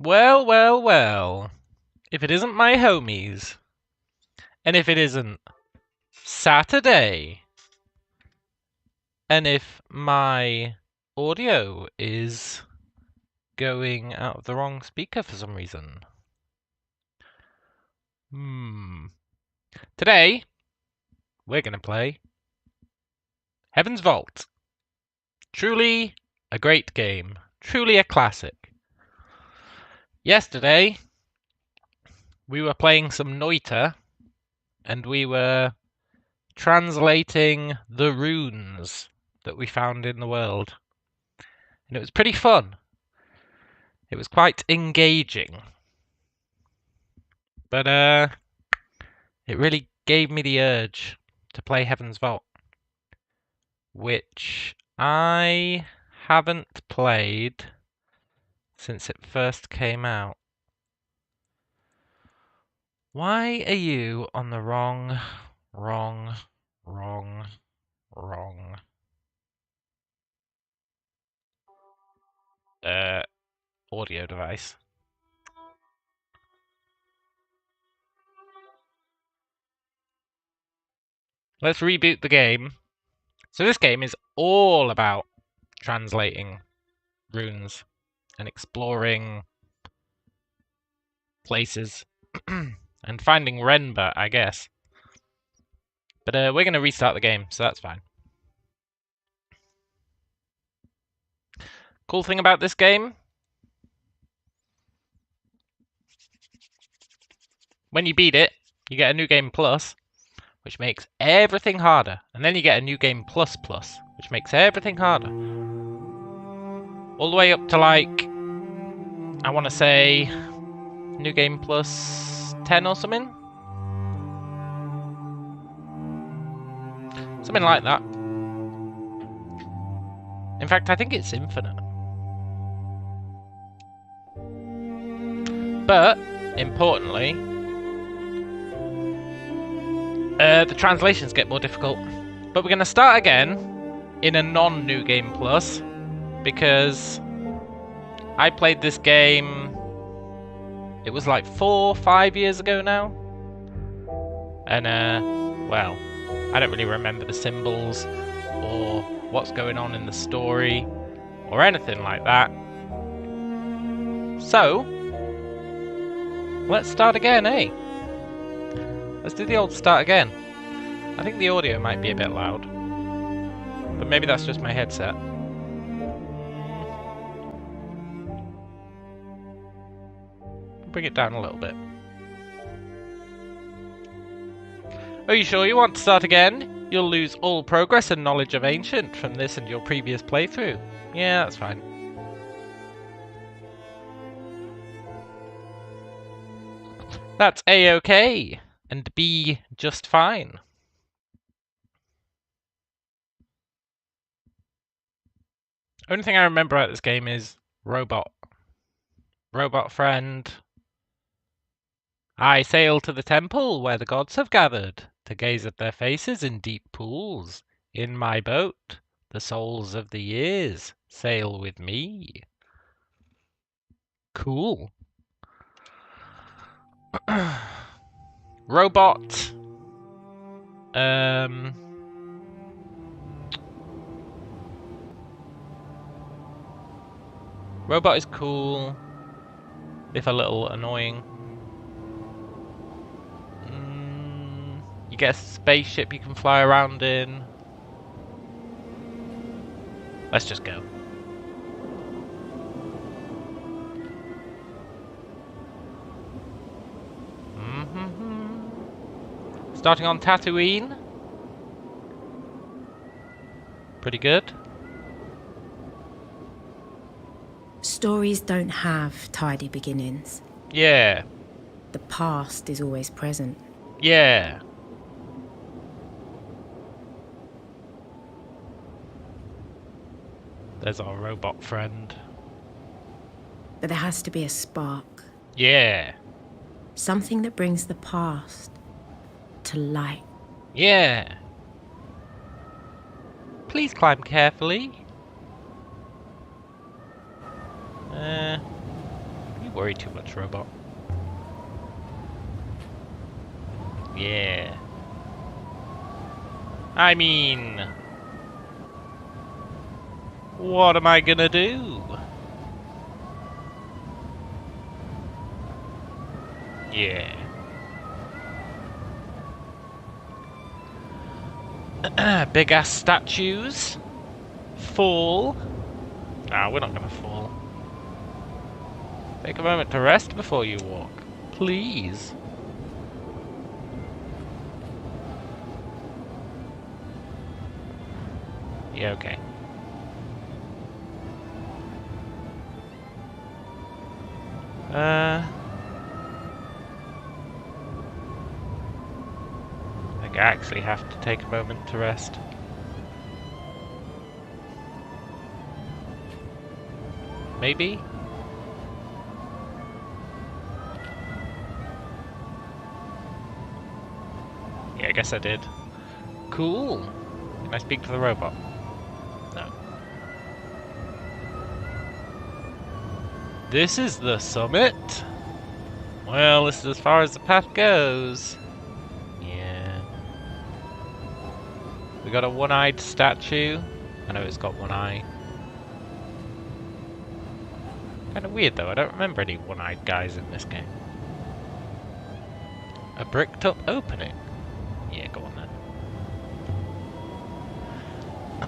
Well, well, well. If it isn't my homies, and if it isn't Saturday, and if my audio is going out of the wrong speaker for some reason. Today, we're going to play Heaven's Vault. Truly a great game. Truly a classic. Yesterday, we were playing some Noita, and we were translating the runes that we found in the world. And it was pretty fun. It was quite engaging. But it really gave me the urge to play Heaven's Vault, which I haven't played since it first came out. Why are you on the wrong audio device? Let's reboot the game. So this game is all about translating runes and exploring places and finding Renba, I guess. But we're going to restart the game, so that's fine. Cool thing about this game, when you beat it, you get a new game plus, which makes everything harder. And then you get a new game plus, which makes everything harder. All the way up to, like, I want to say, new game plus 10 or something? Something like that. In fact, I think it's infinite. But, importantly, the translations get more difficult. But we're going to start again in a non-New Game Plus, because I played this game, it was like 4 or 5 years ago now. And, well, I don't really remember the symbols or what's going on in the story or anything like that. So, let's start again, eh? Let's do the old start again. I think the audio might be a bit loud, but maybe that's just my headset. Bring it down a little bit. Are you sure you want to start again? You'll lose all progress and knowledge of Ancient from this and your previous playthrough. Yeah, that's fine. That's A-okay, and be just fine. Only thing I remember about this game is robot. Robot friend. I sail to the temple where the gods have gathered to gaze at their faces in deep pools. In my boat, the souls of the years sail with me. Cool. Robot. Robot is cool, if a little annoying. You get a spaceship you can fly around in. Let's just go. Starting on Tatooine. Pretty good. Stories don't have tidy beginnings. Yeah. The past is always present. Yeah. There's our robot friend. But there has to be a spark. Yeah. Something that brings the past to light. Yeah. Please climb carefully. Can you worry too much, robot. Yeah. I mean... what am I gonna do? Yeah. Big ass statues. Fall. Nah, we're not gonna fall. Take a moment to rest before you walk. Please. Yeah, okay. I think I actually have to take a moment to rest. Maybe? Yeah, I guess I did. Cool. Can I speak to the robot? No. This is the summit? Well, this is as far as the path goes. Yeah. We got a one-eyed statue. I know it's got one eye. Kind of weird though, I don't remember any one-eyed guys in this game. A bricked up opening. Yeah, go on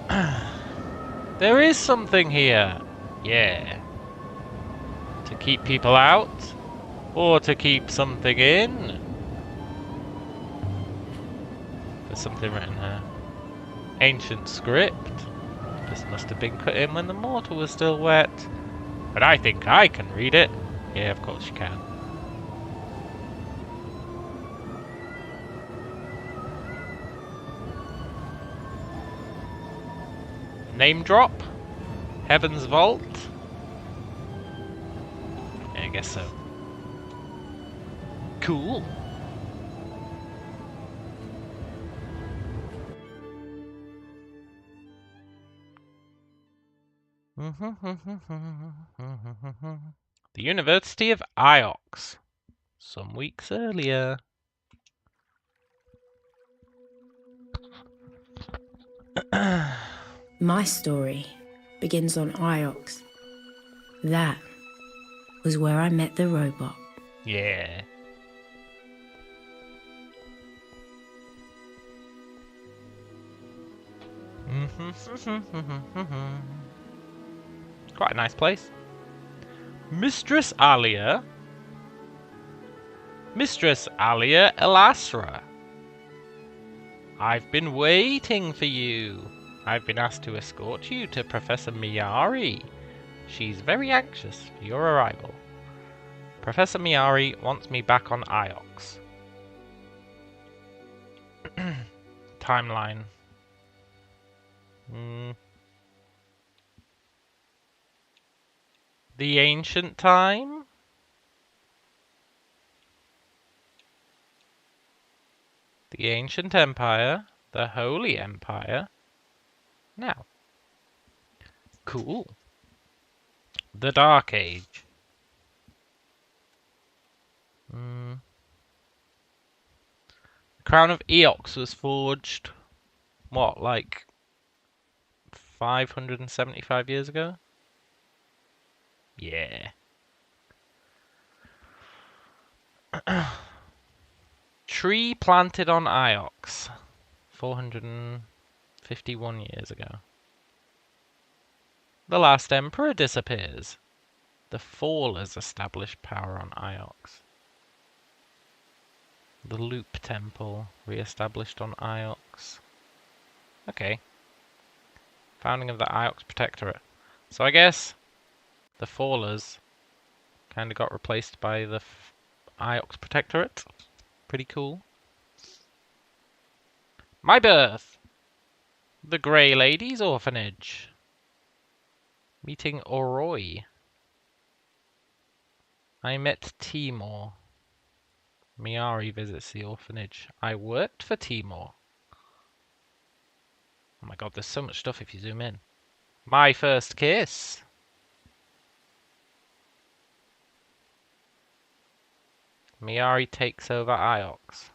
then. There is something here. Yeah. To keep people out? Or to keep something in? There's something written here. Ancient script. This must have been put in when the mortar was still wet. But I think I can read it. Yeah, of course you can. Name drop? Heaven's Vault? Yeah, I guess so. Cool. The University of Iox. Some weeks earlier. My story begins on Iox. That was where I met the robot. Yeah. Quite a nice place. Mistress Alia. Mistress Alia Elasra. I've been waiting for you. I've been asked to escort you to Professor Miari. She's very anxious for your arrival. Professor Miari wants me back on Iox. Timeline. The ancient time? The ancient empire? The holy empire? Now. Cool. The Dark Age. The Crown of Eox was forged, what, like 575 years ago? Yeah. Tree planted on Iox 451 years ago. The last emperor disappears. The Fallers established power on Iox. The Loop Temple re-established on Iox. Okay. Founding of the Iox Protectorate. So I guess the Fallers kind of got replaced by the Iox Protectorate. Pretty cool. My birth! The Grey Ladies Orphanage. Meeting Oroi. I met Timor. Miari visits the orphanage. I worked for Timor. Oh my god, there's so much stuff if you zoom in. My first kiss. Miari takes over Iox.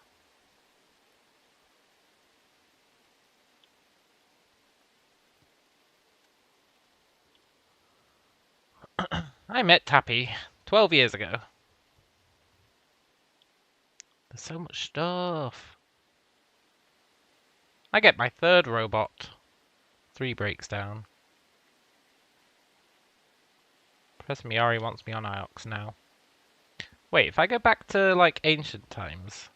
I met Tappy 12 years ago. There's so much stuff. I get my third robot. 3 breaks down. Professor Miari wants me on Iox now. Wait, if I go back to, like, ancient times...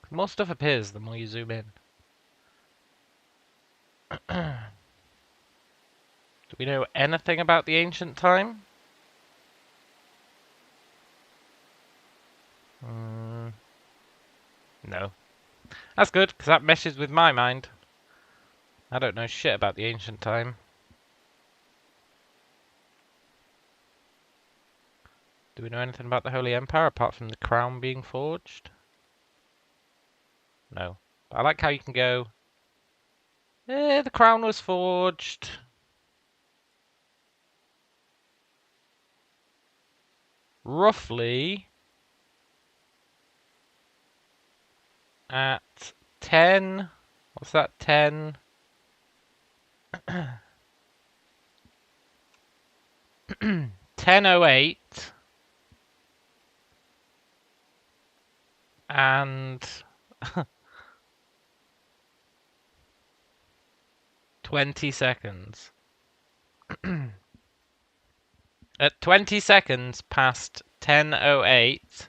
more stuff appears the more you zoom in. Do we know anything about the ancient time? No. That's good, because that meshes with my mind. I don't know shit about the ancient time. Do we know anything about the Holy Empire, apart from the crown being forged? No. But I like how you can go... the crown was forged. Roughly... at 10... What's that? 10... 10:08 and 20 seconds. At 20 seconds past 10:08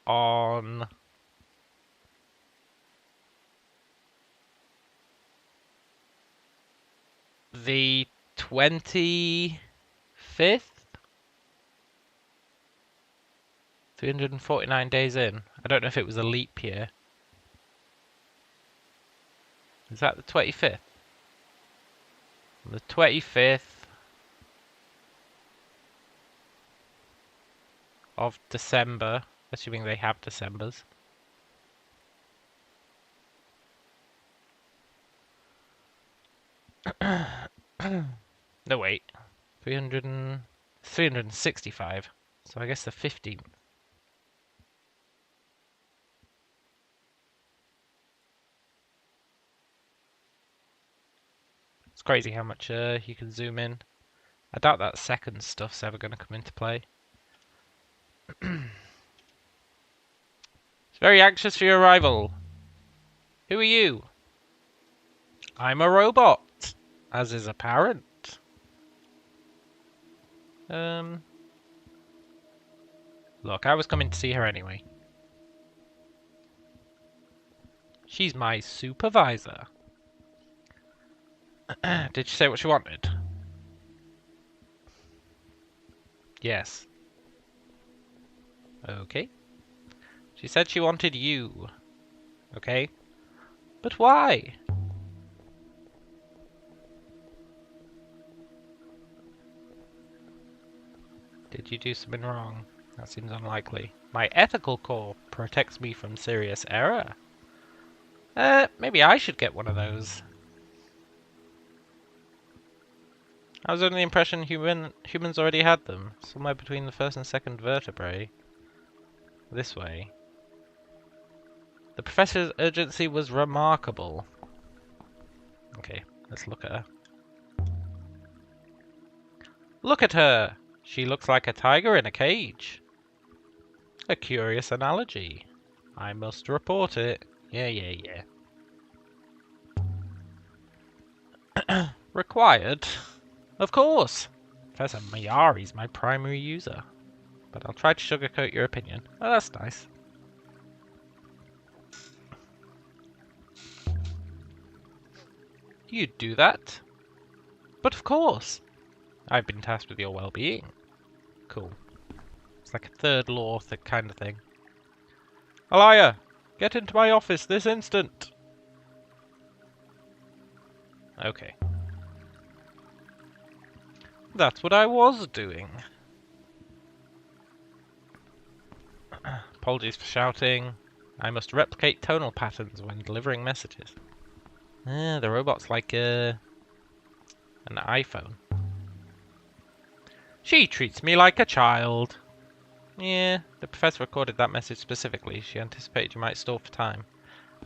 on the 25th? 349 days in. I don't know if it was a leap year. Is that the 25th? The 25th of December, assuming they have Decembers. No, wait. 365. So I guess the 15th. It's crazy how much you can zoom in. I doubt that second stuff's ever going to come into play. It's very anxious for your arrival. Who are you? I'm a robot, as is apparent. Look, I was coming to see her anyway. She's my supervisor. Did she say what she wanted? Yes. Okay. She said she wanted you. Okay. But why? Did you do something wrong? That seems unlikely. My ethical core protects me from serious error. Maybe I should get one of those. I was under the impression humans already had them. Somewhere between the first and second vertebrae. This way. The professor's urgency was remarkable. Okay, let's look at her. Look at her! She looks like a tiger in a cage. A curious analogy. I must report it. Yeah. Required? Of course! Professor Miari's my primary user. But I'll try to sugarcoat your opinion. Oh, that's nice. You'd do that? But of course! I've been tasked with your well-being. Cool. It's like a third law kind of thing. Alaya! Get into my office this instant! Okay. That's what I was doing. Apologies for shouting. I must replicate tonal patterns when delivering messages. The robot's like an iPhone. She treats me like a child. Yeah, the professor recorded that message specifically. She anticipated you might stall for time.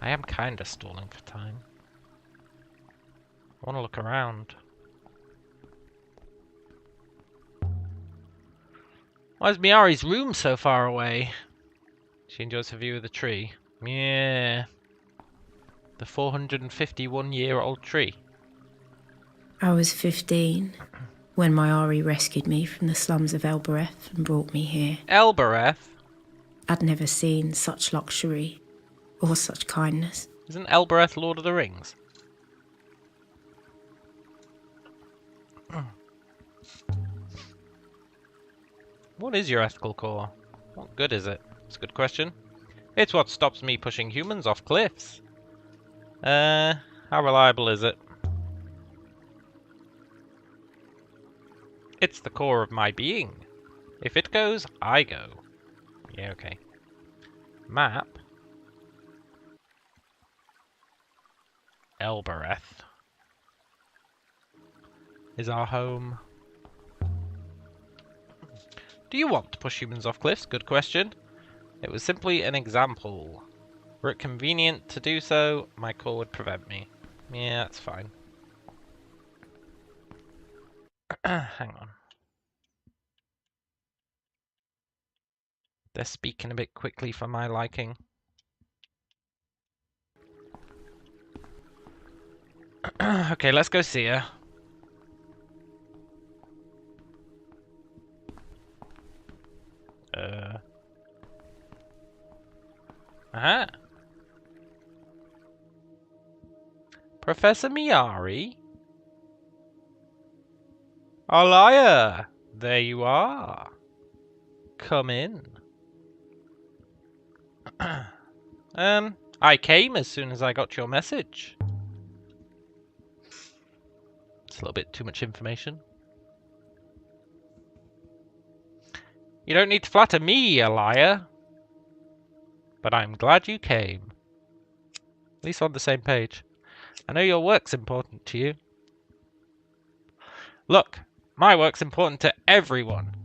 I am kinda stalling for time. I wanna look around. Why is Miari's room so far away? She enjoys her view of the tree. Yeah. The 451-year-old tree. I was 15 when my Ari rescued me from the slums of Elbereth and brought me here. Elbereth? I'd never seen such luxury or such kindness. Isn't Elbereth Lord of the Rings? What is your ethical core? What good is it? It's a good question. It's what stops me pushing humans off cliffs. How reliable is it? It's the core of my being. If it goes, I go. Yeah, okay. Map. Elbereth is our home. Do you want to push humans off cliffs? Good question. It was simply an example. Were it convenient to do so, my core would prevent me. Yeah, that's fine. Hang on. They're speaking a bit quickly for my liking. Okay, let's go see her. Uh-huh. Professor Miari? Alaya! There you are. Come in. I came as soon as I got your message. It's a little bit too much information. You don't need to flatter me, Alaya. But I'm glad you came. At least on the same page. I know your work's important to you. Look, my work's important to everyone.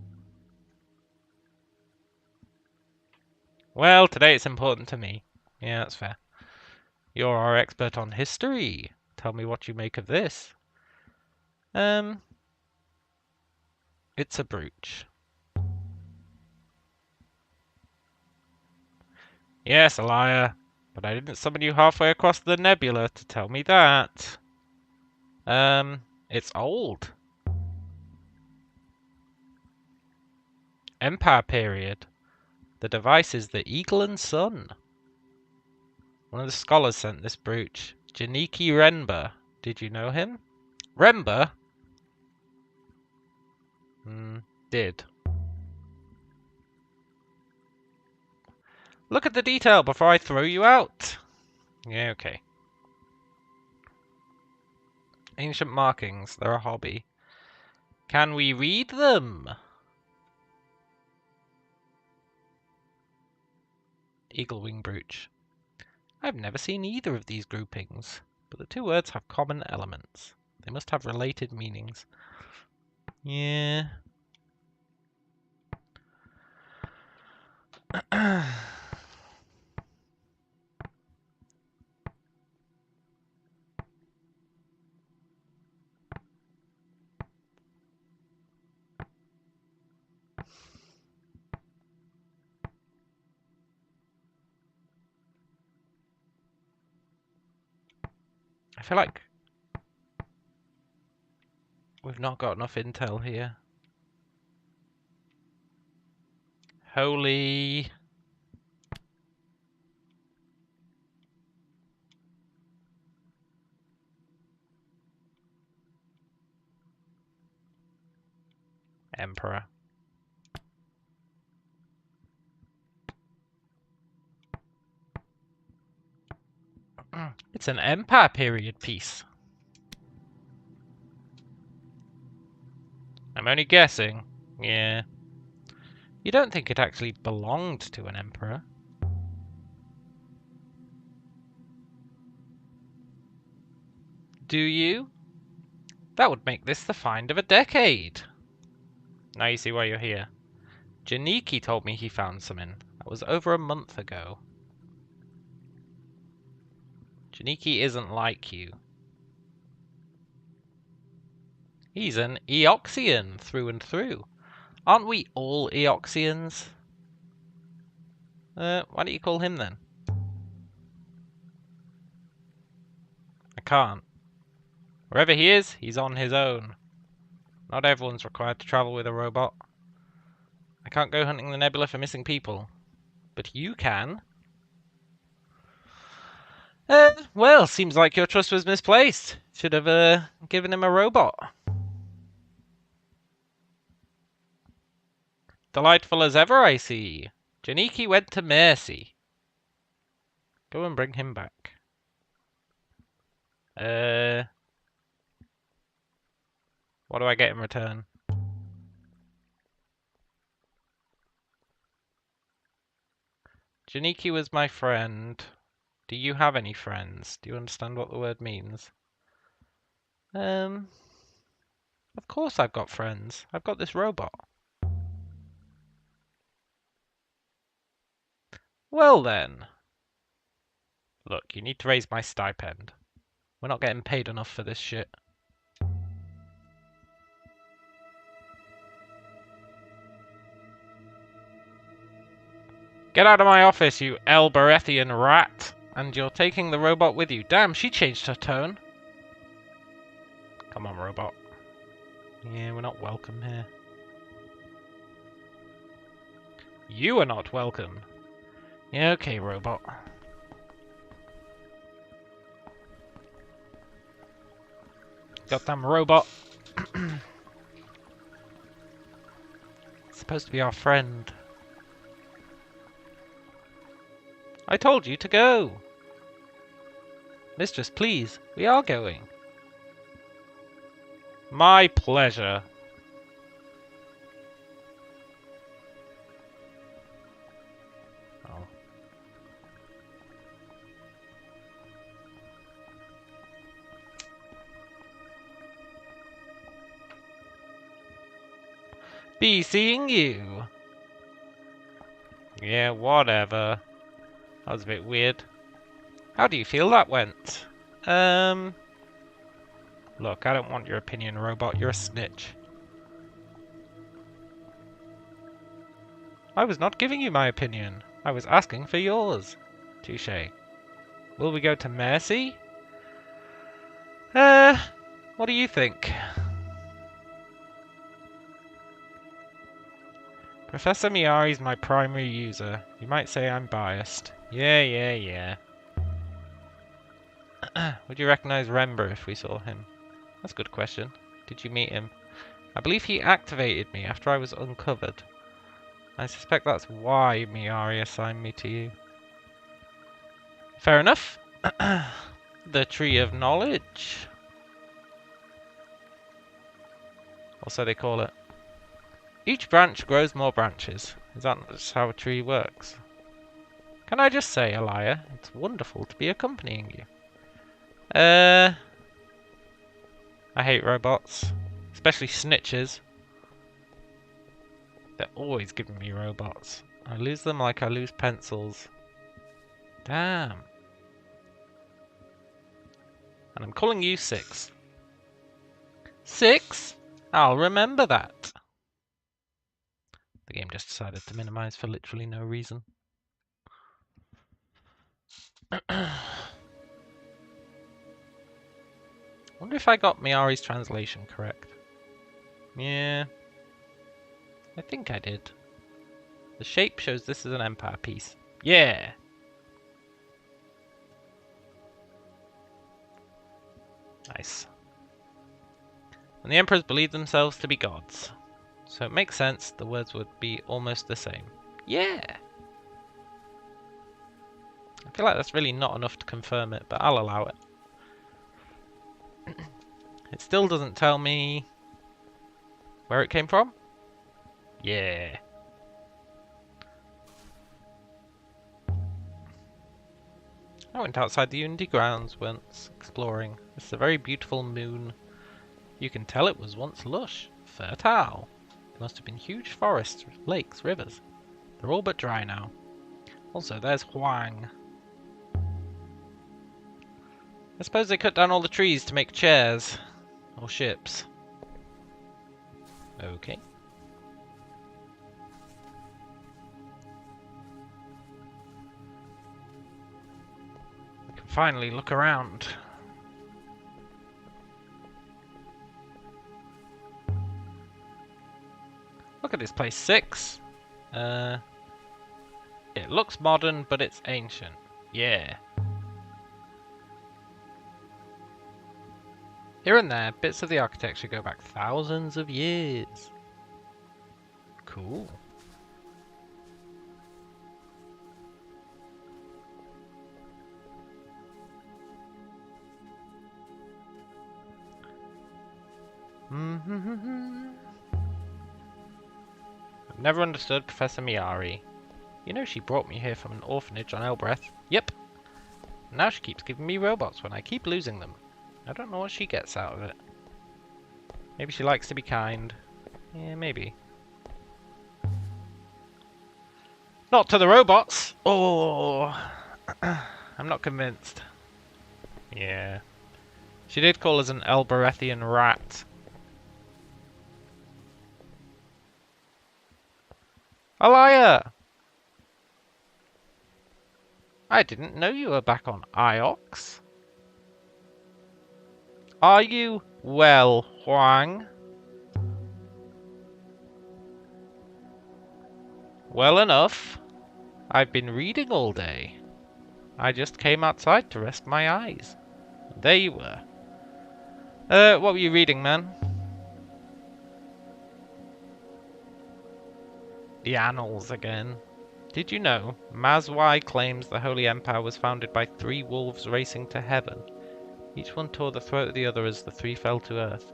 Well, today it's important to me. Yeah, that's fair. You're our expert on history. Tell me what you make of this. It's a brooch. Yes, a liar. But I didn't summon you halfway across the nebula to tell me that. It's old. Empire period. The device is the Eagle and Sun. One of the scholars sent this brooch. Janiki Renba. Did you know him? Renba? Did. Look at the detail before I throw you out. Yeah, okay. Ancient markings. They're a hobby. Can we read them? Eagle wing brooch. I've never seen either of these groupings, but the two words have common elements. They must have related meanings. Yeah. I feel like we've not got enough intel here. Holy... Emperor. It's an Empire period piece. I'm only guessing. Yeah. You don't think it actually belonged to an emperor? Do you? That would make this the find of a decade. Now you see why you're here. Janiki told me he found something. That was over a month ago. Janiki isn't like you. He's an Eoxian through and through. Aren't we all Eoxians? Why don't you call him then? I can't. Wherever he is, he's on his own. Not everyone's required to travel with a robot. I can't go hunting the nebula for missing people. But you can. Well, seems like your trust was misplaced. Should have given him a robot. Delightful as ever, I see. Janiki went to Mercy. Go and bring him back. What do I get in return? Janiki was my friend. Do you have any friends? Do you understand what the word means? Of course I've got friends. I've got this robot. Well then. Look, you need to raise my stipend. We're not getting paid enough for this shit. Get out of my office, you Elberethian rat! And you're taking the robot with you. Damn, she changed her tone. Come on, robot. Yeah, we're not welcome here. You are not welcome. Yeah, okay, robot. Goddamn robot. It's supposed to be our friend. I told you to go. Mistress, please. We are going. My pleasure. Oh. Be seeing you. Yeah, whatever. That was a bit weird. How do you feel that went? Look, I don't want your opinion, robot. You're a snitch. I was not giving you my opinion. I was asking for yours. Touché. Will we go to Mercy? What do you think? Professor Miyari's my primary user. You might say I'm biased. Yeah. Would you recognize Rember if we saw him? That's a good question. Did you meet him? I believe he activated me after I was uncovered. I suspect that's why Miyari assigned me to you. Fair enough. The Tree of Knowledge. Or so they call it. Each branch grows more branches. Is that just how a tree works? Can I just say, Elia, it's wonderful to be accompanying you. I hate robots. Especially snitches. They're always giving me robots. I lose them like I lose pencils. Damn. And I'm calling you 6. 6? I'll remember that. The game just decided to minimize for literally no reason. Wonder if I got Miyari's translation correct. Yeah. I think I did. The shape shows this is an Empire piece. Yeah! Nice. And the Emperors believe themselves to be gods. So it makes sense the words would be almost the same. Yeah! I feel like that's really not enough to confirm it, but I'll allow it. It still doesn't tell me where it came from. Yeah. I went outside the Unity grounds once, exploring. It's a very beautiful moon. You can tell it was once lush, fertile. Must have been huge forests, lakes, rivers. They're all but dry now. Also, there's Huang. I suppose they cut down all the trees to make chairs. Or ships. Okay. We can finally look around. Look at this place, 6. It looks modern, but it's ancient. Yeah. Here and there, bits of the architecture go back thousands of years. Cool. I've never understood Professor Miari. You know she brought me here from an orphanage on Elbreth. Yep. Now she keeps giving me robots when I keep losing them. I don't know what she gets out of it. Maybe she likes to be kind. Yeah, maybe. Not to the robots! Oh, I'm not convinced. Yeah. She did call us an Elberethian rat. Alaya! I didn't know you were back on Iox. Are you well, Huang? Well enough. I've been reading all day. I just came outside to rest my eyes. There you were. What were you reading, man? The Annals again. Did you know Mazwai claims the Holy Empire was founded by 3 wolves racing to heaven? Each one tore the throat of the other as the 3 fell to earth.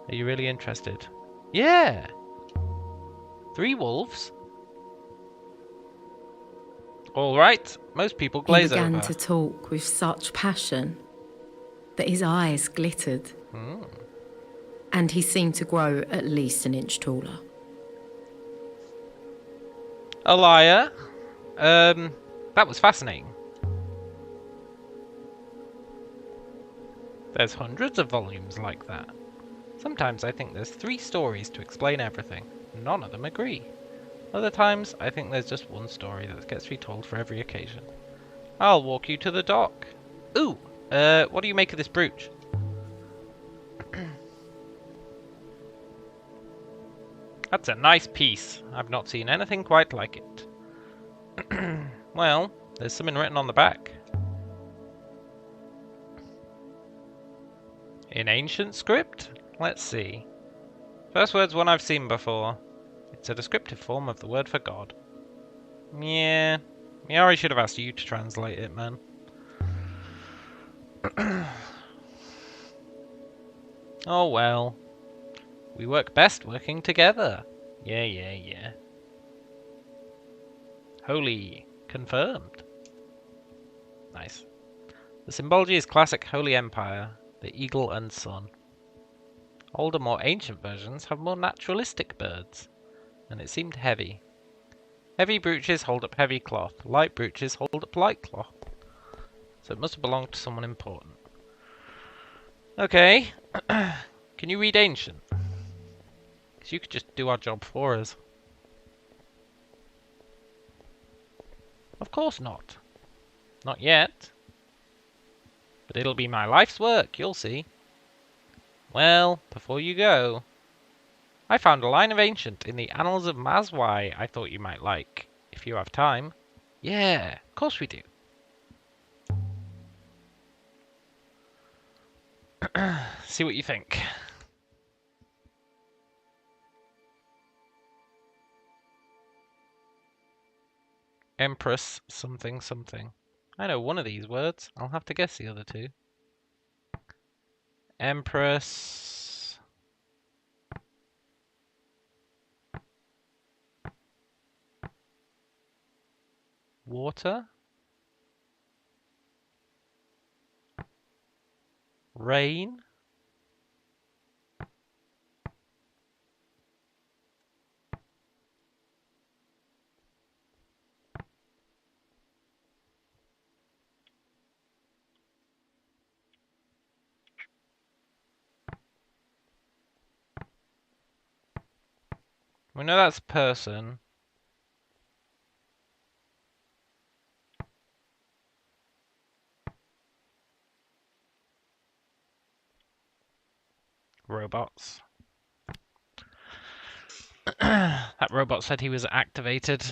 Are you really interested? Yeah! 3 wolves? Alright, most people glaze over. He began to talk with such passion that his eyes glittered. And he seemed to grow at least an inch taller. Alaya, that was fascinating. There's hundreds of volumes like that. Sometimes I think there's 3 stories to explain everything. None of them agree. Other times, I think there's just one story that gets retold for every occasion. I'll walk you to the dock. Ooh, what do you make of this brooch? That's a nice piece. I've not seen anything quite like it. Well, there's something written on the back. In ancient script? Let's see. First word's one I've seen before. It's a descriptive form of the word for God. Yeah, Miari should have asked you to translate it, man. Oh well. We work best working together. Yeah. Holy. Confirmed. Nice. The symbology is classic Holy Empire, the eagle and sun. Older, more ancient versions have more naturalistic birds, and it seemed heavy. Heavy brooches hold up heavy cloth. Light brooches hold up light cloth. So it must have belonged to someone important. Okay. Can you read ancient? Because you could just do our job for us. Of course not. Not yet. But it'll be my life's work, you'll see. Well, before you go, I found a line of ancient in the Annals of Mazwai I thought you might like, if you have time. Yeah, of course we do. See what you think. Empress something something. I know one of these words. I'll have to guess the other 2. Empress. Water. Rain. We know that's a person. Robots. That robot said he was activated.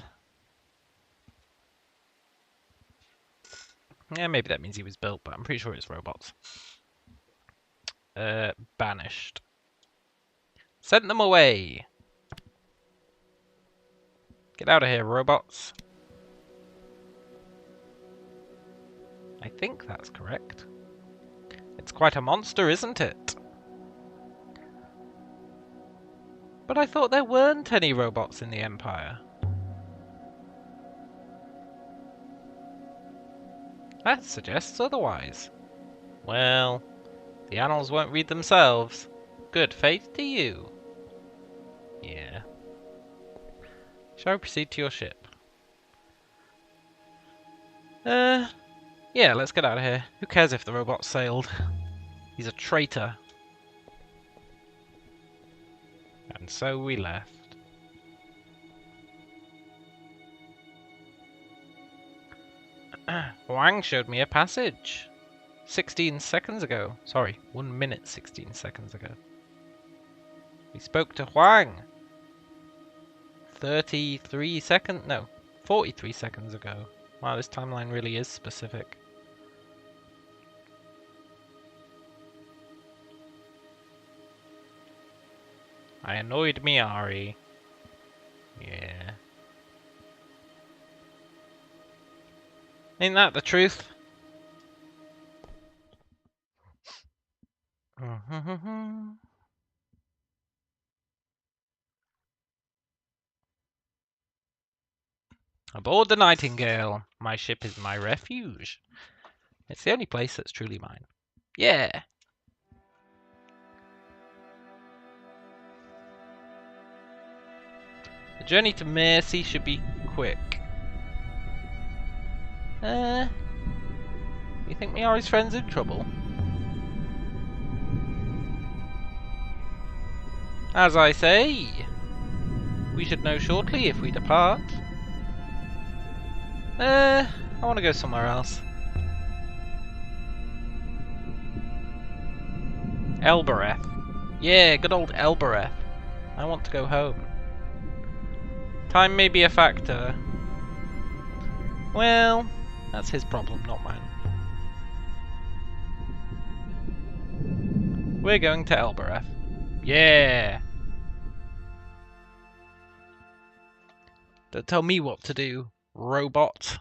Yeah, maybe that means he was built, but I'm pretty sure it's robots. Banished. Sent them away. Get out of here, robots. I think that's correct. It's quite a monster, isn't it? But I thought there weren't any robots in the Empire. That suggests otherwise. Well, the annals won't read themselves. Good faith to you. Yeah. Shall we proceed to your ship? Yeah, let's get out of here. Who cares if the robot sailed? He's a traitor. And so we left. Huang showed me a passage. 16 seconds ago. Sorry, 1 minute 16 seconds ago. We spoke to Huang. 33 seconds? No, 43 seconds ago. Wow, this timeline really is specific. I annoyed Miari. Yeah. Ain't that the truth? Aboard the Nightingale. My ship is my refuge. It's the only place that's truly mine. Yeah. The journey to Mercy should be quick. You think Miari's friend's in trouble? As I say, we should know shortly if we depart. I want to go somewhere else. Elbereth. Yeah, good old Elbereth. I want to go home. Time may be a factor. Well, that's his problem, not mine. We're going to Elbereth. Yeah! Don't tell me what to do, robot.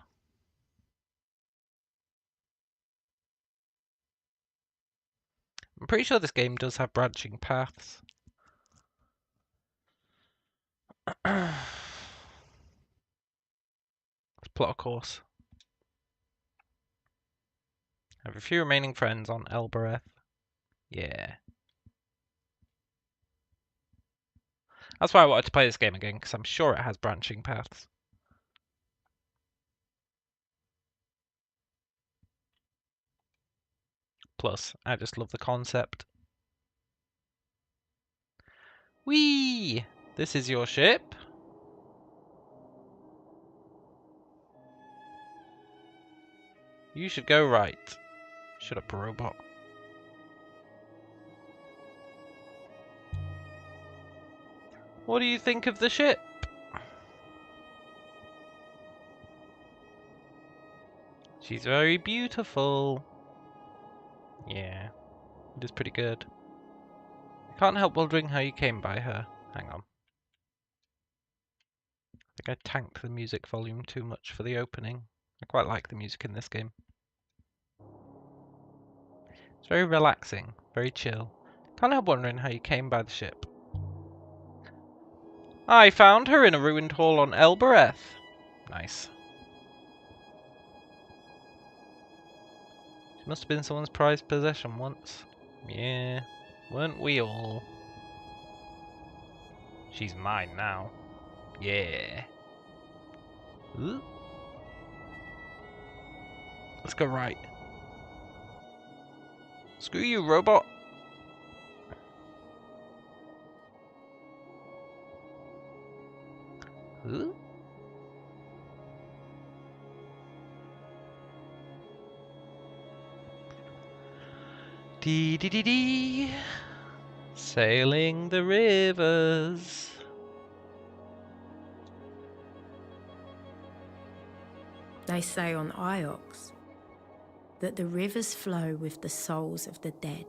I'm pretty sure this game does have branching paths. Let's plot a course. I have a few remaining friends on Elbereth. Yeah. That's why I wanted to play this game again, because I'm sure it has branching paths. Plus, I just love the concept. Whee! This is your ship? You should go right. Shut up, robot. What do you think of the ship? She's very beautiful. Yeah, it is pretty good. I can't help wondering how you came by her. Hang on. I think I tanked the music volume too much for the opening. I quite like the music in this game. It's very relaxing, very chill. Can't help wondering how you came by the ship. I found her in a ruined hall on Elbereth. Nice. She must have been someone's prized possession once. Yeah, weren't we all? She's mine now. Yeah. Ooh. Let's go right. Screw you, robot. Dee dee dee dee. Sailing the rivers. They say on Iox that the rivers flow with the souls of the dead.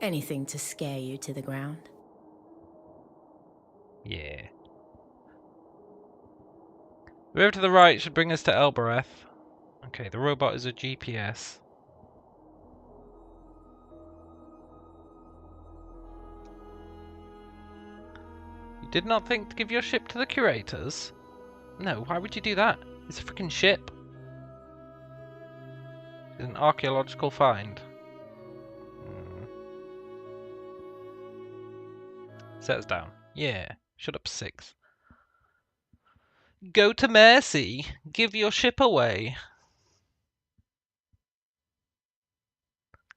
Anything to scare you to the ground. Yeah. The river to the right should bring us to Elbereth. Okay, the robot is a GPS. You did not think to give your ship to the curators? No, why would you do that? It's a freaking ship. It's an archaeological find. Set us down. Yeah, shut up 6. Go to Mercy. Give your ship away.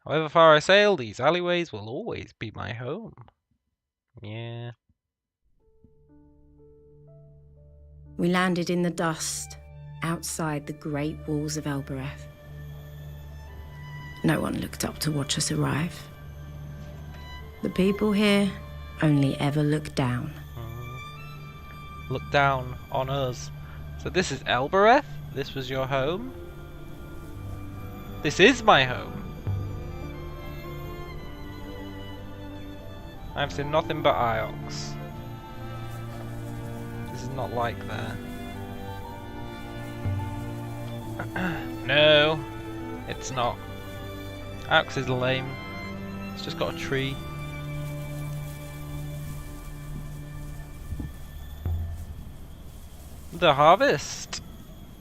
However far I sail, these alleyways will always be my home. Yeah. We landed in the dust outside the great walls of Elbereth. No one looked up to watch us arrive. The people here only ever look down. Look down on us. So this is Elbereth? This was your home? This is my home. I've seen nothing but Iox. This is not like there. No, it's not. Iox is lame. It's just got a tree. The harvest,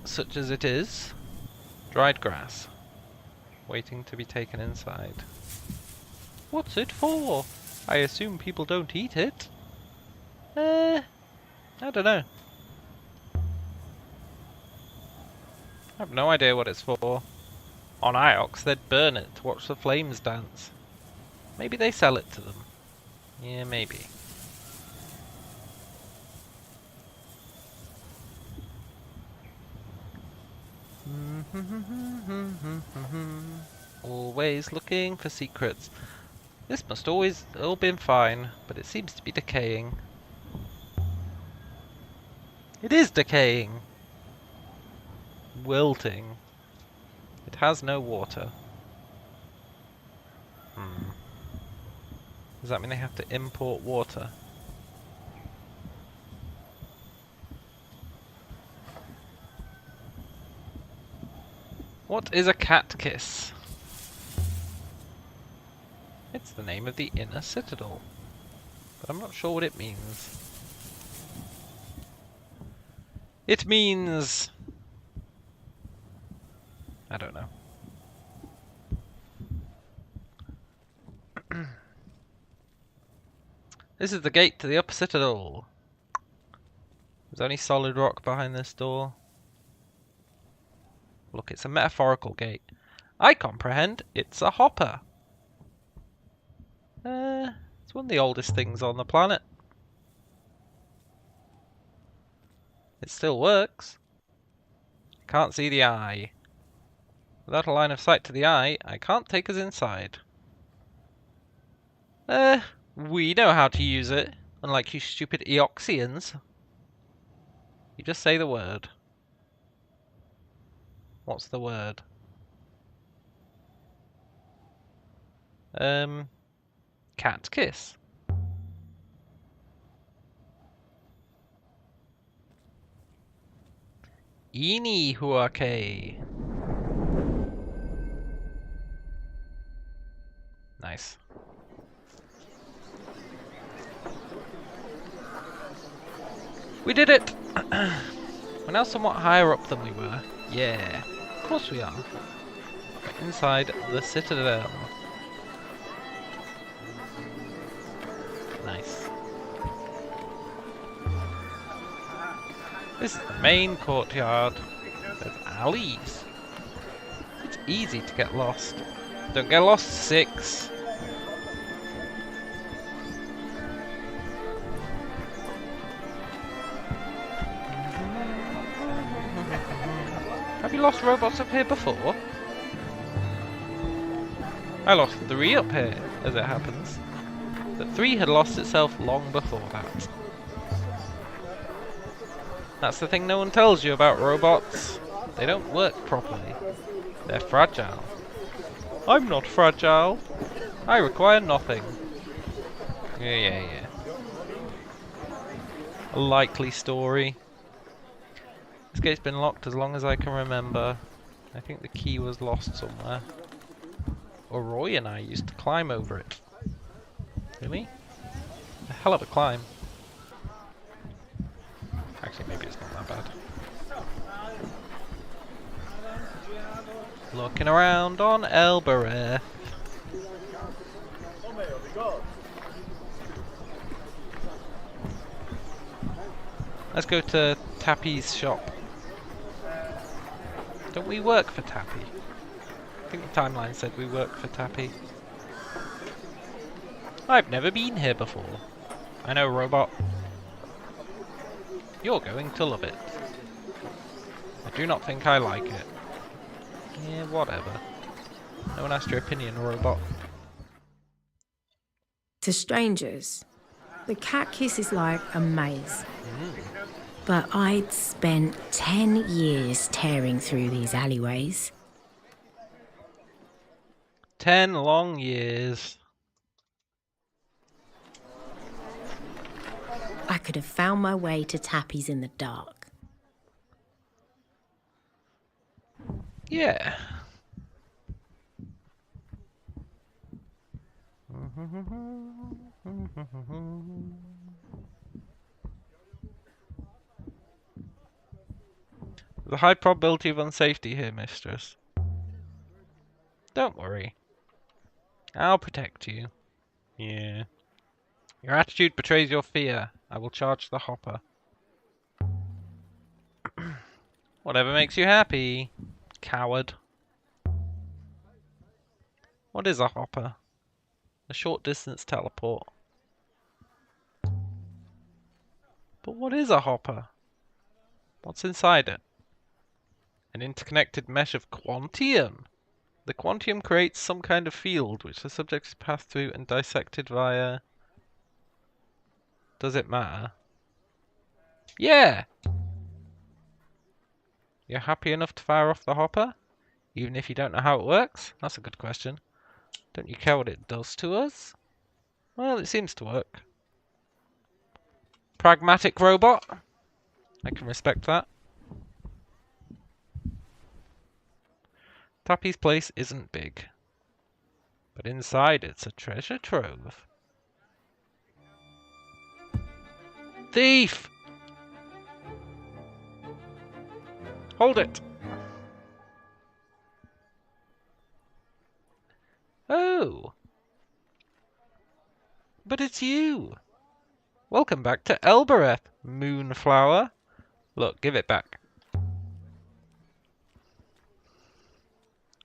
such as it is. Dried grass, waiting to be taken inside. What's it for? I assume people don't eat it. I don't know. I have no idea what it's for. On Iox, they'd burn it to watch the flames dance. Maybe they sell it to them. Yeah, maybe. Always looking for secrets. This must always all been fine, but it seems to be decaying. It is decaying. Wilting. It has no water. Does that mean they have to import water? What is a cat kiss? It's the name of the inner citadel, but I'm not sure what it means. It means... I don't know. This is the gate to the upper citadel. There's only solid rock behind this door. Look, it's a metaphorical gate. I comprehend it's a hopper. It's one of the oldest things on the planet. It still works. Can't see the eye. Without a line of sight to the eye, I can't take us inside. We know how to use it, unlike you stupid Eoxians. You just say the word. What's the word? Cat kiss. Ini huake. Nice. We did it! We're now somewhat higher up than we were. Yeah, of course we are. We're inside the citadel. Nice. This is the main courtyard. There's alleys. It's easy to get lost. Don't get lost, 6. Have you lost robots up here before? I lost 3 up here, as it happens. But 3 had lost itself long before that. That's the thing no one tells you about robots. They don't work properly. They're fragile. I'm not fragile. I require nothing. Yeah. A likely story. This gate's been locked as long as I can remember. I think the key was lost somewhere. Or Roy and I used to climb over it. Really? A hell of a climb. Actually, maybe it's not that bad. Looking around on Elbereth. Let's go to Tappy's shop. Don't we work for Tappy? I think the timeline said we work for Tappy. I've never been here before. I know, robot. You're going to love it. I do not think I like it. Yeah, whatever. No one asked your opinion, robot. To strangers, the cat kiss is like a maze. But I'd spent 10 years tearing through these alleyways. 10 long years. I could have found my way to Tappy's in the dark. Yeah. There's a high probability of unsafety here, mistress. Don't worry. I'll protect you. Yeah. Your attitude betrays your fear. I will charge the hopper. Whatever makes you happy, coward. What is a hopper? A short distance teleport. But what is a hopper? What's inside it? An interconnected mesh of quantium. The quantium creates some kind of field which the subject is passed through and dissected via... Does it matter? Yeah! You're happy enough to fire off the hopper? Even if you don't know how it works? That's a good question. Don't you care what it does to us? Well, it seems to work. Pragmatic robot? I can respect that. Tappy's place isn't big. But inside it's a treasure trove. Thief! Hold it! Oh! But it's you! Welcome back to Elbereth, Moonflower. Look, give it back.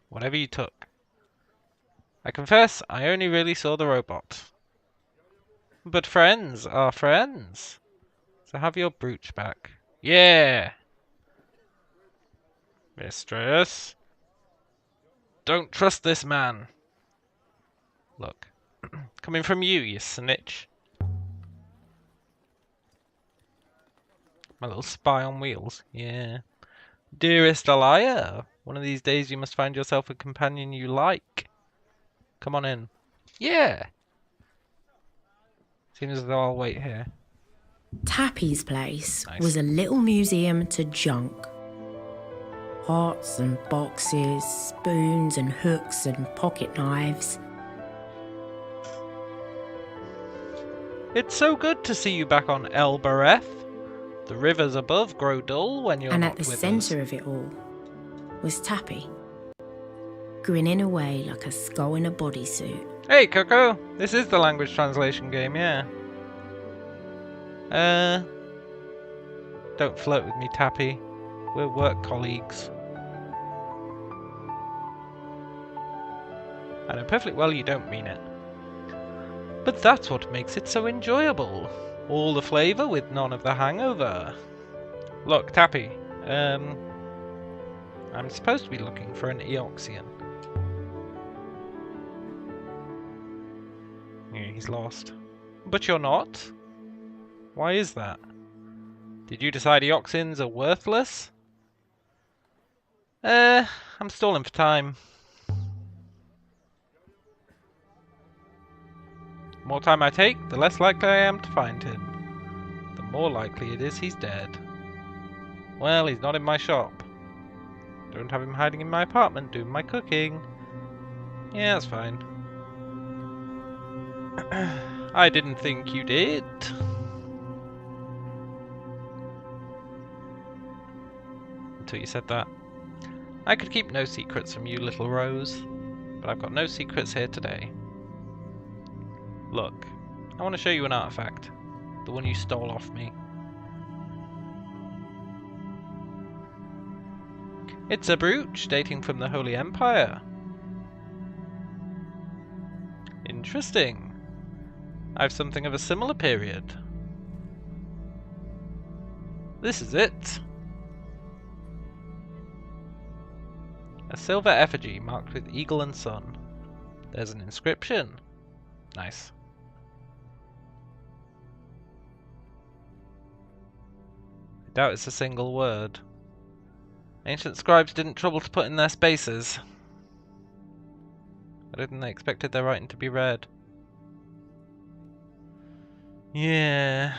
Whatever you took. I confess, I only really saw the robot. But friends are friends. So have your brooch back. Yeah! Mistress. Don't trust this man. Look. Coming from you, you snitch. My little spy on wheels. Yeah. Dearest Elia, one of these days you must find yourself a companion you like. Come on in. Yeah! Seems as though I'll wait here. Tappy's place Nice. was a little museum to junk. Pots and boxes, spoons and hooks and pocket knives. It's so good to see you back on Elbereth. The rivers above grow dull when you're And not at the with centre us. of it all was Tappy, grinning away like a skull in a bodysuit. Hey, Coco! This is the language translation game, yeah. Don't flirt with me, Tappy. We're work colleagues. I know perfectly well you don't mean it. But that's what makes it so enjoyable. All the flavour with none of the hangover. Look, Tappy. I'm supposed to be looking for an Eoxian. he's lost. But you're not? Why is that? Did you decide Eoxins are worthless? I'm stalling for time. The more time I take, the less likely I am to find him. The more likely it is he's dead. Well, he's not in my shop. Don't have him hiding in my apartment doing my cooking. Yeah, that's fine. I didn't think you did. Until you said that. I could keep no secrets from you, little Rose. But I've got no secrets here today. Look, I want to show you an artifact. The one you stole off me. It's a brooch dating from the Holy Empire. Interesting. I have something of a similar period. This is it. A silver effigy marked with eagle and sun. There's an inscription. Nice. I doubt it's a single word. Ancient scribes didn't trouble to put in their spaces. I didn't they expected their writing to be read. Yeah.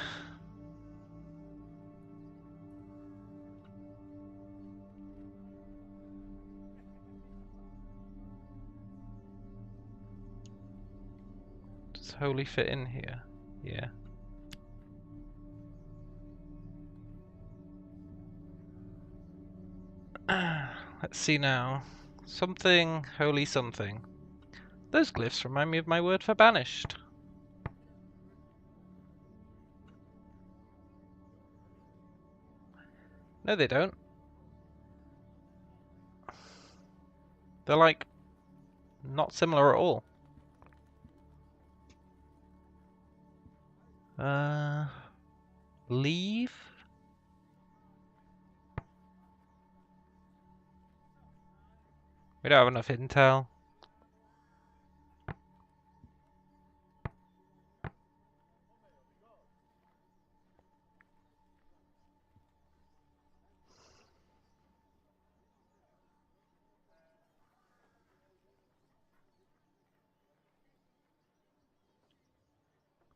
Does holy fit in here? Yeah. Let's see now. Something, holy something. Those glyphs remind me of my word for banished. No, they don't. They're like not similar at all. Leave? We don't have enough intel.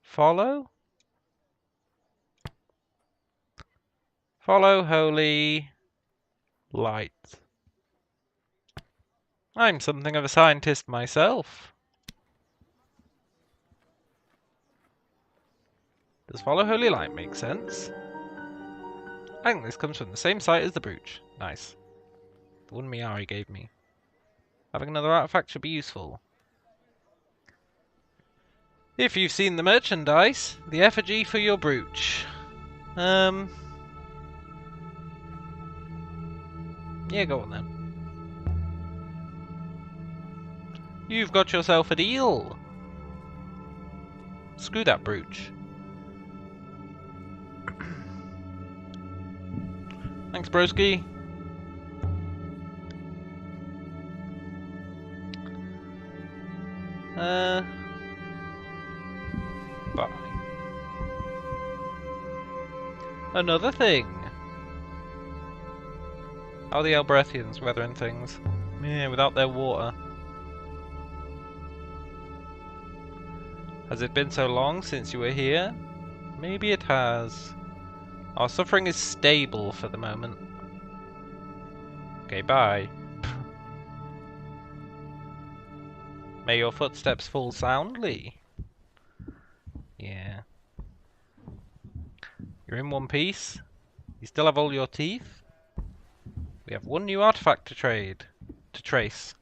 Follow? Follow holy light. I'm something of a scientist myself. Does follow holy light make sense? I think this comes from the same site as the brooch. Nice. The one Miari gave me. Having another artifact should be useful. If you've seen the merchandise, the effigy for your brooch. Yeah, go on then. You've got yourself a deal. Screw that brooch. Thanks, broski. Bye. Another thing. How are the Elbrethians weathering things? Yeah, without their water. Has it been so long since you were here? Maybe it has. Our suffering is stable for the moment. Okay, bye. May your footsteps fall soundly. Yeah. You're in one piece. You still have all your teeth. We have one new artifact to trace.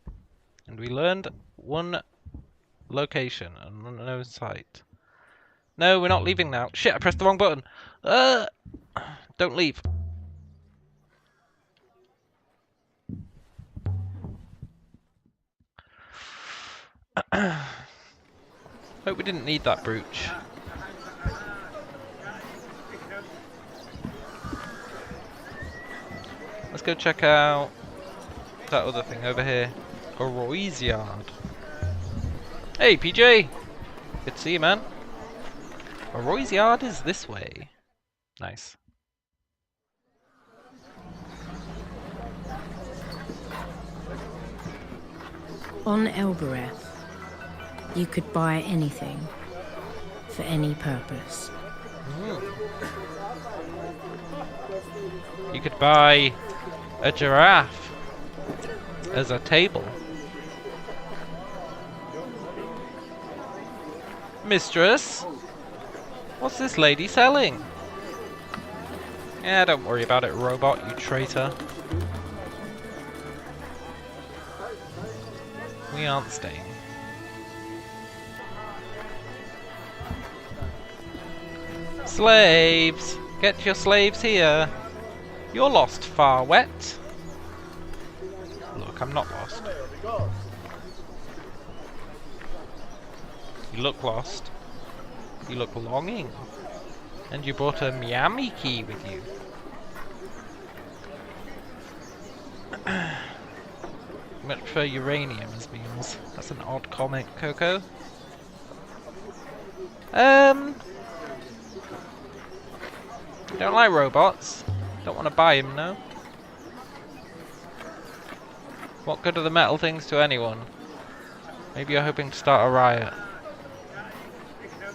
And we learned one location, an unknown site. No, we're not leaving now. Shit, I pressed the wrong button. Don't leave. Hope we didn't need that brooch. Let's go check out that other thing over here. A Roy's yard. Hey, PJ! Good to see you, man. Well, Roy's yard is this way. Nice. On Elbereth, you could buy anything for any purpose. You could buy a giraffe as a table. Mistress, what's this lady selling? Yeah, don't worry about it, robot, you traitor. We aren't staying. Slaves! Get your slaves here! You're lost, far wet. Look, I'm not lost. You look lost. You look longing. And you brought a Miami key with you. Much prefer uranium as meals. That's an odd comment, Coco. Don't like robots. Don't want to buy him, no. What good are the metal things to anyone? Maybe you're hoping to start a riot.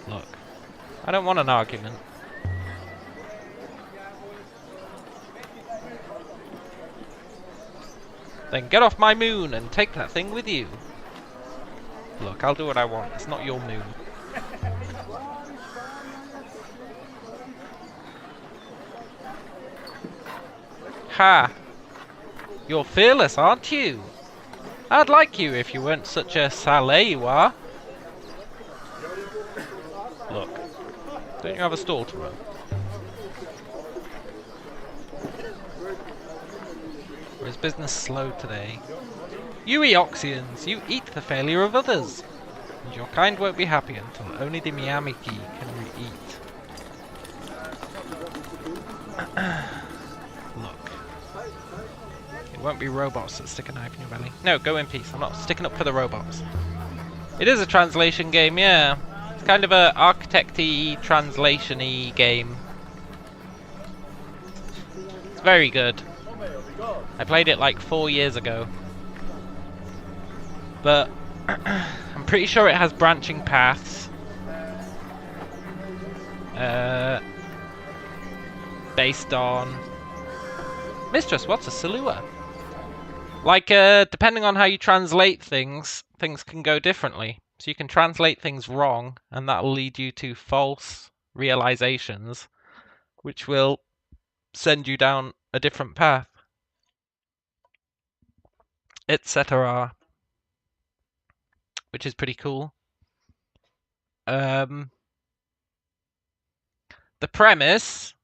Look, I don't want an argument. Then get off my moon and take that thing with you. Look, I'll do what I want. It's not your moon. Ha! You're fearless, aren't you? I'd like you if you weren't such a salewa. Look, don't you have a stall to run? Or is business slow today? You Eoxians, you eat the failure of others. And your kind won't be happy until only the Miyamiki can eat. Look. It won't be robots that stick a knife in your belly. No, go in peace. I'm not sticking up for the robots. It is a translation game, yeah. It's kind of a architect-y, translation-y game. It's very good. I played it like 4 years ago. But I'm pretty sure it has branching paths. Based on... Mistress, what's a Salua? Like, depending on how you translate things, things can go differently. So you can translate things wrong, and that'll lead you to false realizations, which will send you down a different path. Etc. Which is pretty cool. The premise...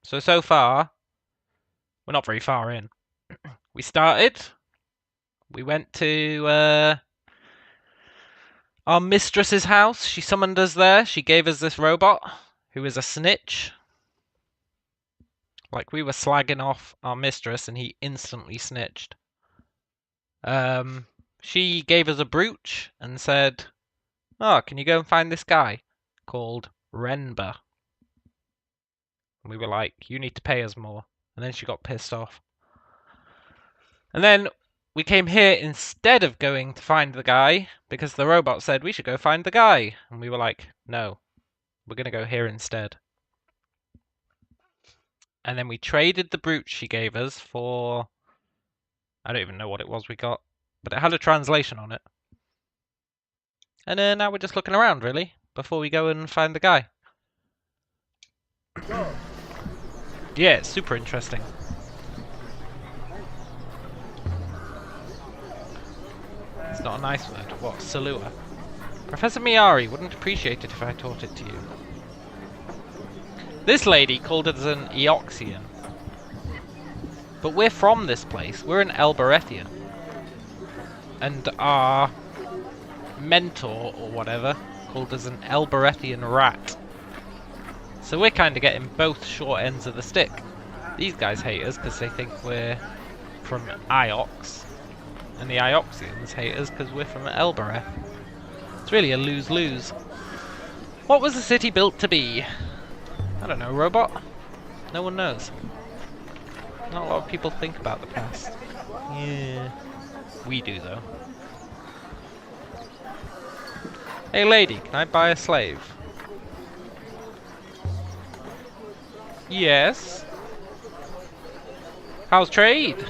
So far, we're not very far in. We started, we went to our mistress's house. She summoned us there. She gave us this robot, who is a snitch. Like, we were slagging off our mistress, and he instantly snitched. She gave us a brooch, and said, "Oh, can you go and find this guy called Renba?" And we were like, "You need to pay us more." And then she got pissed off. And then we came here instead of going to find the guy, because the robot said we should go find the guy. And we were like, no, we're going to go here instead. And then we traded the brooch she gave us for... I don't even know what it was we got, but it had a translation on it. And now we're just looking around, really, before we go and find the guy. Yeah, it's super interesting. It's not a nice word. What? Salua. Professor Miyari wouldn't appreciate it if I taught it to you. This lady called us an Eoxian. But we're from this place. We're an Elberethian. And our mentor, or whatever, called us an Elberethian rat. So we're kind of getting both short ends of the stick. These guys hate us because they think we're from Iox. And the Ioxians hate us because we're from Elbereth. It's really a lose-lose. What was the city built to be? I don't know, robot? No one knows. Not a lot of people think about the past. Yeah. We do, though. Hey lady, can I buy a slave? Yes. How's trade?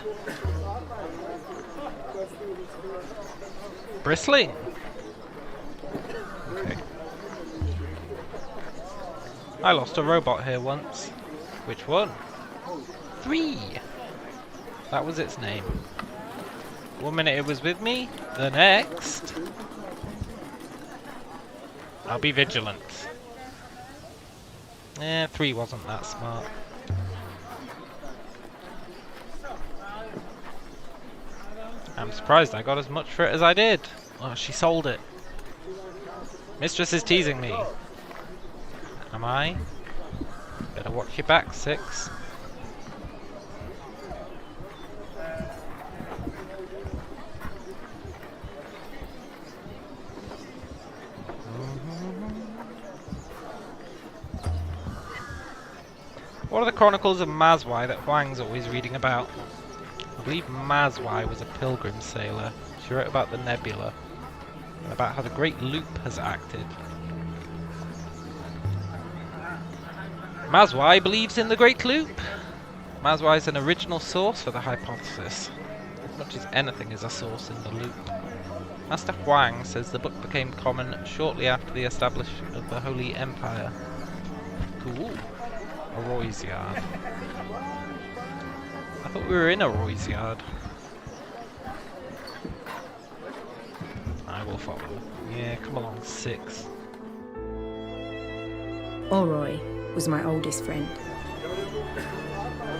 Bristling. Okay. I lost a robot here once. Which one? 3. That was its name. One minute it was with me, the next I'll be vigilant. 3 wasn't that smart. I'm surprised I got as much for it as I did. Oh, she sold it. Mistress is teasing me. Am I? Better watch your back, 6. What are the chronicles of Mazwai that Huang's always reading about? I believe Mazwai was a pilgrim sailor. She wrote about the nebula and about how the Great Loop has acted. Mazwai believes in the Great Loop. Mazwai is an original source for the hypothesis, as much as anything is a source in the loop. Master Huang says the book became common shortly after the establishment of the Holy Empire. Cool. A Roy's Yard. I thought we were in a Roy's Yard. I will follow. Yeah, come along, 6. Oroy was my oldest friend.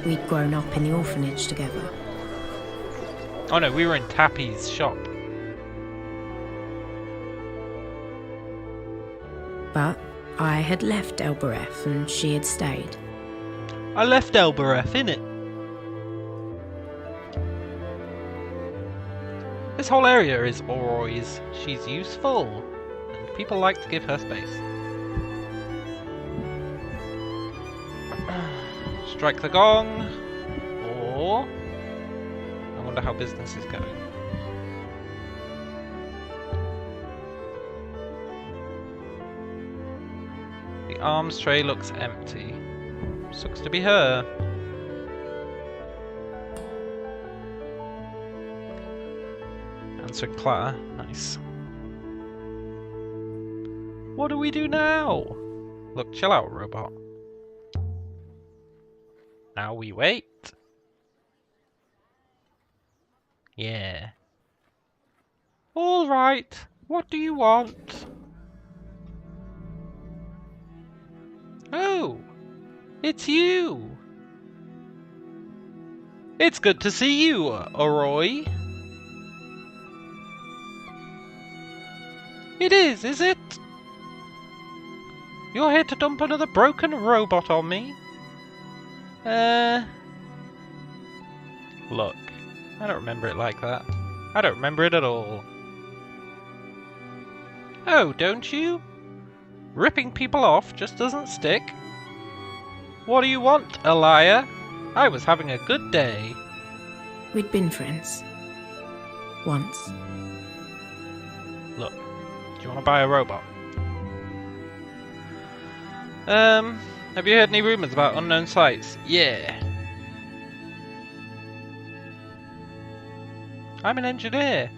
We'd grown up in the orphanage together. Oh no, we were in Tappy's shop. But I had left Elbereth and she had stayed. I left Elbereth, innit? This whole area is Oroy's. She's useful, and people like to give her space. Strike the gong, or... I wonder how business is going. The arms tray looks empty. Sucks to be her. Answer clatter. Nice. What do we do now? Look, chill out, robot. Now we wait. Yeah. All right. What do you want? Oh, it's you. It's good to see you, Oroy. It is it? You're here to dump another broken robot on me? Look, I don't remember it like that. I don't remember it at all. Oh, don't you? Ripping people off just doesn't stick. What do you want, Elia? I was having a good day. We'd been friends. Once. Look, do you want to buy a robot? Have you heard any rumors about unknown sites? Yeah. I'm an engineer.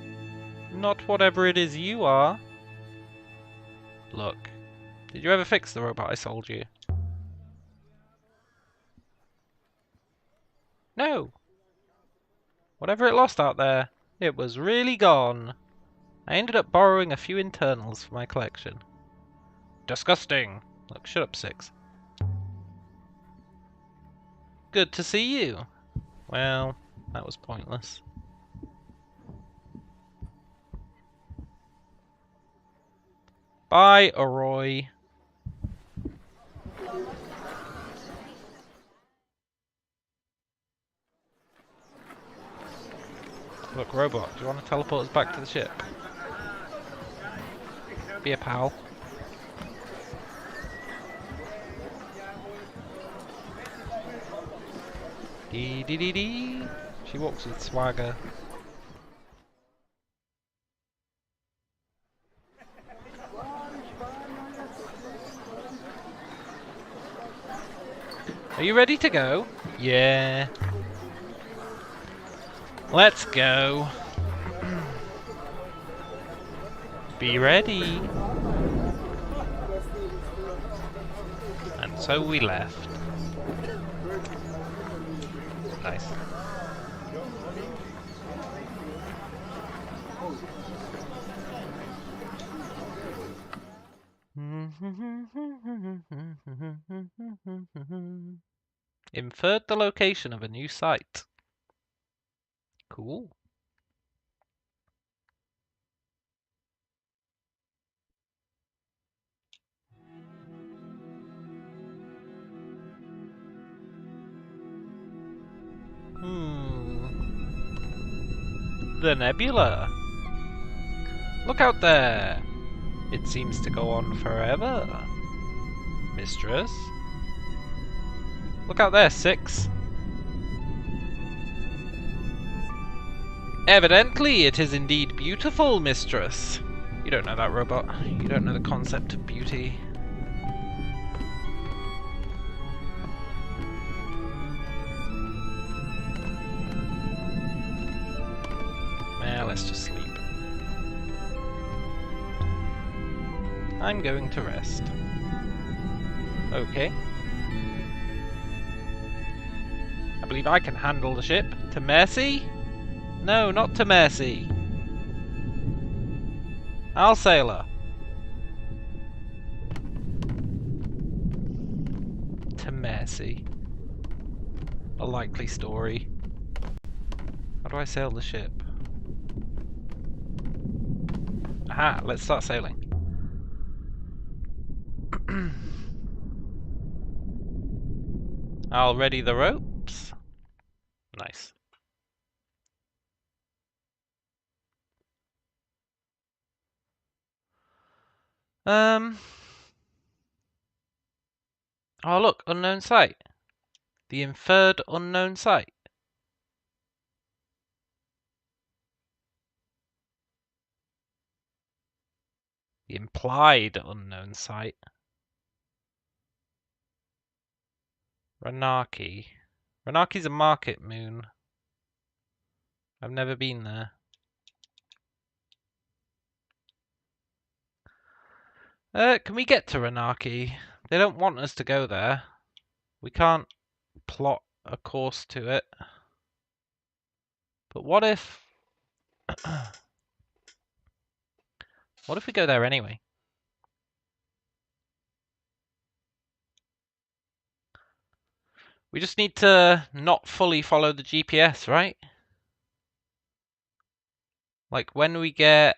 Not whatever it is you are. Look, did you ever fix the robot I sold you? No. Whatever it lost out there, it was really gone. I ended up borrowing a few internals for my collection. Disgusting. Look, shut up, 6. Good to see you. Well, that was pointless. Bye, Oroy. Look, robot, do you want to teleport us back to the ship? be a pal. Dee dee dee dee. She walks with swagger. Are you ready to go? Yeah. Let's go. Be ready. And so we left. Nice. Inferred the location of a new site. Cool. The nebula. Look out there. It seems to go on forever. Mistress? Look out there, 6. Evidently, it is indeed beautiful, mistress. You don't know that, robot. You don't know the concept of beauty. Well, let's just sleep. I'm going to rest. Okay. I believe I can handle the ship. To Mercy? No, not to Mercy. I'll sail her. To Mercy. A likely story. How do I sail the ship? Aha, let's start sailing. I'll ready the ropes. Nice. Oh look, unknown site. The inferred unknown site. The implied unknown site. Ranaki. Ranaki's a market moon. I've never been there. Can we get to Ranaki? They don't want us to go there. We can't plot a course to it. But what if... what if we go there anyway? We just need to not fully follow the GPS, right? Like when we get...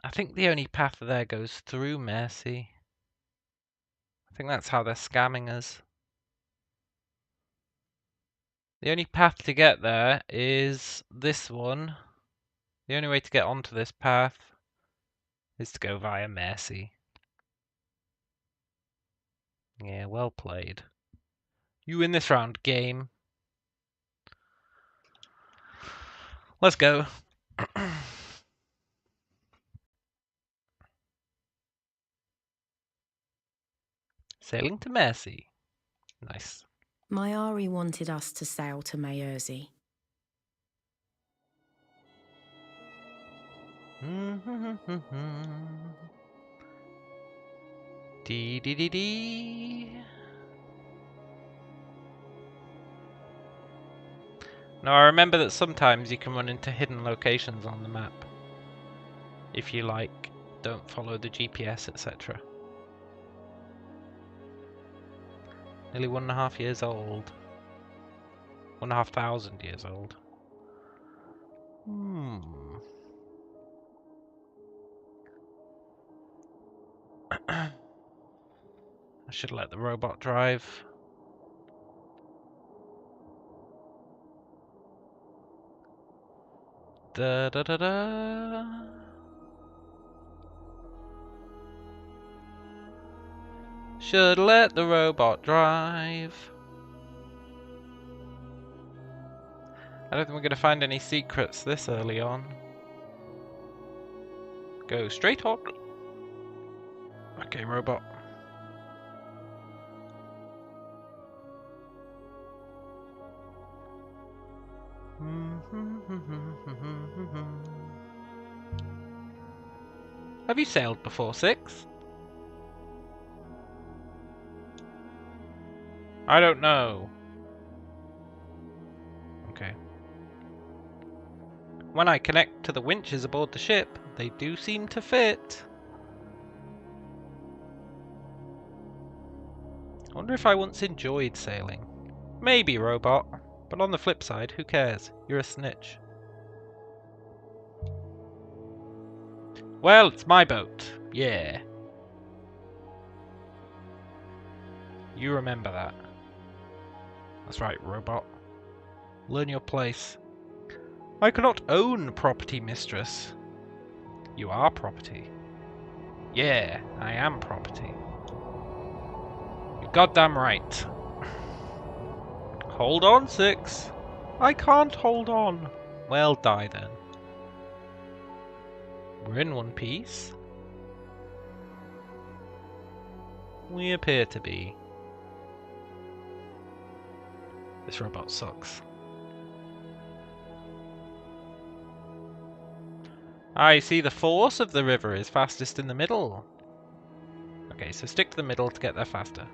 I think the only path there goes through Mercy. I think that's how they're scamming us. The only path to get there is this one. The only way to get onto this path is to go via Mercy. Yeah, well played. You win this round, game. Let's go. Sailing to Mercy. Nice. Mayari wanted us to sail to Mayurzi. Dee dee dee dee. Now I remember that sometimes you can run into hidden locations on the map. If you like, don't follow the GPS, etc. Nearly 1.5 years old. 1,500 years old. I should let the robot drive. Da da da da. Should let the robot drive. I don't think we're going to find any secrets this early on. Go straight on. Okay, robot. Have you sailed before, Six? I don't know. Okay. When I connect to the winches aboard the ship, they do seem to fit. I wonder if I once enjoyed sailing. Maybe, robot. But on the flip side, who cares? You're a snitch. Well, it's my boat. Yeah. You remember that. That's right, robot. Learn your place. I cannot own property, mistress. You are property. Yeah, I am property. You're goddamn right. Hold on, Six. I can't hold on. Well, die then. We're in one piece. We appear to be. This robot sucks. I see the force of the river is fastest in the middle. Okay, so stick to the middle to get there faster.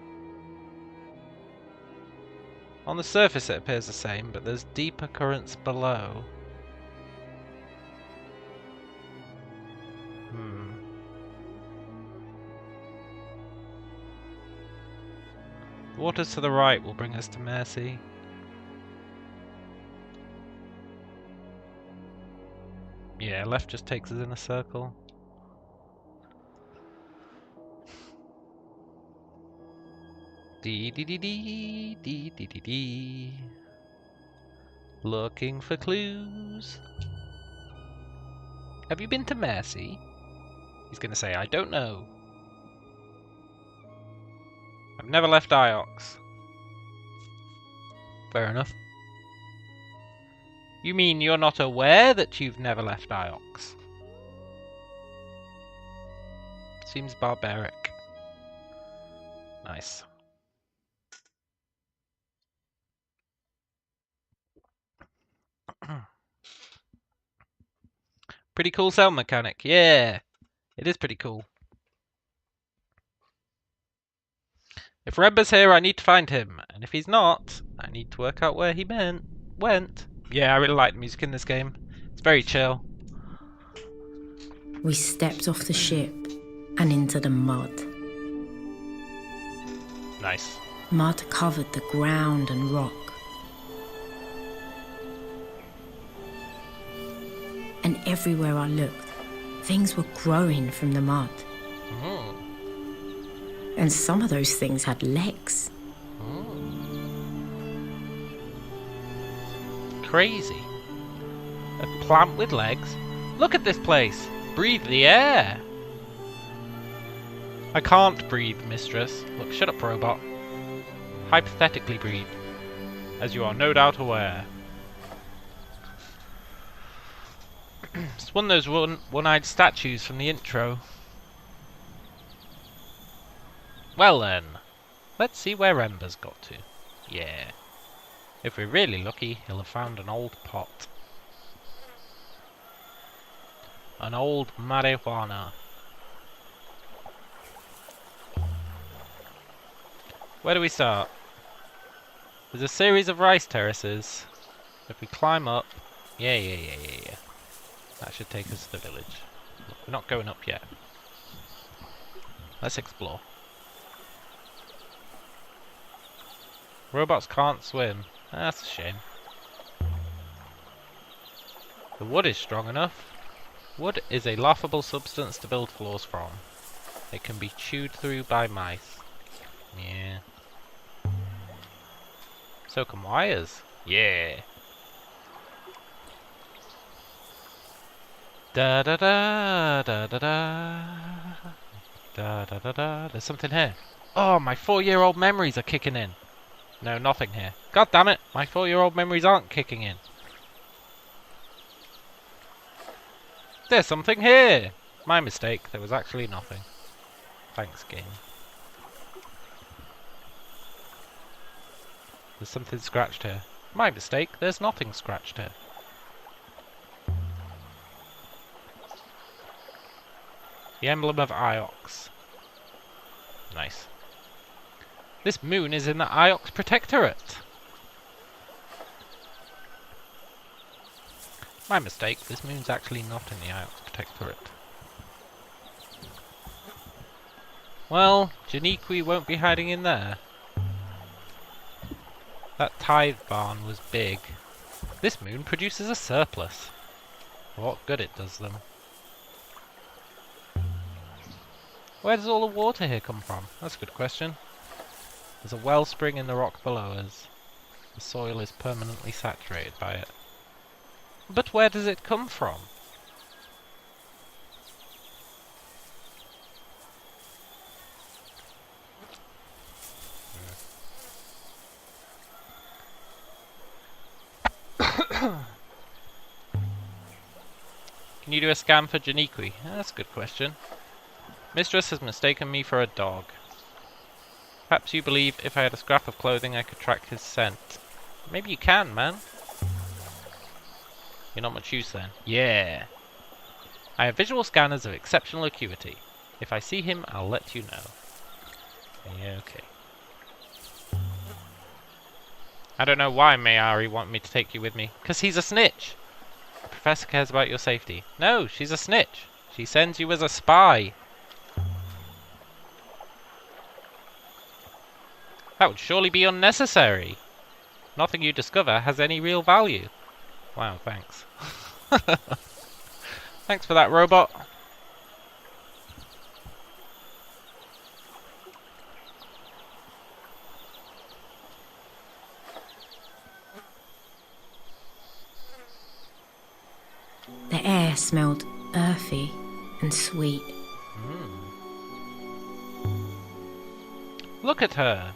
On the surface it appears the same, but there's deeper currents below. The waters to the right will bring us to Mercy. Yeah, left just takes us in a circle. Dee dee dee dee dee dee dee dee. Looking for clues. Have you been to Mercy? He's gonna say, I don't know. I've never left Iox. Fair enough. You mean you're not aware that you've never left Iox? Seems barbaric. Nice. Pretty cool sound mechanic. Yeah, it is pretty cool. If Rember's here, I need to find him. And if he's not, I need to work out where he went. Yeah, I really like the music in this game. It's very chill. We stepped off the ship and into the mud. Nice. Mud covered the ground and rock. And everywhere I looked, things were growing from the mud. Mm. And some of those things had legs. Crazy. A plant with legs? Look at this place. Breathe the air. I can't breathe, mistress. Look, shut up, robot. Hypothetically breathe, as you are no doubt aware. It's one of those one-eyed statues from the intro. Well then, let's see where Ember's got to. Yeah. If we're really lucky, he'll have found an old pot. An old marijuana. Where do we start? There's a series of rice terraces. If we climb up... Yeah. That should take us to the village. Look, we're not going up yet. Let's explore. Robots can't swim. That's a shame. The wood is strong enough. Wood is a laughable substance to build floors from. It can be chewed through by mice. Yeah. So can wires. Yeah. Da da da da da da. Da da da da. There's something here. Oh, my 4-year-old memories are kicking in. No, nothing here. God damn it! My 4-year-old memories aren't kicking in. There's something here! My mistake, there was actually nothing. Thanks, game. There's something scratched here. My mistake, there's nothing scratched here. The emblem of Iox. Nice. This moon is in the Iox Protectorate. My mistake, this moon's actually not in the Iox Protectorate. Well, Janiqui won't be hiding in there. That tithe barn was big. This moon produces a surplus. What good it does them. Where does all the water here come from? That's a good question. There's a wellspring in the rock below us. The soil is permanently saturated by it. But where does it come from? Can you do a scan for Janiqui? That's a good question. Mistress has mistaken me for a dog. Perhaps you believe if I had a scrap of clothing I could track his scent. Maybe you can, man. You're not much use then. Yeah. I have visual scanners of exceptional acuity. If I see him, I'll let you know. Yeah, okay. I don't know why Mayari want me to take you with me. 'Cause he's a snitch. The professor cares about your safety. No, she's a snitch. She sends you as a spy. That would surely be unnecessary. Nothing you discover has any real value. Wow, thanks. Thanks for that, robot. The air smelled earthy and sweet. Look at her.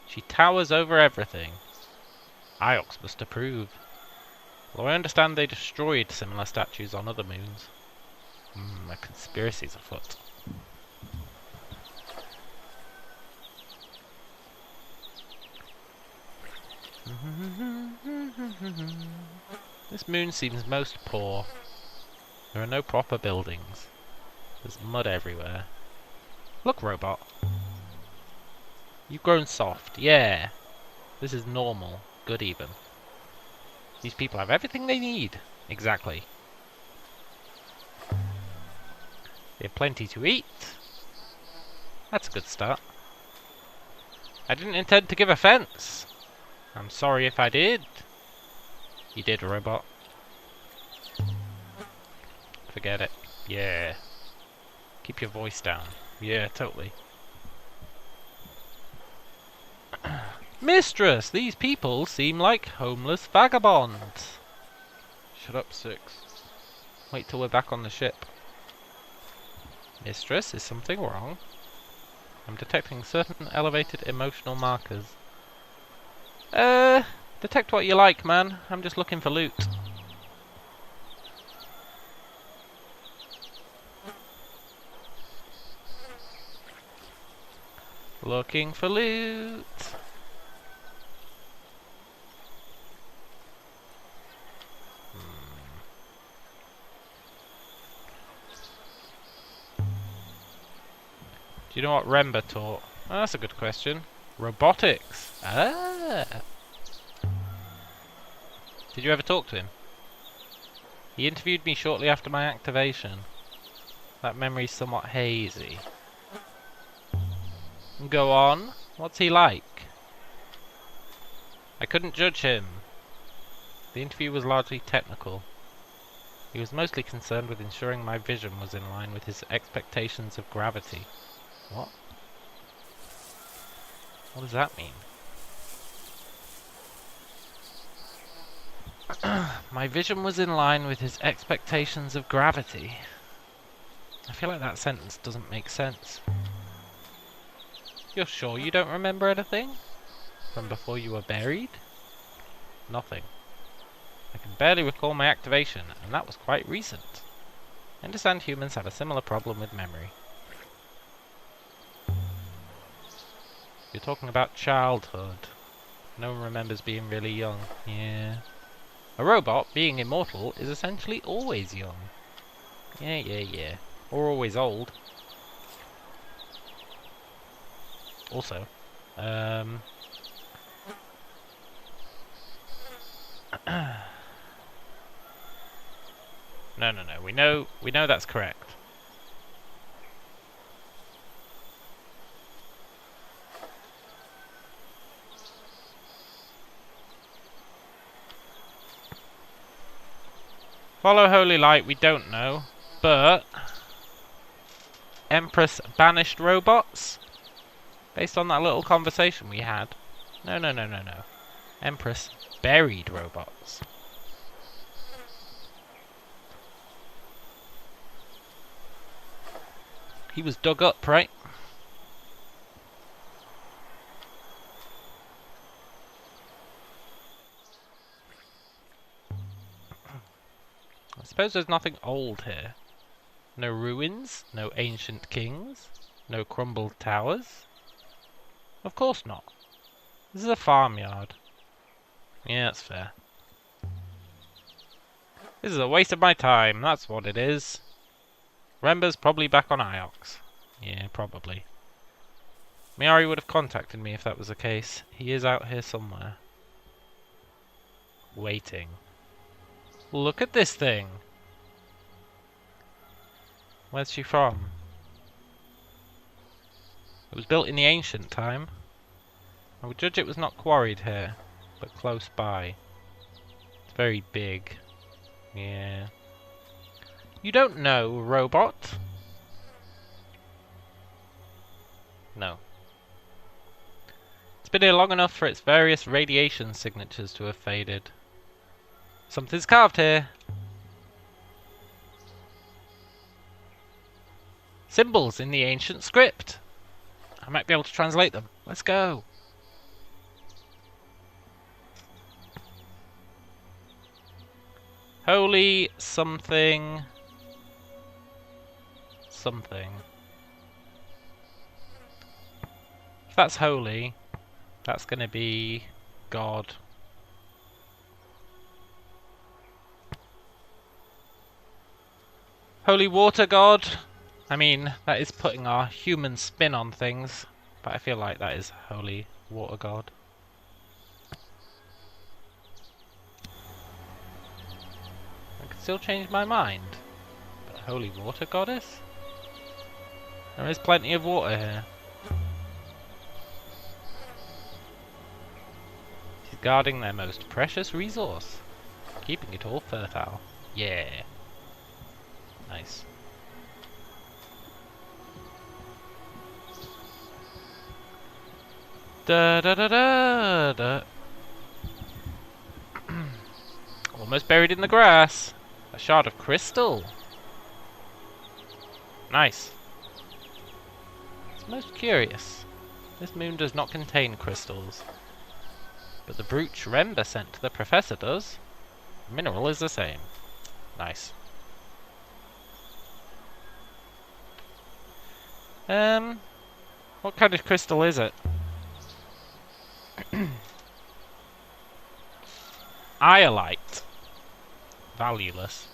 She towers over everything. Iox must approve. Though I understand they destroyed similar statues on other moons. A conspiracy's afoot. This moon seems most poor. There are no proper buildings. There's mud everywhere. Look, robot. You've grown soft. Yeah. This is normal. Good even. These people have everything they need. Exactly. They have plenty to eat. That's a good start. I didn't intend to give offense. I'm sorry if I did. You did, robot. Forget it. Yeah. Keep your voice down. Yeah, totally. Mistress, these people seem like homeless vagabonds. Shut up, Six. Wait till we're back on the ship. Mistress, is something wrong? I'm detecting certain elevated emotional markers. Detect what you like, man. I'm just looking for loot. Looking for loot. Do you know what Remba taught? Oh, that's a good question. Robotics. Ah. Did you ever talk to him? He interviewed me shortly after my activation. That memory's somewhat hazy. Go on. What's he like? I couldn't judge him. The interview was largely technical. He was mostly concerned with ensuring my vision was in line with his expectations of gravity. What? What does that mean? My vision was in line with his expectations of gravity. I feel like that sentence doesn't make sense. You're sure you don't remember anything? From before you were buried? Nothing. I can barely recall my activation, and that was quite recent. I understand humans have a similar problem with memory. You're talking about childhood. No one remembers being really young. Yeah. A robot, being immortal, is essentially always young. Yeah. Or always old. Also, No. We know that's correct. Follow holy light, we don't know, but Empress banished robots? Based on that little conversation we had. No. Empress buried robots. He was dug up, right? I suppose there's nothing old here. No ruins, no ancient kings, no crumbled towers. Of course not. This is a farmyard. Yeah, that's fair. This is a waste of my time, that's what it is. Rember's probably back on Iox. Yeah, probably. Miari would have contacted me if that was the case. He is out here somewhere. Waiting. Look at this thing! Where's she from? It was built in the ancient time. I would judge it was not quarried here, but close by. It's very big. Yeah. You don't know, robot? No. It's been here long enough for its various radiation signatures to have faded. Something's carved here. Symbols in the ancient script. I might be able to translate them. Let's go. Holy something. Something. If that's holy, that's gonna be God. Holy water god. I mean, that is putting our human spin on things, but I feel like that is holy water god. I could still change my mind, but holy water goddess? There is plenty of water here. She's guarding their most precious resource, keeping it all fertile. Yeah. Nice. Da da da da da. Almost buried in the grass. A shard of crystal. Nice. It's most curious. This moon does not contain crystals, but the brooch Rember sent to the professor does. The mineral is the same. Nice. What kind of crystal is it? Iolite. Valueless.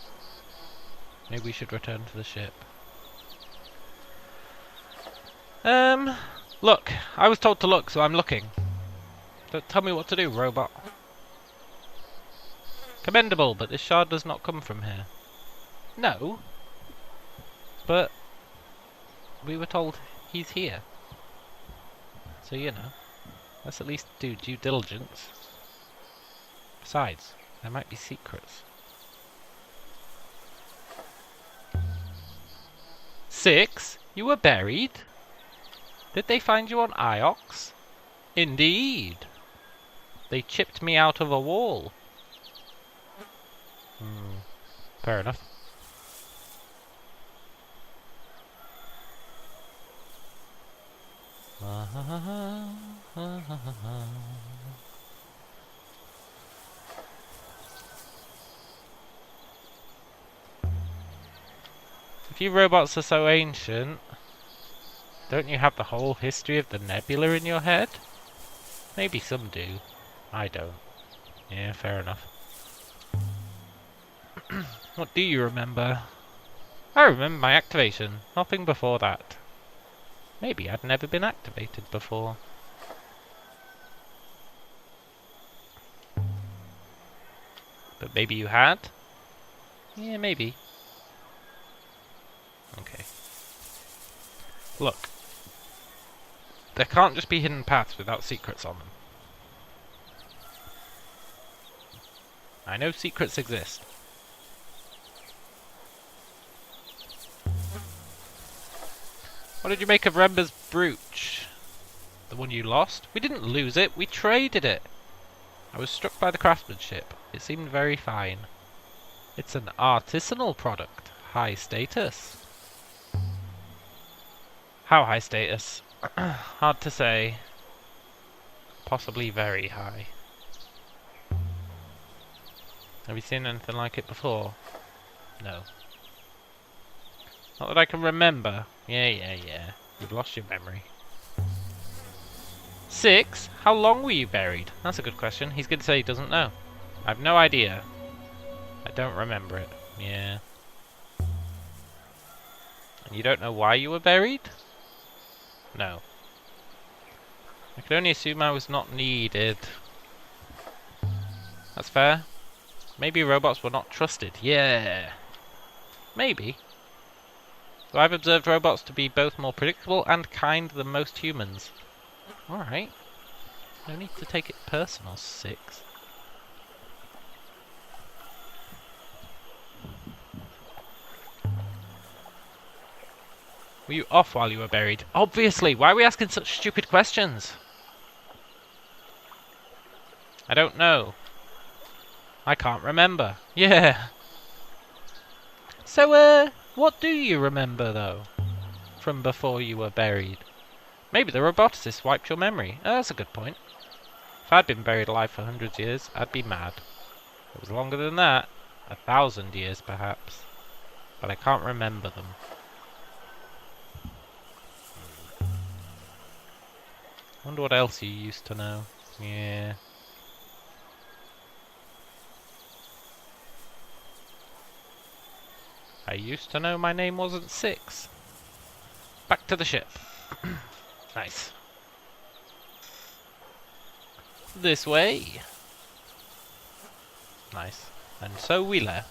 Maybe we should return to the ship. Look. I was told to look, so I'm looking. Don't tell me what to do, robot. Commendable, but this shard does not come from here. No. But we were told he's here. So, you know, let's at least do due diligence. Besides, there might be secrets. 6? You were buried? Did they find you on Iox? Indeed. They chipped me out of a wall. Fair enough. If you robots are so ancient, don't you have the whole history of the nebula in your head? Maybe some do. I don't. Yeah, fair enough. What do you remember? I remember my activation. Nothing before that. Maybe I'd never been activated before. But maybe you had? Yeah, maybe. Okay. Look. There can't just be hidden paths without secrets on them. I know secrets exist. What did you make of Rember's brooch? The one you lost? We didn't lose it, we traded it. I was struck by the craftsmanship. It seemed very fine. It's an artisanal product. High status. How high status? Hard to say. Possibly very high. Have you seen anything like it before? No. Not that I can remember. Yeah. You've lost your memory. 6? How long were you buried? That's a good question. He's going to say he doesn't know. I have no idea. I don't remember it. Yeah. And you don't know why you were buried? No. I can only assume I was not needed. That's fair. Maybe robots were not trusted. Yeah. Maybe. So I've observed robots to be both more predictable and kind than most humans. Alright. No need to take it personal, 6. Were you off while you were buried? Obviously! Why are we asking such stupid questions? I don't know. I can't remember. Yeah. So, what do you remember, though? From before you were buried? Maybe the roboticist wiped your memory. Oh, that's a good point. If I'd been buried alive for hundreds of years, I'd be mad. If it was longer than that, 1,000 years perhaps. But I can't remember them. Wonder what else you used to know. Yeah. I used to know my name wasn't 6. Back to the ship. Nice. This way. Nice. And so we left.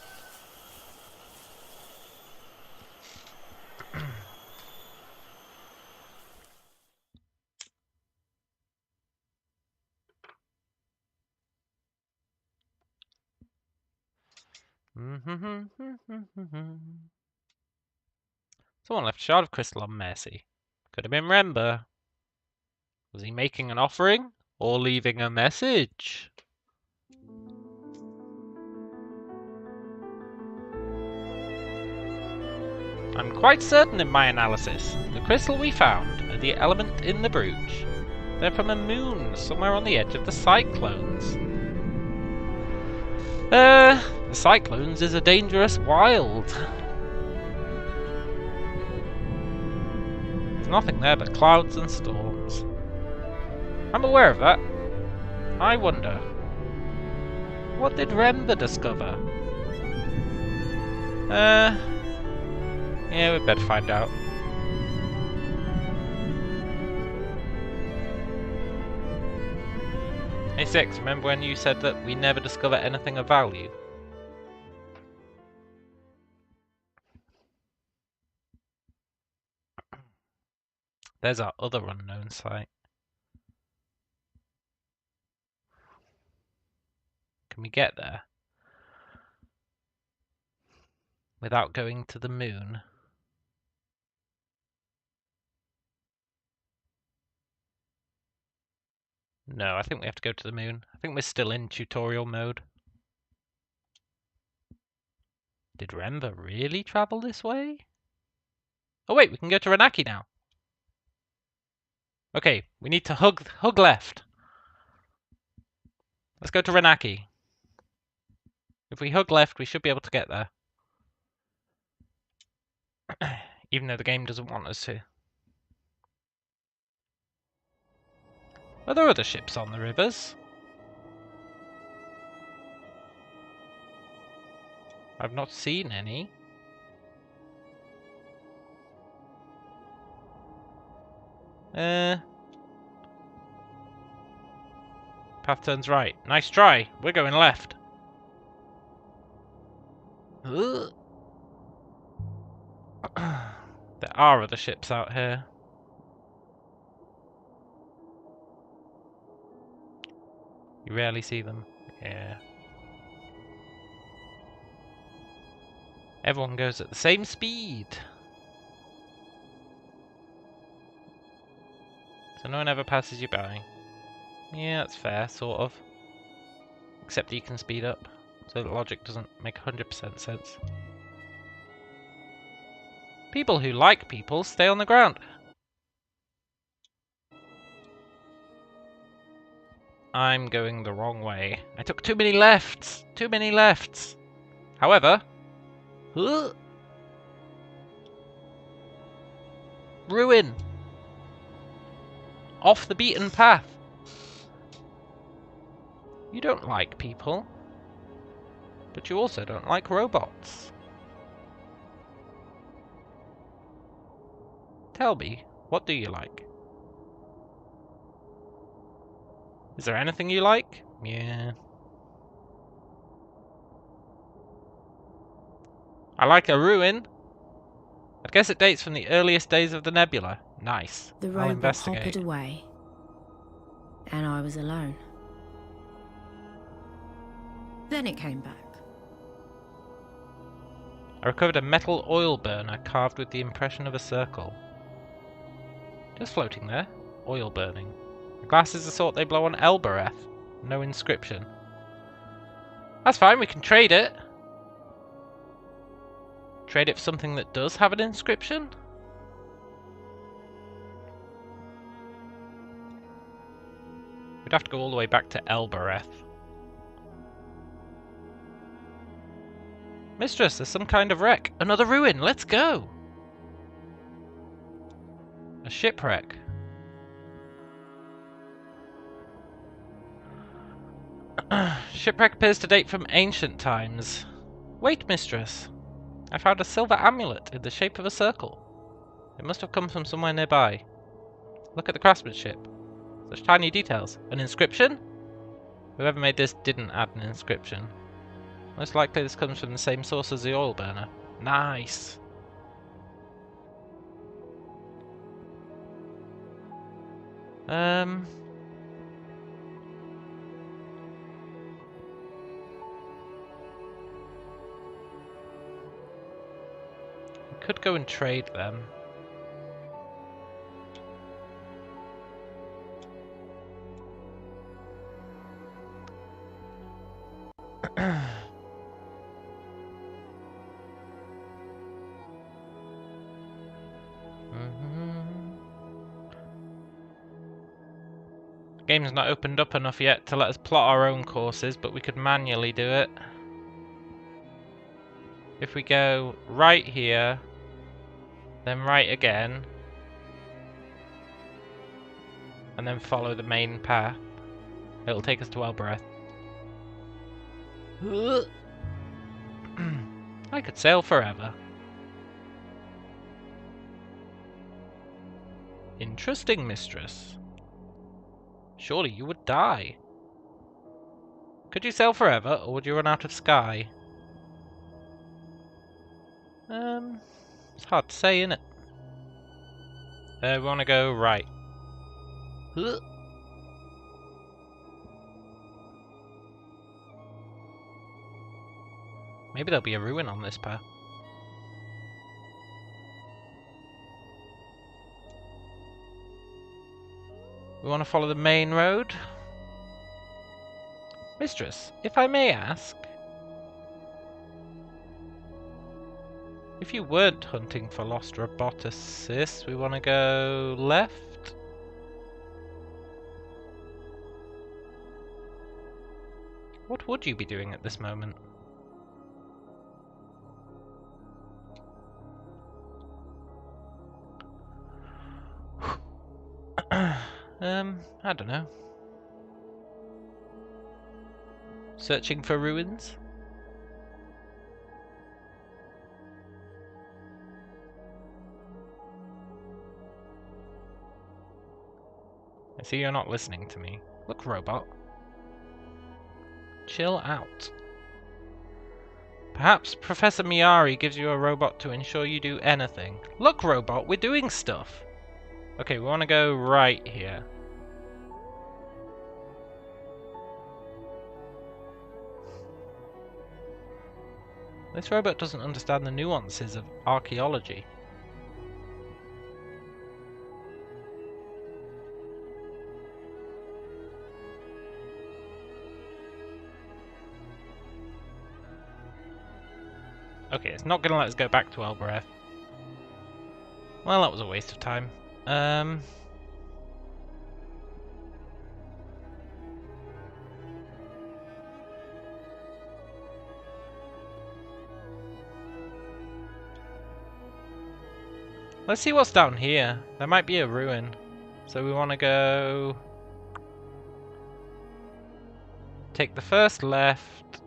Someone left a shard of crystal on Mercy. Could have been Rember. Was he making an offering? Or leaving a message? I'm quite certain in my analysis. The crystal we found are the element in the brooch. They're from a moon somewhere on the edge of the cyclones. The cyclones is a dangerous wild. There's nothing there but clouds and storms. I'm aware of that. I wonder, what did Rember discover? Yeah, we'd better find out. Hey 6, remember when you said that we never discover anything of value? There's our other unknown site. Can we get there? Without going to the moon? No, I think we have to go to the moon. I think we're still in tutorial mode. Did Remva really travel this way? Oh wait, we can go to Renaki now. Okay, we need to hug left. Let's go to Renaki. If we hug left, we should be able to get there. Even though the game doesn't want us to. Are there other ships on the rivers? I've not seen any. Path turns right. Nice try. We're going left. Ugh. There are other ships out here. You rarely see them. Yeah. Everyone goes at the same speed. So no one ever passes you by. Yeah, that's fair, sort of. Except that you can speed up. So the logic doesn't make 100% sense. People who like people stay on the ground. I'm going the wrong way. I took too many lefts. Too many lefts. However... Ruin! Off the beaten path. You don't like people. But you also don't like robots. Tell me, what do you like? Is there anything you like? Yeah. I like a ruin. I guess it dates from the earliest days of the nebula. Nice. The I'll robot investigate. hoppered away, and I was alone. Then it came back. I recovered a metal oil burner carved with the impression of a circle. Just floating there. Oil burning. The glass is the sort they blow on Elbereth. No inscription. That's fine, we can trade it. Trade it for something that does have an inscription? We'd have to go all the way back to Elbereth. Mistress, there's some kind of wreck. Another ruin, let's go! A shipwreck. Shipwreck appears to date from ancient times. Wait, mistress. I found a silver amulet in the shape of a circle. It must have come from somewhere nearby. Look at the craftsmanship. Such tiny details. An inscription? Whoever made this didn't add an inscription. Most likely this comes from the same source as the oil burner. Nice! We could go and trade them. The game's not opened up enough yet to let us plot our own courses, but we could manually do it. If we go right here, then right again, and then follow the main path, it'll take us to Elbereth. I could sail forever. Interesting, mistress. Surely you would die. Could you sail forever, or would you run out of sky? It's hard to say, isn't it? We want to go right. Maybe there'll be a ruin on this path. We want to follow the main road. Mistress, if I may ask, If you weren't hunting for lost roboticists, we want to go left. What would you be doing at this moment? I don't know. Searching for ruins? I see you're not listening to me. Look, robot. Chill out. Perhaps Professor Miyari gives you a robot to ensure you do anything. Look, robot, we're doing stuff. Okay, we want to go right here. This robot doesn't understand the nuances of archaeology. Okay, it's not going to let us go back to Elbereth. Well, that was a waste of time. Let's see what's down here. There might be a ruin. So we want to go... take the first left,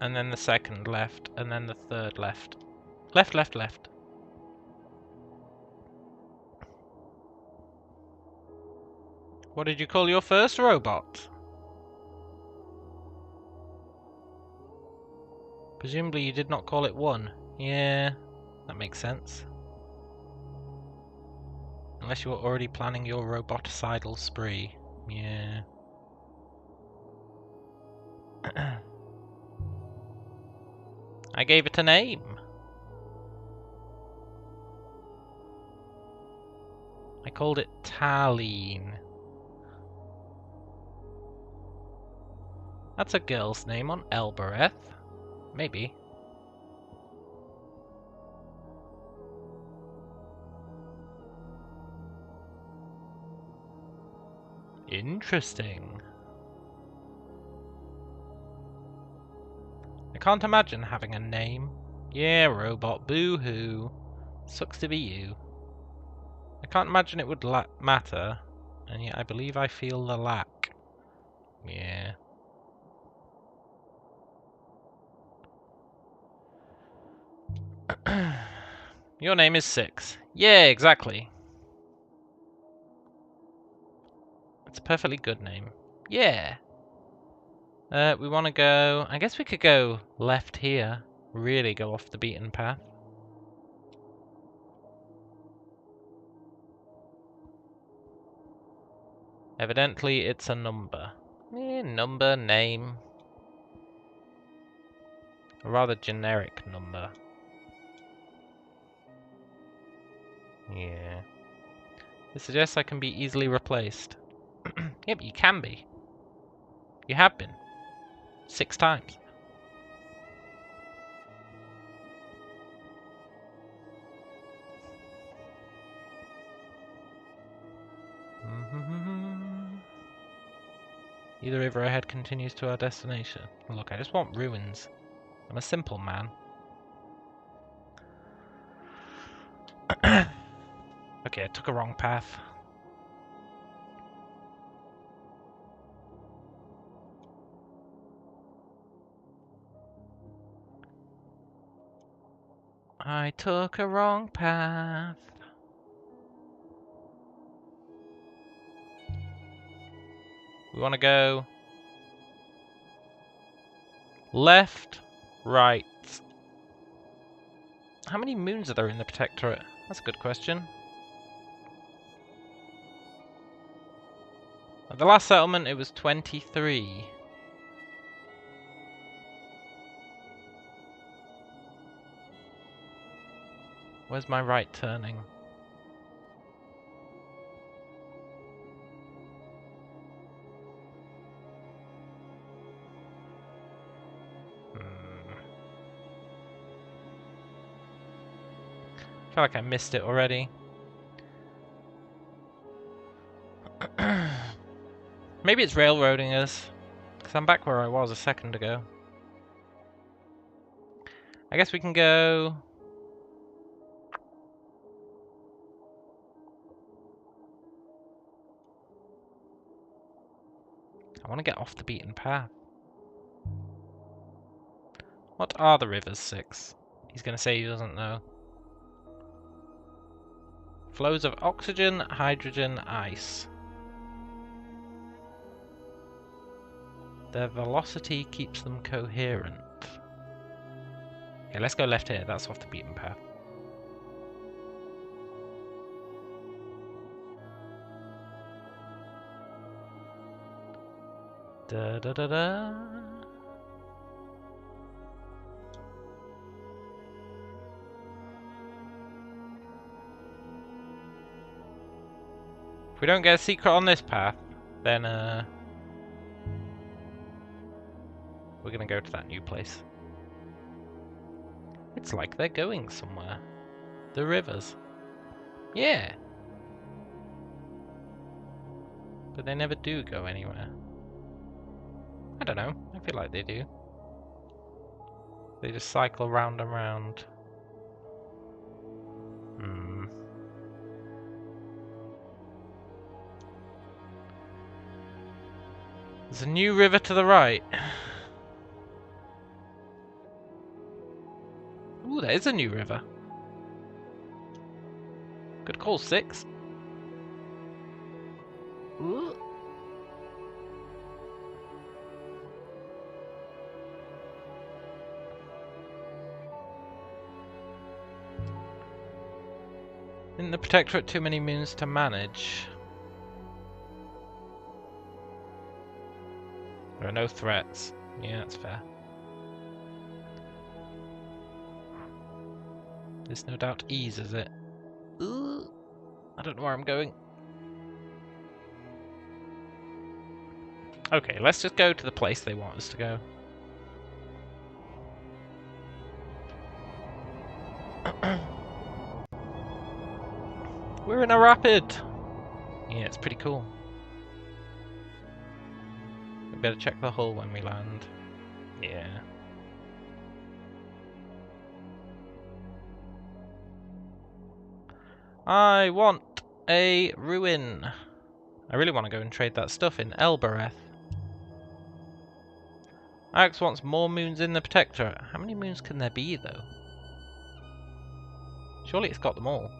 and then the second left, and then the third left. Left, left, left. What did you call your first robot? Presumably you did not call it one. Yeah, that makes sense. Unless you were already planning your roboticidal spree. Yeah. I gave it a name. I called it Taline. That's a girl's name on Elbereth. Maybe. Interesting. I can't imagine having a name. Yeah, robot, boo-hoo. Sucks to be you. I can't imagine it would matter, and yet I believe I feel the lack. Yeah. Your name is Six. Yeah, exactly. It's a perfectly good name. Yeah. We want to go... I guess we could go left here. Really go off the beaten path. Evidently, it's a number. Number, name. A rather generic number. Yeah. It suggests I can be easily replaced. Yeah, but you can be. You have been. 6 times. Either river ahead continues to our destination. Look, I just want ruins. I'm a simple man. Okay, I took a wrong path. I took a wrong path. We want to go left, right. How many moons are there in the Protectorate? That's a good question. At the last settlement, it was 23. Where's my right turning? feel like I missed it already. Maybe it's railroading us, because I'm back where I was a second ago. I guess we can go... I want to get off the beaten path. What are the rivers, 6? He's going to say he doesn't know. Flows of oxygen, hydrogen, ice. Their velocity keeps them coherent. Okay, let's go left here. That's off the beaten path. Da da da da. If we don't get a secret on this path, then we're gonna go to that new place. It's like they're going somewhere. The rivers. Yeah. But they never do go anywhere. I don't know. I feel like they do. They just cycle round and round. There's a new river to the right. Ooh, there is a new river. Good call, 6. Ooh. In the Protectorate, too many moons to manage. There are no threats. Yeah, that's fair. This no doubt eases it. Ooh, I don't know where I'm going. Okay, let's just go to the place they want us to go. We're in a rapid! Yeah, it's pretty cool. We better check the hull when we land. Yeah. I want a ruin. I really want to go and trade that stuff in Elbereth. Alex wants more moons in the Protectorate. How many moons can there be, though? Surely it's got them all.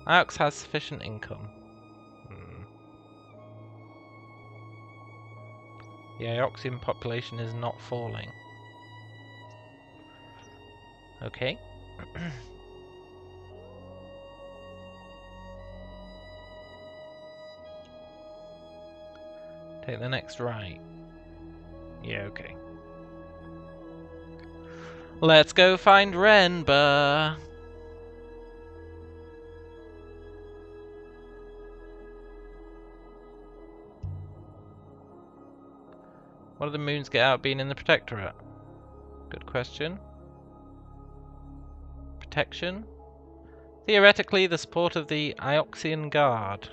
Alex has sufficient income. The Ioxian population is not falling. Okay. Take the next right. Yeah, okay. Let's go find Renba. What do the moons get out of being in the Protectorate? Good question. Protection? Theoretically, the support of the Ioxian Guard.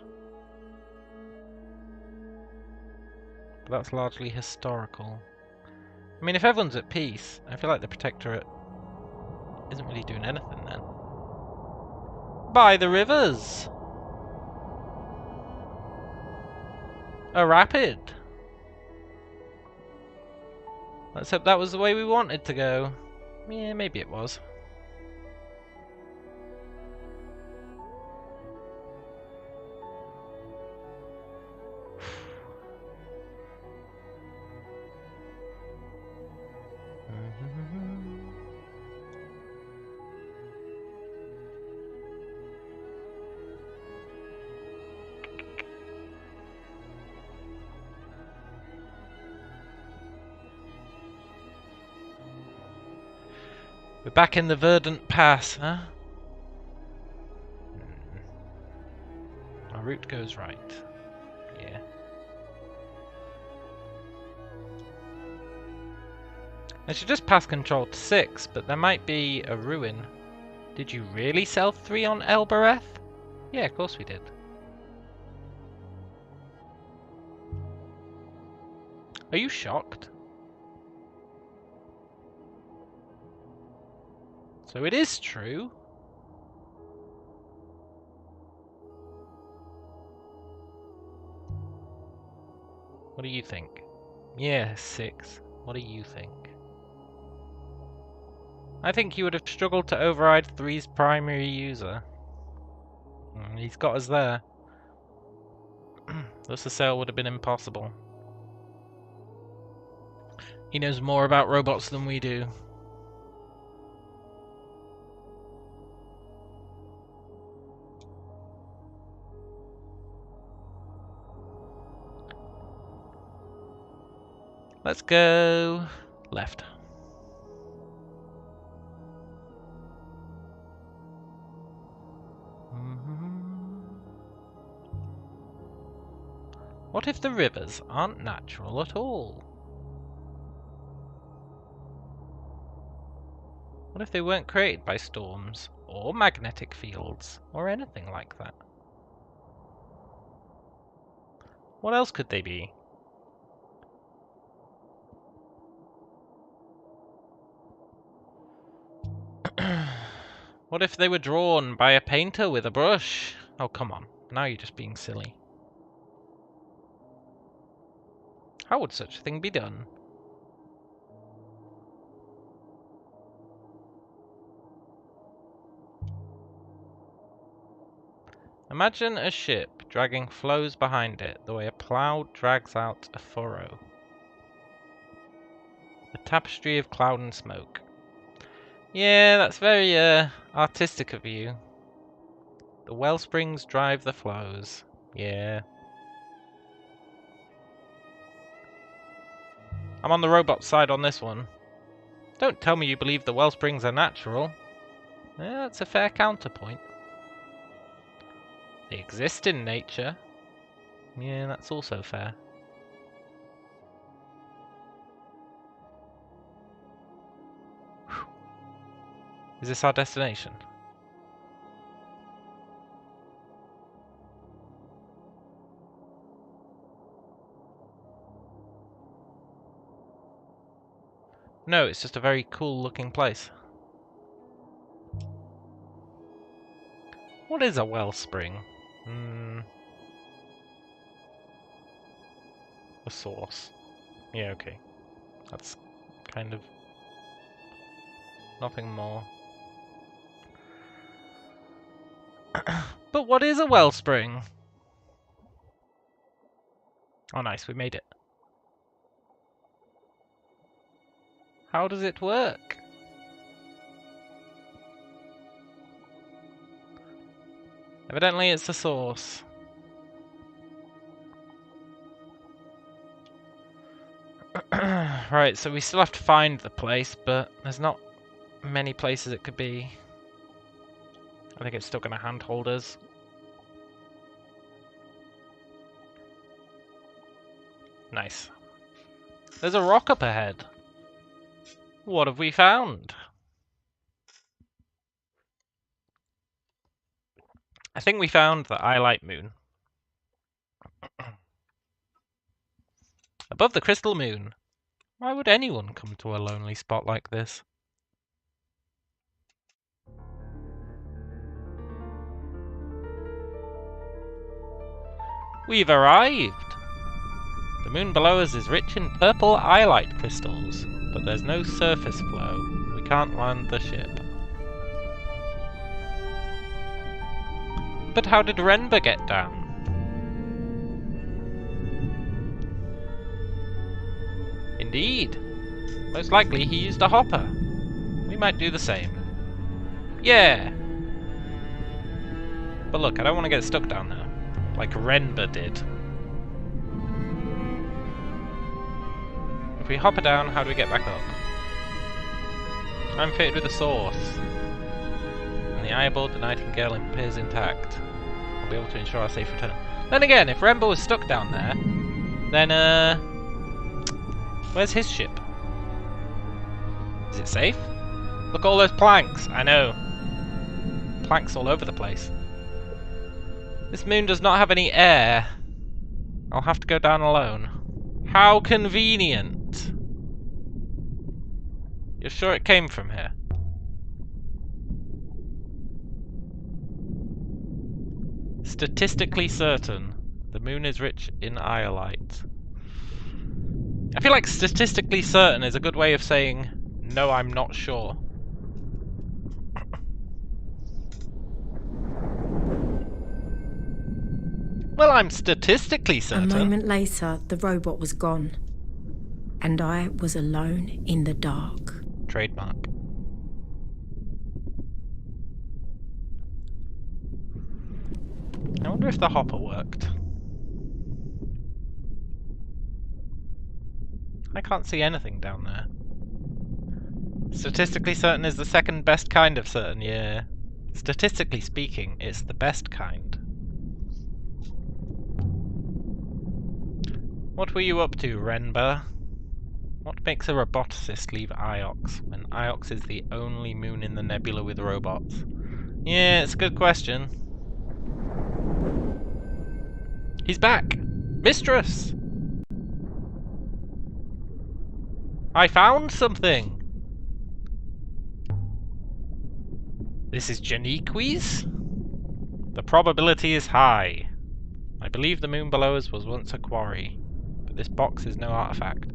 But that's largely historical. I mean, if everyone's at peace, I feel like the Protectorate isn't really doing anything then. By the rivers! A rapid! Let's hope that was the way we wanted to go. Yeah, maybe it was. We're back in the Verdant Pass, huh? Our route goes right. Yeah. I should just pass control to 6, but there might be a ruin Did you really sell 3 on Elbereth? Yeah, of course we did. Are you shocked? So it is true. What do you think? Yeah, 6. What do you think? I think you would have struggled to override 3's primary user. He's got us there. Thus the sale would have been impossible. He knows more about robots than we do. Let's go left. What if the rivers aren't natural at all? What if they weren't created by storms, or magnetic fields, or anything like that? What else could they be? What if they were drawn by a painter with a brush? Oh, come on. Now you're just being silly. How would such a thing be done? Imagine a ship dragging floes behind it the way a plough drags out a furrow. A tapestry of cloud and smoke. Yeah, that's very artistic of you. The well springs drive the flows. Yeah. I'm on the robot side on this one. Don't tell me you believe the well springs are natural. Yeah, that's a fair counterpoint. They exist in nature. Yeah, that's also fair. Whew. Is this our destination? No, it's just a very cool looking place. What is a wellspring? A source. Yeah, okay. That's kind of nothing more. But what is a wellspring? Oh nice, we made it. How does it work? Evidently it's the source. Right, so we still have to find the place, but there's not many places it could be. I think it's still going to handhold us. Nice. There's a rock up ahead. What have we found? I think we found the I Light Moon. Above the crystal moon. Why would anyone come to a lonely spot like this? We've arrived! The moon below us is rich in purple eyelight crystals, but there's no surface flow. We can't land the ship. But how did Renber get down? Indeed. Most likely he used a hopper. We might do the same. Yeah! But look, I don't want to get stuck down there, like Renber did. If we hopper down, how do we get back up? I'm fitted with a source. And the eye aboard the Nightingale appears intact. I'll be able to ensure our safe return. Then again, if Renber was stuck down there, then where's his ship? Is it safe? Look at all those planks, I know. planks all over the place. This moon does not have any air. I'll have to go down alone. How convenient! You're sure it came from here? Statistically certain. The moon is rich in iolite. I feel like statistically certain is a good way of saying, no, I'm not sure. Well, I'm statistically certain. A moment later, the robot was gone. And I was alone in the dark. Trademark. I wonder if the hopper worked. I can't see anything down there. Statistically certain is the second best kind of certain, yeah. Statistically speaking, it's the best kind. What were you up to, Renber? What makes a roboticist leave Iox, when Iox is the only moon in the nebula with robots? Yeah, it's a good question. He's back! Mistress! I found something! This is Janiquis? The probability is high. I believe the moon below us was once a quarry, but this box is no artifact.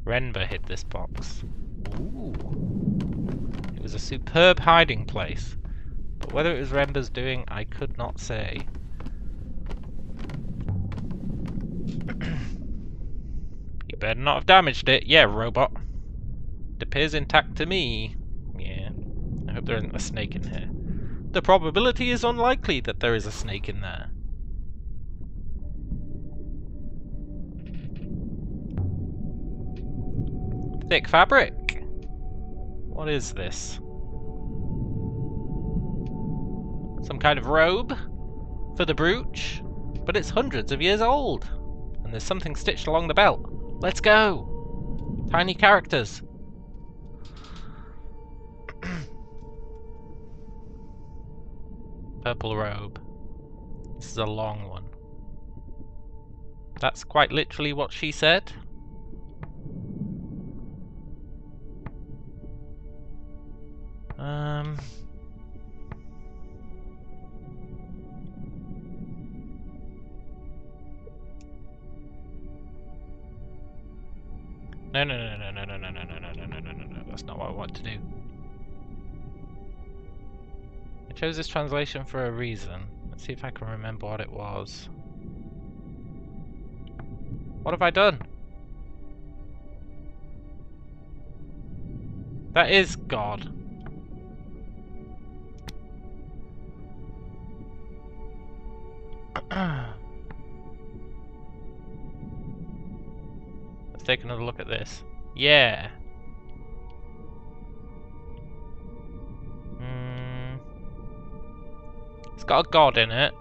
Renber hid this box. Ooh. It was a superb hiding place, but whether it was Renber's doing, I could not say. You better not have damaged it. Yeah, robot. It appears intact to me. Yeah. I hope there isn't a snake in here. The probability is unlikely that there is a snake in there. Thick fabric. What is this? Some kind of robe for the brooch? But it's hundreds of years old. And there's something stitched along the belt. Let's go! Tiny characters. Purple robe. This is a long one. That's quite literally what she said. No. That's not what I want to do. I chose this translation for a reason. Let's see if I can remember what it was. What have I done? That is God. Let's take another look at this. Yeah. It's got a god in it.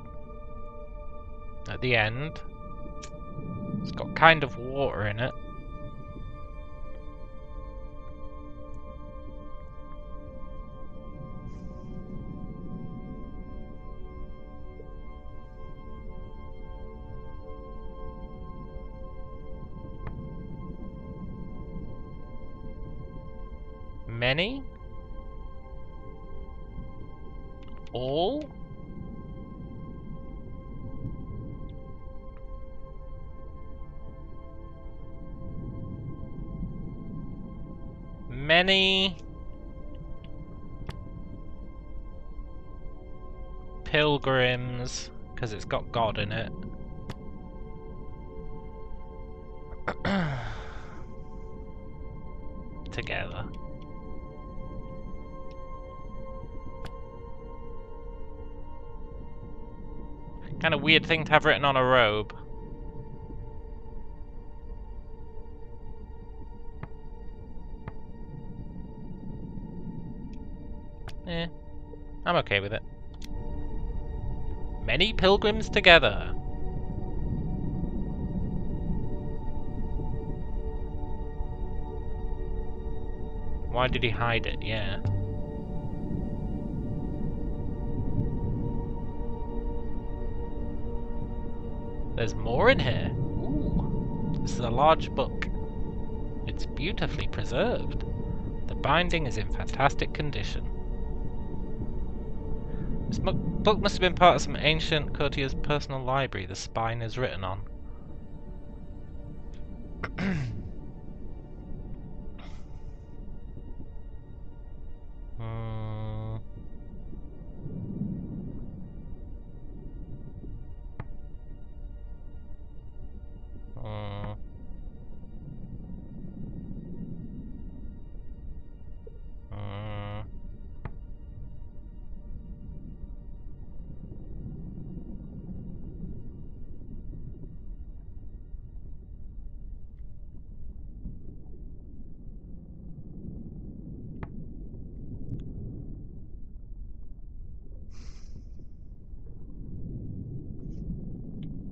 At the end. It's got kind of water in it. Many? All? Many pilgrims, because it's got God in it. Together. Kind of weird thing to have written on a robe. Eh, I'm okay with it. Many pilgrims together. Why did he hide it? Yeah. There's more in here. Ooh. This is a large book. It's beautifully preserved. The binding is in fantastic condition. This book must have been part of some ancient courtier's personal library the spine is written on.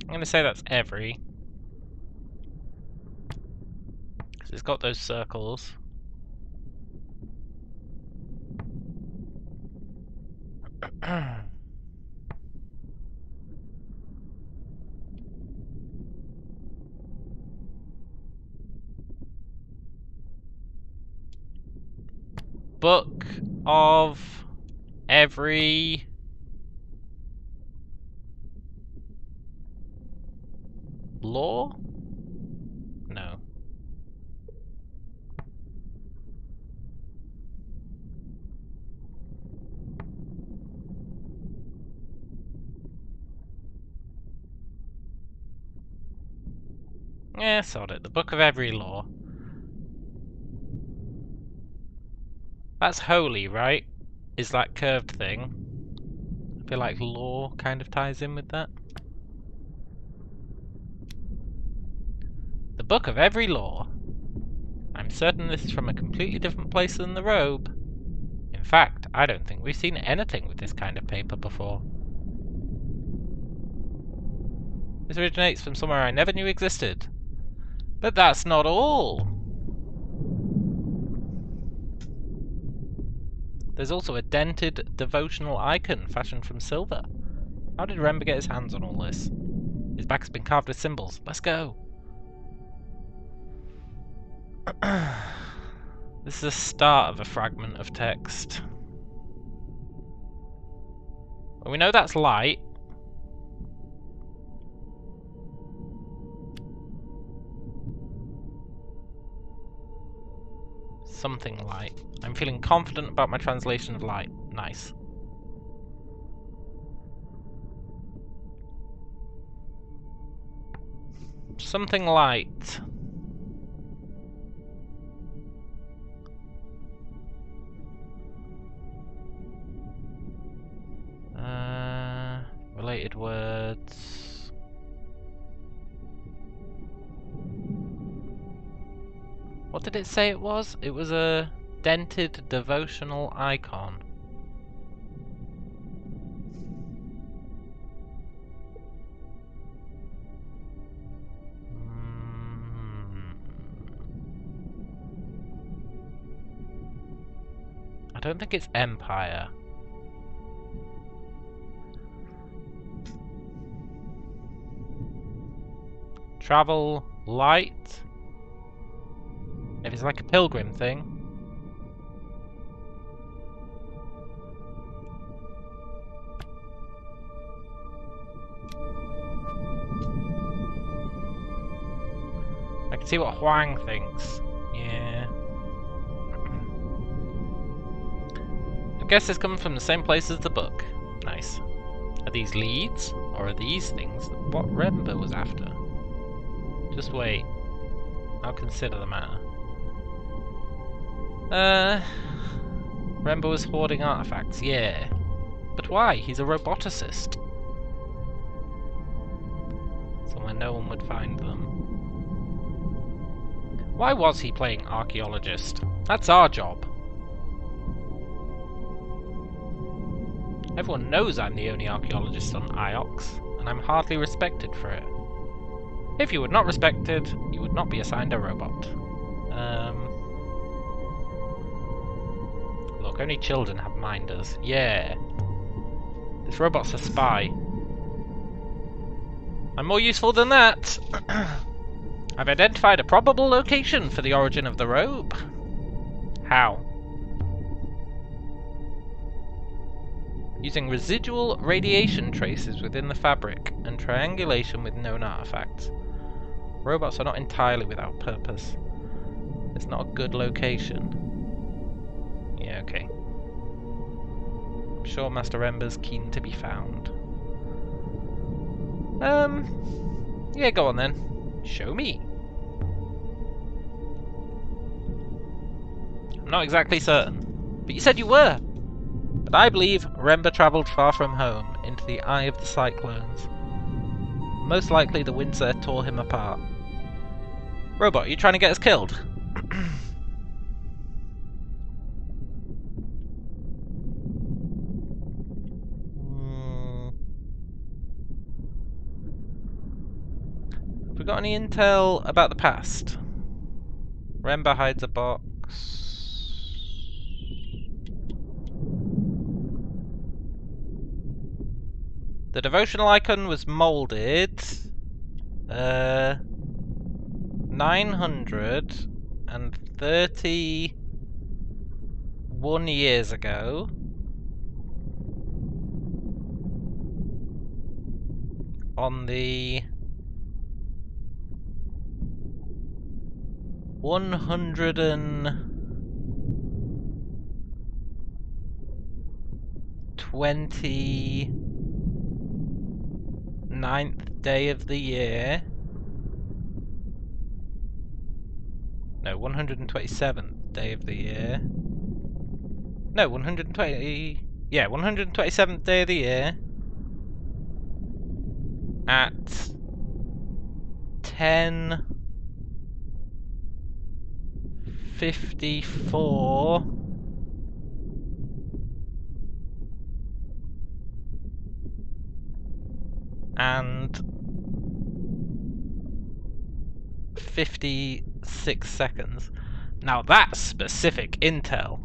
I'm going to say that's every. Because it's got those circles. Book of every law? No. Yeah, sod it. The book of every law. That's holy, right? Is that curved thing. I feel like law kind of ties in with that. The book of every law. I'm certain this is from a completely different place than the robe. In fact, I don't think we've seen anything with this kind of paper before. This originates from somewhere I never knew existed. But that's not all! There's also a dented devotional icon fashioned from silver. How did Rember get his hands on all this? His back's been carved with symbols. Let's go! This is the start of a fragment of text. Well, we know that's light. Something light. I'm feeling confident about my translation of light. Nice. Something light. Related words. What did it say it was? It was a dented devotional icon. I don't think it's Empire. Travel light. If it's like a pilgrim thing. I can see what Huang thinks. Yeah. I guess this comes from the same place as the book. Nice. Are these leads? Or are these things what Rember was after? Just wait. I'll consider the matter. Rember was hoarding artifacts, yeah. But why? He's a roboticist. Somewhere no one would find them. Why was he playing archaeologist? That's our job. Everyone knows I'm the only archaeologist on Iox, and I'm hardly respected for it. If you were not respected, you would not be assigned a robot. Look, only children have minders. Yeah. This robot's a spy. I'm more useful than that. I've identified a probable location for the origin of the robe. How? Using residual radiation traces within the fabric and triangulation with known artifacts. Robots are not entirely without purpose. It's not a good location. Yeah, okay. I'm sure Master Ember's keen to be found. Yeah, go on then. Show me. I'm not exactly certain, but you said you were. But I believe Rember travelled far from home, into the eye of the cyclones. Most likely the winds there tore him apart. Robot, are you trying to get us killed? Have we got any intel about the past? Rember hides a box. The devotional icon was moulded 931 years ago. On the 129th day of the year. No, 127th day of the year. No, 120... Yeah, 127th day of the year. At 10:54 and 56 seconds. Now that's specific intel.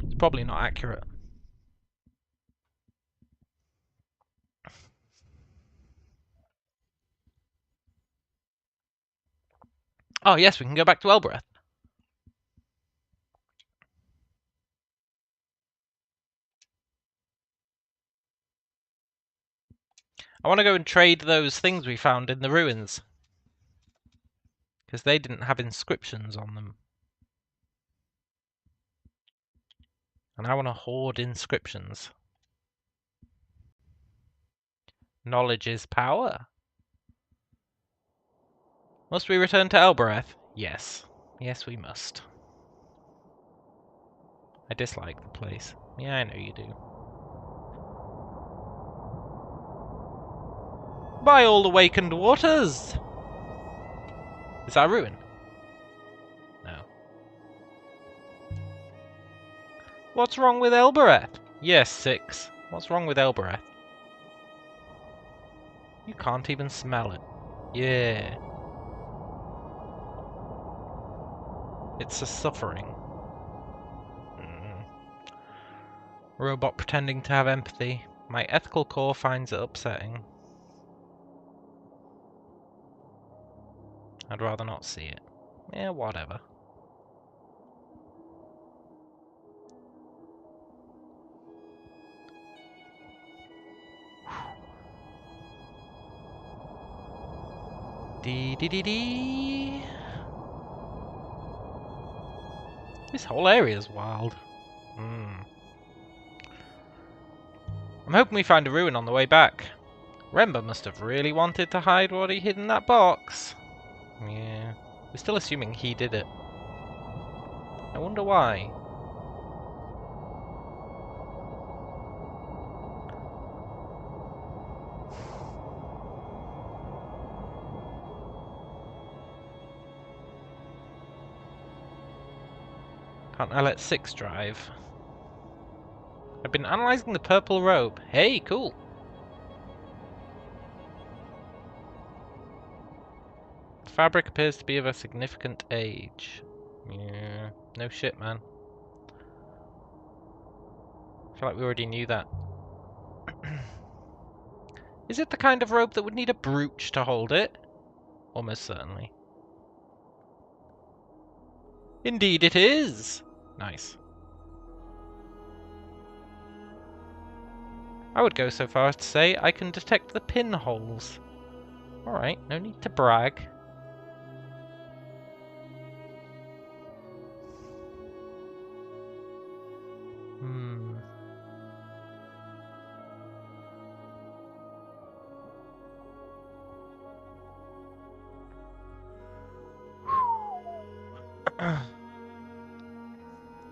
It's probably not accurate. Oh yes, we can go back to Elbereth. I want to go and trade those things we found in the ruins. Because they didn't have inscriptions on them. And I want to hoard inscriptions. Knowledge is power. Must we return to Elbereth? Yes. Yes, we must. I dislike the place. Yeah, I know you do. By all awakened waters! Is that a ruin? No. What's wrong with Elbereth? Yes, 6. What's wrong with Elbereth? You can't even smell it. Yeah. It's a suffering. Robot pretending to have empathy. My ethical core finds it upsetting. I'd rather not see it. Yeah, whatever. Dee dee dee dee. This whole area's wild. I'm hoping we find a ruin on the way back. Rember must have really wanted to hide what he hid in that box. Yeah, we're still assuming he did it. I wonder why. Can't I let 6 drive? I've been analysing the purple robe. Hey, cool! The fabric appears to be of a significant age. Yeah, no shit, man. I feel like we already knew that. Is it the kind of rope that would need a brooch to hold it? Almost certainly. Indeed it is! Nice. I would go so far as to say I can detect the pinholes. Alright, no need to brag. Hmm.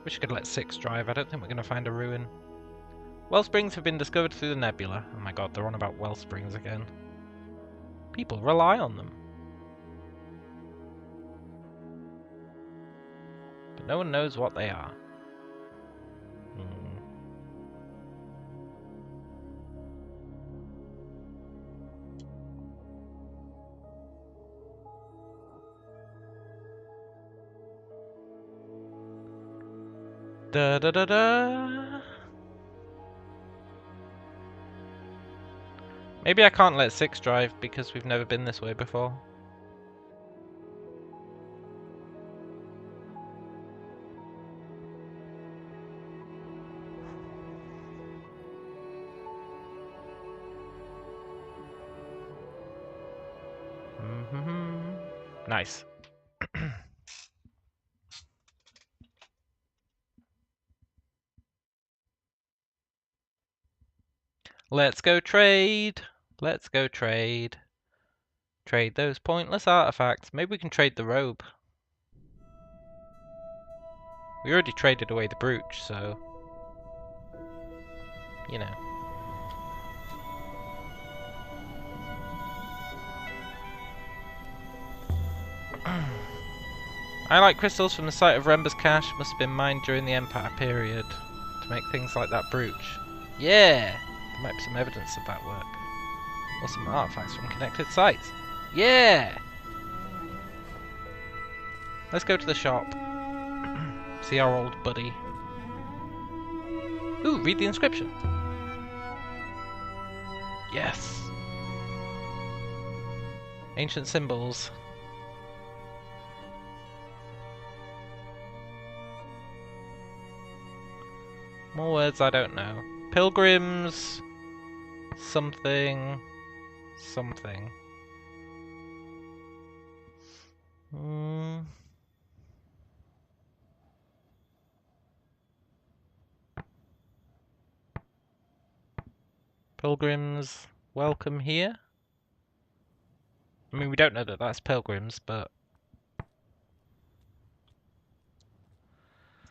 Wish I could let 6 drive. I don't think we're going to find a ruin. Well springs have been discovered through the nebula. Oh my god, they're on about well springs again. People rely on them. But no one knows what they are. Da da da da. Maybe I can't let 6 drive because we've never been this way before. Nice. Let's go trade. Let's go trade. Trade those pointless artifacts. Maybe we can trade the robe. We already traded away the brooch, so... you know. I like crystals from the site of Rember's cache. Must have been mined during the Empire period to make things like that brooch. Yeah! There might be some evidence of that work. Or some artifacts from connected sites. Yeah! Let's go to the shop. See our old buddy. Ooh, read the inscription. Yes! Ancient symbols. More words I don't know. Pilgrims... something... something. Pilgrims, welcome here. I mean, we don't know that that's pilgrims, but...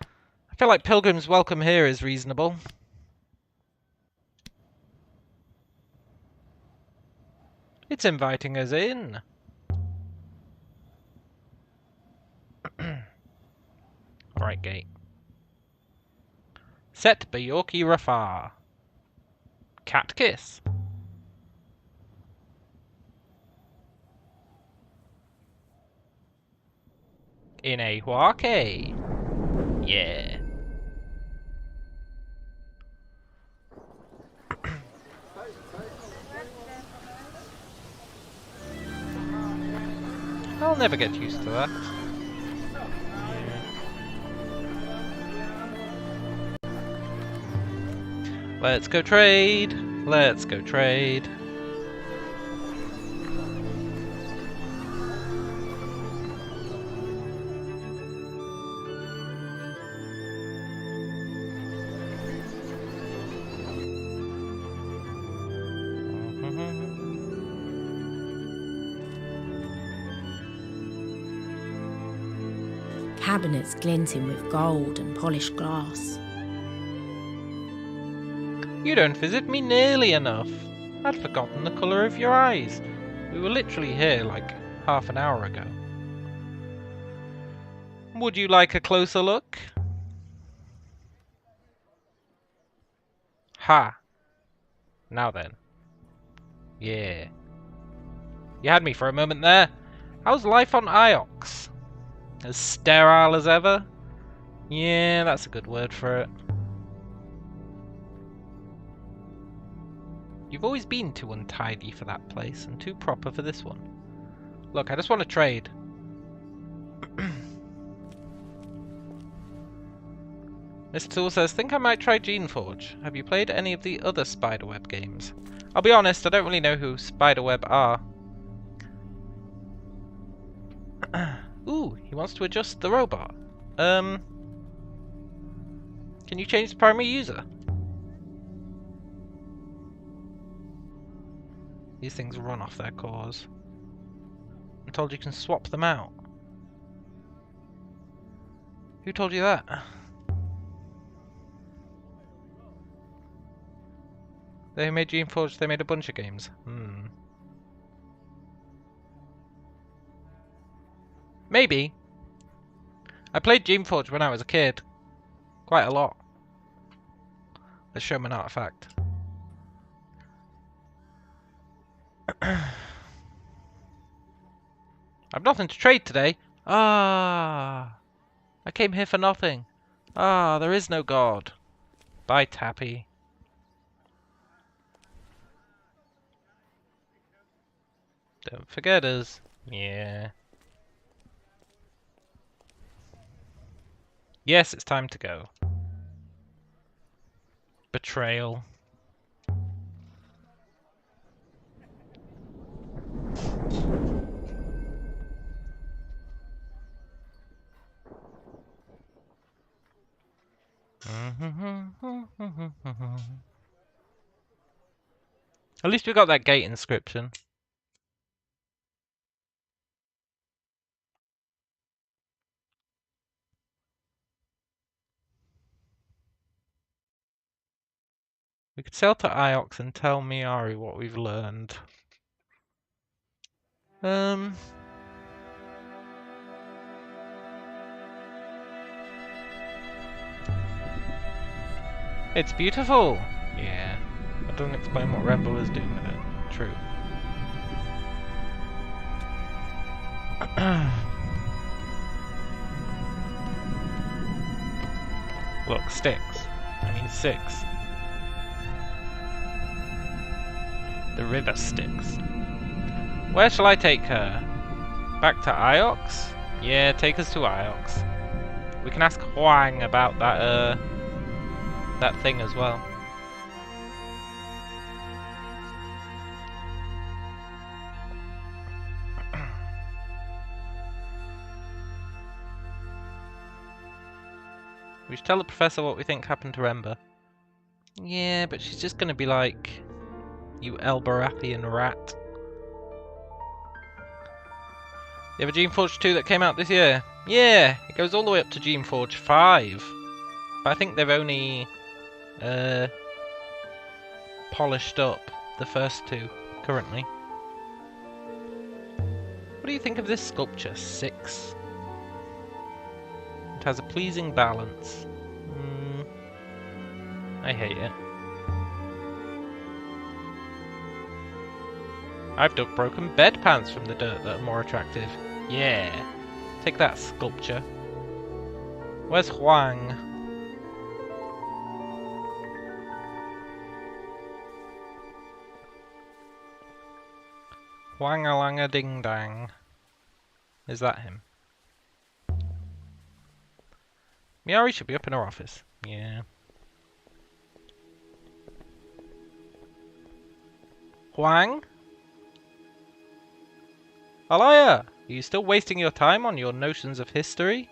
I feel like pilgrims welcome here is reasonable. It's inviting us in. Right gate. Set Bayorki Rafar. Cat kiss. In a Huake. Yeah. I'll never get used to that. Let's go trade. Let's go trade. Cabinets glinting with gold and polished glass. You don't visit me nearly enough. I'd forgotten the colour of your eyes. We were literally here like half an hour ago. Would you like a closer look? Ha! Now then. Yeah. You had me for a moment there. How's life on Iox? As sterile as ever? Yeah, that's a good word for it. You've always been too untidy for that place, and too proper for this one. Look, I just want to trade. Mr. Tool says, think I might try Geneforge. Have you played any of the other Spiderweb games? I'll be honest, I don't really know who Spiderweb are. Ooh, he wants to adjust the robot. Can you change the primary user? These things run off their cores. I'm told you can swap them out. Who told you that? They made Geneforge, they made a bunch of games. Maybe. I played Geneforge when I was a kid. Quite a lot. Let's show him an artifact. I've nothing to trade today. I came here for nothing. There is no god. Bye, Tappy. Don't forget us. Yeah. Yes, it's time to go. Betrayal. At least we got that gate inscription. We could sail to Iox and tell Miari what we've learned. It's beautiful! Yeah. That doesn't explain what Rembo was doing with it. True. Look, sticks. I mean 6. The river Styx. Where shall I take her? Back to Iox? Yeah, take us to Iox. We can ask Huang about that, that thing as well. We should tell the professor what we think happened to Remba. Yeah, but she's just gonna be like, you Elbarathian rat. You have a Geneforge 2 that came out this year? Yeah, it goes all the way up to Geneforge 5. But I think they've only polished up the first 2 currently. What do you think of this sculpture? 6. It has a pleasing balance. I hate it. I've dug broken bedpans from the dirt that are more attractive. Yeah. Take that, sculpture. Where's Huang? Huang-a-lang-a ding-dang. Is that him? Miari should be up in her office. Yeah. Huang? Alaya, are you still wasting your time on your notions of history?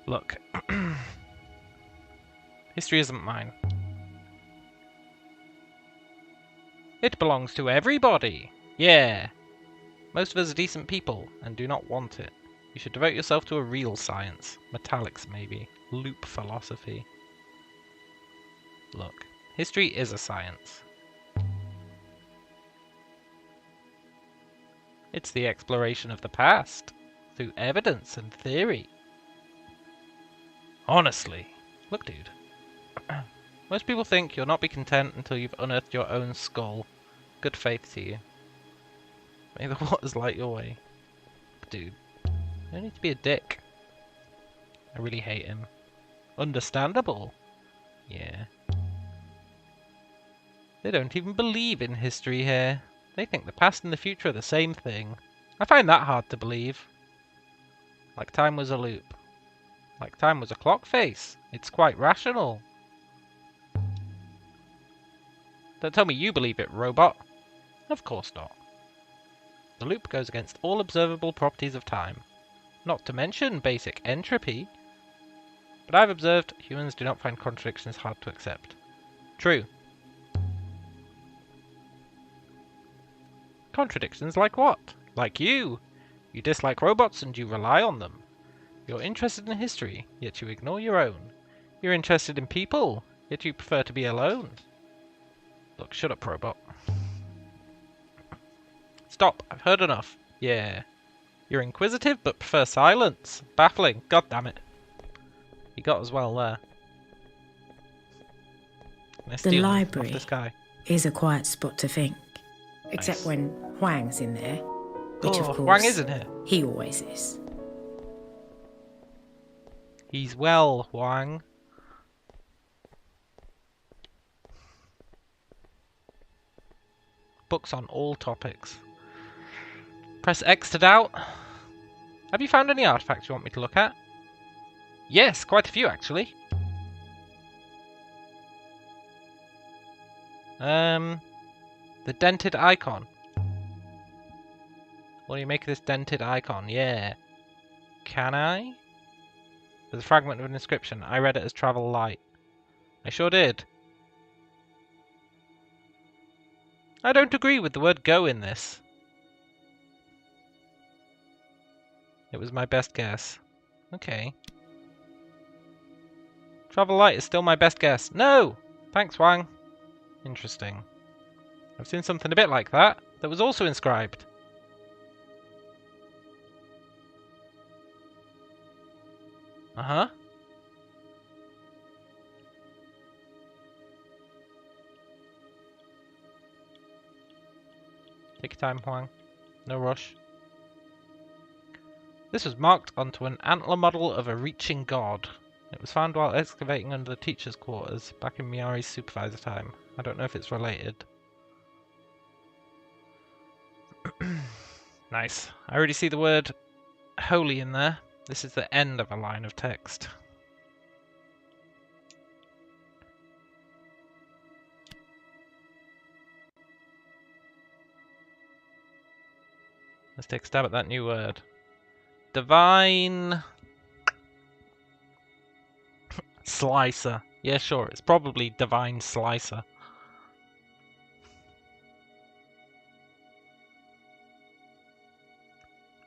Look. History isn't mine. It belongs to everybody. Yeah. Most of us are decent people and do not want it. You should devote yourself to a real science. Metallics, maybe. Loop philosophy. Look, history is a science. It's the exploration of the past, through evidence and theory. Honestly. Look, dude. Most people think you'll not be content until you've unearthed your own skull. Good faith to you. May the waters light your way. dick, dude. You don't need to be a dick. I really hate him. Understandable. Yeah. They don't even believe in history here. They think the past and the future are the same thing. I find that hard to believe. Like time was a loop. Like time was a clock face. It's quite rational. Don't tell me you believe it, robot. Of course not. The loop goes against all observable properties of time. Not to mention basic entropy. But I've observed humans do not find contradictions hard to accept. True. Contradictions like what? Like you. You dislike robots and you rely on them. You're interested in history, yet you ignore your own. You're interested in people, yet you prefer to be alone. Look, shut up, robot. Stop, I've heard enough. Yeah. You're inquisitive, but prefer silence. Baffling, god damn it. You got as well there. The library off this guy. is a quiet spot to think. Except Nice. when Huang's in there. Which, of course, Huang isn't here. He always is. He's well, Huang. Books on all topics. Press X to doubt. Have you found any artifacts you want me to look at? Yes, quite a few actually. The dented icon. What do you make of this dented icon? Yeah. Can I? There's a fragment of an inscription. I read it as travel light. I sure did. I don't agree with the word go in this. It was my best guess. Okay. Travel light is still my best guess. No! Thanks, Wang. Interesting. I've seen something a bit like that was also inscribed. Uh-huh. Take your time, Huang. No rush. This was marked onto an antler model of a reaching god. It was found while excavating under the teacher's quarters back in Miyari's supervisor time. I don't know if it's related. Nice. I already see the word holy in there. This is the end of a line of text. Let's take a stab at that new word. Divine slicer. Yeah, sure. It's probably divine slicer.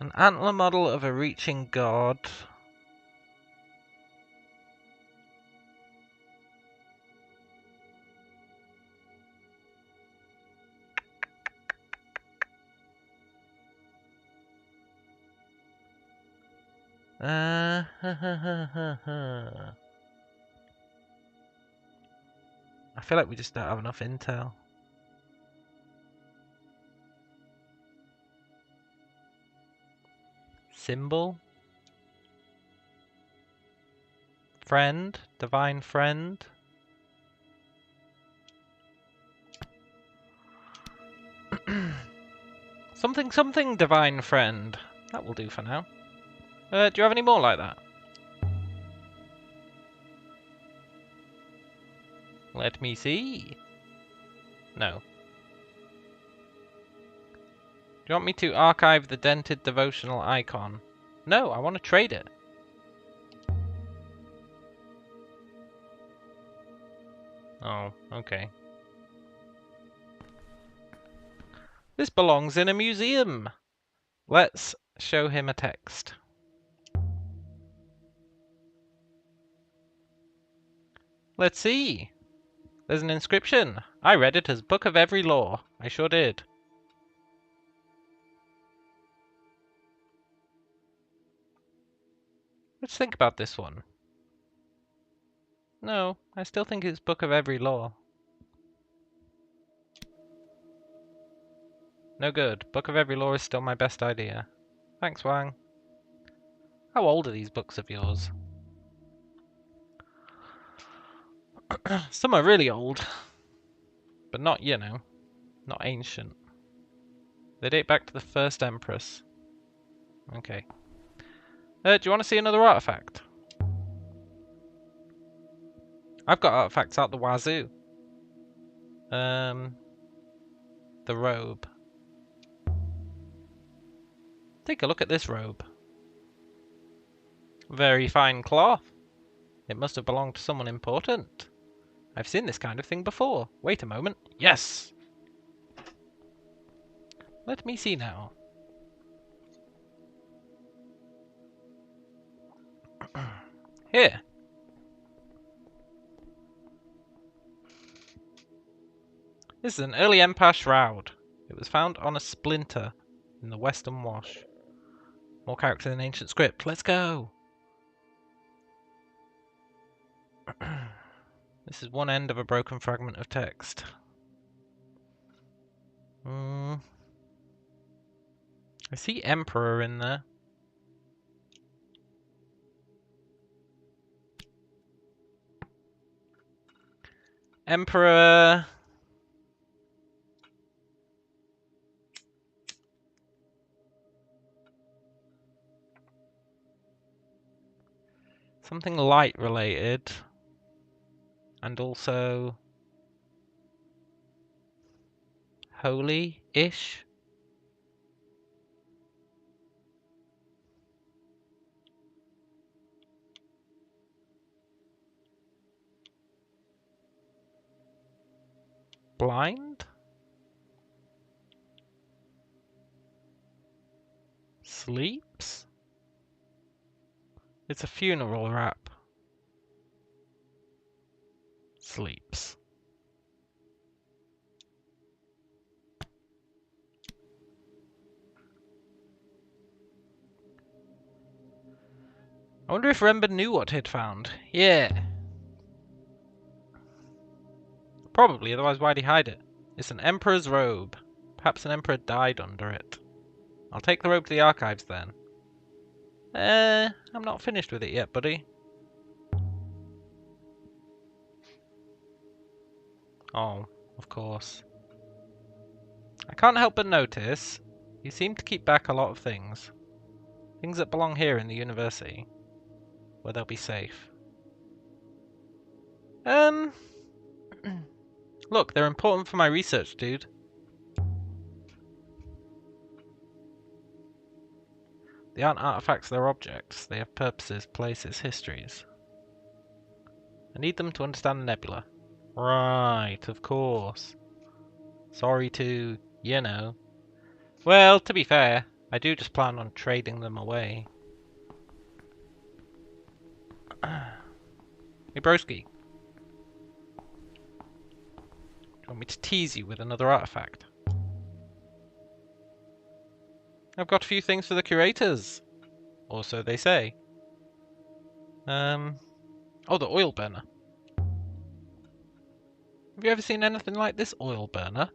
An antler model of a reaching god. I feel like we just don't have enough intel. Symbol? Friend? Divine friend? Something divine friend. That will do for now. Do you have any more like that? Let me see. No. Do you want me to archive the dented devotional icon? No, I want to trade it. Oh, okay. This belongs in a museum. Let's show him a text. Let's see. There's an inscription. I read it as Book of Every Law. I sure did. Let's think about this one. No, I still think it's Book of Every Law. No good. Book of Every Law is still my best idea. Thanks, Wang. How old are these books of yours? Some are really old. But not, you know, not ancient. They date back to the first Empress. Okay. Do you want to see another artifact? I've got artifacts out the wazoo. The robe. Take a look at this robe. Very fine cloth. It must have belonged to someone important. I've seen this kind of thing before. Wait a moment. Yes! Let me see now. Here. This is an early Empire shroud. It was found on a splinter in the Western Wash. More characters in ancient script. Let's go! This is one end of a broken fragment of text. I see Emperor in there. Emperor... Something light related. And also... holy-ish? Blind? Sleeps? It's a funeral rap. Sleeps. I wonder if Rember knew what he'd found. Yeah. Probably, otherwise why'd he hide it? It's an Emperor's robe. Perhaps an Emperor died under it. I'll take the robe to the archives then. I'm not finished with it yet, buddy. Oh, of course. I can't help but notice you seem to keep back a lot of things. Things that belong here in the university, where they'll be safe. Look, they're important for my research, dude. They aren't artifacts, they're objects. They have purposes, places, histories. I need them to understand the nebula. Right, of course. Sorry to, you know. Well, to be fair, I do just plan on trading them away. Hey, broski. Do you want me to tease you with another artifact? I've got a few things for the curators. Or so they say. Oh, the oil burner. Have you ever seen anything like this oil burner?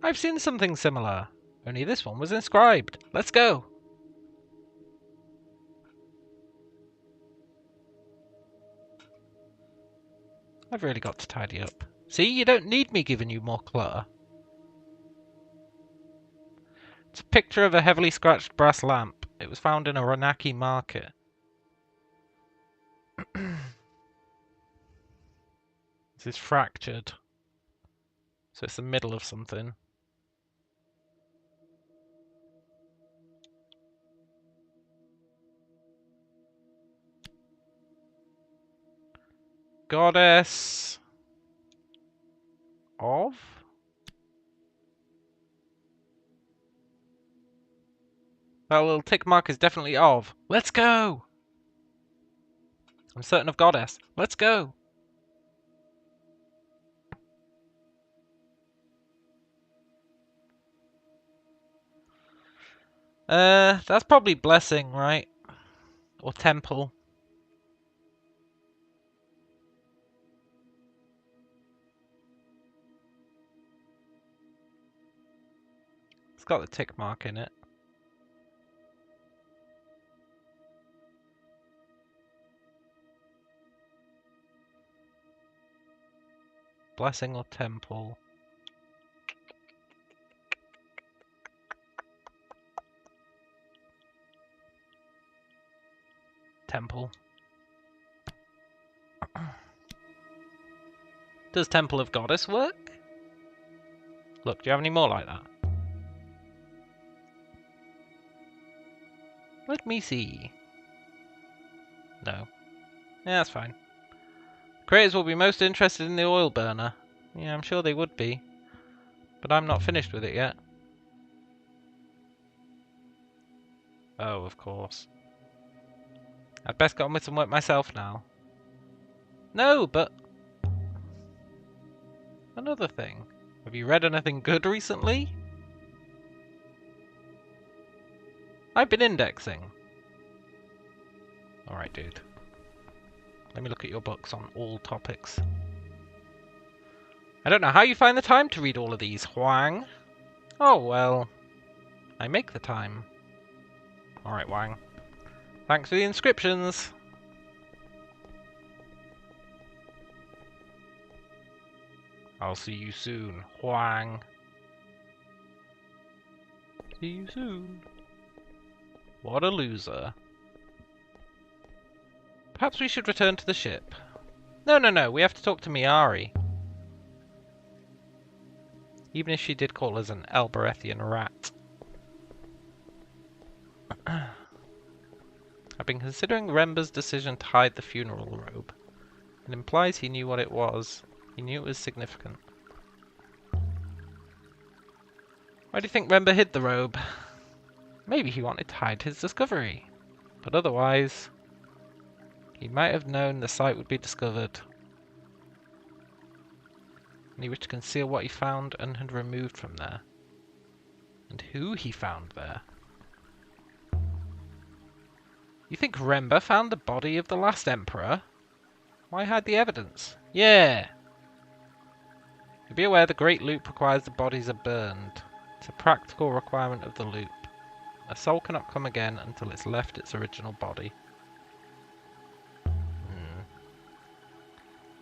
I've seen something similar. Only this one was inscribed. Let's go. I've really got to tidy up. See, you don't need me giving you more clutter. It's a picture of a heavily scratched brass lamp. It was found in a Ronaki market. This is fractured. So it's the middle of something. Goddess of? That little tick mark is definitely of. Let's go! I'm certain of goddess. Let's go! That's probably blessing, right? Or temple. It's got the tick mark in it. Blessing or temple? Temple. Does Temple of Goddess work? Look, do you have any more like that? Let me see. No. Yeah, that's fine. Creators will be most interested in the oil burner. Yeah, I'm sure they would be. But I'm not finished with it yet. Oh, of course. I'd best get on with some work myself now. No, but... Another thing. Have you read anything good recently? I've been indexing. Alright, dude. Let me look at your books on all topics. I don't know how you find the time to read all of these, Huang. Oh, well. I make the time. Alright, Wang. Thanks for the inscriptions. I'll see you soon, Huang. See you soon. What a loser. Perhaps we should return to the ship. No, we have to talk to Miari. Even if she did call us an Elberethian rat. I've been considering Remba's decision to hide the funeral robe. It implies he knew what it was. He knew it was significant. Why do you think Remba hid the robe? Maybe he wanted to hide his discovery. But otherwise, he might have known the site would be discovered. And he wished to conceal what he found and had removed from there. And who he found there. You think Remba found the body of the last emperor? Why hide the evidence? Yeah! Be aware the Great Loop requires the bodies are burned. It's a practical requirement of the loop. A soul cannot come again until it's left its original body.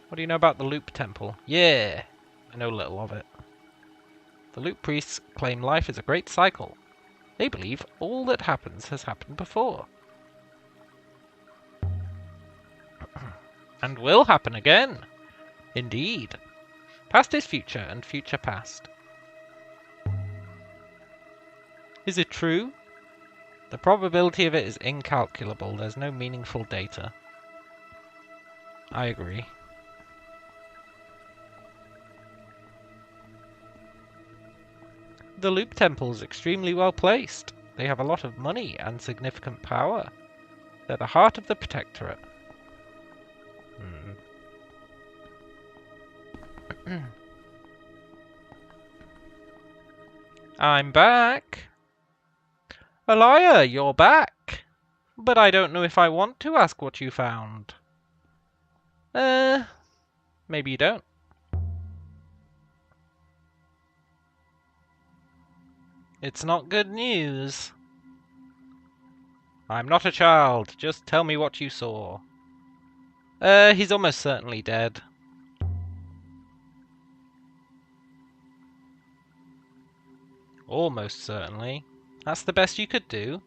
What do you know about the Loop Temple? Yeah! I know little of it. The Loop Priests claim life is a great cycle. They believe all that happens has happened before. And will happen again. Indeed. Past is future, and future past. Is it true? The probability of it is incalculable. There's no meaningful data. I agree. The Loop Temple is extremely well placed. They have a lot of money and significant power. They're the heart of the Protectorate. I'm back. Elia, you're back. But I don't know if I want to ask what you found. Maybe you don't. It's not good news. I'm not a child. Just tell me what you saw. He's almost certainly dead. Almost certainly. That's the best you could do?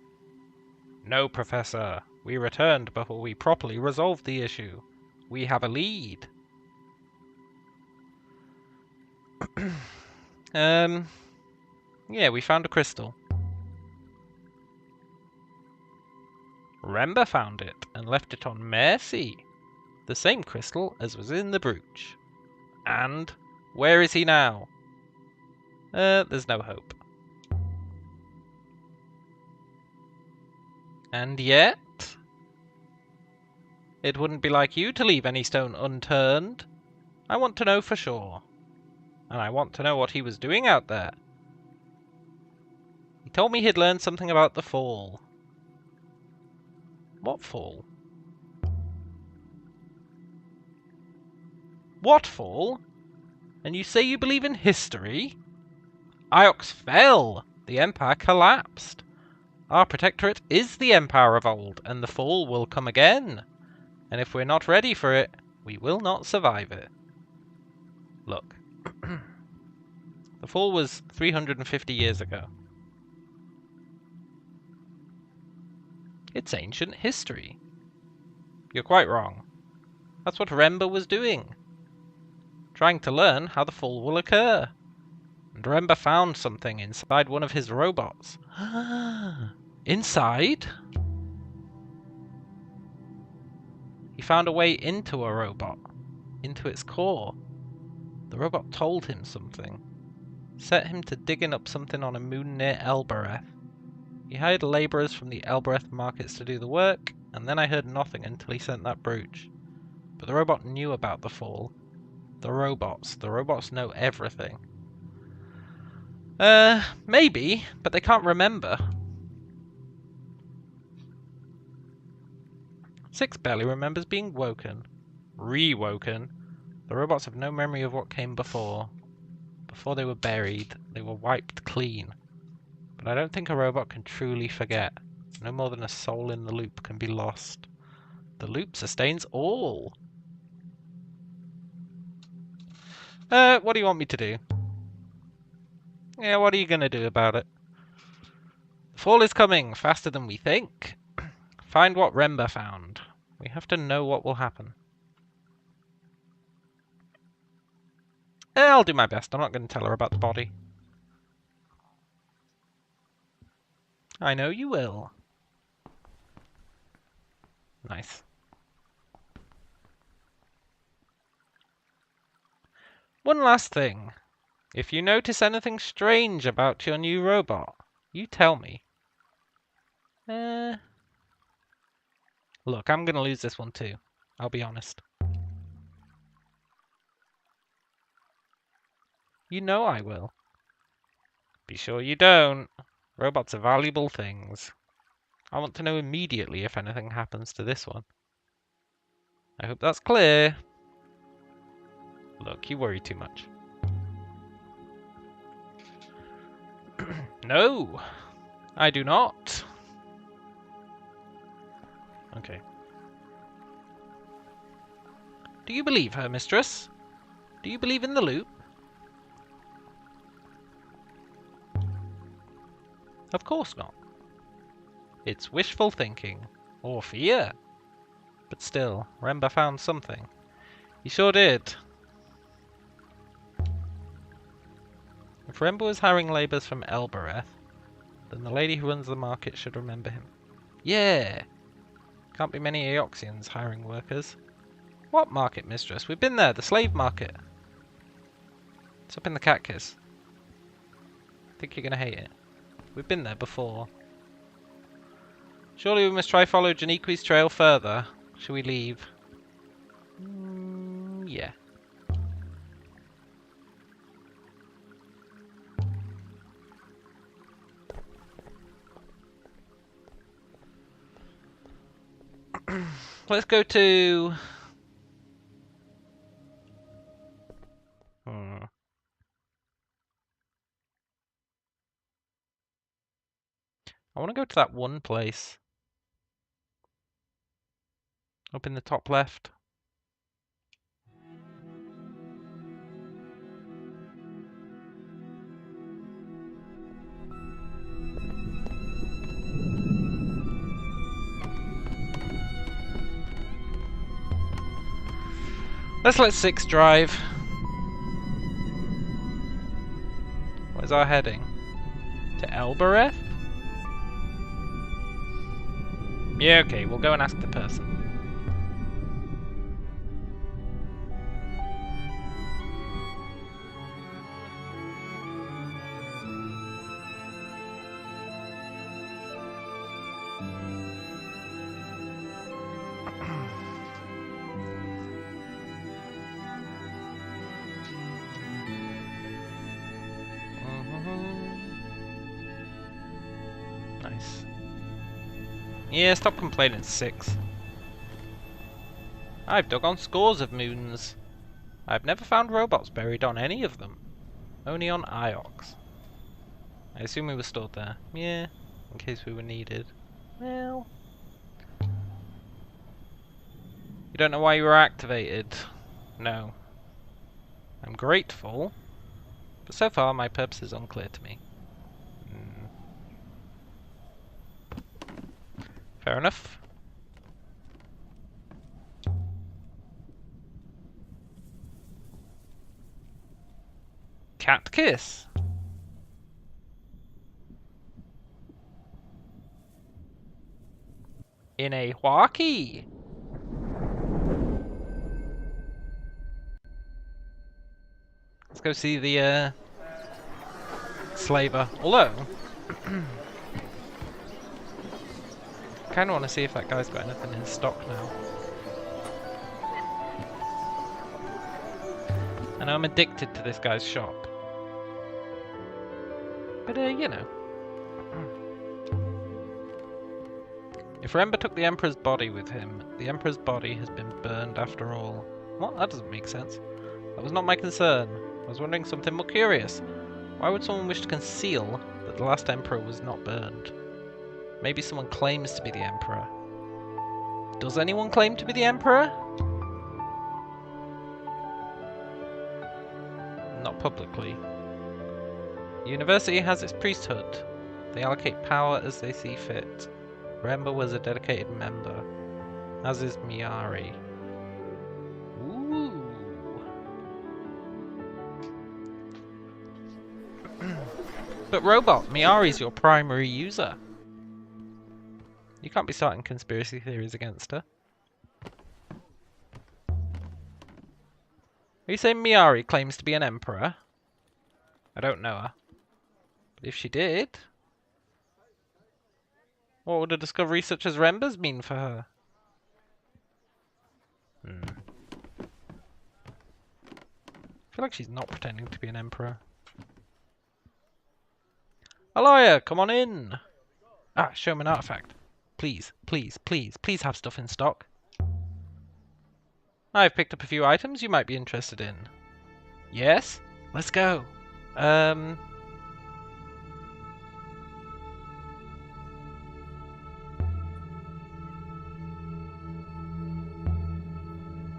No, Professor. We returned before we properly resolved the issue. We have a lead. Yeah, we found a crystal. Remba found it and left it on Mercy. The same crystal as was in the brooch. And where is he now? There's no hope. And yet, it wouldn't be like you to leave any stone unturned. I want to know for sure. And I want to know what he was doing out there. He told me he'd learned something about the fall. What fall? What fall? And you say you believe in history? Iox fell. The Empire collapsed. Our Protectorate is the Empire of old, and the fall will come again. And if we're not ready for it, we will not survive it. Look. The fall was 350 years ago. It's ancient history. You're quite wrong. That's what Remba was doing. Trying to learn how the fall will occur. And Remba found something inside one of his robots. Inside? He found a way into a robot. Into its core. The robot told him something. Set him to digging up something on a moon near Elbereth. He hired labourers from the Elbereth markets to do the work, and then I heard nothing until he sent that brooch. But the robot knew about the fall. The robots know everything. Maybe, but they can't remember. 6 barely remembers being woken. Re-woken. The robots have no memory of what came before. Before they were buried, they were wiped clean. But I don't think a robot can truly forget. No more than a soul in the loop can be lost. The loop sustains all. What do you want me to do? Yeah, what are you gonna do about it? The fall is coming, faster than we think. Find what Remba found. We have to know what will happen. I'll do my best. I'm not going to tell her about the body. I know you will. Nice. One last thing. If you notice anything strange about your new robot, you tell me. Look, I'm going to lose this one too. I'll be honest. You know I will. Be sure you don't. Robots are valuable things. I want to know immediately if anything happens to this one. I hope that's clear. Look, you worry too much. No, I do not. Okay. Do you believe her, mistress? Do you believe in the loop? Of course not. It's wishful thinking. Or fear. But still, Remba found something. He sure did. If Remba was hiring labourers from Elbereth, then the lady who runs the market should remember him. Yeah! Can't be many Eoxians hiring workers. What market, mistress? We've been there, the slave market. It's up in the Catkiss. I think you're gonna hate it. We've been there before. Surely we must try follow Janiqui's trail further. Shall we leave? Yeah. Let's go to... I want to go to that one place. Up in the top left. Let's let 6 drive. Where's our heading? To Elbereth? Yeah, okay, we'll go and ask the person. Nice. Yeah, stop complaining, 6. I've dug on scores of moons. I've never found robots buried on any of them. Only on Iox. I assume we were stored there. Yeah, in case we were needed. Well... You don't know why you were activated? No. I'm grateful, but so far my purpose is unclear to me. Fair enough. Cat kiss. In a walkie. Let's go see the slaver. Although, I kind of want to see if that guy's got anything in stock now. I know I'm addicted to this guy's shop. But, you know. If Rember took the Emperor's body with him, the Emperor's body has been burned after all. What? That doesn't make sense. That was not my concern. I was wondering something more curious. Why would someone wish to conceal that the last Emperor was not burned? Maybe someone claims to be the Emperor. Does anyone claim to be the Emperor? Not publicly. The university has its priesthood. They allocate power as they see fit. Rember was a dedicated member, as is Miari. Ooh. But Robot, Miari's your primary user. You can't be starting conspiracy theories against her. Are you saying Miari claims to be an emperor? I don't know her. But if she did, what would a discovery such as Rember's mean for her? I feel like she's not pretending to be an emperor. Aloya, come on in! Ah, show me an artifact. Please, please, please, please have stuff in stock. I've picked up a few items you might be interested in. Yes? Let's go.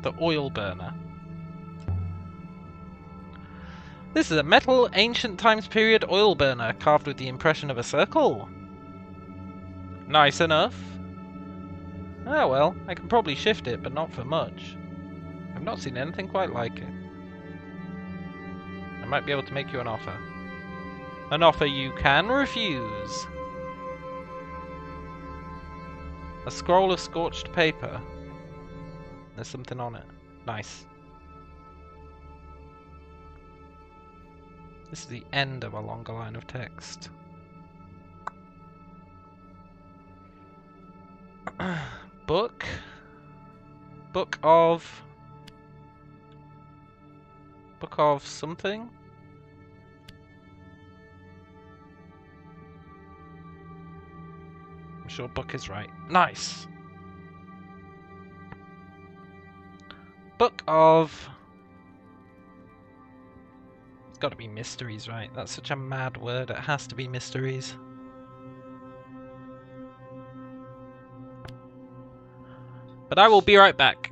The oil burner. This is a metal, ancient times period oil burner carved with the impression of a circle. Nice enough. Ah well, I can probably shift it, but not for much. I've not seen anything quite like it. I might be able to make you an offer. An offer you can refuse. A scroll of scorched paper. There's something on it. Nice. This is the end of a longer line of text. Book. Book of something? I'm sure book is right. Nice. Book of... It's got to be mysteries, right? That's such a mad word. It has to be mysteries. But I will be right back.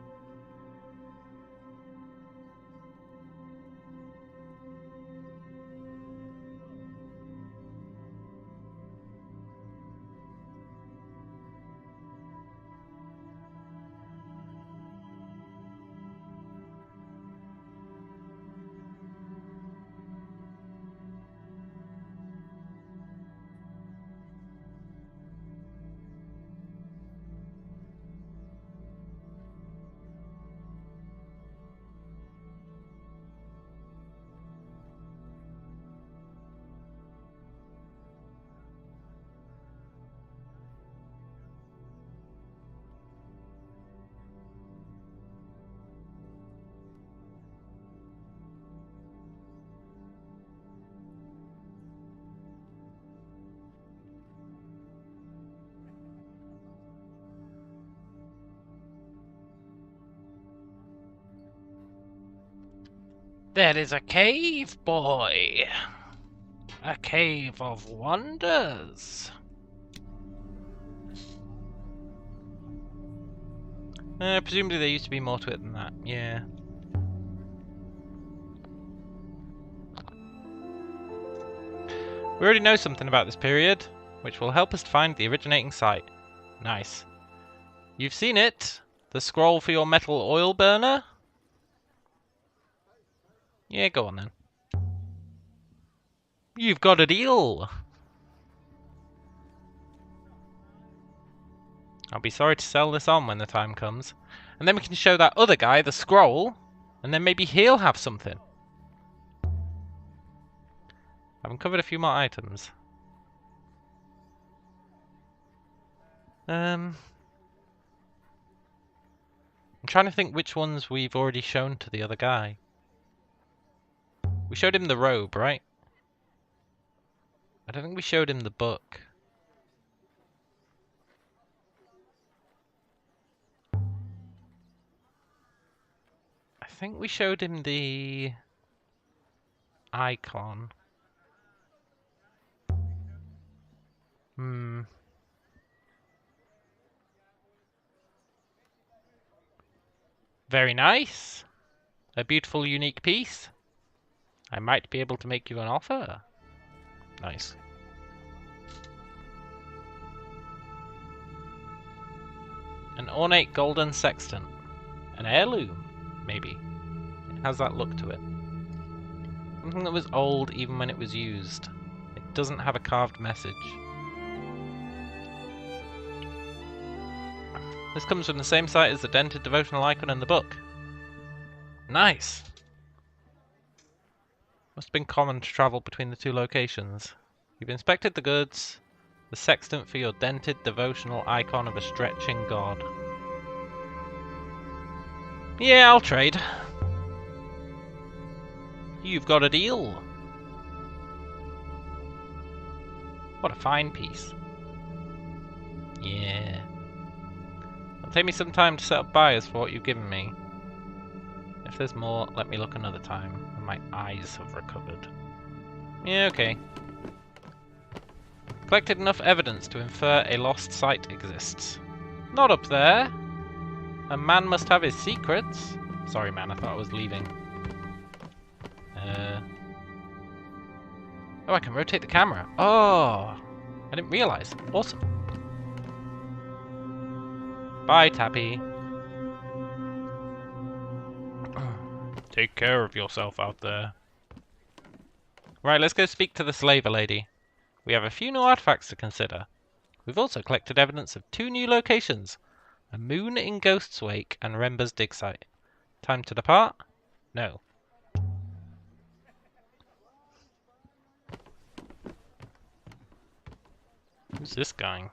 There is a cave, boy. A cave of wonders. Presumably there used to be more to it than that, yeah. We already know something about this period, which will help us to find the originating site. Nice. You've seen it. The scroll for your metal oil burner? Yeah, go on then. You've got a deal! I'll be sorry to sell this on when the time comes. And then we can show that other guy the scroll, and then maybe he'll have something. I've uncovered a few more items. I'm trying to think which ones we've already shown to the other guy. We showed him the robe, right? I don't think we showed him the book. I think we showed him the icon. Very nice. A beautiful, unique piece. I might be able to make you an offer. Nice. An ornate golden sextant. An heirloom, maybe. It has that look to it. Something that was old even when it was used. It doesn't have a carved message. This comes from the same site as the dented devotional icon in the book. Nice! Must have been common to travel between the two locations. You've inspected the goods. The sextant for your dented devotional icon of a stretching god. Yeah, I'll trade. You've got a deal. What a fine piece. Yeah. It'll take me some time to set up buyers for what you've given me. If there's more, let me look another time, when my eyes have recovered. Yeah, okay. Collected enough evidence to infer a lost site exists. Not up there. A man must have his secrets. Sorry, man, I thought I was leaving. Oh, I can rotate the camera. Oh, I didn't realize. Awesome. Bye, Tappy. Take care of yourself out there. Right, let's go speak to the slaver lady. We have a few new artifacts to consider. We've also collected evidence of 2 new locations. A moon in Ghost's Wake and Remba's dig site. Time to depart? No. Who's this guy?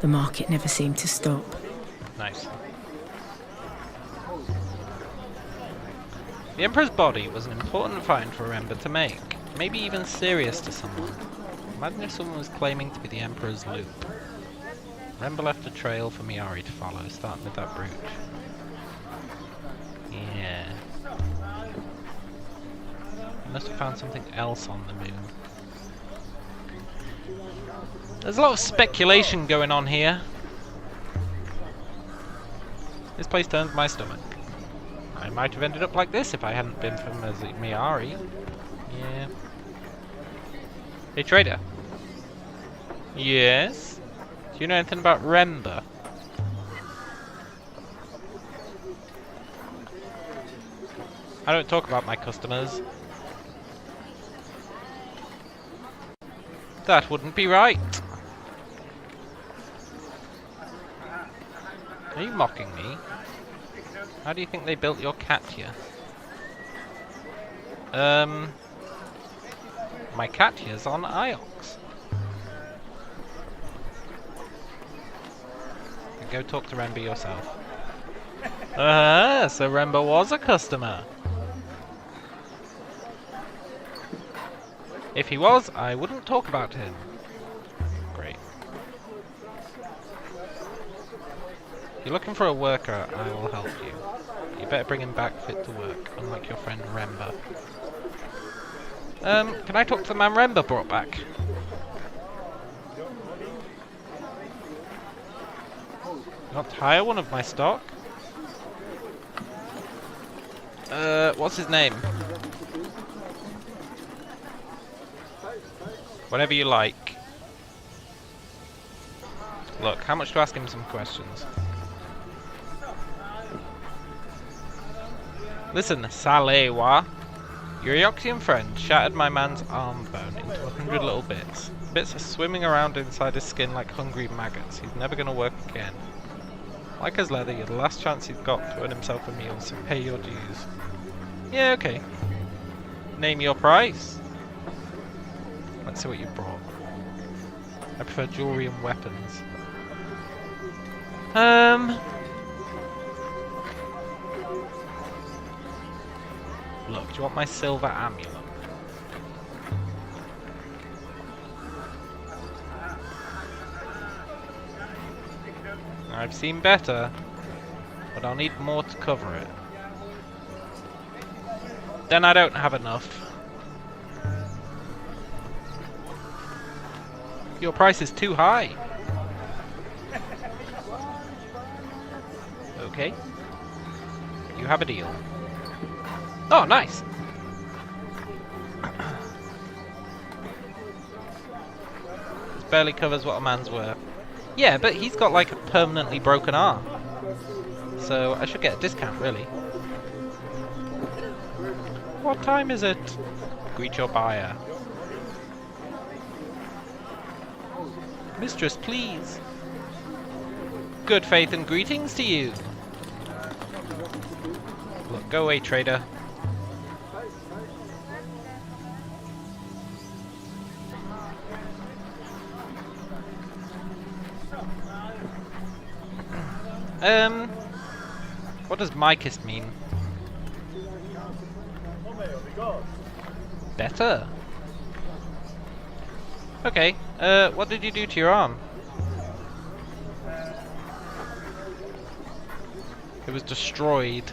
The market never seemed to stop. Nice. The Emperor's body was an important find for Remba to make. Maybe even serious to someone. Imagine if someone was claiming to be the Emperor's loop. Remba left a trail for Miari to follow, starting with that brooch. Yeah. He must have found something else on the moon. There's a lot of speculation going on here. This place turns my stomach. I might have ended up like this if I hadn't been for Miari. Yeah. Hey, trader. Yes? Do you know anything about Remba? I don't talk about my customers. That wouldn't be right. Are you mocking me? How do you think they built your cat here? My cat here's on Iox. Go talk to Remba yourself. So Remba was a customer. If he was, I wouldn't talk about him. Great. If you're looking for a worker, I will help you. You better bring him back fit to work, unlike your friend Remba. Can I talk to the man Remba brought back? Not hire one of my stock? What's his name? Whatever you like. Look, how much to ask him some questions? Listen, Salewa. Your Eoxian friend shattered my man's arm bone into 100 little bits. Bits are swimming around inside his skin like hungry maggots. He's never gonna work again. Like his leather, you're the last chance he's got to earn himself a meal, so pay your dues. Yeah, okay. Name your price. Let's see what you brought. I prefer jewelry and weapons. Look, do you want my silver amulet? I've seen better, but I'll need more to cover it. Then I don't have enough. Your price is too high. Okay. You have a deal. Oh, nice! This barely covers what a man's worth. Yeah, but he's got like a permanently broken arm. So I should get a discount, really. What time is it? Greet your buyer. Mistress, please. Good faith and greetings to you. Look, go away, trader. What does Mycist mean? Better? Okay, what did you do to your arm? It was destroyed.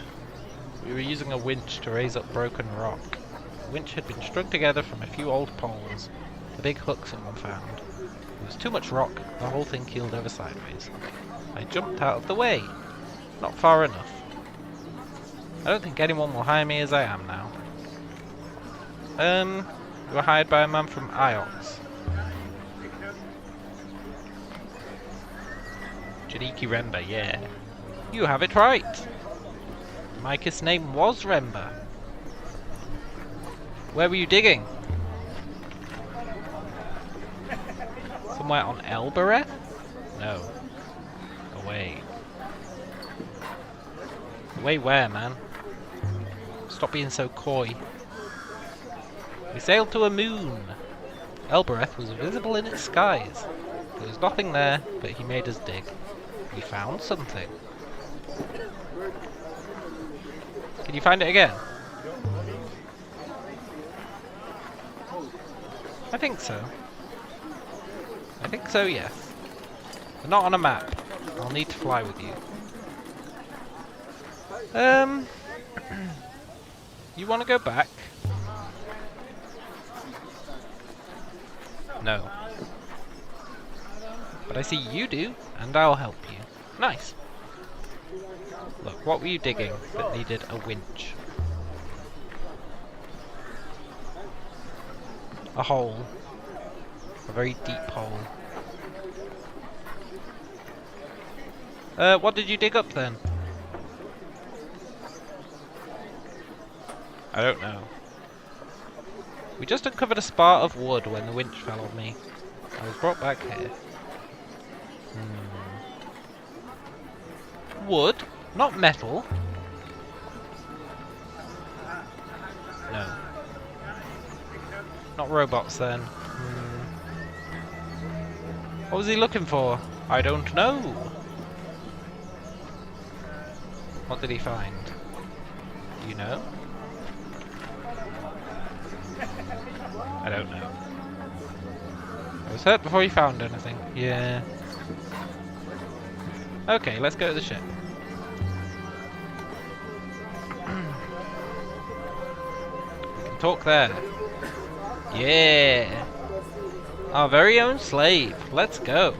We were using a winch to raise up broken rock. The winch had been strung together from a few old poles. The big hook someone found. There was too much rock, the whole thing keeled over sideways. I jumped out of the way. Not far enough. I don't think anyone will hire me as I am now. You were hired by a man from Iox. Jadiki Remba, yeah. You have it right. Micah's name was Remba. Where were you digging? Somewhere on Elbereth? No. Away. Away where, man? Stop being so coy. We sailed to a moon. Elbereth was visible in its skies. There was nothing there, but he made us dig. We found something. Can you find it again? I think so. I think so, yes. But not on a map. I'll need to fly with you. You want to go back? No. But I see you do, and I'll help you. Nice. Look, what were you digging that needed a winch? A hole. A very deep hole. What did you dig up then? I don't know. We just uncovered a spar of wood when the winch fell on me. I was brought back here. Wood? Not metal? No. Not robots then. What was he looking for? I don't know. What did he find? Do you know? I don't know. I was hurt before he found anything. Yeah. Okay, let's go to the ship. We can talk there. Yeah! Our very own slave. Let's go.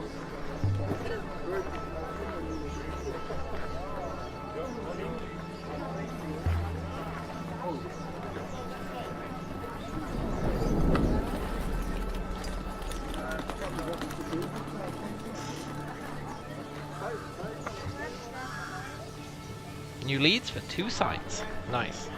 New leads for 2 sites. Nice.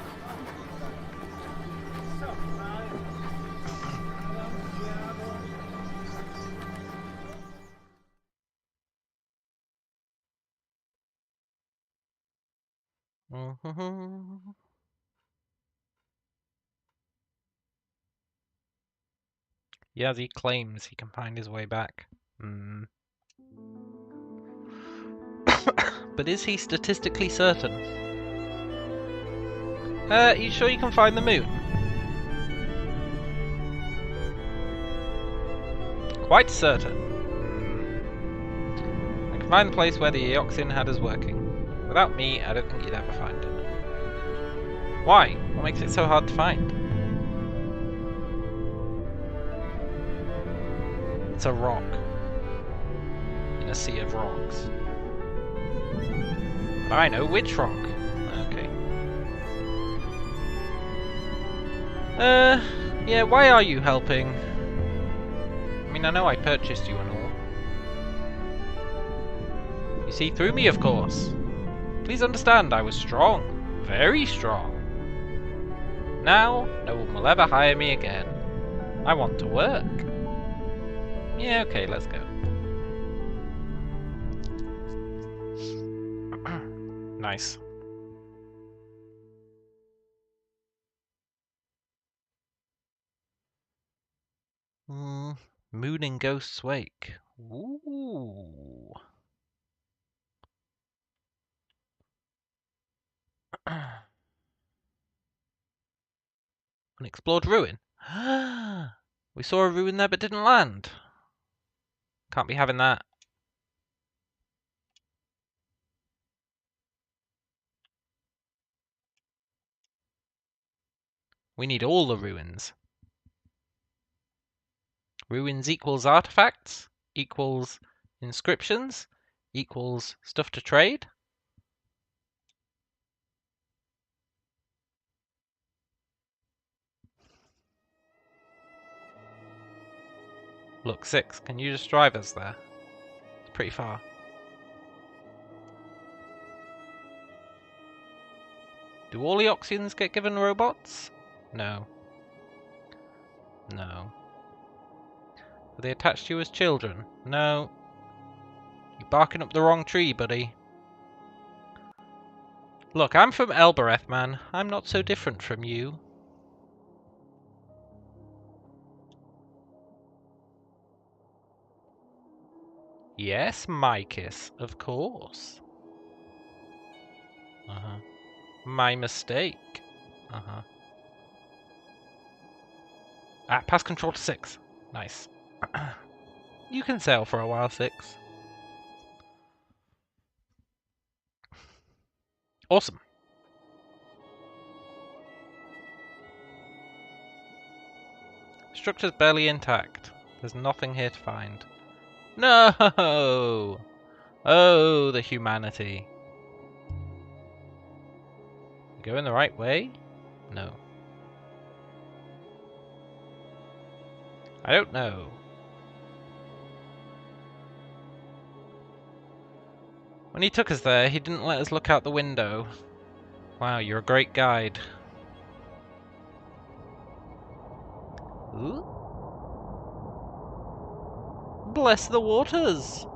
Yazzie claims he can find his way back. But is he statistically certain? You sure you can find the moon? Quite certain. I can find the place where the Eoxian had us working. Without me, I don't think you'd ever find it. Why? What makes it so hard to find? It's a rock. In a sea of rocks. But I know which rock. Okay. Yeah, why are you helping? I mean, I know I purchased you and all. You see through me, of course. Please understand, I was strong. Very strong. Now, no one will ever hire me again. I want to work. Yeah, okay, let's go. Nice. Moon in Ghost's Wake. Ooh. Unexplored ruin. We saw a ruin there but didn't land. Can't be having that. We need all the ruins. Ruins equals artifacts, equals inscriptions, equals stuff to trade. Look, 6. Can you just drive us there? It's pretty far. Do all Eoxians get given robots? No. No. Are they attached to you as children? No. You're barking up the wrong tree, buddy. Look, I'm from Elbereth, man. I'm not so different from you. Yes, Micus, of course. Uh-huh. My mistake. Uh-huh. Ah, pass control to 6. Nice. You can sail for a while, 6. Awesome. Structure's barely intact. There's nothing here to find. No! Oh, the humanity. You going the right way? No. I don't know. When he took us there, he didn't let us look out the window. Wow, you're a great guide. Ooh. Bless the waters!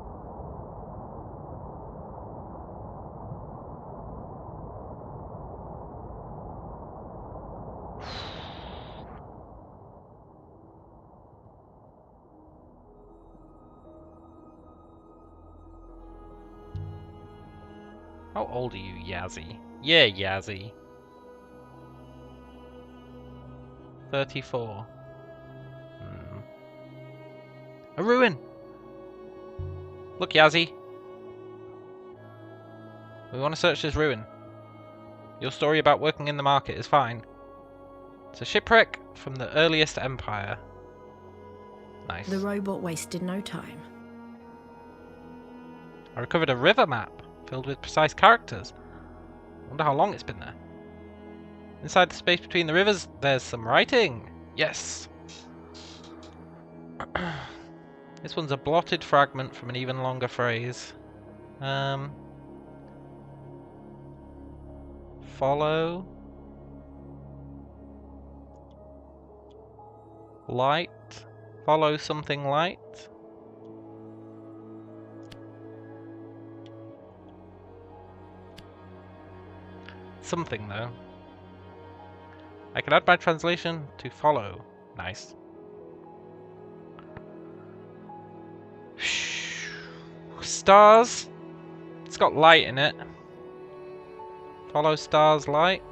How old are you, Yazzie? Yeah, Yazzie. 34. A ruin! Look, Yazzie. We want to search this ruin. Your story about working in the market is fine. It's a shipwreck from the earliest empire. Nice. The robot wasted no time. I recovered a river map filled with precise characters. Wonder how long it's been there. Inside the space between the rivers, there's some writing. Yes. This one's a blotted fragment from an even longer phrase. Follow. Light. Follow something light. Something though. I can add my translation to follow. Nice. Stars. It's got light in it. Follow stars, light.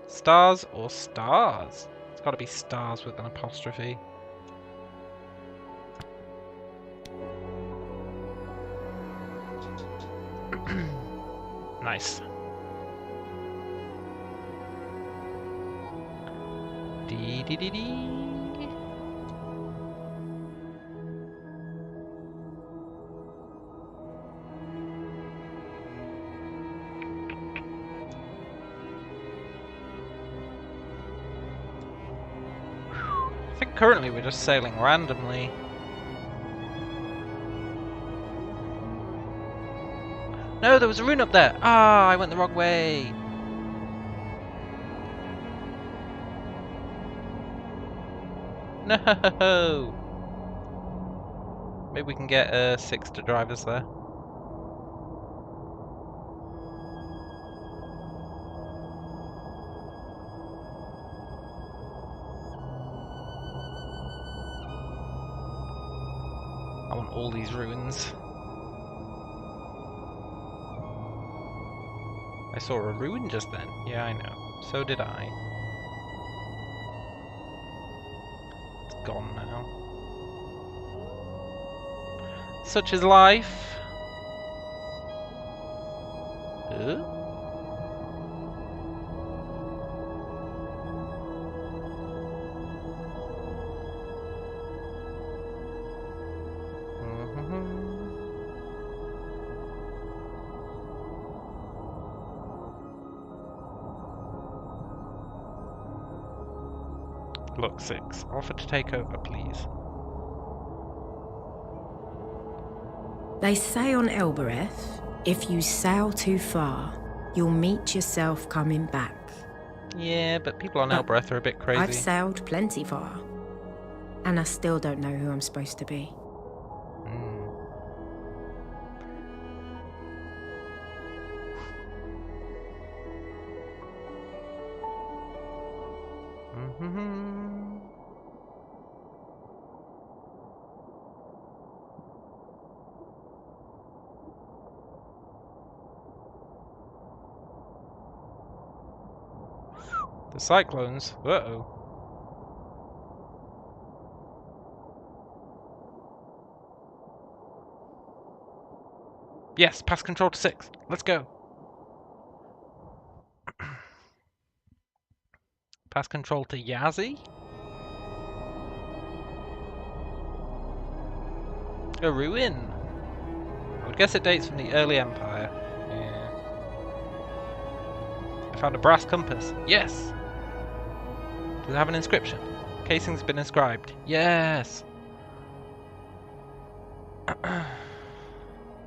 Stars or stars? It's got to be stars with an apostrophe. Nice. Dee dee dee dee. I think currently we're just sailing randomly. No, there was a rune up there. Ah, I went the wrong way. No. Maybe we can get 6 to drive us there. I want all these ruins. I saw a ruin just then. Yeah, I know. So did I. It's gone now. Such is life. Huh? Look, 6. Offer to take over, please. They say on Elbereth, if you sail too far, you'll meet yourself coming back. Yeah, but people on Elbereth are a bit crazy. I've sailed plenty far, and I still don't know who I'm supposed to be. The cyclones. Uh-oh. Yes, pass control to 6. Let's go. Pass control to Yazzie. A ruin. I would guess it dates from the early empire. Yeah. I found a brass compass. Yes. Does it have an inscription? Casing's been inscribed. Yes.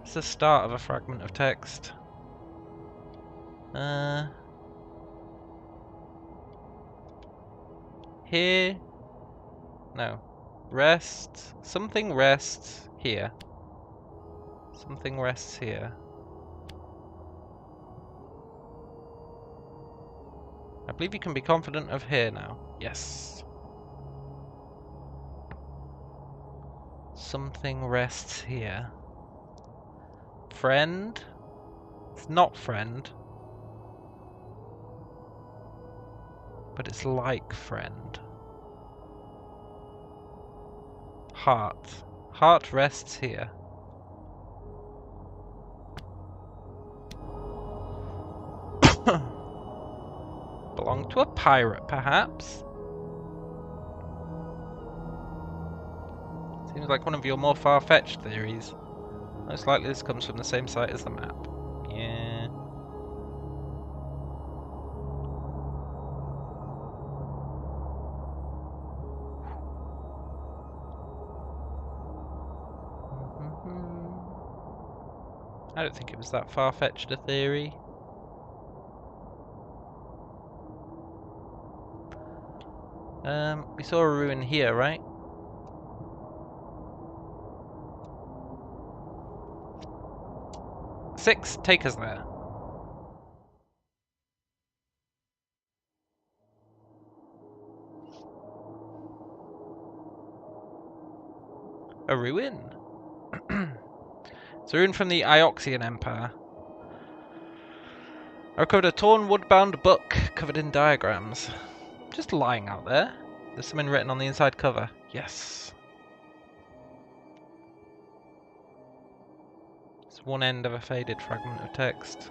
It's the start of a fragment of text. Here. No. Rest. Something rests here. Something rests here. I believe you can be confident of here now. Yes. Something rests here. Friend? It's not friend. But it's like friend. Heart. Heart rests here. Belong Talk to a pirate, perhaps? Seems like one of your more far-fetched theories. Most likely this comes from the same site as the map. Yeah. I don't think it was that far-fetched a theory. We saw a ruin here, right? Six, take us there. A ruin? It's a ruin from the Ioxian Empire. I recovered a torn wood-bound book covered in diagrams. Just lying out there. There's something written on the inside cover. Yes. It's one end of a faded fragment of text.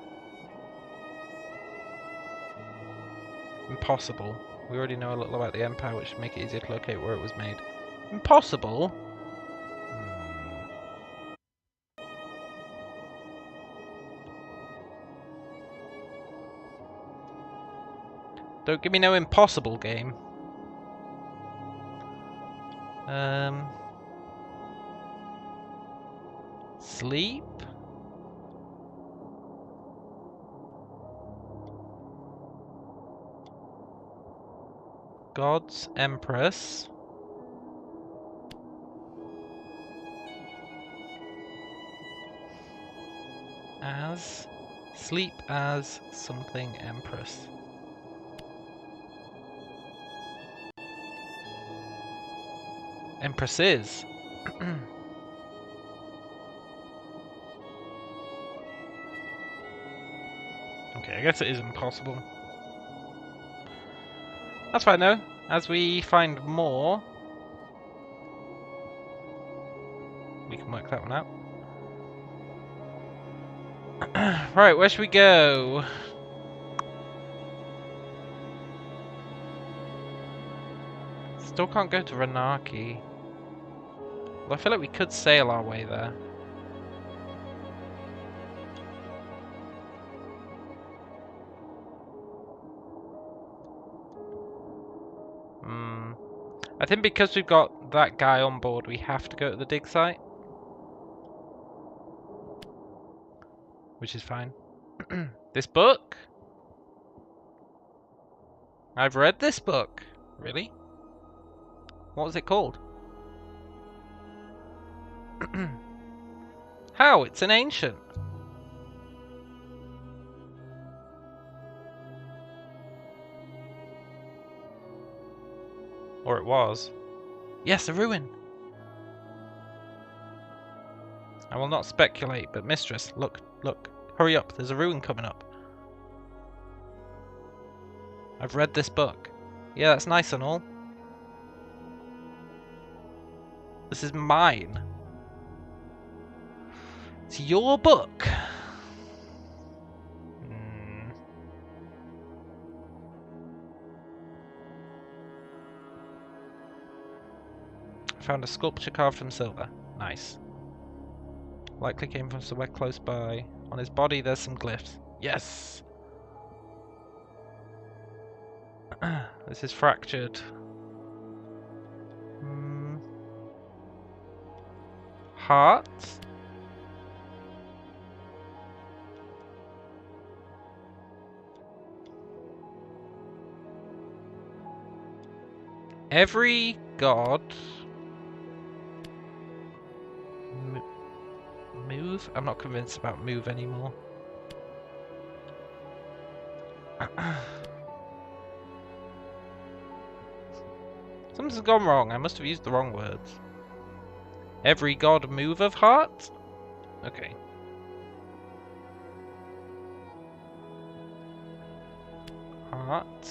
Impossible. We already know a little about the Empire, which should make it easier to locate where it was made. Impossible? Don't give me no impossible game. Sleep? God's Empress. As sleep as something Empress. Empresses. Okay, I guess it is impossible. That's fine though. As we find more, we can work that one out. Right, where should we go? Still can't go to Renaki. Well, I feel like we could sail our way there. I think because we've got that guy on board, we have to go to the dig site. Which is fine. This book? I've read this book. Really? What was it called? How? It's an ancient. Or it was. Yes, a ruin. I will not speculate, but mistress, look, look. Hurry up, there's a ruin coming up. I've read this book. Yeah, that's nice and all. This is mine. It's your book. Found a sculpture carved from silver. Nice. Likely came from somewhere close by. On his body there's some glyphs. Yes! This is fractured. Heart? Every god... Move? I'm not convinced about move anymore. Something's gone wrong. I must have used the wrong words. Every god move of heart? Okay. Heart.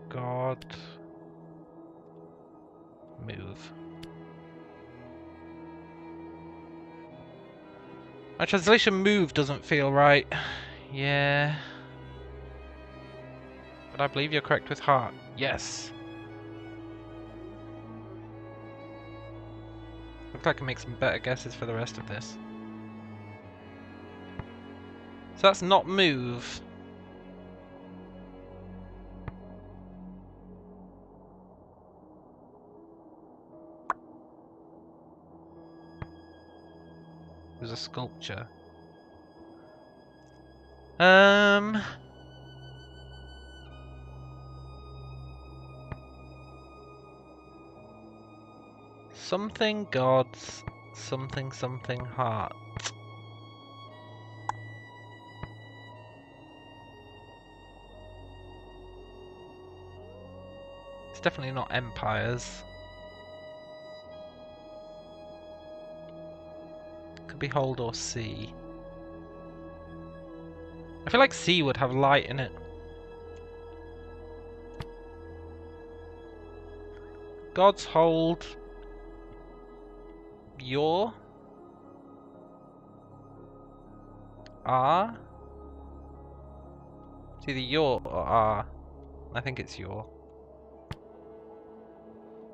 God. Move. My translation move doesn't feel right. Yeah. But I believe you're correct with heart. Yes. Looks like I can make some better guesses for the rest of this. So that's not move. It was a sculpture. Something gods, something something heart. It's definitely not empires. Could be hold or sea. I feel like sea would have light in it. Gods hold your are. It's either your or are. I think it's your.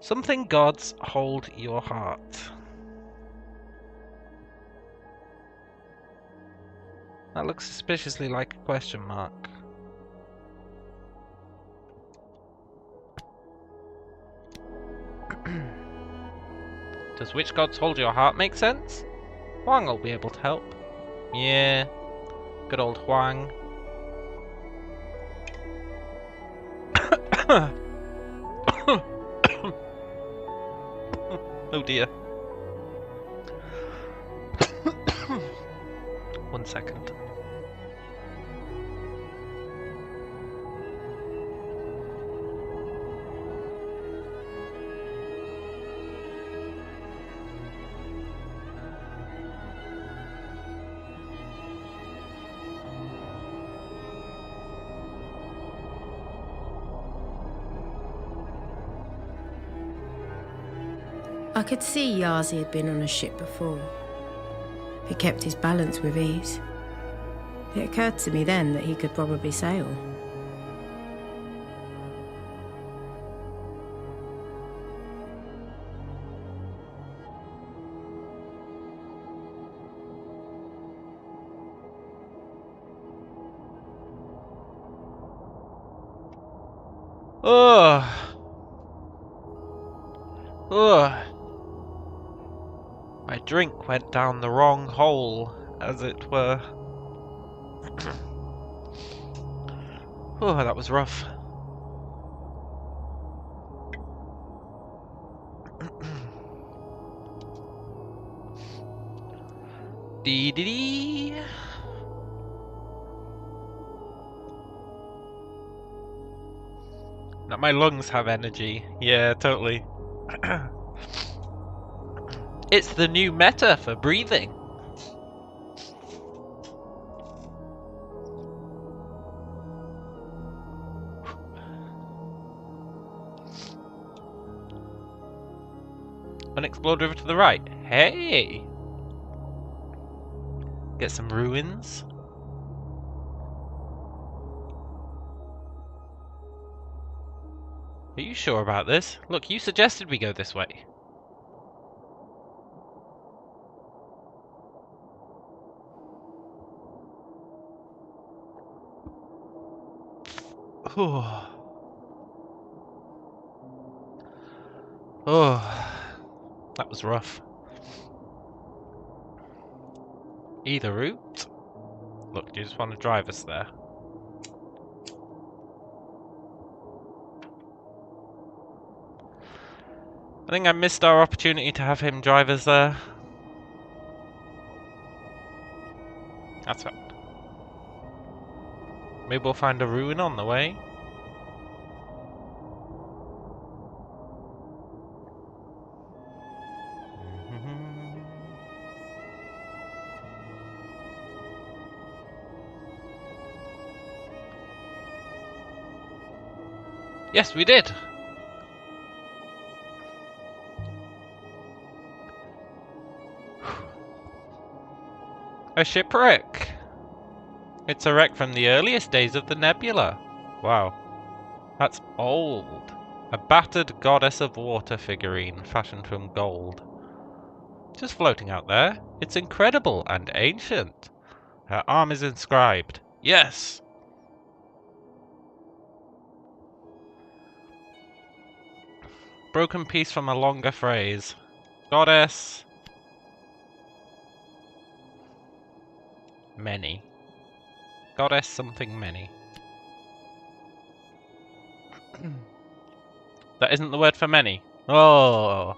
Something gods hold your heart. That looks suspiciously like a question mark. Does which gods hold your heart make sense? Huang will be able to help. Yeah, good old Huang. Oh dear. 1 second. I could see Yazi had been on a ship before. He kept his balance with ease. It occurred to me then that he could probably sail. Ugh. Ugh. My drink went down the wrong hole, as it were. Oh, that was rough. Dee dee dee. Now my lungs have energy. Yeah, totally. It's the new meta for breathing. Unexplored river to the right. Hey! Get some ruins. Are you sure about this? Look, you suggested we go this way. Oh. Oh. That was rough. Either route? Look, do you just want to drive us there? I think I missed our opportunity to have him drive us there. That's right. Maybe we'll find a ruin on the way. Yes, we did! A shipwreck! It's a wreck from the earliest days of the nebula. Wow. That's old. A battered goddess of water figurine fashioned from gold. Just floating out there. It's incredible and ancient. Her arm is inscribed. Yes! Broken piece from a longer phrase. Goddess. Many. Goddess something many. That isn't the word for many. Oh.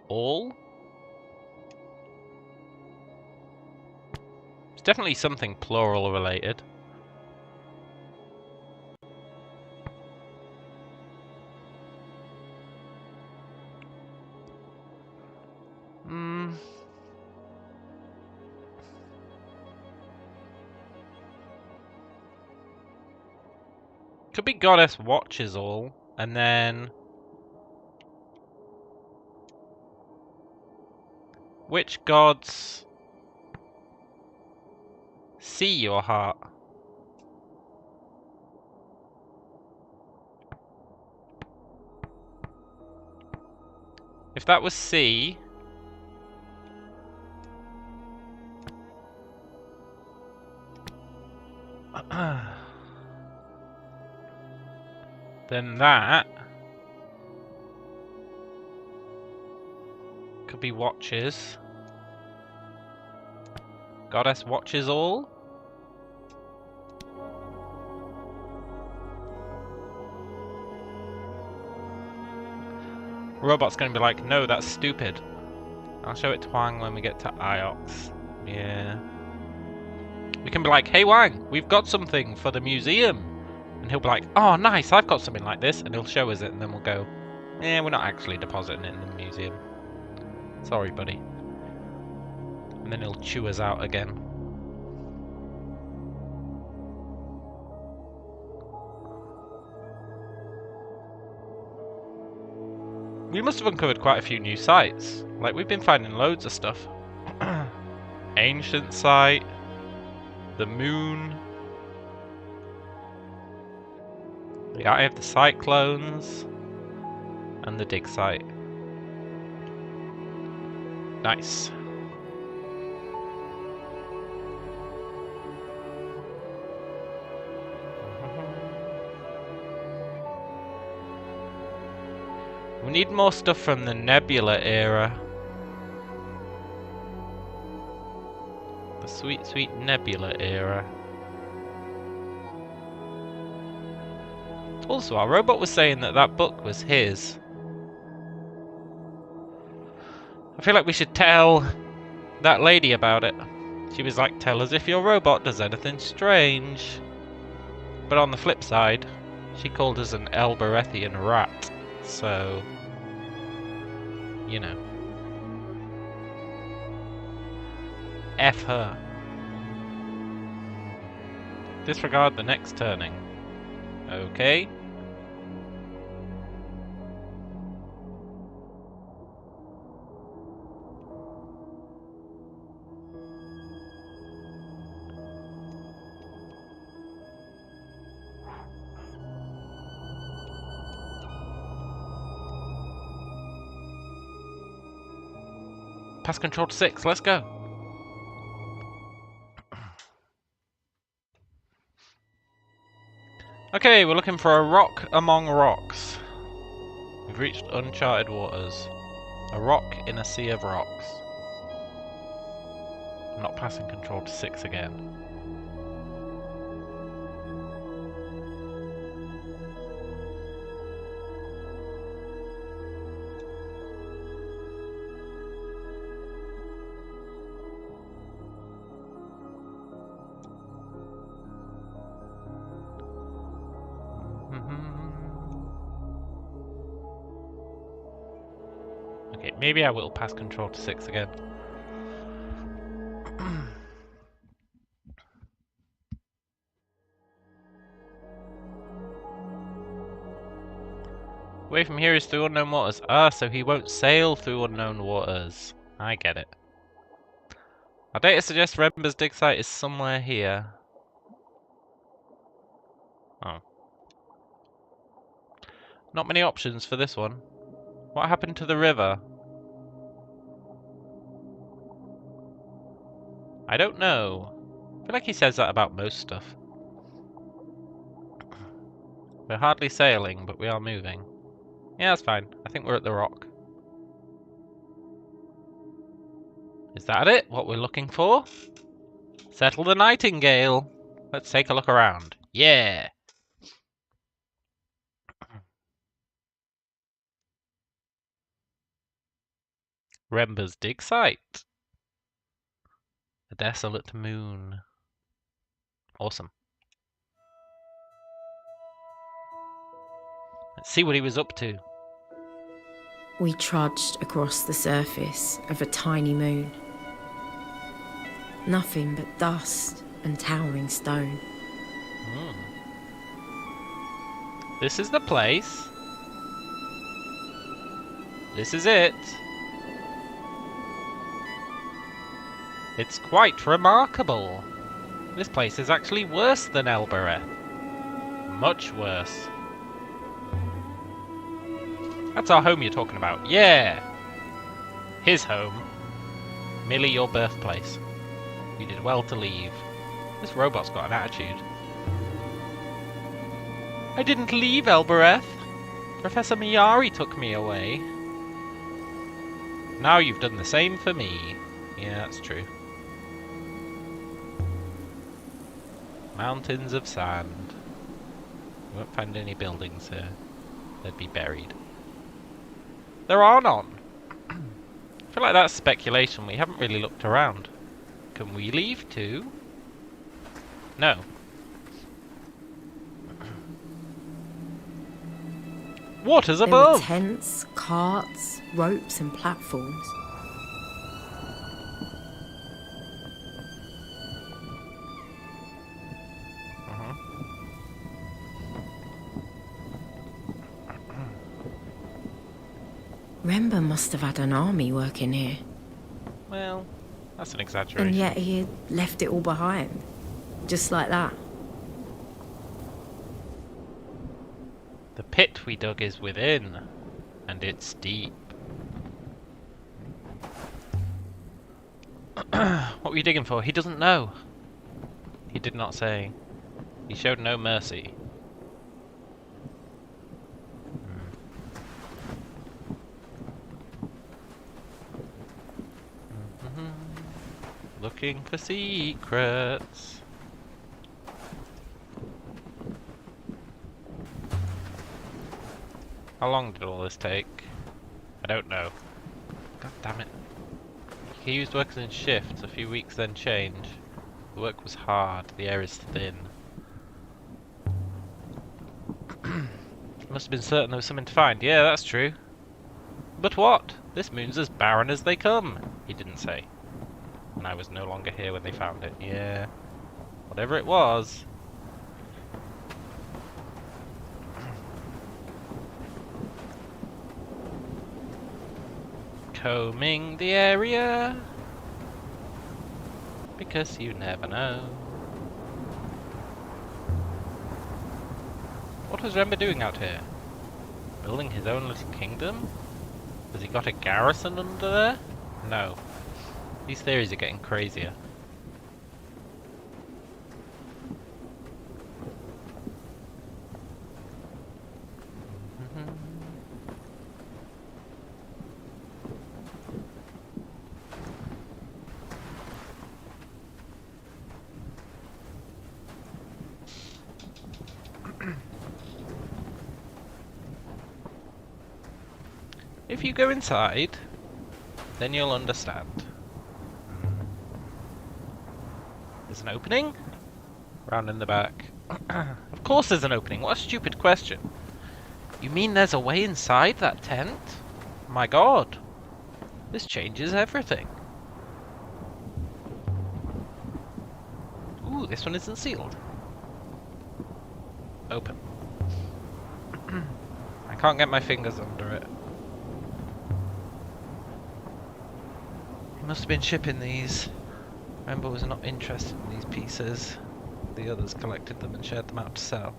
All? It's definitely something plural related. Could be goddess watches all, and then... Which gods see your heart? If that was see... then that... could be watches. Goddess watches all? Robot's gonna be like, no, that's stupid. I'll show it to Wang when we get to Iox. Yeah. We can be like, hey Wang, we've got something for the museum. And he'll be like, oh nice, I've got something like this. And he'll show us it, and then we'll go, yeah, we're not actually depositing it in the museum. Sorry, buddy. And then he'll chew us out again. We must have uncovered quite a few new sites. Like, we've been finding loads of stuff. Ancient site. The moon. The Eye of the Cyclones. And the dig site. Nice. We need more stuff from the Nebula era. The sweet, sweet Nebula era. Also, our robot was saying that that book was his. I feel like we should tell that lady about it. She was like, tell us if your robot does anything strange. But on the flip side, she called us an Elberethian rat. So, you know. F her. Disregard the next turning. Okay. Pass control to 6, let's go. Okay, we're looking for a rock among rocks. We've reached uncharted waters. A rock in a sea of rocks. I'm not passing control to 6 again. Okay, maybe I will pass control to 6 again. Away from here is through unknown waters. Ah, so he won't sail through unknown waters. I get it. Our data suggests Rember's dig site is somewhere here. Oh. Not many options for this one. What happened to the river? I don't know. I feel like he says that about most stuff. We're hardly sailing, but we are moving. Yeah, that's fine. I think we're at the rock. Is that it? What we're looking for? Settle the nightingale. Let's take a look around. Yeah! Rember's dig site. The desolate moon. Awesome. Let's see what he was up to. We trudged across the surface of a tiny moon. Nothing but dust and towering stone. This is the place. This is it. It's quite remarkable. This place is actually worse than Elbereth. Much worse. That's our home you're talking about. Yeah! His home. Merely your birthplace. You did well to leave. This robot's got an attitude. I didn't leave Elbereth. Professor Miyari took me away. Now you've done the same for me. Yeah, that's true. Mountains of sand. You won't find any buildings here. They'd be buried. There are none. I feel like that's speculation. We haven't really looked around. Can we leave too? No. Water's There above! were tents, carts, ropes and platforms. Rember must have had an army working here. Well, that's an exaggeration. And yet he had left it all behind. Just like that. The pit we dug is within, and it's deep. What were you digging for? He doesn't know. He did not say. He showed no mercy. Looking for secrets. How long did all this take? I don't know. God damn it. He used working in shifts, a few weeks then change. The work was hard, the air is thin. Must have been certain there was something to find. Yeah, that's true. But what? This moon's as barren as they come, he didn't say. And I was no longer here when they found it. Yeah. Whatever it was. Combing the area. Because you never know. What was Rember doing out here? Building his own little kingdom? Has he got a garrison under there? No. These theories are getting crazier. If you go inside, then you'll understand. There's an opening? Round in the back. Of course there's an opening. What a stupid question. You mean there's a way inside that tent? My god. This changes everything. Ooh, this one isn't sealed. Open. I can't get my fingers under it. He must have been shipping these. Remember was not interested in these pieces. The others collected them and shared them out to sell.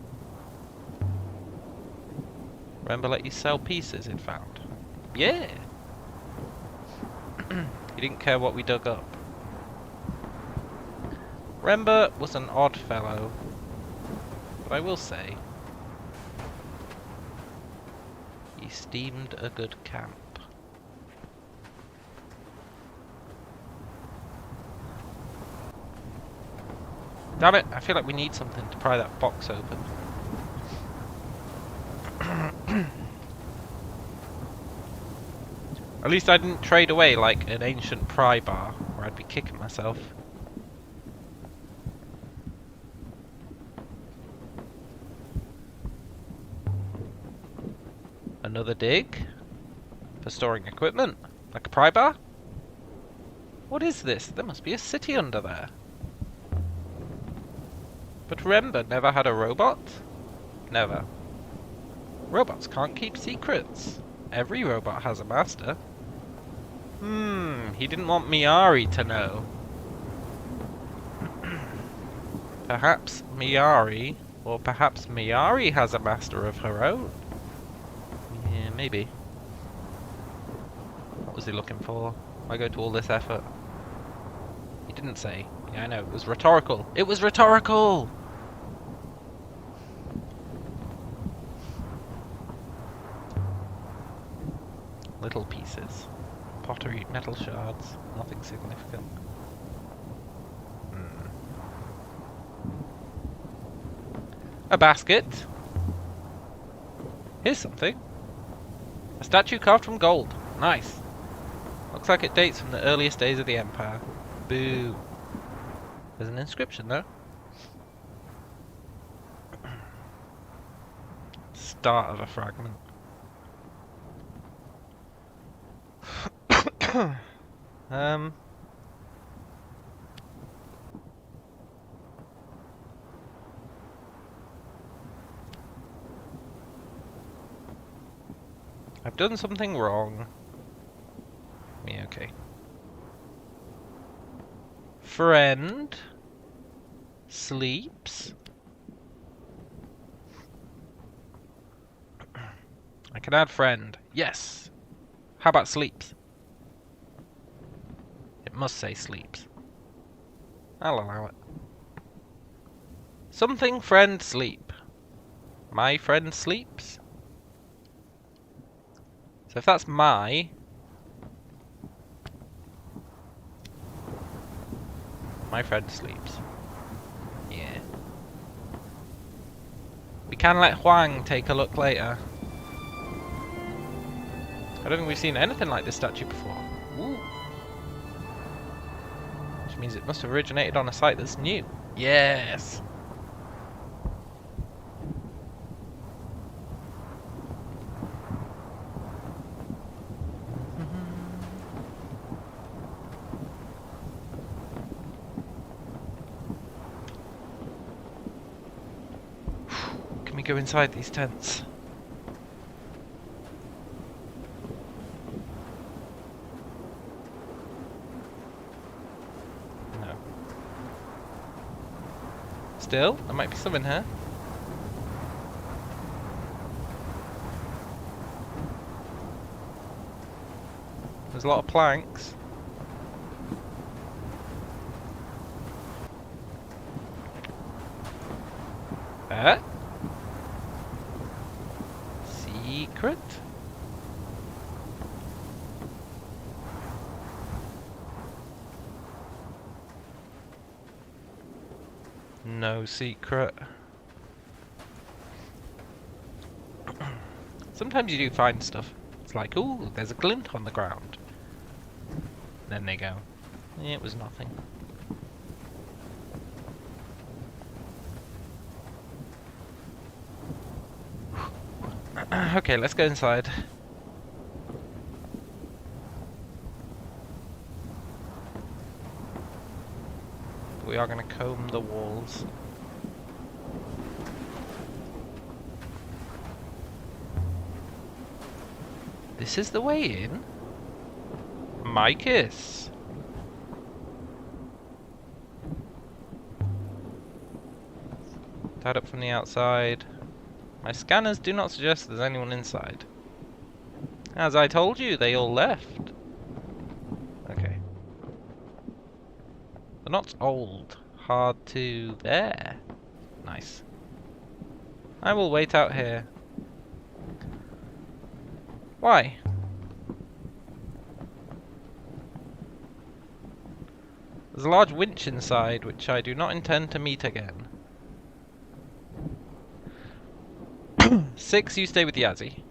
Remember let you sell pieces he'd found. Yeah! He didn't care what we dug up. Rember was an odd fellow. But I will say, he esteemed a good camp. Damn it, I feel like we need something to pry that box open. At least I didn't trade away like an ancient pry bar, where I'd be kicking myself. Another dig? For storing equipment? Like a pry bar? What is this? There must be a city under there. But remember, never had a robot? Never. Robots can't keep secrets. Every robot has a master. He didn't want Miari to know. Perhaps Miari, or perhaps Miari has a master of her own. Yeah, maybe. What was he looking for? Why go to all this effort? He didn't say. Yeah, I know, it was rhetorical. It was rhetorical! Little pieces. Pottery, metal shards, nothing significant. A basket. Here's something. A statue carved from gold. Nice. Looks like it dates from the earliest days of the Empire. Boo. There's an inscription though. Start of a fragment. I've done something wrong. Yeah, okay. Friend sleeps. I can add friend. Yes. How about sleeps? It must say sleeps. I'll allow it. Something friend sleep. My friend sleeps? So if that's my friend sleeps. Yeah. We can let Huang take a look later. I don't think we've seen anything like this statue before. Ooh. Which means it must have originated on a site that's new. Yes! Can we go inside these tents? No. Still, there might be some in here. There's a lot of planks. Secret? No secret. Sometimes you do find stuff. It's like, ooh, there's a glint on the ground. Then they go, it was nothing. Okay, let's go inside. We are going to comb the walls. This is the way in? My kiss. Tied up from the outside. My scanners do not suggest there's anyone inside. As I told you, they all left. Okay. They're not old. Hard to... There. Nice. I will wait out here. Why? There's a large winch inside, which I do not intend to meet again. 6, you stay with Yazzie.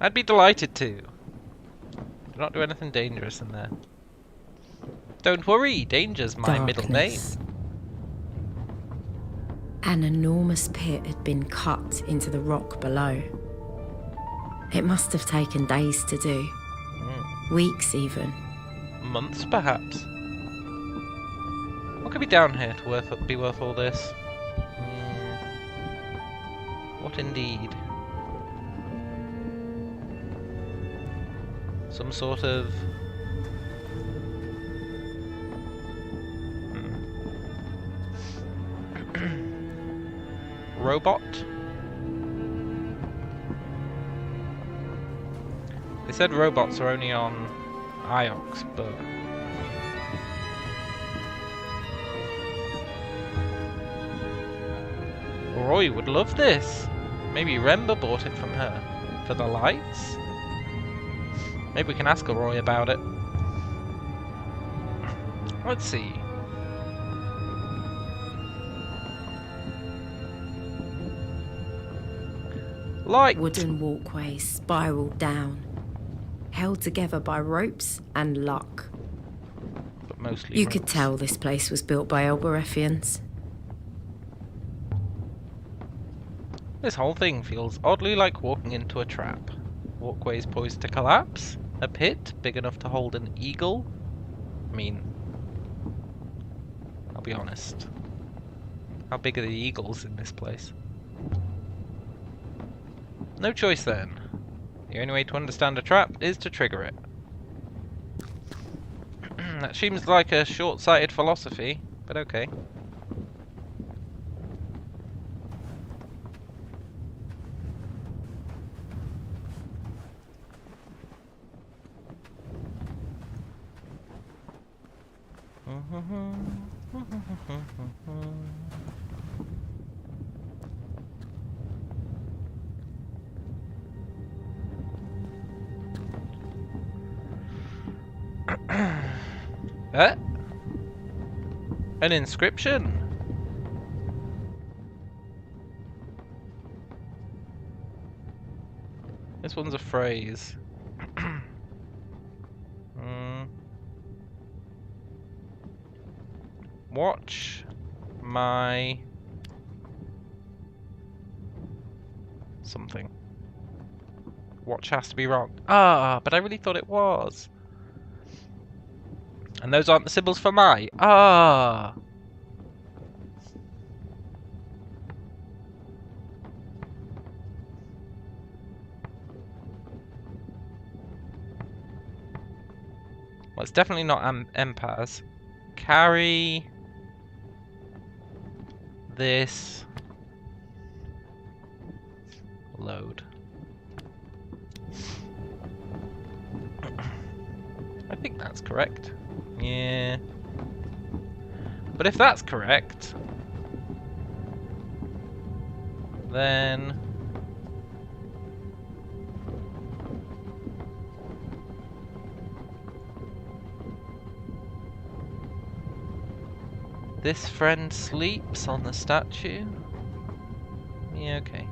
I'd be delighted to. Do not do anything dangerous in there. Don't worry, danger's my middle name. An enormous pit had been cut into the rock below. It must have taken days to do. Weeks even. Months, perhaps. What could be down here to be worth all this? What indeed? Some sort of... robot? They said robots are only on Iox, but... Roy would love this. Maybe Remba bought it from her. For the lights? Maybe we can ask Roy about it. Let's see. Light! Wooden walkways spiraled down, held together by ropes and luck. But mostly You ropes. could tell this place was built by Elberethians. This whole thing feels oddly like walking into a trap. Walkways poised to collapse. A pit big enough to hold an eagle. I mean, I'll be honest. How big are the eagles in this place? No choice then. The only way to understand a trap is to trigger it. That seems like a short-sighted philosophy, but okay. An inscription. This one's a phrase. Watch my something. Watch has to be wrong. Ah, but I really thought it was. And those aren't the symbols for my. Ah. Well, it's definitely not Empaz. Carry this load. I think that's correct. Yeah. But if that's correct, then this friend sleeps on the statue. Yeah, okay.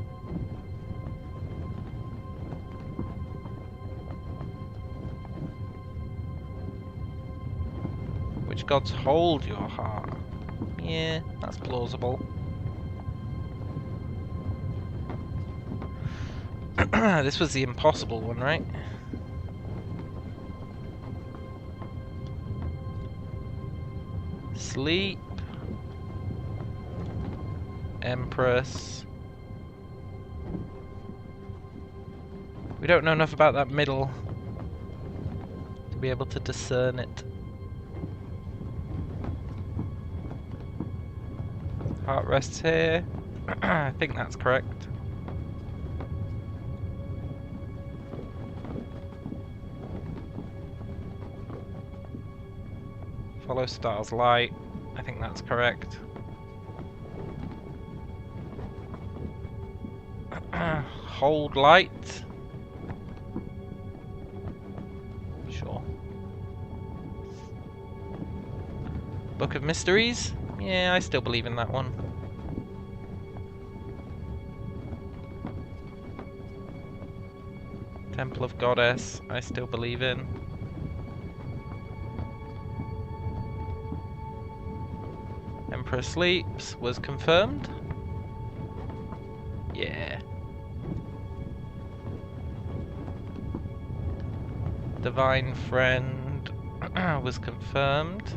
Which gods hold your heart? Yeah, that's plausible. This was the impossible one, right? Sleep. Empress. We don't know enough about that middle to be able to discern it. Cart rests here. I think that's correct. Follow Star's light. I think that's correct. Hold light. Sure. Book of Mysteries? Yeah, I still believe in that one. Temple of Goddess, I still believe in. Emperor Sleeps was confirmed. Yeah. Divine Friend was confirmed.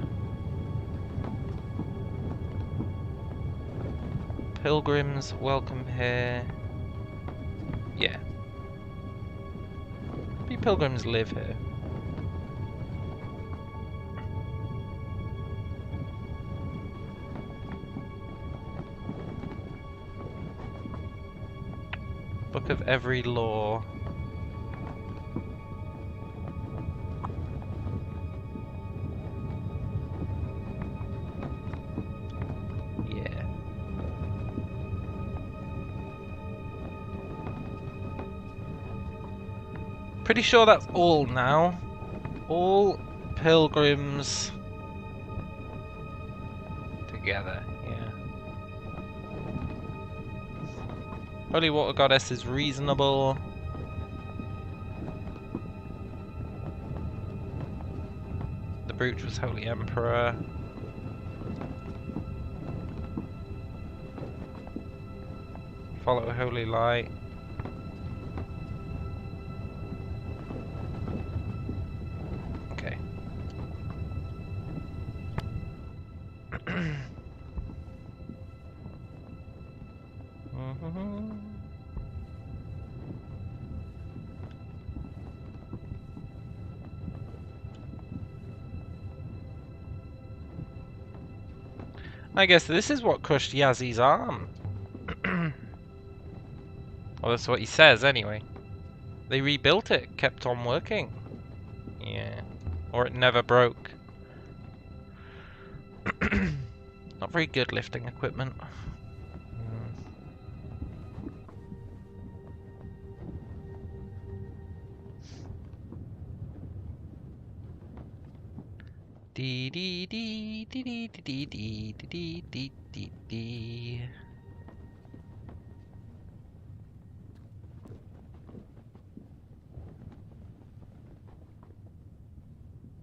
Pilgrims welcome here. Yeah. Maybe pilgrims live here. Book of Every Law. Yeah. Pretty sure that's all now. All pilgrims together, yeah. Holy Water Goddess is reasonable. The Brooch was Holy Emperor. Follow Holy Light. Okay. I guess this is what crushed Yazzy's arm. Well, that's what he says anyway. They rebuilt it, kept on working. Yeah. Or it never broke. Not very good lifting equipment. Dee dee dee dee dee dee dee dee dee dee dee.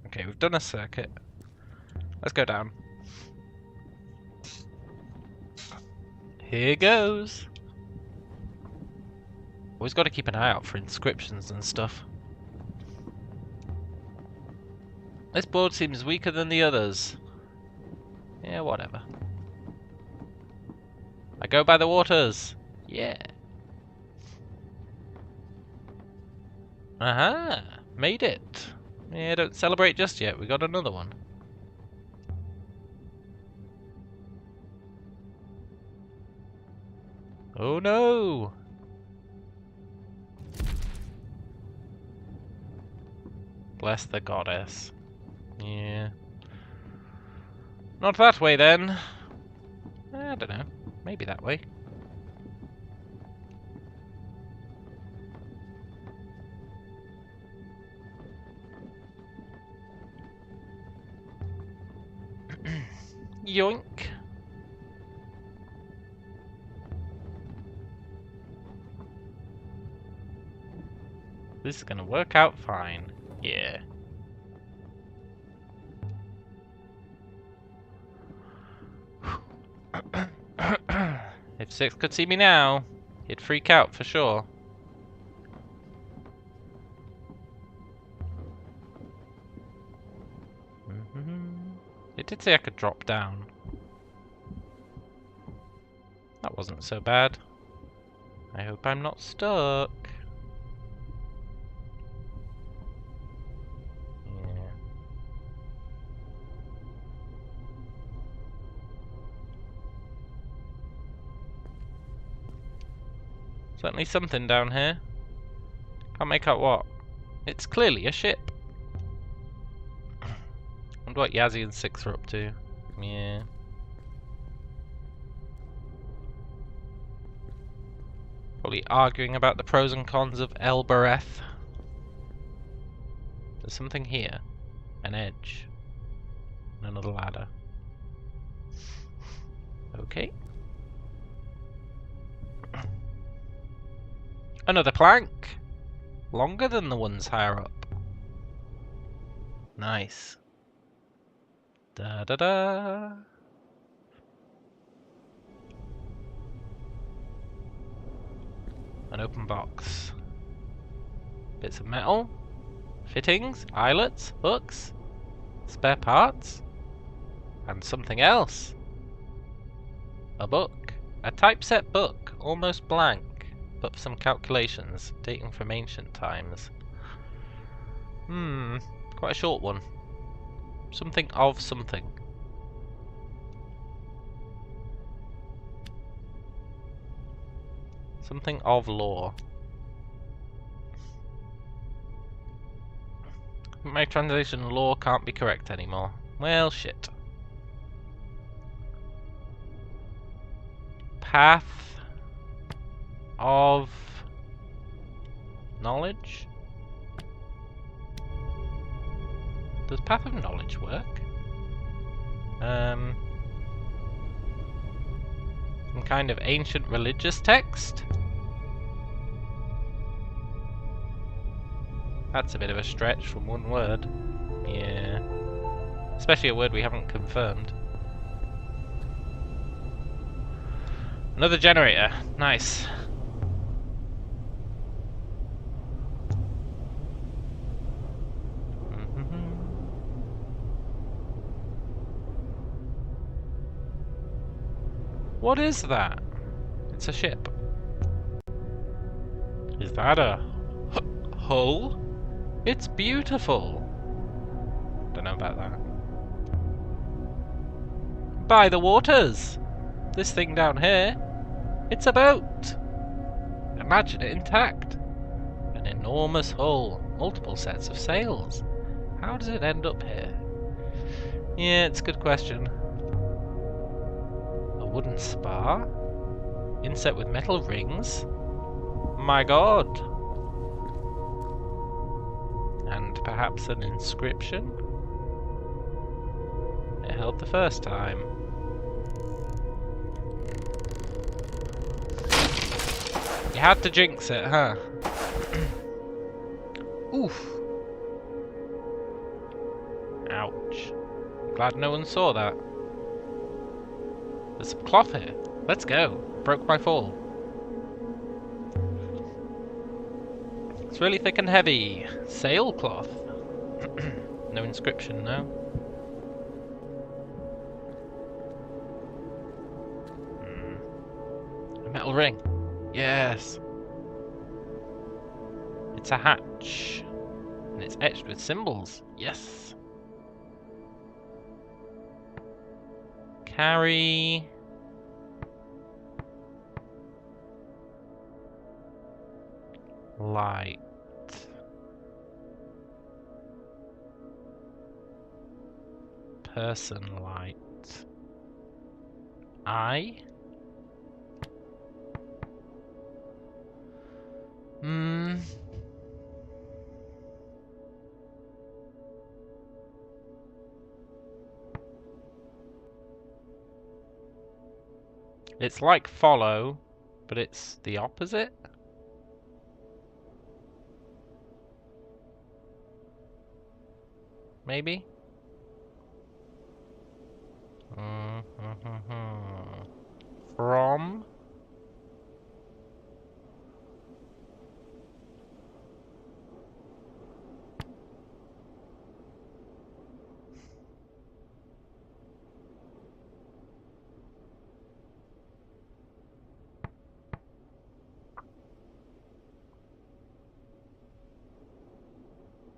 Okay, we've done a circuit. Let's go down. Here goes. Always got to keep an eye out for inscriptions and stuff. This board seems weaker than the others. Yeah, whatever. I go by the waters. Yeah. Aha! Made it. Yeah, don't celebrate just yet. We got another one. Oh no! Bless the goddess. Yeah. Not that way then. I don't know. Maybe that way. Yoink. This is gonna work out fine. Yeah. If Six could see me now, he'd freak out for sure. It did say I could drop down. That wasn't so bad. I hope I'm not stuck. Yeah. Certainly something down here. Can't make out what. It's clearly a ship. Wonder what Yazzie and Six are up to. Yeah. Probably arguing about the pros and cons of Elbereth. There's something here. An edge. And another ladder. Okay. Another plank. Longer than the ones higher up. Nice. Da da da. An open box. Bits of metal. Fittings. Eyelets. Hooks. Spare parts. And something else. A book. A typeset book. Almost blank. But for some calculations. Dating from ancient times. Quite a short one. Something of something. Something of law. My translation law can't be correct anymore. Well, shit. Path of knowledge? Does Path of Knowledge work? Some kind of ancient religious text? That's a bit of a stretch from one word. Yeah. Especially a word we haven't confirmed. Another generator. Nice. What is that? It's a ship. Is that a hull? It's beautiful. Don't know about that. By the waters! This thing down here, it's a boat. Imagine it intact. An enormous hull, multiple sets of sails. How does it end up here? Yeah, it's a good question. A wooden spar? Inset with metal rings? My god! And perhaps an inscription? It held the first time. You had to jinx it, huh? Oof. Ouch. Glad no one saw that. There's some cloth here. Let's go. Broke my fall. It's really thick and heavy. Sailcloth. No inscription, no. A metal ring. Yes. It's a hatch. And it's etched with symbols. Yes. Carry. Light. Person light. Eye. It's like follow, but it's the opposite. Maybe? From?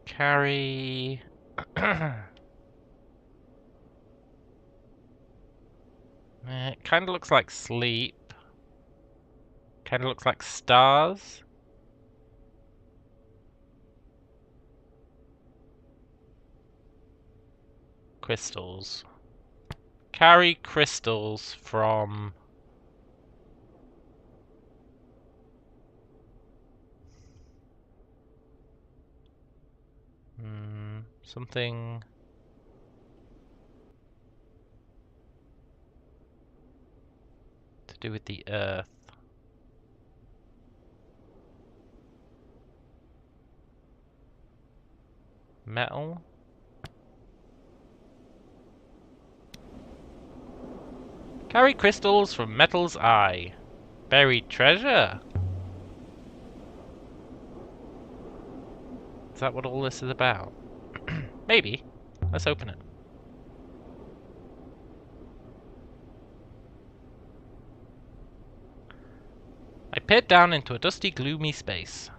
Carry... It kind of looks like sleep. Kind of looks like stars. Crystals. Carry crystals from... something... to do with the earth. Metal? Carry crystals from metal's eye. Buried treasure? Is that what all this is about? Maybe. Let's open it. I peered down into a dusty, gloomy space.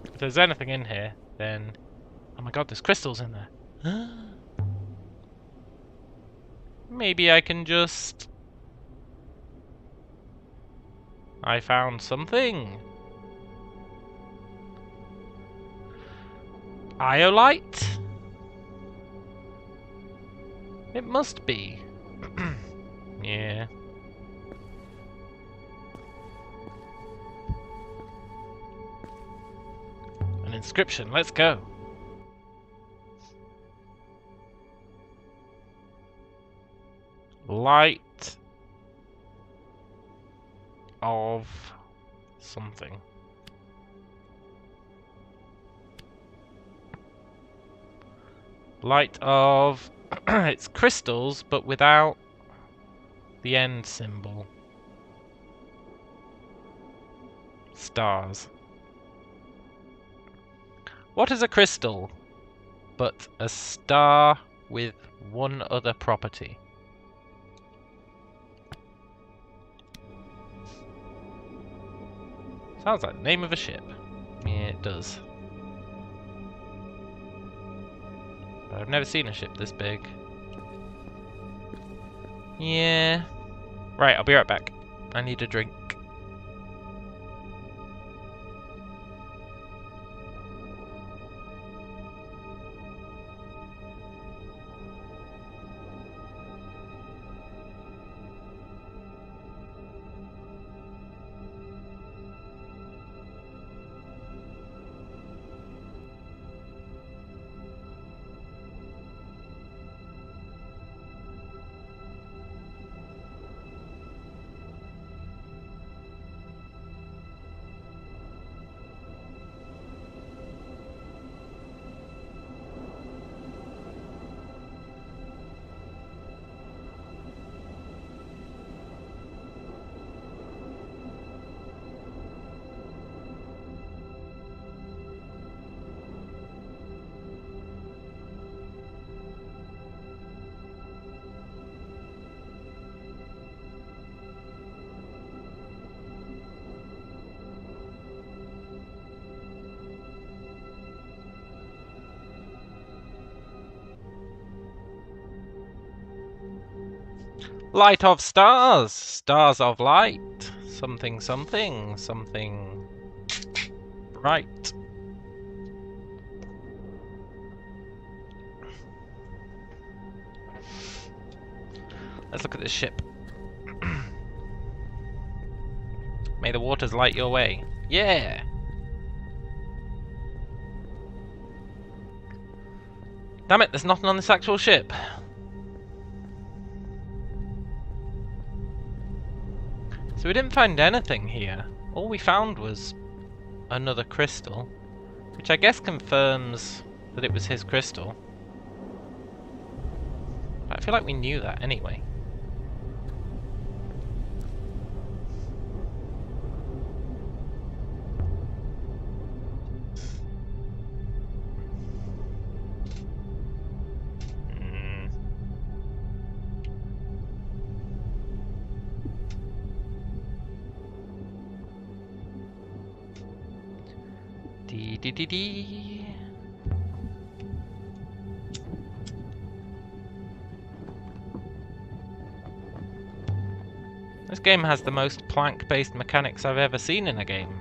If there's anything in here, then... oh my god, there's crystals in there. Maybe I can just... I found something. Iolite? It must be. Yeah. An inscription, let's go. Light of something. Light of... it's crystals, but without the end symbol. Stars. What is a crystal but a star with one other property? Sounds like the name of a ship. Yeah, it does. But I've never seen a ship this big. Yeah. Right, I'll be right back. I need a drink. Light of stars! Stars of light! Something, something, something... bright. Let's look at this ship. May the waters light your way. Yeah! Damn it, there's nothing on this actual ship. So we didn't find anything here. All we found was another crystal, which I guess confirms that it was his crystal. But I feel like we knew that anyway. Dee. This game has the most plank-based mechanics I've ever seen in a game.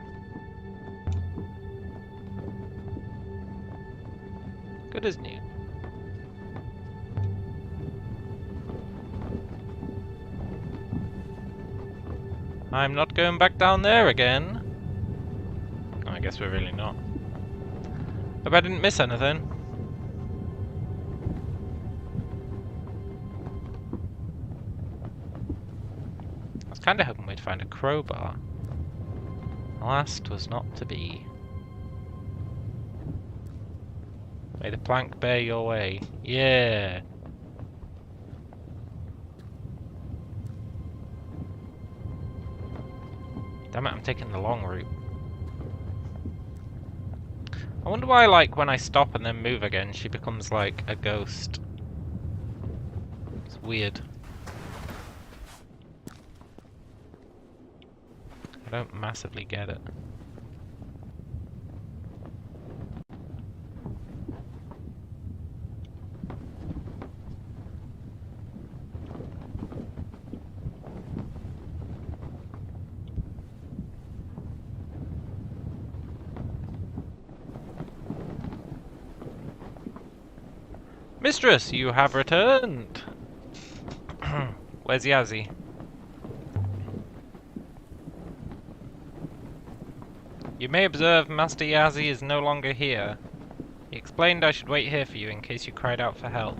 Good as new. I'm not going back down there again. Oh, I guess we're really not. Hope I didn't miss anything. I was kind of hoping we'd find a crowbar. Alas, 'twas not to be. May the plank bear your way. Yeah. Damn it, I'm taking the long route. I wonder why, like, when I stop and then move again, she becomes like a ghost. It's weird. I don't massively get it. Mistress, you have returned! Where's Yazzie? You may observe Master Yazzie is no longer here. He explained I should wait here for you in case you cried out for help.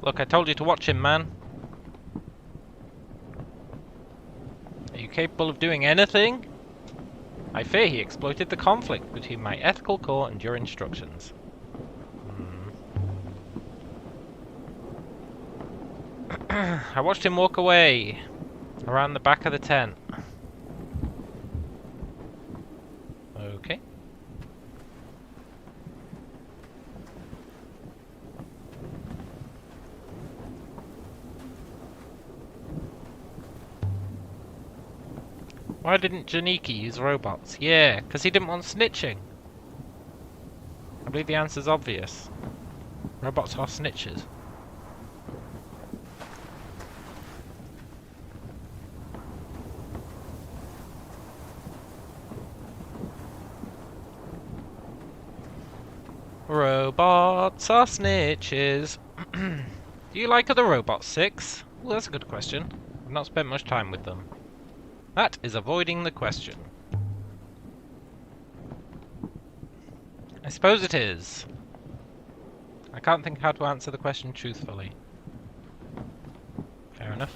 Look, I told you to watch him, man. Are you capable of doing anything? I fear he exploited the conflict between my ethical core and your instructions. I watched him walk away, around the back of the tent. Okay. Why didn't Janiki use robots? Yeah, because he didn't want snitching. I believe the answer's obvious. Robots are snitches. Robots are snitches. Do you like other robots, Six? Well, that's a good question. I've not spent much time with them. That is avoiding the question. I suppose it is. I can't think how to answer the question truthfully. Fair enough.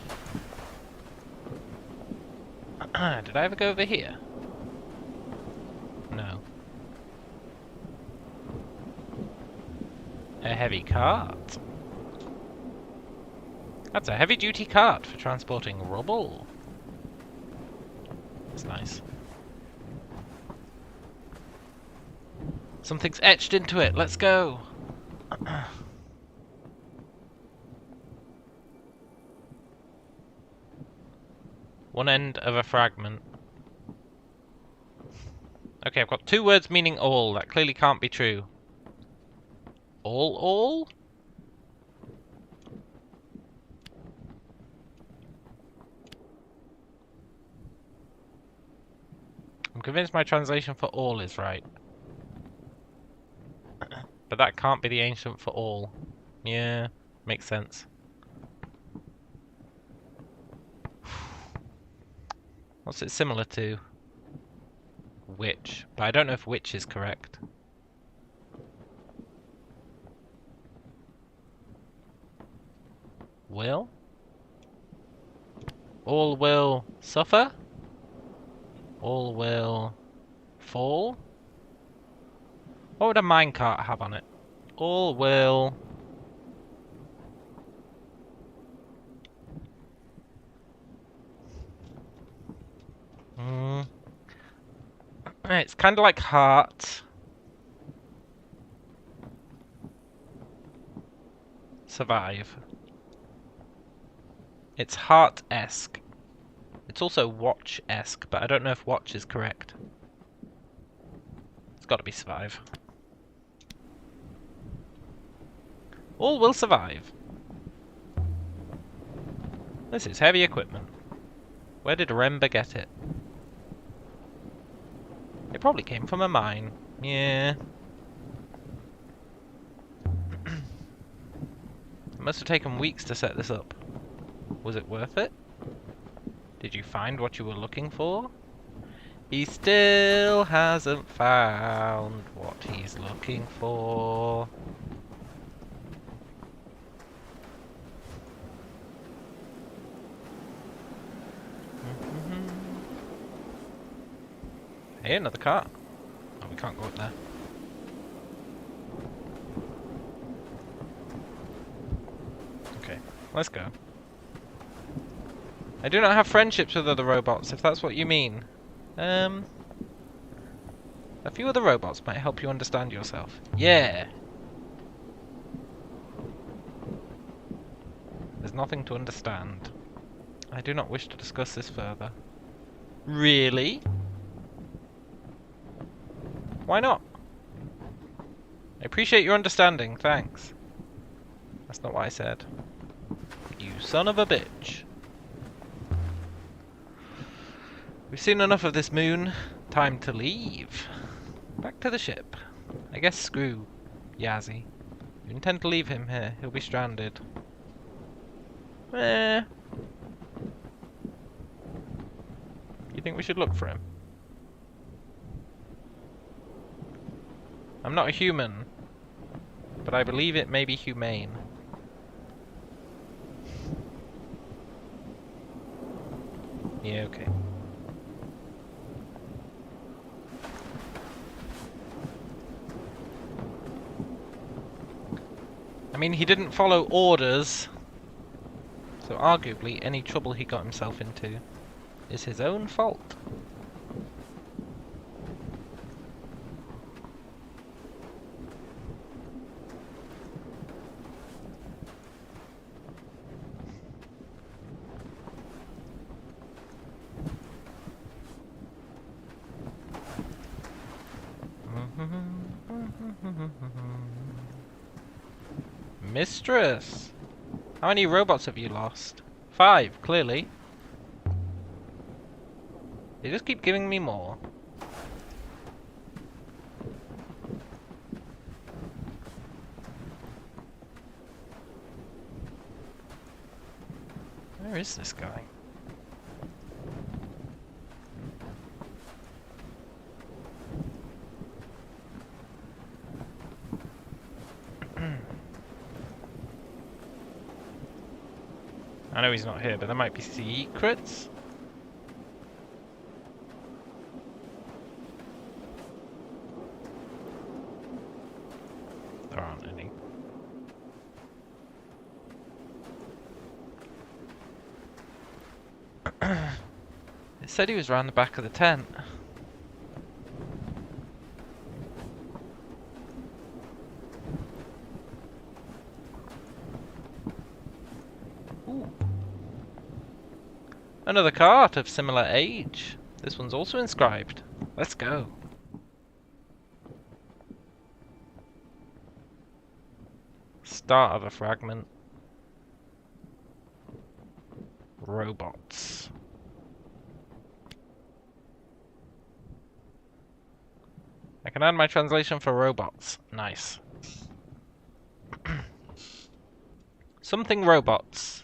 Did I ever go over here? No. A heavy cart. That's a heavy-duty cart for transporting rubble. That's nice. Something's etched into it. Let's go. One end of a fragment. Okay, I've got two words meaning all. That clearly can't be true. All? I'm convinced my translation for all is right. But that can't be the ancient for all. Yeah, makes sense. What's it similar to? Which. But I don't know if which is correct. Will? All will suffer? All will fall? What would a minecart have on it? All will... It's kind of like heart. Survive. It's heart-esque. It's also watch-esque, but I don't know if watch is correct. It's got to be survive. All will survive. This is heavy equipment. Where did Remba get it? It probably came from a mine. Yeah. It must have taken weeks to set this up. Was it worth it? Did you find what you were looking for? He still hasn't found what he's looking for. Hey, another cart. Oh, we can't go up there. Okay, let's go. I do not have friendships with other robots, if that's what you mean. A few other robots might help you understand yourself. Yeah! There's nothing to understand. I do not wish to discuss this further. Really? Why not? I appreciate your understanding, thanks. That's not what I said. You son of a bitch. We've seen enough of this moon. Time to leave. Back to the ship. I guess screw Yazzie. You intend to leave him here. He'll be stranded. You think we should look for him? I'm not a human, but I believe it may be humane. Yeah, okay. I mean, he didn't follow orders, so arguably any trouble he got himself into is his own fault. Mistress! How many robots have you lost? 5, clearly. They just keep giving me more. Where is this guy? I know he's not here, but there might be secrets. There aren't any. It said he was around the back of the tent. Ooh. Another cart of similar age. This one's also inscribed. Let's go. Start of a fragment. Robots. I can add my translation for robots. Nice. Something robots.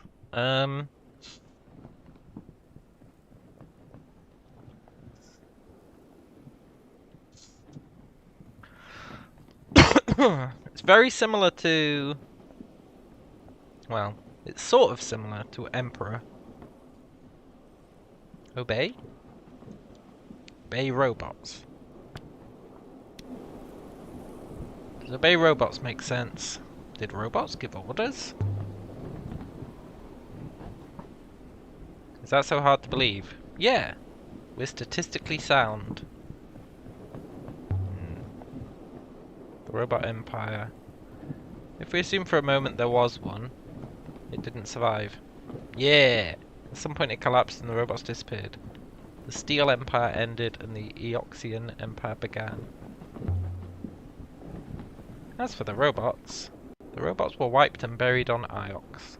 It's very similar to... Well, it's sort of similar to Emperor. Obey? Obey robots. Does obey robots make sense? Did robots give orders? Is that so hard to believe? Yeah! We're statistically sound. The robot empire. If we assume for a moment there was one, it didn't survive. Yeah! At some point it collapsed and the robots disappeared. The Steel Empire ended and the Eoxian Empire began. As for the robots were wiped and buried on Iox.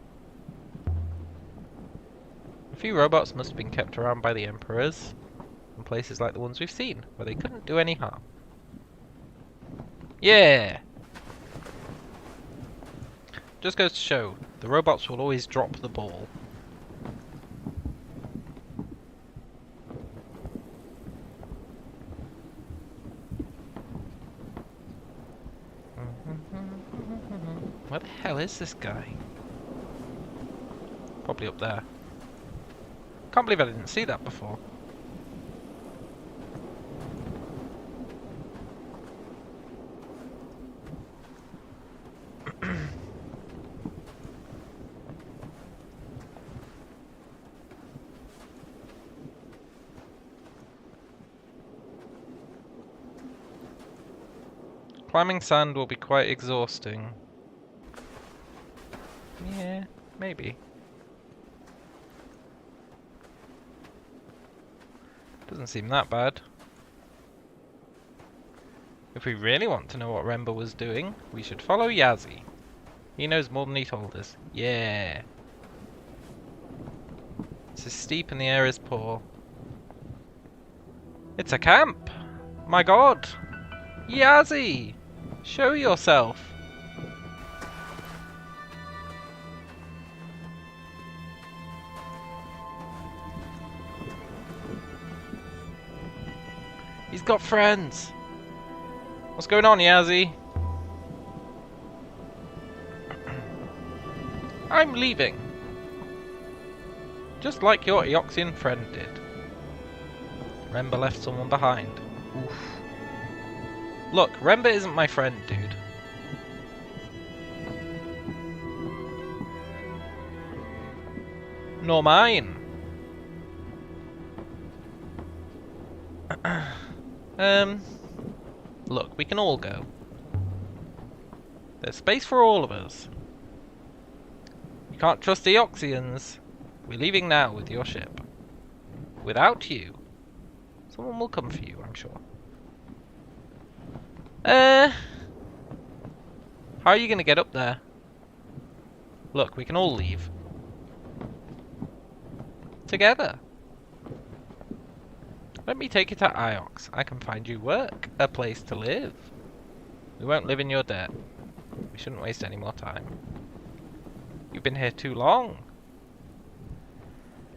A few robots must have been kept around by the emperors in places like the ones we've seen, where they couldn't do any harm. Yeah! Just goes to show, the robots will always drop the ball. Where the hell is this guy? Probably up there. Can't believe I didn't see that before. Climbing sand will be quite exhausting. Yeah, maybe. Doesn't seem that bad. If we really want to know what Remba was doing, we should follow Yazzie. He knows more than he told us. Yeah. This is steep and the air is poor. It's a camp! My god! Yazzie! Show yourself! He's got friends! What's going on, Yazzie? I'm leaving. Just like your Eoxian friend did. Remba left someone behind. Oof. Look, Remba isn't my friend, dude. Nor mine. Look, we can all go. There's space for all of us. You can't trust the Eoxians. We're leaving now with your ship. Without you. Someone will come for you, I'm sure. How are you gonna get up there? Look, we can all leave. Together. Let me take you to Iox. I can find you work. A place to live. We won't live in your debt. We shouldn't waste any more time. You've been here too long.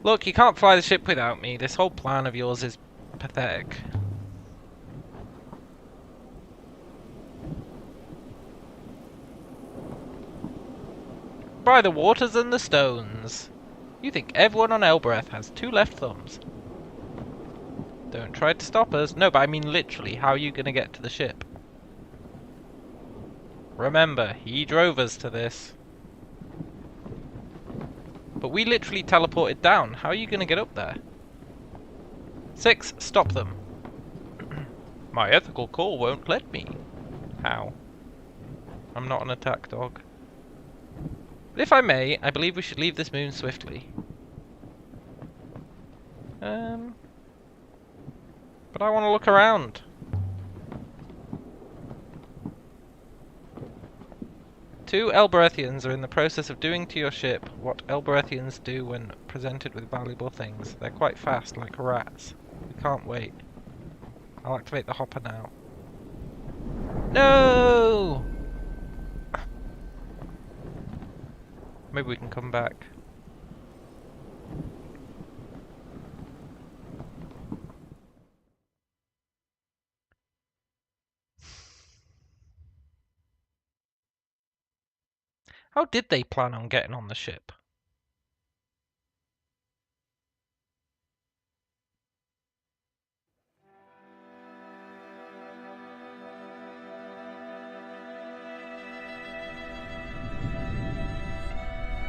Look, you can't fly the ship without me. This whole plan of yours is pathetic. By the waters and the stones. You think everyone on Elbereth has two left thumbs. Don't try to stop us. No, but I mean literally, how are you going to get to the ship? Remember, he drove us to this. But we literally teleported down. How are you going to get up there? 6, stop them. My ethical core won't let me. How? I'm not an attack dog. But if I may, I believe we should leave this moon swiftly. But I want to look around. Two Elberethians are in the process of doing to your ship what Elberethians do when presented with valuable things. They're quite fast, like rats. We can't wait. I'll activate the hopper now. No! Maybe we can come back. How did they plan on getting on the ship?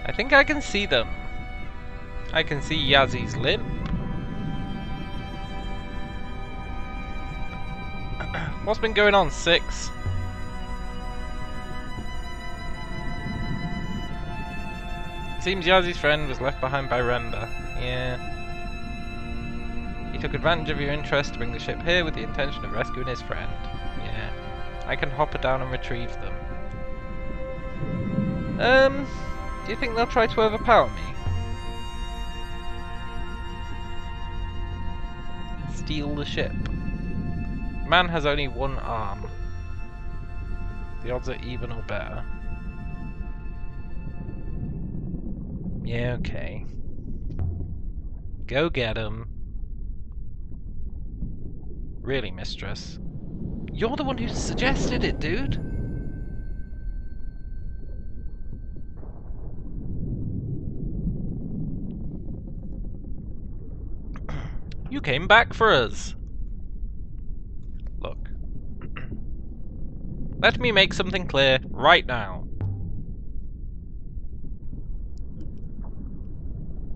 I think I can see them. I can see Yazzie's limp. What's been going on, 6? Seems Yazzie's friend was left behind by Remba. Yeah. He took advantage of your interest to bring the ship here with the intention of rescuing his friend. Yeah. I can hop her down and retrieve them. Do you think they'll try to overpower me? steal the ship. Man has only one arm. The odds are even or better. Yeah, okay. Go get him. Really, mistress? You're the one who suggested it, dude! You came back for us! Look. Let me make something clear right now.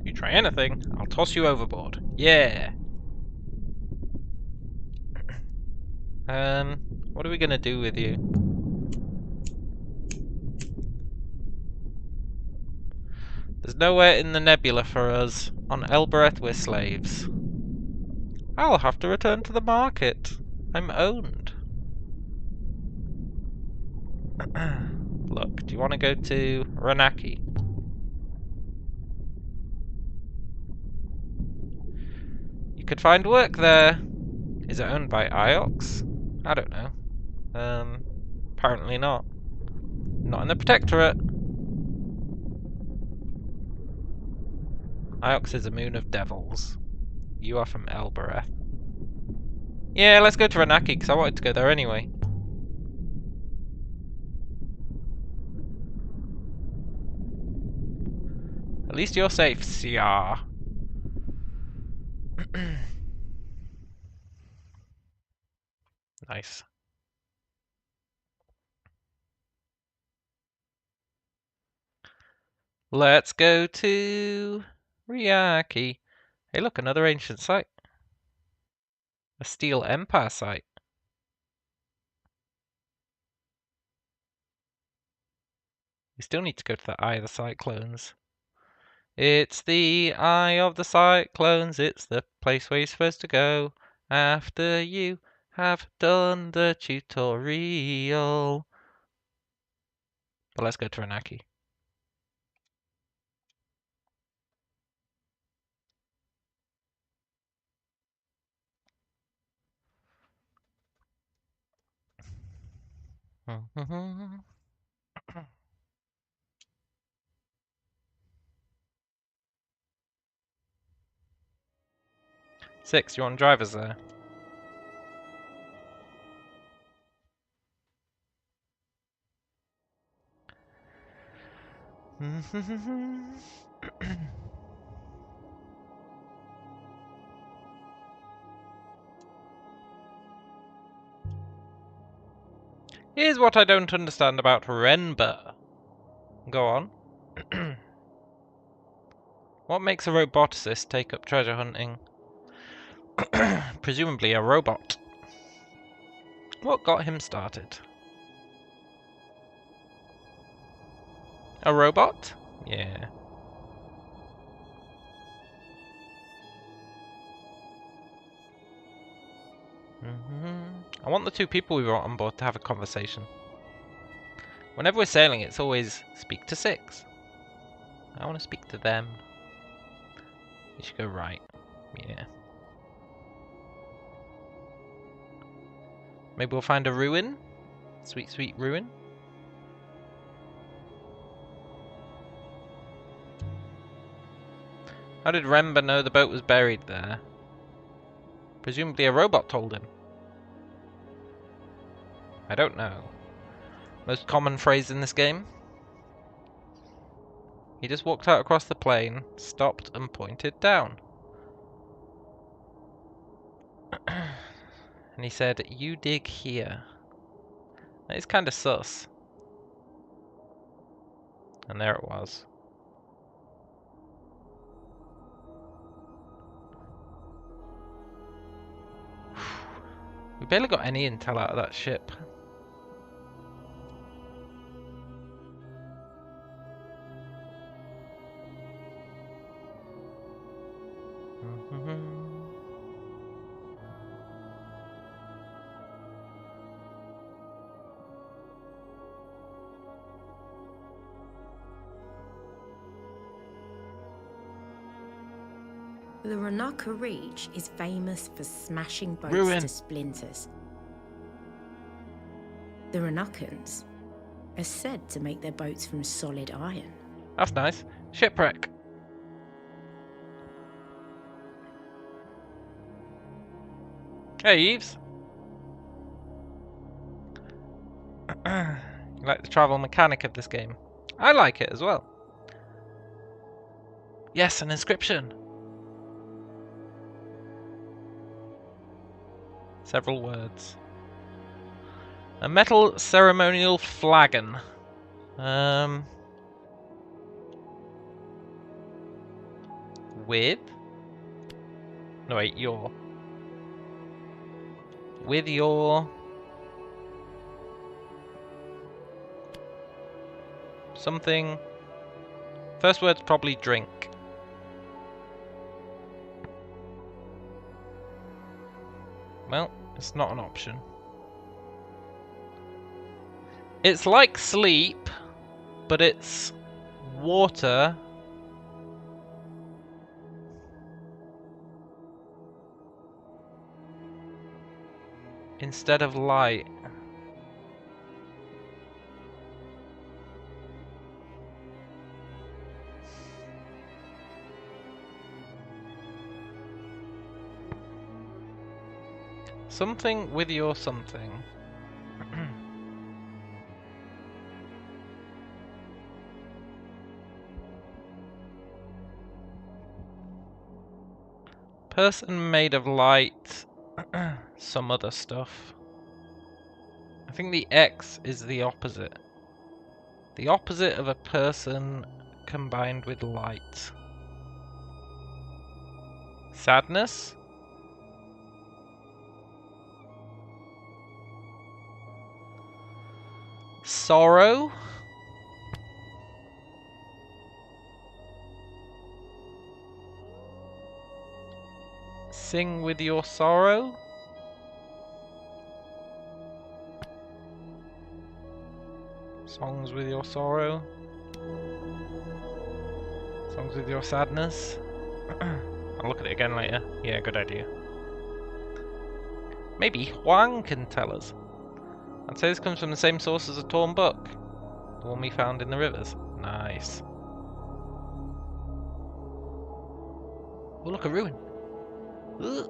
You try anything, I'll toss you overboard. Yeah! What are we gonna do with you? There's nowhere in the nebula for us. On Elbereth we're slaves. I'll have to return to the market. I'm owned. Look, do you want to go to Ranaki? You could find work there. Is it owned by Iox? I don't know. Apparently not. Not in the Protectorate. Iox is a moon of devils. You are from Elbereth. Yeah, let's go to Ranaki, because I wanted to go there anyway. At least you're safe, Siar. Nice. Let's go to Riaki. Hey look, another ancient site. A Steel Empire site. We still need to go to the Eye of the Cyclones. It's the Eye of the Cyclones, it's the place where you're supposed to go after you have done the tutorial. But let's go to Ranaki. Six, you want drivers there? Here's what I don't understand about Renba. Go on. What makes a roboticist take up treasure hunting? Presumably a robot. What got him started? A robot? Yeah. I want the two people we brought on board to have a conversation. Whenever we're sailing, it's always speak to Six. I want to speak to them. You should go right. Yeah. Maybe we'll find a ruin? Sweet, sweet ruin? How did Remba know the boat was buried there? Presumably a robot told him. I don't know. Most common phrase in this game? He just walked out across the plain, stopped and pointed down. And he said, "You dig here." That is kind of sus. And there it was. We barely got any intel out of that ship. The Ranaka Reach is famous for smashing boats Ruin. to splinters. The Ranakans are said to make their boats from solid iron. That's nice. Shipwreck. Hey, Eves. You like the travel mechanic of this game? I like it as well. Yes, an inscription. Several words. A metal ceremonial flagon. With? No, wait, your. With your. Something. First word's probably drink. Well, it's not an option. It's like sleep, but it's water instead of light. Something with your something. Person made of light. Some other stuff. I think the X is the opposite. The opposite of a person combined with light. Sadness? Sorrow? Sing with your sorrow? Songs with your sorrow? Songs with your sadness? I'll look at it again later. Yeah, good idea. Maybe Huang can tell us. I'd say this comes from the same source as a torn book. The one we found in the rivers. Nice. Oh, look, a ruin. Ugh.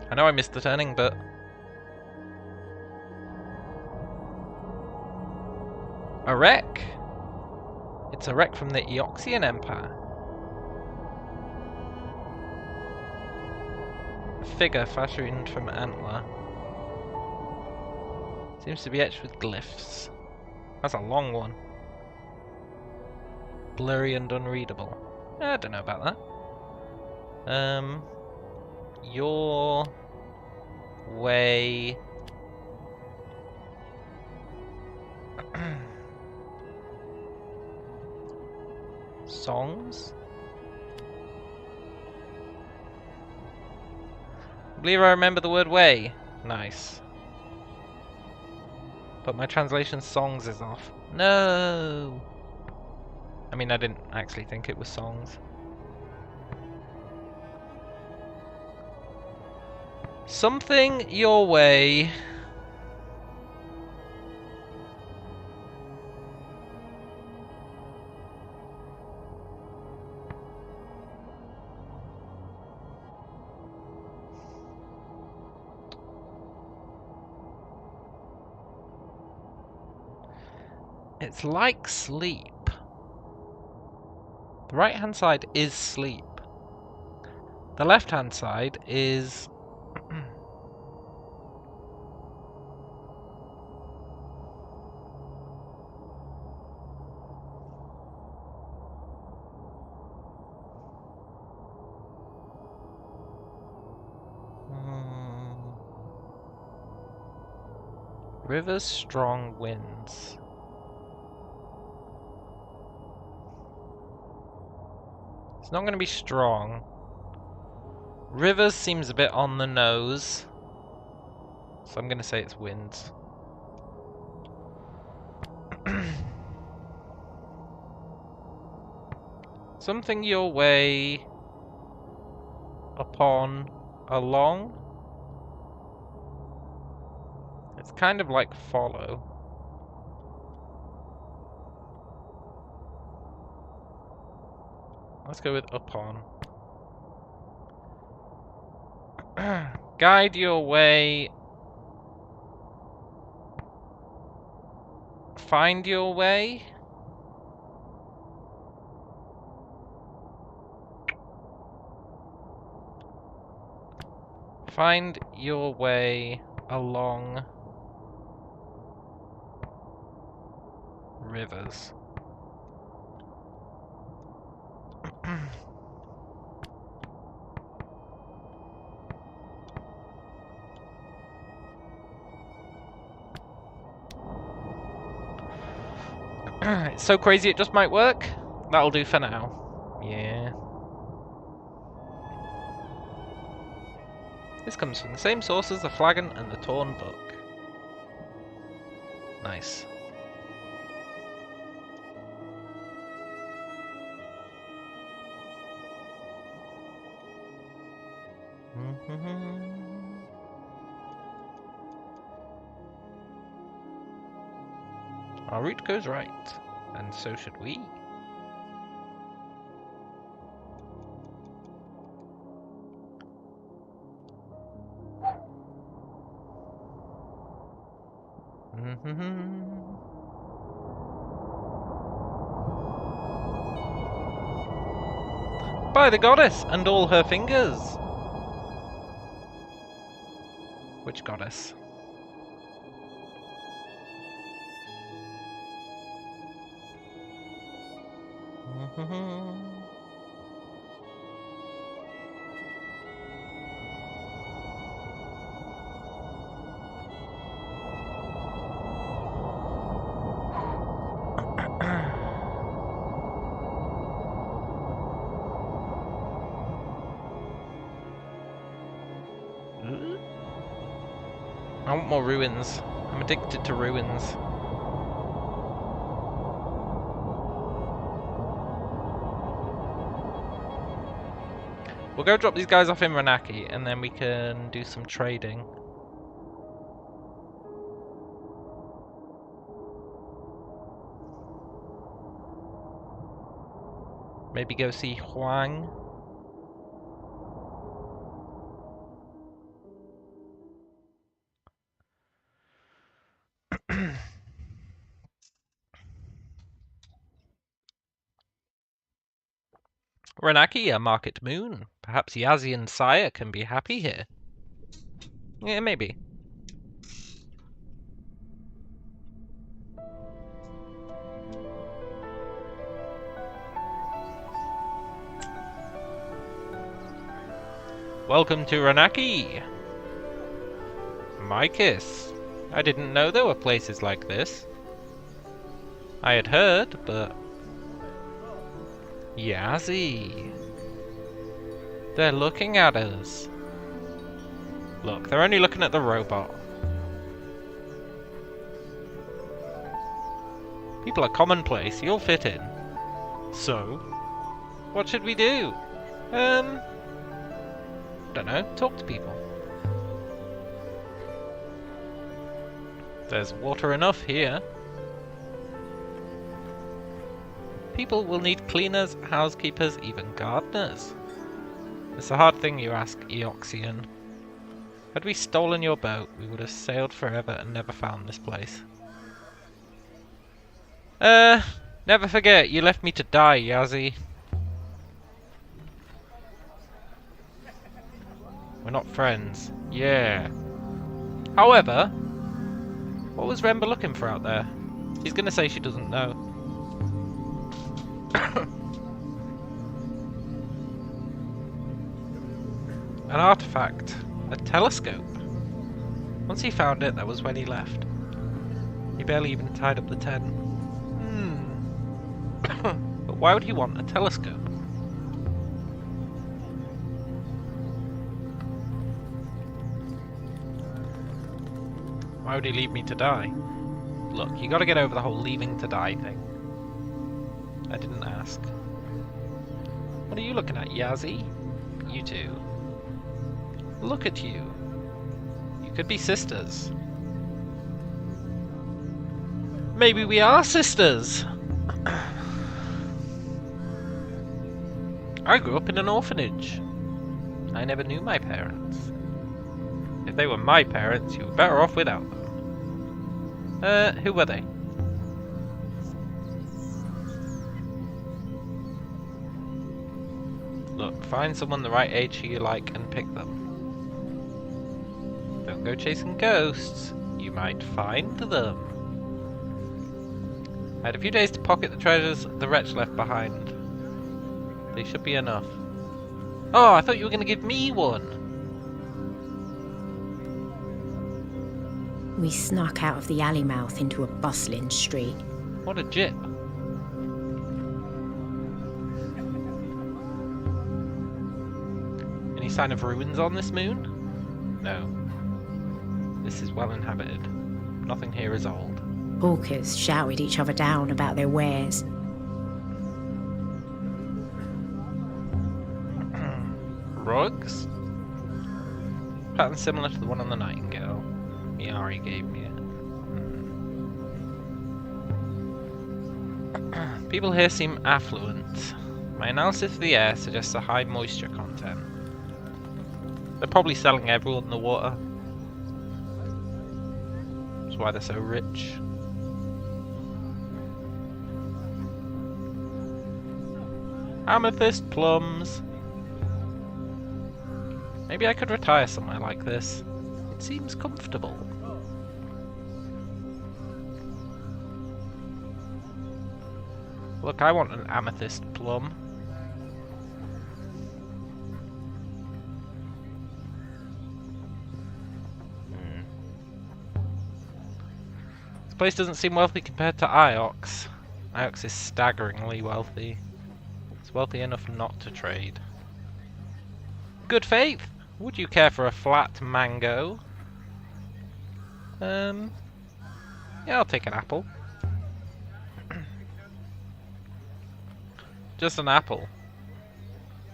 I know I missed the turning, but... A wreck? It's a wreck from the Eoxian Empire. A figure fashioned from antler. Seems to be etched with glyphs. That's a long one. Blurry and unreadable. I don't know about that. Your way. Songs? I believe I remember the word way. Nice. But my translation songs is off. No! I mean, I didn't actually think it was songs. Something your way. It's like sleep. The right hand side is sleep. The left hand side is... Rivers, strong winds. It's not going to be strong. Rivers seems a bit on the nose. So I'm going to say it's winds. something your way upon along. It's kind of like follow. Let's go with upon. Guide your way. Find your way. Find your way along rivers. It's so crazy it just might work. That'll do for now. Yeah. This comes from the same source as the flagon and the torn book. Nice. Our route goes right, and so should we. By the goddess and all her fingers. Which goddess? I want more ruins. I'm addicted to ruins. We'll go drop these guys off in Ranaki, and then we can do some trading. Maybe go see Huang. Ranaki, a market moon. Perhaps Yazi and Sire can be happy here. Yeah, maybe. Welcome to Ranaki. My kiss. I didn't know there were places like this. I had heard, but... Yazi. They're looking at us. Look, they're only looking at the robot. People are commonplace, you'll fit in. So? What should we do? Don't know, talk to people. There's water enough here. People will need cleaners, housekeepers, even gardeners. It's a hard thing you ask, Eoxian. Had we stolen your boat, we would have sailed forever and never found this place. Never forget, you left me to die, Yazi. We're not friends. Yeah. However, what was Remba looking for out there? She's gonna say she doesn't know. An artifact. A telescope. Once he found it, that was when he left. He barely even tied up the tent. But why would he want a telescope? Why would he leave me to die? Look, you gotta get over the whole leaving to die thing. I didn't ask. What are you looking at, Yazzie? You two. Look at you. You could be sisters. Maybe we are sisters! I grew up in an orphanage. I never knew my parents. If they were my parents, you were better off without them. Who were they? Look, find someone the right age who you like and pick them. Don't go chasing ghosts. You might find them. I had a few days to pocket the treasures the wretch left behind. They should be enough. Oh, I thought you were going to give me one! We snuck out of the alley mouth into a bustling street. What a jip. Any sign of ruins on this moon? No. This is well inhabited. Nothing here is old. Hawkers shouted each other down about their wares. Rugs? Pattern similar to the one on the Nightingale. Miari gave me it. People here seem affluent. My analysis of the air suggests a high moisture content. They're probably selling everyone the water. That's why they're so rich. Amethyst plums. Maybe I could retire somewhere like this. It seems comfortable. Look, I want an amethyst plum. This place doesn't seem wealthy compared to Iox. Iox is staggeringly wealthy. It's wealthy enough not to trade. Good faith! Would you care for a flat mango? Yeah, I'll take an apple. Just an apple.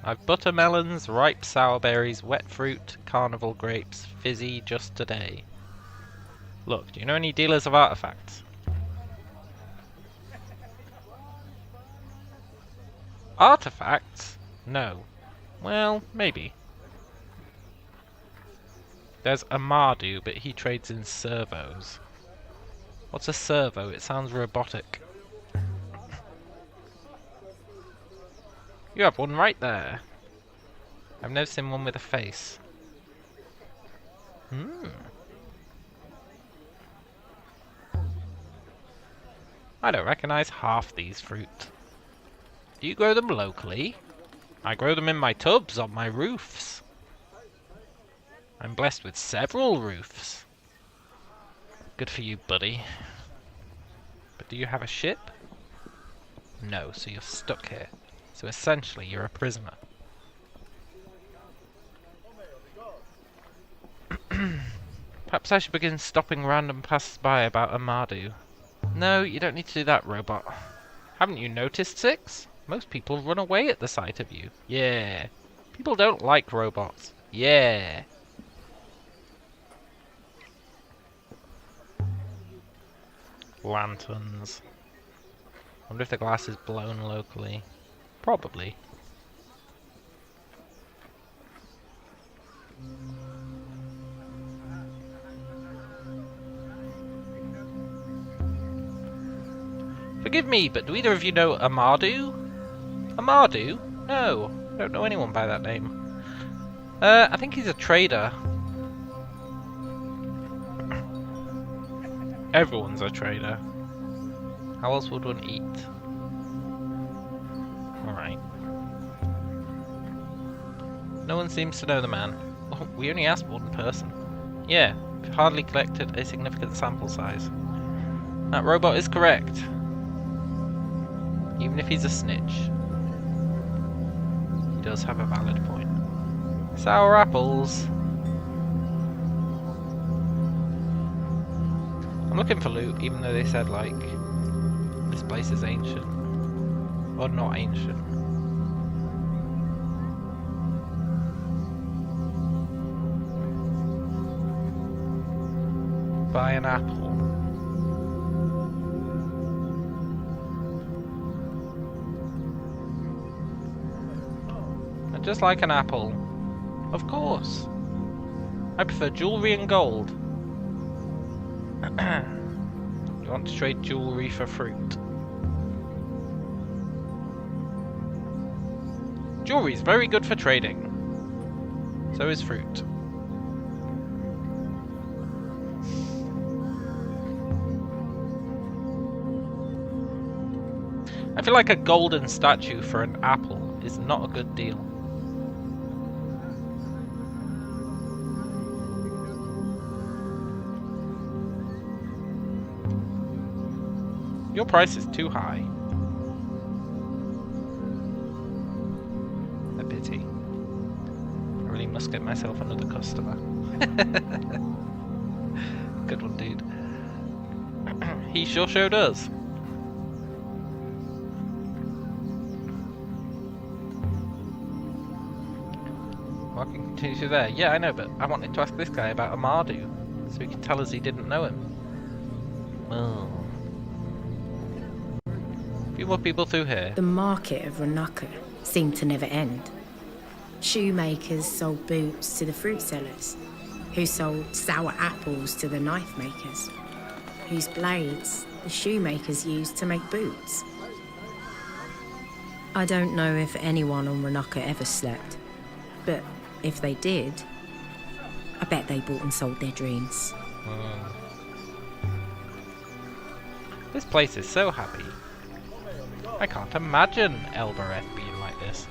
I've buttermelons, ripe sourberries, wet fruit, carnival grapes, fizzy just today. Look, do you know any dealers of artifacts? Artifacts? No. Well, maybe. There's Amadou, but he trades in servos. What's a servo? It sounds robotic. You have one right there. I've never seen one with a face. I don't recognize half these fruit. Do you grow them locally? I grow them in my tubs on my roofs. I'm blessed with several roofs. Good for you, buddy. But do you have a ship? No, so you're stuck here. So essentially, you're a prisoner. Perhaps I should begin stopping random passers-by about Amadou. No, you don't need to do that, robot. Haven't you noticed, Six? Most people run away at the sight of you. Yeah. People don't like robots. Yeah. Lanterns. Wonder if the glass is blown locally. Probably. Forgive me, but do either of you know Amadou? Amadou? No, I don't know anyone by that name. I think he's a trader. Everyone's a trader. How else would one eat? Alright. No one seems to know the man. Oh, we only asked one person. Yeah, we've hardly collected a significant sample size. That robot is correct. Even if he's a snitch. He does have a valid point. Sour apples. I'm looking for loot, even though they said, like, this place is ancient. Or not ancient. buy an apple. I'd just like an apple. Of course. I prefer jewellery and gold. You want to trade jewellery for fruit? Jewellery is very good for trading. So is fruit. I feel like a golden statue for an apple is not a good deal. Your price is too high. A pity. I really must get myself another customer. Good one, dude. He sure does. Well, I can continue through there. Yeah, I know, but I wanted to ask this guy about Amadou, so he can tell us he didn't know him. Oh. A few more people through here. The market of Ranaka seemed to never end. Shoemakers sold boots to the fruit sellers, who sold sour apples to the knife makers, whose blades the shoemakers used to make boots. I don't know if anyone on Ranaka ever slept, but if they did, I bet they bought and sold their dreams. This place is so happy. I can't imagine Elbereth being like this.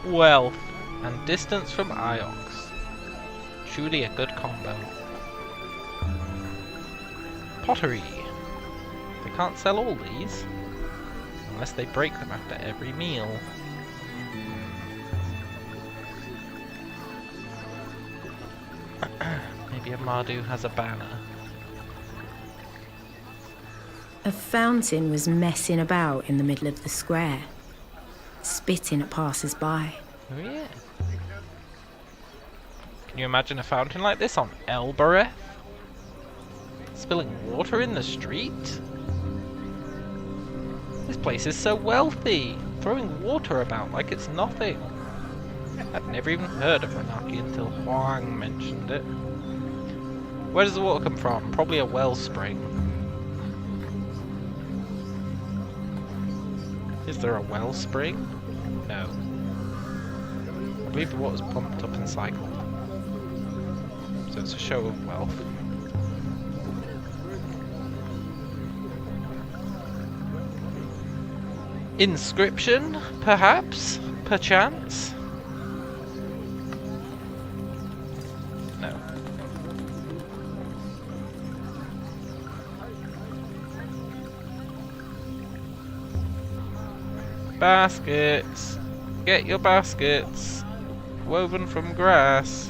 Wealth and distance from Iox. Truly a good combo. Pottery. They can't sell all these unless they break them after every meal. Maybe Amadou has a banner. A fountain was messing about in the middle of the square, spitting at passers-by. Oh yeah. Can you imagine a fountain like this on Elbereth? Spilling water in the street? This place is so wealthy, throwing water about like it's nothing. I'd never even heard of Ranaki until Huang mentioned it. Where does the water come from? Probably a wellspring. Is there a wellspring? No. I believe the water's pumped up and cycled. So it's a show of wealth. Inscription, perhaps? Perchance? No. Baskets! Get your baskets! Woven from grass.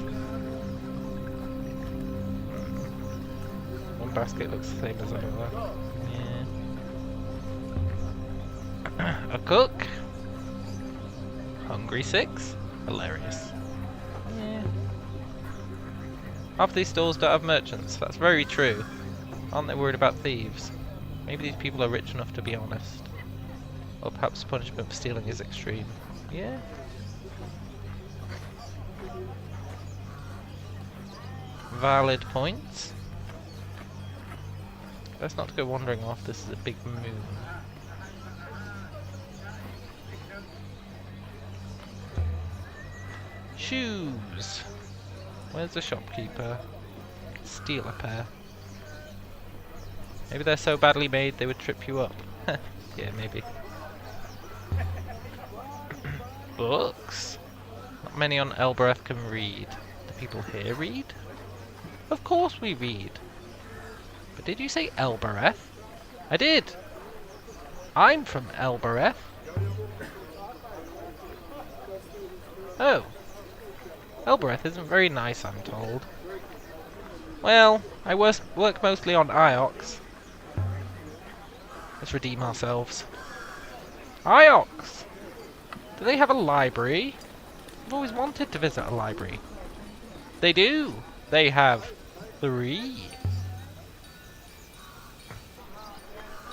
One basket looks the same as another. Yeah. A cook? Hungry 6? Hilarious. Yeah. Half these stores don't have merchants. That's very true. Aren't they worried about thieves? Maybe these people are rich enough to be honest. Or perhaps punishment for stealing is extreme. Yeah. Valid points. Best not to go wandering off. This is a big moon. Shoes. Where's the shopkeeper? Steal a pair. Maybe they're so badly made they would trip you up. Yeah, maybe. Books? Not many on Elbereth can read. Do people here read? Of course we read. But did you say Elbereth? I did! I'm from Elbereth. Oh. Elbereth isn't very nice, I'm told. Well, I work mostly on Iox. Let's redeem ourselves. Iox! Do they have a library? I've always wanted to visit a library. They do! They have 3.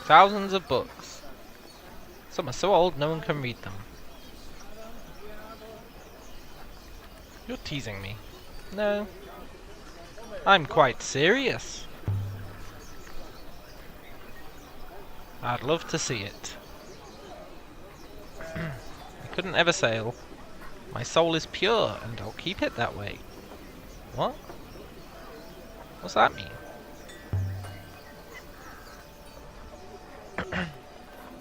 Thousands of books. Some are so old no one can read them. You're teasing me. No. I'm quite serious. I'd love to see it. I couldn't ever sail. My soul is pure, and I'll keep it that way. What? What's that mean?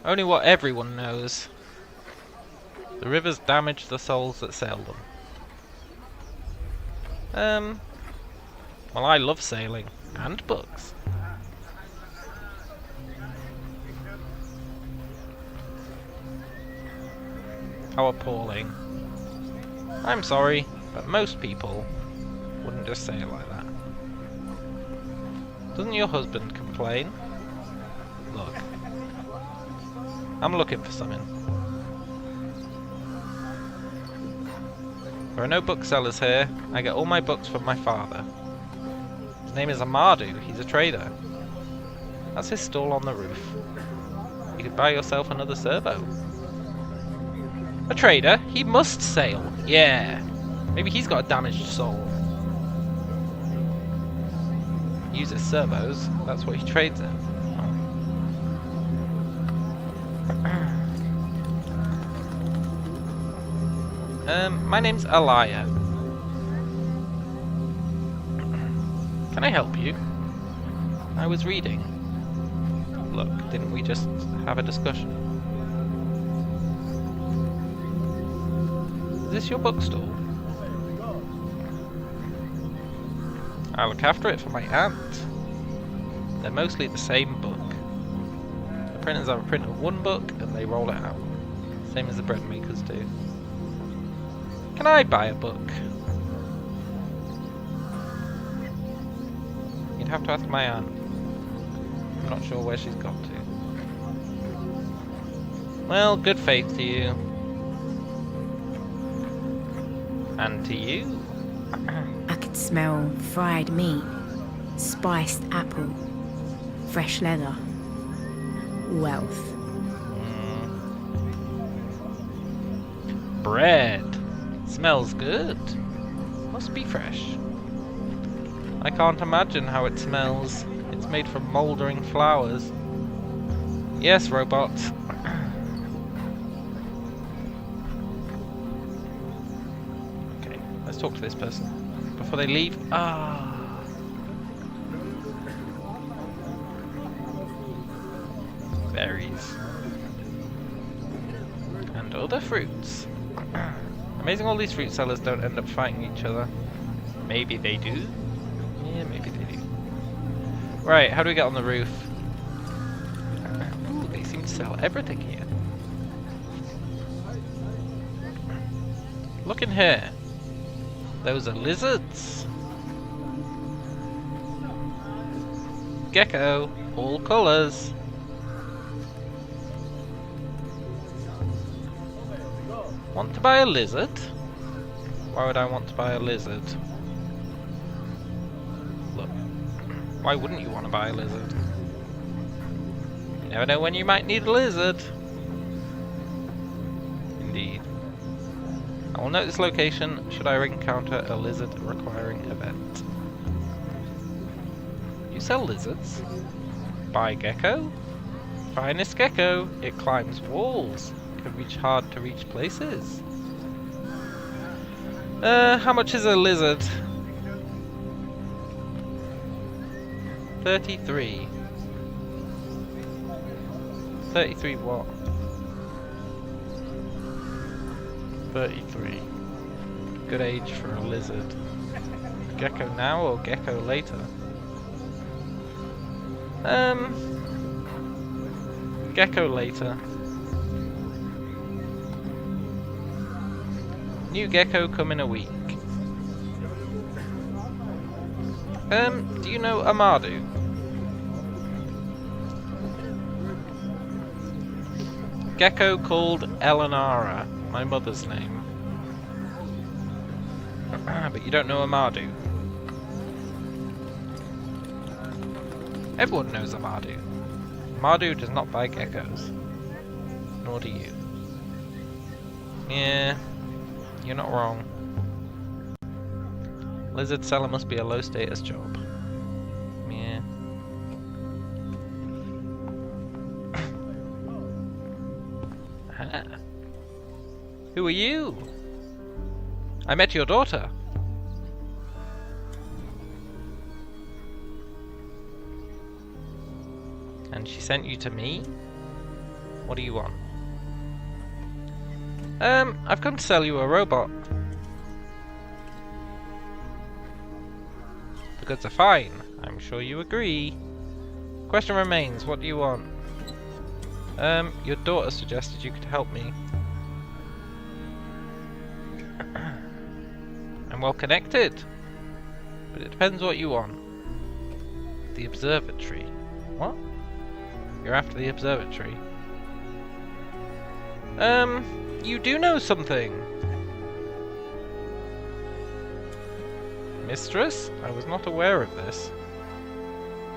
Only what everyone knows. The rivers damage the souls that sail them. Well, I love sailing. And books. How appalling. I'm sorry, but most people wouldn't just say it like that. Doesn't your husband complain? Look. I'm looking for something. There are no booksellers here. I get all my books from my father. His name is Amadou. He's a trader. That's his stall on the roof. You could buy yourself another servo. A trader? He must sail. Yeah. Maybe he's got a damaged soul. He uses servos. That's what he trades in. My name's Alaya. Can I help you? I was reading. Look, didn't we just have a discussion? Is this your bookstore? I look after it for my aunt. They're mostly the same book. The printers have a print of one book and they roll it out. Same as the bread makers do. Can I buy a book? You'd have to ask my aunt. I'm not sure where she's got to. Well, good faith to you. And to you. I could smell fried meat, spiced apple, fresh leather, wealth. Bread. Smells good. Must be fresh. I can't imagine how it smells. It's made from mouldering flowers. Yes, robot. Okay, let's talk to this person. Before they leave. Berries. And other fruits. Amazing all these fruit sellers don't end up fighting each other. Maybe they do. Yeah, maybe they do. Right, how do we get on the roof? Ooh, they seem to sell everything here. Look in here. Those are lizards. Gecko, all colours. Want to buy a lizard? Why would I want to buy a lizard? Look, why wouldn't you want to buy a lizard? You never know when you might need a lizard. Indeed. I will note this location should I encounter a lizard requiring event. You sell lizards? Buy gecko? Finest gecko. It climbs walls. Can reach hard to reach places. How much is a lizard? 33. 33 what? 33. Good age for a lizard. Gecko now or gecko later? Gecko later. New gecko come in a week. Do you know Amadou? Gecko called Eleonora, my mother's name. But you don't know Amadou. Everyone knows Amadou. Mardu does not buy geckos. Nor do you. Yeah, you're not wrong. Lizard seller must be a low status job. Yeah. Aha. Who are you? I met your daughter. And she sent you to me? What do you want? I've come to sell you a robot. The goods are fine. I'm sure you agree. Question remains, what do you want? Your daughter suggested you could help me. I'm well connected. But it depends what you want. The observatory. What? You're after the observatory? You do know something. Mistress? I was not aware of this.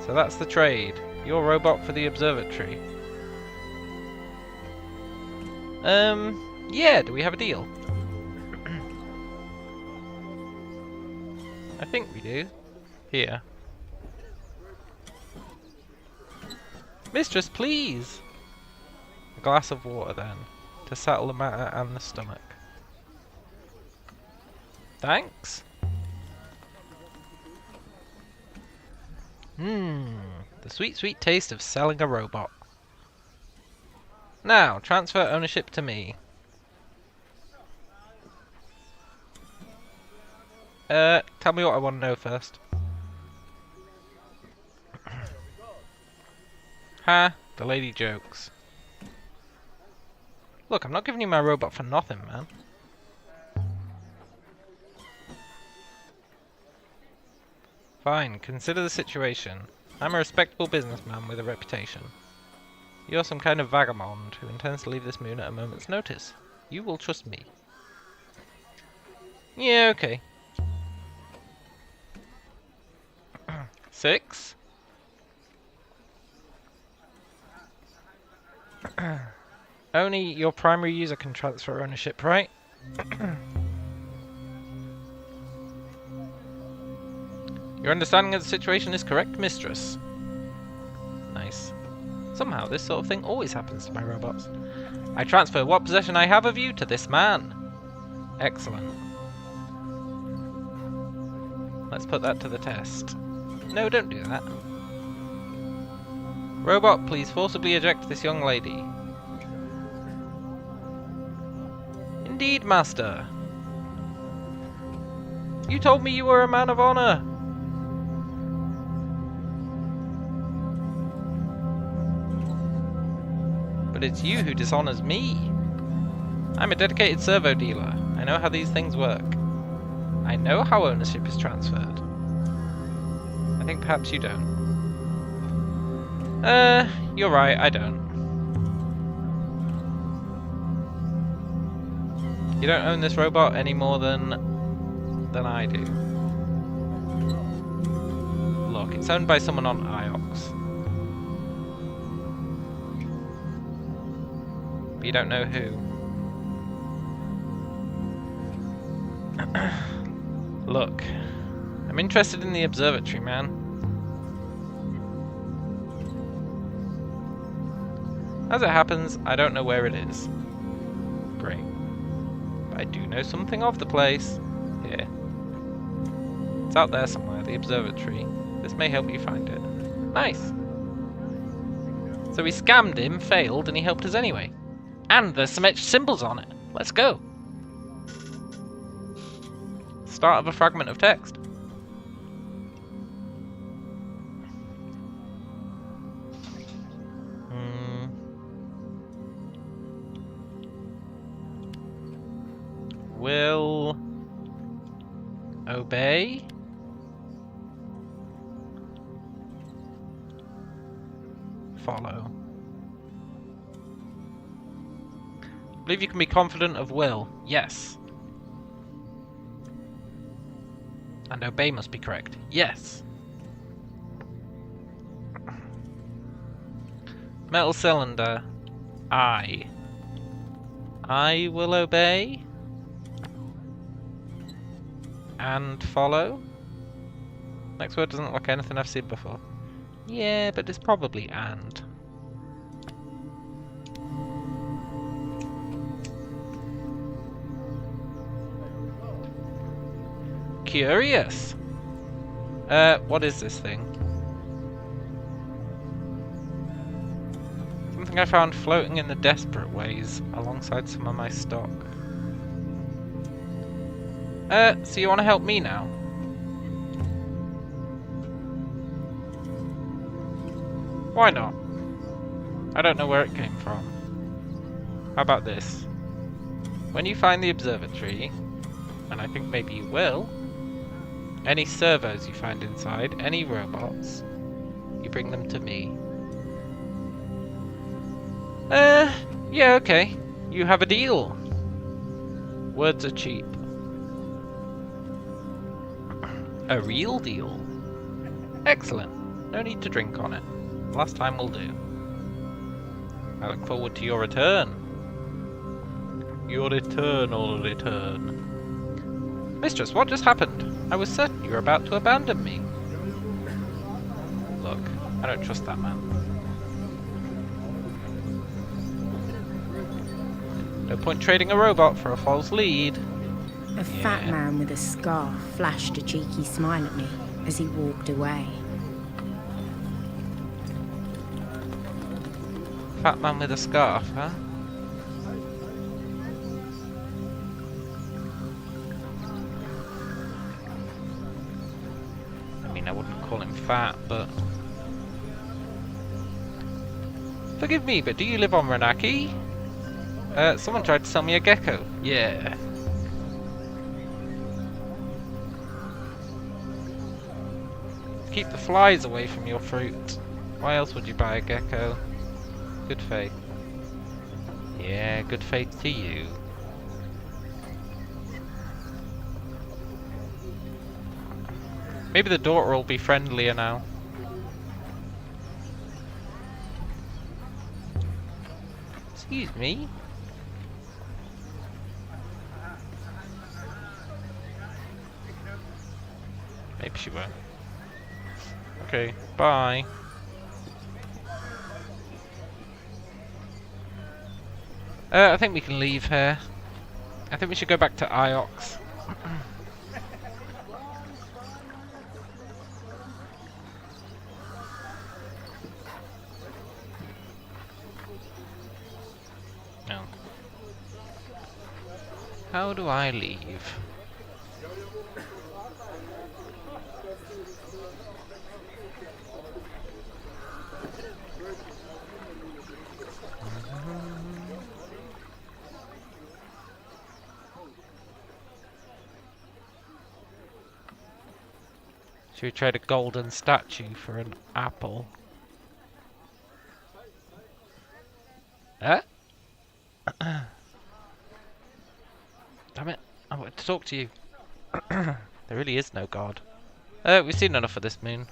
So that's the trade. Your robot for the observatory. Yeah, do we have a deal? I think we do. Here. Mistress, please! A glass of water, then, to settle the matter and the stomach. Thanks. The sweet, sweet taste of selling a robot. Now, transfer ownership to me. Tell me what I want to know first. Ha, the lady jokes. Look, I'm not giving you my robot for nothing, man. Fine, consider the situation. I'm a respectable businessman with a reputation. You're some kind of vagabond who intends to leave this moon at a moment's notice. You will trust me. Yeah, okay. 6. Only your primary user can transfer ownership, right? Your understanding of the situation is correct, mistress. Nice. Somehow this sort of thing always happens to my robots. I transfer what possession I have of you to this man. Excellent. Let's put that to the test. No, don't do that. Robot, please forcibly eject this young lady. Indeed, master. You told me you were a man of honor. But it's you who dishonors me. I'm a dedicated servo dealer. I know how these things work. I know how ownership is transferred. I think perhaps you don't. You're right, I don't. You don't own this robot any more than I do. Look, it's owned by someone on Iox. But you don't know who. Look, I'm interested in the observatory, man. As it happens, I don't know where it is. Great. But I do know something of the place. Here. It's out there somewhere, the observatory. This may help you find it. Nice. So we scammed him, failed, and he helped us anyway. And there's some etched symbols on it. Let's go. Start of a fragment of text. Will obey. Follow. I believe you can be confident of will. Yes. And obey must be correct. Yes. Metal cylinder. I will obey. And follow. Next word doesn't look like anything I've seen before. Yeah, but it's probably and. Curious. What is this thing? Something I found floating in the desperate ways alongside some of my stock. So you want to help me now? Why not? I don't know where it came from. How about this? When you find the observatory, and I think maybe you will, any servos you find inside, any robots, you bring them to me. Yeah, okay. You have a deal. Words are cheap. A real deal. Excellent. No need to drink on it. Last time will do. I look forward to your return. Your eternal return. Mistress, what just happened? I was certain you were about to abandon me. Look, I don't trust that man. No point trading a robot for a false lead. A fat man with a scarf flashed a cheeky smile at me as he walked away. Fat man with a scarf, huh? I mean, I wouldn't call him fat, but... Forgive me, but do you live on Renaki? Someone tried to sell me a gecko. Yeah. Keep the flies away from your fruit. Why else would you buy a gecko? Good faith. Yeah, good faith to you. Maybe the daughter will be friendlier now. Excuse me. Maybe she won't. Okay, bye. I think we can leave here. I think we should go back to Iox. No. How do I leave? Should we trade a golden statue for an apple? Huh? Damn it, I wanted to talk to you. There really is no god. We've seen enough of this moon.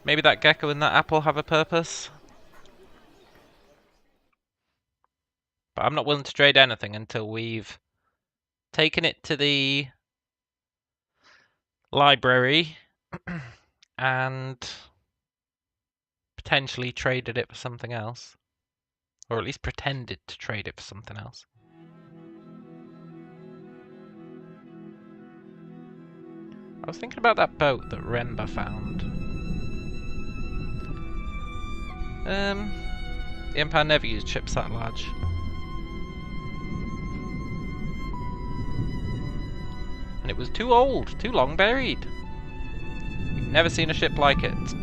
Maybe that gecko and that apple have a purpose? But I'm not willing to trade anything until we've taken it to the library and potentially traded it for something else. Or at least pretended to trade it for something else. I was thinking about that boat that Remba found. The Empire never used ships that large. And it was too old, too long buried. We've never seen a ship like it.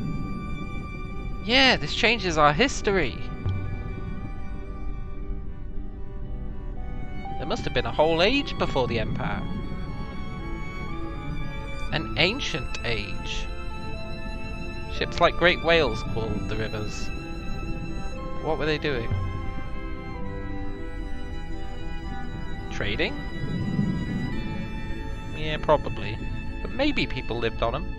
Yeah, this changes our history. There must have been a whole age before the Empire. An ancient age. Ships like great whales called the rivers. What were they doing? Trading? Yeah, probably. But maybe people lived on them.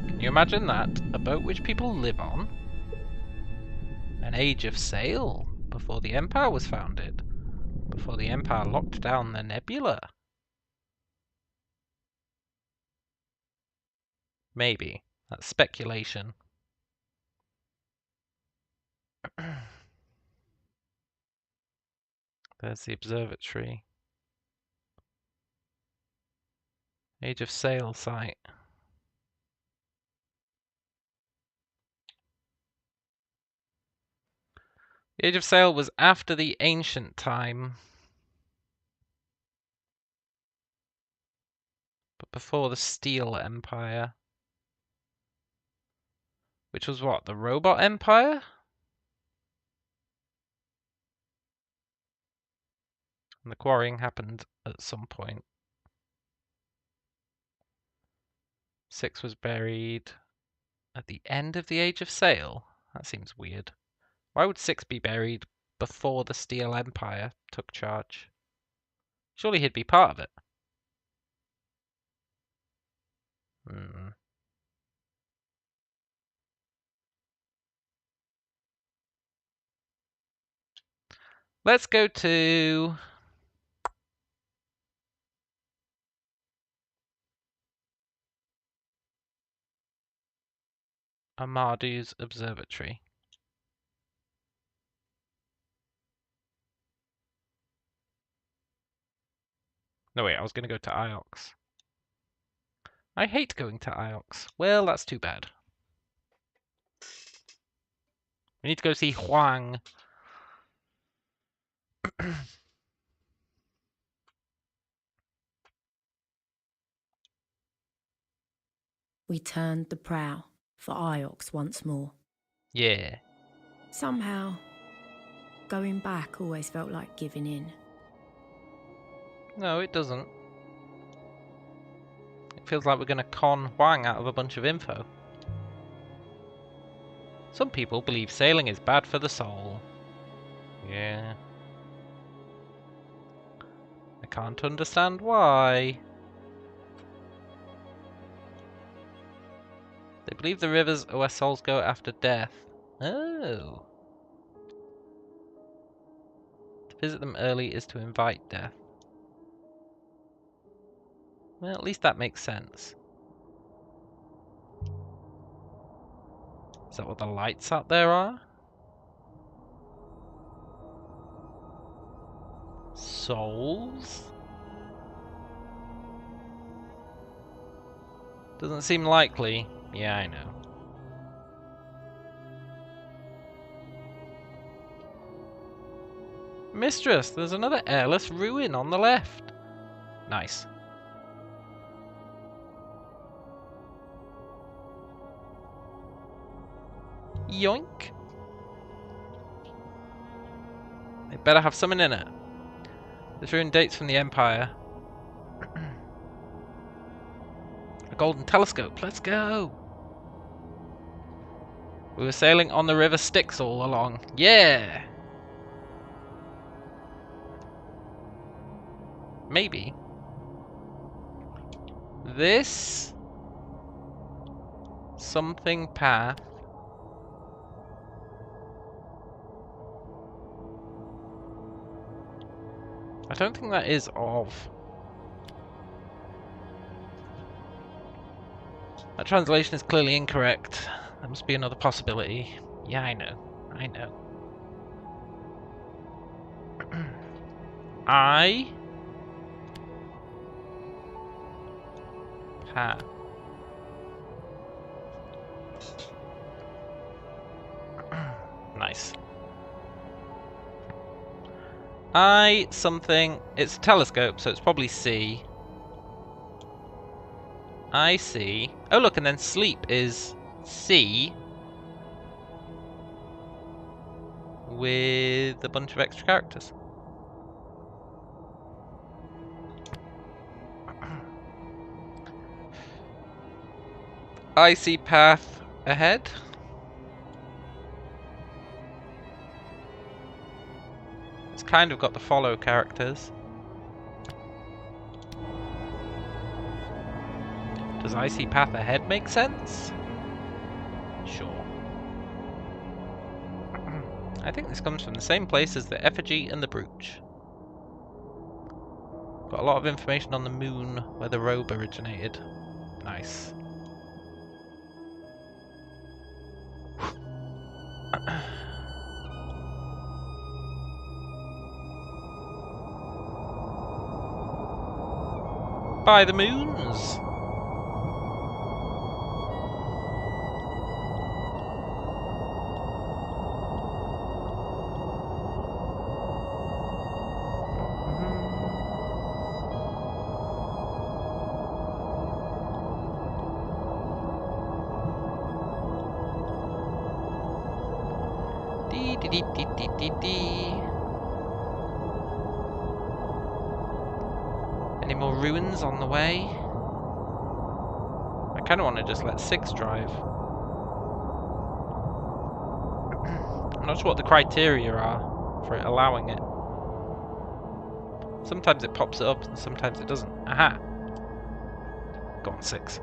Can you imagine that? A boat which people live on? An age of sail before the Empire was founded. Before the Empire locked down the nebula. Maybe. That's speculation. There's the observatory. Age of sail site. The Age of Sail was after the ancient time. But before the Steel Empire. Which was what? The Robot Empire? And the quarrying happened at some point. 6 was buried at the end of the Age of Sail? That seems weird. Why would 6 be buried before the Steel Empire took charge? Surely he'd be part of it. Let's go to... Amadu's Observatory. No, wait, I was going to go to Iox. I hate going to Iox. Well, that's too bad. We need to go see Huang. We turned the prow for Iox once more. Yeah. Somehow, going back always felt like giving in. No, it doesn't. It feels like we're going to con Huang out of a bunch of info. Some people believe sailing is bad for the soul. Yeah. I can't understand why. They believe the rivers are where souls go after death. Oh. To visit them early is to invite death. Well, at least that makes sense. Is that what the lights out there are? Souls? Doesn't seem likely. Yeah, I know. Mistress, there's another airless ruin on the left. Nice. Yoink. It better have something in it. This ruin dates from the Empire. A golden telescope. Let's go. We were sailing on the river Styx all along. Yeah. Maybe. This something path. I don't think that is of. That translation is clearly incorrect. There must be another possibility. Yeah, I know. I know. I path. Nice. I something. It's a telescope, so it's probably C. I see. Oh, look, and then sleep is C with a bunch of extra characters. I see path ahead. It's kind of got the follow characters. Does icy path ahead make sense? Sure. I think this comes from the same place as the effigy and the brooch. Got a lot of information on the moon where the robe originated. Nice. By the moons! Dee dee dee dee dee dee dee. Any more ruins on the way? I kind of want to just let 6 drive. I'm not sure what the criteria are for it allowing it. Sometimes it pops it up and sometimes it doesn't. Aha! Go on, 6.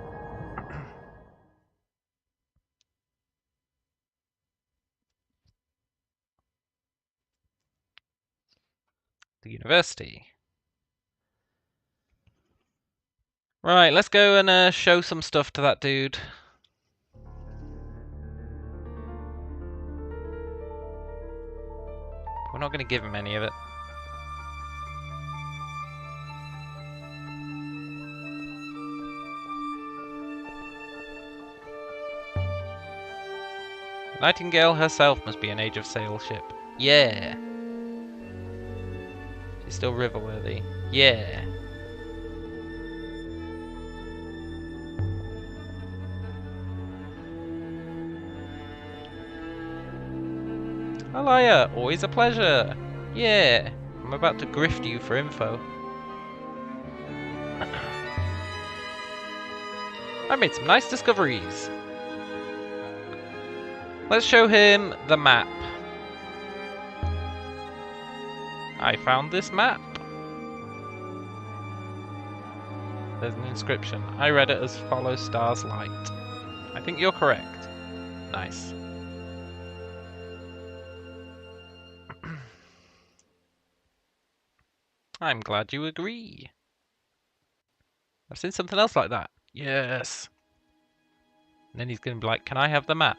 The university. Right, let's go and show some stuff to that dude. We're not going to give him any of it. Nightingale herself must be an Age of Sail ship. Yeah. She's still river-worthy. Yeah. Alaya, always a pleasure. Yeah. I'm about to grift you for info. I made some nice discoveries. Let's show him the map. I found this map. There's an inscription. I read it as follow star's light. I think you're correct. Nice. I'm glad you agree. I've seen something else like that. Yes. And then he's going to be like, can I have the map?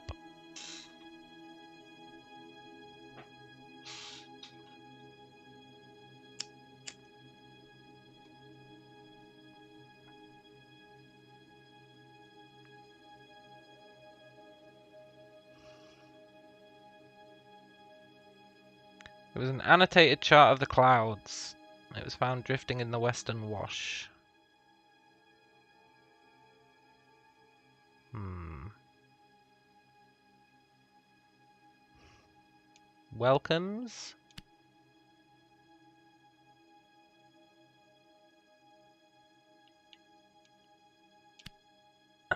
It was an annotated chart of the clouds. It was found drifting in the western wash. Welcomes?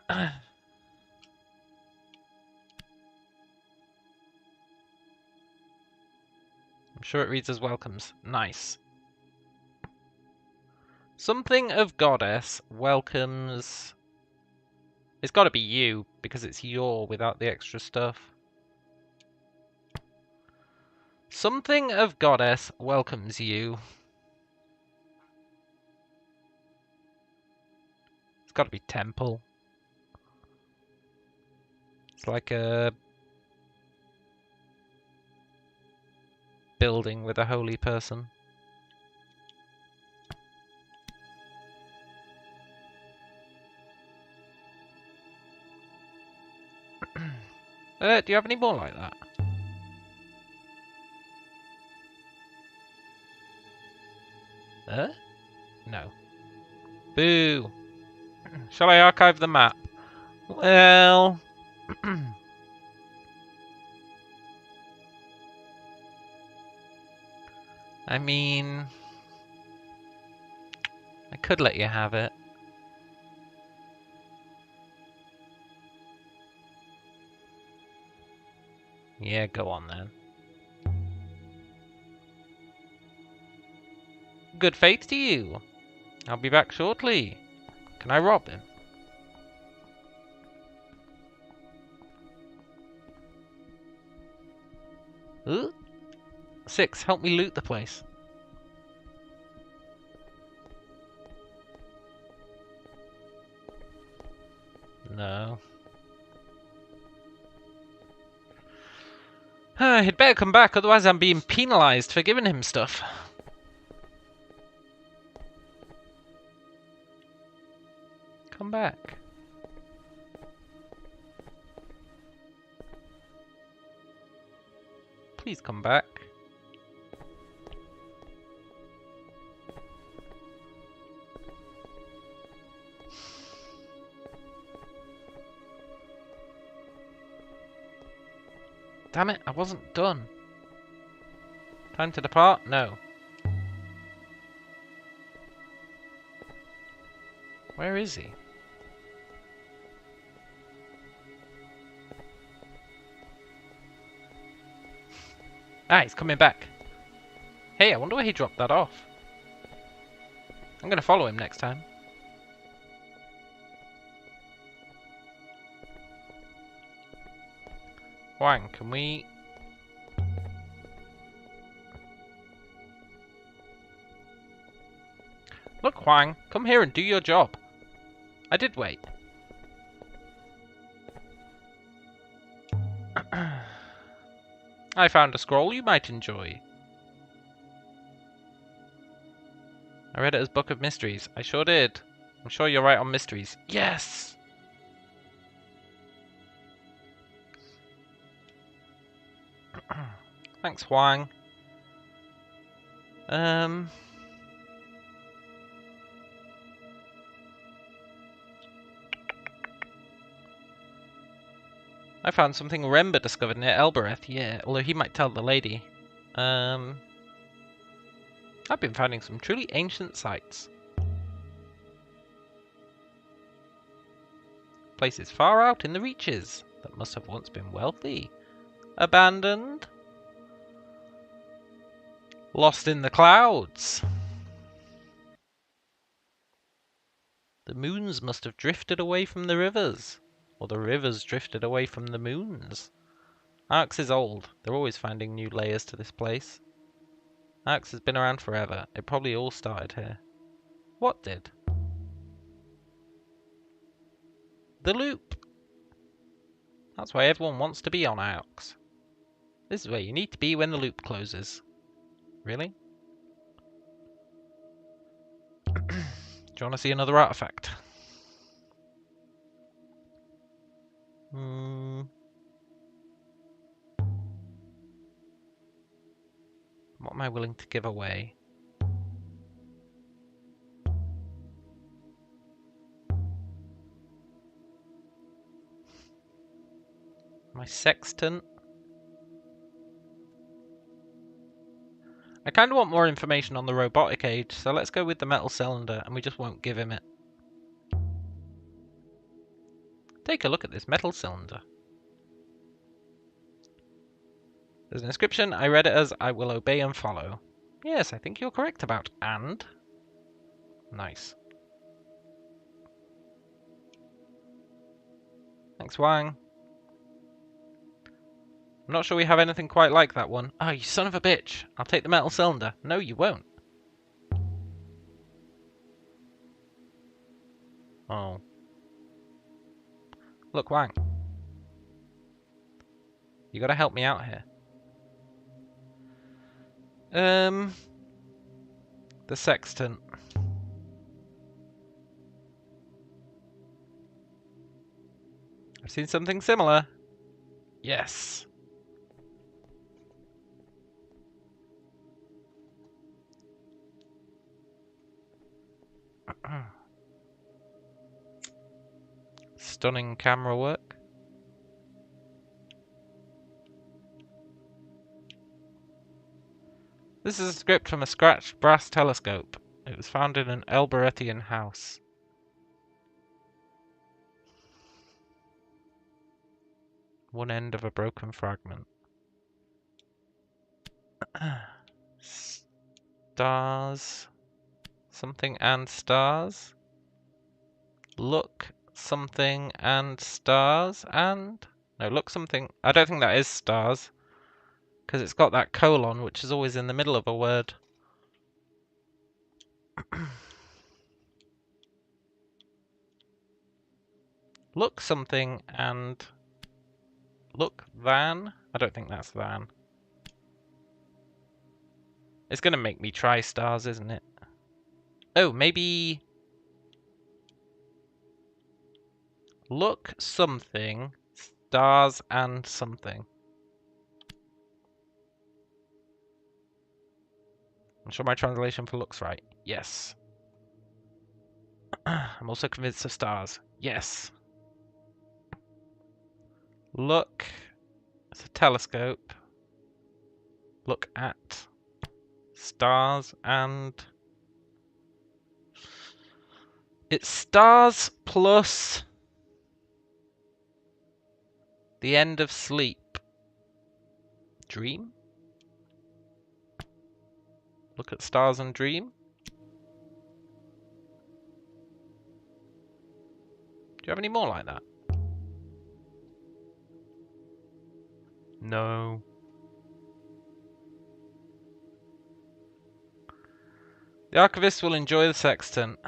I'm sure it reads as welcomes. Nice. Something of goddess welcomes... It's got to be you, because it's your without the extra stuff. Something of goddess welcomes you. It's got to be temple. It's like a building with a holy person. Do you have any more like that? No. Boo! Shall I archive the map? Well... I mean... I could let you have it. Yeah, go on then. good faith to you. I'll be back shortly. Can I rob him? Ooh. 6, help me loot the place. No. He'd better come back, otherwise I'm being penalised for giving him stuff. Come back. Please come back. Damn it, I wasn't done. Time to depart? No. Where is he? Ah, he's coming back. Hey, I wonder where he dropped that off. I'm gonna follow him next time. Huang, can we... Look, Huang, come here and do your job. I did wait. I found a scroll you might enjoy. I read it as Book of Mysteries. I sure did. I'm sure you're right on mysteries. Yes! Thanks, Huang. I found something Remba discovered near Elbereth, yeah, although he might tell the lady. I've been finding some truly ancient sites. Places far out in the reaches that must have once been wealthy. Abandoned. Lost in the clouds. The moons must have drifted away from the rivers. Or the rivers drifted away from the moons. Arx is old. They're always finding new layers to this place. Arx has been around forever. It probably all started here. What did? The loop. That's why everyone wants to be on Arx. This is where you need to be when the loop closes. Really? Do you want to see another artifact? What am I willing to give away? My sextant? I kind of want more information on the robotic age, so let's go with the metal cylinder, and we just won't give him it. Take a look at this metal cylinder. There's an inscription. I read it as, I will obey and follow. Yes, I think you're correct about and. Nice. Thanks, Wang. I'm not sure we have anything quite like that one. Oh, you son of a bitch. I'll take the metal cylinder. No, you won't. Oh. Look, Wang. You gotta help me out here. The sextant. I've seen something similar. Yes. Stunning camera work. This is a script from a scratched brass telescope. It was found in an Elberethian house. One end of a broken fragment. Stars. something and stars. Look something and stars and... No, look something... I don't think that is stars. Because it's got that colon, which is always in the middle of a word. Look something and... Look than? I don't think that's than. It's going to make me try stars, isn't it? Oh, maybe... Look something, stars and something. I'm sure my translation for looks right. Yes. I'm also convinced of stars. Yes. Look. It's a telescope. Look at stars and... It's stars plus the end of sleep. Dream? Look at stars and dream? Do you have any more like that? No. The archivist will enjoy the sextant.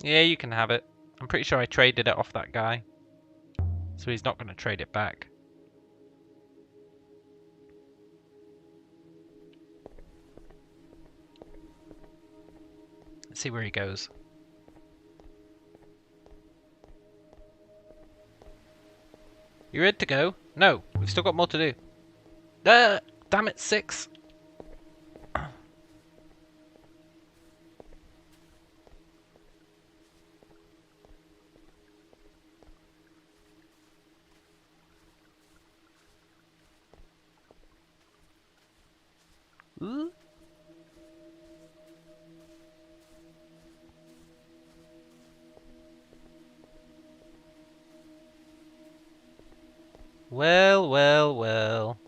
Yeah, you can have it. I'm pretty sure I traded it off that guy. So he's not going to trade it back. Let's see where he goes. You ready to go? No, we've still got more to do. Damn it, 6. Ooh. Well, well, well.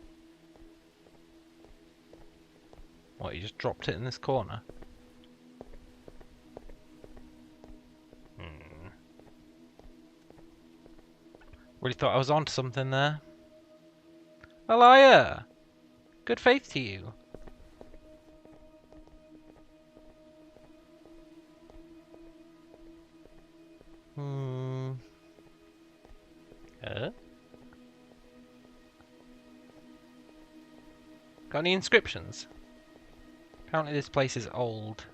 What, you just dropped it in this corner? Really thought I was onto something there. A liar! Good faith to you. Got any inscriptions? Apparently this place is old.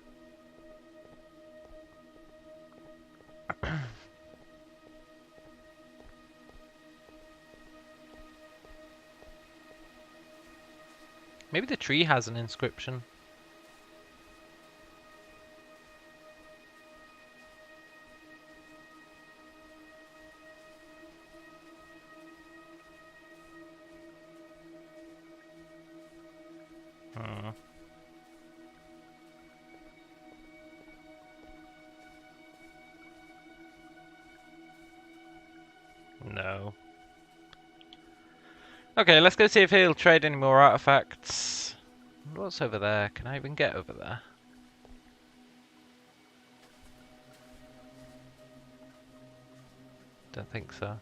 Maybe the tree has an inscription. No. Okay, let's go see if he'll trade any more artifacts. What's over there? Can I even get over there? Don't think so.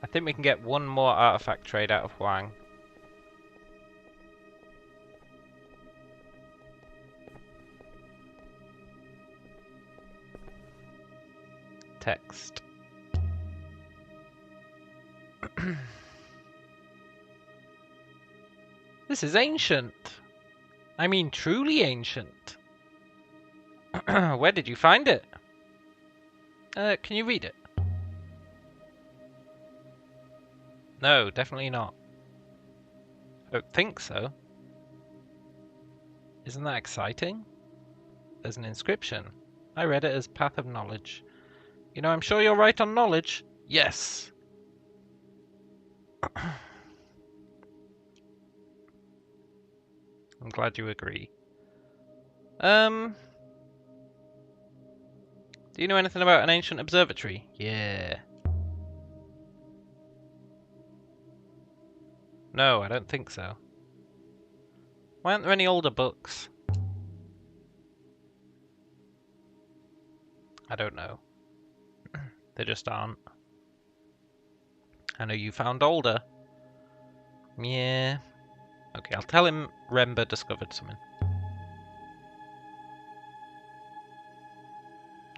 I think we can get one more artifact trade out of Huang. Text. This is ancient. I mean, truly ancient. Where did you find it? Can you read it? No, definitely not. I don't think so. Isn't that exciting? There's an inscription. I read it as Path of Knowledge. You know, I'm sure you're right on knowledge. Yes. I'm glad you agree. Do you know anything about an ancient observatory? Yeah. No, I don't think so. Why aren't there any older books? I don't know. There just aren't. I know you found older. Yeah. Okay, I'll tell him Rember discovered something.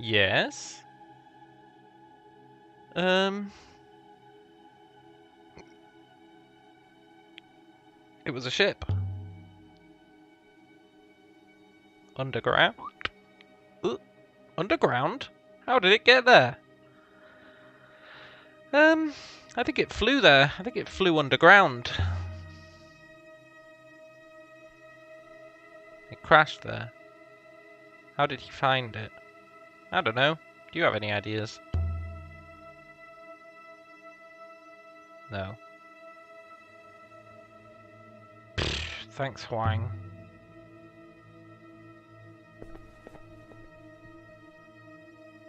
Yes. It was a ship. Underground? Underground? How did it get there? I think it flew there. I think it flew underground. It crashed there. How did he find it? I don't know. Do you have any ideas? No. Thanks, Huang.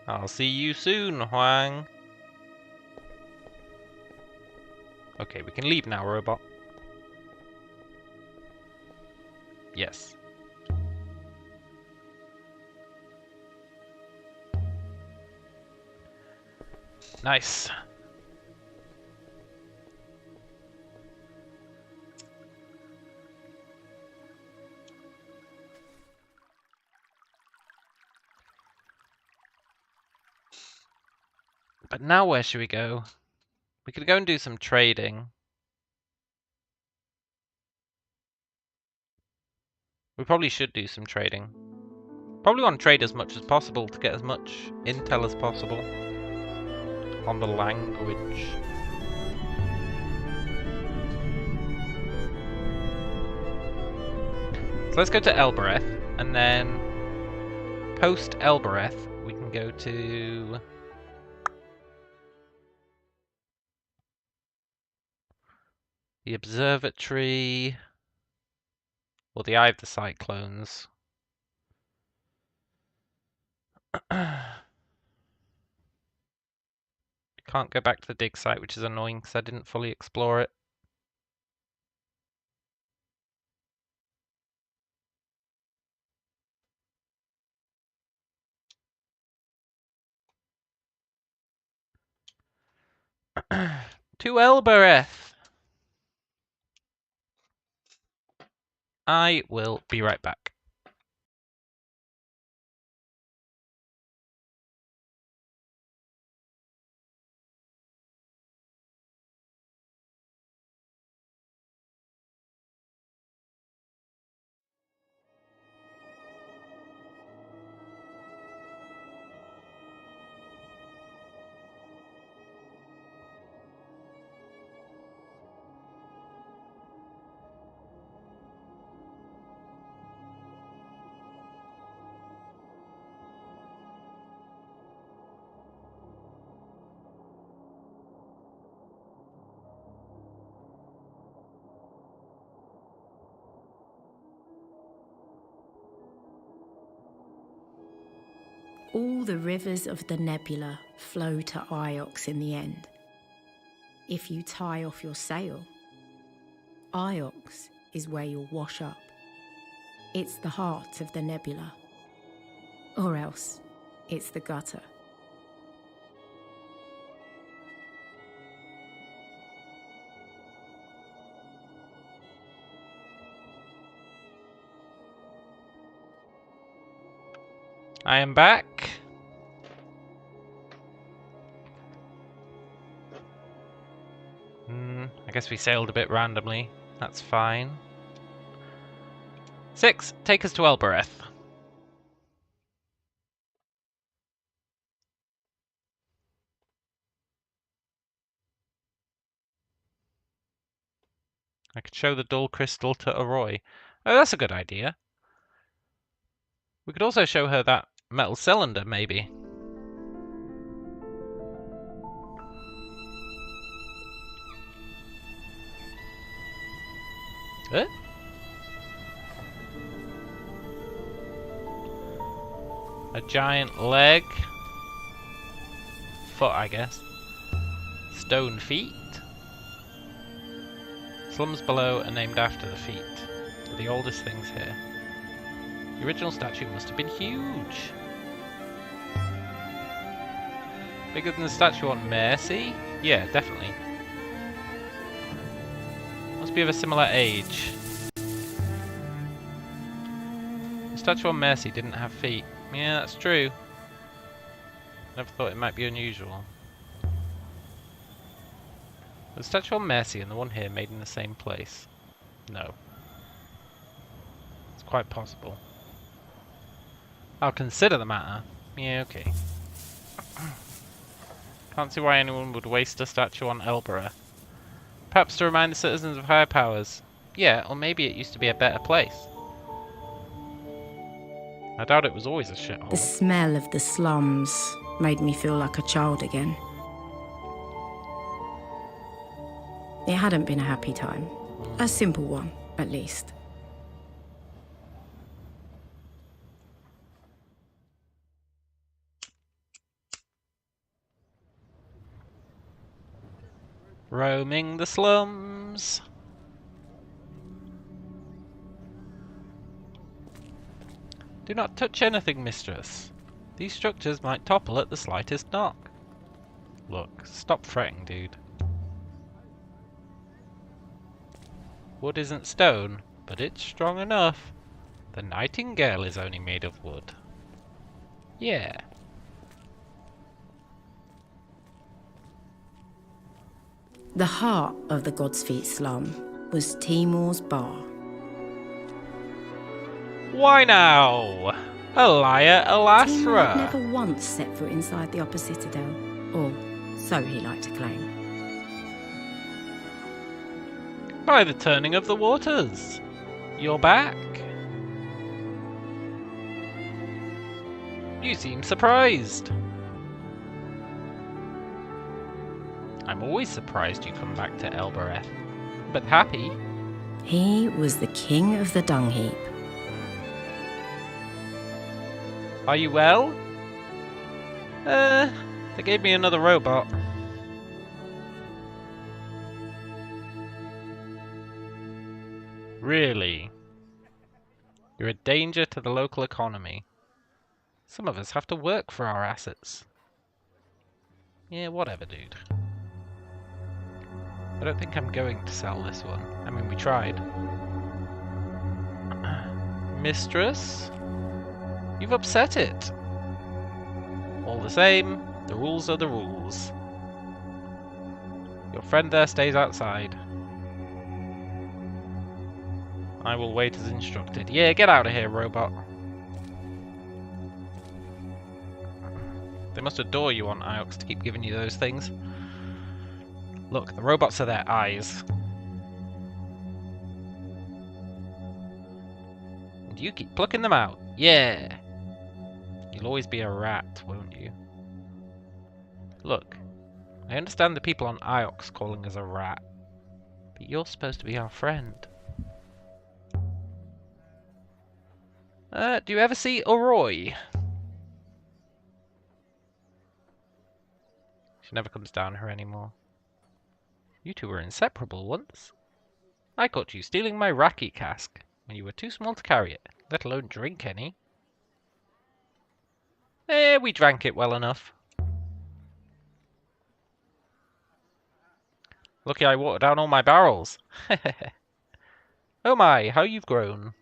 I'll see you soon, Huang. Okay, we can leave now, robot. Yes. Nice. But now where should we go? We could go and do some trading. We probably should do some trading. Probably want to trade as much as possible to get as much intel as possible on the language. So let's go to Elbereth, and then post Elbereth we can go to the observatory, or the Eye of the Cyclones. Can't go back to the dig site, which is annoying because I didn't fully explore it. To Elbereth! I will be right back. All the rivers of the nebula flow to Iox in the end. If you tie off your sail, Iox is where you'll wash up. It's the heart of the nebula. Or else, it's the gutter. I am back. I guess we sailed a bit randomly. That's fine. 6, take us to Elbereth. I could show the dull crystal to Arroy. Oh, that's a good idea. We could also show her that metal cylinder, maybe. A giant leg. Foot, I guess. Stone feet. Slums below are named after the feet. They're the oldest things here. The original statue must have been huge. Bigger than the statue on Mercy? Yeah, definitely. Must be of a similar age. The statue on Mercy didn't have feet. Yeah, that's true. Never thought it might be unusual. The statue on Mercy and the one here made in the same place? No. It's quite possible. I'll consider the matter. Yeah, okay. Can't see why anyone would waste a statue on Elborough. Perhaps to remind the citizens of higher powers. Yeah, or maybe it used to be a better place. I doubt it was always a shithole. The smell of the slums made me feel like a child again. It hadn't been a happy time. A simple one, at least. Roaming the slums. Do not touch anything, mistress. These structures might topple at the slightest knock. Look, stop fretting, dude. Wood isn't stone, but it's strong enough. The nightingale is only made of wood. Yeah. The heart of the God's Feet slum was Timor's bar. Why now? Elia Timor Elasra. had never once set foot inside the Upper Citadel, or so he liked to claim. By the turning of the waters. You're back. You seem surprised. I'm always surprised you come back to Elbereth, but happy. He was the king of the dung heap. Are you well? They gave me another robot. Really? You're a danger to the local economy. Some of us have to work for our assets. Yeah, whatever, dude. I don't think I'm going to sell this one. I mean, we tried. Mistress? You've upset it. All the same, the rules are the rules. Your friend there stays outside. I will wait as instructed. Yeah, get out of here, robot. They must adore you on Iox to keep giving you those things. Look, the robots are their eyes. And you keep plucking them out. Yeah. You'll always be a rat, won't you? Look, I understand the people on Iox calling us a rat, but you're supposed to be our friend. Do you ever see Oroi? She never comes down here anymore. You two were inseparable once. I caught you stealing my raki cask when you were too small to carry it, let alone drink any. We drank it well enough. Lucky I watered down all my barrels. Oh my, how you've grown.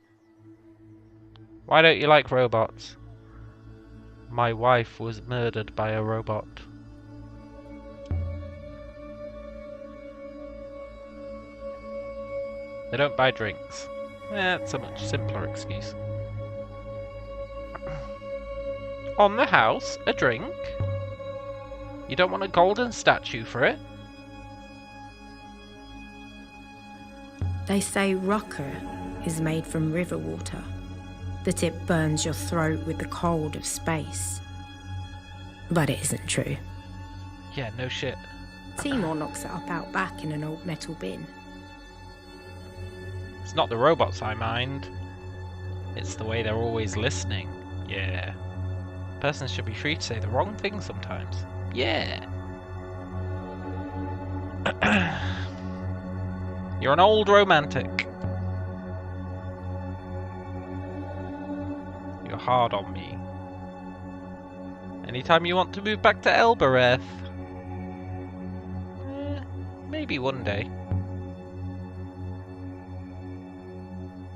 Why don't you like robots? My wife was murdered by a robot. They don't buy drinks. That's a much simpler excuse. On the house, a drink? You don't want a golden statue for it? They say rocker is made from river water, that it burns your throat with the cold of space. But it isn't true. Yeah, no shit. Timor knocks it up out back in an old metal bin. It's not the robots I mind. It's the way they're always listening. Yeah. Persons should be free to say the wrong thing sometimes. Yeah. You're an old romantic. You're hard on me. Anytime you want to move back to Elbereth. Maybe one day.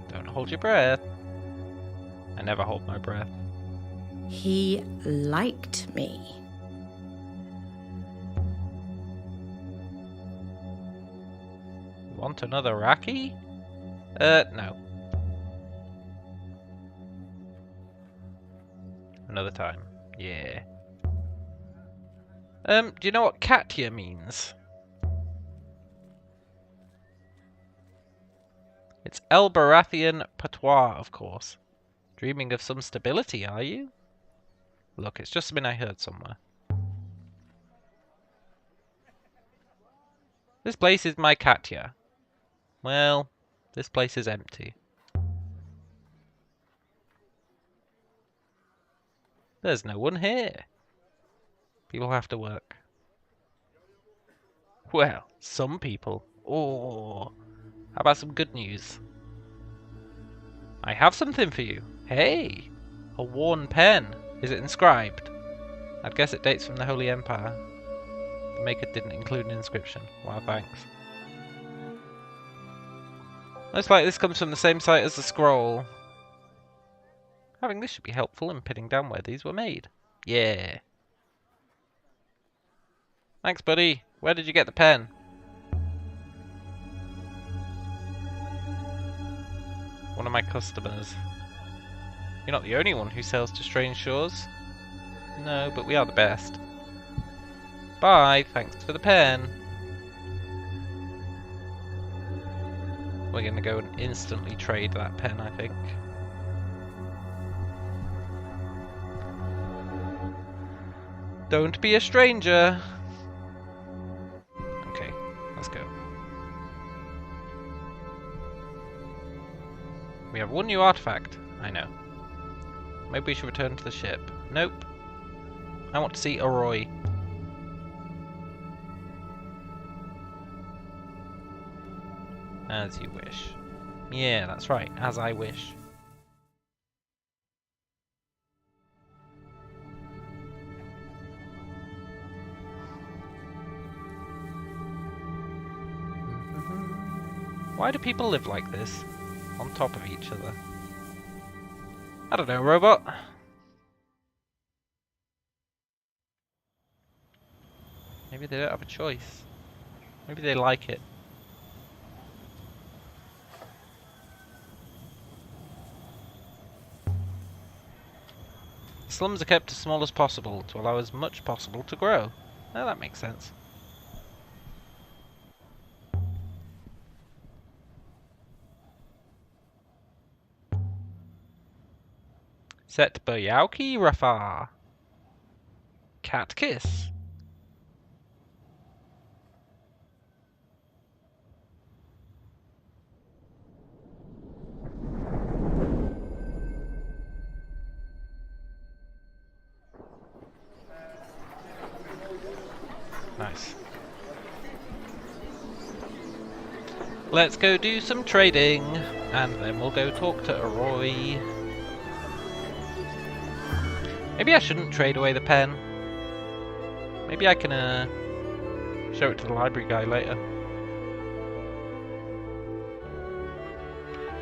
Don't hold your breath. I never hold my breath. He liked me. Want another Raki? No. Another time. Yeah. Do you know what Katya means? It's Elberathian patois, of course. Dreaming of some stability, are you? Look, it's just something I heard somewhere. This place is my Katya. Well, this place is empty. There's no one here. People have to work. Well, some people. Oh, how about some good news? I have something for you. Hey, a worn pen. Is it inscribed? I'd guess it dates from the Holy Empire. The maker didn't include an inscription. Wow, thanks. Looks like this comes from the same site as the scroll. Having this should be helpful in pinning down where these were made. Yeah. Thanks, buddy. Where did you get the pen? One of my customers. You're not the only one who sails to strange shores. No, but we are the best. Bye, thanks for the pen. We're gonna go and instantly trade that pen, I think. Don't be a stranger. Okay, let's go. We have one new artifact. I know. Maybe we should return to the ship. Nope. I want to see Arroy. As you wish. Yeah, that's right. As I wish. Why do people live like this? On top of each other? I don't know, robot. Maybe they don't have a choice. Maybe they like it. The slums are kept as small as possible to allow as much possible to grow. Oh, that makes sense. Set Boyauki Rafa. Cat kiss. Nice. Let's go do some trading, and then we'll go talk to Arroy. Maybe I shouldn't trade away the pen. Maybe I can show it to the library guy later.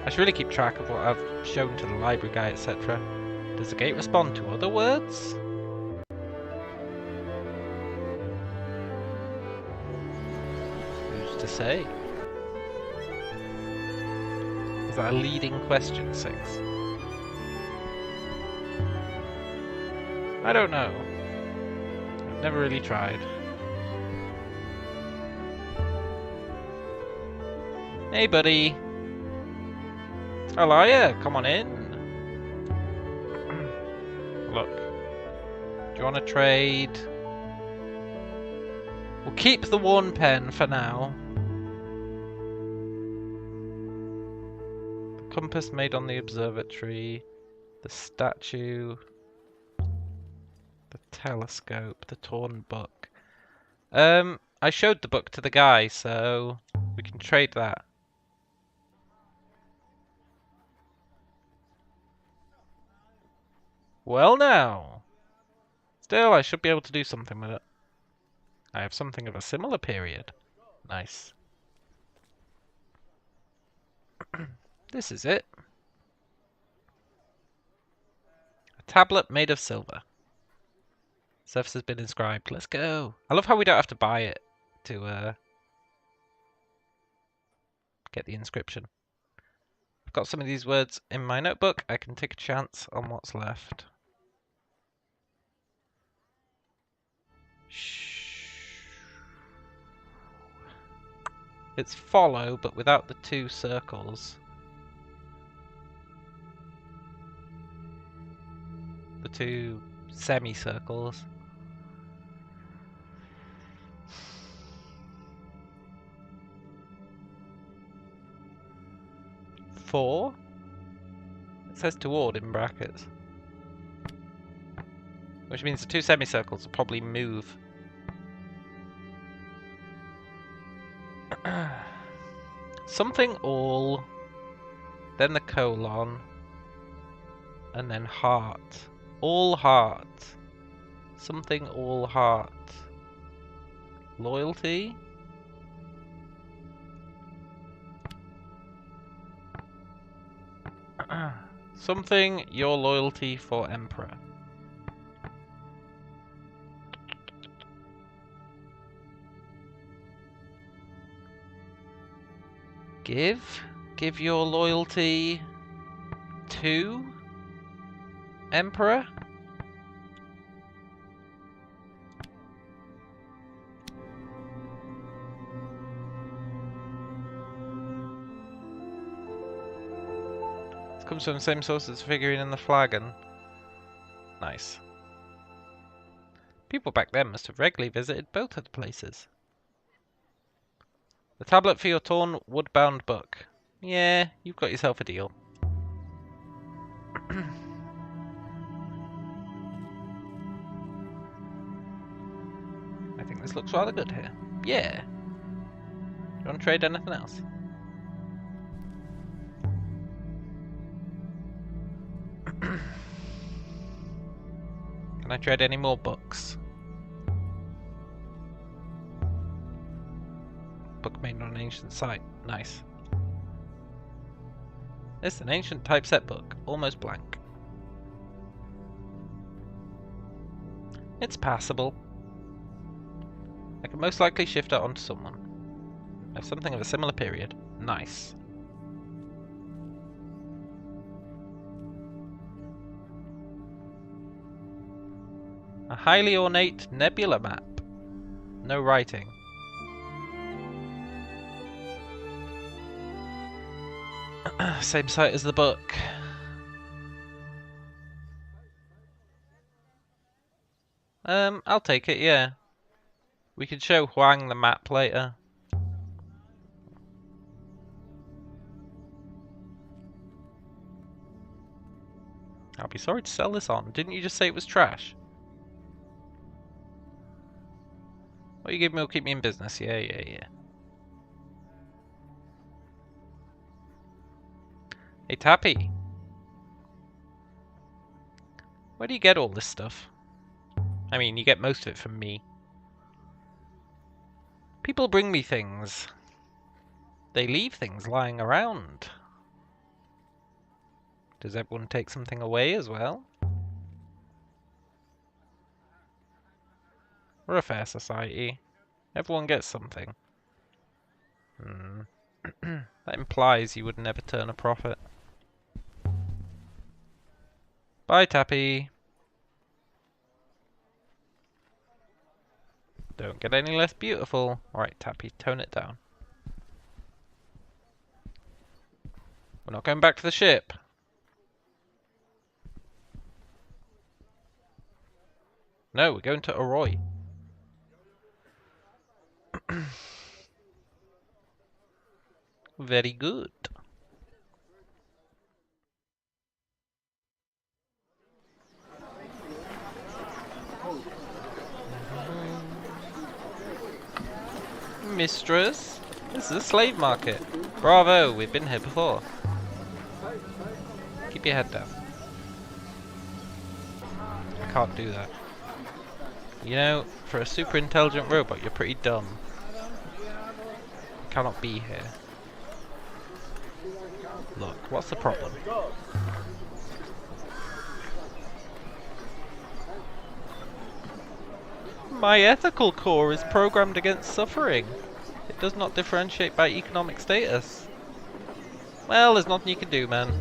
I should really keep track of what I've shown to the library guy, etc. Does the gate respond to other words? Who's to say? Is that a leading question, 6? I don't know. I've never really tried. Hey, buddy. Alaya, come on in. Look. Do you want to trade? We'll keep the one pen for now. The compass made on the observatory. The statue. Telescope, the torn book. I showed the book to the guy, so we can trade that. Well now. Still, I should be able to do something with it. I have something of a similar period. Nice. This is it. A tablet made of silver. Surface has been inscribed. Let's go. I love how we don't have to buy it to get the inscription. I've got some of these words in my notebook. I can take a chance on what's left. It's follow, but without the 2 circles. The 2 semicircles. Four? It says toward in brackets. Which means the 2 semicircles will probably move. Something all, then the colon, and then heart. All heart. Something all heart. Loyalty? Something your loyalty for Emperor. Give your loyalty to Emperor? This comes from the same source as the figurine and the flagon. Nice. People back then must have regularly visited both of the places. The tablet for your torn wood-bound book. Yeah, you've got yourself a deal. I think this looks rather good here. Yeah. Do you want to trade anything else? Can I trade any more books? Book made on an ancient site. Nice. It's an ancient typeset book, almost blank. It's passable. I can most likely shift it onto someone. I have something of a similar period. Nice. A highly ornate nebula map. No writing. Same site as the book. I'll take it, yeah. We can show Huang the map later. I'll be sorry to sell this on. Didn't you just say it was trash? What you give me will keep me in business. Yeah. Hey, Tappy. Where do you get all this stuff? I mean, you get most of it from me. People bring me things. They leave things lying around. Does everyone take something away as well? We're a fair society. Everyone gets something. That implies you would never turn a profit. Bye, Tappy. Don't get any less beautiful. Alright, Tappy, tone it down. We're not going back to the ship. No, we're going to Arroy. Very good. mistress. This is a slave market. Bravo, we've been here before. Keep your head down. I can't do that. You know, for a super intelligent robot, you're pretty dumb. You cannot be here. Look, what's the problem? My ethical core is programmed against suffering. It does not differentiate by economic status. Well, there's nothing you can do, man.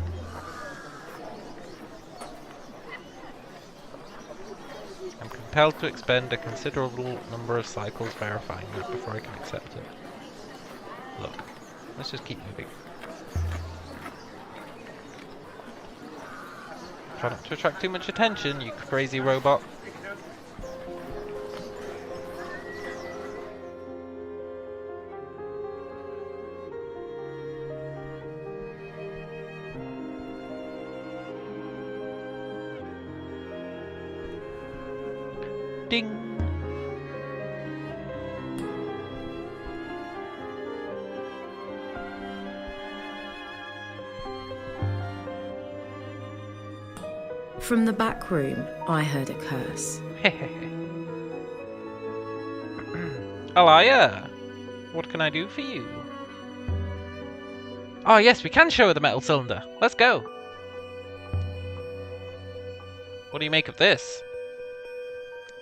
I'm compelled to expend a considerable number of cycles verifying that before I can accept it. Look, let's just keep moving. Try not to attract too much attention, you crazy robot. Ding! From the back room, I heard a curse. Alaya! What can I do for you? Oh yes, we can show her the metal cylinder. Let's go! What do you make of this?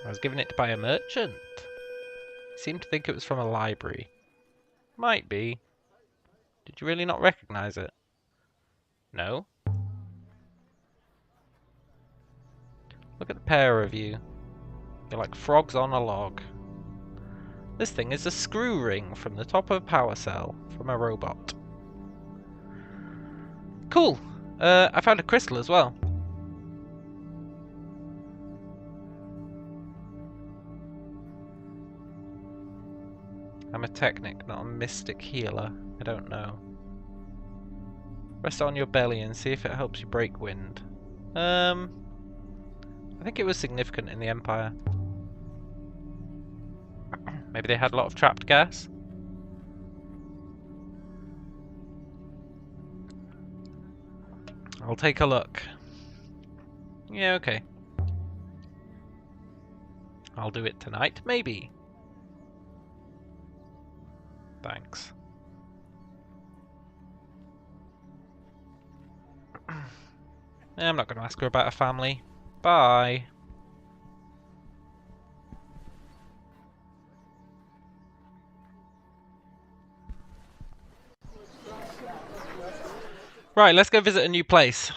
I was given it by a merchant. He seemed to think it was from a library. Might be. Did you really not recognize it? No? Look at the pair of you. You're like frogs on a log. This thing is a screw ring from the top of a power cell from a robot. Cool! I found a crystal as well. I'm a technic, not a mystic healer. I don't know. Rest on your belly and see if it helps you break wind. I think it was significant in the Empire. Maybe they had a lot of trapped gas? I'll take a look. Yeah, okay. I'll do it tonight, maybe. Thanks. I'm not going to ask her about her family. Bye. Right, let's go visit a new place.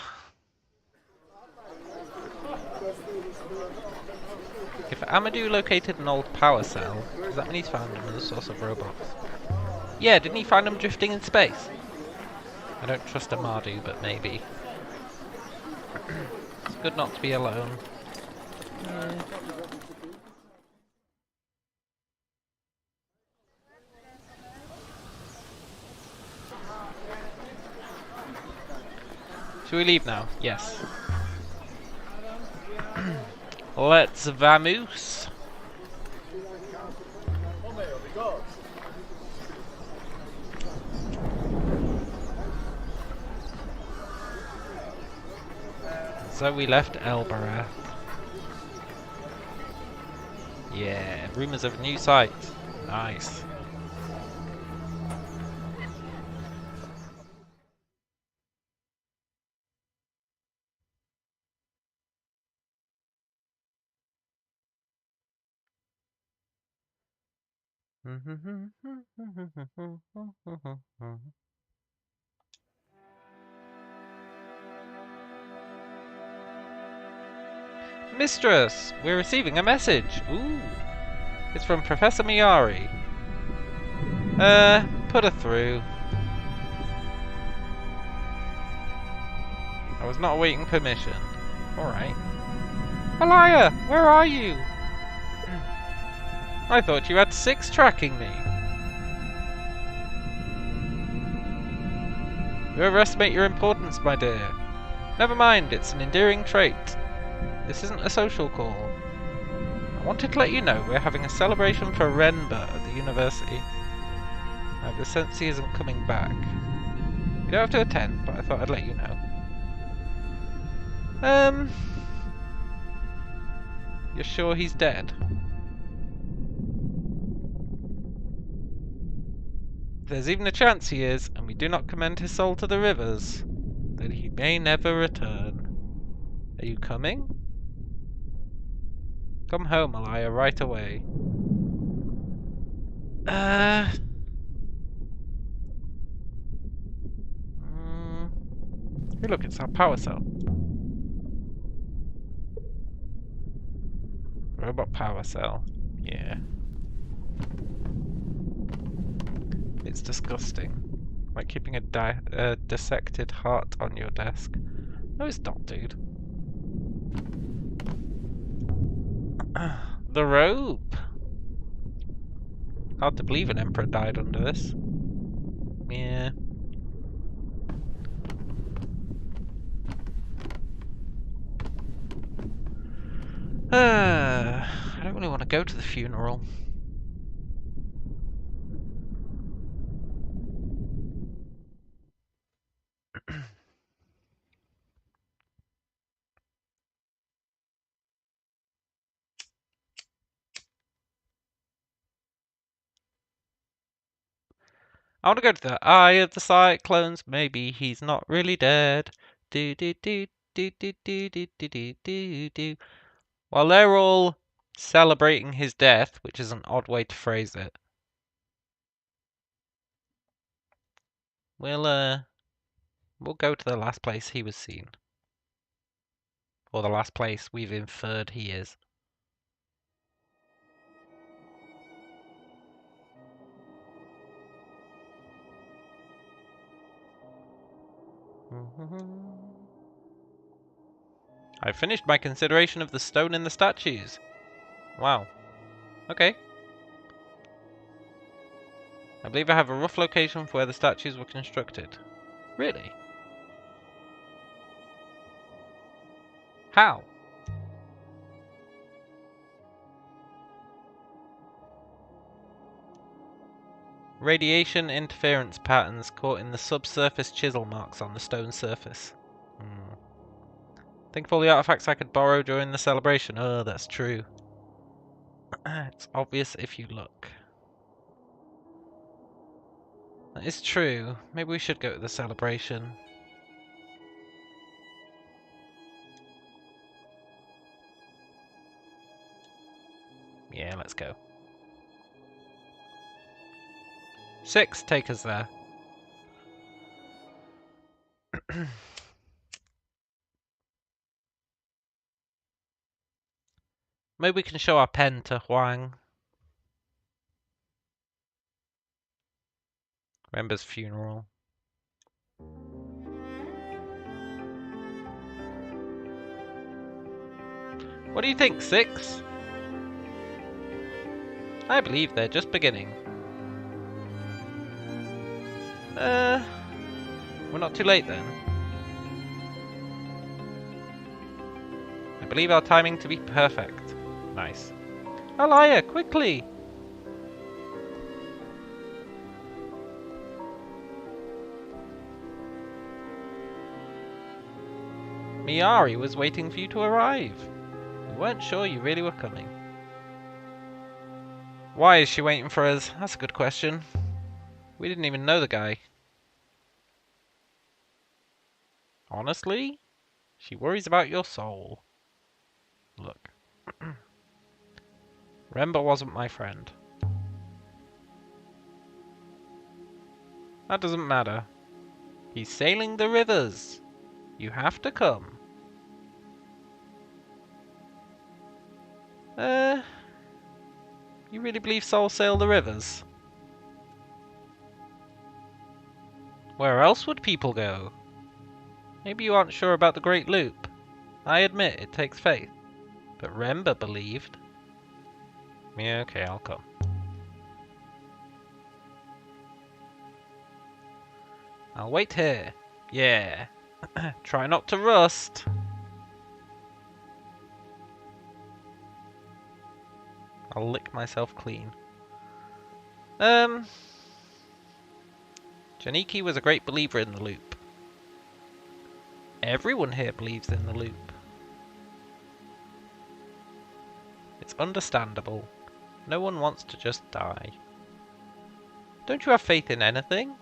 If Amadou located an old power cell, does that mean he's found another source of robots? Yeah, didn't he find them drifting in space? I don't trust Amadou, but maybe. It's good not to be alone. Yeah. Should we leave now? Yes. Let's vamoose. So we left Elbarath. Yeah, rumours of a new site. Nice. Mistress, we're receiving a message. Ooh, it's from Professor Miyari. Put her through. I was not awaiting permission. Alright. Alaya, where are you? I thought you had 6 tracking me. You overestimate your importance, my dear. Never mind, it's an endearing trait. This isn't a social call. I wanted to let you know we're having a celebration for Renba at the university. I have the sense he isn't coming back. You don't have to attend, but I thought I'd let you know. You're sure he's dead? There's even a chance he is, and we do not commend his soul to the rivers, that he may never return. Are you coming? Come home, Elia, right away. Hey look, it's our power cell. Robot power cell. Yeah. It's disgusting. Like keeping a dissected heart on your desk. No, it's not, dude. The robe! Hard to believe an emperor died under this. Yeah. I don't really want to go to the funeral. I want to go to the Eye of the Cyclones. Maybe he's not really dead. Do do do do do do do do do do do. While they're all celebrating his death, which is an odd way to phrase it, we'll go to the last place he was seen, or the last place we've inferred he is. I've finished my consideration of the stone in the statues. Wow. Okay. I believe I have a rough location for where the statues were constructed. Really? How? Radiation interference patterns caught in the subsurface chisel marks on the stone surface. Think of all the artifacts I could borrow during the celebration. Oh, that's true. It's obvious if you look. That is true. Maybe we should go to the celebration. Yeah, let's go. 6, take us there. Maybe we can show our pen to Huang. Remember's funeral. What do you think, 6? I believe they're just beginning. We're not too late then. I believe our timing to be perfect. Nice. Elia, quickly! Miari was waiting for you to arrive. We weren't sure you really were coming. Why is she waiting for us? That's a good question. We didn't even know the guy. Honestly? She worries about your soul. Look. Rember wasn't my friend. That doesn't matter. He's sailing the rivers. You have to come. You really believe souls sail the rivers? Where else would people go? Maybe you aren't sure about the Great Loop. I admit it takes faith. But Remba believed. Yeah, okay, I'll come. I'll wait here. Yeah. Try not to rust. I'll lick myself clean. Janiki was a great believer in the loop. Everyone here believes in the loop. It's understandable. No one wants to just die. Don't you have faith in anything?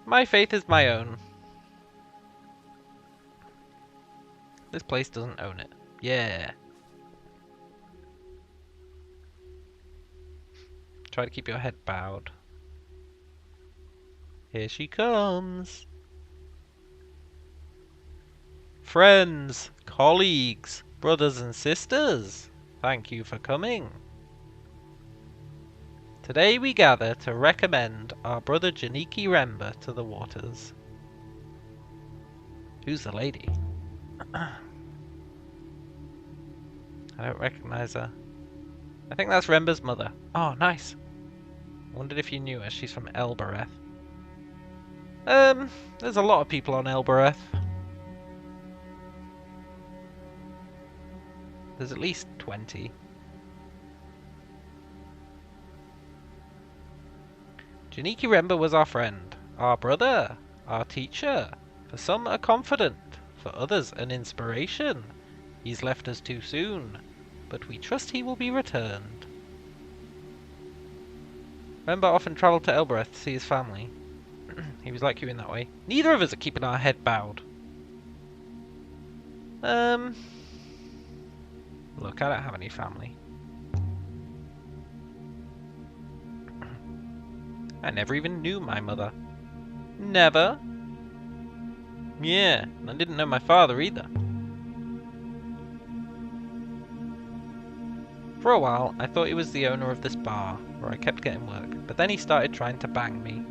My faith is my own. This place doesn't own it. Yeah. Try to keep your head bowed. Here she comes. Friends, colleagues, brothers and sisters, thank you for coming. Today we gather to recommend our brother Janiki Remba to the waters. Who's the lady? I don't recognize her. I think that's Remba's mother. Oh, nice. I wondered if you knew her. She's from Elbereth. There's a lot of people on Elbereth. There's at least 20. Janiki Remba was our friend, our brother, our teacher. For some, a confidant. For others, an inspiration. He's left us too soon, but we trust he will be returned. Remba often travelled to Elbereth to see his family. He was like you in that way. Neither of us are keeping our head bowed. Look, I don't have any family. I never even knew my mother. Never. Yeah, and I didn't know my father either. For a while, I thought he was the owner of this bar, where I kept getting work, but then he started trying to bang me.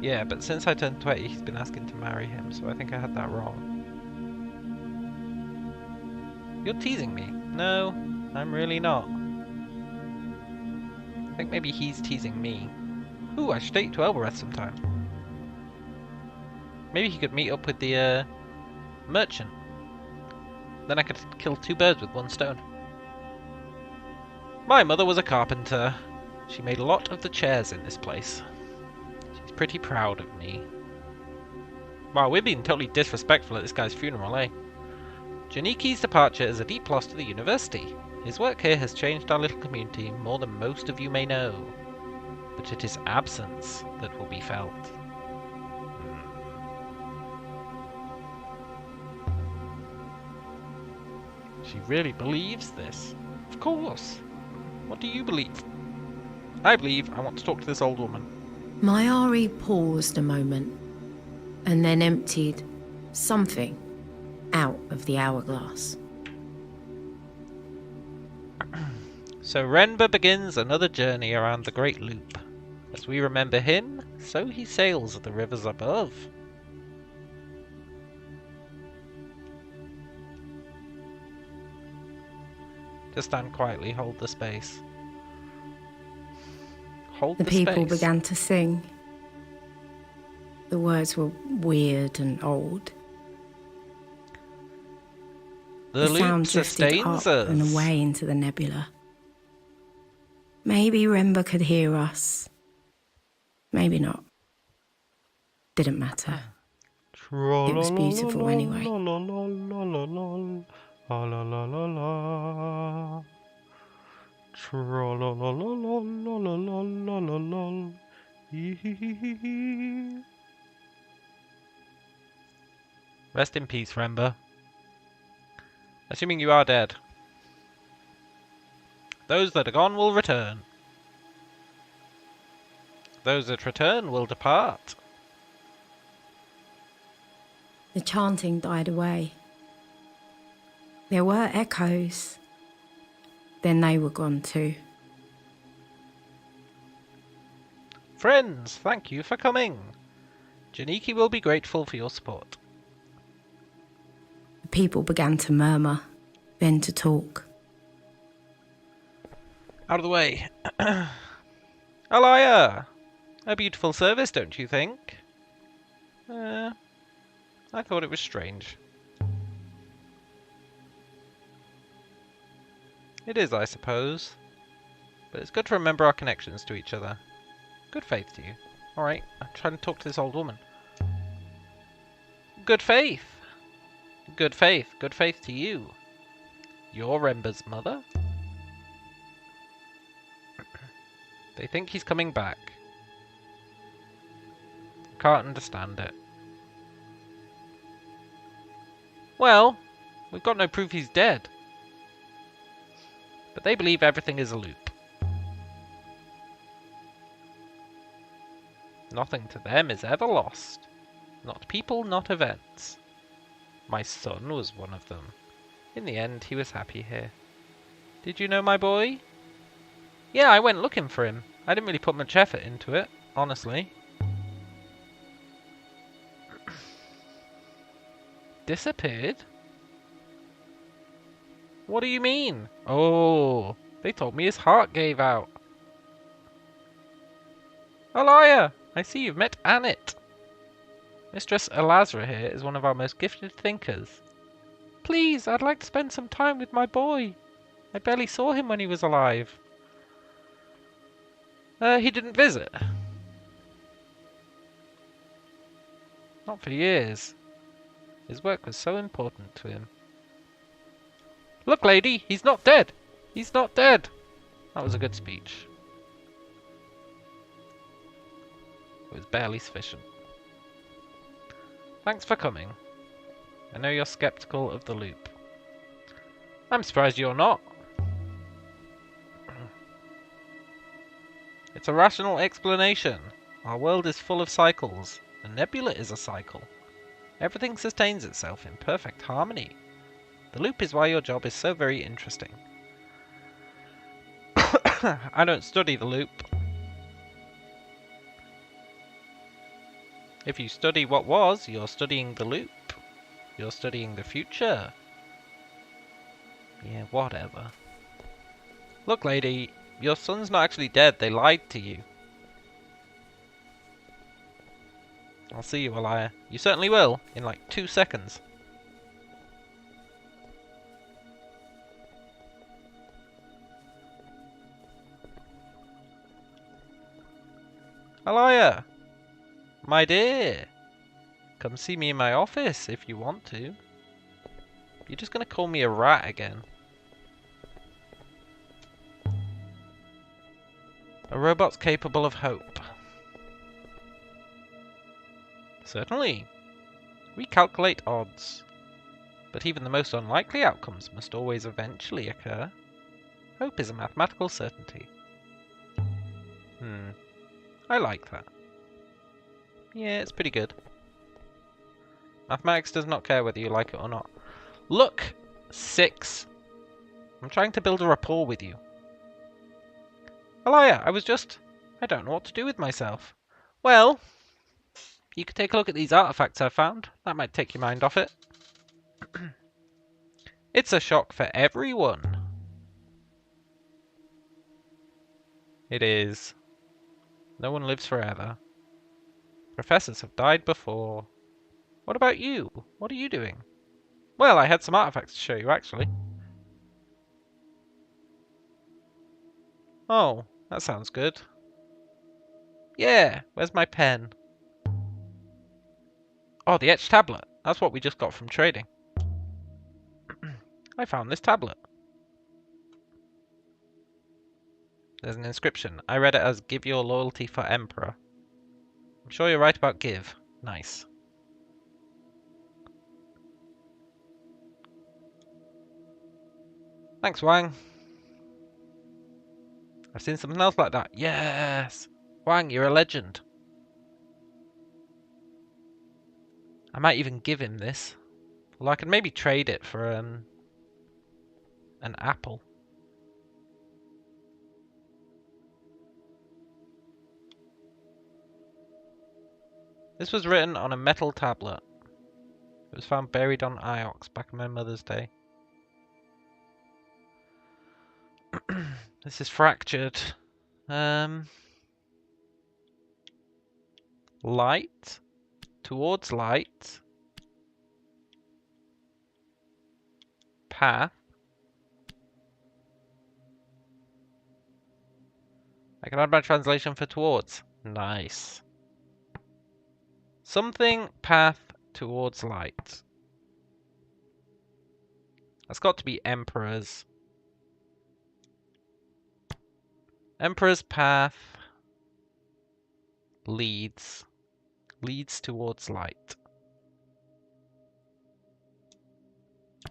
Yeah, but since I turned 20, he's been asking to marry him, so I think I had that wrong. You're teasing me. No, I'm really not. I think maybe he's teasing me. Ooh, I should take to Elbereth sometime. Maybe he could meet up with the merchant. Then I could kill 2 birds with 1 stone. My mother was a carpenter. She made a lot of the chairs in this place. She's pretty proud of me. Wow, we're being totally disrespectful at this guy's funeral, eh? Janiki's departure is a deep loss to the university. His work here has changed our little community more than most of you may know. But it is absence that will be felt. She really believes this. Of course. What do you believe? I believe I want to talk to this old woman. Mayari paused a moment and then emptied something out of the hourglass. So Renba begins another journey around the Great Loop. As we remember him, so he sails the rivers above. Just stand quietly, hold the space. Hold the space. The people began to sing. The words were weird and old. The sound loop drifted sustains up us. and away into the nebula. Maybe Remba could hear us. Maybe not. Didn't matter. It was beautiful anyway. Rest in peace, Remba. Assuming you are dead. Those that are gone will return. Those that return will depart. The chanting died away. There were echoes. Then they were gone too. Friends, thank you for coming. Janiki will be grateful for your support. The people began to murmur, then to talk. Out of the way. Alaya! A beautiful service, don't you think? I thought it was strange. It is, I suppose. But it's good to remember our connections to each other. Good faith to you. Alright, I'm trying to talk to this old woman. Good faith. Good faith. Good faith to you. You're Remba's mother? They think he's coming back. Can't understand it. Well, we've got no proof he's dead. But they believe everything is a loop. Nothing to them is ever lost. Not people, not events. My son was one of them. In the end, he was happy here. Did you know my boy? Yeah, I went looking for him. I didn't really put much effort into it, honestly. Disappeared? What do you mean? Oh, they told me his heart gave out. Alaya, I see you've met Annette. Mistress Elazra here is one of our most gifted thinkers. Please, I'd like to spend some time with my boy. I barely saw him when he was alive. He didn't visit. Not for years. His work was so important to him. Look, lady, he's not dead. He's not dead. That was a good speech. It was barely sufficient. Thanks for coming. I know you're skeptical of the loop. I'm surprised you're not. It's a rational explanation. Our world is full of cycles. The nebula is a cycle. Everything sustains itself in perfect harmony. The loop is why your job is so very interesting. I don't study the loop. If you study what was, you're studying the loop. You're studying the future. Yeah, whatever. Look, lady, your son's not actually dead. They lied to you. I'll see you, a liar. You certainly will, in like 2 seconds. Alaya! My dear! Come see me in my office if you want to. You're just gonna call me a rat again. A robot's capable of hope. Certainly. We calculate odds. But even the most unlikely outcomes must always eventually occur. Hope is a mathematical certainty. I like that. Yeah, it's pretty good. Mathematics does not care whether you like it or not. Look! 6. I'm trying to build a rapport with you. Alaya, I don't know what to do with myself. Well, you could take a look at these artifacts I found. That might take your mind off it. It's a shock for everyone. It is. No one lives forever. Professors have died before. What about you? What are you doing? Well, I had some artifacts to show you, actually. Oh, that sounds good. Yeah, where's my pen? Oh, the etched tablet. That's what we just got from trading. I found this tablet. There's an inscription. I read it as "Give your loyalty for Emperor." I'm sure you're right about give. Nice. Thanks, Wang. I've seen something else like that. Yes! Wang, you're a legend. I might even give him this. Well, I could maybe trade it for an apple. This was written on a metal tablet. It was found buried on Iox back in my mother's day. This is fractured. Light. Towards light. Path. I can add my translation for towards. Nice. Something path towards light. That's got to be Emperor's. Emperor's path leads towards light. Do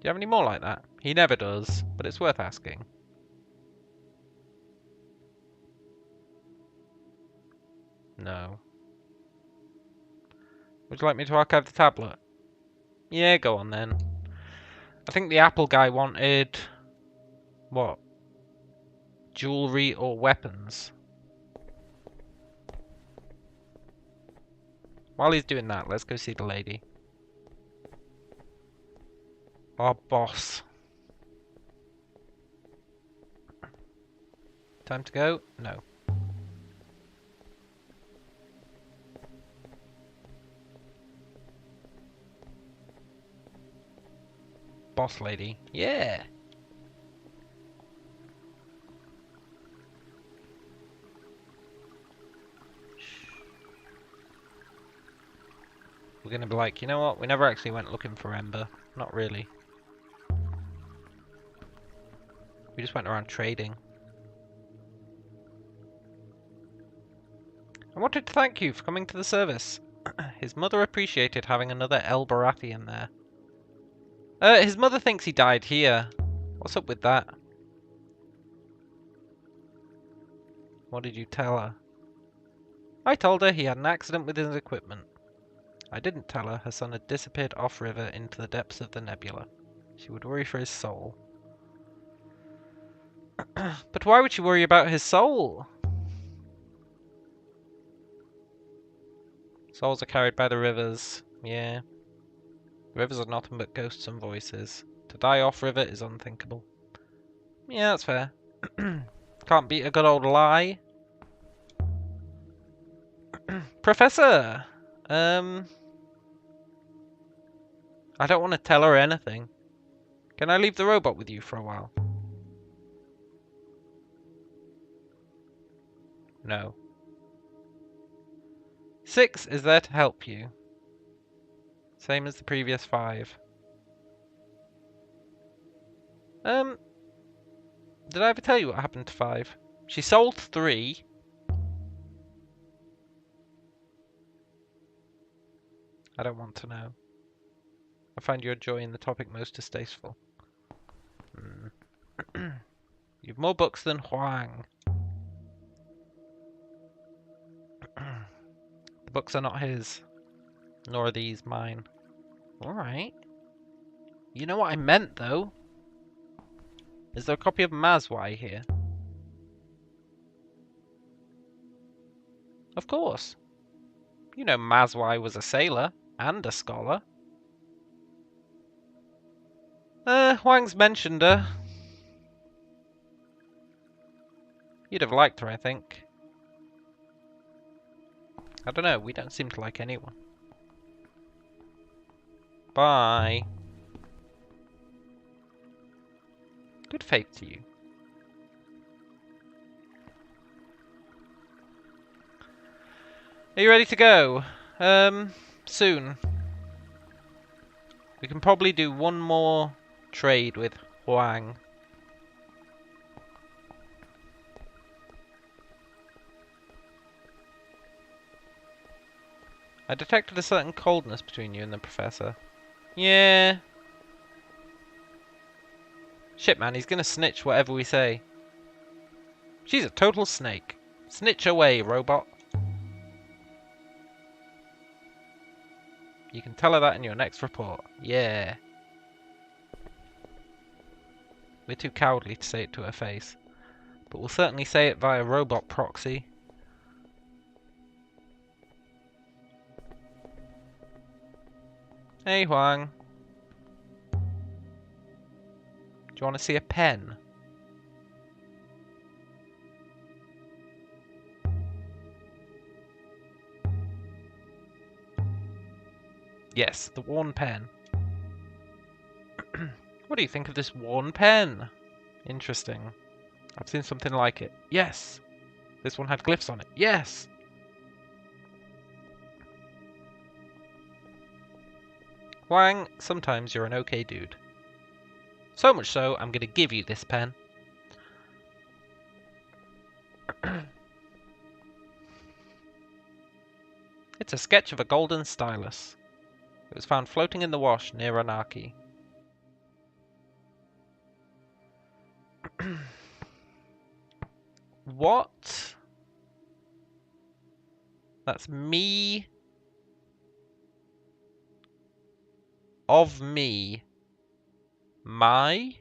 you have any more like that? He never does, but it's worth asking. No. Would you like me to archive the tablet? Yeah, go on then. I think the Apple guy wanted... what? Jewelry or weapons? While he's doing that, let's go see the lady. Our boss. Time to go? No. Boss lady. Yeah! We're gonna be like, you know what? We never actually went looking for Ember. Not really. We just went around trading. I wanted to thank you for coming to the service. His mother appreciated having another El Baratheon there. His mother thinks he died here. What's up with that? What did you tell her? I told her he had an accident with his equipment. I didn't tell her son had disappeared off-river into the depths of the nebula. She would worry for his soul. But why would she worry about his soul? Souls are carried by the rivers. Yeah. Rivers are nothing but ghosts and voices. To die off-river is unthinkable. Yeah, that's fair. Can't beat a good old lie. Professor! I don't want to tell her anything. Can I leave the robot with you for a while? No. 6 is there to help you. Same as the previous 5. Did I ever tell you what happened to 5? She sold 3. I don't want to know. I find your joy in the topic most distasteful. You've more books than Huang. The books are not his. Nor are these mine. Alright. You know what I meant, though? Is there a copy of Mazwai here? Of course. You know Mazwai was a sailor and a scholar. Huang's mentioned her. You'd have liked her, I think. I don't know, we don't seem to like anyone. Bye. Good faith to you. Are you ready to go? Soon. We can probably do one more trade with Huang. I detected a certain coldness between you and the professor. Yeah. Shit, man, he's gonna snitch whatever we say. She's a total snake. Snitch away, robot. You can tell her that in your next report. Yeah. We're too cowardly to say it to her face. But we'll certainly say it via robot proxy. Hey, Huang. Do you want to see a pen? Yes, the worn pen. What do you think of this worn pen? Interesting. I've seen something like it. Yes! This one had glyphs on it. Yes! Huang, sometimes you're an okay dude. So much so, I'm going to give you this pen. It's a sketch of a golden stylus. It was found floating in the wash near Anarchy. What? That's me. Of me. My?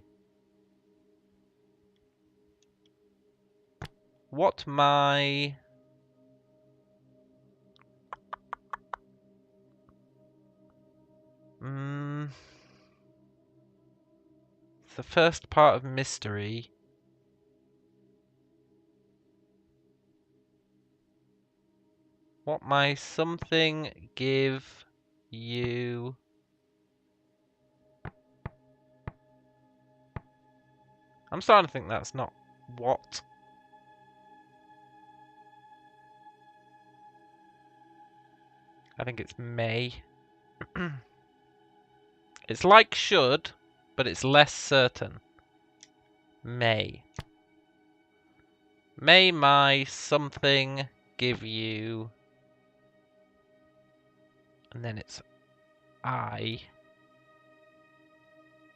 What my... It's the first part of mystery. What my something give you... I'm starting to think that's not what. I think it's may. It's like should, but it's less certain. May. May my something give you... And then it's I.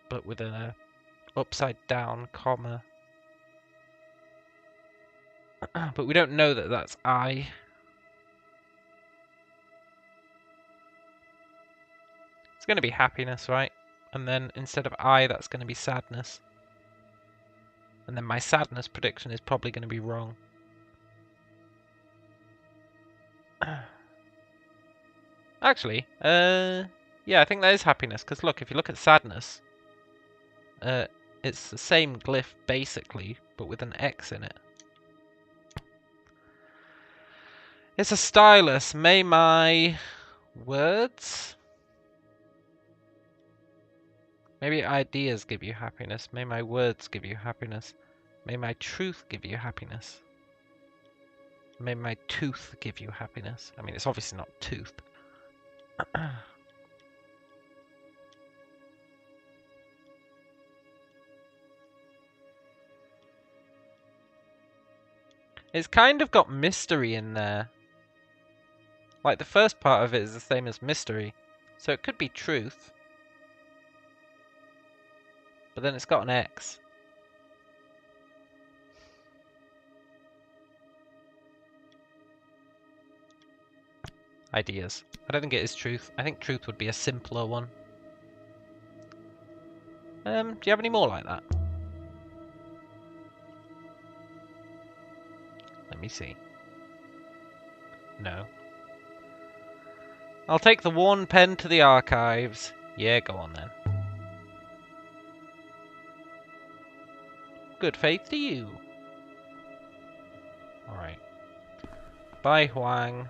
But with a upside down comma. But we don't know that that's I. It's going to be happiness, right? And then instead of I, that's going to be sadness. And then my sadness prediction is probably going to be wrong. Actually, yeah, I think that is happiness. Because look, if you look at sadness, it's the same glyph basically, but with an X in it. It's a stylus. May my words? Maybe ideas give you happiness. May my words give you happiness. May my truth give you happiness. May my tooth give you happiness. I mean, it's obviously not tooth. It's kind of got mystery in there. Like, the first part of it is the same as mystery. So it could be truth. But then it's got an X. Ideas. I don't think it is truth. I think truth would be a simpler one. Do you have any more like that? Let me see. No. I'll take the worn pen to the archives. Yeah, go on then. Good faith to you. Alright. Bye, Huang.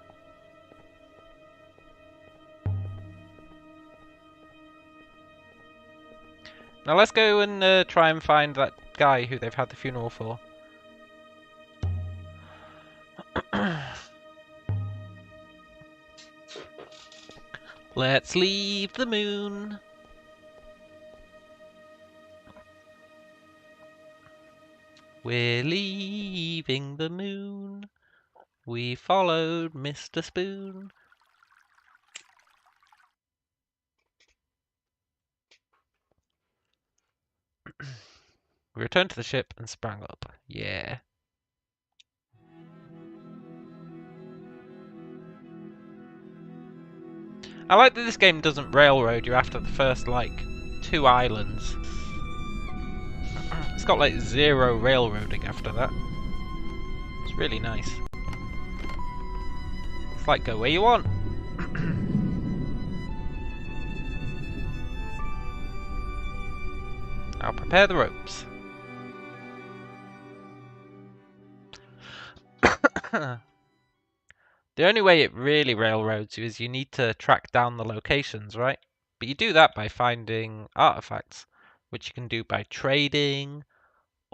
Now let's go and try and find that guy who they've had the funeral for. Let's leave the moon. We're leaving the moon. We followed Mr. Spoon. We returned to the ship and sprang up. Yeah. I like that this game doesn't railroad you after the first, like, 2 islands. It's got, like, 0 railroading after that. It's really nice. It's like, go where you want. I'll prepare the ropes. The only way it really railroads you is you need to track down the locations, right? But you do that by finding artifacts, which you can do by trading,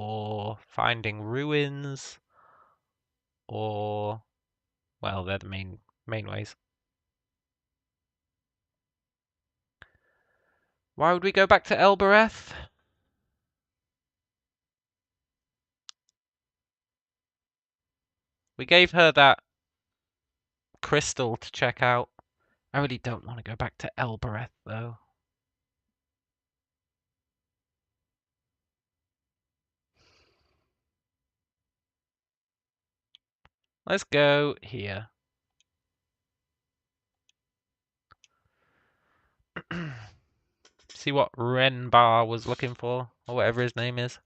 or finding ruins, or, well, they're the main ways. Why would we go back to Elbereth? We gave her that crystal to check out. I really don't want to go back to Elbereth, though. Let's go here. See what Renbar was looking for, or whatever his name is.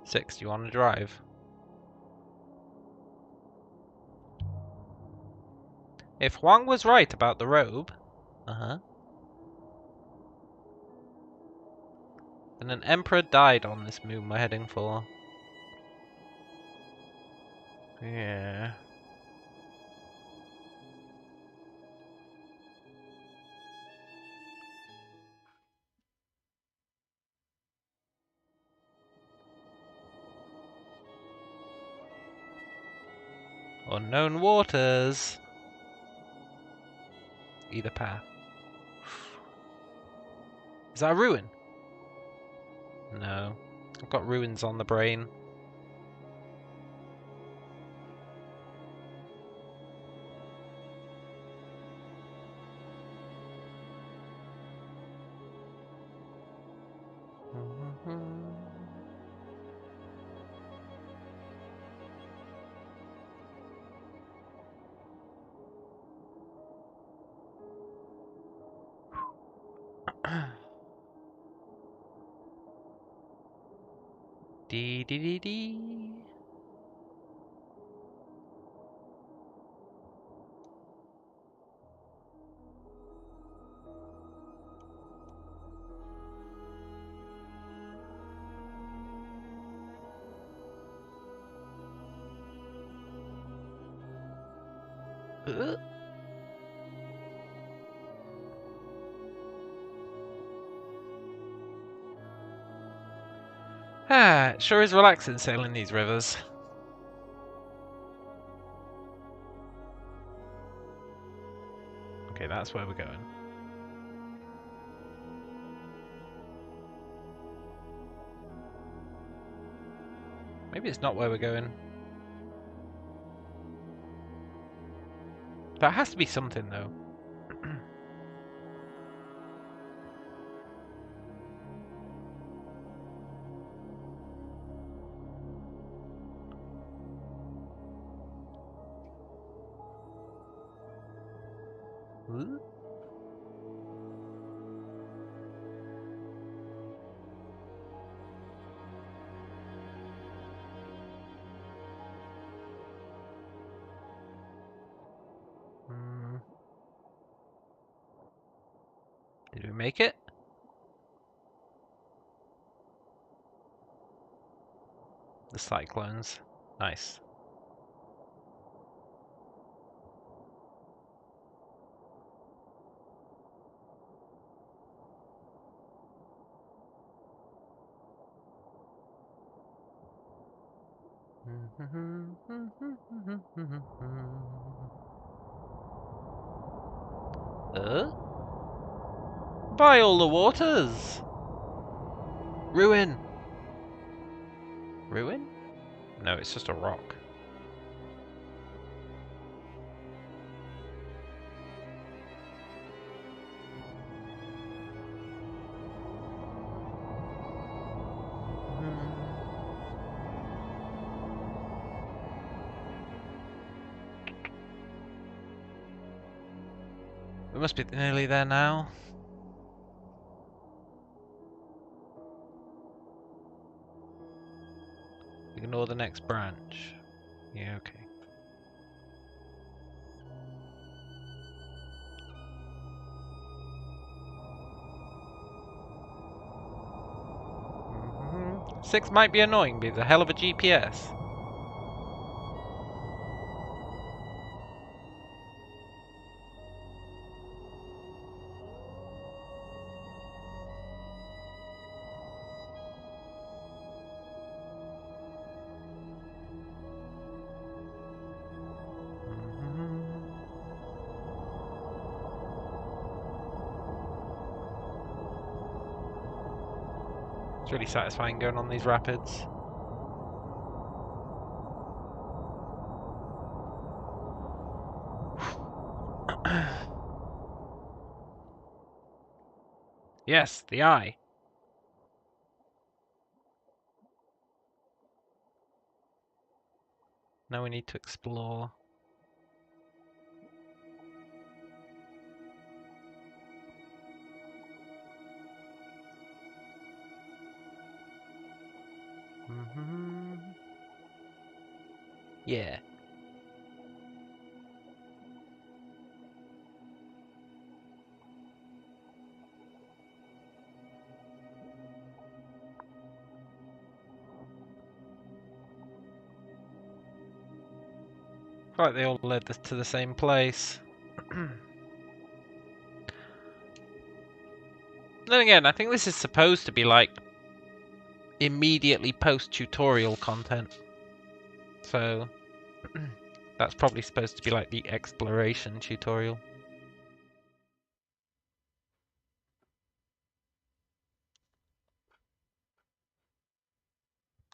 Six, you want to drive? If Huang was right about the robe, then an emperor died on this moon we're heading for. Yeah. Unknown waters. Either path. Is that a ruin? No. I've got ruins on the brain. Dee dee dee dee. It sure is relaxing sailing these rivers. Okay, that's where we're going. Maybe it's not where we're going. That has to be something, though. Did we make it? The cyclones. Nice. By all the waters! Ruin! Ruin? No, it's just a rock. We must be nearly there now. Ignore the next branch. Yeah, okay. 6 might be annoying, but it's a hell of a GPS. It's really satisfying going on these rapids. Yes, the eye. Now we need to explore. Yeah. I feel like they all led us to the same place. Then again, I think this is supposed to be like immediately post-tutorial content. So that's probably supposed to be like the exploration tutorial.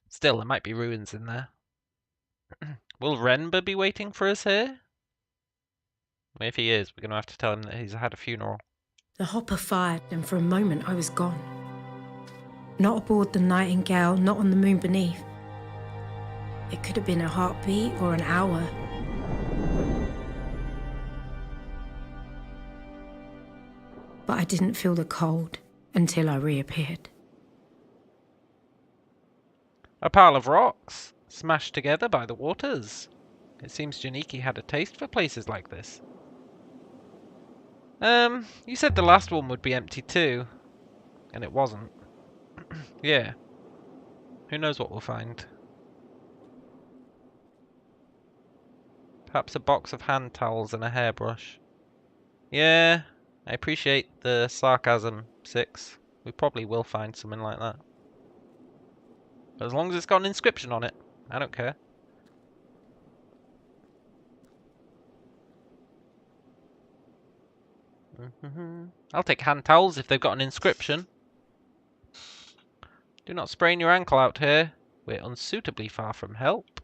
Still, there might be ruins in there. Will Renber be waiting for us here? If he is, we're going to have to tell him that he's had a funeral. The hopper fired, and for a moment I was gone. Not aboard the Nightingale, not on the moon beneath. It could have been a heartbeat or an hour. But I didn't feel the cold until I reappeared. A pile of rocks, smashed together by the waters. It seems Janiki had a taste for places like this. You said the last one would be empty too. And it wasn't. Yeah. Who knows what we'll find. Perhaps a box of hand towels and a hairbrush. Yeah, I appreciate the sarcasm, 6. We probably will find something like that. But as long as it's got an inscription on it, I don't care. I'll take hand towels if they've got an inscription. Do not sprain your ankle out here. We're unsuitably far from help.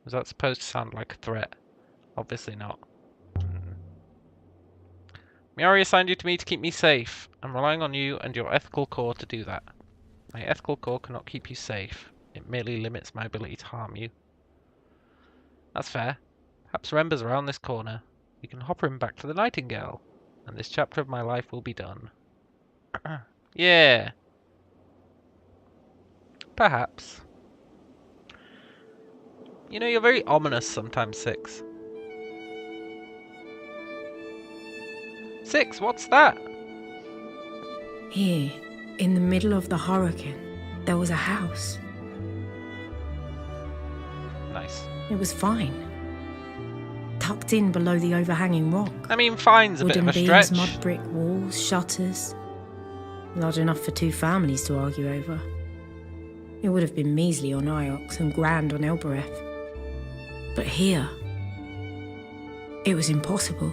Was that supposed to sound like a threat? Obviously not. Miari assigned you to me to keep me safe. I'm relying on you and your ethical core to do that. My ethical core cannot keep you safe. It merely limits my ability to harm you. That's fair. Perhaps Rember's around this corner. We can hopper him back to the Nightingale, and this chapter of my life will be done. Yeah. Perhaps. You know, you're very ominous sometimes, 6. 6, what's that? Here, in the middle of the hurricane, there was a house. Nice. It was fine. Tucked in below the overhanging rock. I mean, fine's a bit of a Wooden stretch. beams, mud brick walls, shutters. Large enough for 2 families to argue over. It would have been measly on Iox and grand on Elbereth. But here, it was impossible.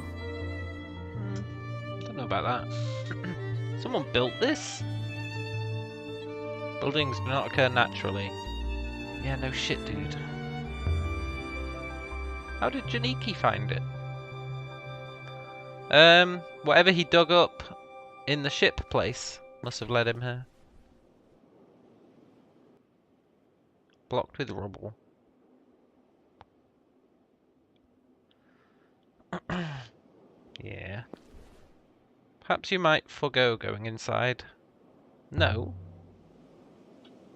Don't know about that. Someone built this? Buildings do not occur naturally. Yeah, no shit, dude. How did Janiki find it? Whatever he dug up in the ship place must have led him here. Blocked with rubble. Yeah. Perhaps you might forgo going inside. No.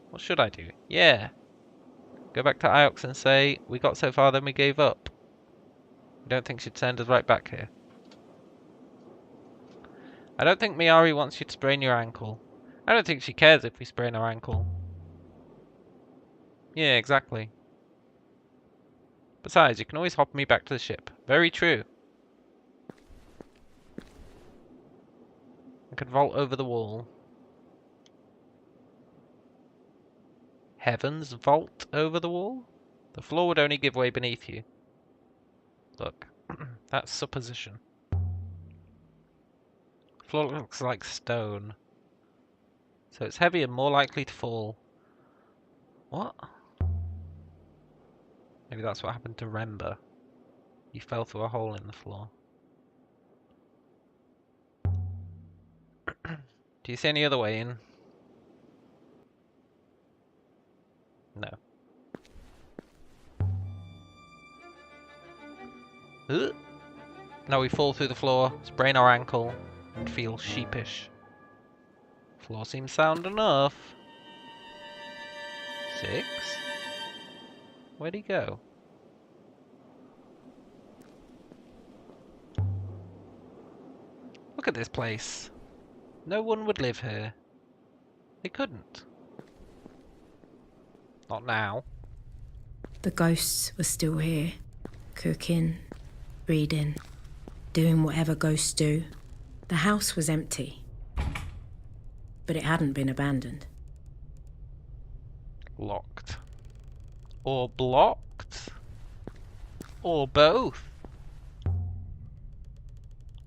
What should I do? Yeah. Go back to Iox and say, we got so far then we gave up. I don't think she'd send us right back here. I don't think Miari wants you to sprain your ankle. I don't think she cares if we sprain our ankle. Yeah, exactly. Besides, you can always hop me back to the ship. Very true. I could vault over the wall. Heavens, vault over the wall? The floor would only give way beneath you. Look, that's supposition. Floor looks like stone. So it's heavy and more likely to fall. What? Maybe that's what happened to Rember. He fell through a hole in the floor. Do you see any other way in? No. Ugh. Now we fall through the floor, sprain our ankle, and feel sheepish. Floor seems sound enough. 6? Where'd he go? Look at this place. No one would live here. They couldn't. Not now. The ghosts were still here, cooking, reading, doing whatever ghosts do. The house was empty, but it hadn't been abandoned. Locked. Or blocked. Or both.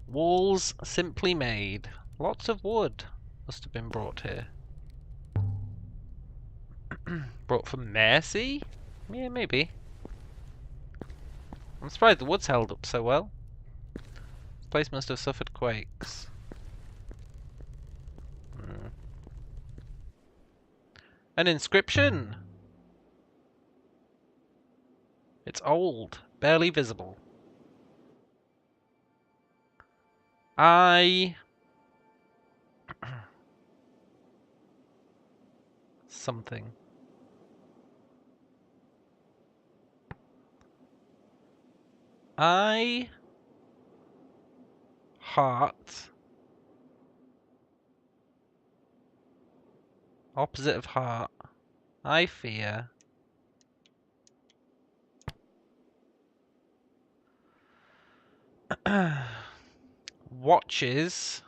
Walls simply made. Lots of wood must have been brought here. Brought for mercy? Yeah, maybe. I'm surprised the wood's held up so well. This place must have suffered quakes. An inscription! It's old, barely visible. Something. Heart. Opposite of heart. I fear. Watches.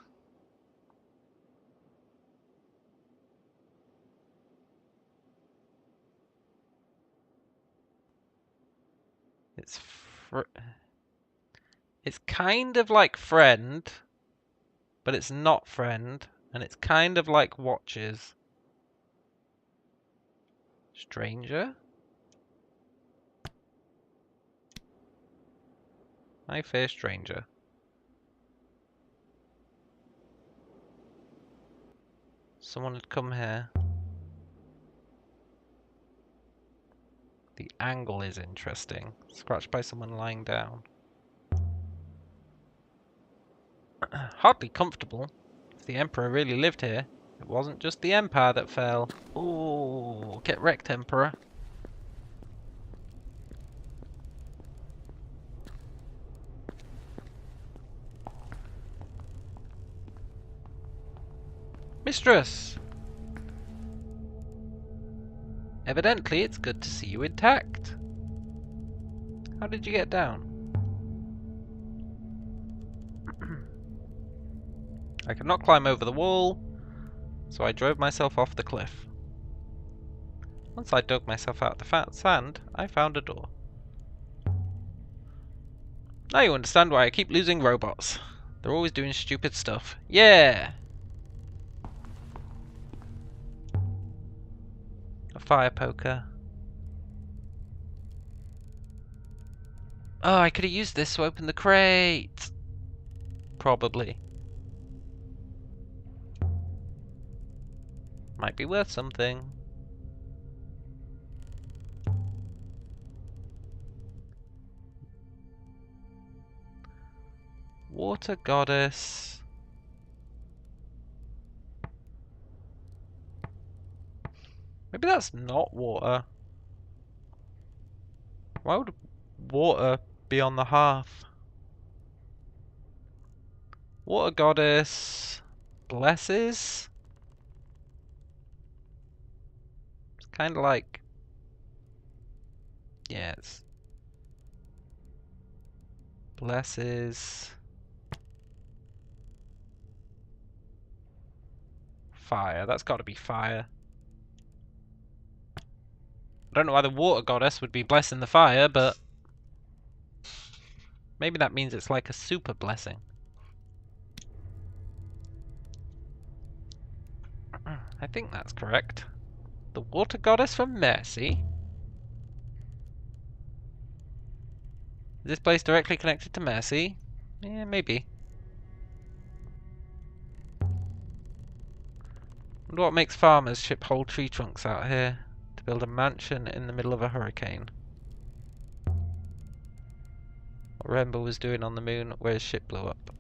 It's kind of like friend, but it's not friend, and it's kind of like watches. Stranger? I fear stranger. Someone had come here. The angle is interesting. Scratched by someone lying down. Hardly comfortable. If the Emperor really lived here, it wasn't just the Empire that fell. Ooh, get wrecked, Emperor. Mistress! Evidently, it's good to see you intact. How did you get down? I could not climb over the wall, so I drove myself off the cliff. Once I dug myself out of the fat sand, I found a door. Now you understand why I keep losing robots. They're always doing stupid stuff. Yeah! A fire poker. Oh, I could have used this to open the crate. Probably. Might be worth something. Water goddess. Maybe that's not water. Why would water be on the hearth? Water goddess blesses. It's kind of like... Yeah, it's... Blesses... Fire. That's got to be fire. I don't know why the water goddess would be blessing the fire, but... Maybe that means it's like a super blessing. I think that's correct. The water goddess for mercy? Is this place directly connected to Mercy? Yeah, maybe. Wonder what makes farmers ship whole tree trunks out here to build a mansion in the middle of a hurricane. What Rembo was doing on the moon where his ship blew up.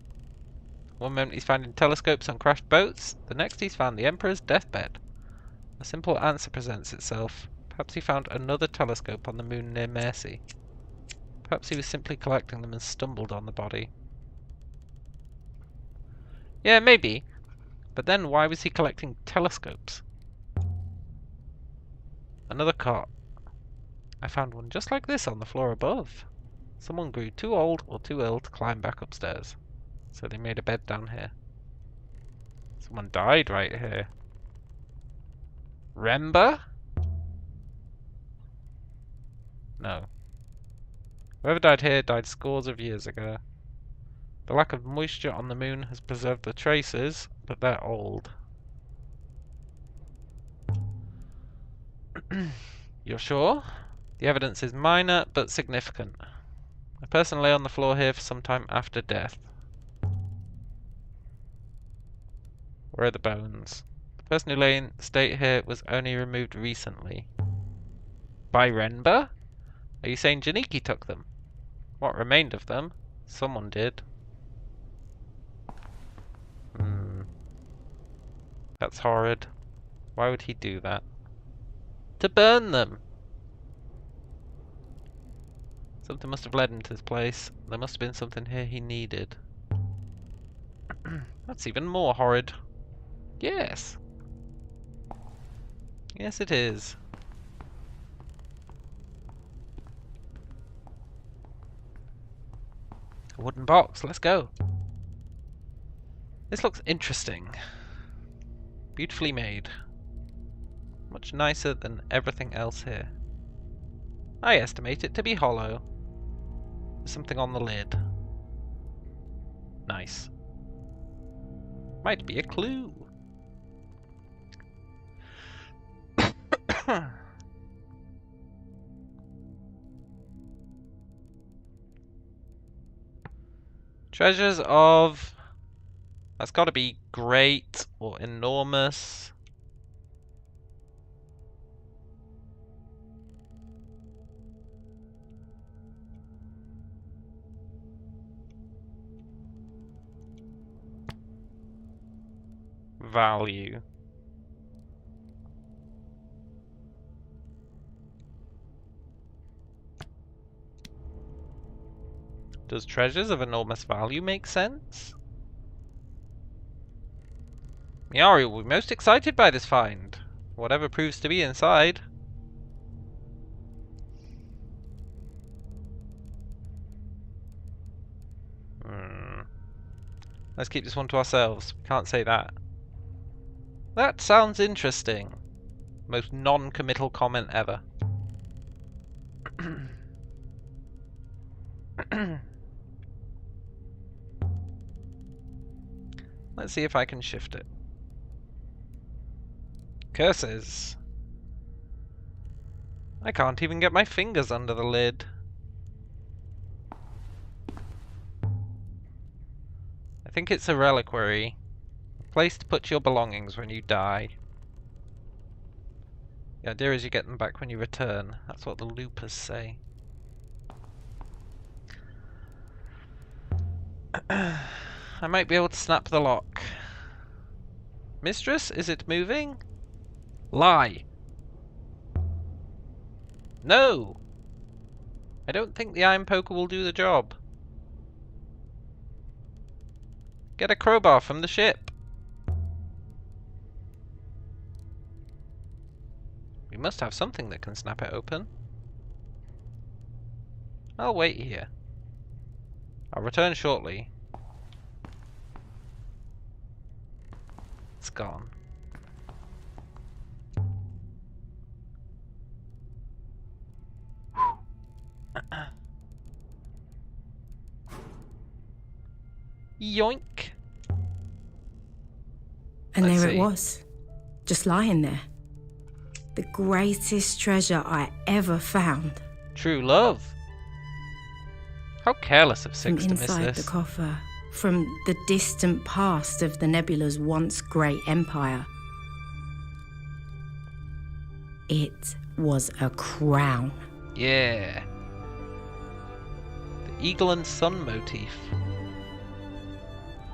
One moment he's finding telescopes on crashed boats, the next he's found the Emperor's deathbed. A simple answer presents itself. Perhaps he found another telescope on the moon near Mercy. Perhaps he was simply collecting them and stumbled on the body. Yeah, maybe. But then why was he collecting telescopes? Another cot. I found one just like this on the floor above. Someone grew too old or too ill to climb back upstairs. So they made a bed down here. Someone died right here. Remba? No. Whoever died here died scores of years ago. The lack of moisture on the moon has preserved the traces, but they're old. You're sure? The evidence is minor, but significant. A person lay on the floor here for some time after death. Where are the bones? The person who lay in state here was only removed recently. By Renba? Are you saying Janiki took them? What remained of them? Someone did. That's horrid. Why would he do that? To burn them! Something must have led him to this place. There must have been something here he needed. That's even more horrid. Yes! Yes, it is. A wooden box, let's go. This looks interesting. Beautifully made. Much nicer than everything else here. I estimate it to be hollow. There's something on the lid. Nice. Might be a clue. Treasures of... That's got to be great or enormous. Value. Does treasures of enormous value make sense? Miari will be most excited by this find, whatever proves to be inside. Let's keep this one to ourselves. We can't say that. That sounds interesting. Most non-committal comment ever. Let's see if I can shift it. Curses. I can't even get my fingers under the lid. I think it's a reliquary. A place to put your belongings when you die. The idea is you get them back when you return. That's what the loopers say. I might be able to snap the lock. Mistress, is it moving? Lie. No! I don't think the iron poker will do the job. Get a crowbar from the ship. We must have something that can snap it open. I'll wait here. I'll return shortly. It's gone. Yoink. And Let's there see. it was, just lying there. The greatest treasure I ever found. True love. How careless of From Six to miss inside this. the coffer, from the distant past of the nebula's once great empire. It was a crown. Yeah. The eagle and sun motif.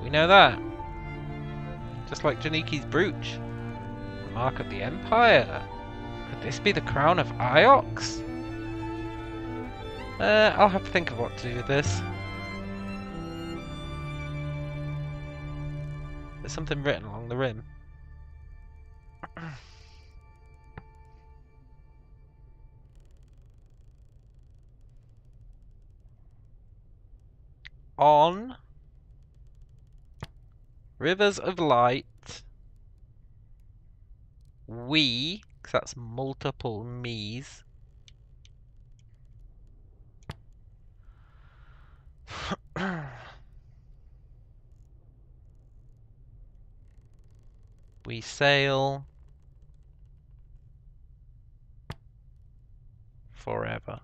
We know that. Just like Janiki's brooch. The mark of the Empire. Could this be the crown of Iox? I'll have to think of what to do with this. There's something written along the rim. On Rivers of Light, we, 'cause that's multiple me's, we sail forever.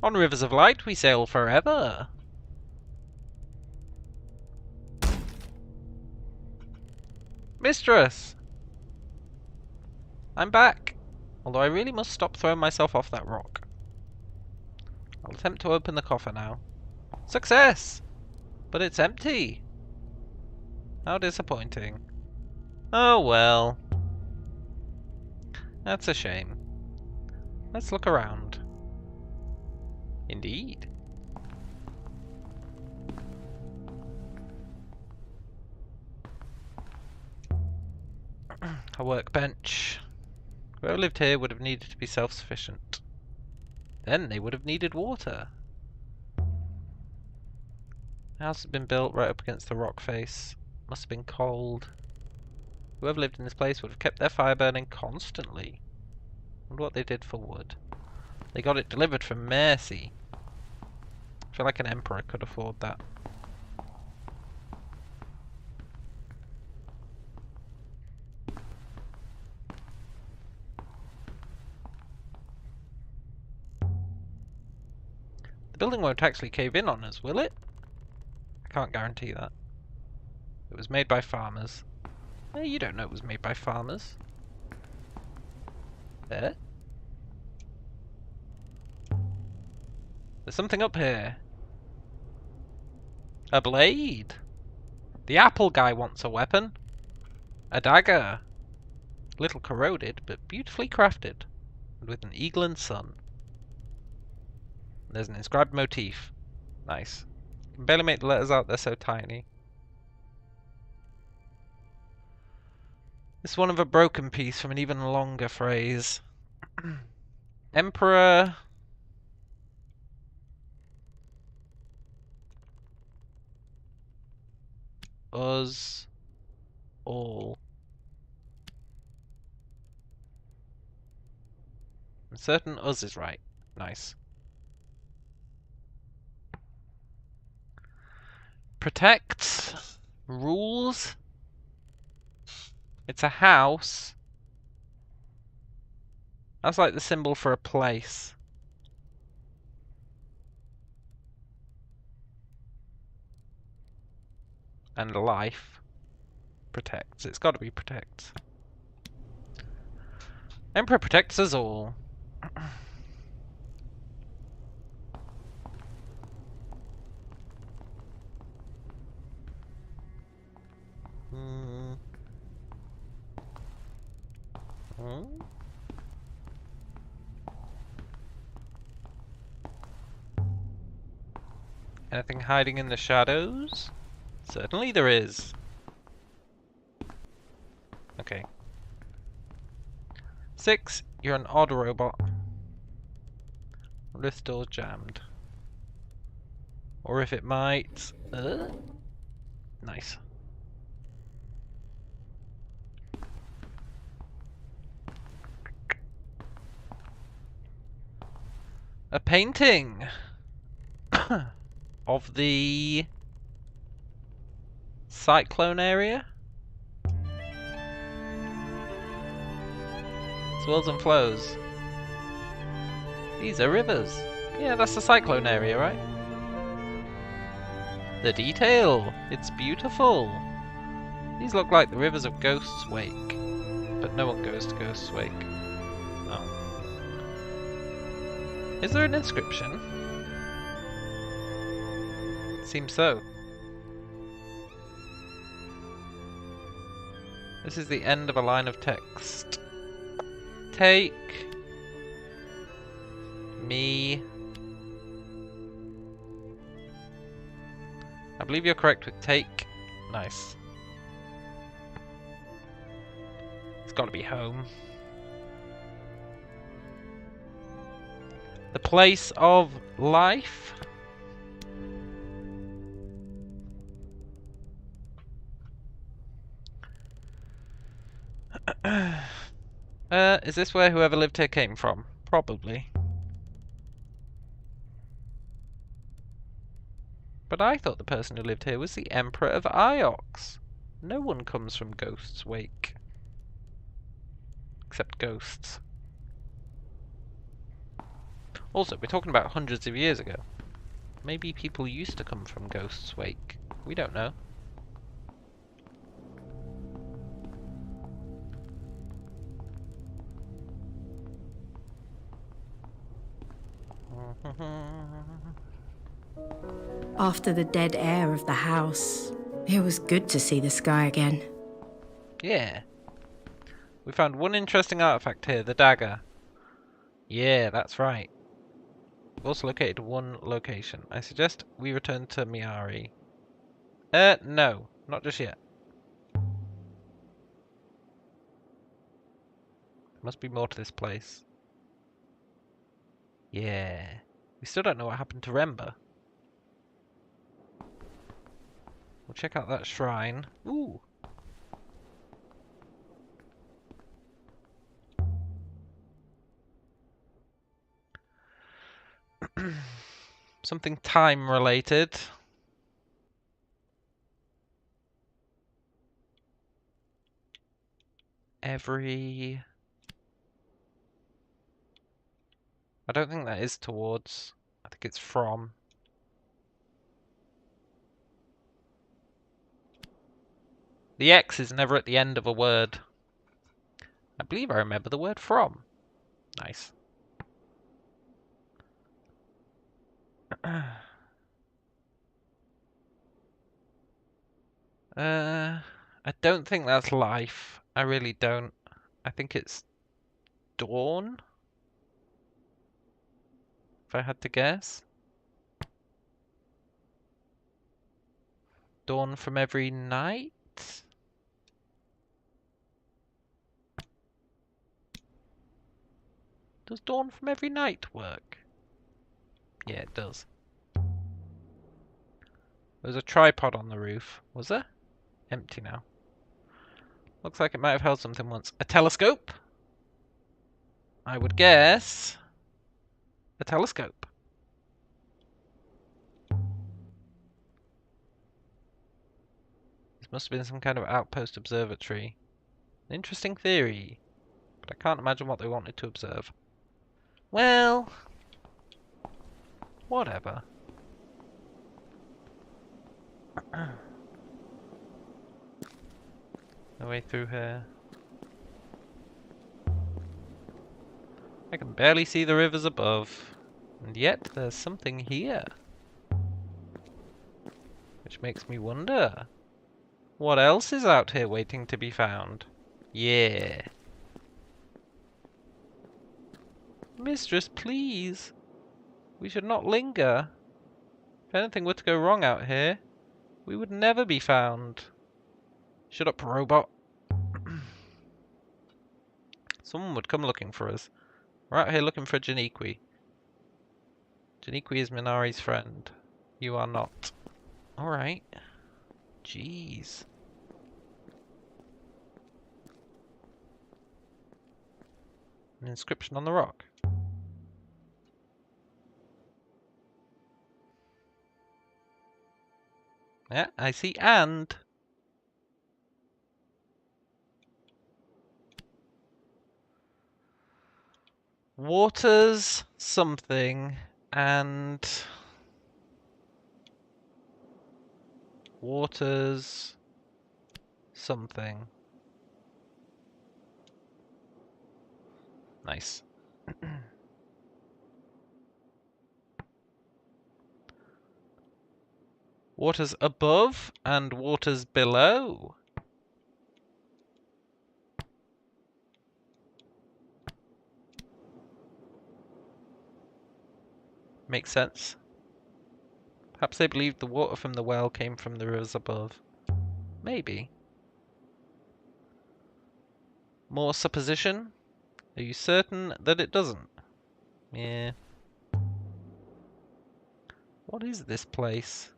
On Rivers of Light, we sail forever. Mistress! I'm back. Although I really must stop throwing myself off that rock. I'll attempt to open the coffer now. Success! But it's empty. How disappointing. Oh well. That's a shame. Let's look around. Indeed. A workbench. Whoever lived here would have needed to be self-sufficient. Then they would have needed water. The house had been built right up against the rock face. Must have been cold. Whoever lived in this place would have kept their fire burning constantly. Wonder what they did for wood. They got it delivered from Mercy. I feel like an emperor could afford that. The building won't actually cave in on us, will it? I can't guarantee that. It was made by farmers. You don't know it was made by farmers. There? There's something up here. A blade. The apple guy wants a weapon. A dagger. A little corroded, but beautifully crafted. And with an eagle and sun. There's an inscribed motif. Nice. You can barely make the letters out, they're so tiny. This is one of a broken piece from an even longer phrase. Emperor... us all. I'm certain us is right. Nice. Protect. Rules. It's a house. That's like the symbol for a place. And life. Protects. It's got to be protects. Emperor protects us all. Anything hiding in the shadows? Certainly there is. Okay. 6, you're an odd robot. This door's jammed. Or if it might... Nice. A painting of the cyclone area. Swirls and flows. These are rivers. Yeah, that's the cyclone area, right? The detail. It's beautiful. These look like the rivers of Ghost's Wake. But no one goes to Ghost's Wake. Oh. Is there an inscription? Seems so. This is the end of a line of text. Take me. I believe you're correct with take. Nice. It's got to be home. The place of life. Is this where whoever lived here came from? Probably. But I thought the person who lived here was the Emperor of Iox. No one comes from Ghost's Wake. Except ghosts. Also, we're talking about hundreds of years ago. Maybe people used to come from Ghost's Wake. We don't know. After the dead air of the house, it was good to see the sky again. Yeah. We found one interesting artifact here, the dagger. Yeah, that's right. We've also located one location. I suggest we return to Miari. No, not just yet. There must be more to this place. Yeah. We still don't know what happened to Remba. We'll check out that shrine. Ooh. Something time related. I don't think that is towards. I think it's from. The X is never at the end of a word. I believe I remember the word from. Nice. I don't think that's life. I really don't. I think it's dawn. If I had to guess. Dawn from every night? Does dawn from every night work? Yeah, it does. There's a tripod on the roof. Was there? Empty now. Looks like it might have held something once. A telescope? I would guess a telescope. This must have been some kind of outpost observatory. An interesting theory, but I can't imagine what they wanted to observe. Well, whatever. No way through here. I can barely see the rivers above, and yet there's something here. Which makes me wonder, what else is out here waiting to be found? Yeah. Mistress, please. We should not linger. If anything were to go wrong out here, We would never be found. Shut up, robot. Someone would come looking for us. We're out here looking for Janiqui. Janiqui is Minari's friend. You are not. Alright. Jeez. An inscription on the rock. Yeah, I see and. Waters something and waters something. Nice. Waters above and waters below. Makes sense. Perhaps they believed the water from the well came from the rivers above. Maybe. More supposition? Are you certain that it doesn't? Yeah. What is this place?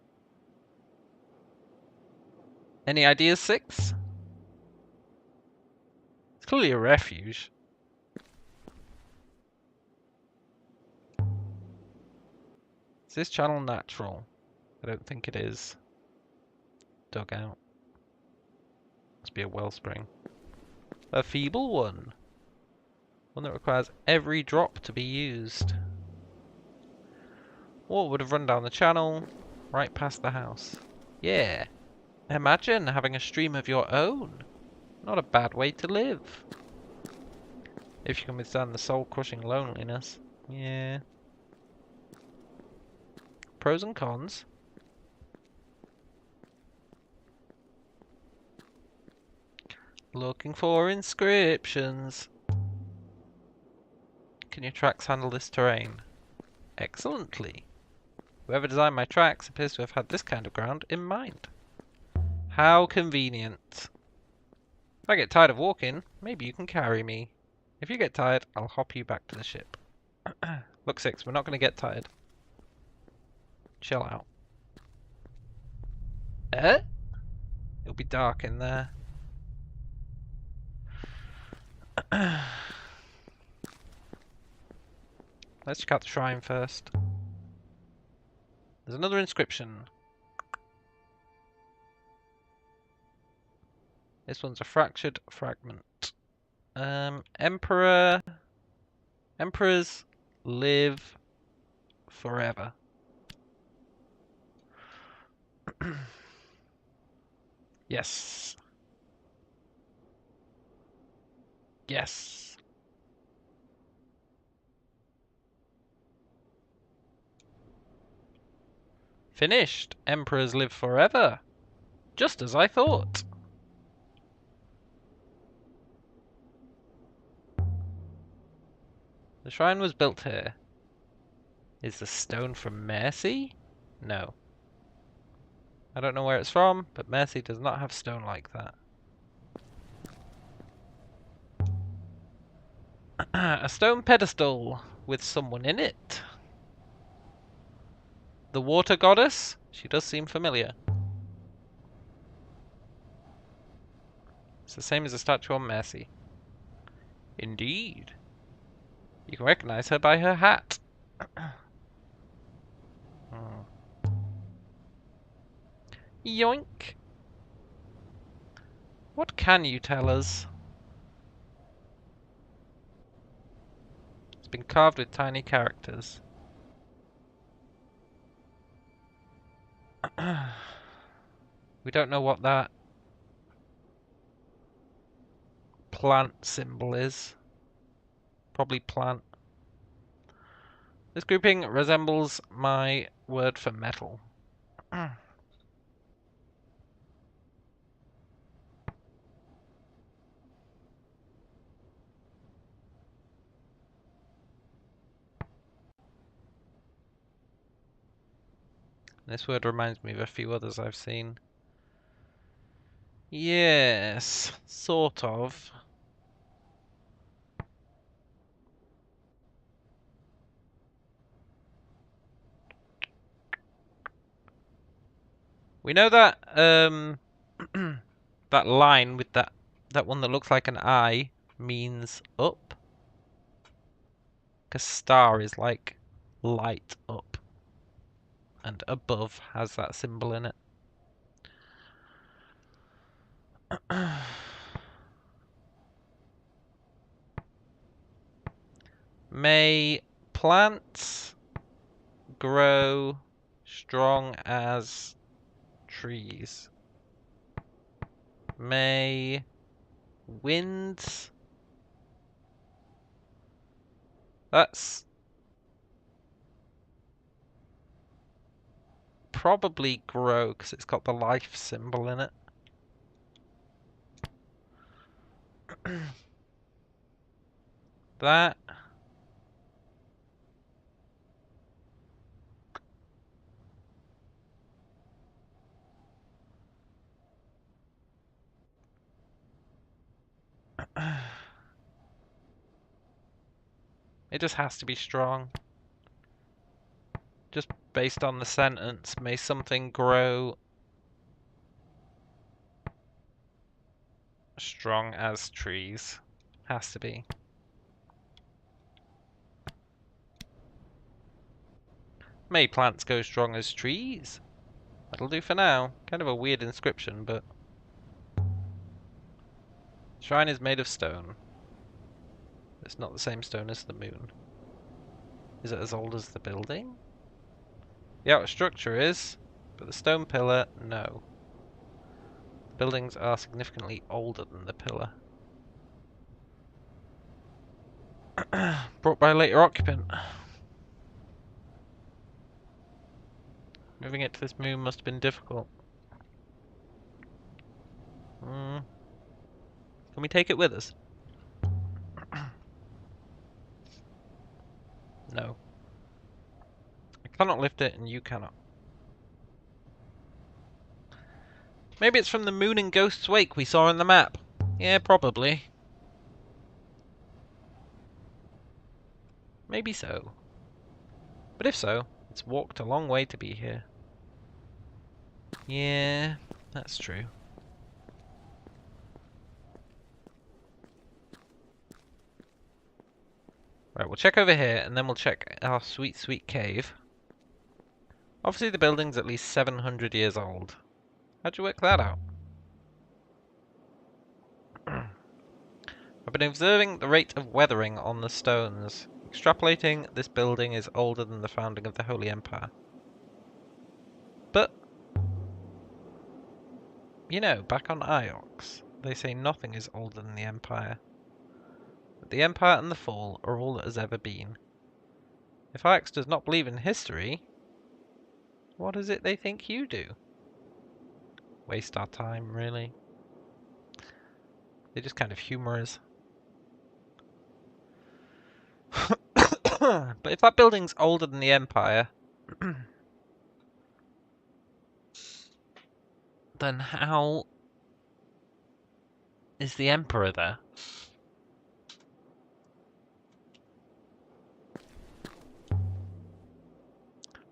Any ideas, Six? It's clearly a refuge. Is this channel natural? I don't think it is. Dug out. Must be a wellspring. A feeble one. One that requires every drop to be used. Water would have run down the channel, right past the house. Yeah. Imagine having a stream of your own. Not a bad way to live. If you can withstand the soul-crushing loneliness. Yeah. Pros and cons. Looking for inscriptions. Can your tracks handle this terrain? Excellently. Whoever designed my tracks appears to have had this kind of ground in mind. How convenient. If I get tired of walking, maybe you can carry me. If you get tired, I'll hop you back to the ship. Look, Six, we're not going to get tired. Chill out. It'll be dark in there. Let's check out the shrine first. There's another inscription. This one's a fractured fragment. Emperors live forever. Yes. Yes. Finished. Emperors live forever. Just as I thought. The shrine was built here. Is the stone from Mercy? No. I don't know where it's from, but Mercy does not have stone like that. A stone pedestal with someone in it. The water goddess? She does seem familiar. It's the same as the statue on Mercy. Indeed. You can recognize her by her hat. Yoink. What can you tell us? It's been carved with tiny characters. We don't know what that plant symbol is. Probably plant. This grouping resembles my word for metal. This word reminds me of a few others I've seen. Yes, sort of. We know that that line with that one that looks like an eye means up. Because star is like light up. And above has that symbol in it. May plants grow strong as trees. May winds... That's probably grow because it's got the life symbol in it. That... It just has to be strong. Just based on the sentence, may something grow strong as trees. Has to be. May plants go strong as trees. That'll do for now. Kind of a weird inscription, but... Shrine is made of stone. It's not the same stone as the moon. Is it as old as the building? The outer structure is, but the stone pillar, no. The buildings are significantly older than the pillar. Brought by a later occupant. Moving it to this moon must have been difficult. Can we take it with us? No. I cannot lift it and you cannot. Maybe it's from the moon in Ghost's Wake we saw on the map. Yeah, probably. Maybe so. But if so, it's walked a long way to be here. Yeah, that's true. Right, we'll check over here, and then we'll check our sweet, sweet cave. Obviously the building's at least 700 years old. How'd you work that out? I've been observing the rate of weathering on the stones. Extrapolating, this building is older than the founding of the Holy Empire. But, you know, back on Iox, they say nothing is older than the Empire. But the Empire and the Fall are all that has ever been. If Iox does not believe in history, what is it they think you do? Waste our time, really. They just kind of humour us. But if that building's older than the Empire, then how is the Emperor there?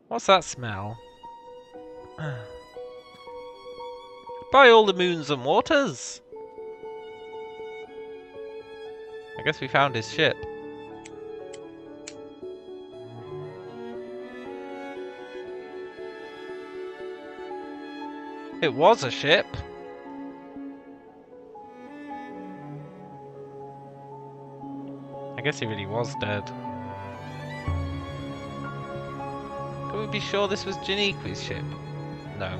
What's that smell? By all the moons and waters! I guess we found his ship. It was a ship. I guess he really was dead. Can we be sure this was Janiqui's ship? No.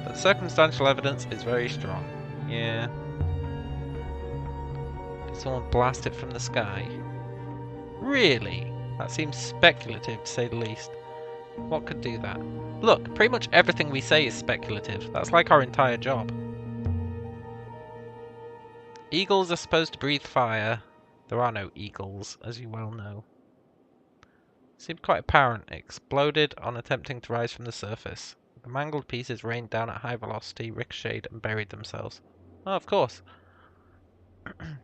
But circumstantial evidence is very strong. Yeah. Did someone blast it from the sky? Really? That seems speculative, to say the least. What could do that? Look, pretty much everything we say is speculative. That's like our entire job. Eagles are supposed to breathe fire. There are no eagles, as you well know. Seemed quite apparent. It exploded on attempting to rise from the surface. The mangled pieces rained down at high velocity, ricocheted, and buried themselves. Oh, of course.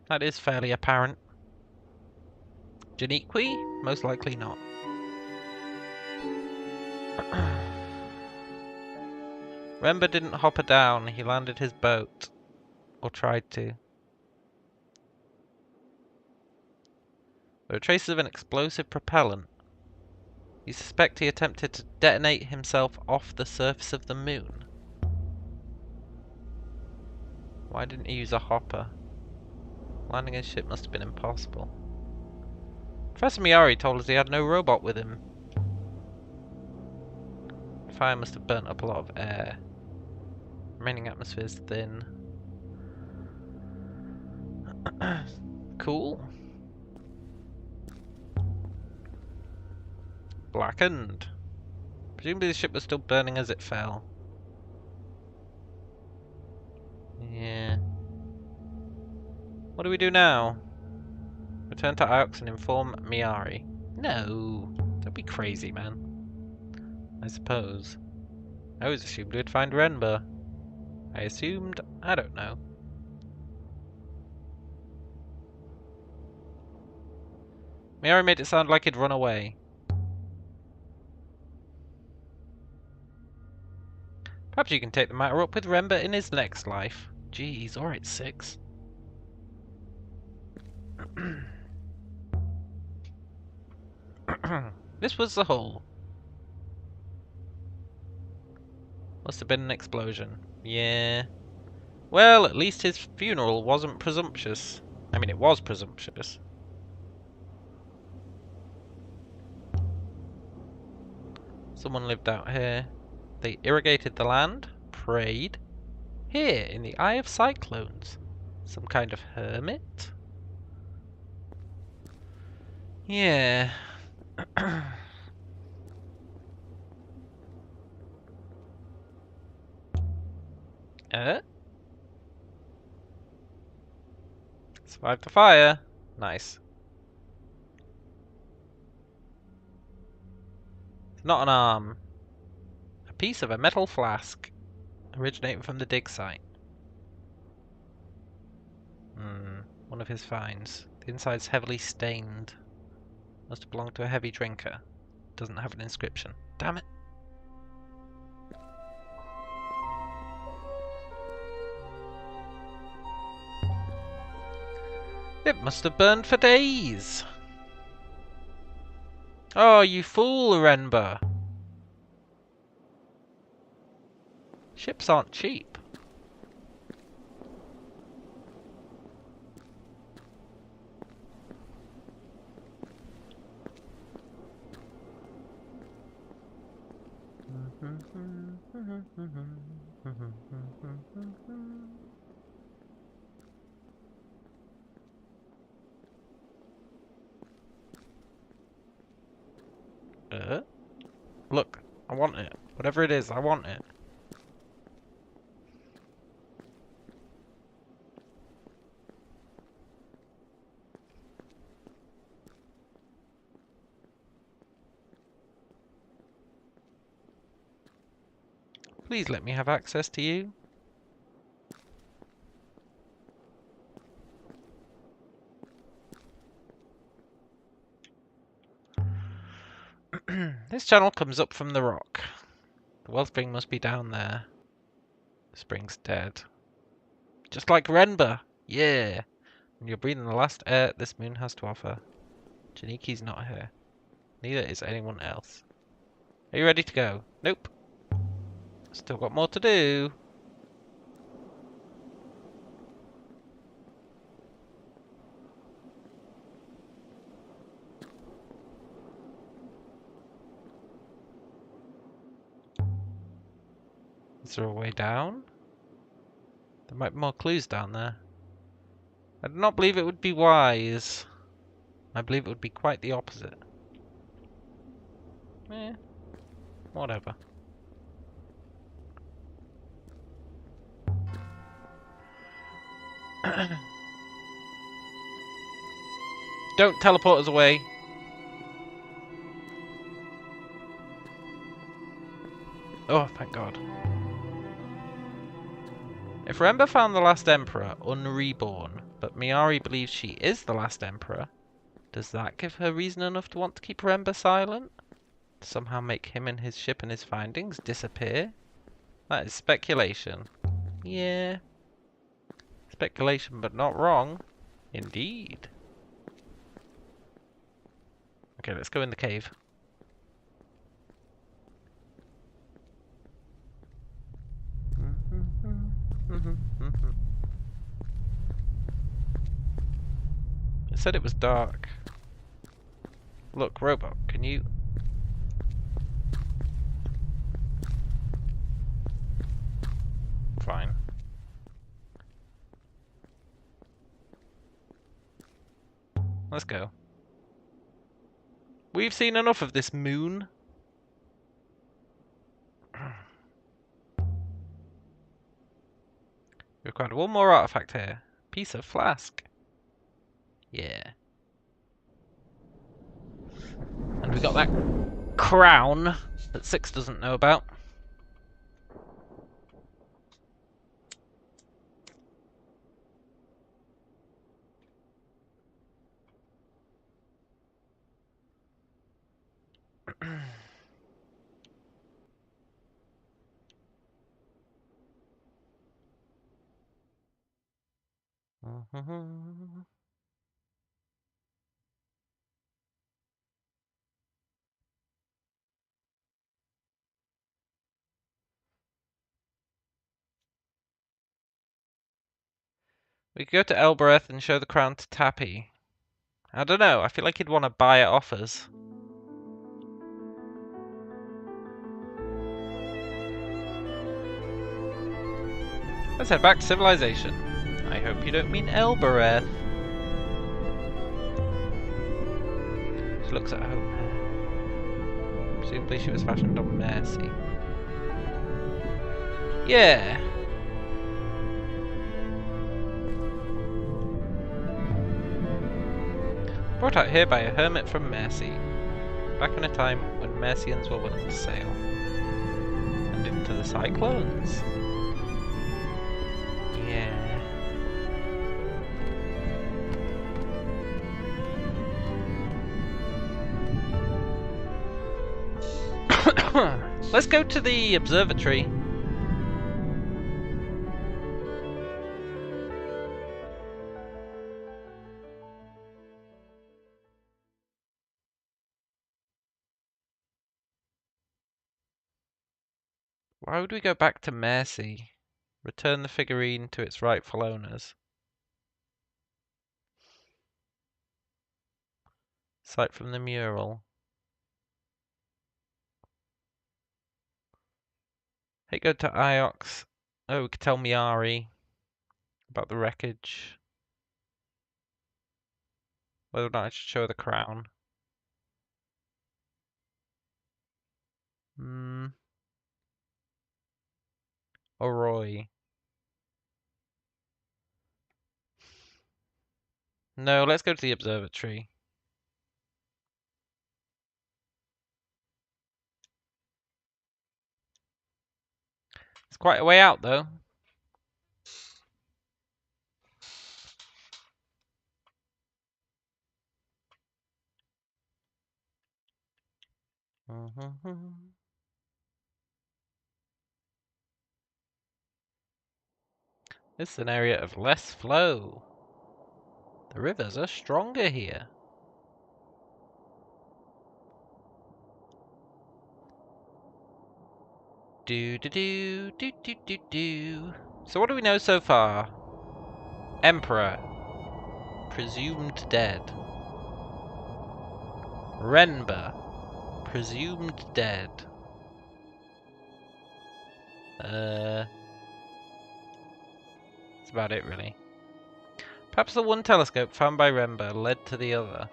That is fairly apparent. Janiqui? Most likely not. Rember didn't hop her down. He landed his boat. Or tried to. There are traces of an explosive propellant. You suspect he attempted to detonate himself off the surface of the moon. Why didn't he use a hopper? Landing his ship must have been impossible. Professor Miyari told us he had no robot with him. Fire must have burnt up a lot of air. Remaining atmosphere is thin. Cool. Blackened. Presumably the ship was still burning as it fell. Yeah. What do we do now? Return to Aux and inform Miyari. No. Don't be crazy, man. I suppose. I always assumed we'd find Renba. I don't know. Miyari made it sound like he'd run away. Perhaps you can take the matter up with Renba in his next life. Jeez, alright, 6. This was the hull. Must have been an explosion. Yeah. Well, at least his funeral wasn't presumptuous. I mean, it was presumptuous. Someone lived out here. They irrigated the land, prayed. Here, in the eye of cyclones. Some kind of hermit? Yeah. Survived the fire. Nice. It's not an arm. A piece of a metal flask. Originating from the dig site. One of his finds. The inside's heavily stained. Must have belonged to a heavy drinker. Doesn't have an inscription. Damn it. It must have burned for days. Oh, you fool, Renba. Ships aren't cheap. Look, I want it. Whatever it is, I want it. Please let me have access to you. This channel comes up from the rock. The wellspring must be down there. The spring's dead. Just like Renba! Yeah! When you're breathing the last air this moon has to offer. Janiki's not here. Neither is anyone else. Are you ready to go? Nope. Still got more to do. Is there a way down? There might be more clues down there. I do not believe it would be wise. I believe it would be quite the opposite. Whatever. Don't teleport us away. Oh, thank God. If Remba found the last Emperor unreborn, but Miari believes she is the last Emperor, does that give her reason enough to want to keep Remba silent? To somehow make him and his ship and his findings disappear? That is speculation. Yeah. Speculation, but not wrong. Indeed. Okay, let's go in the cave. It said it was dark. Look, robot, can you... Fine. Let's go. We've seen enough of this moon. Required one more artifact here. Piece of flask. Yeah. And we got that crown that Six doesn't know about. We could go to Elbereth and show the crown to Tappy. I don't know, I feel like he'd want to buy it off us. Let's head back to civilization. I hope you don't mean Elbereth. She looks at home. Presumably she was fashioned on Mercy. Yeah. Brought out here by a hermit from Mercy. Back in a time when Mercians were willing to sail. And into the cyclones. Yeah. Let's go to the observatory. Why would we go back to Mercy? Return the figurine to its rightful owners. Sight from the mural. Hey, go to Iox. Oh, we could tell Miari about the wreckage. Whether or not I should show her the crown. Oroy. No, let's go to the observatory. It's quite a way out, though. This is an area of less flow. The rivers are stronger here. Do do do do do do do. So what do we know so far? Emperor. Presumed dead. Renba. Presumed dead. That's about it, really. Perhaps the one telescope found by Renba led to the other.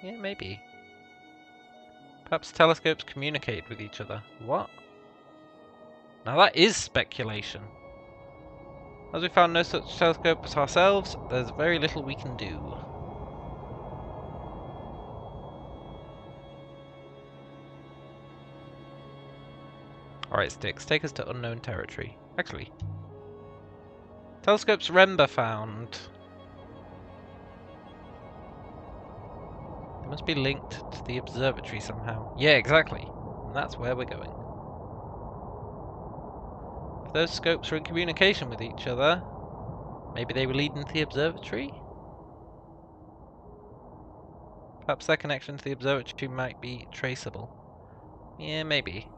Yeah, maybe. Perhaps telescopes communicate with each other. What? Now that is speculation. As we found no such telescopes ourselves, there's very little we can do. Alright, Sticks, take us to unknown territory. Actually, telescope's Remba found. They must be linked to the observatory somehow. Yeah, exactly. And that's where we're going. If those scopes are in communication with each other, maybe they were leading to the observatory? Perhaps their connection to the observatory might be traceable. Yeah, maybe.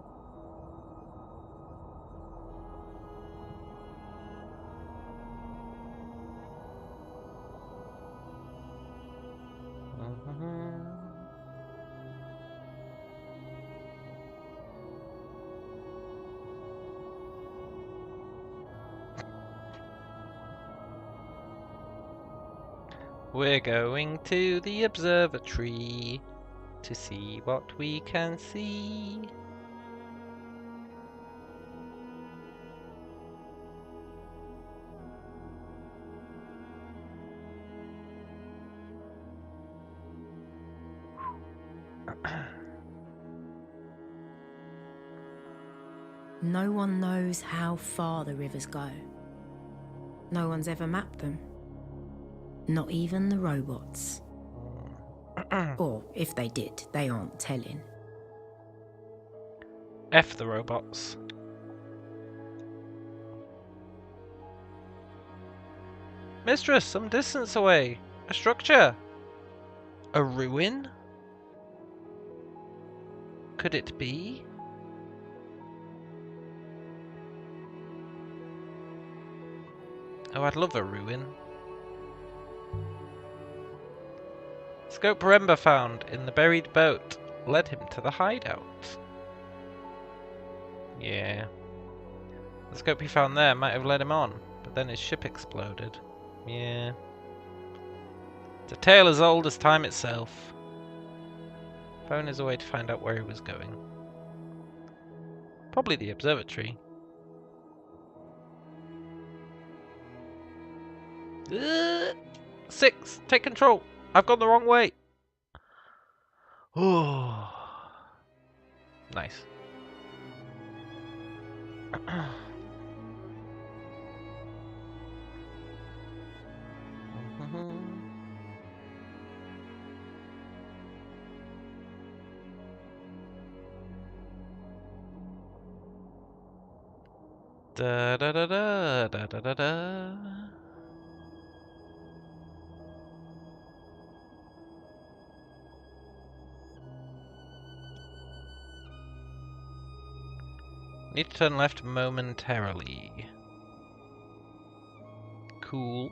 We're going to the observatory to see what we can see. No one knows how far the rivers go. No one's ever mapped them. Not even the robots. Or, if they did, they aren't telling. F the robots. Mistress, some distance away. A structure. A ruin? Could it be? Oh, I'd love a ruin. Scope Remba found in the buried boat led him to the hideout. Yeah. The scope he found there might have led him on, but then his ship exploded. Yeah. It's a tale as old as time itself. Phone is a way to find out where he was going. Probably the observatory. 6! Take control! I've gone the wrong way! Oh, nice. Da da da da da da da da. Need to turn left momentarily. Cool.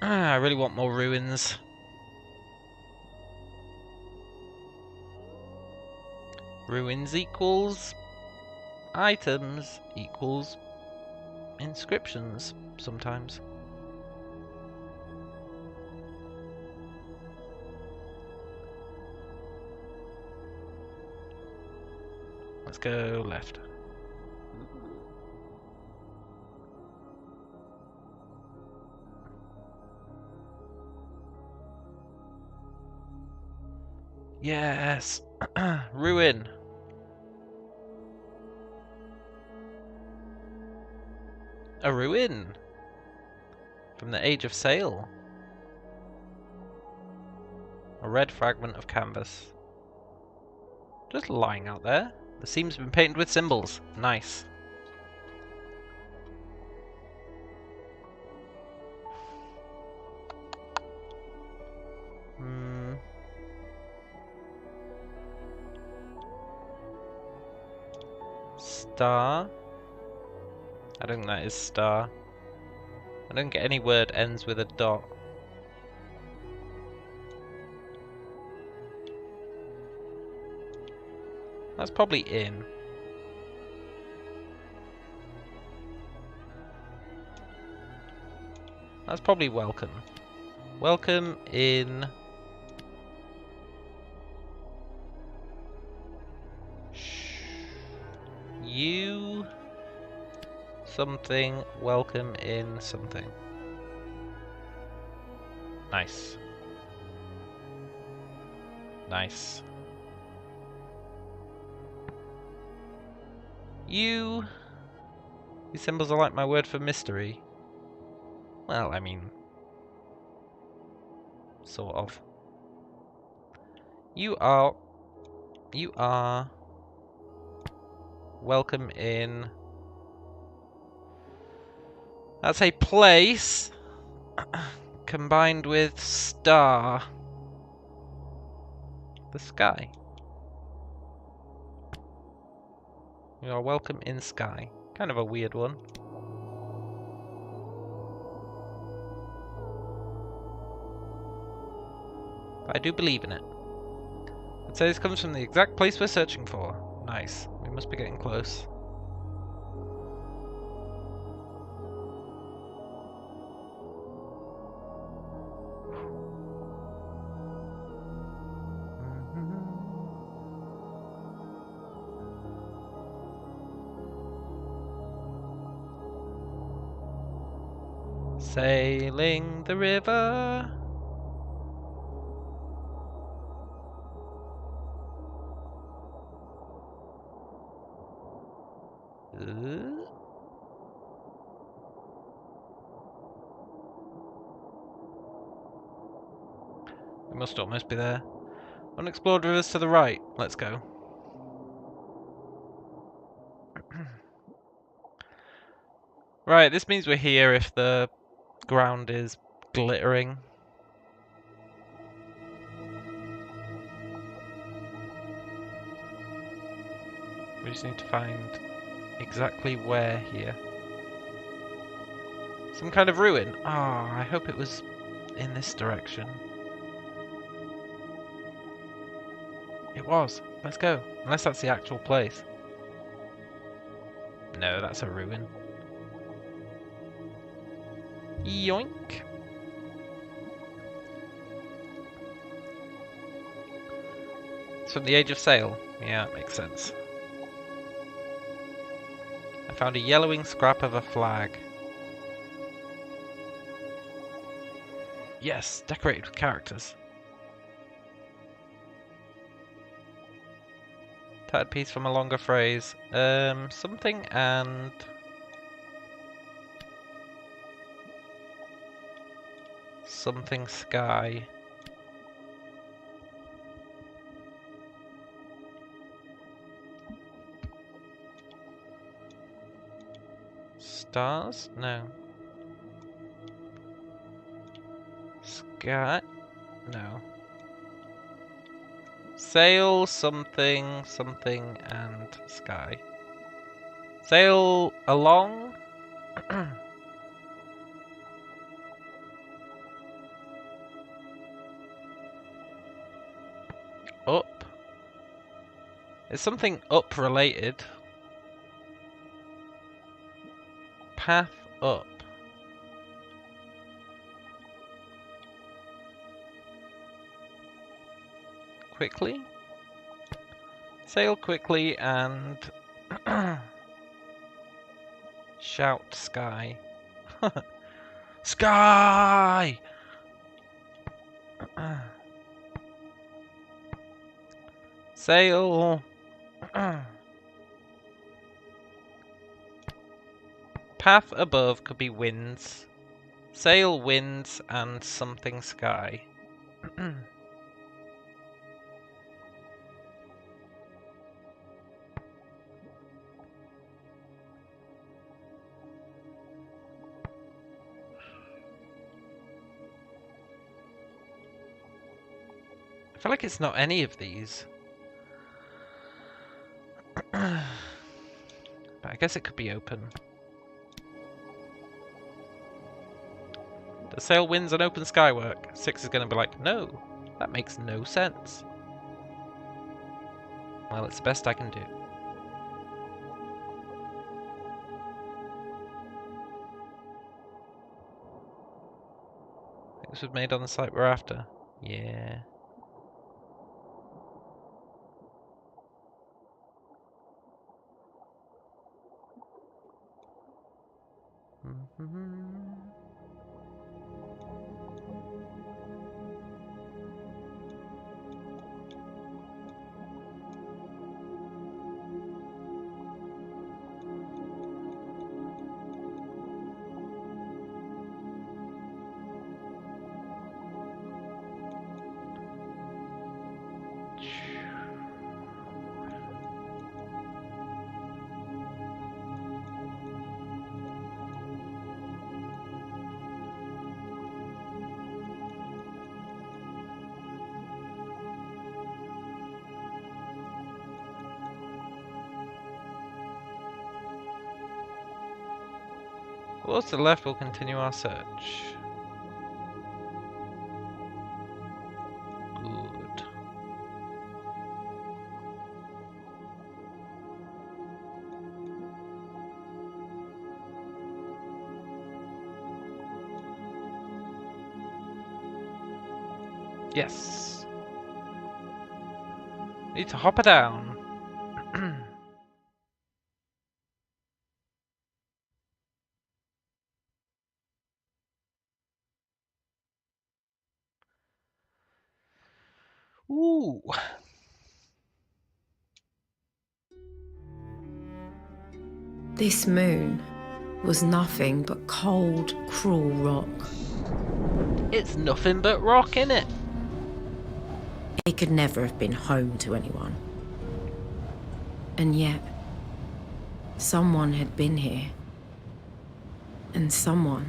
I really want more ruins. Ruins equals items equals inscriptions sometimes. Let's go left. Yes! Ruin! A ruin! From the Age of Sail. A red fragment of canvas. Just lying out there. The seam's been painted with symbols. Nice. Star. I don't think that is star. I don't get any word ends with a dot. That's probably in. That's probably welcome. Welcome in. You something, welcome in something. Nice. Nice. You... These symbols are like my word for mystery. Well, I mean... sort of. You are... welcome in... That's a place... combined with star. The sky. You are welcome in sky. Kind of a weird one. But I do believe in it. I'd say this comes from the exact place we're searching for. Nice. We must be getting close. Sailing the river. We must almost be there. Unexplored rivers to the right. Let's go. Right, this means we're here if the ground is glittering. We just need to find exactly where here. Some kind of ruin. Ah, I hope it was in this direction. It was. Let's go. Unless that's the actual place. No, that's a ruin. Yoink. It's from the Age of Sail. Yeah, it makes sense. I found a yellowing scrap of a flag. Yes, decorated with characters. Tattered piece from a longer phrase. Something and... something sky. Stars? No. Sky? No. Sail, something, something, and sky. Sail along? Up? Is something up related? Path up. Quickly? Sail quickly and shout sky. Sky! Sail. Path above could be winds. Sail winds and something sky. I feel like it's not any of these. But I guess it could be open. The sail winds and open sky work. 6 is going to be like, no, that makes no sense. Well, it's the best I can do. I think this was made on the site we're after. Yeah. Scores to the left will continue our search. Good. Yes. Need to hop her down. Ooh. This moon was nothing but cold, cruel rock. It's nothing but rock, innit? It could never have been home to anyone. And yet, someone had been here. And someone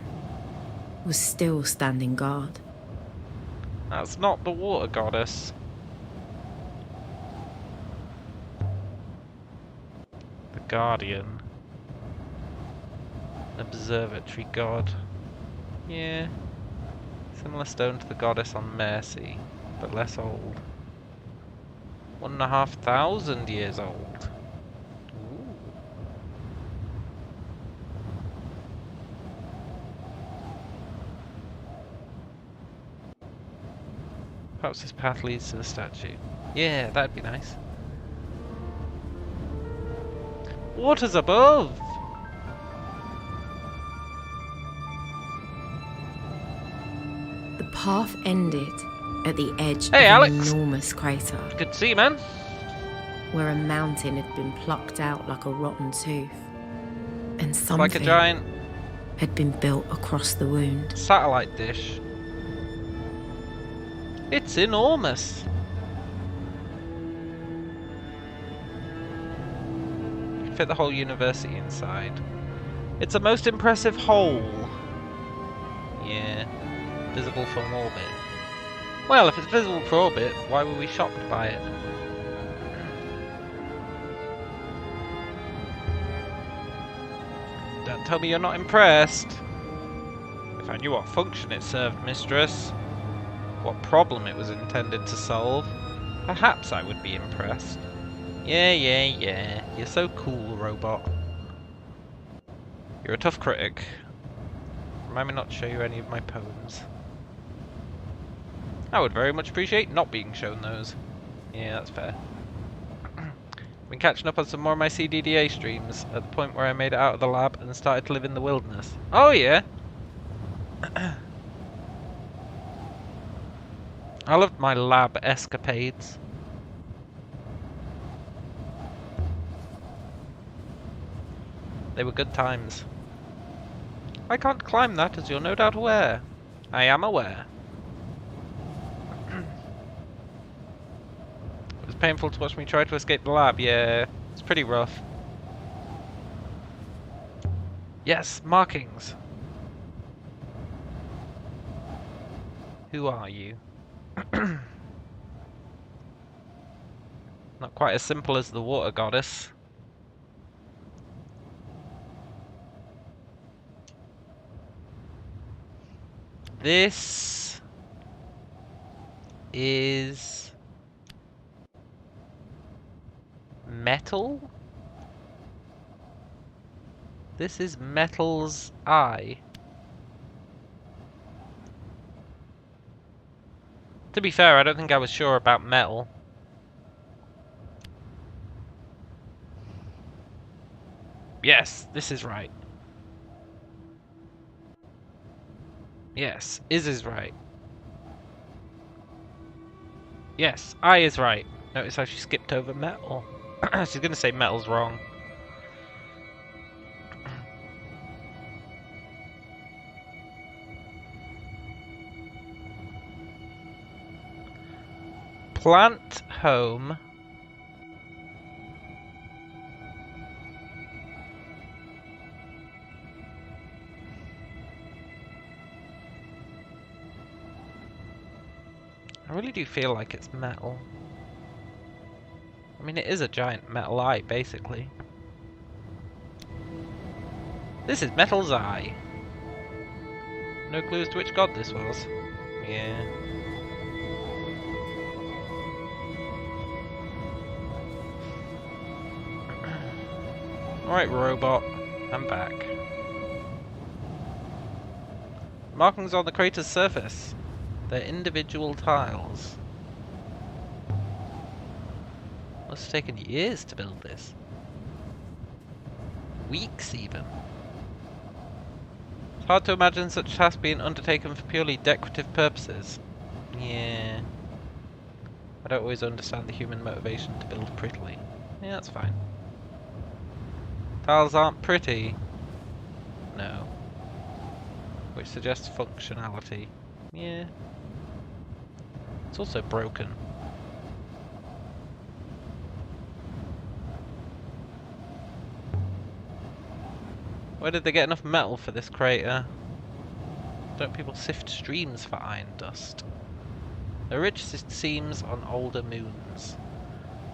was still standing guard. That's not the water goddess. The guardian. Observatory god. Yeah. Similar stone to the goddess on Mercy, but less old. 1,500 years old. Ooh. Perhaps this path leads to the statue. Yeah, that'd be nice. Water's above! The path ended at the edge of Hey, an Alex. enormous crater, Good to see you, man. where a mountain had been plucked out like a rotten tooth. And It's like a something giant had been built across the wound. satellite dish. It's enormous. You can fit the whole university inside. It's a most impressive hole. Yeah. Visible from orbit. Well, if it's visible from orbit, why were we shocked by it? Don't tell me you're not impressed. If I knew what function it served, mistress, what problem it was intended to solve, perhaps I would be impressed. Yeah. You're so cool, robot. You're a tough critic. Remind me not to show you any of my poems. I would very much appreciate not being shown those. Yeah, that's fair. Been catching up on some more of my CDDA streams at the point where I made it out of the lab and started to live in the wilderness. Oh yeah! I loved my lab escapades. They were good times. I can't climb that, as you're no doubt aware. I am aware. It was painful to watch me try to escape the lab, yeah. It's pretty rough. Yes, markings. Who are you? Not quite as simple as the water goddess. This is metal? This is metal's eye. To be fair, I don't think I was sure about metal. Yes, this is right. Yes, is right. Yes, I is right. Notice how she skipped over metal. She's gonna say metal's wrong. Plant home. I really do feel like it's metal. I mean, it is a giant metal eye, basically. This is metal's eye. No clue as to which god this was. Yeah. Alright, robot. I'm back. Markings on the crater's surface. They're individual tiles. Must have taken years to build this. Weeks, even. It's hard to imagine such a task being undertaken for purely decorative purposes. Yeah. I don't always understand the human motivation to build prettily. Yeah, that's fine. Tiles aren't pretty. No. Which suggests functionality. Yeah. It's also broken. Where did they get enough metal for this crater? Don't people sift streams for iron dust? The richest seems on older moons.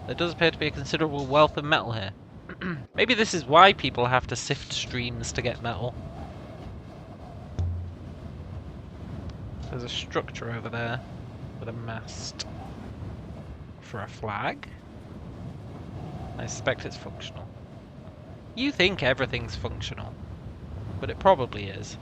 There does appear to be a considerable wealth of metal here. Maybe this is why people have to sift streams to get metal. There's a structure over there with a mast for a flag. I suspect it's functional. You think everything's functional, but it probably is.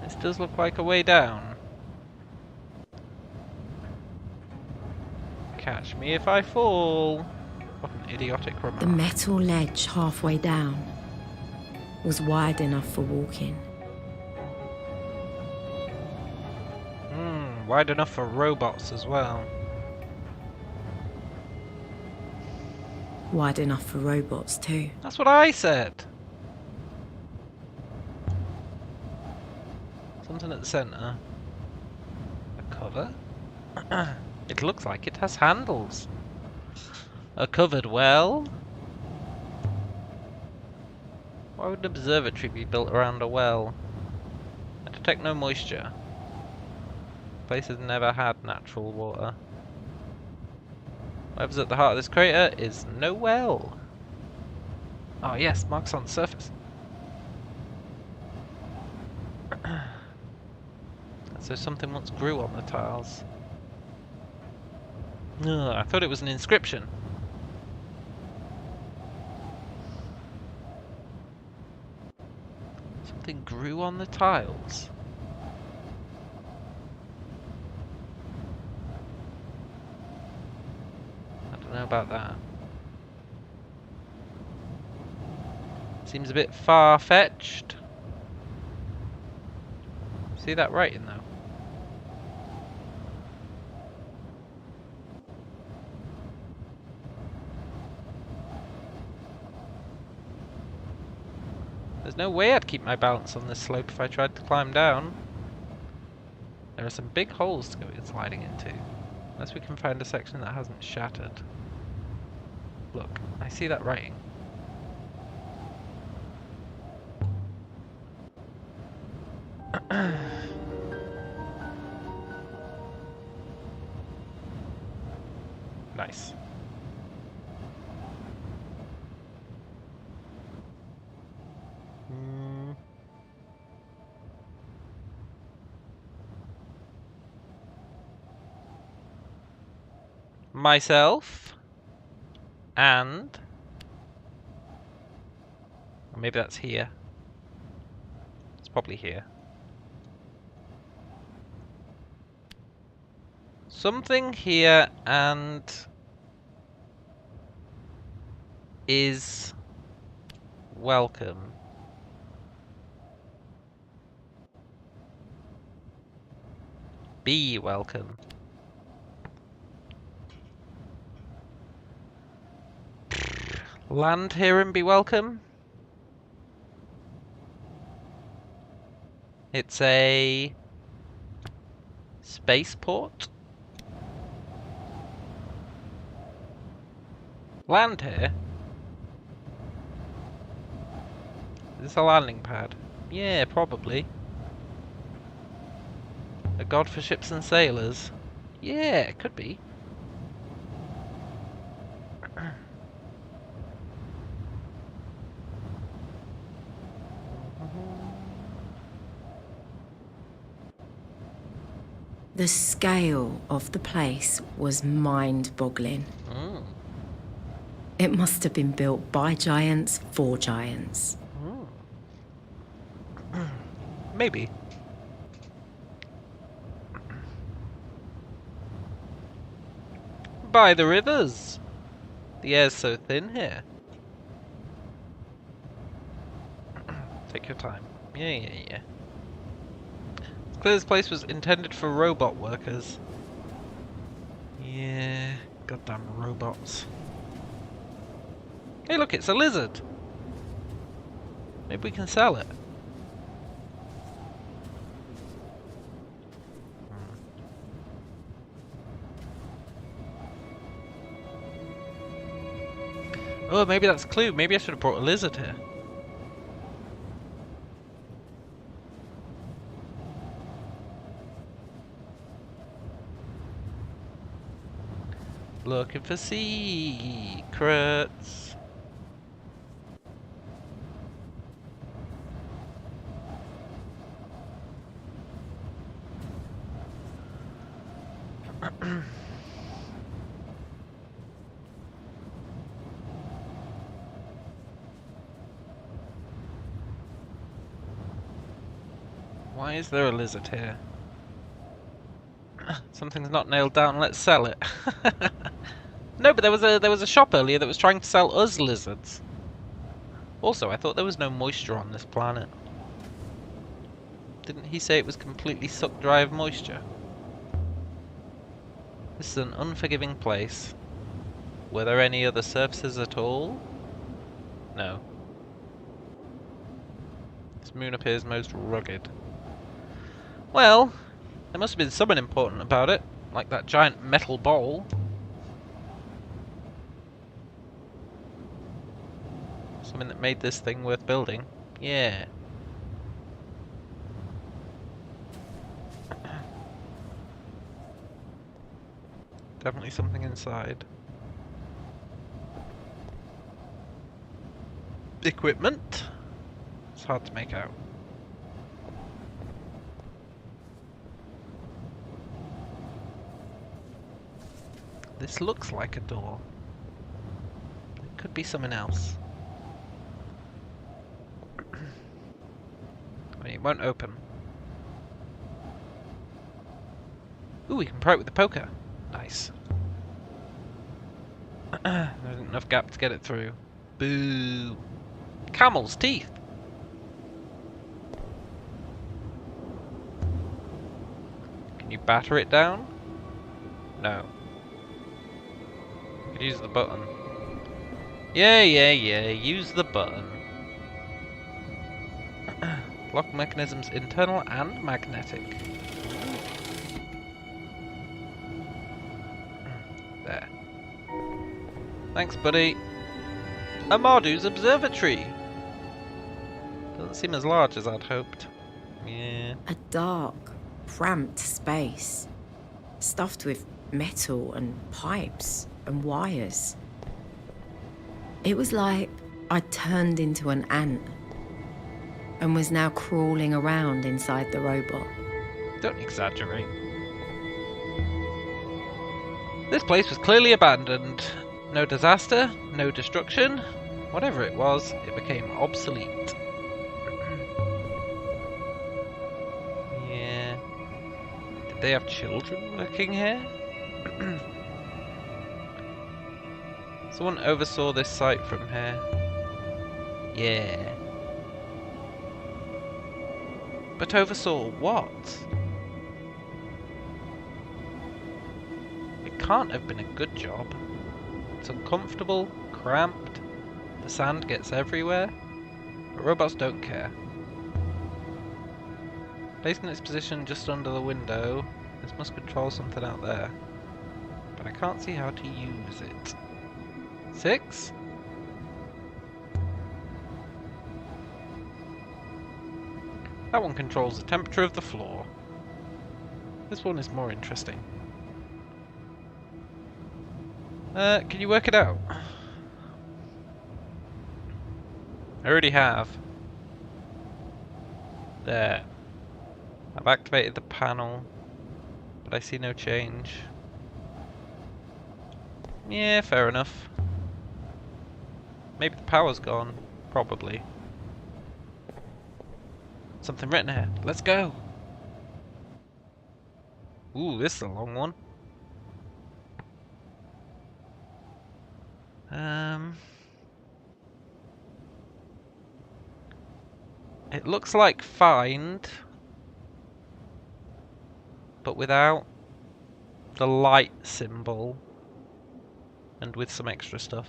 This does look like a way down. Catch me if I fall. What an idiotic remark. The metal ledge halfway down was wide enough for walking. Wide enough for robots as well. Wide enough for robots too. That's what I said. Something at the centre. A cover? It looks like it has handles. A covered well? Why would an observatory be built around a well? I detect no moisture. Place has never had natural water. Whatever's at the heart of this crater is no well. Oh yes, marks on the surface. So something once grew on the tiles. Ugh, I thought it was an inscription. Something grew on the tiles. I don't know about that. Seems a bit far-fetched. See that writing though? There's no way I'd keep my balance on this slope if I tried to climb down. There are some big holes to go sliding into. Unless we can find a section that hasn't shattered. Look, I see that writing. Nice. Myself and or maybe that's here. It's probably here. Something here and is welcome. Be welcome. Land here and be welcome. It's a spaceport. Land here? Is this a landing pad? Yeah, probably. A god for ships and sailors? Yeah, it could be. The scale of the place was mind-boggling. Mm. It must have been built by giants for giants. Maybe. By the rivers. The air's so thin here. Take your time. Yeah. It's clear this place was intended for robot workers. Yeah, goddamn robots. Hey look, it's a lizard! Maybe we can sell it. Oh, maybe that's a clue. Maybe I should have brought a lizard here. Looking for secrets. Why is there a lizard here? Something's not nailed down. Let's sell it. No, but there was a shop earlier that was trying to sell us lizards. Also, I thought there was no moisture on this planet. Didn't he say it was completely sucked dry of moisture? This is an unforgiving place. Were there any other surfaces at all? No. This moon appears most rugged. Well, there must have been something important about it, like that giant metal bowl. Something that made this thing worth building. Yeah. Definitely something inside. Equipment? It's hard to make out. This looks like a door. It could be something else. I mean, it won't open. Ooh, we can pry it with the poker. Nice. There isn't enough gap to get it through. Boo! Camel's teeth! Can you batter it down? No. You could use the button. Yeah, use the button. Lock mechanisms internal and magnetic. There. Thanks, buddy. Amadu's Observatory! Doesn't seem as large as I'd hoped. Yeah. A dark, cramped space, stuffed with metal and pipes and wires. It was like I'd turned into an ant and was now crawling around inside the robot. Don't exaggerate. This place was clearly abandoned. No disaster, no destruction. Whatever it was, it became obsolete. Yeah. Did they have children working here? Someone oversaw this site from here. Yeah. But oversaw what? It can't have been a good job. It's uncomfortable, cramped, the sand gets everywhere, but robots don't care. Placed in its position just under the window, this must control something out there, but I can't see how to use it. 6? That one controls the temperature of the floor. This one is more interesting. Can you work it out? I already have. There. I've activated the panel, but I see no change. Yeah, fair enough. Maybe the power's gone. Probably. Something written here. Let's go! Ooh, this is a long one. It looks like find, but without the light symbol and with some extra stuff.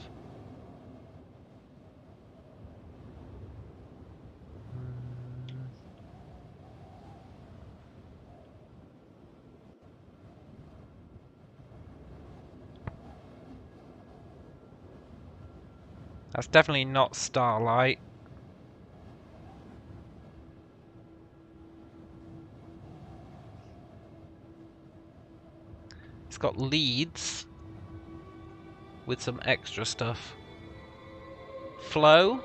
That's definitely not starlight. It's got leads with some extra stuff. Flow.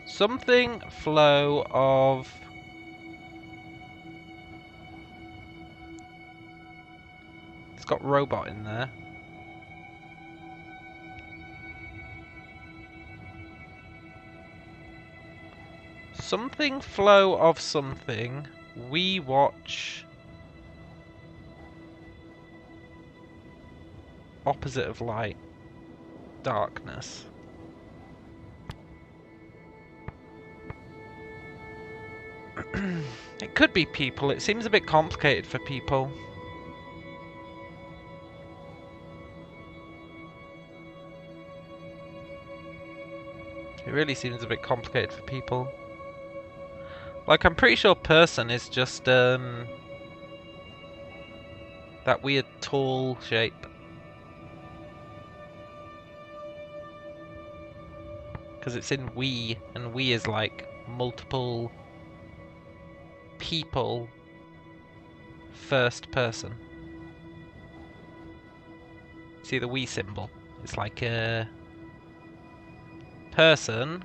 Something flow of... It's got robot in there. Something flow of something. We watch... Opposite of light. Darkness. It could be people. It seems a bit complicated for people. It really seems a bit complicated for people. Like, I'm pretty sure person is just, that weird tall shape. Because it's in we, and we is like multiple people first person. See the we symbol? It's like a person,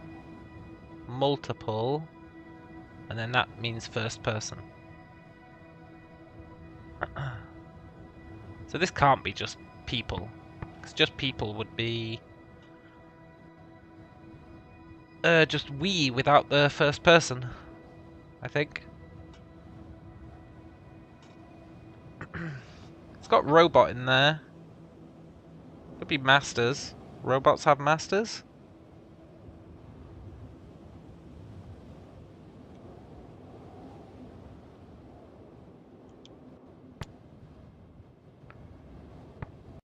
multiple, and then that means first person. So this can't be just people, because just people would be just we without the first person, I think. It's got robot in there. Could be masters. Robots have masters?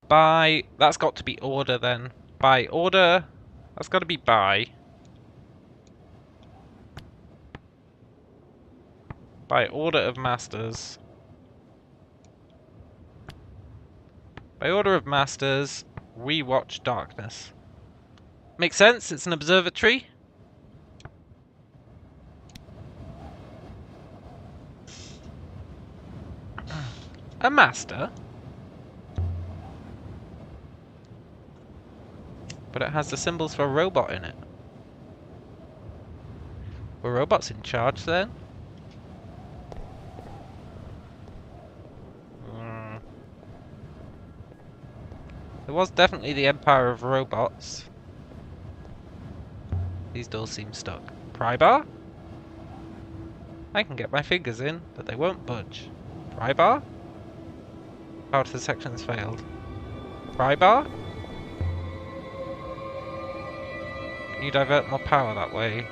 By... That's got to be order then. By order... That's got to be by. By order of masters. By order of masters, we watch darkness. Makes sense, it's an observatory. A master? But it has the symbols for a robot in it. Were robots in charge then? There was definitely the Empire of Robots. These doors seem stuck. Pry bar? I can get my fingers in, but they won't budge. Pry bar? Power to the section's failed. Pry bar? Can you divert more power that way?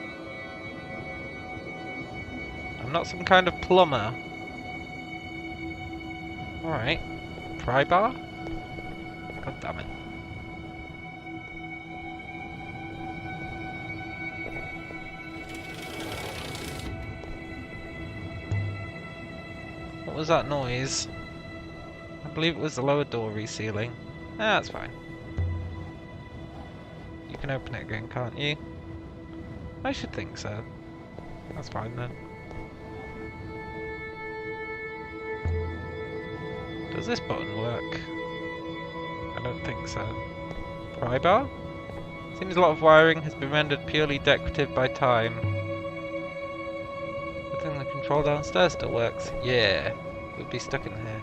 I'm not some kind of plumber. Alright. Pry bar? God damn it. What was that noise? believe it was the lower door resealing. Ah, that's fine. You can open it again, can't you? I should think so. That's fine then. Does this button work? I don't think so. Pry bar? Seems a lot of wiring has been rendered purely decorative by time. I think the control downstairs still works. Yeah, we'd be stuck in here.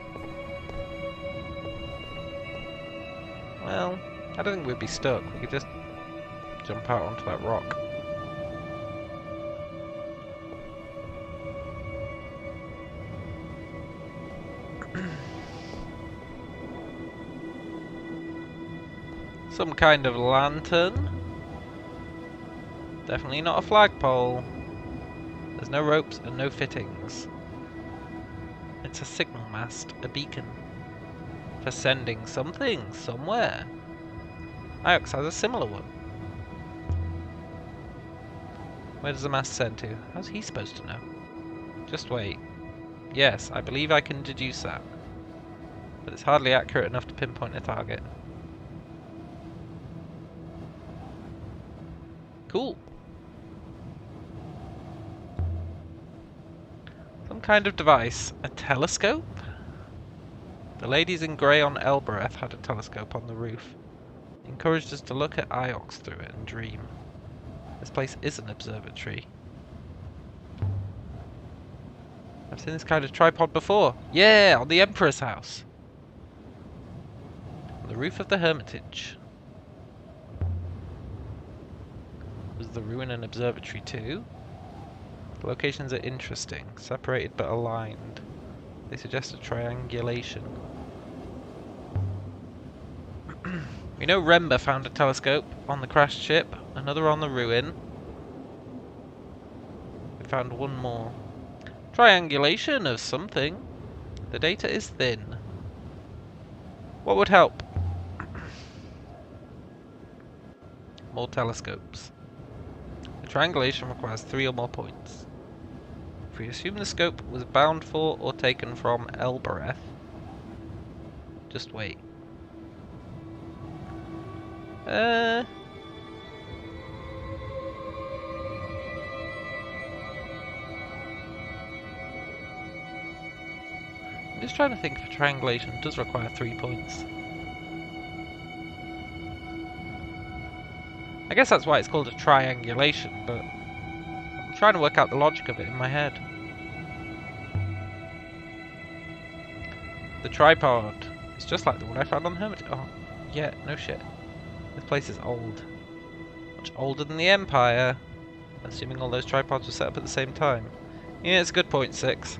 Well, I don't think we'd be stuck. We could just jump out onto that rock. Some kind of lantern. Definitely not a flagpole. There's no ropes and no fittings. It's a signal mast, a beacon. For sending something somewhere. Iox has a similar one. Where does the mast send to? How's he supposed to know? Just wait. Yes, I believe I can deduce that. But it's hardly accurate enough to pinpoint a target. Cool. Some kind of device. A telescope? The ladies in grey on Elbereth had a telescope on the roof. Encouraged us to look at Iox through it and dream. This place is an observatory. I've seen this kind of tripod before. Yeah, on the Emperor's house. On the roof of the Hermitage. Was the ruin an observatory too? The locations are interesting, separated but aligned. They suggest a triangulation. We know Remba found a telescope on the crashed ship, another on the ruin. We found one more. Triangulation of something. The data is thin. What would help? More telescopes. The triangulation requires 3 or more points. If we assume the scope was bound for or taken from Elbereth, just wait. I'm just trying to think if triangulation does require 3 points. I guess that's why it's called a triangulation, but I'm trying to work out the logic of it in my head. The tripod is just like the one I found on the Hermitage. Oh, yeah, no shit. This place is old. Much older than the Empire. Assuming all those tripods were set up at the same time. Yeah, it's a good point, 6.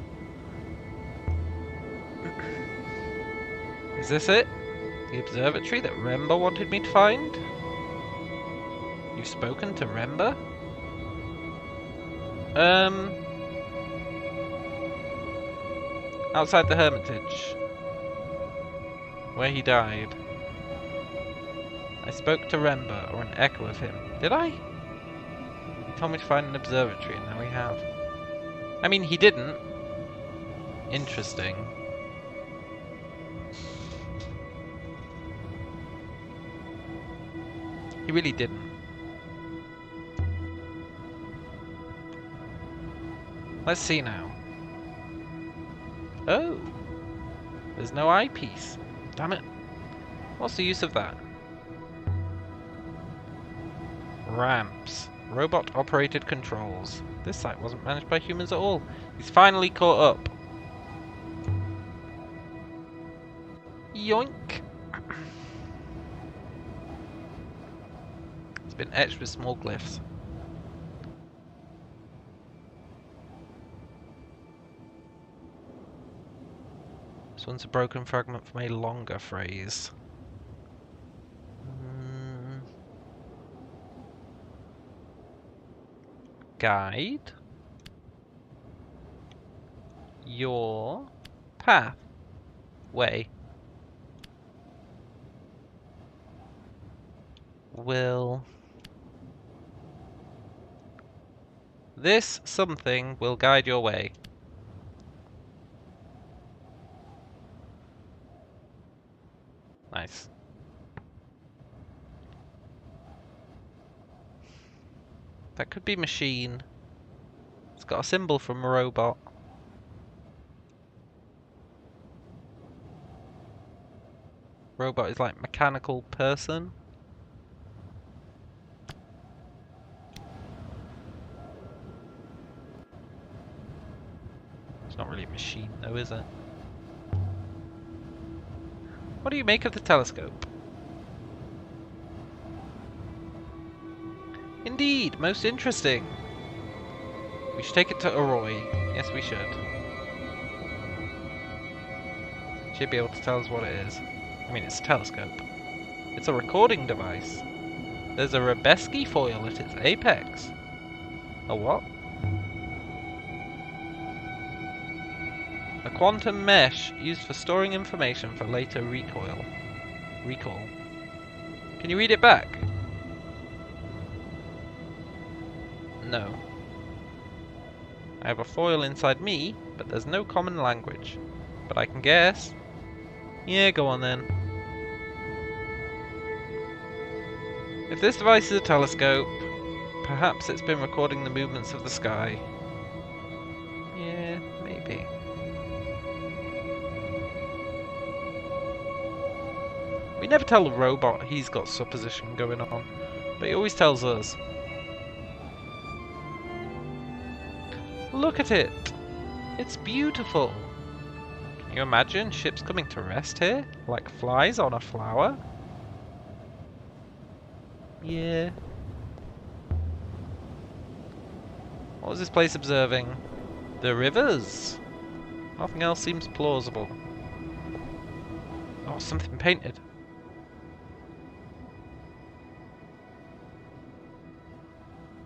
Is this it? The observatory that Remba wanted me to find? You've spoken to Remba? Outside the Hermitage. Where he died. I spoke to Remba, or an echo of him. Did I? He told me to find an observatory, and now we have. I mean, he didn't. Interesting. He really didn't. Let's see now. Oh! There's no eyepiece. Damn it. What's the use of that? Ramps. Robot-operated controls. This site wasn't managed by humans at all. He's finally caught up. Yoink! It's been etched with small glyphs. This one's a broken fragment from a longer phrase. Guide your path. Way. Will this something will guide your way? Nice. That could be machine. It's got a symbol from a robot. Robot is like mechanical person. It's not really a machine though, is it? What do you make of the telescope? Indeed, most interesting. We should take it to Arroy. Yes, we should. She'd be able to tell us what it is. I mean, it's a telescope. It's a recording device. There's a Rebeski foil at its apex. A what? A quantum mesh used for storing information for later recall. Can you read it back? No. I have a foil inside me, but there's no common language. But I can guess. Yeah, go on then. If this device is a telescope, perhaps it's been recording the movements of the sky. Yeah, maybe. We never tell the robot he's got supposition going on, but he always tells us. Look at it! It's beautiful! Can you imagine ships coming to rest here? Like flies on a flower? Yeah. What was this place observing? The rivers! Nothing else seems plausible. Oh, something painted.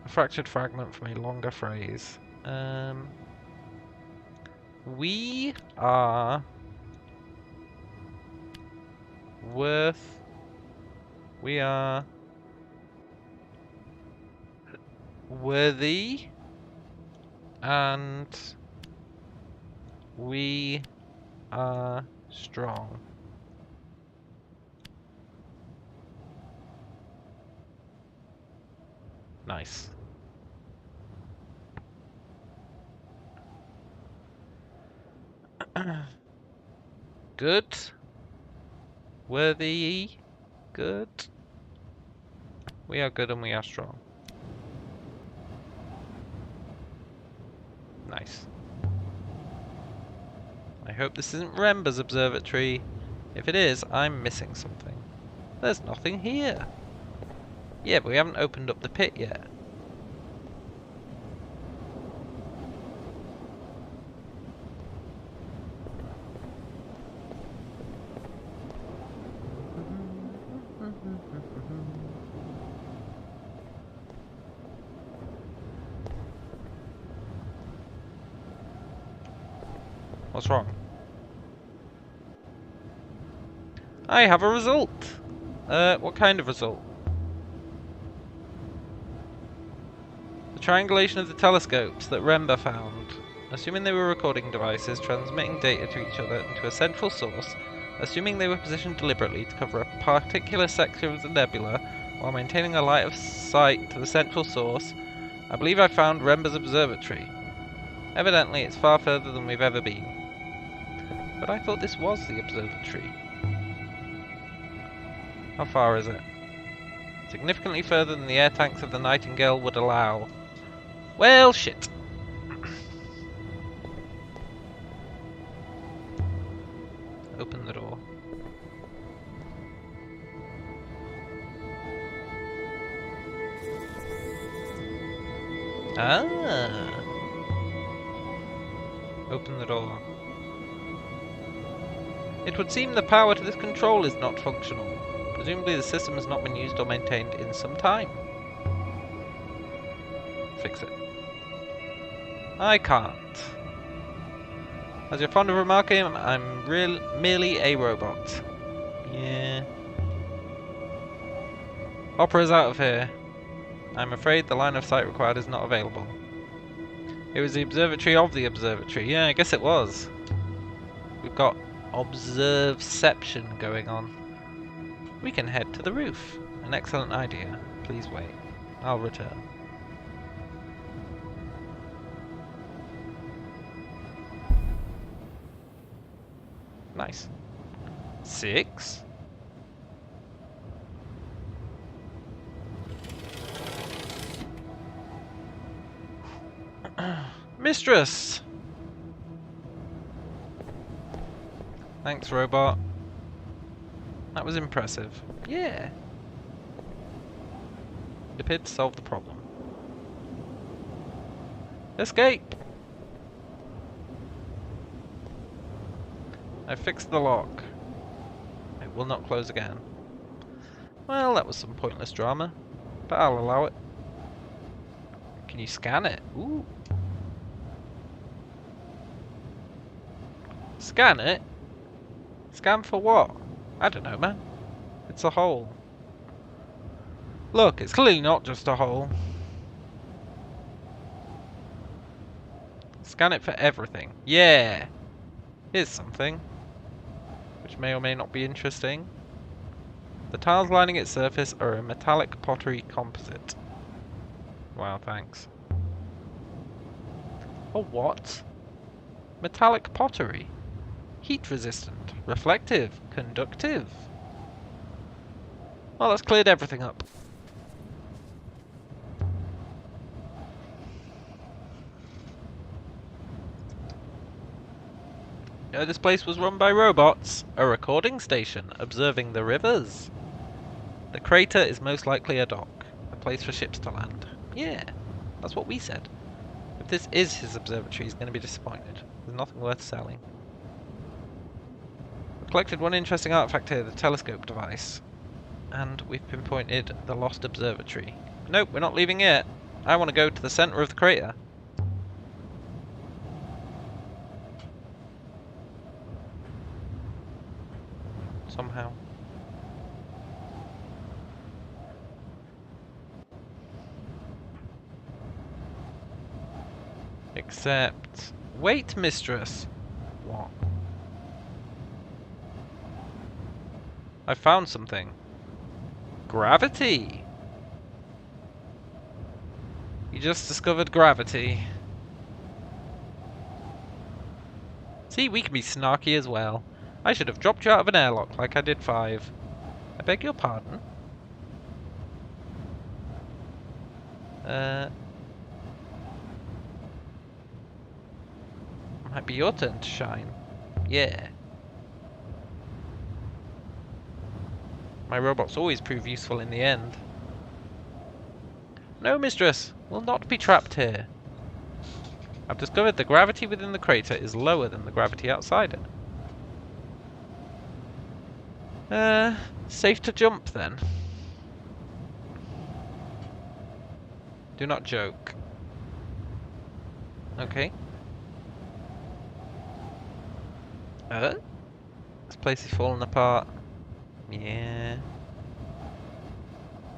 A fractured fragment from a longer phrase. We are worth. We are worthy, and we are strong. Nice. Good. Worthy. Good. We are good and we are strong. Nice. I hope this isn't Remba's observatory. If it is, I'm missing something. There's nothing here. Yeah, but we haven't opened up the pit yet. What's wrong? I have a result! What kind of result? The triangulation of the telescopes that Remba found. Assuming they were recording devices transmitting data to each other and to a central source, assuming they were positioned deliberately to cover a particular sector of the nebula while maintaining a line of sight to the central source, I believe I found Remba's observatory. Evidently it's far further than we've ever been. But I thought this was the observatory. How far is it? Significantly further than the air tanks of the Nightingale would allow. Well, shit. Open the door. Ah. Open the door. It would seem the power to this control is not functional. Presumably the system has not been used or maintained in some time. Fix it. I can't. As you're fond of remarking, I'm merely a robot. Yeah. Opera's out of here. I'm afraid the line of sight required is not available. It was the observatory of the observatory. Yeah, I guess it was. We've got observeception going on. We can head to the roof. An excellent idea. Please wait. I'll return. Nice. 6. Mistress! Thanks, robot. That was impressive. Yeah. It appeared to solve the problem. Escape! I fixed the lock. It will not close again. Well, that was some pointless drama, but I'll allow it. Can you scan it? Ooh. Scan it? Scan for what? I don't know, man. It's a hole. Look, it's clearly not just a hole. Scan it for everything. Yeah! Here's something, which may or may not be interesting. The tiles lining its surface are a metallic pottery composite. Wow, thanks. A what? Metallic pottery. Heat resistant, reflective, conductive. Well, that's cleared everything up. You know, this place was run by robots. A recording station observing the rivers. The crater is most likely a dock, a place for ships to land. Yeah, that's what we said. If this is his observatory, he's going to be disappointed. There's nothing worth selling. We've collected one interesting artifact here, the telescope device. And we've pinpointed the lost observatory. Nope, we're not leaving yet. I want to go to the center of the crater. Somehow. Except... Wait, mistress! What? I found something. Gravity! You just discovered gravity. See, we can be snarky as well. I should have dropped you out of an airlock like I did 5. I beg your pardon? Might be your turn to shine. Yeah. My robots always prove useful in the end. No, mistress, we'll not be trapped here. I've discovered the gravity within the crater is lower than the gravity outside it. Safe to jump then. Do not joke. Okay. This place is falling apart. Yeah.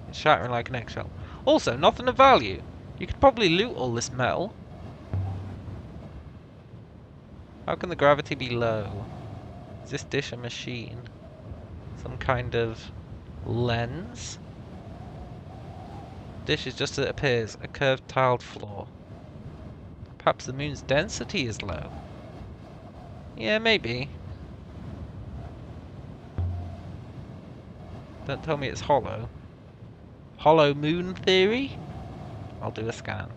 It's shattering like an eggshell. Also, nothing of value. You could probably loot all this metal. How can the gravity be low? Is this dish a machine? Some kind of lens? Dish is just as it appears, a curved tiled floor. Perhaps the moon's density is low. Yeah, maybe. Don't tell me it's hollow. Hollow moon theory? I'll do a scan.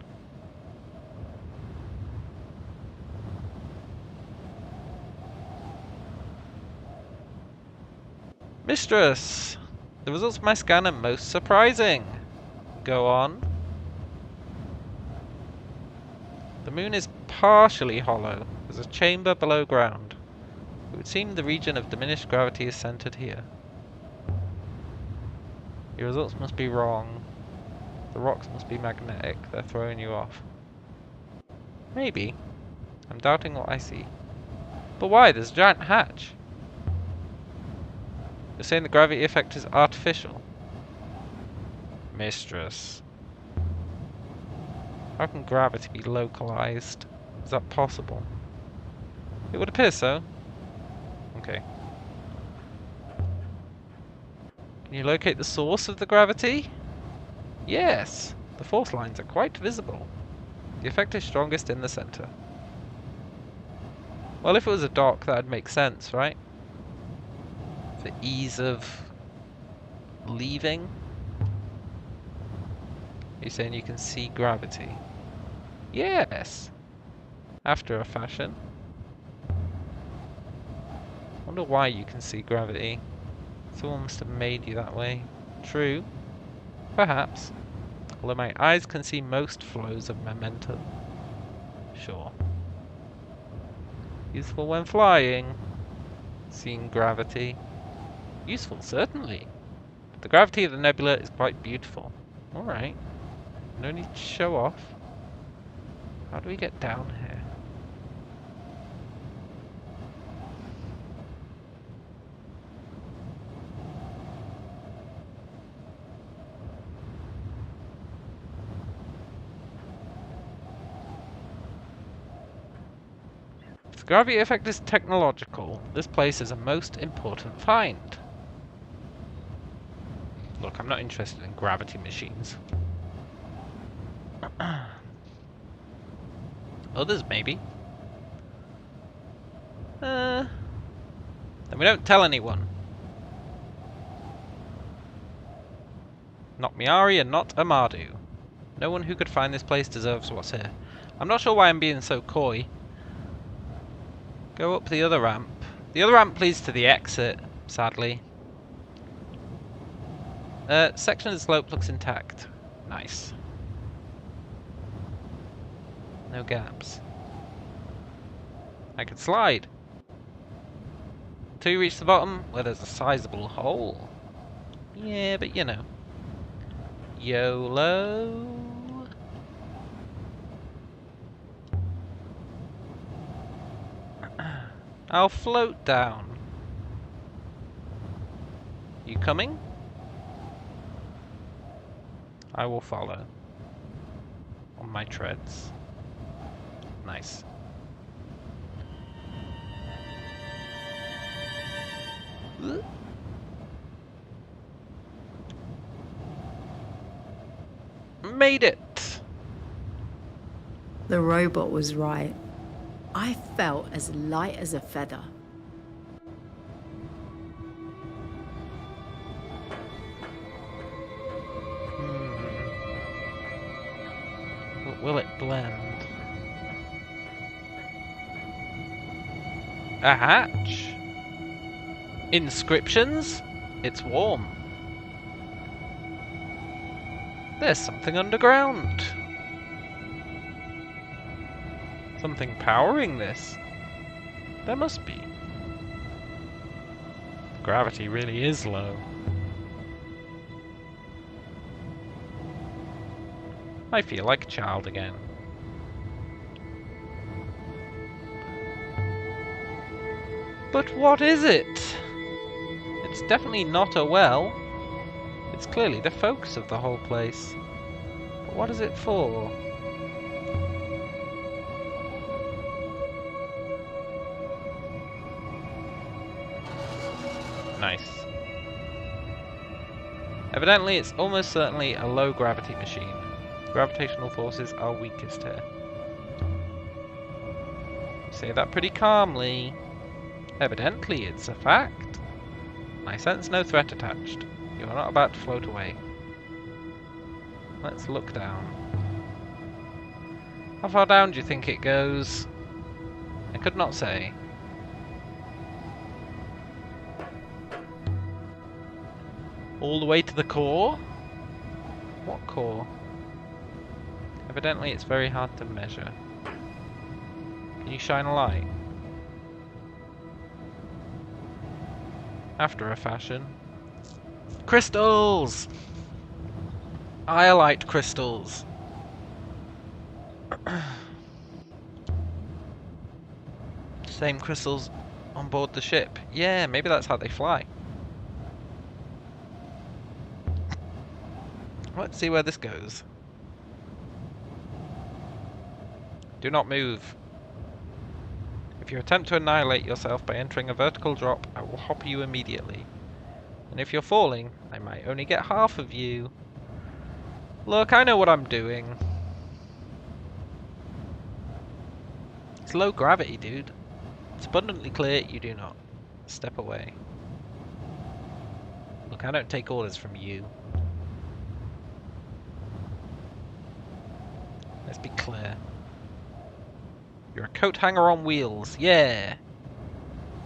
Mistress! The results of my scan are most surprising. Go on. The moon is partially hollow. There's a chamber below ground. It would seem the region of diminished gravity is centered here. Your results must be wrong. The rocks must be magnetic. They're throwing you off. Maybe. I'm doubting what I see. But why? There's a giant hatch. You're saying the gravity effect is artificial? Mistress. How can gravity be localized? Is that possible? It would appear so. Okay. Can you locate the source of the gravity? Yes, the force lines are quite visible. The effect is strongest in the center. Well, if it was a dock, that'd make sense, right? For ease of leaving. You're saying you can see gravity? Yes, after a fashion. Wonder why you can see gravity. Someone must have made you that way. True, perhaps. Although my eyes can see most flows of momentum. Sure. Useful when flying. Seeing gravity. Useful, certainly. But the gravity of the nebula is quite beautiful. Alright. No need to show off. How do we get down here? If the gravity effect is technological, this place is a most important find. Look, I'm not interested in gravity machines. Others, maybe. Then we don't tell anyone. Not Miari and not Amadu. No one who could find this place deserves what's here. I'm not sure why I'm being so coy. Go up the other ramp. The other ramp leads to the exit, sadly. Section of the slope looks intact. Nice. No gaps. I could slide. Till you reach the bottom, where there's a sizable hole. Yeah, but you know. YOLO. I'll float down. You coming? I will follow. On my treads. Nice. Made it! The robot was right. I felt as light as a feather. Will it blend? A hatch? Inscriptions? It's warm. There's something underground. Something powering this. There must be. Gravity really is low. I feel like a child again. But what is it? It's definitely not a well. It's clearly the focus of the whole place. But what is it for? Nice. Evidently, it's almost certainly a low gravity machine. Gravitational forces are weakest here. You say that pretty calmly. Evidently, it's a fact. I sense no threat attached. You are not about to float away. Let's look down. How far down do you think it goes? I could not say. All the way to the core? What core? Evidently it's very hard to measure. Can you shine a light? After a fashion. Crystals! Iolite crystals. Same crystals on board the ship. Yeah, maybe that's how they fly. Let's see where this goes. Do not move. If you attempt to annihilate yourself by entering a vertical drop, I will hop you immediately. And if you're falling, I might only get half of you. Look, I know what I'm doing. It's low gravity, dude. It's abundantly clear you do not. Step away. Look, I don't take orders from you. Let's be clear. You're a coat hanger on wheels. Yeah.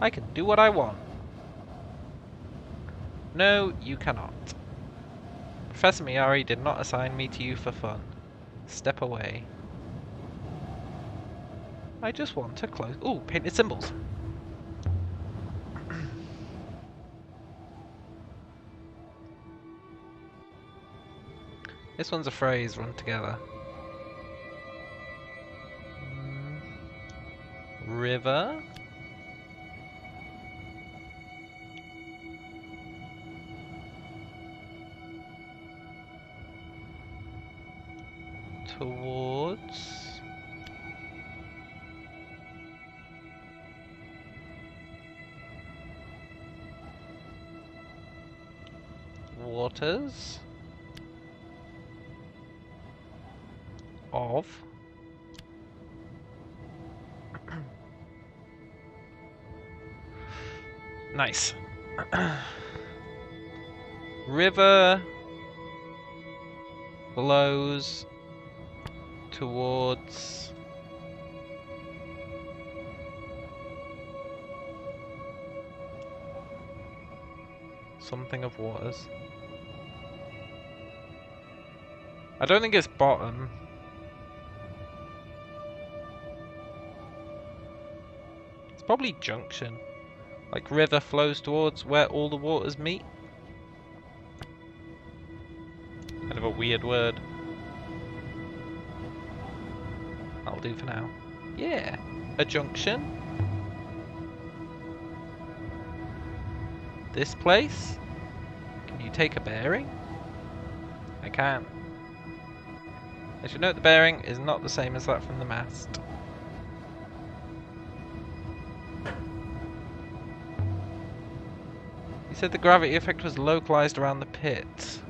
I can do what I want. No, you cannot. Professor Miyari did not assign me to you for fun. Step away. I just want to close... Ooh, painted symbols. This one's a phrase run together. River. Towards. Waters. Of. Nice. River flows towards something of waters. I don't think it's bottom. It's probably junction. Like river flows towards where all the waters meet. Kind of a weird word. That'll do for now. Yeah, a junction. This place? Can you take a bearing? I can. I should note the bearing is not the same as that from the mast. You said the gravity effect was localized around the pit.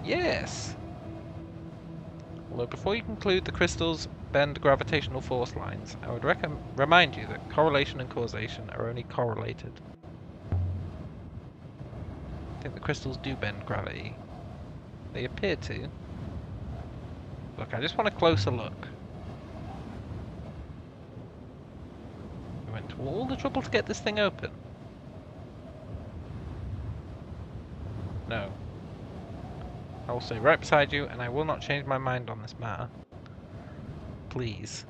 Yes. Although before you conclude the crystals bend gravitational force lines, I would remind you that correlation and causation are only correlated. I think the crystals do bend gravity. They appear to. Look, I just want a closer look. We went to all the trouble to get this thing open. No. I will stay right beside you, and I will not change my mind on this matter. Please.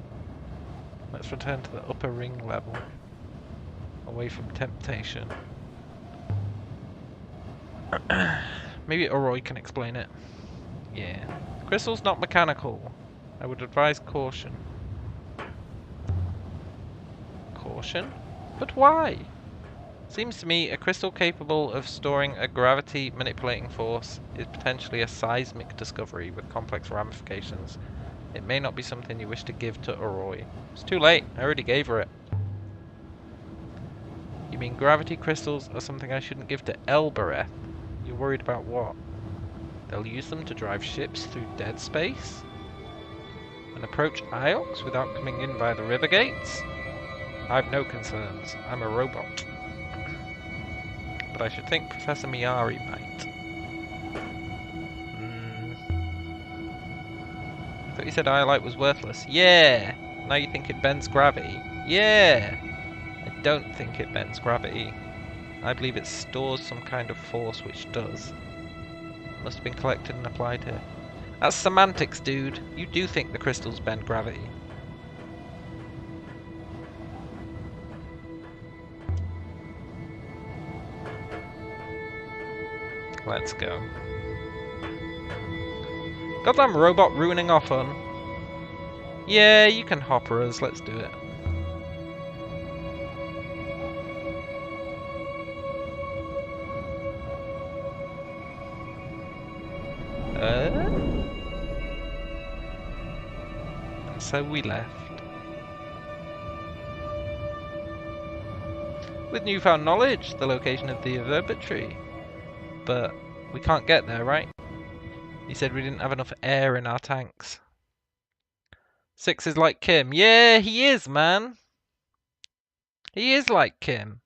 Let's return to the upper ring level. Away from temptation. Maybe Oroi can explain it. Yeah. The crystal's not mechanical. I would advise caution. Caution? But why? Seems to me a crystal capable of storing a gravity manipulating force is potentially a seismic discovery with complex ramifications. It may not be something you wish to give to Oroi. It's too late. I already gave her it. You mean gravity crystals are something I shouldn't give to Elbereth? You're worried about what? They'll use them to drive ships through dead space? And approach Iox without coming in via the river gates? I've no concerns. I'm a robot. But I should think Professor Miyari might. I thought you said Iolite was worthless. Yeah! Now you think it bends gravity. Yeah! I don't think it bends gravity. I believe it stores some kind of force which does. Must have been collected and applied here. That's semantics, dude. You do think the crystals bend gravity. Let's go. Goddamn robot ruining our fun. Yeah, you can hopper us. Let's do it. And so we left. With newfound knowledge, the location of the observatory. but we can't get there, right? He said we didn't have enough air in our tanks. 6 is like Kim. Yeah, he is, man. He is like Kim.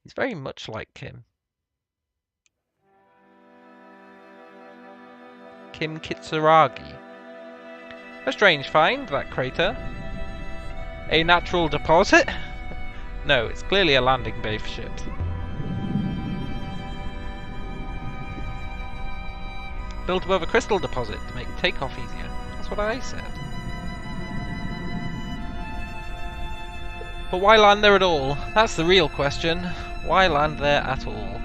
He's very much like Kim. Kim Kitsuragi. A strange find, that crater. A natural deposit? No, it's clearly a landing bay for ships. Built above a crystal deposit to make takeoff easier. That's what I said. But why land there at all? That's the real question. Why land there at all?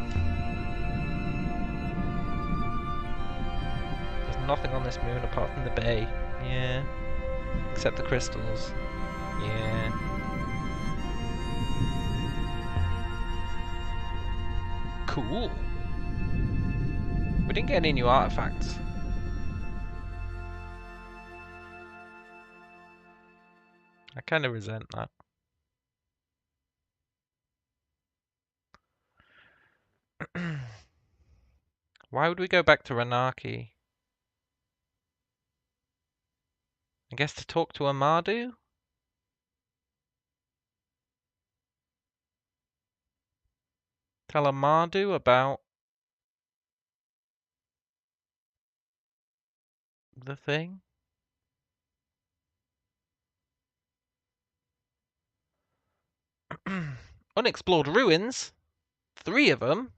There's nothing on this moon apart from the bay. Yeah. Except the crystals. Yeah. Cool. We didn't get any new artifacts. I kind of resent that. Why would we go back to Ranaki? I guess to talk to Amadu? Tell Amadu about the thing? Unexplored ruins? 3 of them?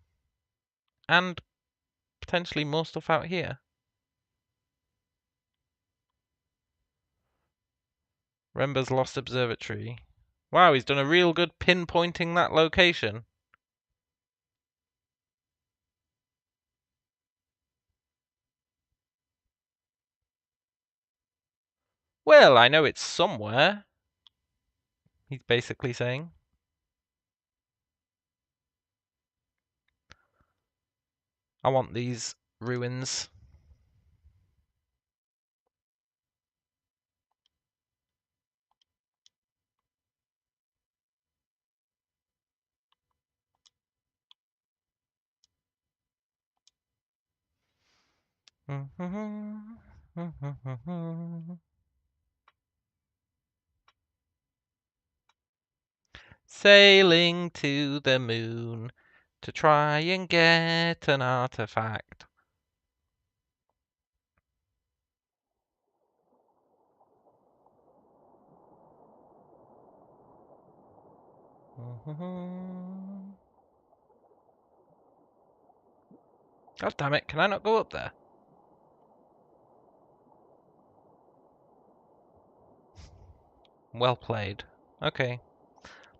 And potentially more stuff out here. Rember's Lost Observatory. Wow, he's done a real good pinpointing that location. Well, I know it's somewhere. He's basically saying. I want these ruins. Sailing to the moon to try and get an artifact. God damn it, can I not go up there? Well played. Okay.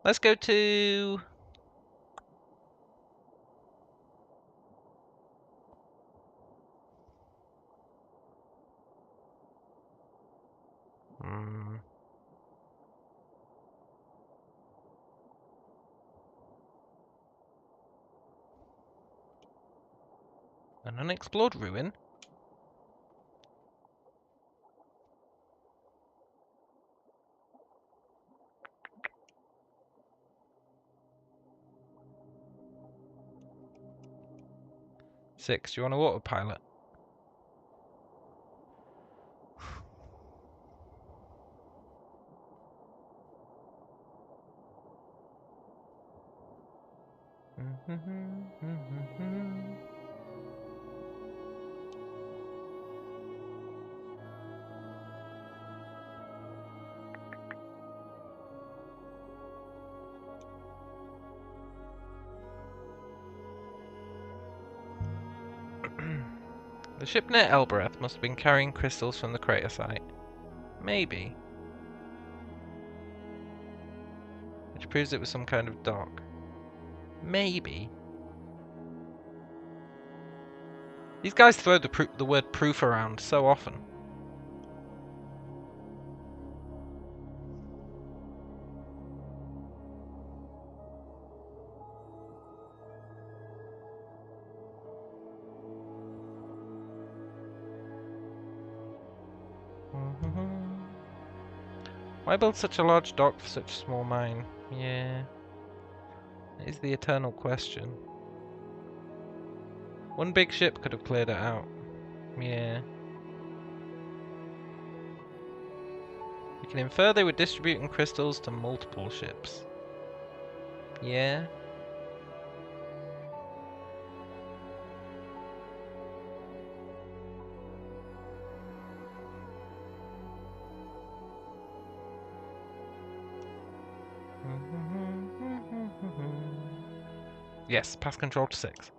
Let's go to... An unexplored ruin? Six, do you want a autopilot? The ship near Elbereth must have been carrying crystals from the crater site. Maybe. Which proves it was some kind of dock. Maybe. These guys throw the word proof around so often. Why build such a large dock for such a small mine? Yeah. is the eternal question. One big ship could have cleared it out. Yeah. We can infer they were distributing crystals to multiple ships. Yeah. Yes, pass control to 6.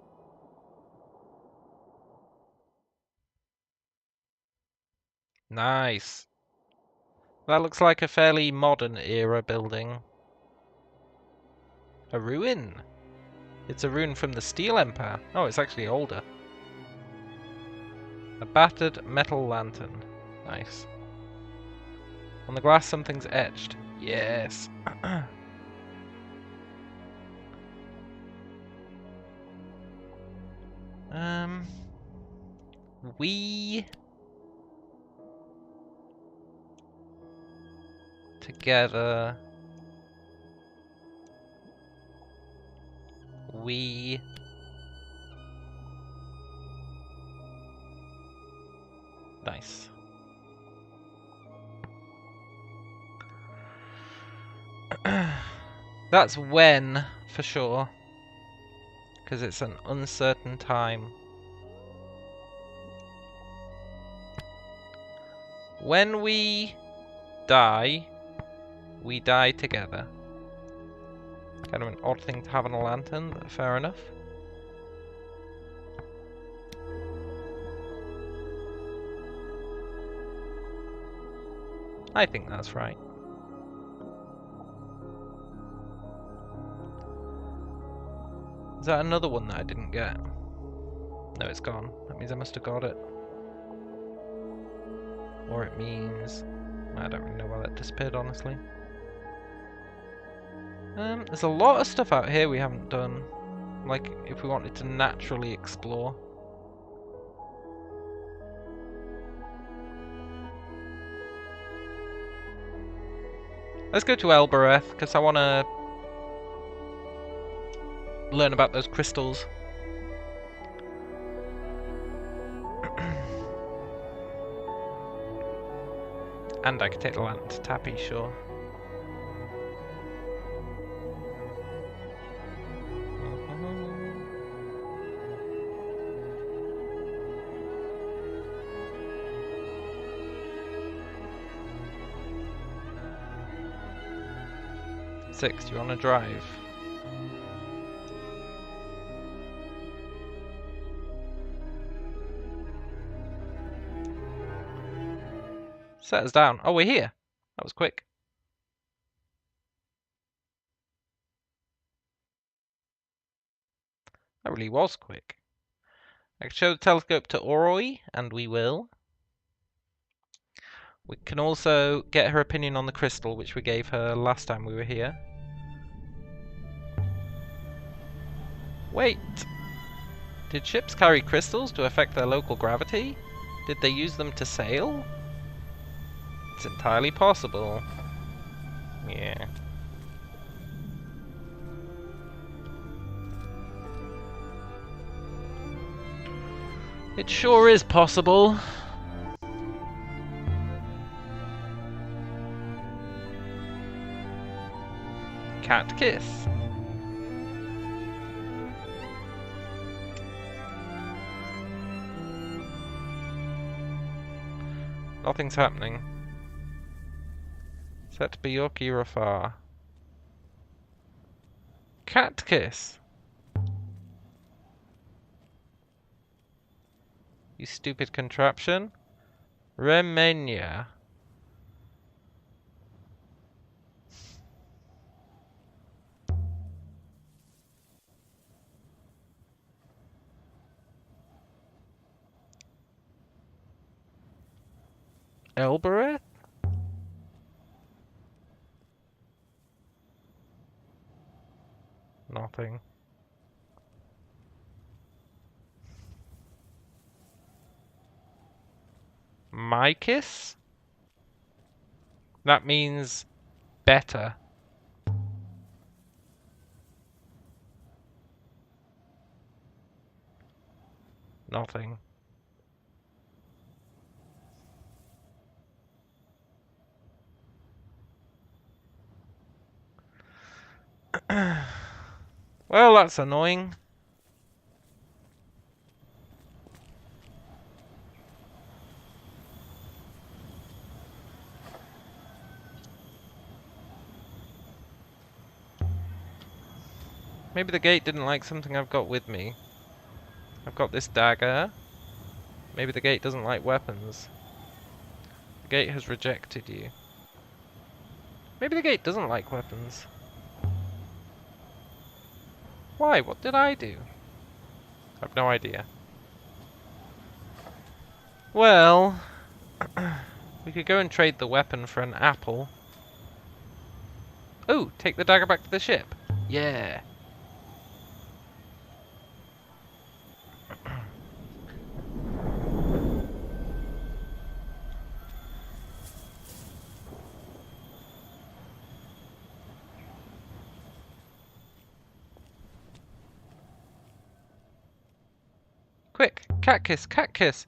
Nice. That looks like a fairly modern era building. A ruin. It's a ruin from the Steel Empire. Oh, it's actually older. A battered metal lantern. Nice. On the glass something's etched. Yes. We together we nice. That's when for sure, because it's an uncertain time. When we die together. Kind of an odd thing to have on a lantern, but fair enough. I think that's right. Is that another one that I didn't get? No, it's gone. That means I must have got it. Or it means... I don't really know why that disappeared, honestly. There's a lot of stuff out here we haven't done. Like, if we wanted to naturally explore. Let's go to Elbereth, because I want to learn about those crystals. And I could take the lantern to Tappy, sure. Six, do you want to drive? Set us down. Oh, we're here. That was quick. That really was quick. I can show the telescope to Oroi, and we will. We can also get her opinion on the crystal, which we gave her last time we were here. Wait! Did ships carry crystals to affect their local gravity? Did they use them to sail? It's entirely possible. Yeah. It sure is possible. Cat kiss. Nothing's happening. Set Byorki Rafar. Cat kiss. You stupid contraption. Remenia. Elbereth? Nothing. My kiss? That means better. Nothing. Well, that's annoying. Maybe the gate didn't like something I've got with me. I've got this dagger. Maybe the gate doesn't like weapons. The gate has rejected you. Maybe the gate doesn't like weapons. Why? What did I do? I've no idea. Well, we could go and trade the weapon for an apple. Oh, take the dagger back to the ship. Yeah. Quick, cat kiss, cat kiss.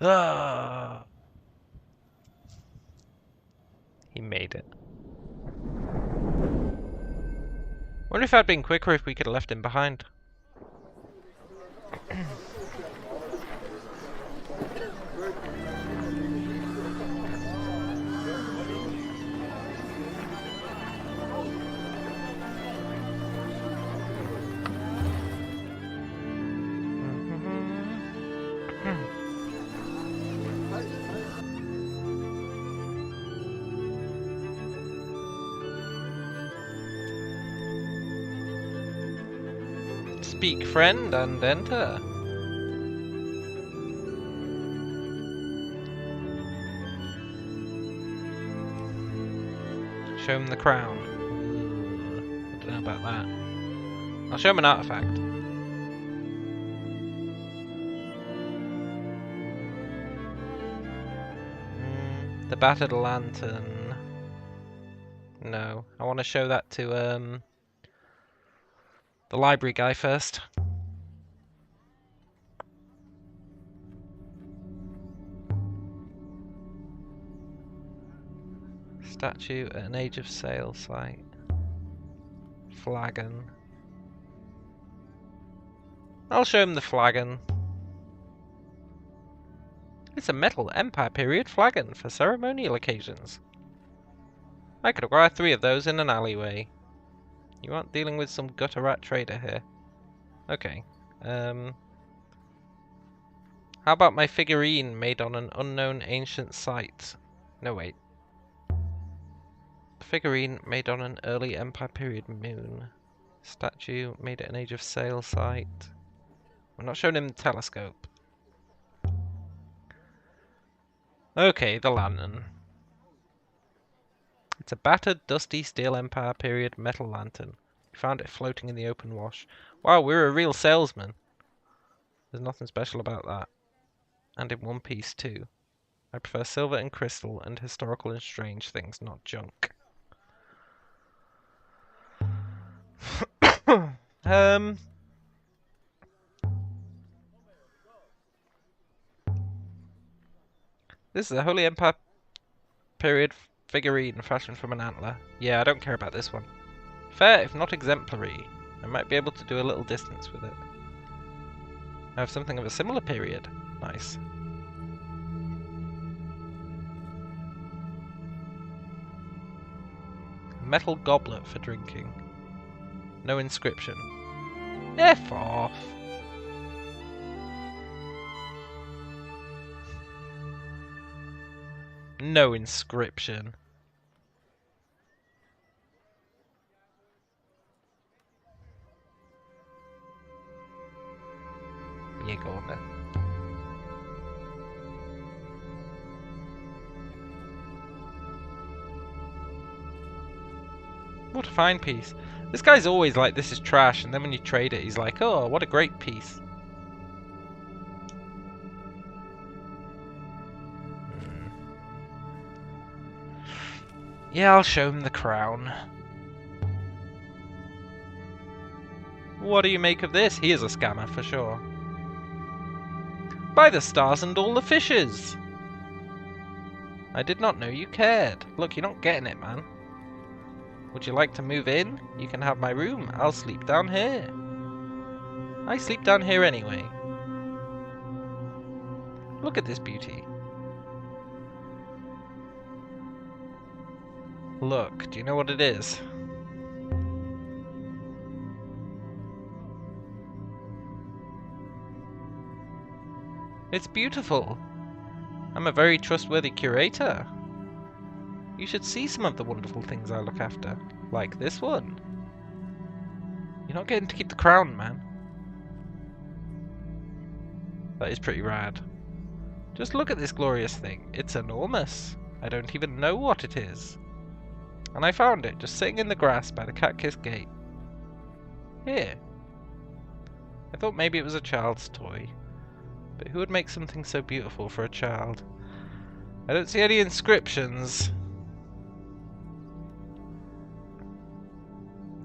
Ah. He made it. Wonder if I'd been quicker if we could have left him behind. Speak, friend, and enter. Show him the crown. I don't know about that. I'll show him an artifact. The battered lantern. No, I want to show that to the library guy first. Statue at an Age of Sail site. Flagon. I'll show him the flagon. It's a metal Empire period flagon for ceremonial occasions. I could acquire 3 of those in an alleyway. You aren't dealing with some gutter rat trader here. Okay. How about my figurine made on an unknown ancient site? No, wait. Figurine made on an early Empire period moon. Statue made at an Age of Sail site. We're not showing him the telescope. Okay, the lantern. It's a battered, dusty steel Empire period metal lantern. We found it floating in the open wash. Wow, we're a real salesman. There's nothing special about that. And in one piece too. I prefer silver and crystal and historical and strange things, not junk. This is a Holy Empire period figurine fashioned from an antler. Yeah, I don't care about this one. Fair, if not exemplary. I might be able to do a little distance with it. I have something of a similar period. Nice. Metal goblet for drinking. No inscription. F off! No inscription. Yeah, go on then. What a fine piece. This guy's always like, this is trash, and then when you trade it, he's like, oh, what a great piece. Yeah, I'll show him the crown. What do you make of this? He is a scammer for sure. By the stars and all the fishes! I did not know you cared. Look, you're not getting it, man. Would you like to move in? You can have my room. I'll sleep down here. I sleep down here anyway. Look at this beauty. Look, do you know what it is? It's beautiful. I'm a very trustworthy curator. You should see some of the wonderful things I look after, like this one. You're not getting to keep the crown, man. That is pretty rad. Just look at this glorious thing. It's enormous. I don't even know what it is. And I found it just sitting in the grass by the cat-kiss gate. Here. I thought maybe it was a child's toy. But who would make something so beautiful for a child? I don't see any inscriptions.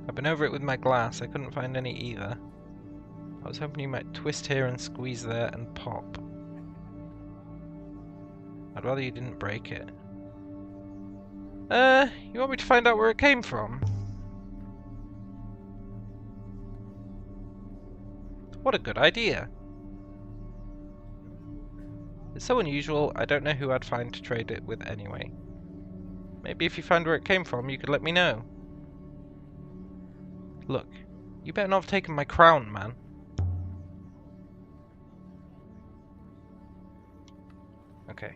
I've been over it with my glass. I couldn't find any either. I was hoping you might twist here and squeeze there and pop. I'd rather you didn't break it. You want me to find out where it came from? What a good idea. It's so unusual, I don't know who I'd find to trade it with anyway. Maybe if you find where it came from, you could let me know. Look, you better not have taken my crown, man. Okay.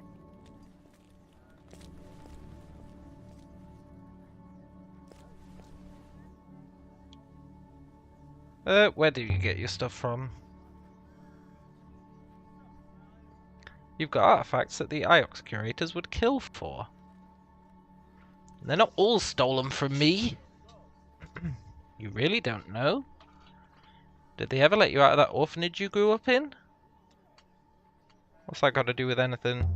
Where do you get your stuff from? You've got artifacts that the IOX curators would kill for. They're not all stolen from me. You really don't know? Did they ever let you out of that orphanage you grew up in? What's that got to do with anything?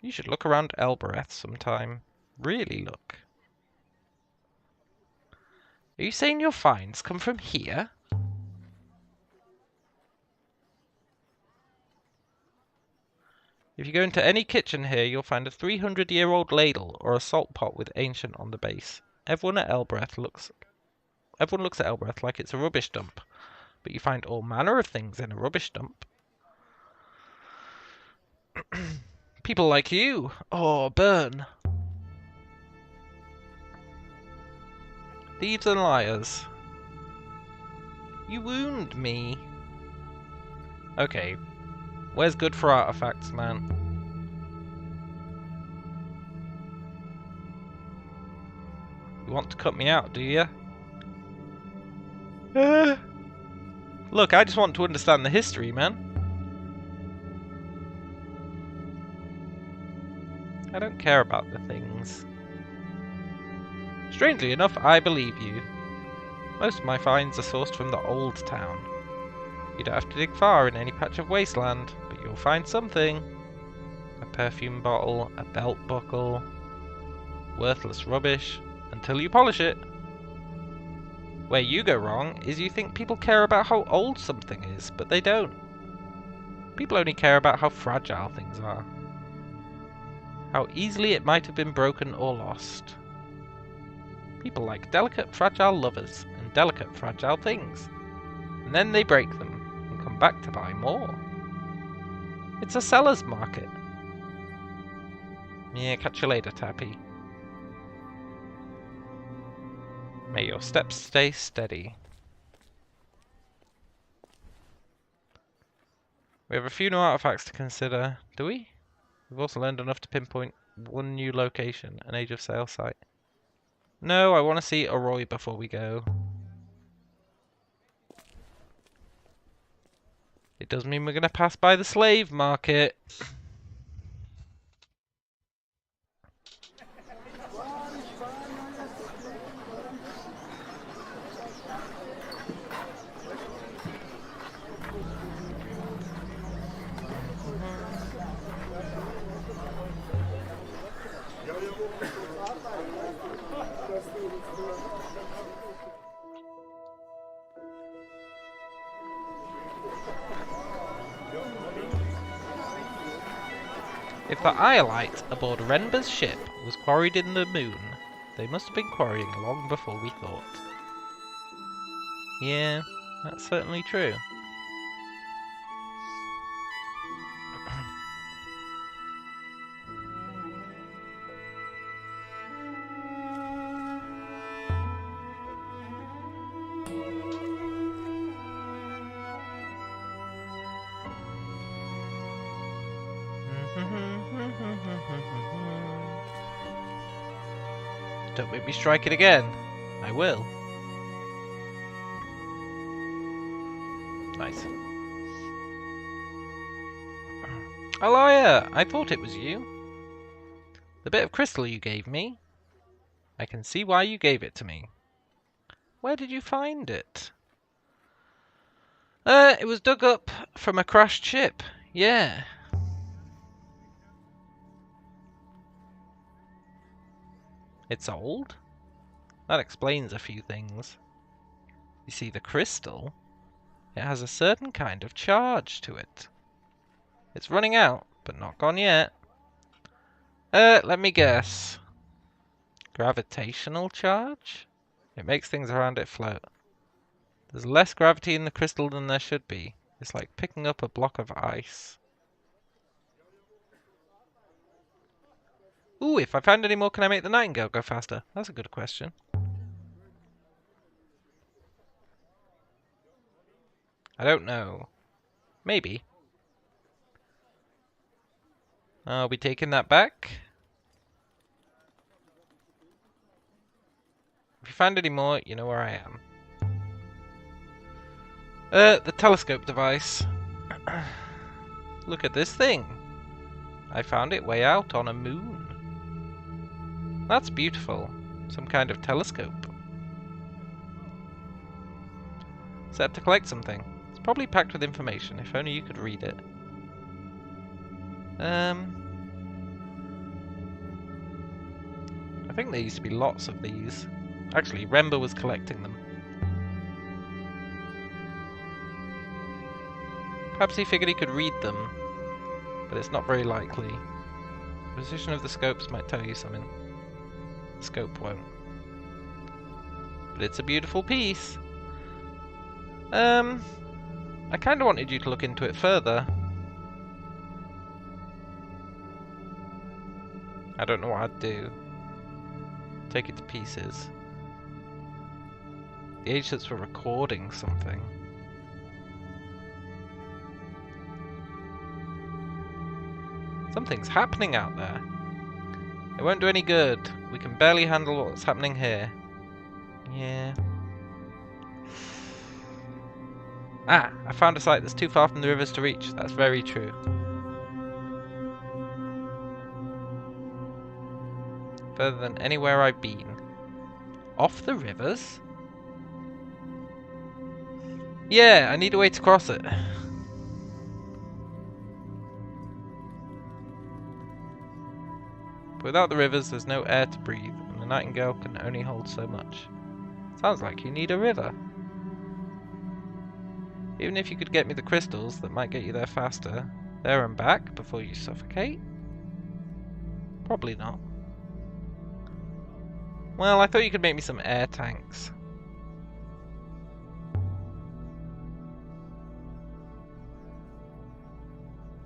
You should look around Elbereth sometime. Really look. Are you saying your finds come from here? If you go into any kitchen here, you'll find a 300-year-old ladle or a salt pot with ancient on the base. Everyone looks at Elbereth like it's a rubbish dump, but you find all manner of things in a rubbish dump. People like you. Oh, burn. Thieves and liars. You wound me. Okay. Where's good for artifacts, man? You want to cut me out, do you? Look, I just want to understand the history, man. I don't care about the things. Strangely enough, I believe you. Most of my finds are sourced from the old town. You don't have to dig far in any patch of wasteland, but you'll find something. A perfume bottle, a belt buckle, worthless rubbish, until you polish it. Where you go wrong is you think people care about how old something is, but they don't. People only care about how fragile things are. How easily it might have been broken or lost. People like delicate, fragile lovers and delicate, fragile things. And then they break them and come back to buy more. It's a seller's market. Yeah, catch you later, Tappy. May your steps stay steady. We have a few new artifacts to consider, do we? We've also learned enough to pinpoint one new location, an Age of Sail site. No, I want to see Arroy before we go. It does mean we're going to pass by the slave market. If the Iolite aboard Renber's ship was quarried in the moon, they must have been quarrying long before we thought. Yeah, that's certainly true. Don't make me strike it again. I will. Nice. Alaya, I thought it was you. The bit of crystal you gave me. I can see why you gave it to me. Where did you find it? It was dug up from a crashed ship. Yeah. It's old? That explains a few things. You see, the crystal, it has a certain kind of charge to it. It's running out, but not gone yet. Let me guess. Gravitational charge? It makes things around it float. There's less gravity in the crystal than there should be. It's like picking up a block of ice. Ooh, if I find any more, can I make the Nightingale go faster? That's a good question. I don't know. Maybe. I'll be taking that back. If you find any more, you know where I am. The telescope device. Look at this thing. I found it way out on a moon. That's beautiful. Some kind of telescope. Set to collect something. It's probably packed with information, if only you could read it. I think there used to be lots of these. Actually, Rember was collecting them. Perhaps he figured he could read them, but it's not very likely. The position of the scopes might tell you something. The scope won't. But it's a beautiful piece. I kind of wanted you to look into it further. I don't know what I'd do. Take it to pieces. The age sits for recording something. Something's happening out there. It won't do any good. We can barely handle what's happening here. Yeah. Ah, I found a site that's too far from the rivers to reach. That's very true. Further than anywhere I've been. Off the rivers? Yeah, I need a way to cross it. But without the rivers, there's no air to breathe, and the Nightingale can only hold so much. Sounds like you need a river. Even if you could get me the crystals that might get you there faster, there and back before you suffocate? Probably not. Well, I thought you could make me some air tanks.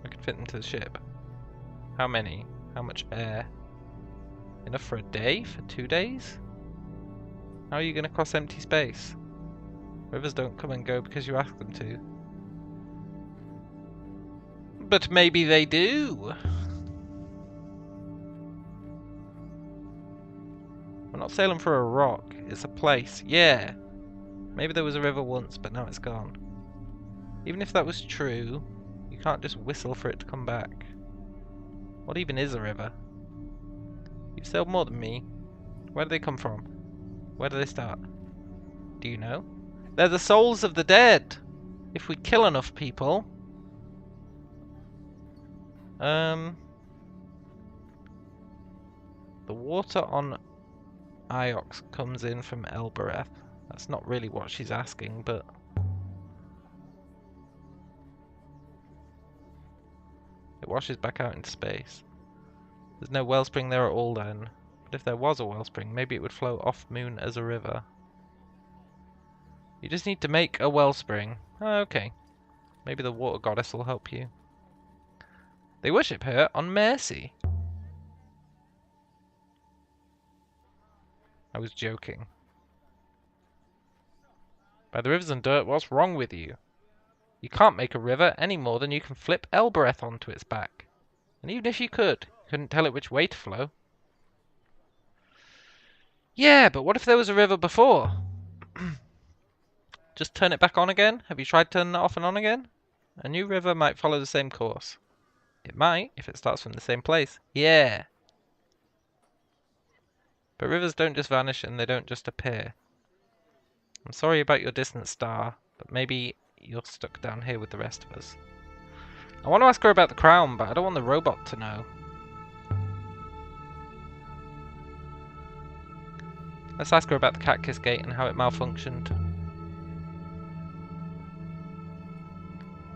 I could fit into the ship. How many? How much air? Enough for a day? For 2 days? How are you going to cross empty space? Rivers don't come and go because you ask them to. But maybe they do! We're not sailing for a rock, it's a place. Yeah! Maybe there was a river once, but now it's gone. Even if that was true, you can't just whistle for it to come back. What even is a river? You've sailed more than me. Where do they come from? Where do they start? Do you know? They're the souls of the dead! If we kill enough people... The water on Iox comes in from Elbereth. That's not really what she's asking, but... it washes back out into space. There's no wellspring there at all then. But if there was a wellspring, maybe it would flow off moon as a river. You just need to make a wellspring. Oh, okay. Maybe the water goddess will help you. They worship her on mercy. I was joking. By the rivers and dirt, what's wrong with you? You can't make a river any more than you can flip Elbereth onto its back. And even if you could, you couldn't tell it which way to flow. Yeah, but what if there was a river before? Just turn it back on again? Have you tried turning it off and on again? A new river might follow the same course. It might, if it starts from the same place. Yeah. But rivers don't just vanish and they don't just appear. I'm sorry about your distant star, but maybe you're stuck down here with the rest of us. I want to ask her about the crown, but I don't want the robot to know. Let's ask her about the Catkiss Gate and how it malfunctioned.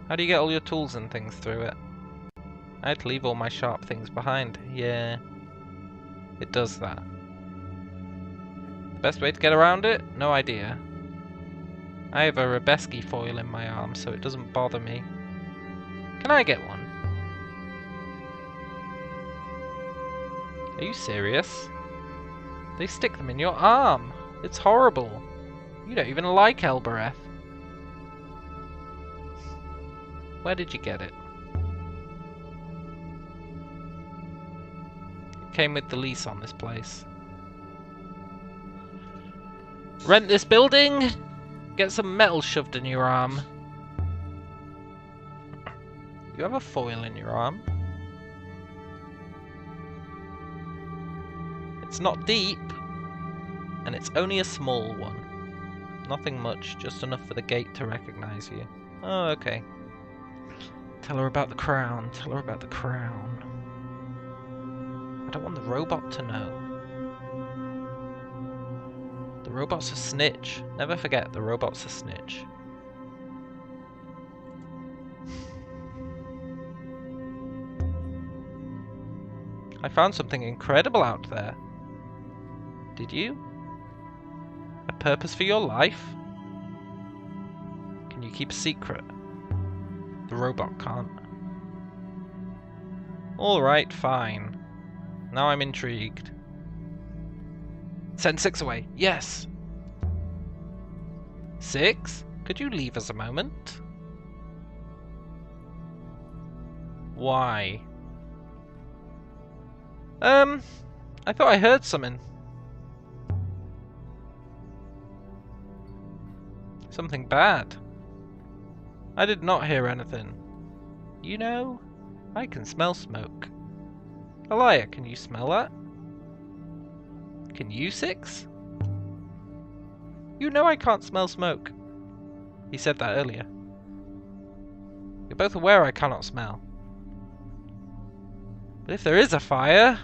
How do you get all your tools and things through it? I had to leave all my sharp things behind. Yeah, it does that. The best way to get around it? No idea. I have a Rebeski foil in my arm, so it doesn't bother me. Can I get one? Are you serious? They stick them in your arm. It's horrible. You don't even like Elbereth. Where did you get it? It came with the lease on this place. Rent this building? Get some metal shoved in your arm. You have a foil in your arm? It's not deep, and it's only a small one. Nothing much, just enough for the gate to recognize you. Oh, okay. Tell her about the crown. Tell her about the crown. I don't want the robot to know. The robot's a snitch. Never forget, the robot's a snitch. I found something incredible out there. Did you? A purpose for your life? Can you keep a secret? The robot can't. Alright, fine. Now I'm intrigued. Send 6 away. Yes! 6? Could you leave us a moment? Why? I thought I heard something. Something bad. I did not hear anything. You know, I can smell smoke. Elia, can you smell that? Can you, 6? You know I can't smell smoke. He said that earlier. You're both aware I cannot smell. But if there is a fire,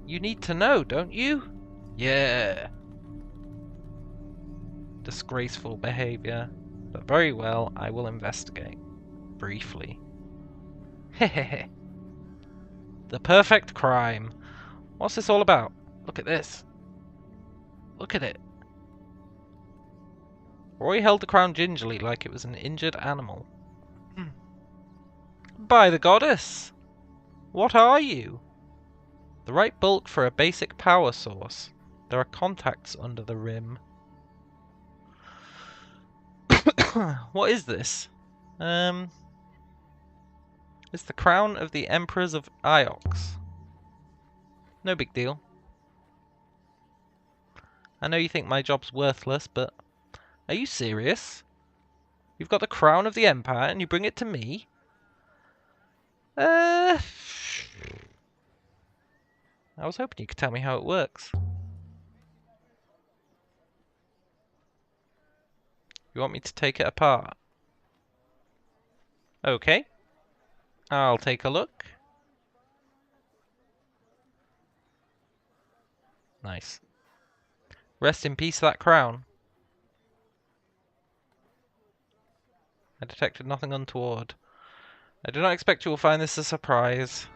you need to know, don't you? Yeah. Disgraceful behavior. But very well, I will investigate. Briefly. Hehehe. The perfect crime. What's this all about? Look at this. Look at it. Roy held the crown gingerly like it was an injured animal. By the goddess! What are you? The right bulk for a basic power source. There are contacts under the rim. What is this? It's the crown of the Emperors of Iox. No big deal. I know you think my job's worthless, but are you serious? You've got the crown of the Empire and you bring it to me? I was hoping you could tell me how it works. You want me to take it apart? Okay. I'll take a look. Nice. Rest in peace, that crown. I detected nothing untoward. I do not expect you will find this a surprise.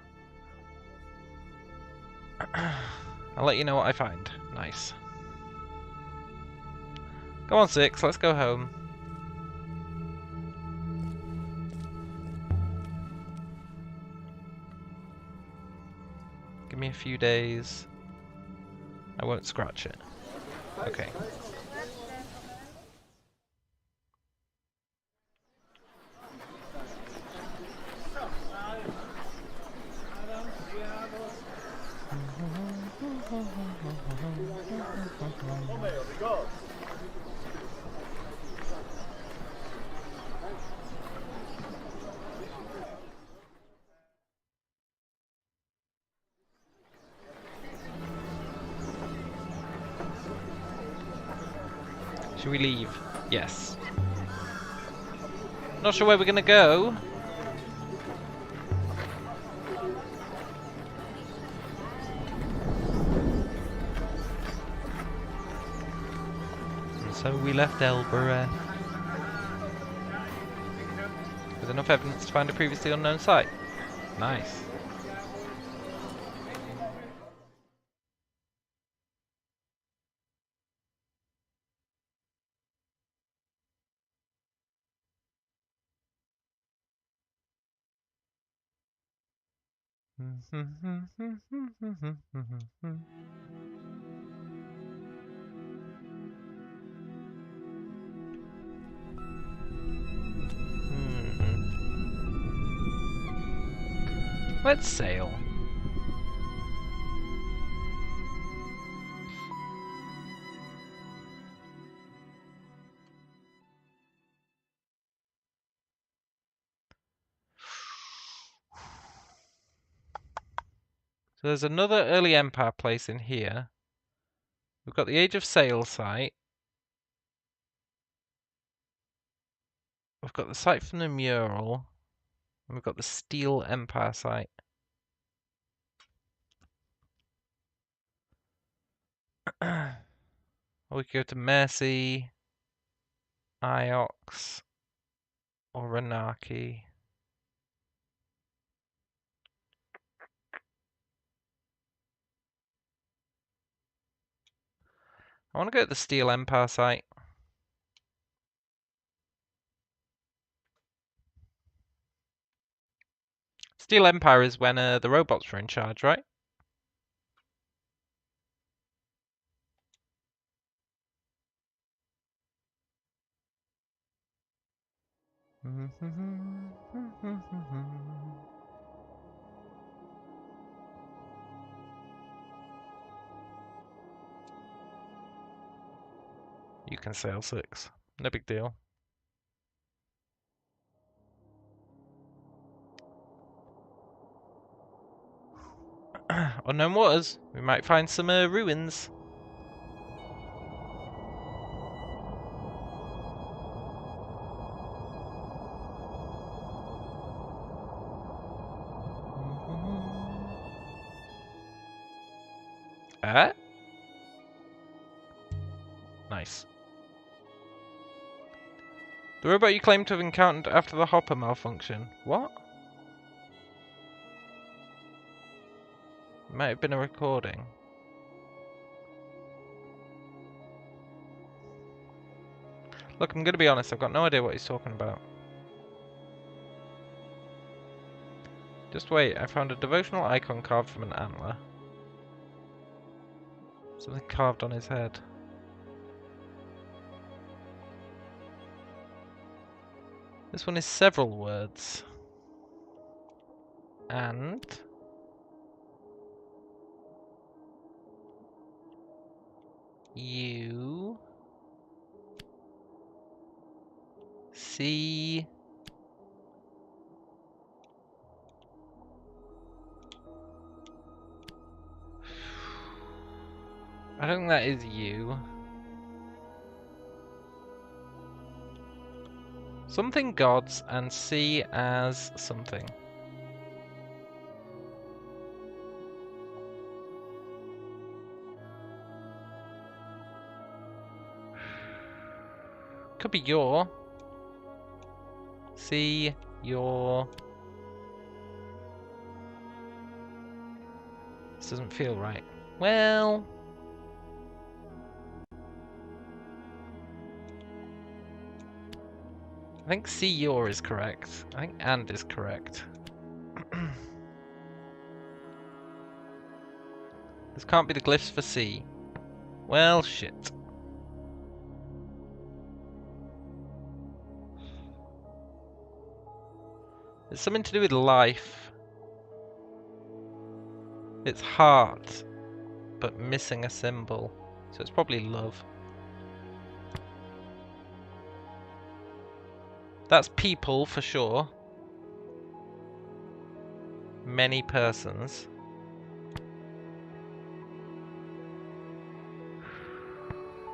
I'll let you know what I find. Nice. Go on, 6. Let's go home. Give me a few days. I won't scratch it. Okay. Should we leave? Yes. Not sure where we're gonna go. And so we left Elbereth. With enough evidence to find a previously unknown site. Nice. Let's sail. So there's another early Empire place in here. We've got the Age of Sail site. We've got the site from the mural. And we've got the Steel Empire site. Or we could go to Mercy, Iox, or Renaki. I want to go to the Steel Empire site. Steel Empire is when the robots were in charge, right? You can sail 6. No big deal. Unknown waters. We might find some ruins. Nice. The robot you claim to have encountered after the hopper malfunction. What? Might have been a recording. Look, I'm gonna be honest, I've got no idea what he's talking about. Just wait, I found a devotional icon carved from an antler. Something carved on his head. This one is several words. And... you... see... I don't think that is you. Something gods and see as something. Could be your. See your. This doesn't feel right. Well... I think see your is correct. I think and is correct. This can't be the glyphs for C. Well, shit. It's something to do with life. It's heart, but missing a symbol. So it's probably love. That's people for sure. Many persons.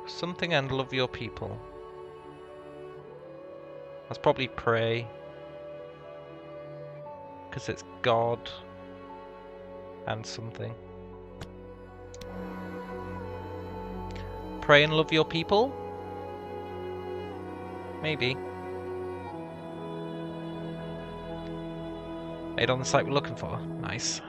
Something and love your people. That's probably pray. Because it's God and something. Pray and love your people? Maybe. Made on the site we're looking for. Nice.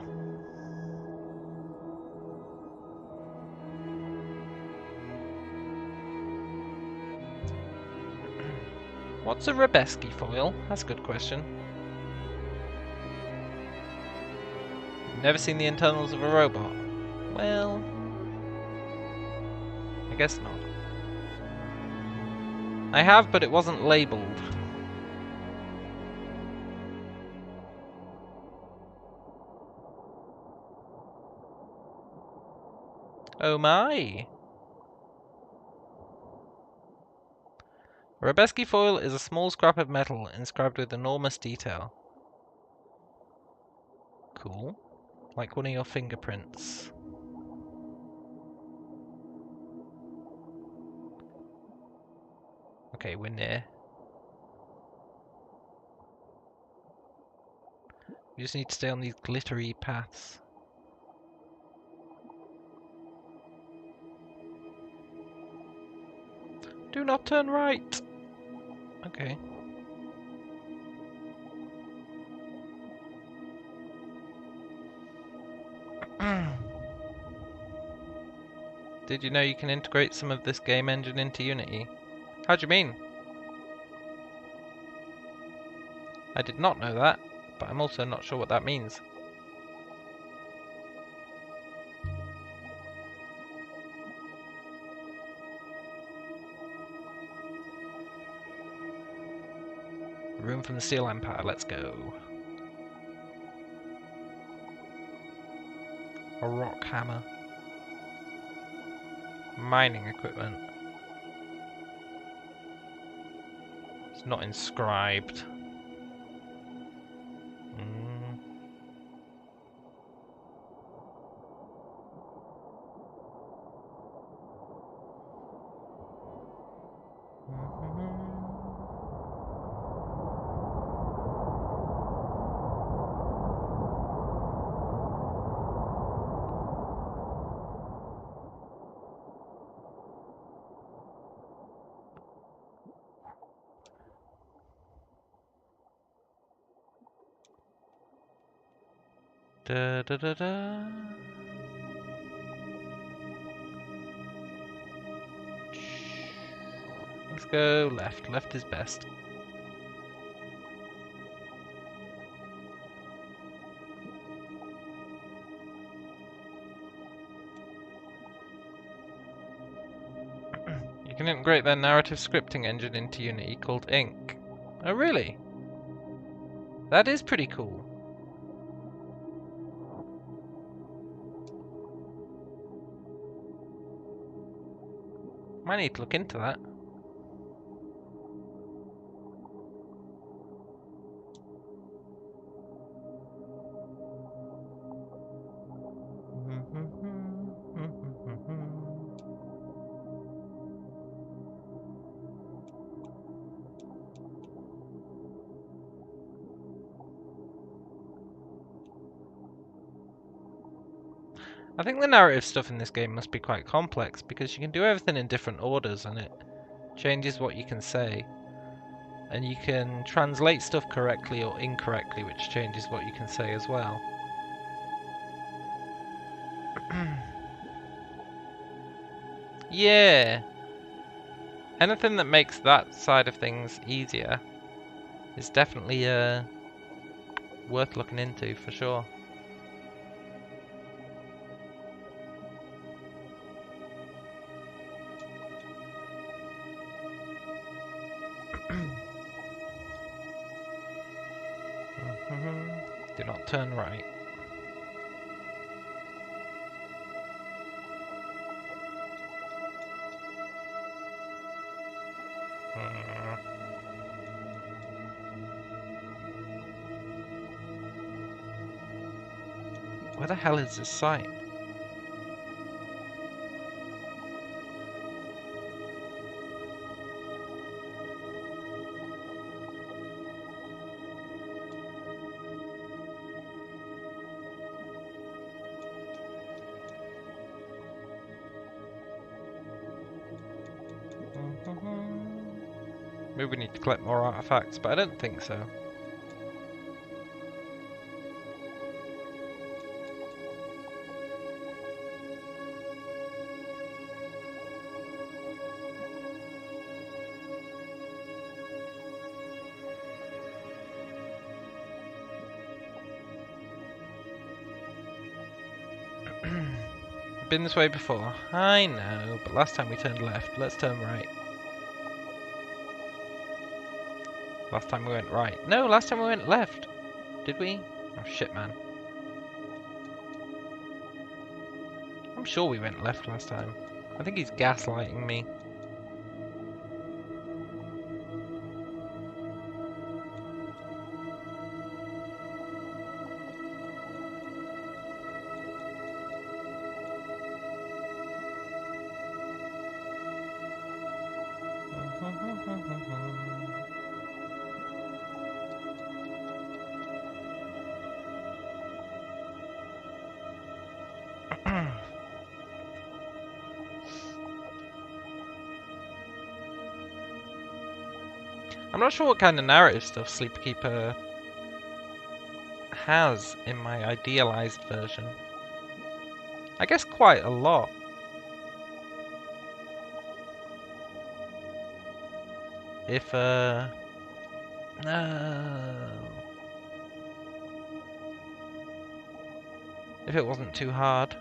What's a Rebeski foil? That's a good question. Never seen the internals of a robot? Well... I guess not. I have, but it wasn't labelled. Oh my! Rebeski foil is a small scrap of metal inscribed with enormous detail. Cool. Like one of your fingerprints. Okay, we're near. We just need to stay on these glittery paths. Do not turn right! Okay. Did you know you can integrate some of this game engine into Unity? How do you mean? I did not know that, but I'm also not sure what that means. Room from the Steel Empire, let's go. A rock hammer. Mining equipment. It's not inscribed. Da, da, da, da. Let's go left. Left is best. You can integrate their narrative scripting engine into Unity called Ink. Oh really? That is pretty cool. Might need to look into that. I think the narrative stuff in this game must be quite complex because you can do everything in different orders and it changes what you can say. And you can translate stuff correctly or incorrectly, which changes what you can say as well. Yeah. Anything that makes that side of things easier is definitely worth looking into for sure. Do not turn right. Where the hell is this site? Maybe we need to collect more artifacts, but I don't think so. Been this way before. I know, but last time we turned left. Let's turn right. Last time we went right. No, last time we went left. Did we? Oh shit, man. I'm sure we went left last time. I think he's gaslighting me. I'm not sure what kind of narrative stuff Sleepkeeper has in my idealized version. I guess quite a lot. If, no. If it wasn't too hard.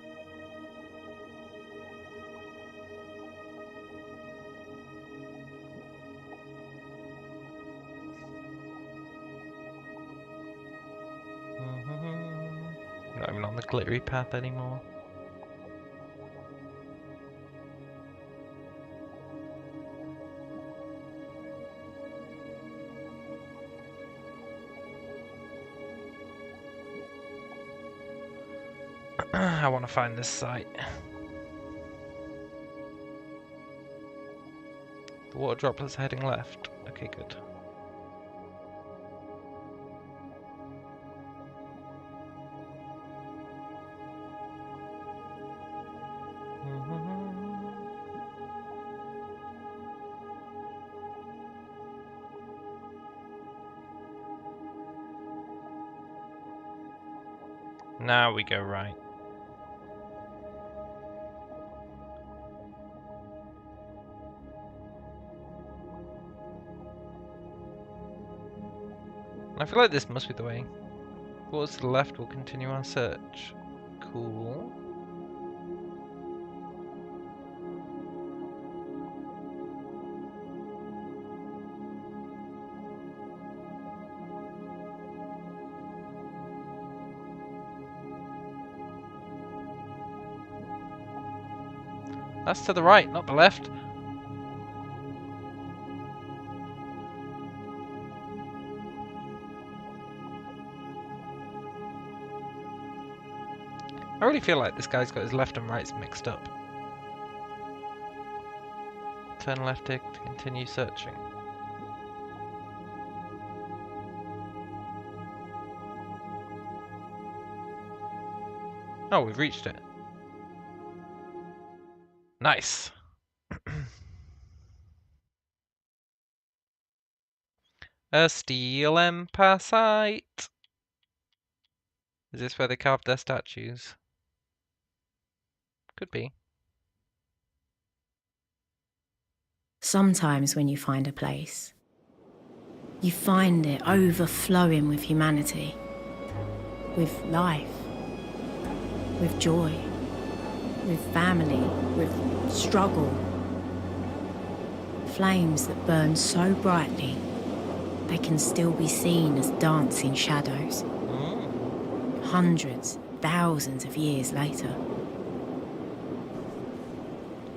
Not even on the glittery path anymore. I want to find this site. The water droplets are heading left. Okay, good. Now we go right. I feel like this must be the way. Towards the left, we'll continue our search. Cool. That's to the right, not the left. I really feel like this guy's got his left and rights mixed up. Turn left to continue searching. Oh, we've reached it. Nice. A steel empire site. Is this where they carved their statues? Could be. Sometimes when you find a place, you find it overflowing with humanity, with life, with joy, with family, with struggle. Flames that burn so brightly, they can still be seen as dancing shadows. Hundreds, thousands of years later.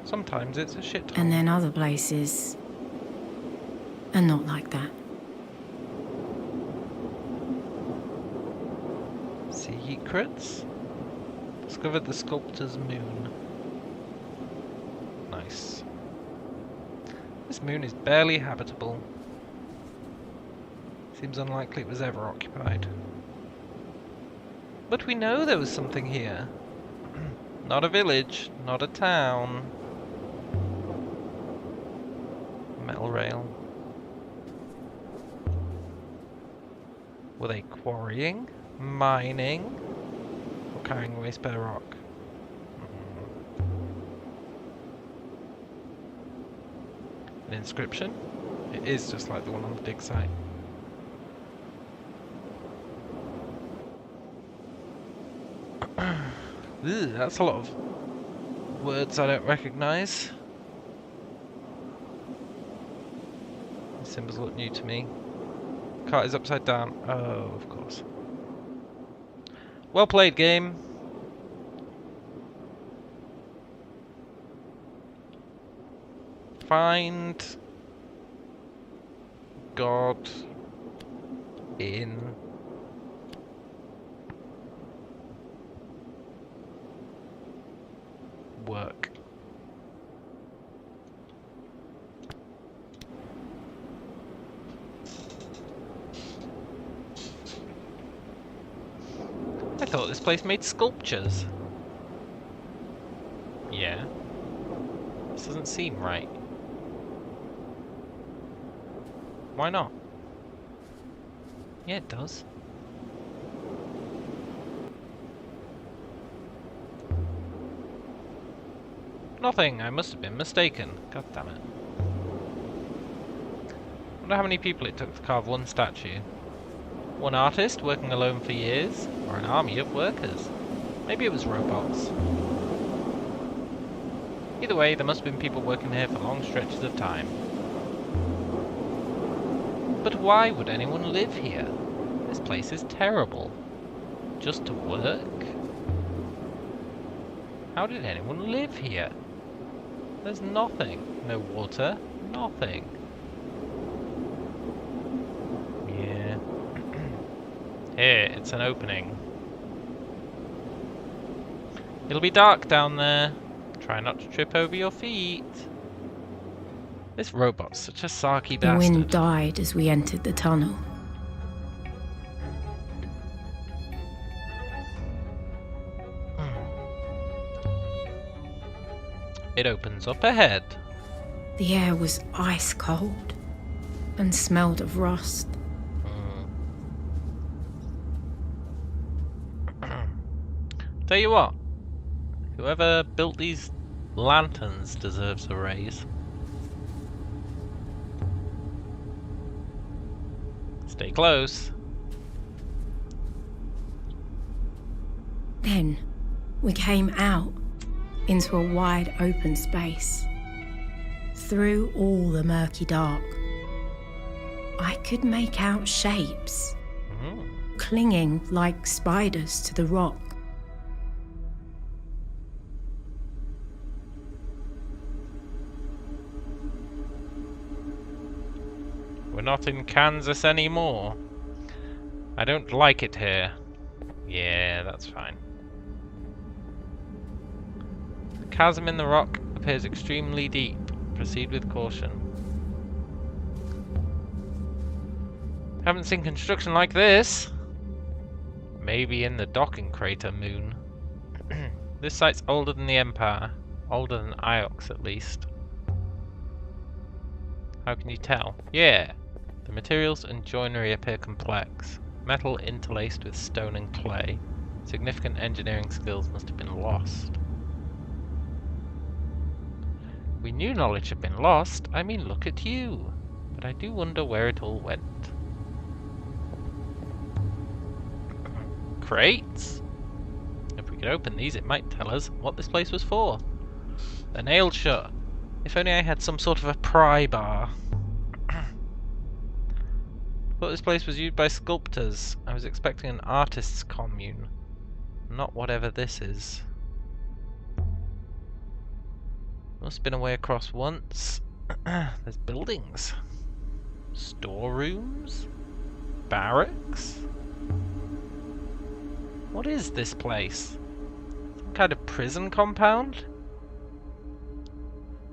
Sometimes it's a shithole. And then other places are not like that. Secrets? Discovered the sculptor's moon. Nice. This moon is barely habitable. Seems unlikely it was ever occupied. But we know there was something here. Not a village, not a town. Metal rail. Were they quarrying? Mining? Or carrying away spare rock? An inscription? It is just like the one on the dig site. Ew, that's a lot of words I don't recognise. The symbols look new to me. Cart is upside down. Oh, of course. Well played, game. Find God in work. I thought this place made sculptures. Yeah. This doesn't seem right. Why not? Yeah, it does. Nothing, I must have been mistaken. God damn it. I wonder how many people it took to carve one statue. One artist working alone for years, or an army of workers. Maybe it was robots. Either way, there must have been people working here for long stretches of time. But why would anyone live here? This place is terrible. Just to work? How did anyone live here? There's nothing. No water. Nothing. Yeah. Here, it's an opening. It'll be dark down there. Try not to trip over your feet. This robot's such a sarky bastard. The wind died as we entered the tunnel. It opens up ahead. The air was ice cold and smelled of rust. Tell you what, whoever built these lanterns deserves a raise. Stay close. Then we came out into a wide open space. Through all the murky dark, I could make out shapes, clinging like spiders to the rock. We're not in Kansas anymore. I don't like it here. Yeah, that's fine. The chasm in the rock appears extremely deep. Proceed with caution. Haven't seen construction like this. Maybe in the docking crater moon. This site's older than the Empire. Older than Iox, at least. How can you tell? Yeah. The materials and joinery appear complex. Metal interlaced with stone and clay. Significant engineering skills must have been lost. We knew knowledge had been lost. I mean, look at you. But I do wonder where it all went. Crates? If we could open these, it might tell us what this place was for. They're nailed shut. If only I had some sort of a pry bar. Thought this place was used by sculptors. I was expecting an artist's commune. Not whatever this is. Must have been a way across once. There's buildings. Storerooms? Barracks? What is this place? Some kind of prison compound?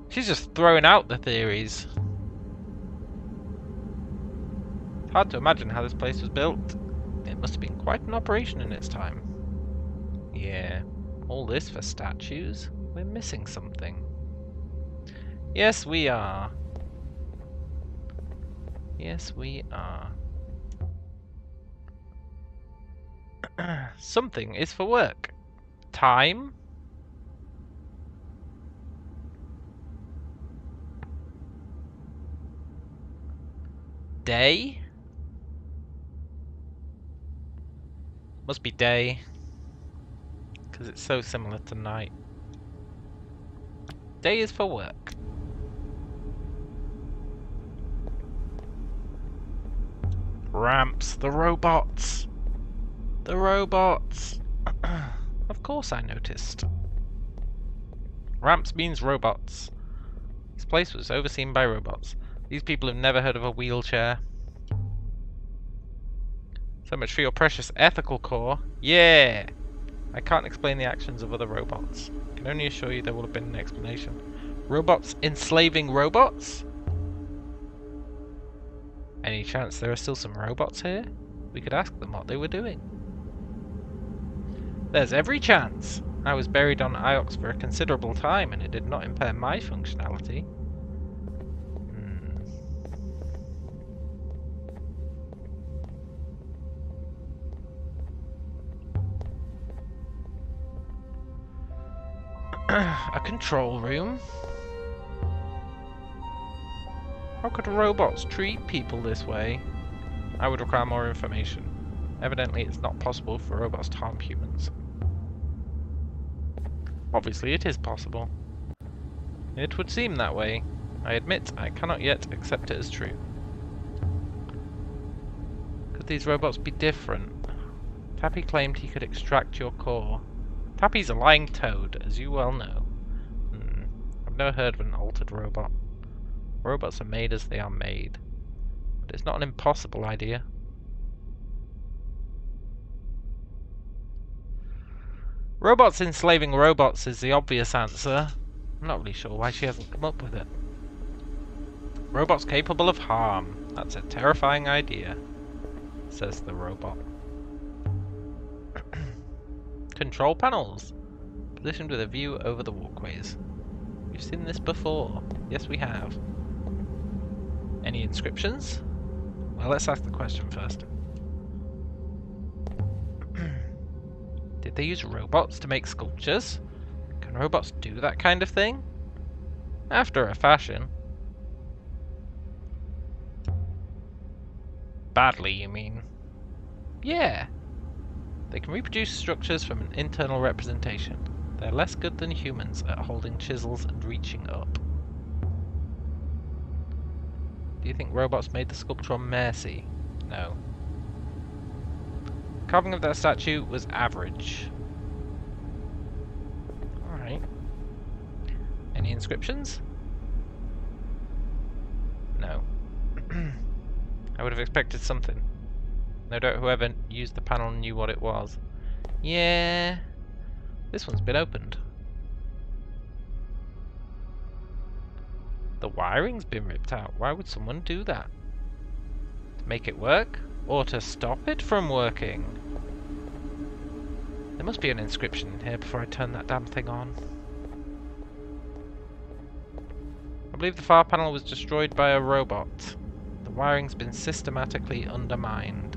She's just throwing out the theories. It's hard to imagine how this place was built. It must have been quite an operation in its time. Yeah, all this for statues? We're missing something. Yes, we are. Yes, we are. Something is for work. Time? Day? Must be day. Because it's so similar to night. Day is for work. Ramps, the robots! The robots! Of course I noticed. Ramps means robots. This place was overseen by robots. These people have never heard of a wheelchair. So much for your precious ethical core. Yeah! I can't explain the actions of other robots. I can only assure you there will have been an explanation. Robots enslaving robots? Any chance there are still some robots here? We could ask them what they were doing. There's every chance. I was buried on Iox for a considerable time and it did not impair my functionality. A control room? How could robots treat people this way? I would require more information. Evidently it's not possible for robots to harm humans. Obviously it is possible. It would seem that way. I admit I cannot yet accept it as true. Could these robots be different? Tappy claimed he could extract your core. Tappy's a lying toad, as you well know. I've never heard of an altered robot. Robots are made as they are made. But it's not an impossible idea. Robots enslaving robots is the obvious answer. I'm not really sure why she hasn't come up with it. Robots capable of harm. That's a terrifying idea, says the robot. Control panels. Positioned with a view over the walkways. We've seen this before. Yes, we have. Any inscriptions? Well, let's ask the question first. Did they use robots to make sculptures? Can robots do that kind of thing? After a fashion. Badly, you mean? Yeah. They can reproduce structures from an internal representation. They're less good than humans at holding chisels and reaching up. Do you think robots made the sculpture on mercy? No. Carving of that statue was average. Alright. Any inscriptions? No. I would have expected something. No doubt whoever used the panel knew what it was. Yeah. This one's been opened. The wiring's been ripped out. Why would someone do that? To make it work? Or to stop it from working? There must be an inscription in here before I turn that damn thing on. I believe the far panel was destroyed by a robot. The wiring's been systematically undermined.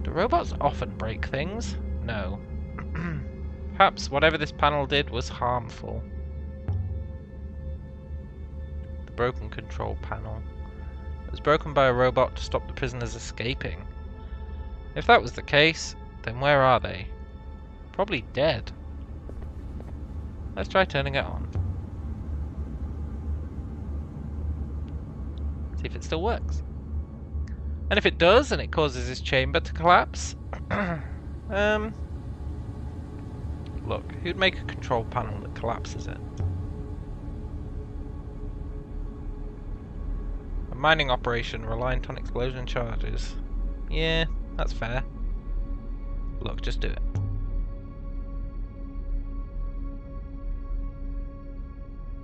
Do robots often break things? No. Perhaps whatever this panel did was harmful. The broken control panel. It was broken by a robot to stop the prisoners escaping. If that was the case, then where are they? Probably dead. Let's try turning it on. See if it still works. And if it does, and it causes this chamber to collapse, look, who'd make a control panel that collapses it? A mining operation reliant on explosion charges. Yeah, that's fair. Look, just do it.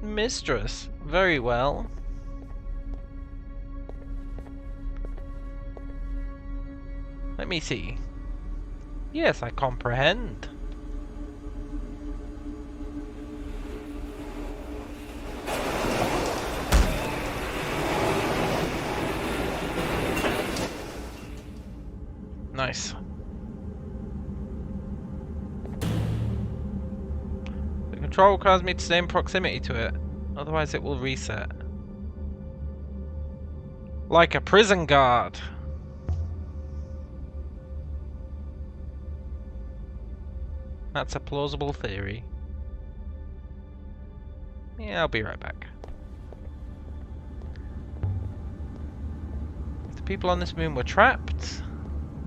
Mistress, very well. Let me see. Yes, I comprehend. Nice. The control requires me to stay in proximity to it, otherwise it will reset. Like a prison guard. That's a plausible theory. Yeah, I'll be right back. If the people on this moon were trapped,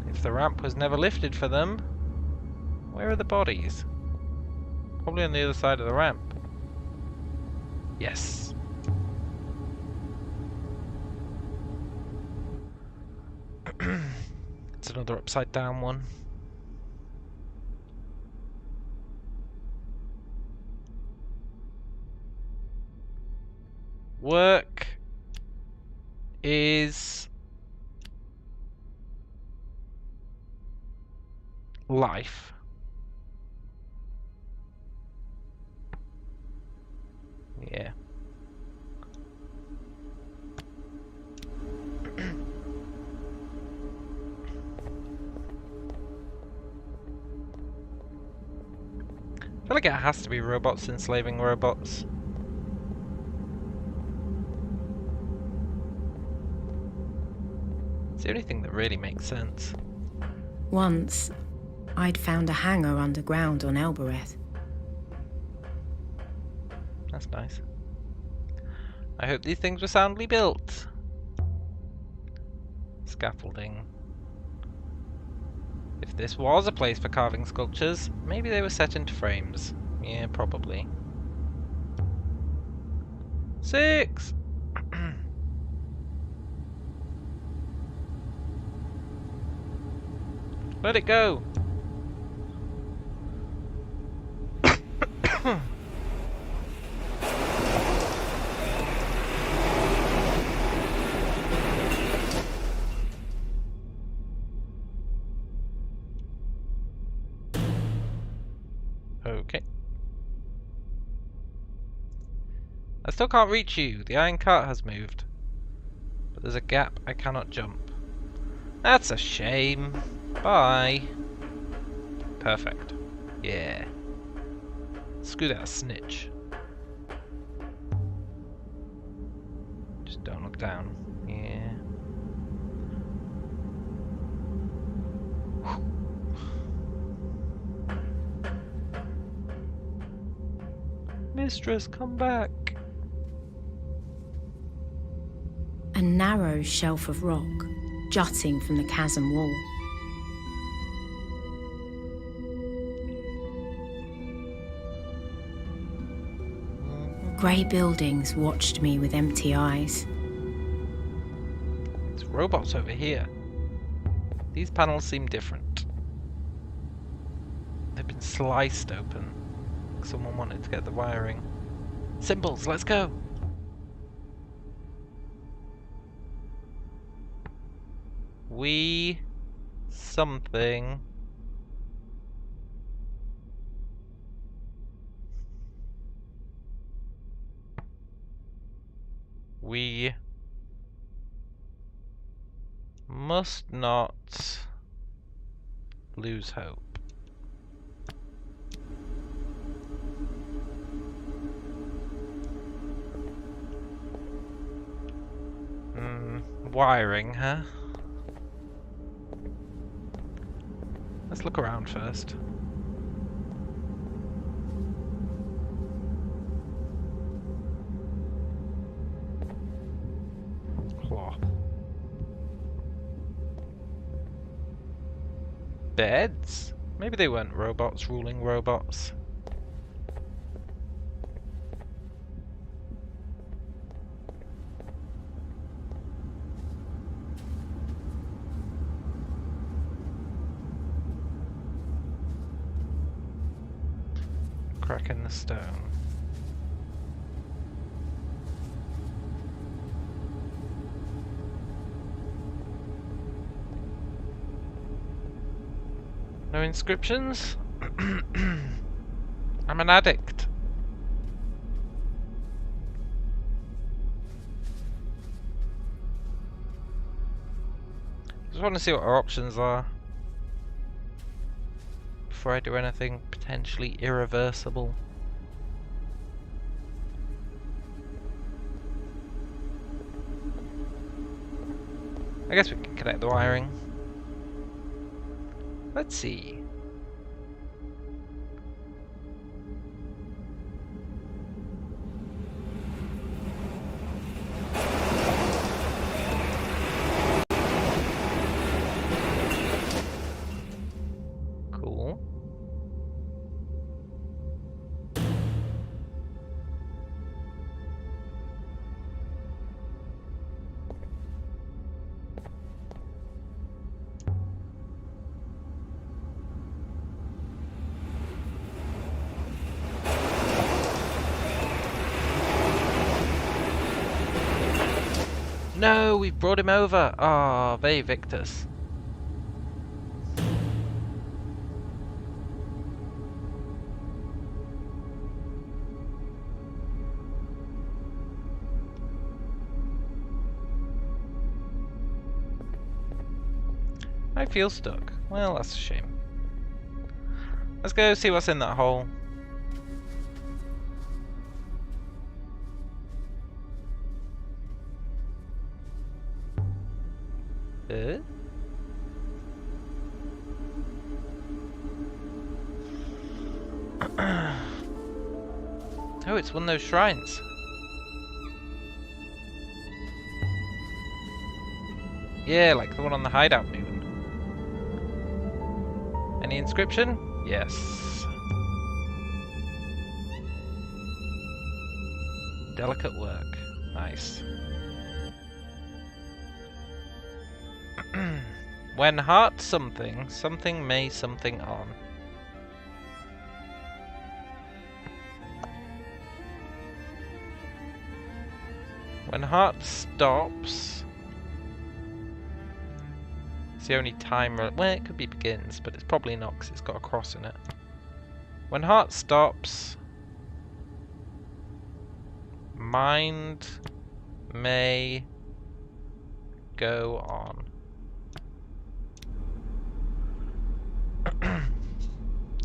if the ramp was never lifted for them, where are the bodies? Probably on the other side of the ramp. Yes. It's another upside down one. Work is life. Yeah. I feel like it has to be robots enslaving robots. It's the only thing that really makes sense. Once, I'd found a hangar underground on Elbereth. That's nice. I hope these things were soundly built. Scaffolding. If this was a place for carving sculptures, maybe they were set into frames. Yeah, probably. 6! Let it go! Okay. I still can't reach you. The iron cart has moved. But there's a gap I cannot jump. That's a shame. Bye. Perfect. Yeah. Screw that snitch. Just don't look down. Yeah. Mistress, come back. A narrow shelf of rock jutting from the chasm wall. Grey buildings watched me with empty eyes. There's robots over here. These panels seem different. They've been sliced open. Like someone wanted to get the wiring. Symbols, let's go! We... something... We must not lose hope. Wiring, huh? Let's look around first. Claw. Beds? Maybe they weren't robots ruling robots. Crack in the stone. No inscriptions? I'm an addict. Just want to see what our options are before I do anything potentially irreversible. I guess we can connect the wiring. Let's see. Cool. No, we've brought him over. Ah, they evicted us. I feel stuck. Well, that's a shame. Let's go see what's in that hole. Oh, it's one of those shrines. Yeah, like the one on the hideout moon. Any inscription? Yes. Delicate work. Nice. When heart something, something may something on. When heart stops, it's the only time. Well, it could be begins, but it's probably not because it's got a cross in it. When heart stops, mind may go on.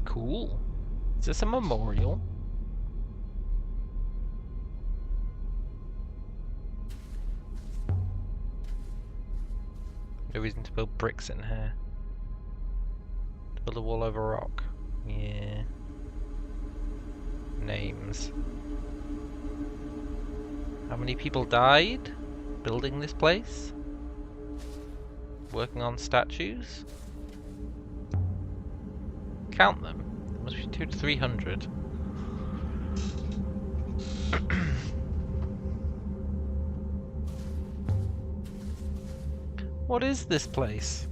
Cool. Is this a memorial? No reason to build bricks in here. To build a wall over rock. Yeah. Names. How many people died building this place? Working on statues? Count them. There must be 200 to 300. What is this place?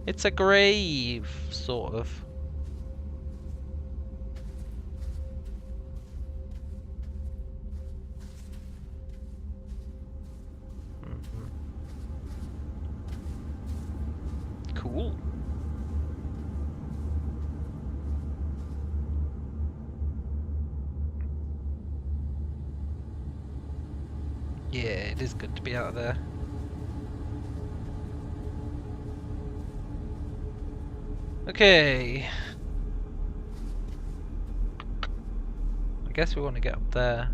It's a grave, sort of. Cool. Yeah, it is good to be out of there. Okay. I guess we want to get up there.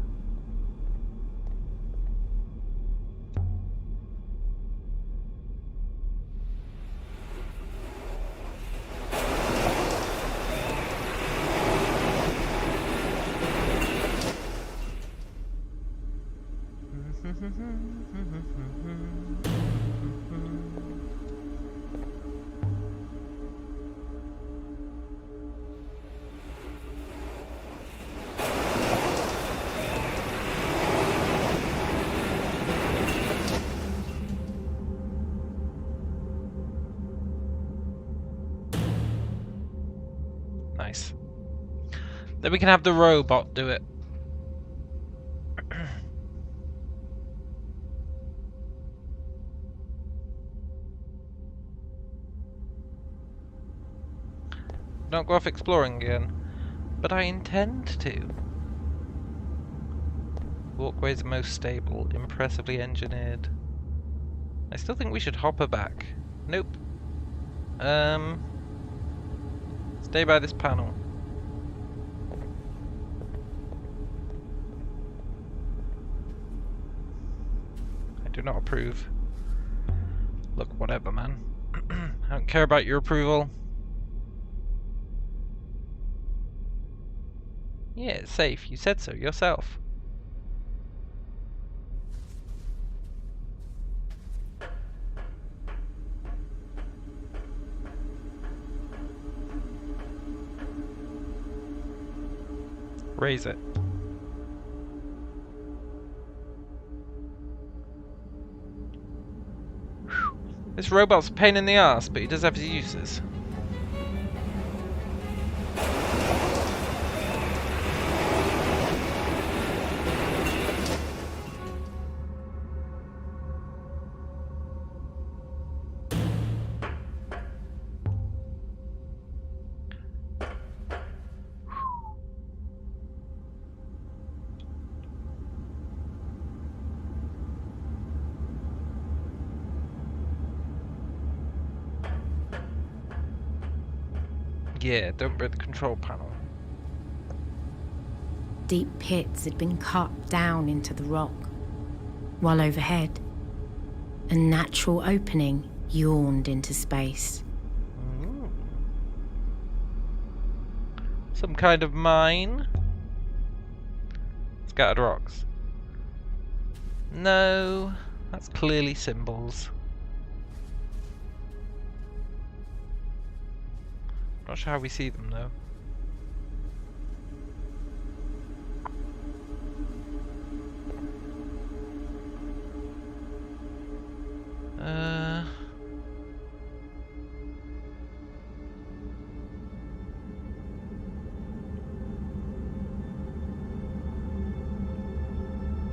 Nice. Then we can have the robot do it. Don't go off exploring again. But I intend to. Walkways are most stable, impressively engineered. I still think we should hop her back. Nope. Stay by this panel. I do not approve. Look, whatever, man. I don't care about your approval. Yeah, it's safe. You said so yourself. Raise it. Whew. This robot's a pain in the ass, but he does have his uses. Yeah, don't break the control panel. Deep pits had been cut down into the rock, while overhead, a natural opening yawned into space. Ooh. Some kind of mine? Scattered rocks. No, that's clearly symbols. Not sure how we see them though.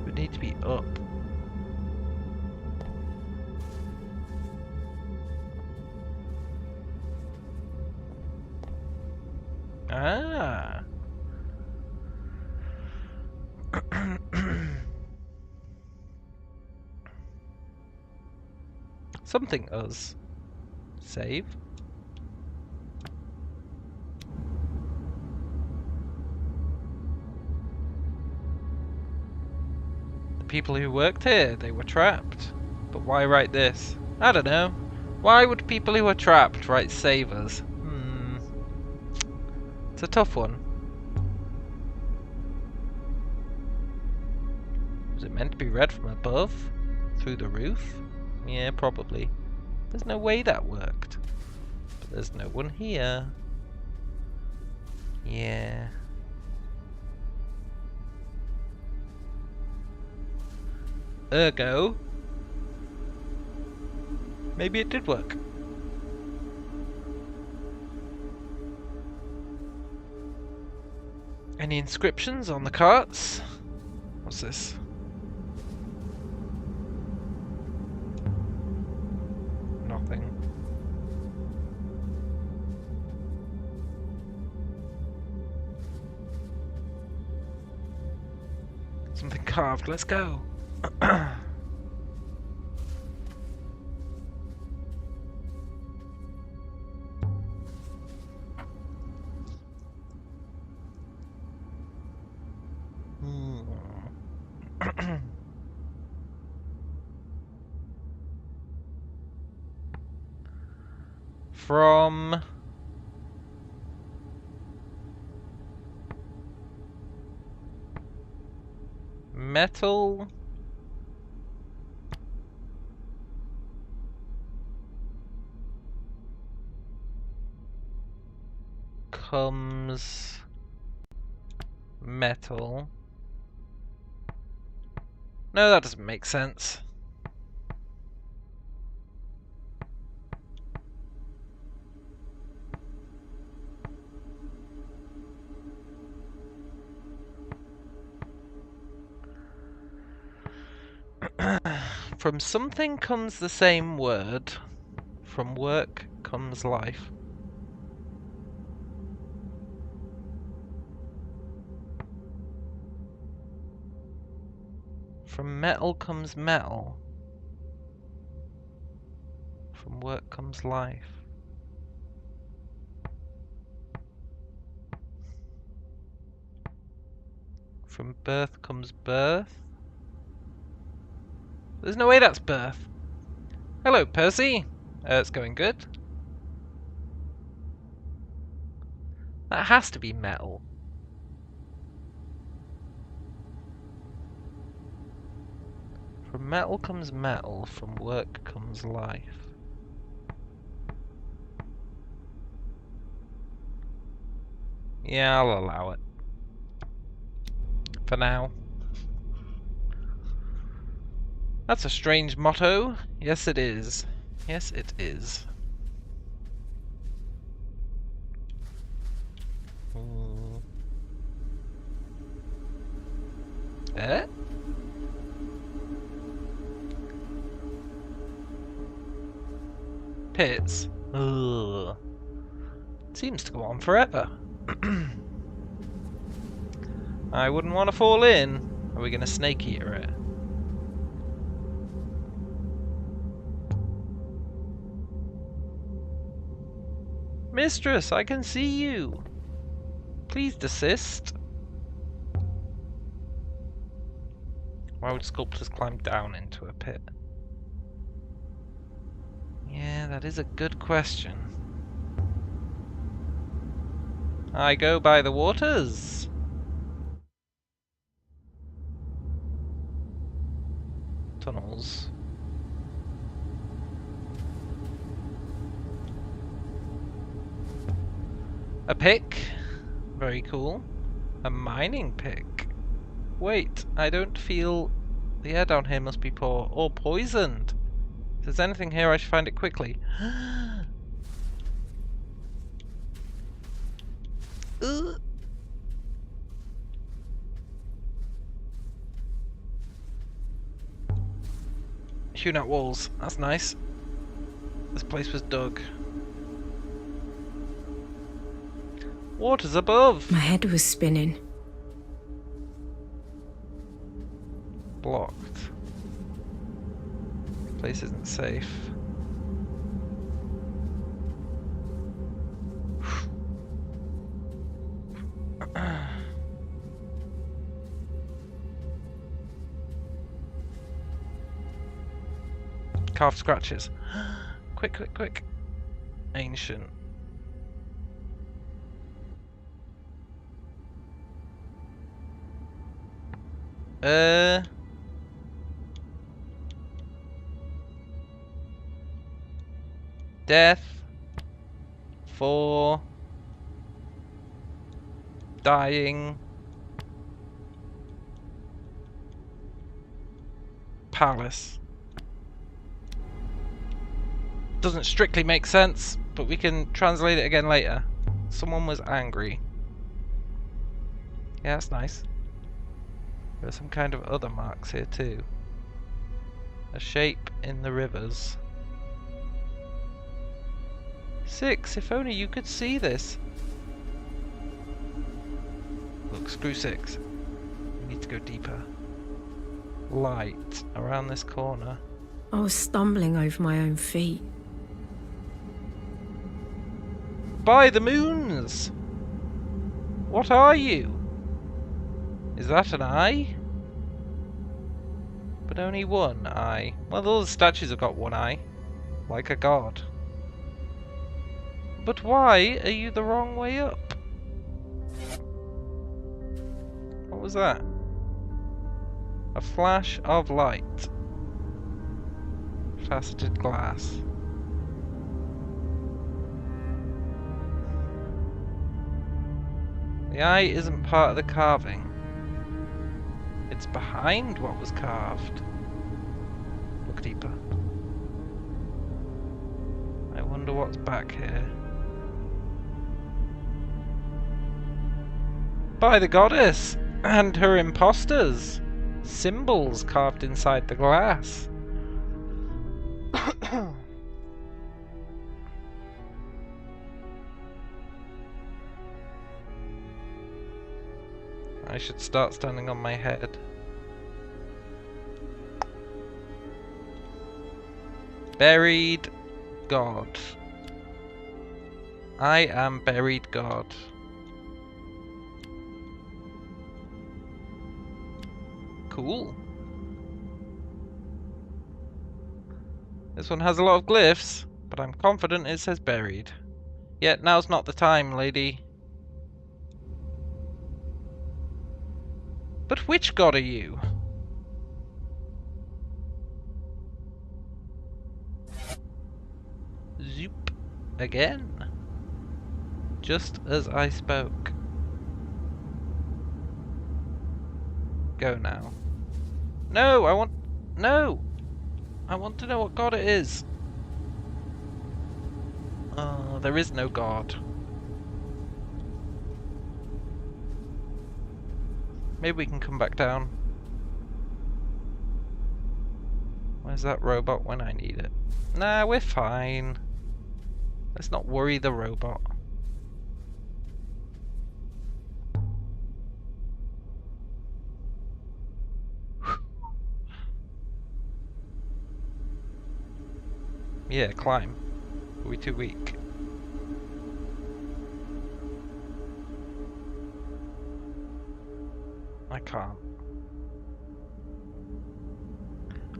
We need to be up. Ah. Something us. Save. The people who worked here, they were trapped. But why write this? I don't know. Why would people who are trapped write save us? It's a tough one. Was it meant to be read from above? Through the roof? Yeah, probably. There's no way that worked. But there's no one here. Yeah. Ergo, maybe it did work. Any inscriptions on the carts? What's this? Nothing. Something carved. Let's go. From metal comes metal. No, that doesn't make sense. From something comes the same word. From work comes life. From metal comes metal. From work comes life. From birth comes birth. There's no way that's birth. Hello, Percy. It's going good. That has to be metal. From metal comes metal, from work comes life. Yeah, I'll allow it. For now. That's a strange motto. Yes, it is. Yes, it is. Eh? Pits. Ugh. Seems to go on forever. I wouldn't want to fall in. Are we going to snake eater it? Mistress, I can see you. Please desist. Why would sculptors climb down into a pit? Yeah, that is a good question. I go by the waters. Tunnels. A pick. Very cool. A mining pick. Wait, I don't feel... The air down here must be poor. Or poisoned. If there's anything here, I should find it quickly. Hewn out walls. That's nice. This place was dug. Water's above! My head was spinning. Blocked. Place isn't safe. Carved scratches. Quick, quick, quick. Ancient. Death for dying palace. Doesn't strictly make sense, but we can translate it again later. Someone was angry. Yeah, that's nice. There are some kind of other marks here too. A shape in the rivers. 6, if only you could see this. Look, screw 6. We need to go deeper. Light around this corner. I was stumbling over my own feet. By the moons! What are you? Is that an eye? But only one eye. Well, all the statues have got one eye. Like a god. But why are you the wrong way up? What was that? A flash of light. Faceted glass. The eye isn't part of the carving. It's behind what was carved. Look deeper. I wonder what's back here. By the goddess! And her imposters! Symbols carved inside the glass. I should start standing on my head. Buried God. I am buried God. Cool. This one has a lot of glyphs, but I'm confident it says buried. Yet now's not the time, lady. But which god are you? Zoop. Again. Just as I spoke. Go now. No, I want... No! I want to know what god it is. Oh, there is no god. Maybe we can come back down. Where's that robot when I need it? Nah, we're fine. Let's not worry the robot. Yeah, climb. Are we too weak? I can't.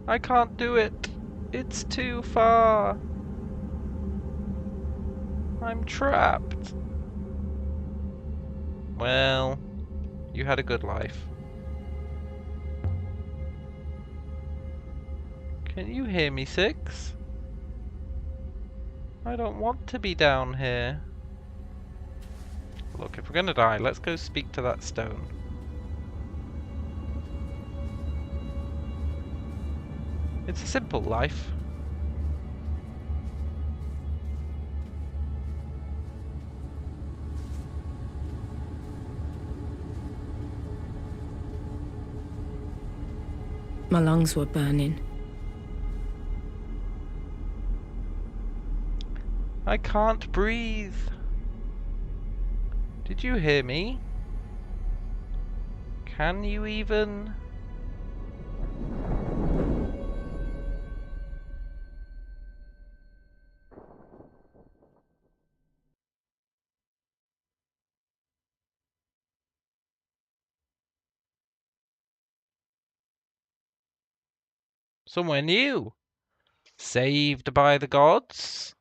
I can't do it. It's too far. I'm trapped. Well, you had a good life. Can you hear me, Six? I don't want to be down here. Look, if we're gonna die, let's go speak to that stone. It's a simple life. My lungs were burning. I can't breathe. Did you hear me? Can you even? Somewhere new. Saved by the gods.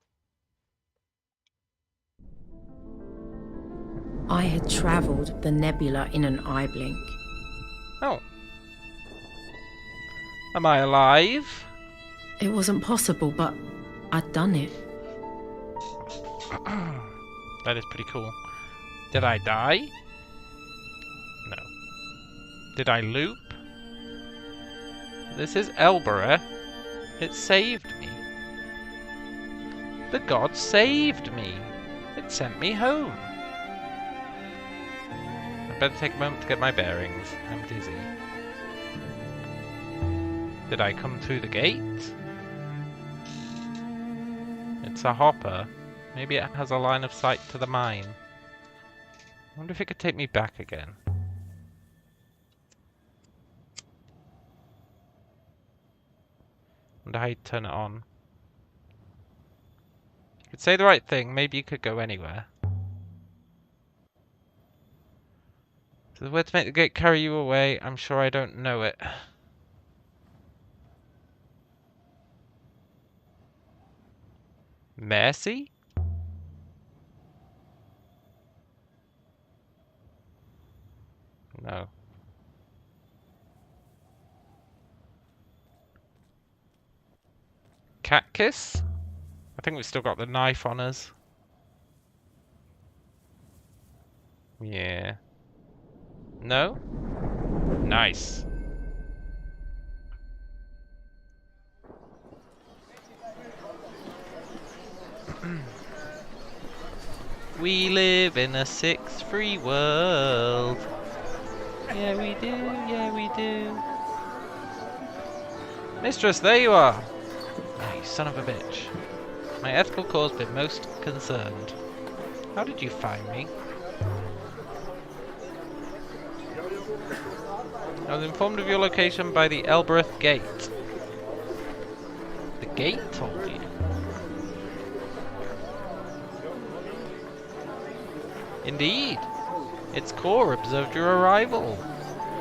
I had travelled the nebula in an eye blink. Oh. Am I alive? It wasn't possible, but I'd done it. That is pretty cool. Did I die? No. Did I loop? This is Elbera. It saved me. The god saved me. It sent me home. I better take a moment to get my bearings. I'm dizzy. Did I come through the gate? It's a hopper. Maybe it has a line of sight to the mine. I wonder if it could take me back again. Wonder how you turn it on. You could say the right thing, maybe you could go anywhere. So the way to make the gate carry you away, I'm sure I don't know it. Mercy? No. Cat kiss? I think we've still got the knife on us. Yeah. No? Nice. We live in a 6 free world. Yeah, we do. Yeah, we do. Mistress, there you are. Oh, you son of a bitch. My ethical core's been most concerned. How did you find me? I was informed of your location by the Elbereth Gate. The gate told you? Indeed. Its core observed your arrival.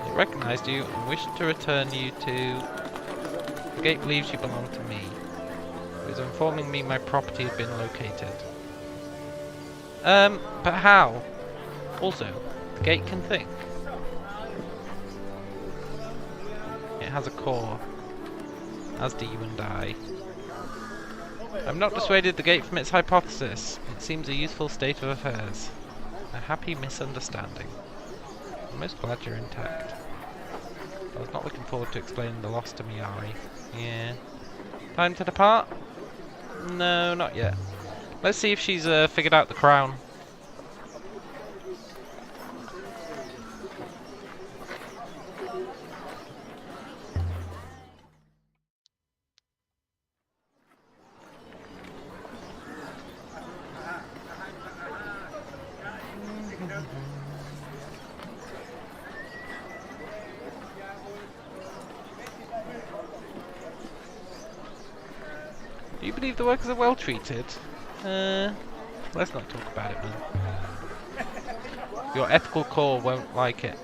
It recognized you and wished to return you to... The gate believes you belong to me. It was informing me my property had been located. But how? Also, the gate can think. It has a core, as do you and I. I've not dissuaded the gate from its hypothesis. It seems a useful state of affairs. A happy misunderstanding. I'm most glad you're intact. I was not looking forward to explaining the loss to Miari. Yeah. Time to depart? No, not yet. Let's see if she's figured out the crown. Do you believe the workers are well treated? Let's not talk about it, man. Your ethical core won't like it.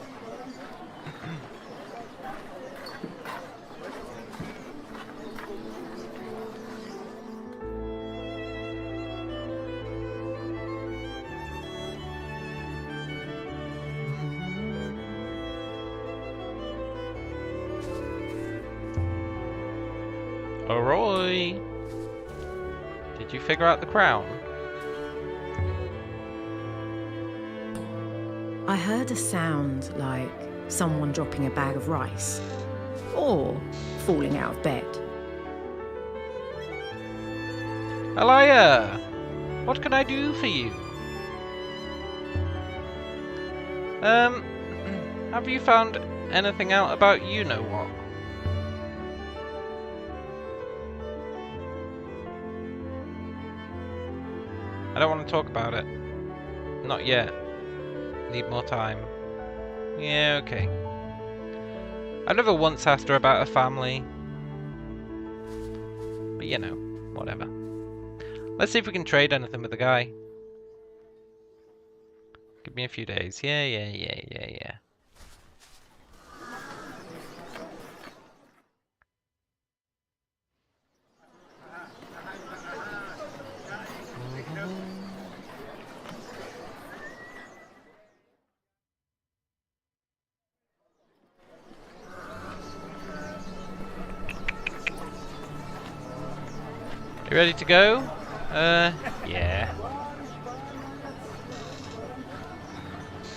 Roy! Did you figure out the crown? I heard a sound like someone dropping a bag of rice. Or falling out of bed. Alaya! What can I do for you? Have you found anything out about you-know-what? I don't want to talk about it. Not yet. Need more time. Yeah, okay. I've never once asked her about her family. But you know, whatever. Let's see if we can trade anything with the guy. Give me a few days. Yeah. You ready to go? Yeah.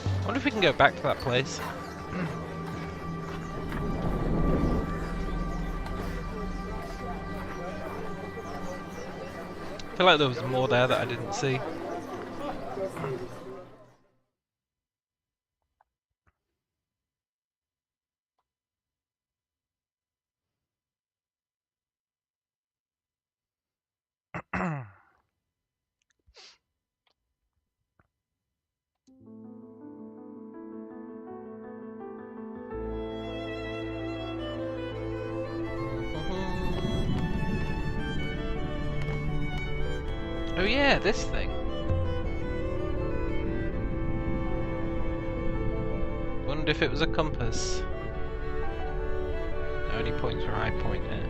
I wonder if we can go back to that place. I feel like there was more there that I didn't see. Oh yeah, this thing. Wonder if it was a compass. It only points where I point it.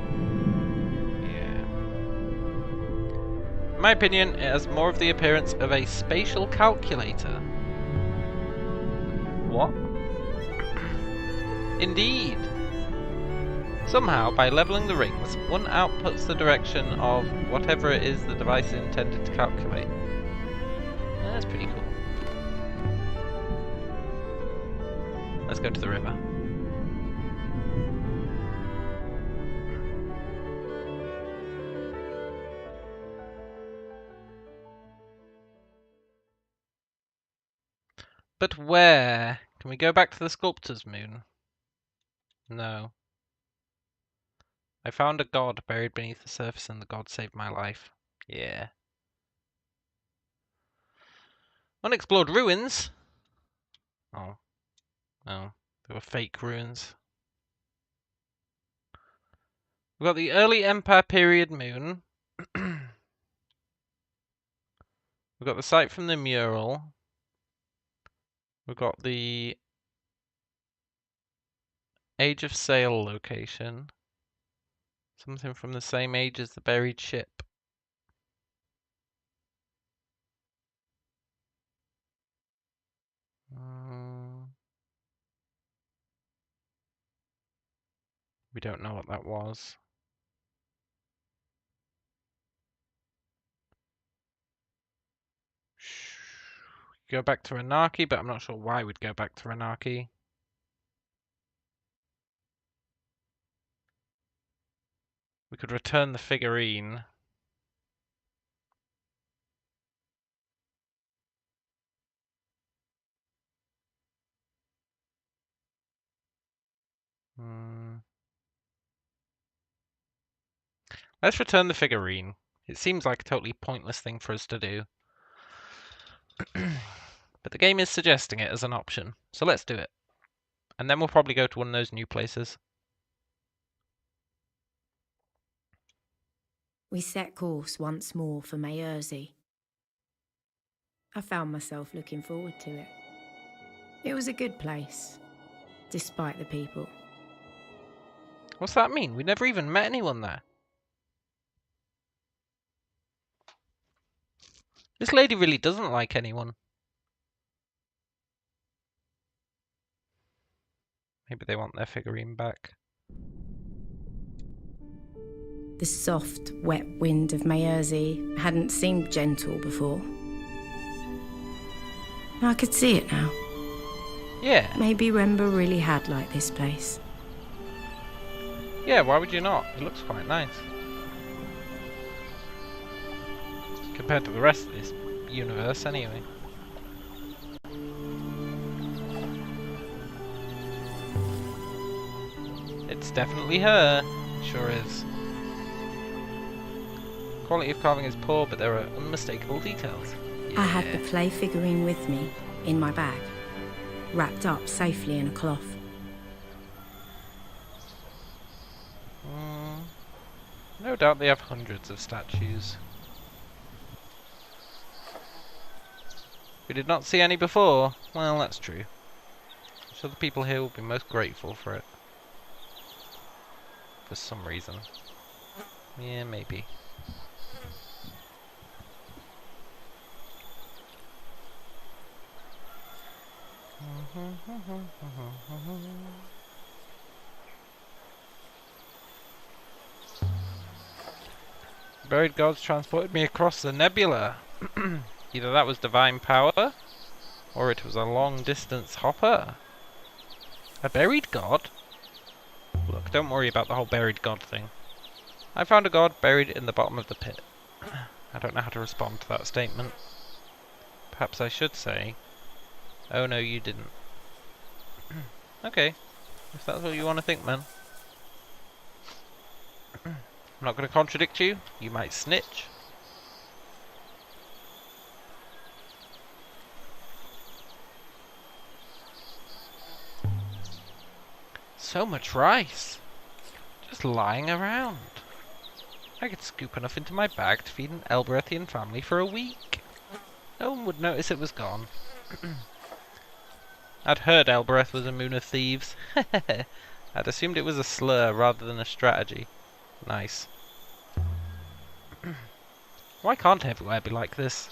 Yeah. In my opinion, it has more of the appearance of a spatial calculator. What? Indeed. Somehow, by leveling the rings, one outputs the direction of whatever it is the device is intended to calculate. That's pretty cool. let's go to the river. But where? Can we go back to the sculptor's moon? No. I found a god buried beneath the surface and the god saved my life. Yeah. Unexplored ruins? Oh. No. They were fake ruins. We've got the early Empire period moon. We've got the site from the mural. We've got the Age of Sail location. Something from the same age as the buried ship. We don't know what that was. Go back to Anarchy, but I'm not sure why we'd go back to Anarchy. We could return the figurine. Let's return the figurine. It seems like a totally pointless thing for us to do. But the game is suggesting it as an option, so let's do it. And then we'll probably go to one of those new places. We set course once more for Mayerzy. I found myself looking forward to it. It was a good place, despite the people. What's that mean? We never even met anyone there. This lady really doesn't like anyone. Maybe they want their figurine back. The soft, wet wind of Mayerzy hadn't seemed gentle before. I could see it now. Yeah. Maybe Remba really had liked this place. Yeah, why would you not? It looks quite nice. Compared to the rest of this universe, anyway. It's definitely her. Sure is. Quality of carving is poor, but there are unmistakable details. Yeah. I had the clay figurine with me, in my bag, wrapped up safely in a cloth. No doubt they have hundreds of statues. We did not see any before. Well, that's true. I'm sure the people here will be most grateful for it. For some reason. Yeah, maybe. Buried gods transported me across the nebula. Either that was divine power, or it was a long-distance hopper. A buried god? Look, don't worry about the whole buried god thing. I found a god buried in the bottom of the pit. I don't know how to respond to that statement. Perhaps I should say, oh no, you didn't. Okay, if that's what you want to think, man. I'm not going to contradict you. You might snitch. So much rice. Just lying around. I could scoop enough into my bag to feed an Elberethian family for a week. No one would notice it was gone. I'd heard Elbereth was a moon of thieves. I'd assumed it was a slur rather than a strategy. Nice. Why can't everywhere be like this?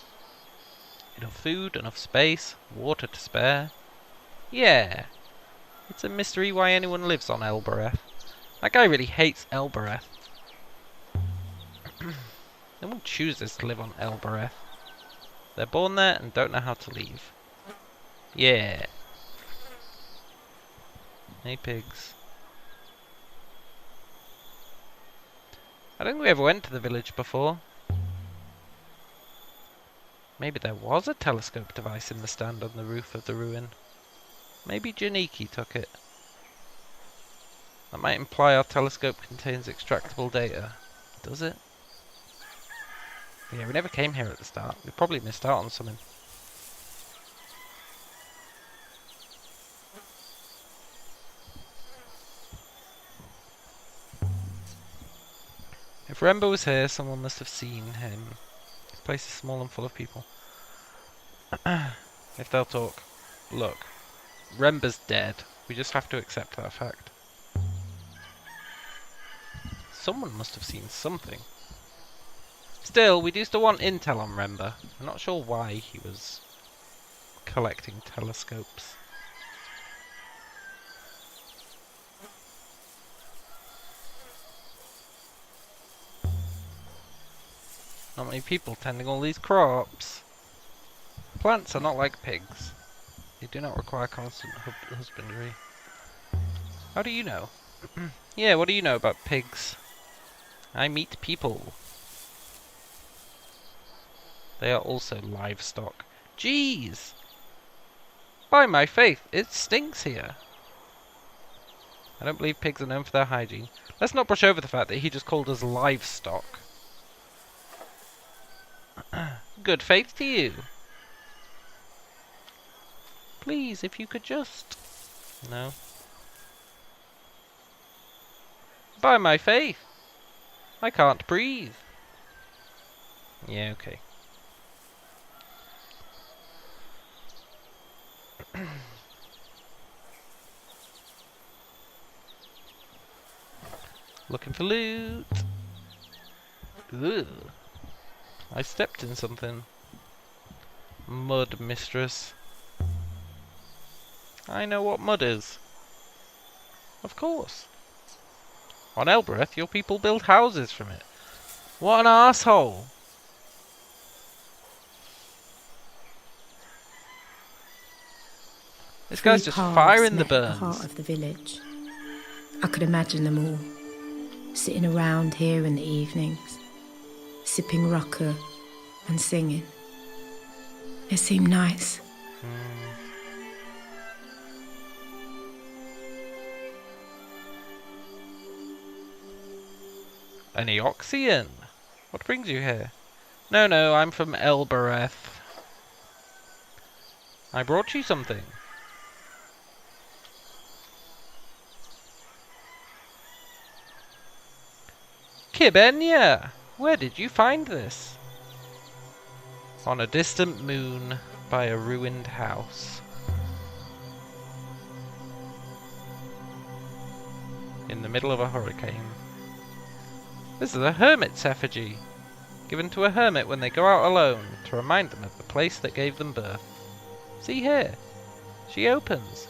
Enough food, enough space, water to spare. Yeah. It's a mystery why anyone lives on Elbereth. That guy really hates Elbereth. No one chooses to live on Elbereth. They're born there and don't know how to leave. Yeah. Hey, pigs. I don't think we ever went to the village before. Maybe there was a telescope device in the stand on the roof of the ruin. Maybe Janiki took it. That might imply our telescope contains extractable data. Does it? Yeah, we never came here at the start. We probably missed out on something. If Rembo was here, someone must have seen him. This place is small and full of people. If they'll talk. Look, Remba's dead. We just have to accept that fact. Someone must have seen something. Still, we do still want intel on Remba. I'm not sure why he was collecting telescopes. Not many people tending all these crops. Plants are not like pigs. They do not require constant husbandry. How do you know? Yeah, what do you know about pigs? I meet people. They are also livestock. Jeez! By my faith, it stinks here. I don't believe pigs are known for their hygiene. Let's not brush over the fact that he just called us livestock. Good faith to you. Please, if you could just... No. By my faith, I can't breathe. Yeah, okay. Looking for loot. Ugh. I stepped in something. Mud, mistress. I know what mud is. Of course. On Elbereth, your people build houses from it. What an arsehole! This guy's just firing the burns. The heart of the village. I could imagine them all sitting around here in the evenings, sipping rocker and singing. It seemed nice. An Eoxian? What brings you here? No, I'm from Elbereth. I brought you something. Kibenya! Where did you find this? On a distant moon by a ruined house. In the middle of a hurricane. This is a hermit's effigy, given to a hermit when they go out alone to remind them of the place that gave them birth. See here, she opens.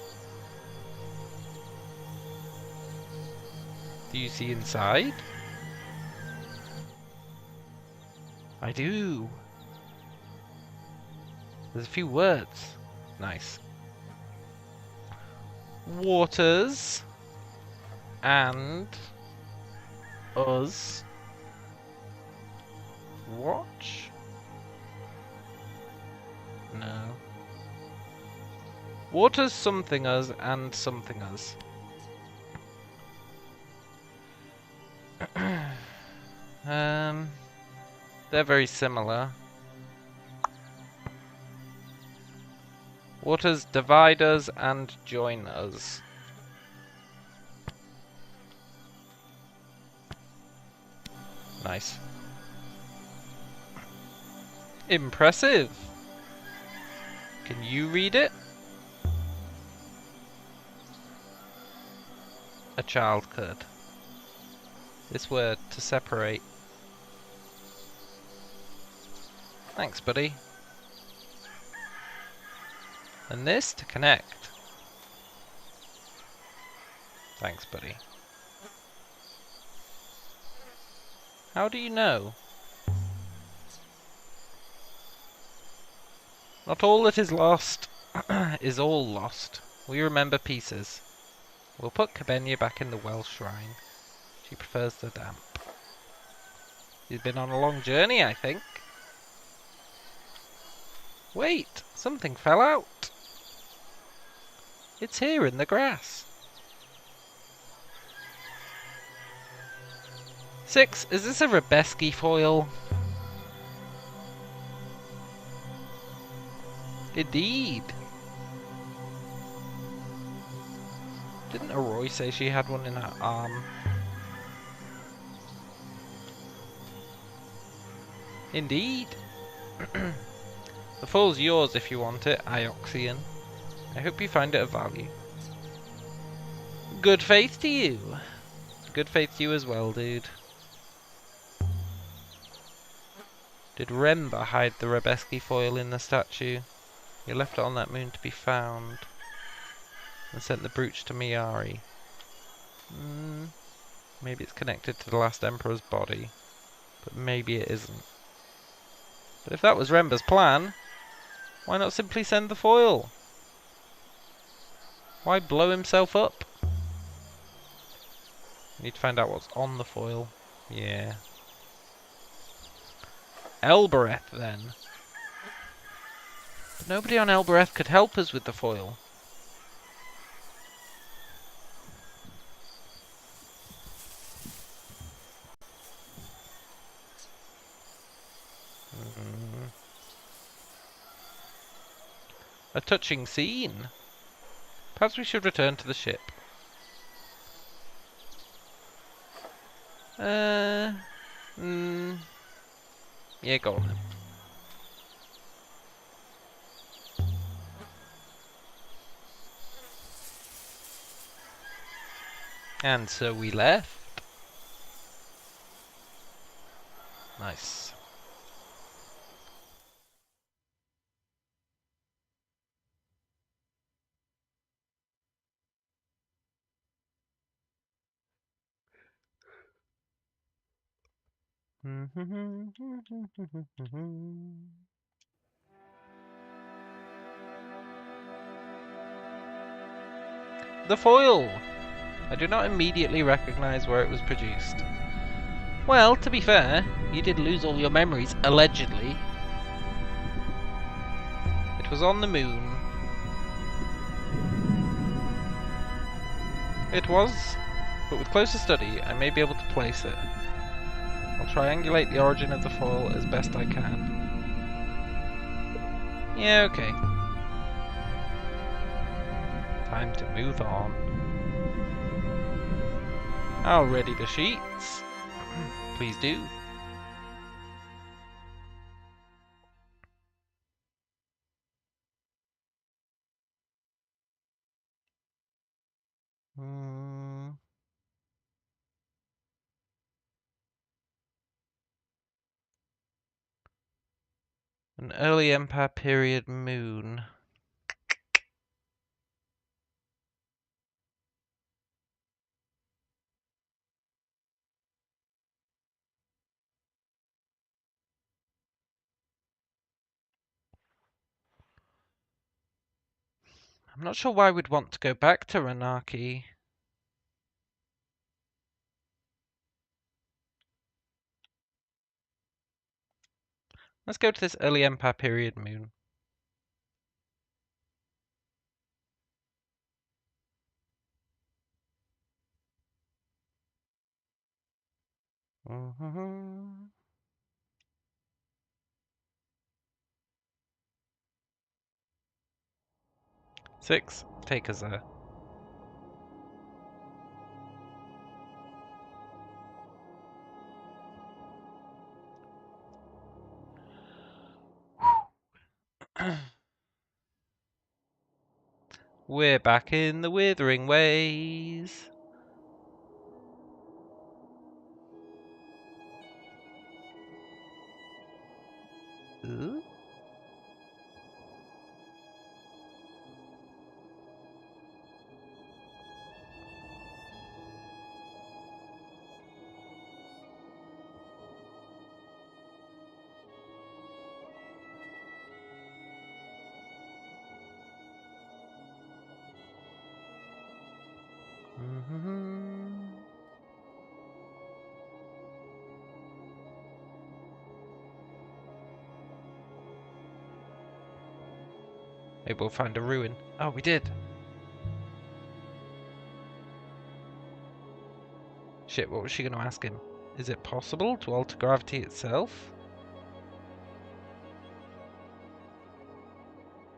Do you see inside? I do. There's a few words. Nice. Waters and us watch? No. Waters something us and something us. They're very similar. Waters divide us and join us. Nice. Impressive. Can you read it? A child could. This word to separate. Thanks, buddy. And this to connect. Thanks, buddy. How do you know? Not all that is lost is all lost. We remember pieces. We'll put Cabenia back in the well shrine. She prefers the damp. She's been on a long journey, I think. Wait, something fell out. It's here in the grass. 6, is this a Rebeski foil? Indeed. Didn't Arroy say she had one in her arm? Indeed. The foil's yours if you want it, Ioxian. I hope you find it of value. Good faith to you. Good faith to you as well, dude. Did Remba hide the Rebeski foil in the statue? You left it on that moon to be found. And sent the brooch to Miari. Maybe it's connected to the last Emperor's body. But maybe it isn't. But if that was Remba's plan, why not simply send the foil? Why blow himself up? Need to find out what's on the foil. Yeah. Elbereth, then. But nobody on Elbereth could help us with the foil. A touching scene. Perhaps we should return to the ship. Yeah, go on then. And so we left. Nice. The foil! I do not immediately recognize where it was produced. Well, to be fair, you did lose all your memories, allegedly. It was on the moon. It was, but with closer study, I may be able to place it. I'll triangulate the origin of the foil as best I can. Yeah, okay. Time to move on. I'll ready the sheets. Please do. An early Empire period moon. I'm not sure why we'd want to go back to Renaki. Let's go to this early Empire period moon. Six, take us there. We're back in the withering ways. Ooh. Maybe we'll find a ruin. Oh, we did. Shit, what was she going to ask him? Is it possible to alter gravity itself?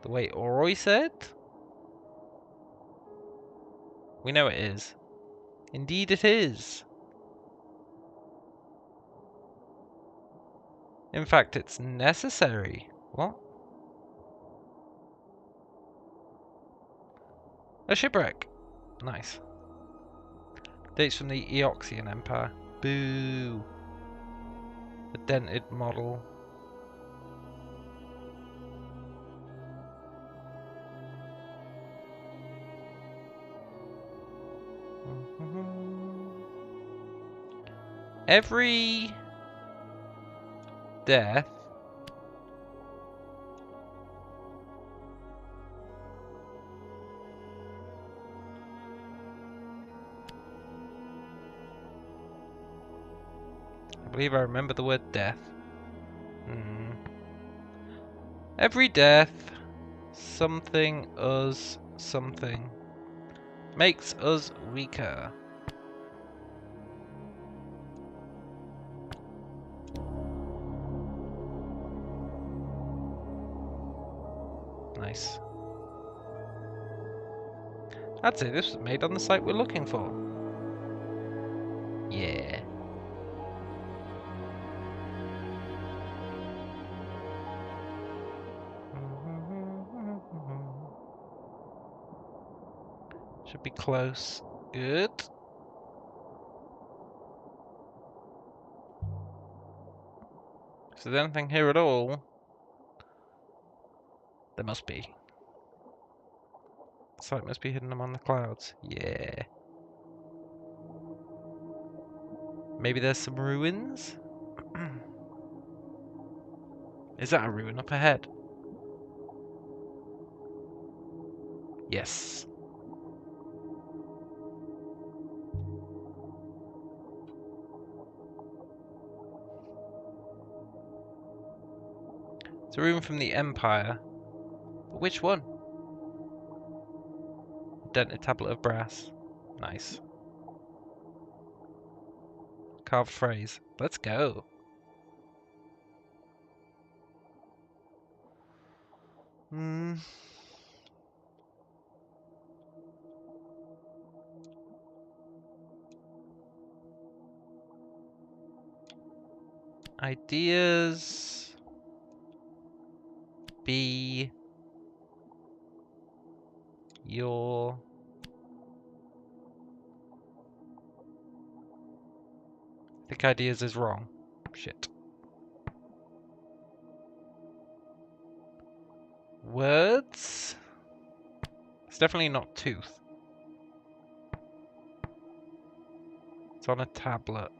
The way Oroi said? We know it is. Indeed it is. In fact, it's necessary. What? A shipwreck. Nice. Dates from the Eoxian Empire. Boo. A dented model. Every death I believe I remember the word death. Every death, something us something, makes us weaker. Nice. I'd say this was made on the site we're looking for. Yeah. Should be close. Good. Is there anything here at all? There must be. The site must be hidden among the clouds. Yeah. Maybe there's some ruins? Is that a ruin up ahead? Yes. It's a ruin from the Empire. But which one? Dented tablet of brass. Nice. Carved phrase. Let's go. Ideas be your I think ideas is wrong. Shit. Words? It's definitely not tooth. It's on a tablet.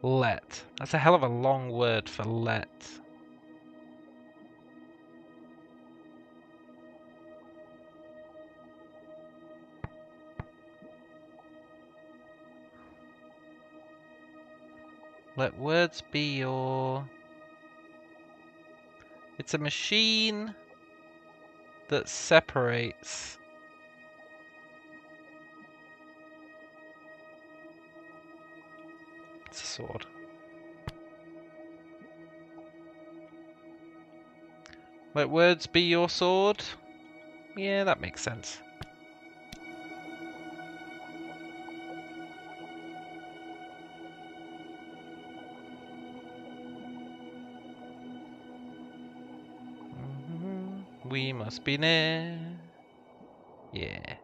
Let. That's a hell of a long word for let. Let words be your... It's a machine that separates... It's a sword. Let words be your sword? Yeah, that makes sense. We must be near. Yeah.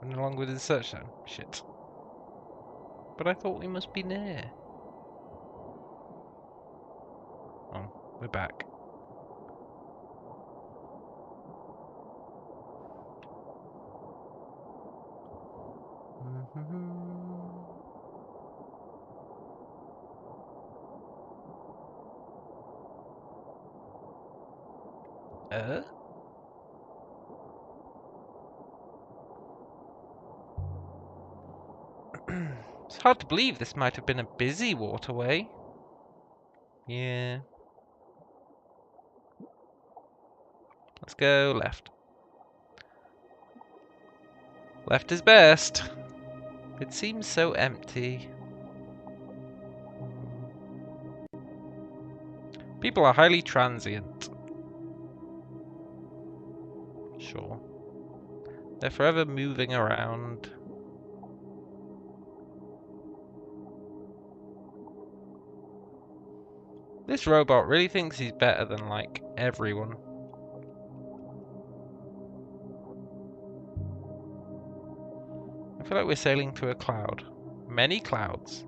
Running along with the search zone. Shit. But I thought we must be near. Oh, we're back. It's hard to believe this might have been a busy waterway. Yeah. Let's go left. Left is best. It seems so empty. People are highly transient. Sure. They're forever moving around. This robot really thinks he's better than, like, everyone. I feel like we're sailing through a cloud. Many clouds.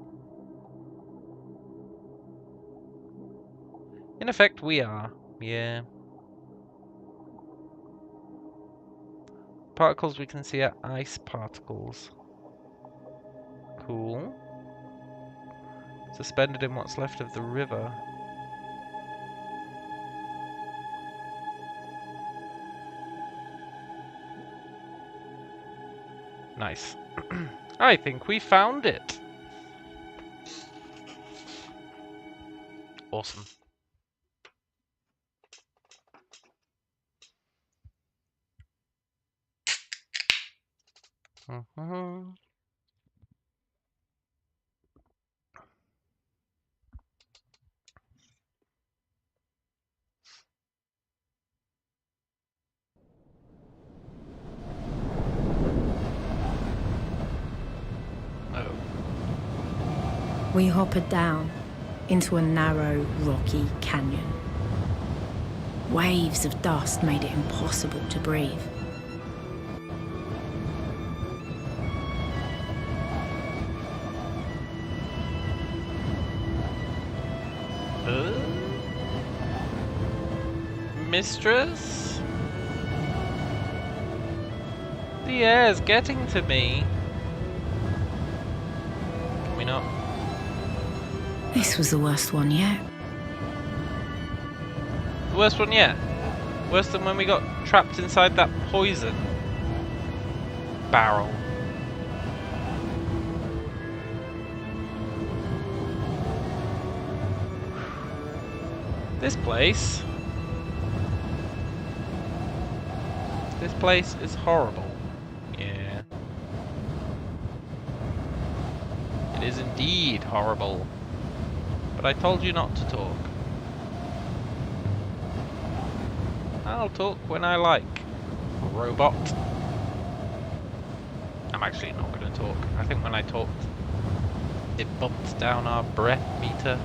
In effect, we are. Yeah. Particles we can see are ice particles. Cool. Suspended in what's left of the river. Nice. I think we found it. Awesome. Mm-hmm. Oh. We hoppered down into a narrow, rocky canyon. Waves of dust made it impossible to breathe. Mistress? The air's getting to me. Can we not? This was the worst one yet. The worst one yet? Worse than when we got trapped inside that poison barrel. This place is horrible. Yeah. It is indeed horrible. But I told you not to talk. I'll talk when I like, robot. I'm actually not going to talk. I think when I talked, it bumped down our breath meter.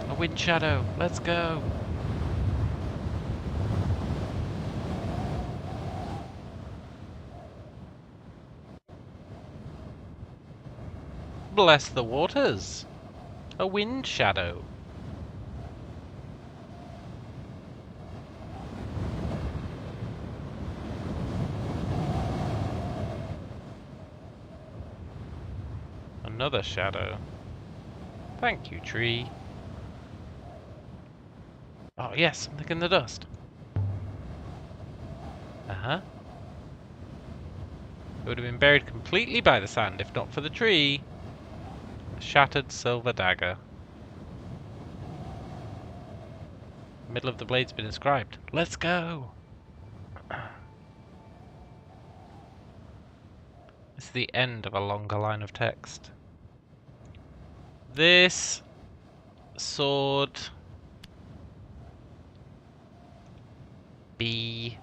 A wind shadow, let's go. Bless the waters. A wind shadow. Another shadow. Thank you, tree. Oh yes, something in the dust. Uh-huh. It would have been buried completely by the sand if not for the tree. A shattered silver dagger. The middle of the blade's been inscribed. Let's go! This is the end of a longer line of text. This sword be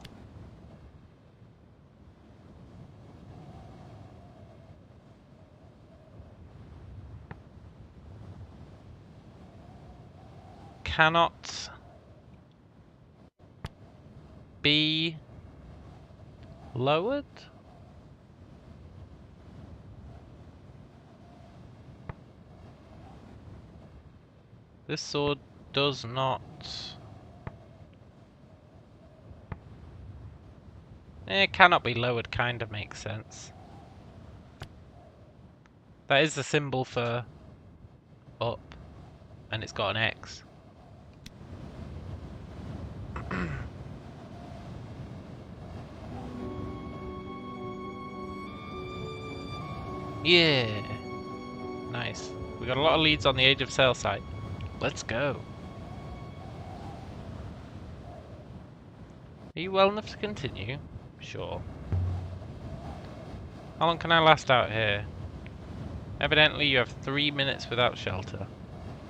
cannot be lowered? This sword does not. It cannot be lowered, kind of makes sense. That is the symbol for up. and it's got an X. Yeah. Nice. We got a lot of leads on the Age of Sail site. Let's go. Are you well enough to continue? Sure. How long can I last out here? Evidently you have 3 minutes without shelter.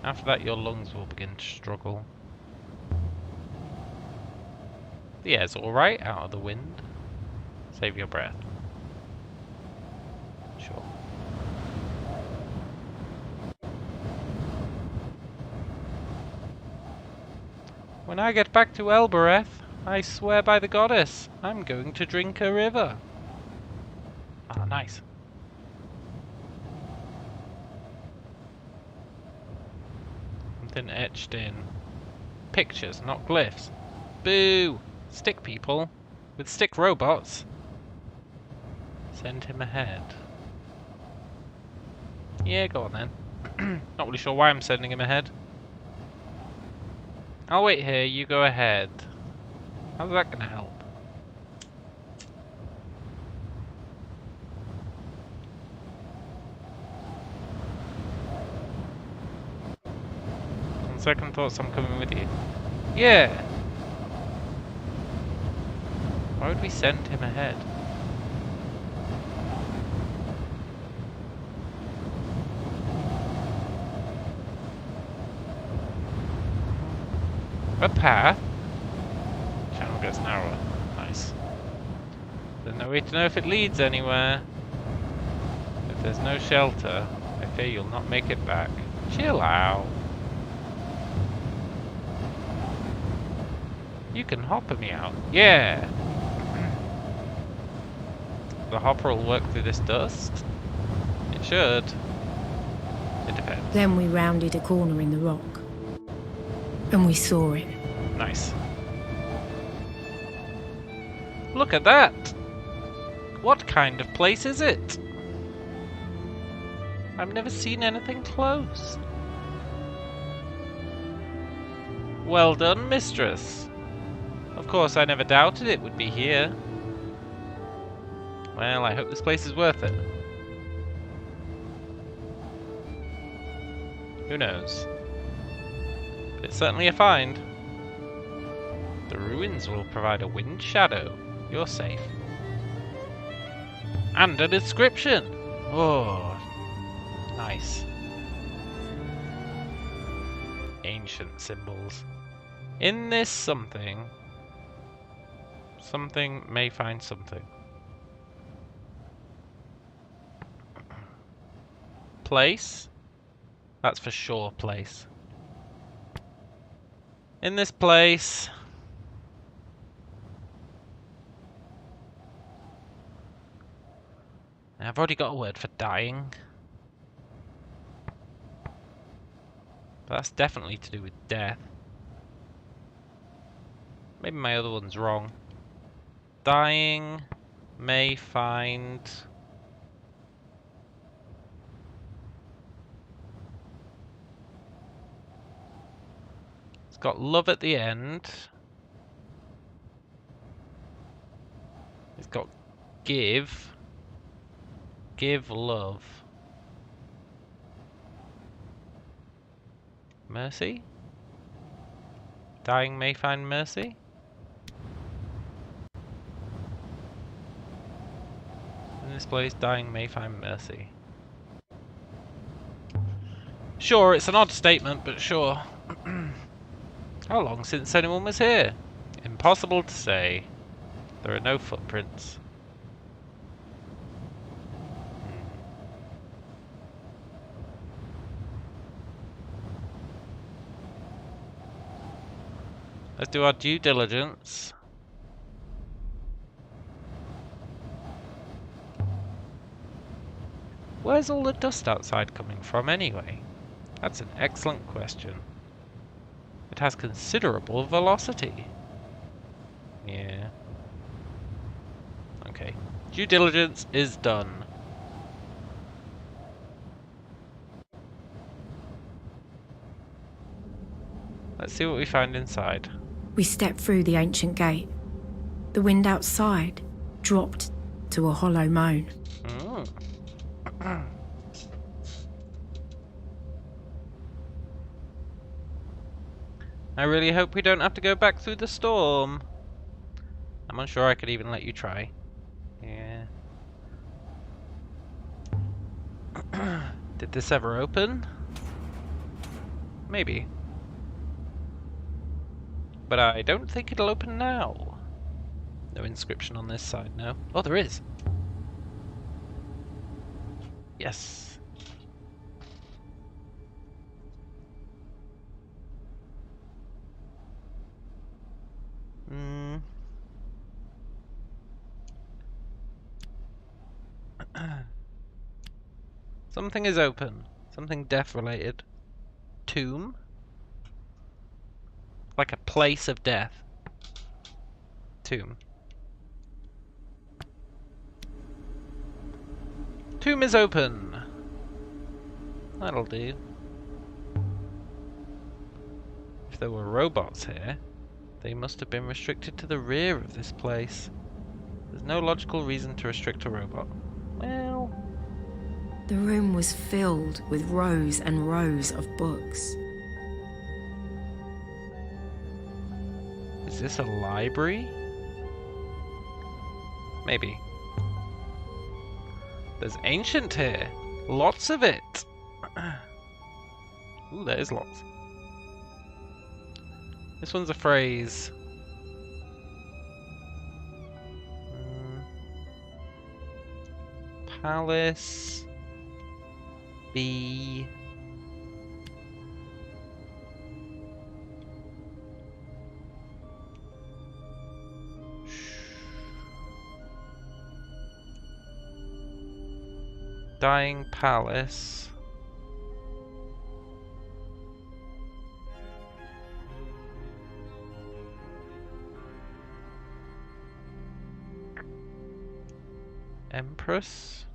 After that your lungs will begin to struggle. The air's alright out of the wind. Save your breath. Sure. When I get back to Elbereth, I swear by the goddess, I'm going to drink a river. Ah, nice. Something etched in. Pictures, not glyphs. Boo! Stick people. With stick robots. Send him ahead. Yeah, go on then. Not really sure why I'm sending him ahead. I'll wait here, you go ahead. How's that gonna help? On second thoughts, I'm coming with you. Yeah! Why would we send him ahead? A path? Channel gets narrower. Nice. There's no way to know if it leads anywhere. If there's no shelter, I fear you'll not make it back. Chill out. You can hopper me out. Yeah! The hopper will work through this dust? It should. It depends. Then we rounded a corner in the rock. And we saw it. Nice. Look at that! What kind of place is it? I've never seen anything close. Well done, mistress. Of course, I never doubted it would be here. Well, I hope this place is worth it. Who knows? But it's certainly a find. The ruins will provide a wind shadow. You're safe. And a description! Oh, nice. Ancient symbols. In this something may find something. Place? That's for sure place. In this place... I've already got a word for dying. But that's definitely to do with death. Maybe my other one's wrong. Dying may find... It's got love at the end. It's got give. Give love. Mercy? Dying may find mercy? In this place, dying may find mercy. Sure, it's an odd statement, but sure. How long since anyone was here? Impossible to say. There are no footprints. Let's do our due diligence. Where's all the dust outside coming from anyway? That's an excellent question. It has considerable velocity. Yeah. Okay. Due diligence is done. Let's see what we find inside. We stepped through the ancient gate. The wind outside dropped to a hollow moan. I really hope we don't have to go back through the storm. I'm unsure I could even let you try. Yeah. Did this ever open? Maybe. But I don't think it'll open now. No inscription on this side, no. Oh, there is. Yes. Something is open. Something death related. Tomb? Like a place of death. Tomb. Tomb is open. That'll do. If there were robots here, they must have been restricted to the rear of this place. There's no logical reason to restrict a robot. Well... The room was filled with rows and rows of books. Is this a library? Maybe. There's ancient here. Lots of it. Ooh, there is lots. This one's a phrase. Palace. B. Dying Palace. Empress.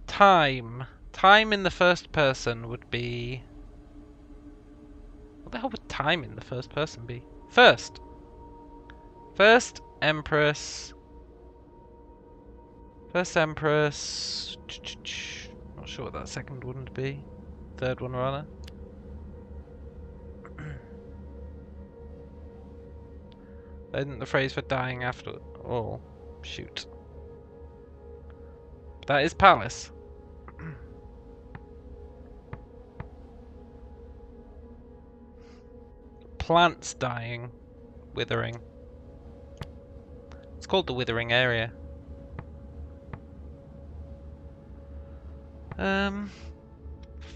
Time. Time in the first person would be... What the hell would time in the first person be? First. First Empress. First Empress. Not sure what that second one would be. Third one rather. Isn't the phrase for dying after... Oh, shoot. That is palace. Plants dying. Withering. It's called the withering area.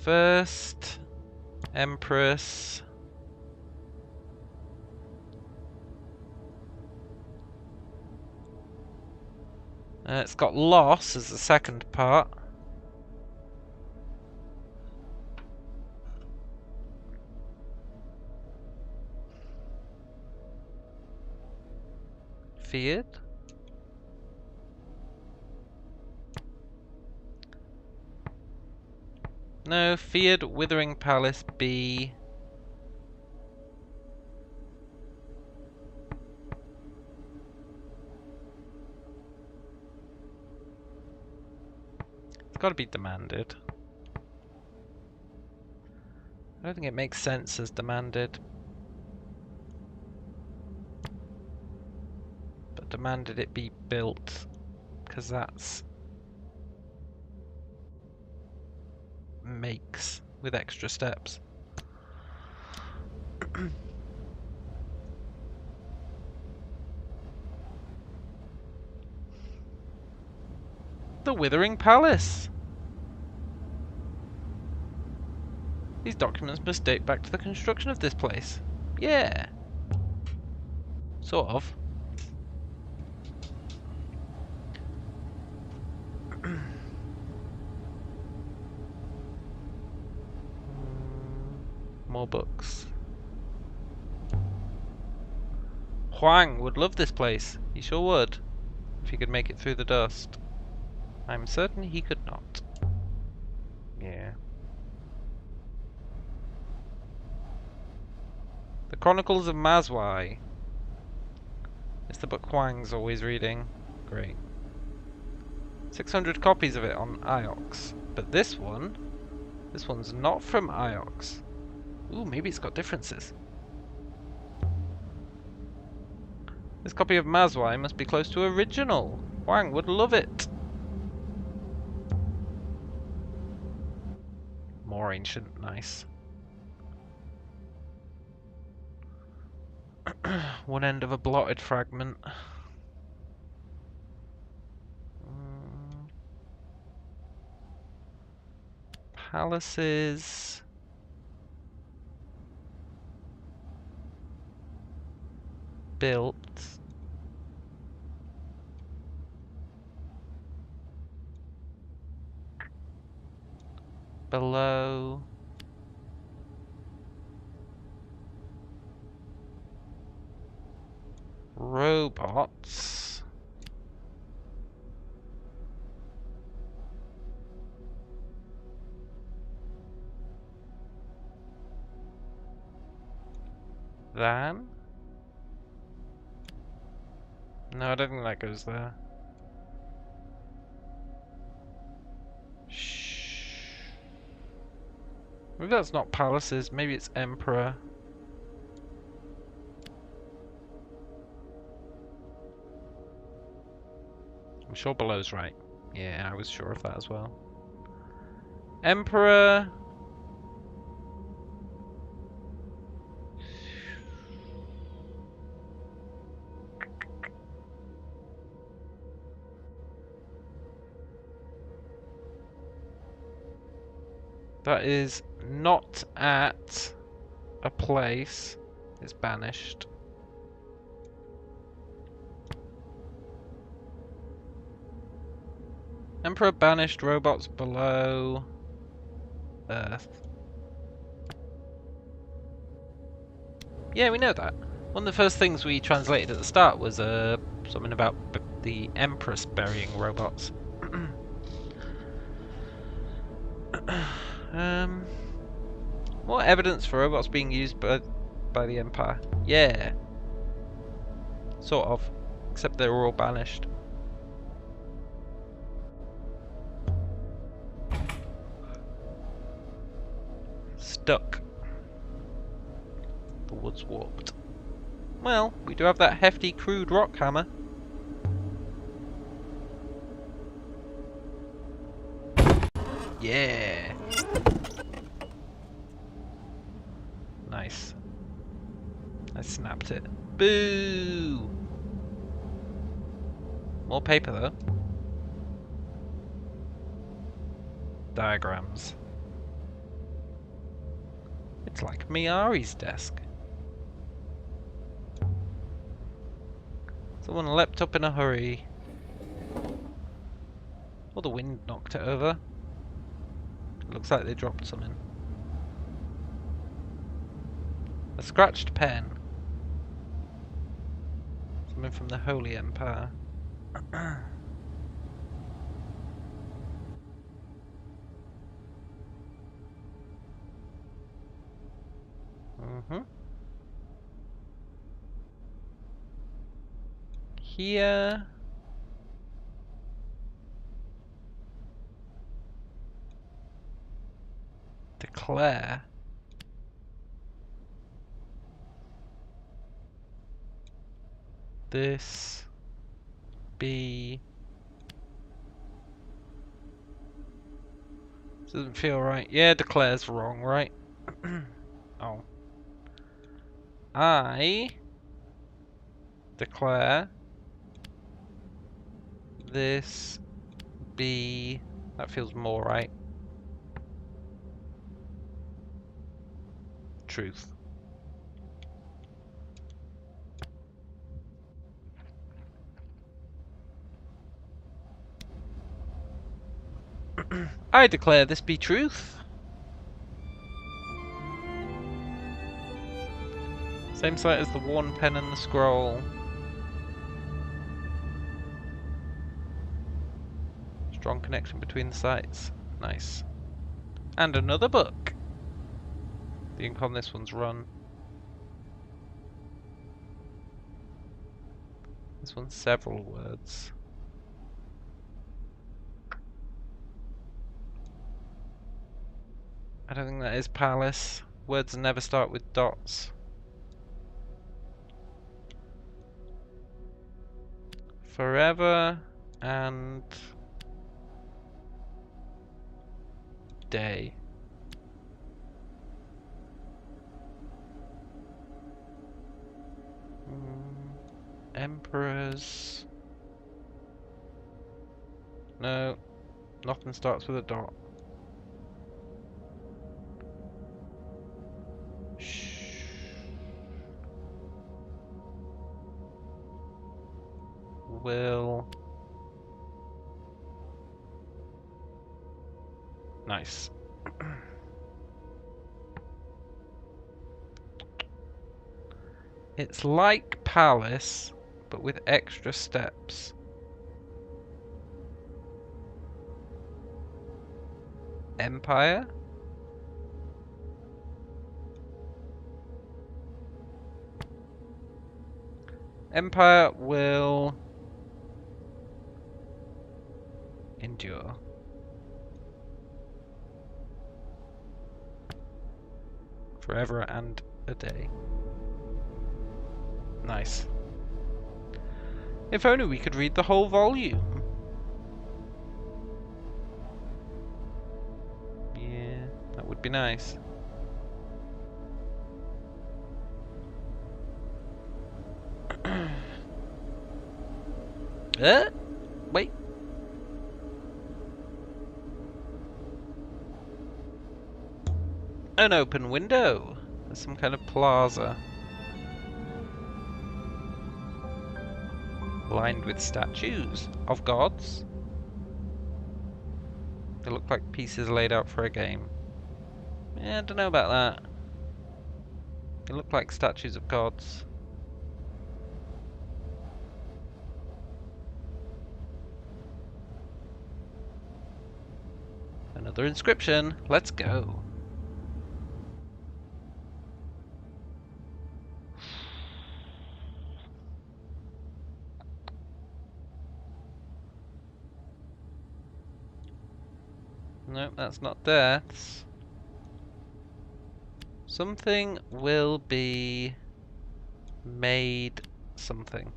First Empress. It's got loss as the second part. Feared. No, feared withering palace B. It's got to be demanded. I don't think it makes sense as demanded. But demanded it be built, because that's makes with extra steps. The Withering Palace. These documents must date back to the construction of this place. Yeah. Sort of. More books. Huang would love this place. He sure would. If he could make it through the dust. I'm certain he could not. Yeah. The Chronicles of Mazwai. It's the book Huang's always reading. Great. 600 copies of it on IOX. But this one's not from IOX. Ooh, maybe it's got differences. This copy of Mazwai must be close to original. Huang would love it. More ancient, nice. One end of a blotted fragment. Palaces. Built. Below. Robots. Then? No, I don't think that goes there. Shh. Maybe that's not palaces, maybe it's emperor. I'm sure below's right. Yeah, I was sure of that as well. Emperor. That is not at a place. It's banished. Emperor banished robots below Earth. Yeah, we know that. One of the first things we translated at the start was something about the Empress burying robots. More evidence for robots being used by the Empire. Yeah. Sort of. Except they were all banished. Stuck. The wood's warped. Well, we do have that hefty crude rock hammer. Yeah. Nice. I snapped it. Boo! More paper though. Diagrams. It's like Miyari's desk. Someone leapt up in a hurry. Or the wind knocked it over. Looks like they dropped something. A scratched pen. Something from the Holy Empire. Here. Declare. This be. Doesn't feel right. Yeah, declare's wrong, right? Oh. I declare this be. That feels more right. Truth. I declare this be truth. Same site as the worn pen and the scroll. Strong connection between the sites. Nice. And another book. The ink on this one's run. This one's several words. I don't think that is palace. Words never start with dots. Forever and day. Emperors. No, nothing starts with a dot. Shh. Will. Nice. It's like palace, but with extra steps. Empire? Empire will endure. Forever and a day. Nice. If only we could read the whole volume. Yeah, that would be nice. Wait. An open window. There's some kind of plaza. Lined with statues of gods. They look like pieces laid out for a game. Yeah, I don't know about that. They look like statues of gods. Another inscription. Let's go. Nope, that's not deaths. Something will be made something.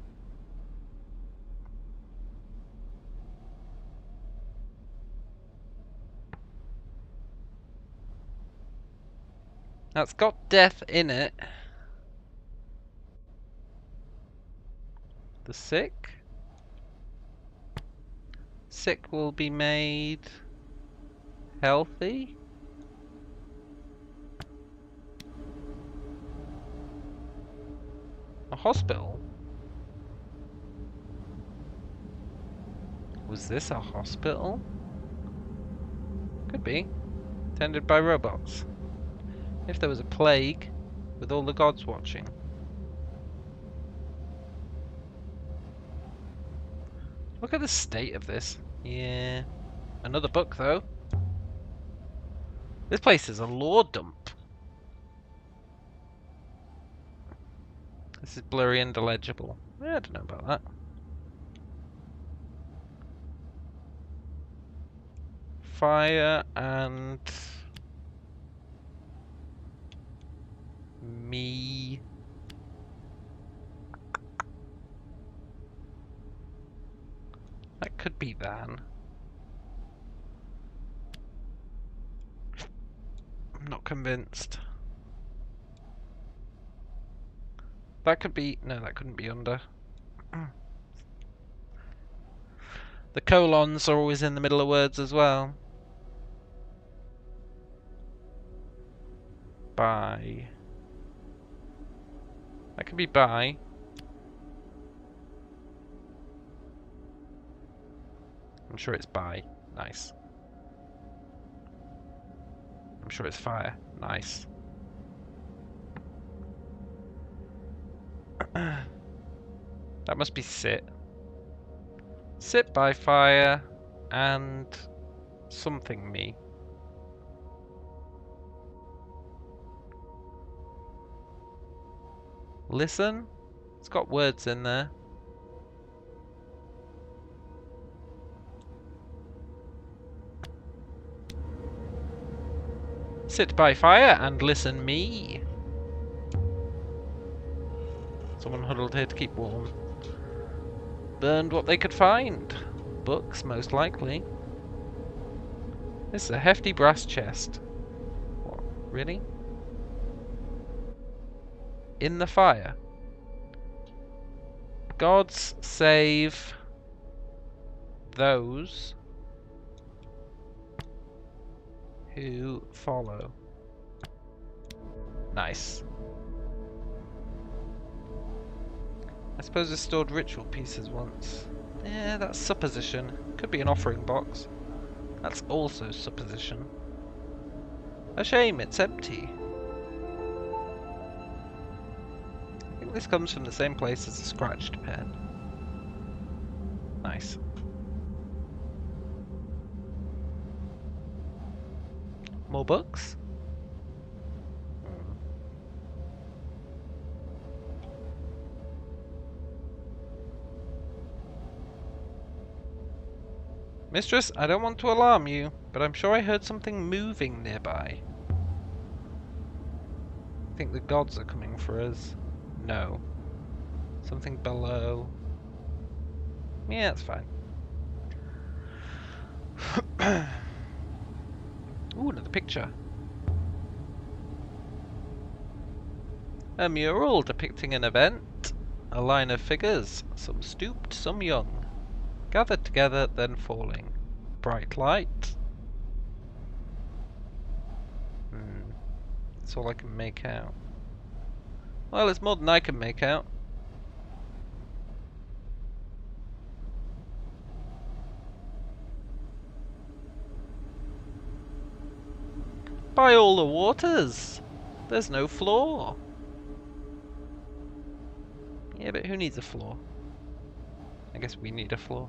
That's got death in it. The sick? Sick will be made healthy? A hospital? Was this a hospital? Could be. Tended by robots. If there was a plague, with all the gods watching. Look at the state of this. Yeah. Another book, though. This place is a lore dump. This is blurry and illegible. Yeah, I don't know about that. Fire and me. That could be Van. I'm not convinced. That could be... No, that couldn't be under. The colons are always in the middle of words as well. By. That could be by. I'm sure it's by. Nice. I'm sure it's fire. Nice. That must be sit. Sit by fire and something me. Listen? It's got words in there. Sit by fire and listen me. Someone huddled here to keep warm. Burned what they could find. Books, most likely. This is a hefty brass chest. What, really? In the fire. Gods save those who follow. Nice. I suppose I stored ritual pieces once. Yeah, that's supposition. Could be an offering box. That's also supposition. A shame it's empty. I think this comes from the same place as the scratched pen. Nice. More books? Mistress, I don't want to alarm you, but I'm sure I heard something moving nearby. I think the gods are coming for us. No. Something below. Yeah, that's fine. Ooh, another picture. A mural depicting an event. A line of figures, some stooped, some young. Gathered together, then falling. Bright light. That's all I can make out. Well, it's more than I can make out. By all the waters! There's no floor. Yeah, but who needs a floor? I guess we need a floor.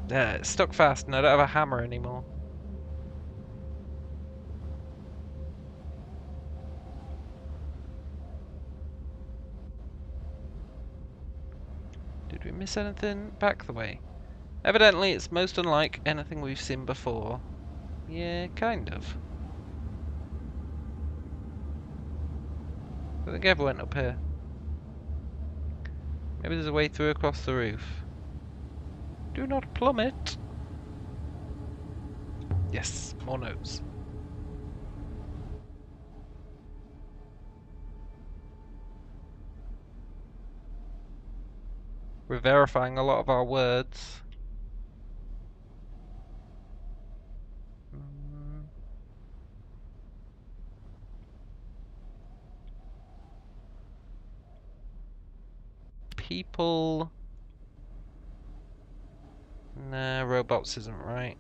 It's stuck fast and I don't have a hammer anymore. Did we miss anything? Back the way. Evidently it's most unlike anything we've seen before. Yeah, kind of. I think I ever went up here. Maybe there's a way through across the roof. Do not plummet. Yes, more notes. We're verifying a lot of our words. People. Nah, robots isn't right.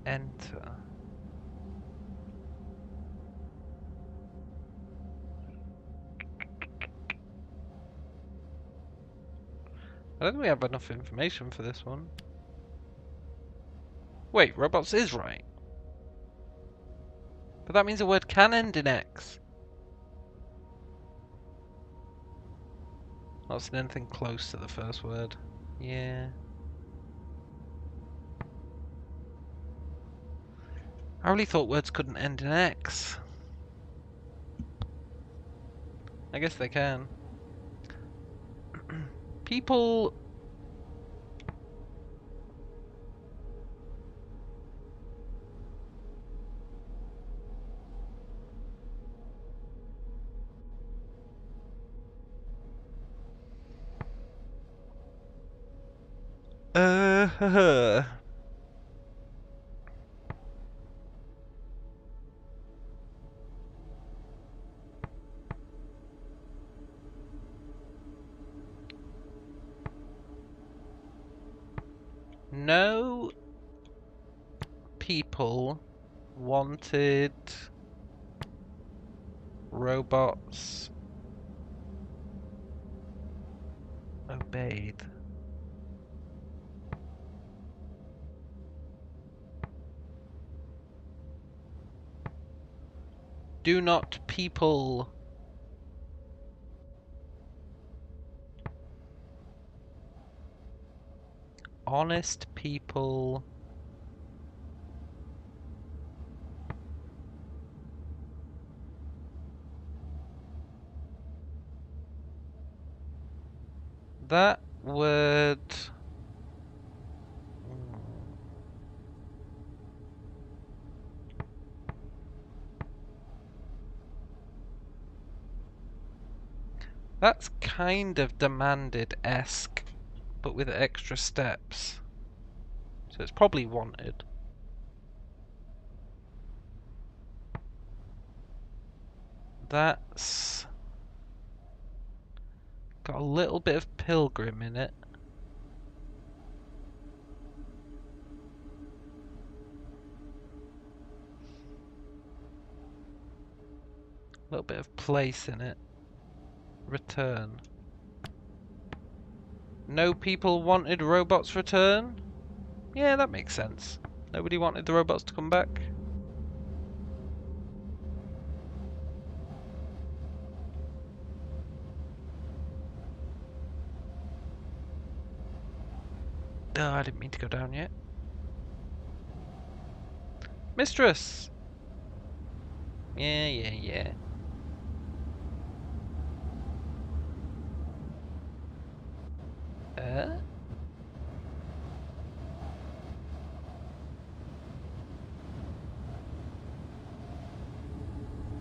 Enter. I don't think we have enough information for this one. Wait, robots is right. But that means the word can end in X. Not seen anything close to the first word. Yeah. I really thought words couldn't end in X. I guess they can. People... No people wanted robots obeyed. Do not people. Honest people. That would... That's kind of demanded-esque, but with extra steps. So it's probably wanted. That's got a little bit of pilgrim in it. A little bit of place in it. Return. No people wanted robots return? Yeah, that makes sense. Nobody wanted the robots to come back. Oh, I didn't mean to go down yet. Mistress! Yeah.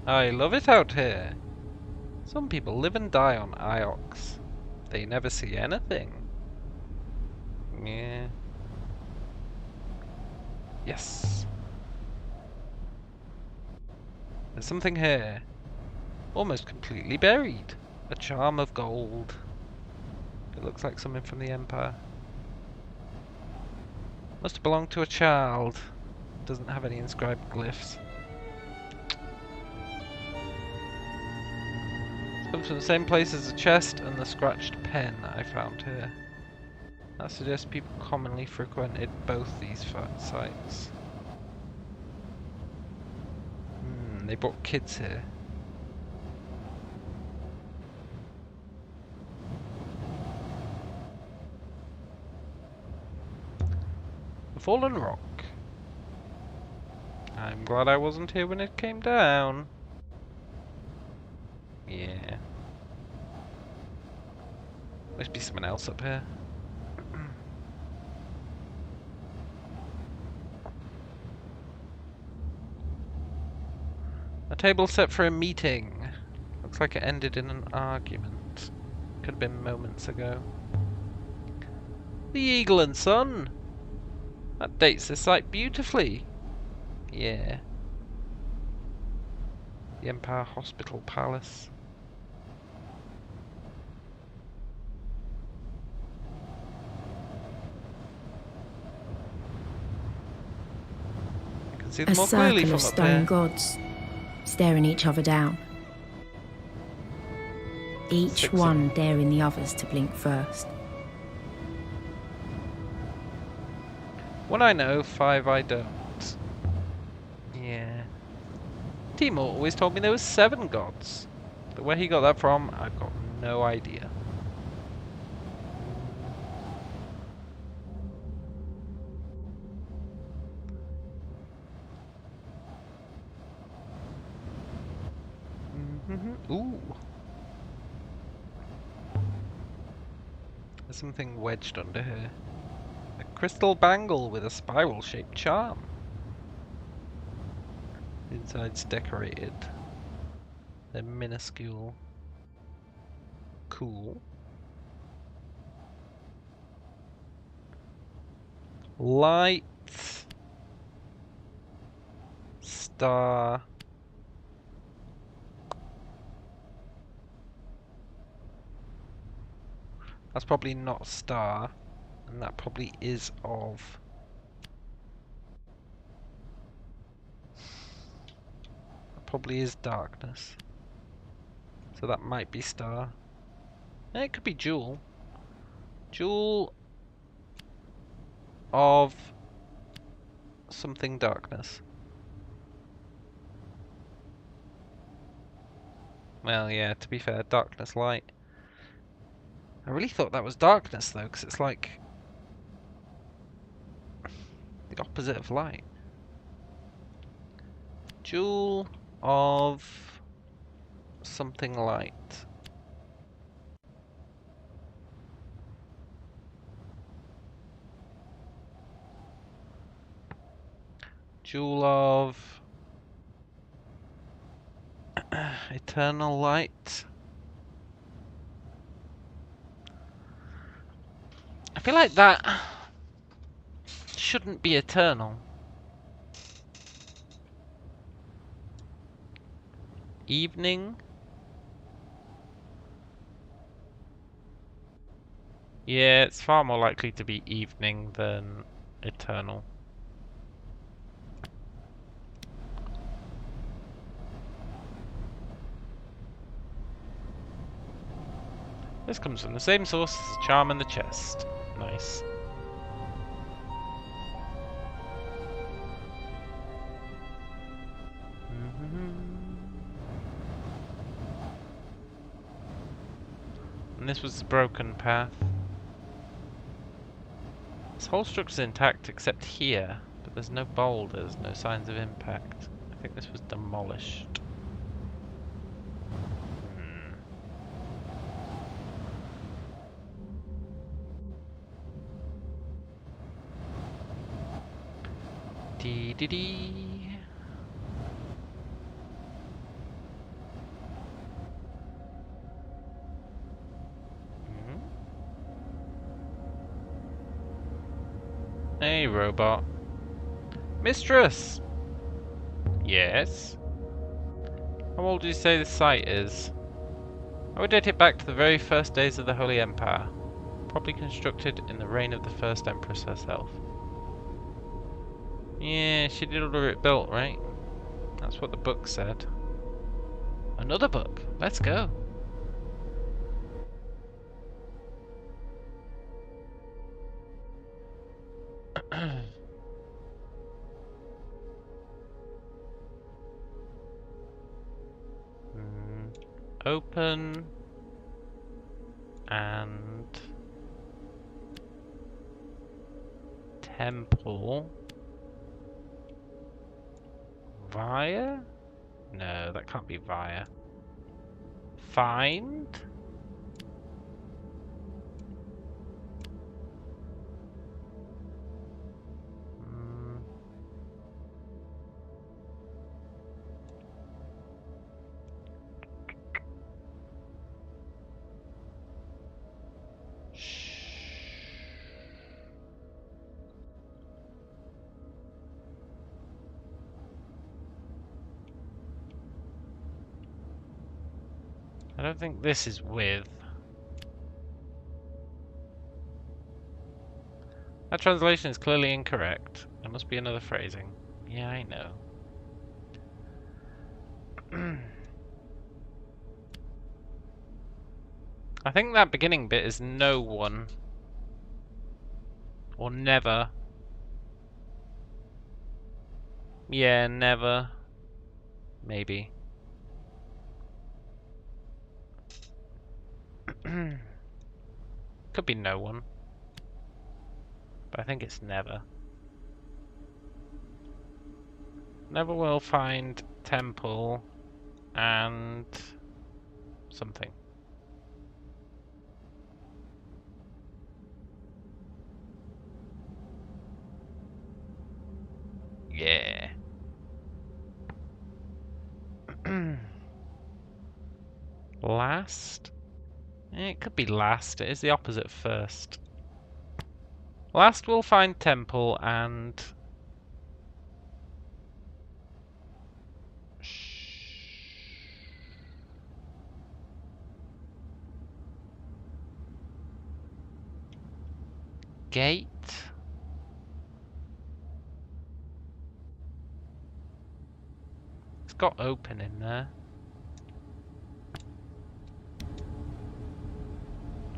I love it out here. Some people live and die on Iox. They never see anything. Yeah. Yes. There's something here. Almost completely buried. A charm of gold. It looks like something from the Empire. Must have belonged to a child. Doesn't have any inscribed glyphs. It comes from the same place as the chest and the scratched pen I found here. That suggests people commonly frequented both these sites. They brought kids here. A fallen rock. I'm glad I wasn't here when it came down. Yeah. Must be someone else up here. A table set for a meeting. Looks like it ended in an argument. Could have been moments ago. The Eagle and Sun! That dates this site beautifully. Yeah. The Empire Hospital Palace. I can see them more clearly from up stone here. gods staring each other down. Each 6 one daring the others to blink first. 1 I know, 5 I don't. Yeah. Timur always told me there was 7 gods. But where he got that from, I've got no idea. Ooh. There's something wedged under here. A crystal bangle with a spiral-shaped charm. Inside's decorated. They're minuscule. Cool. Light. Star. That's probably not star, and that probably is of. That probably is darkness. So that might be star. And it could be jewel. Jewel of something darkness. Well, yeah, to be fair, darkness, light. I really thought that was darkness, though, because it's like the opposite of light. Jewel of something light. Jewel of eternal light. I feel like that shouldn't be eternal. Evening? Yeah, it's far more likely to be evening than eternal. This comes from the same source as the charm in the chest. Nice. And this was the broken path. This whole structure's intact except here, but there's no boulders, no signs of impact. I think this was demolished. Dee dee dee. Hey, robot. Mistress! Yes? How old do you say this site is? I would date it back to the very first days of the Holy Empire. Probably constructed in the reign of the first Empress herself. Yeah, she did order it built, right? That's what the book said. Another book! Let's go! Open and temple via? No, that can't be via. Find? I don't think this is with. That translation is clearly incorrect. There must be another phrasing. Yeah, I know. I think that beginning bit is no one. Or never. Yeah, never. Maybe. Could be no one. But I think it's never. Never will find temple and something. Yeah. Last? It could be last. It is the opposite of first. Last we'll find temple and gate. It's got open in there.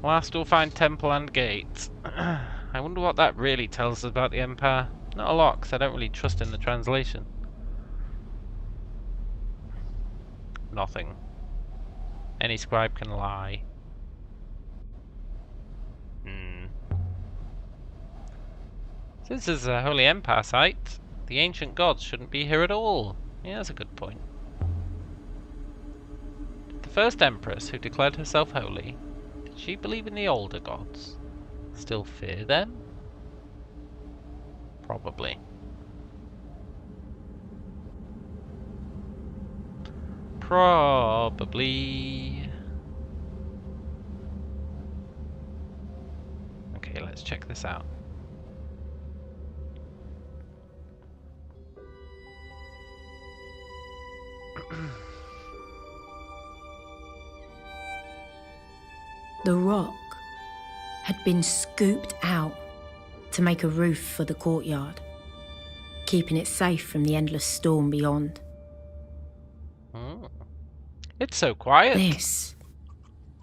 Last we'll find temple and gate. I wonder what that really tells us about the Empire. Not a lot, because I don't really trust in the translation. Nothing. Any scribe can lie. Since this is a Holy Empire site, the ancient gods shouldn't be here at all. Yeah, that's a good point. The first empress who declared herself holy, did she believe in the older gods? Still fear them? Probably. Probably. Okay, let's check this out. The rock had been scooped out to make a roof for the courtyard, keeping it safe from the endless storm beyond. It's so quiet. This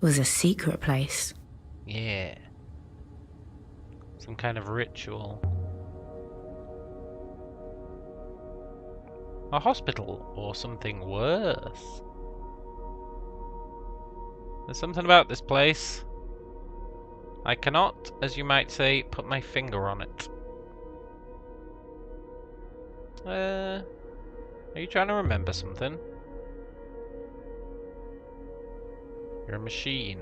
was a secret place. Yeah. Some kind of ritual. A hospital or something worse. There's something about this place. I cannot, as you might say, put my finger on it. Are you trying to remember something? You're a machine.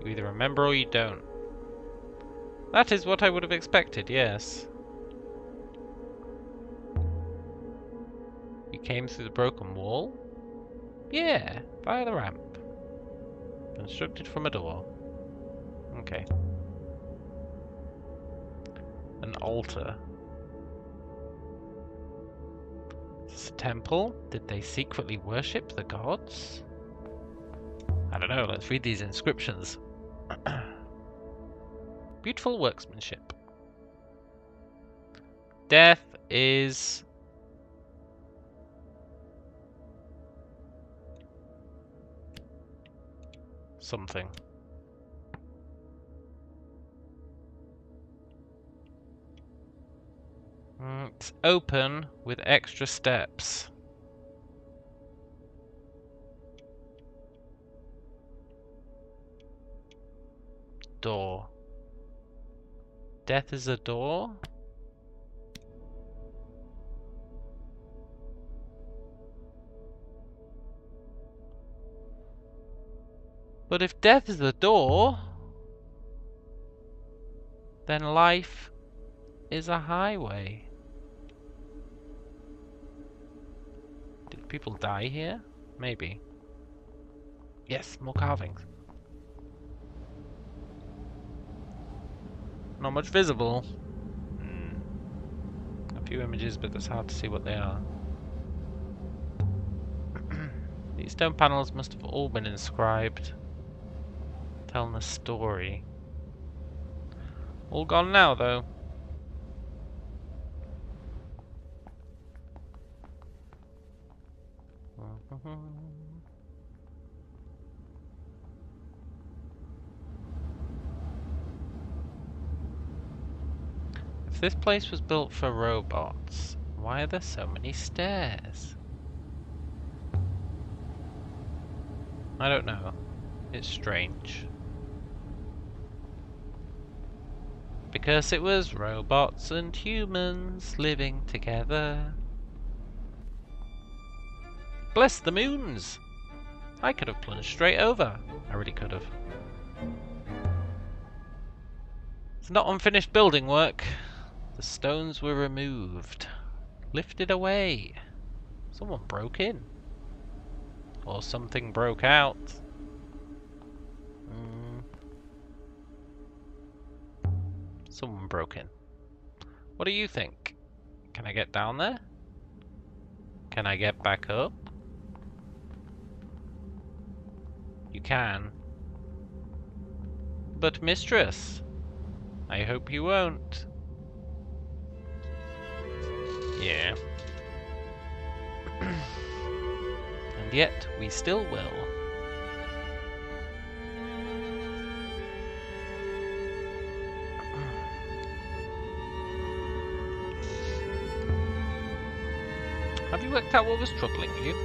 You either remember or you don't. That is what I would have expected, yes. You came through the broken wall? Yeah, via the ramp. Constructed from a door. Okay. An altar. Is this a temple? Did they secretly worship the gods? I don't know, let's read these inscriptions. Beautiful workmanship. Death is something. It's open with extra steps. Door. Death is a door? But if death is the door, then life is a highway. Did people die here? Maybe. Yes, more carvings. Not much visible. A few images, but it's hard to see what they are. These stone panels must have all been inscribed, telling a story. All gone now, though. If this place was built for robots, why are there so many stairs? I don't know. It's strange. Because it was robots and humans living together. Bless the moons! I could have plunged straight over. I really could have. It's not unfinished building work. The stones were removed. Lifted away. Someone broke in. Or something broke out. Someone broke in. What do you think? Can I get down there? Can I get back up? You can. But mistress, I hope you won't. Yeah. And yet, we still will. Have you worked out what was troubling you?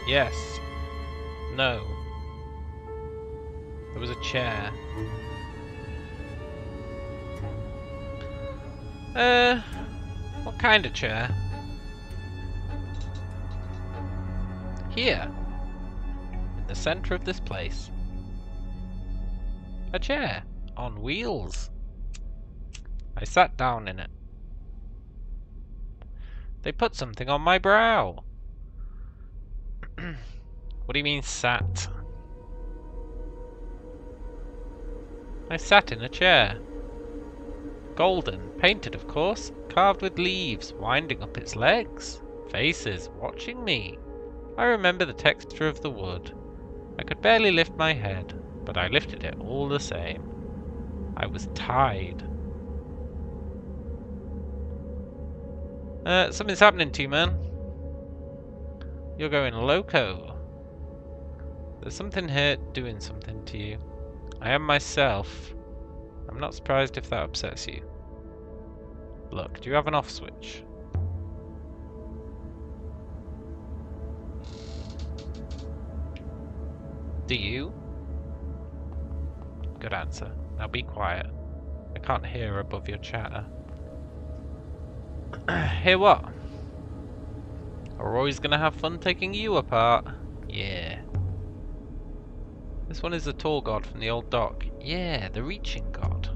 Yes. No. There was a chair. What kind of chair? Here. In the center of this place. A chair. On wheels. I sat down in it. They put something on my brow. What do you mean, sat? I sat in a chair. Golden, painted of course, carved with leaves winding up its legs. Faces watching me. I remember the texture of the wood. I could barely lift my head, but I lifted it all the same. I was tied. Something's happening to you, man. You're going loco. There's something here doing something to you. I am myself. I'm not surprised if that upsets you. Look, do you have an off switch? Do you? Good answer. Now be quiet. I can't hear above your chatter. Hear what? We're always gonna have fun taking you apart. Yeah. This one is the tall god from the old dock. Yeah, the reaching god.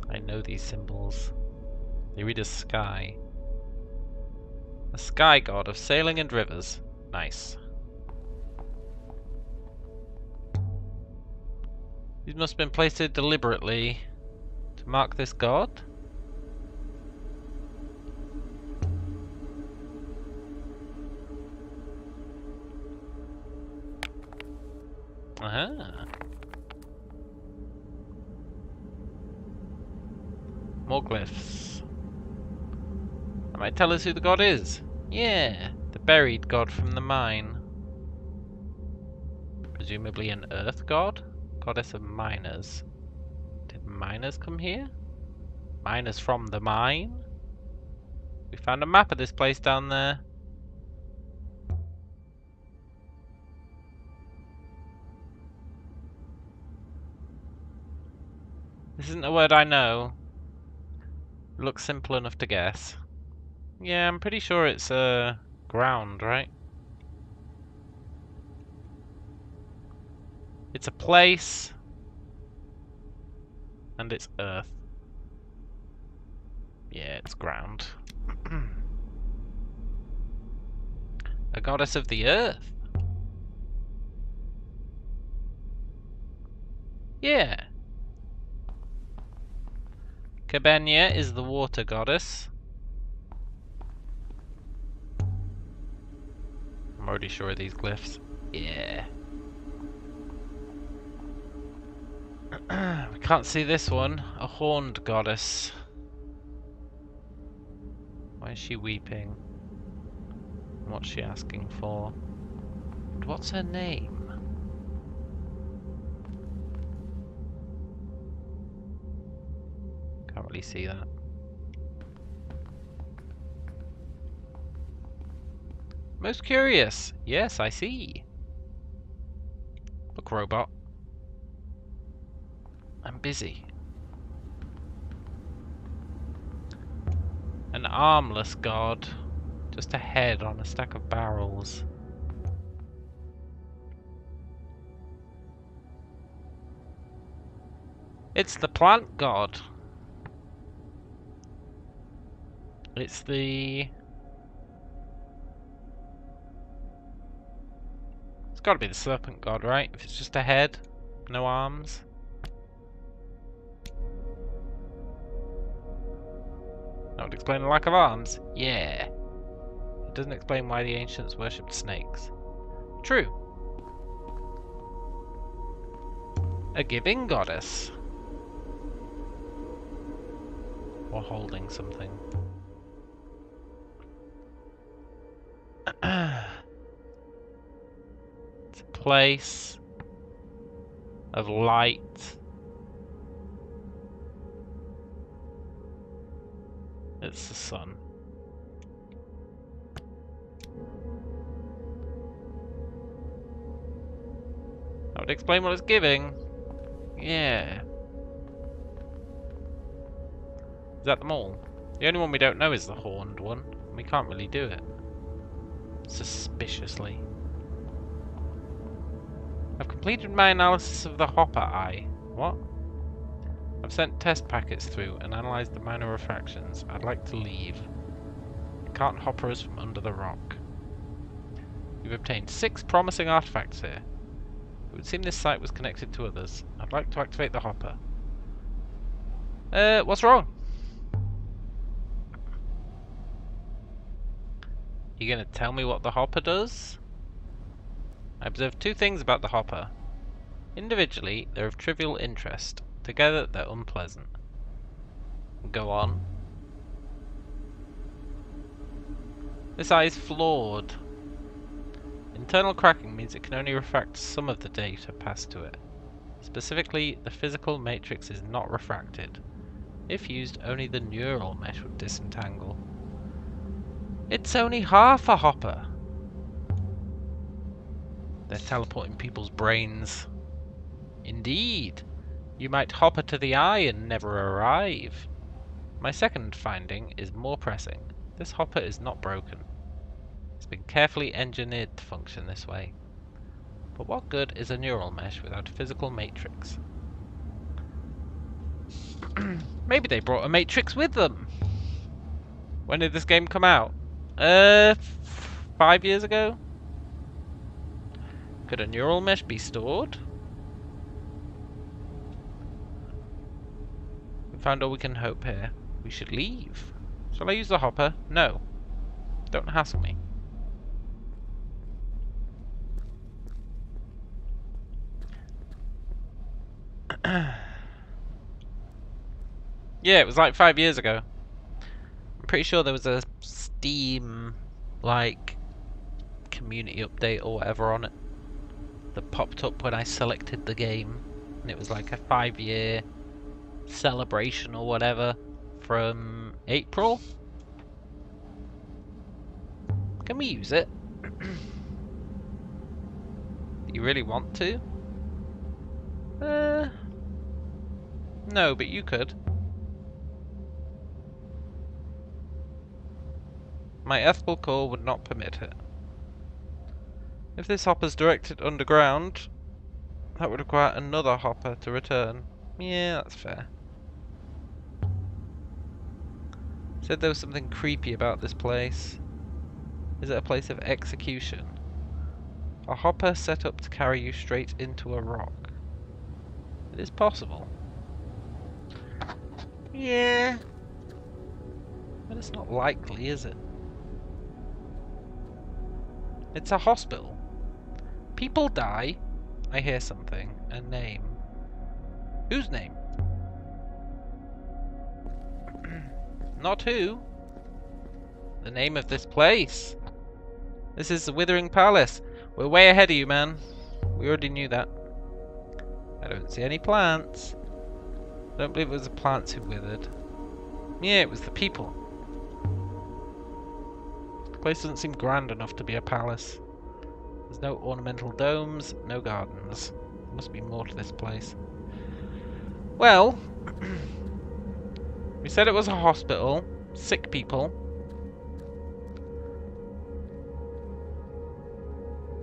I know these symbols. They read as sky. A sky god of sailing and rivers. Nice. These must have been placed here deliberately to mark this god. Aha. More glyphs. That might tell us who the god is. Yeah, the buried god from the mine. Presumably an earth god? Goddess of miners. Did miners come here? Miners from the mine? We found a map of this place down there. This isn't a word I know. It looks simple enough to guess. Yeah, I'm pretty sure it's ground, right? It's a place. And it's earth. Yeah, it's ground. A goddess of the earth. Yeah. Cabania is the water goddess. I'm already sure of these glyphs. Yeah. We can't see this one. A horned goddess. Why is she weeping? What's she asking for? And what's her name? Can't really see that. Most curious. Yes, I see. Look, robot. I'm busy. An armless god. Just a head on a stack of barrels. It's the plant god. It's the... It's gotta be the serpent god, right? If it's just a head, no arms. That would explain the lack of arms. Yeah. It doesn't explain why the ancients worshipped snakes. True. A giving goddess. Or holding something. It's a place of light. It's the sun. Want to explain what it's giving? Yeah. Is that them all? The only one we don't know is the horned one. We can't really do it. Suspiciously. I've completed my analysis of the hopper eye. What? I've sent test packets through and analysed the minor refractions. I'd like to leave. It can't hopper us from under the rock. We've obtained 6 promising artifacts here. It would seem this site was connected to others. I'd like to activate the hopper. What's wrong? You gonna tell me what the hopper does? I observed 2 things about the hopper. Individually, they're of trivial interest. Together, they're unpleasant. Go on. This eye is flawed. Internal cracking means it can only refract some of the data passed to it. Specifically, the physical matrix is not refracted. If used, only the neural mesh would disentangle. It's only half a hopper. They're teleporting people's brains. Indeed. You might hopper to the eye and never arrive. My second finding is more pressing. This hopper is not broken. It's been carefully engineered to function this way. But what good is a neural mesh without a physical matrix? Maybe they brought a matrix with them. When did this game come out? 5 years ago? Could a neural mesh be stored? We found all we can hope here. We should leave. Shall I use the hopper? No. Don't hassle me. Yeah, it was like 5 years ago. I'm pretty sure there was a Steam, like, community update or whatever on it that popped up when I selected the game. And it was like a 5-year celebration or whatever from April. Can we use it? Do you really want to? No, but you could. My ethical core would not permit it. If this hopper's directed underground, that would require another hopper to return. Yeah, that's fair. Said there was something creepy about this place. Is it a place of execution? A hopper set up to carry you straight into a rock. It is possible. Yeah. But it's not likely, is it? It's a hospital. People die. I hear something. A name. Whose name? Not who. The name of this place. This is the Withering Palace. We're way ahead of you, man. We already knew that. I don't see any plants. I don't believe it was the plants who withered. Yeah, it was the people. The place doesn't seem grand enough to be a palace. There's no ornamental domes, no gardens. There must be more to this place. Well, we said it was a hospital. Sick people.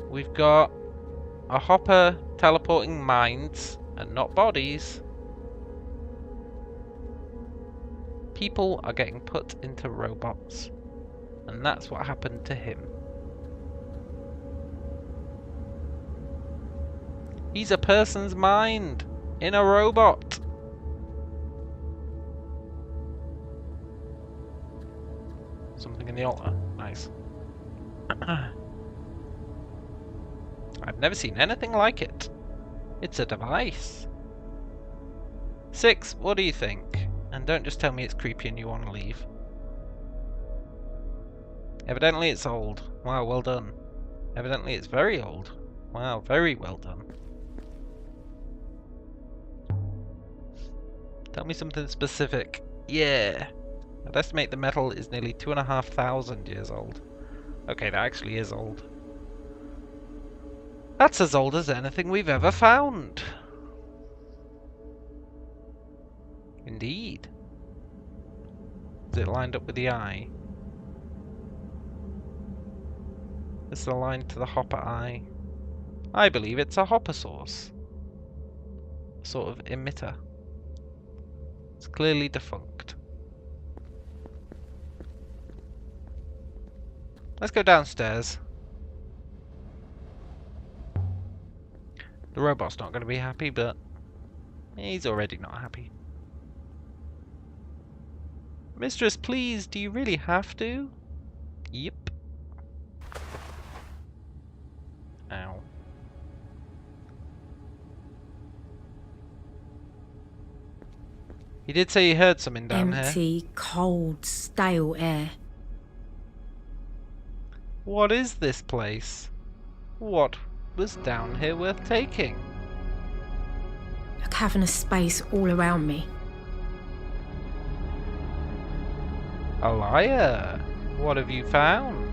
We've got a hopper teleporting minds and not bodies. People are getting put into robots. And that's what happened to him. He's a person's mind in a robot. Something in the altar. Nice. I've never seen anything like it. It's a device. 6, what do you think? And don't just tell me it's creepy and you want to leave. Evidently it's old. Wow, well done. Evidently it's very old. Wow, very well done. Tell me something specific. Yeah. I'd estimate the metal is nearly 2,500 years old. Okay, that actually is old. That's as old as anything we've ever found. Indeed. Is it lined up with the eye? This is aligned to the hopper eye. I believe it's a hopper source. A sort of emitter. It's clearly defunct. Let's go downstairs. The robot's not going to be happy, but he's already not happy. Mistress, please, do you really have to? Yep. Ow. He did say he heard something down here. Empty, cold, stale air. What is this place? What was down here worth taking? A cavernous space all around me. A liar. What have you found?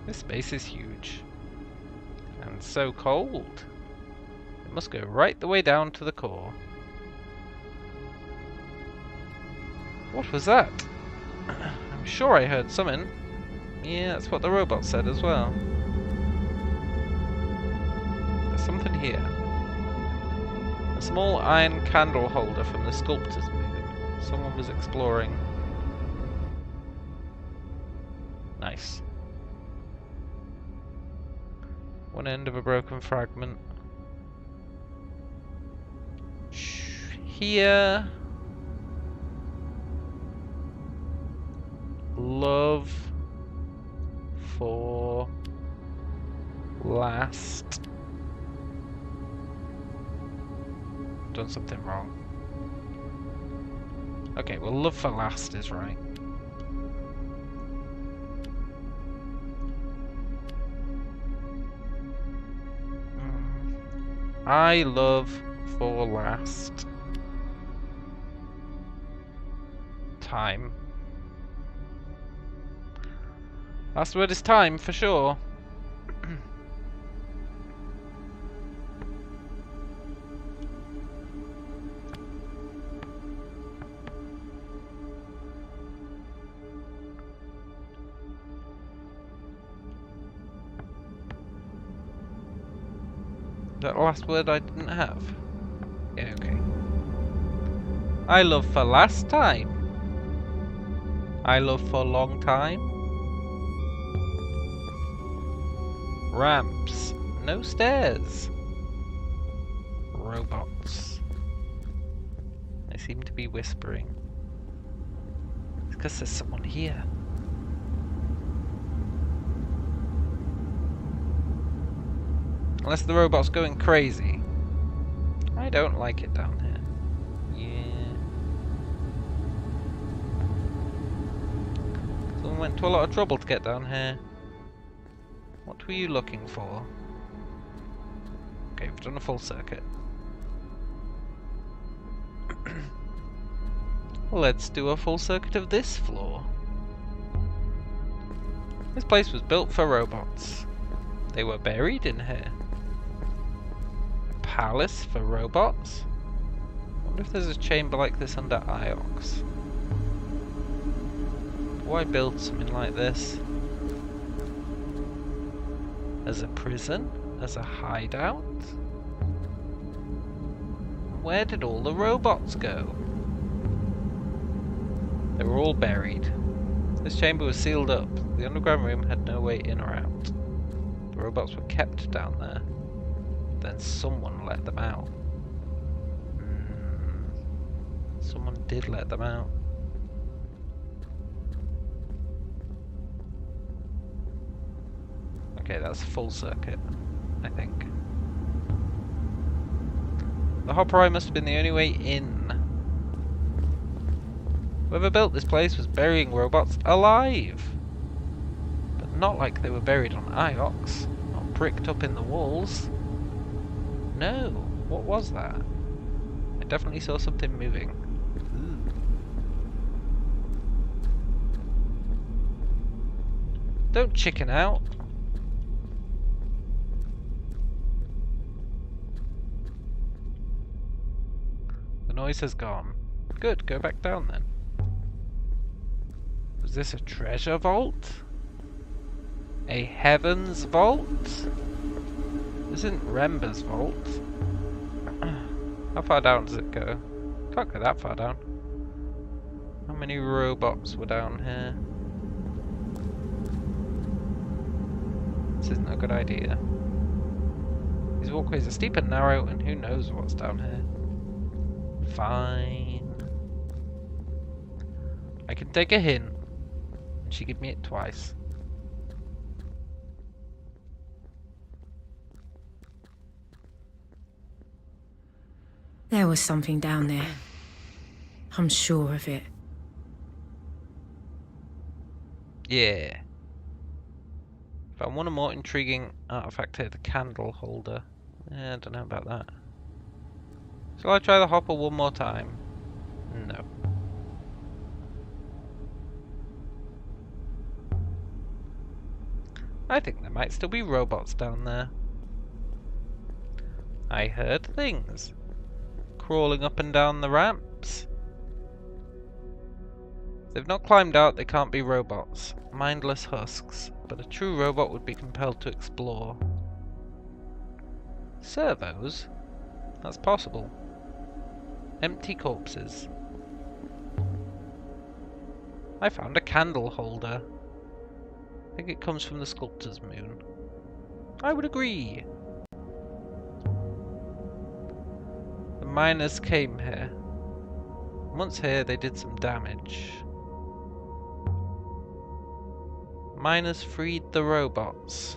This space is huge. And so cold. It must go right the way down to the core. What was that? I'm sure I heard something. Yeah, that's what the robot said as well. There's something here. A small iron candle holder from the sculptor's moon. Someone was exploring. Nice. One end of a broken fragment. Here. Love for last. Done something wrong. Okay, well, love for last is right. I love for last time. Last word is time for sure. Is that the last word I didn't have? Yeah, okay. I love for last time. I love for long time. Ramps. No stairs. Robots. They seem to be whispering. It's because there's someone here. Unless the robot's going crazy. I don't like it down here. Yeah. Someone went to a lot of trouble to get down here. What were you looking for? Okay, we've done a full circuit. Let's do a full circuit of this floor. This place was built for robots. They were buried in here. A palace for robots? I wonder if there's a chamber like this under Iox. Why build something like this? As a prison? As a hideout? Where did all the robots go? They were all buried. This chamber was sealed up. The underground room had no way in or out. The robots were kept down there. Then someone let them out. Someone did let them out. Okay, that's a full circuit, I think. The hopper eye must have been the only way in. Whoever built this place was burying robots alive. But not like they were buried on Iox, not bricked up in the walls. No, what was that? I definitely saw something moving. Don't chicken out. The noise has gone. Good, go back down then. Was this a treasure vault? A heavens vault? This isn't Rember's vault. How far down does it go? Can't go that far down. How many robots were down here? This isn't a good idea. These walkways are steep and narrow, and who knows what's down here. Fine. I can take a hint. And she gave me it twice. There was something down there. I'm sure of it. Yeah. Found one more intriguing artifact here, the candle holder. I don't know about that. Shall I try the hopper one more time? No. I think there might still be robots down there. I heard things. Crawling up and down the ramps. If they've not climbed out, they can't be robots. Mindless husks. But a true robot would be compelled to explore. Servos? That's possible. Empty corpses. I found a candle holder. I think it comes from the sculptor's moon. I would agree. The miners came here. Once here, they did some damage. Miners freed the robots.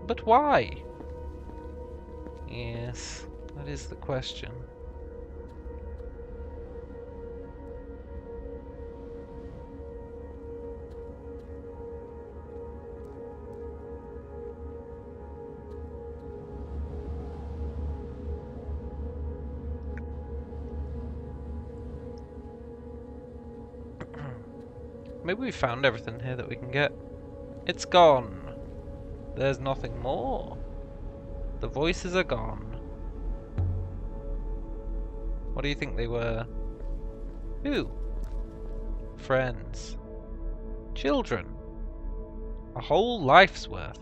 But why? Yes, that is the question. Maybe we found everything here that we can get. It's gone. There's nothing more. The voices are gone. What do you think they were? Who? Friends. Children. A whole life's worth.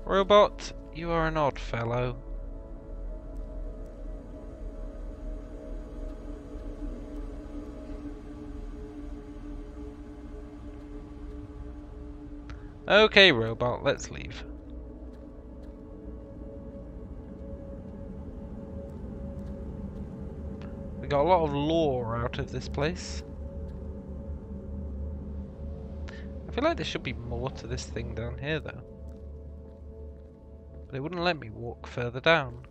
Robot, you are an odd fellow. Okay, robot, let's leave. We got a lot of lore out of this place. I feel like there should be more to this thing down here, though. But it wouldn't let me walk further down.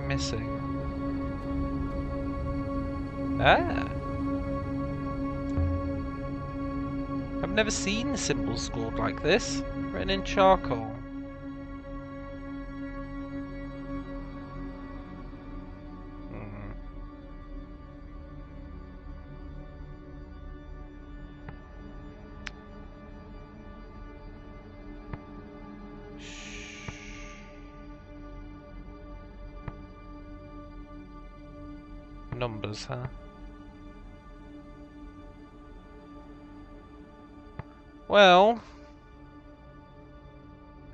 Missing. Ah! I've never seen symbols scored like this, written in charcoal. Numbers, huh? Well,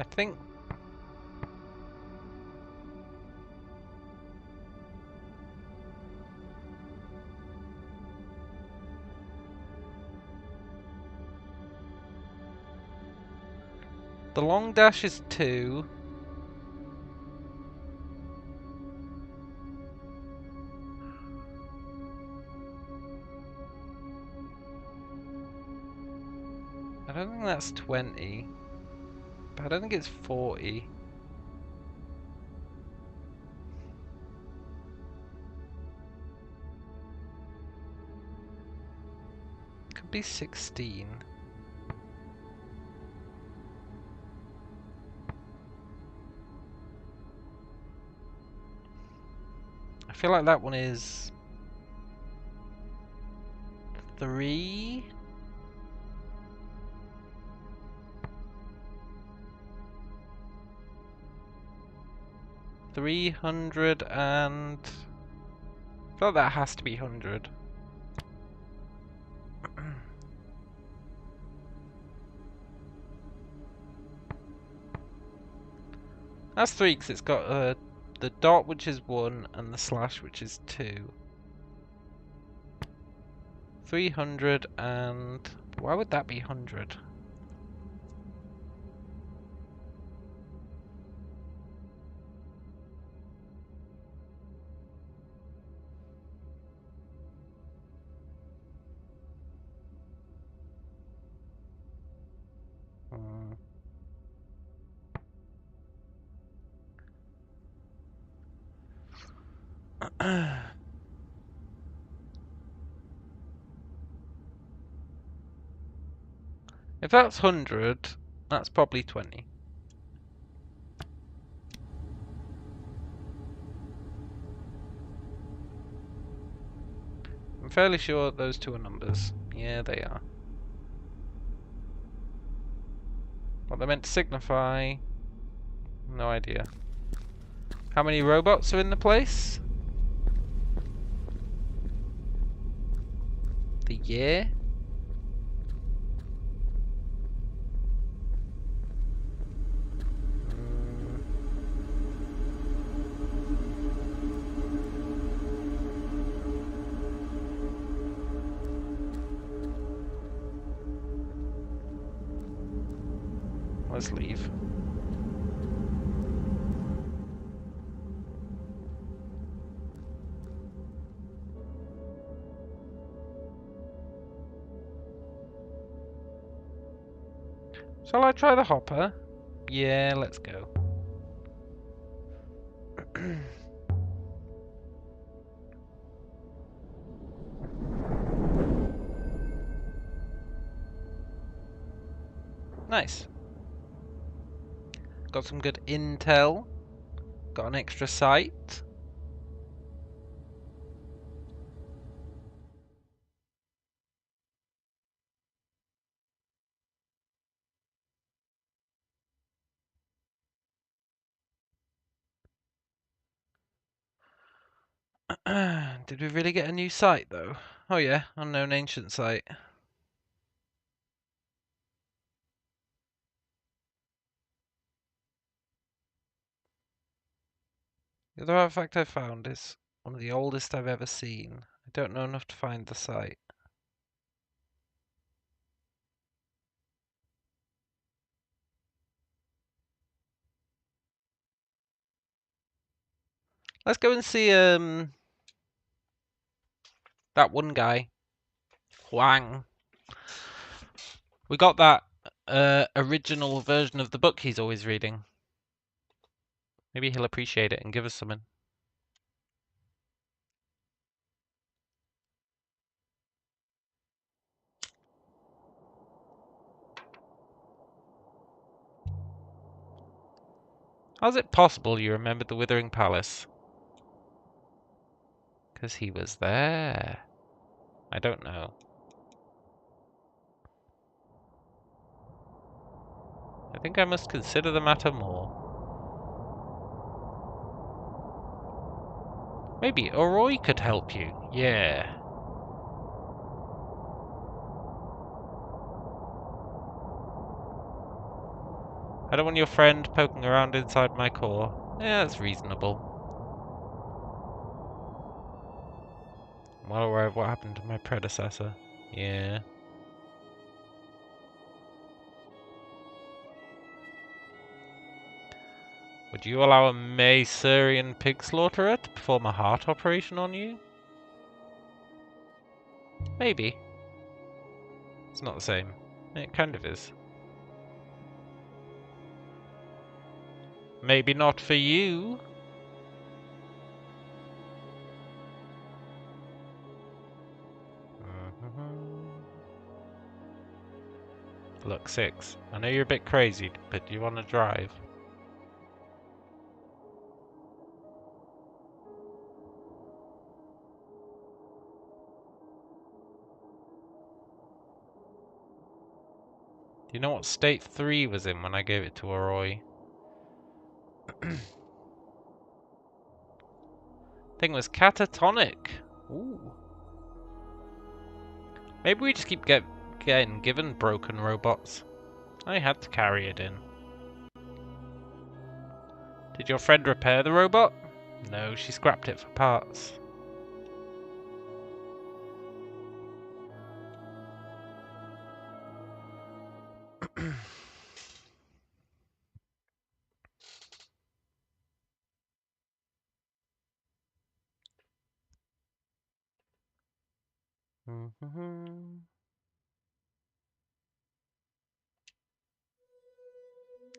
I think the long dash is 2. I don't think that's 20, but I don't think it's 40. Could be 16. I feel like that one is 3. $300 and I feel like that has to be 100. That's 3 because it's got the dot, which is 1, and the slash, which is 2. 300 and why would that be 100? If that's 100, that's probably 20. I'm fairly sure those two are numbers. Yeah, they are. What they're meant to signify, no idea. How many robots are in the place? The year? Let's leave. Shall I try the hopper? Yeah, let's go. Nice. Got some good intel. Got an extra sight. Did we really get a new site though? Oh yeah, unknown ancient site. The other artifact I found is one of the oldest I've ever seen. I don't know enough to find the site. Let's go and see that one guy. Huang. We got that original version of the book he's always reading. Maybe he'll appreciate it and give us something. How's it possible you remembered the Withering Palace? Because he was there. I don't know. I think I must consider the matter more. Maybe Oroi could help you. Yeah. I don't want your friend poking around inside my core. Yeah, that's reasonable. I'm well aware of what happened to my predecessor. Yeah. Would you allow a Masurian pig slaughterer to perform a heart operation on you? Maybe. It's not the same. It kind of is. Maybe not for you. Look, 6. I know you're a bit crazy, but do you want to drive? Do you know what state 3 was in when I gave it to Arroy? Thing was catatonic. Ooh. Maybe we just keep getting given broken robots. I had to carry it in. Did your friend repair the robot? No, she scrapped it for parts.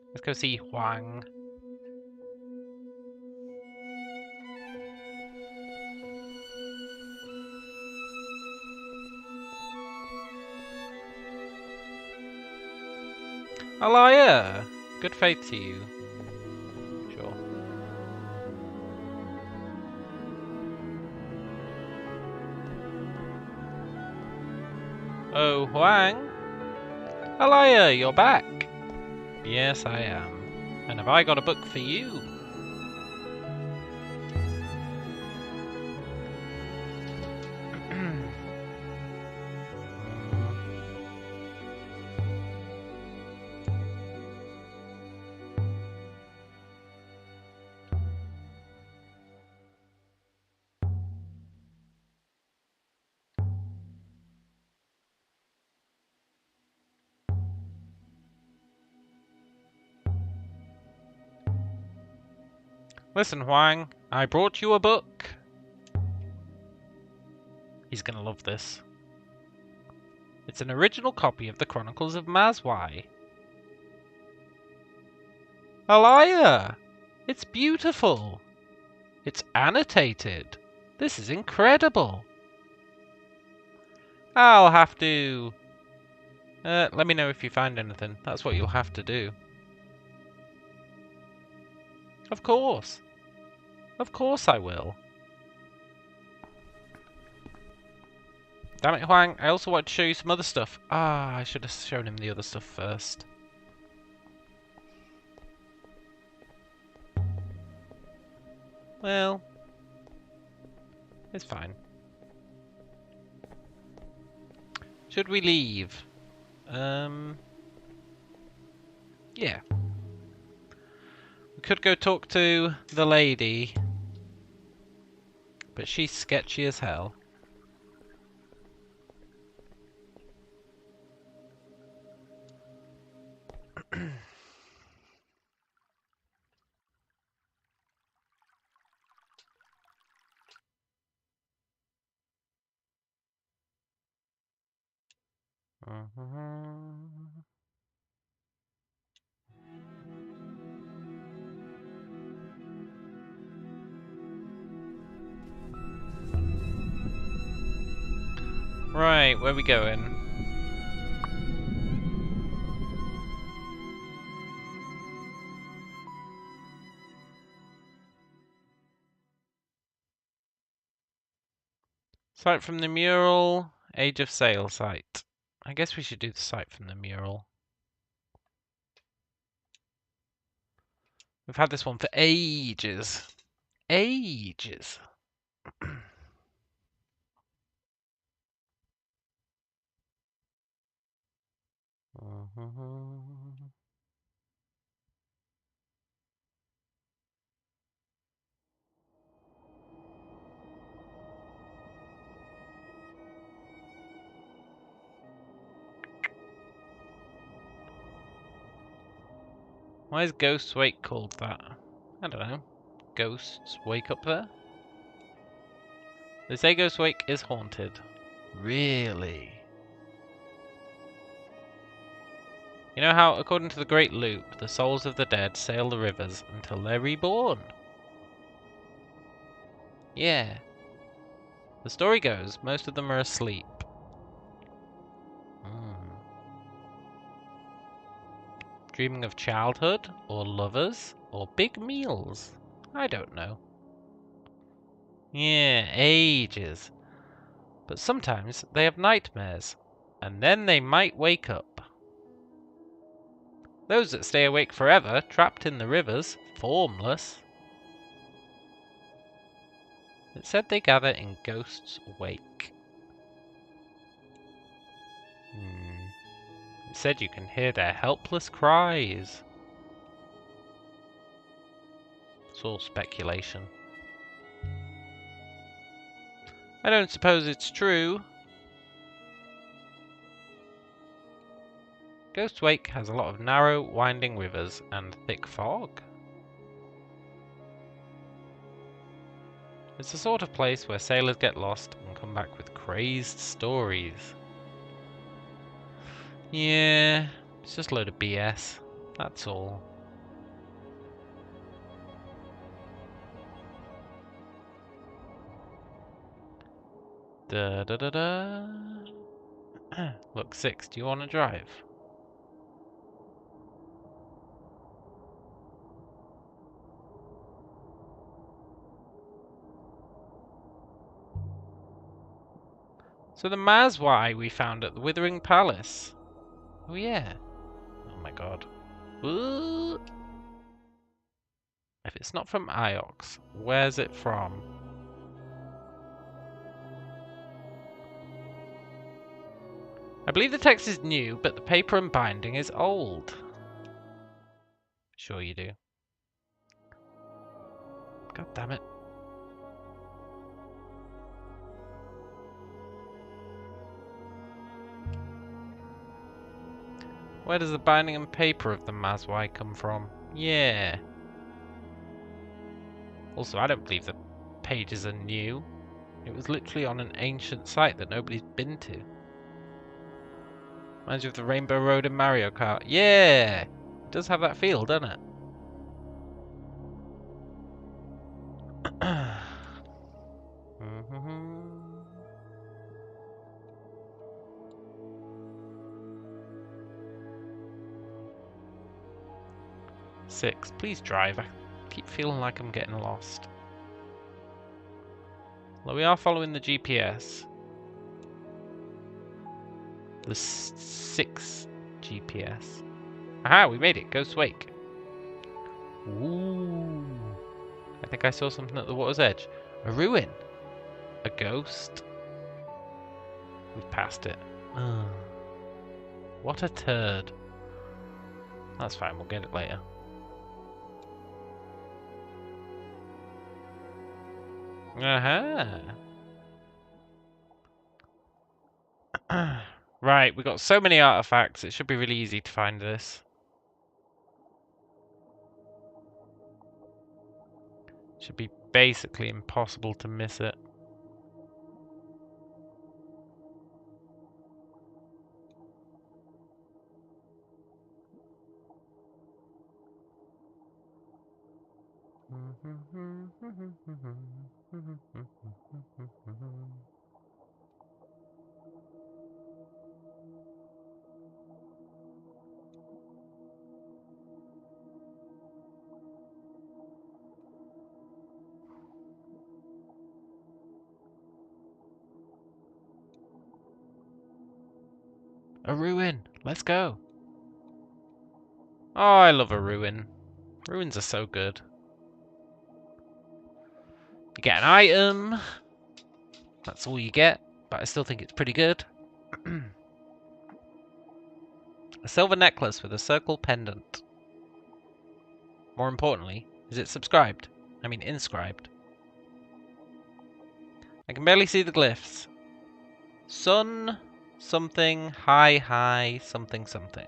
Let's go see Huang. Alaya! Good faith to you. Sure. Oh, Huang? Alaya, you're back! Yes, I am. And have I got a book for you? Listen, Huang, I brought you a book. He's gonna love this. It's an original copy of the Chronicles of Mazwai. Alaya! It's beautiful! It's annotated! This is incredible! I'll have to... let me know if you find anything. That's what you'll have to do. Of course. Of course I will. Damn it, Huang. I also want to show you some other stuff. Ah, I should have shown him the other stuff first. Well, it's fine. Should we leave? Yeah. We could go talk to the lady, but she's sketchy as hell. Right, where we going? Site from the mural, age of sale site. I guess we should do the site from the mural. We've had this one for ages. Ages. Why is Ghosts Wake called that? I don't know. Ghosts wake up there? They say Ghosts Wake is haunted. Really? You know how, according to the Great Loop, the souls of the dead sail the rivers until they're reborn? Yeah. The story goes, most of them are asleep. Dreaming of childhood, or lovers, or big meals? I don't know. Yeah, ages. But sometimes they have nightmares, and then they might wake up. Those that stay awake forever, trapped in the rivers, formless. It said they gather in Ghost's wake. It said you can hear their helpless cries. It's all speculation. I don't suppose it's true. Ghost's Wake has a lot of narrow, winding rivers and thick fog. It's the sort of place where sailors get lost and come back with crazed stories. Yeah, it's just a load of BS. That's all. Da da da da. Look, 6, do you want to drive? So the Mazwai we found at the Withering Palace. Oh yeah. Oh my god. Ooh. If it's not from Iox, where's it from? I believe the text is new, but the paper and binding is old. Sure you do. God damn it. Where does the binding and paper of the Mazwai come from? Yeah. Also, I don't believe the pages are new. It was literally on an ancient site that nobody's been to. Reminds you of the Rainbow Road in Mario Kart. Yeah! It does have that feel, doesn't it? Six, please drive. I keep feeling like I'm getting lost. Well, we are following the GPS. The 6 GPS. Aha, we made it. Ghost Wake. Ooh. I think I saw something at the water's edge. A ruin. A ghost. We've passed it. What a turd. That's fine, we'll get it later. Aha. Right, we've got so many artifacts, it should be really easy to find this. Should be basically impossible to miss it. A ruin! Let's go! Oh, I love a ruin. Ruins are so good. You get an item. That's all you get, but I still think it's pretty good. A silver necklace with a circle pendant. More importantly, is it subscribed? I mean inscribed. I can barely see the glyphs. Sun, something, high, something, something.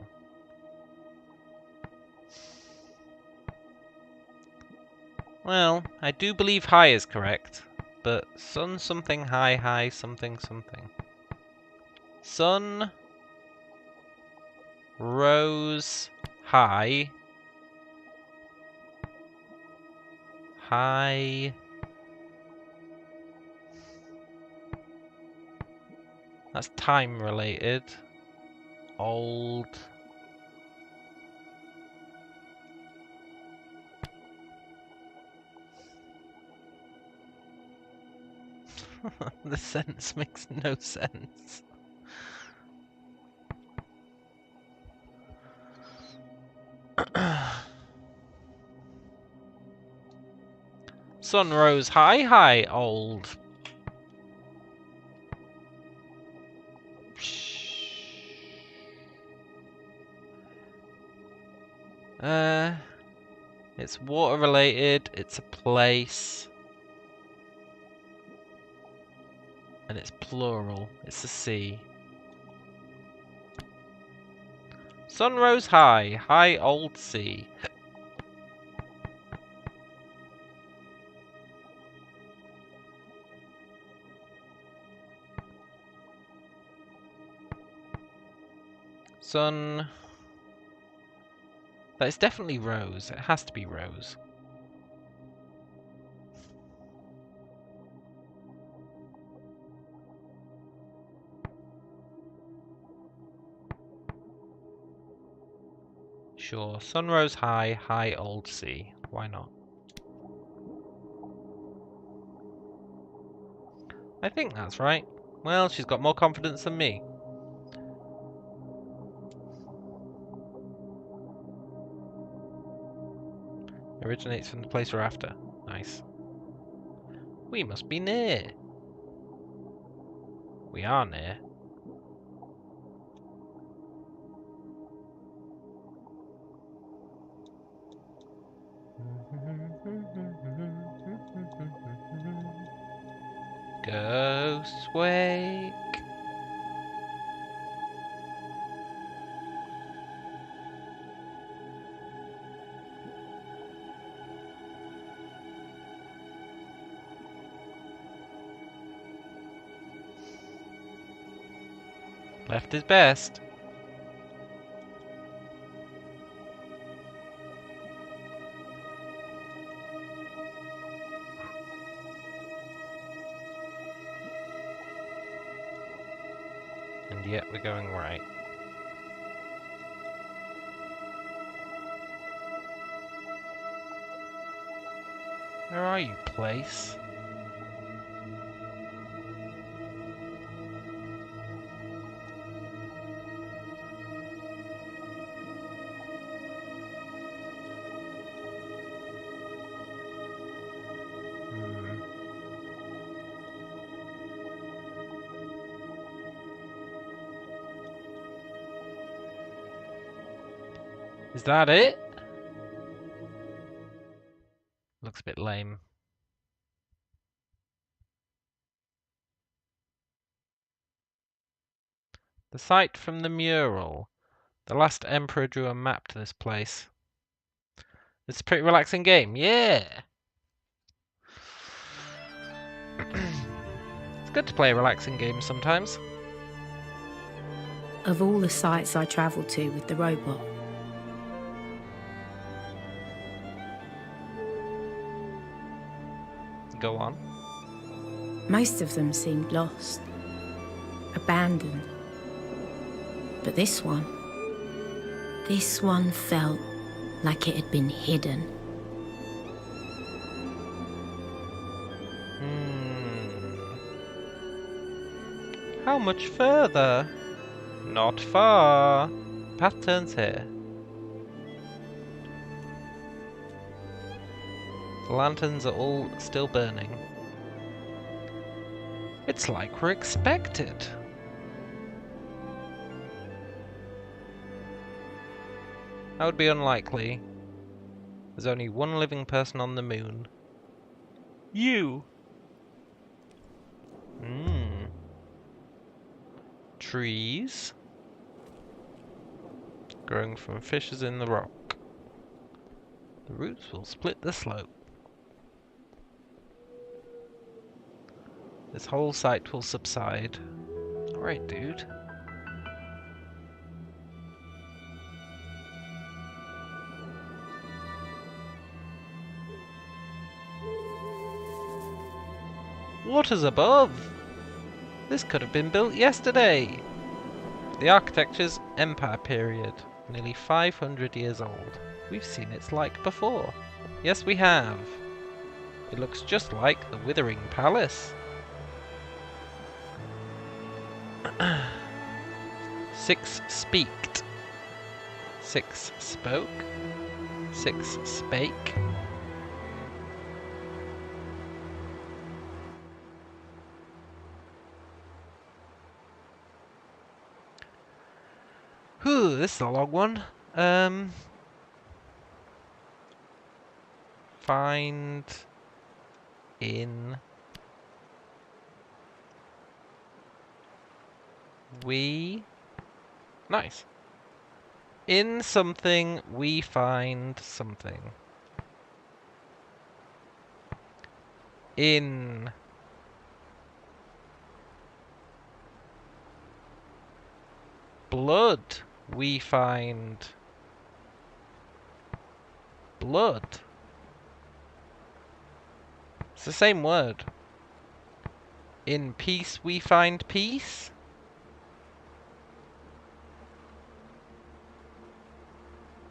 Well, I do believe high is correct, but sun, something, high, something, something. Sun, rose, high. High. That's time related. Old. The sentence makes no sense. Sun rose high, high, old. It's water related, it's a place. And it's plural, it's a sea. Sun rose high, high old sea. Sun. That is definitely rose. It has to be rose. Sure. Sun rose high, high old sea. Why not? I think that's right. Well, she's got more confidence than me. Originates from the place we're after. Nice. We must be near. We are near. Ghost wake. Left is best. And yet we're going right. Where are you, place? Is that it? Looks a bit lame. The site from the mural. The last emperor drew a map to this place. It's a pretty relaxing game. Yeah! It's good to play a relaxing game sometimes. Of all the sites I travelled to with the robot, Go on. most of them seemed lost, abandoned. But this one felt like it had been hidden. How much further? Not far. Path turns here. The lanterns are all still burning. It's like we're expected. That would be unlikely. There's only one living person on the moon. You! Trees. Growing from fissures in the rock. The roots will split the slope. This whole site will subside. Alright, dude. Waters above! This could have been built yesterday! The architecture's Empire period, nearly 500 years old. We've seen its like before. Yes, we have. It looks just like the Withering Palace. 6 speaked. 6 spoke. 6 spake. Whew, this is a long one. Find in we nice. In something we find something. In blood we find blood. It's the same word. In peace we find peace.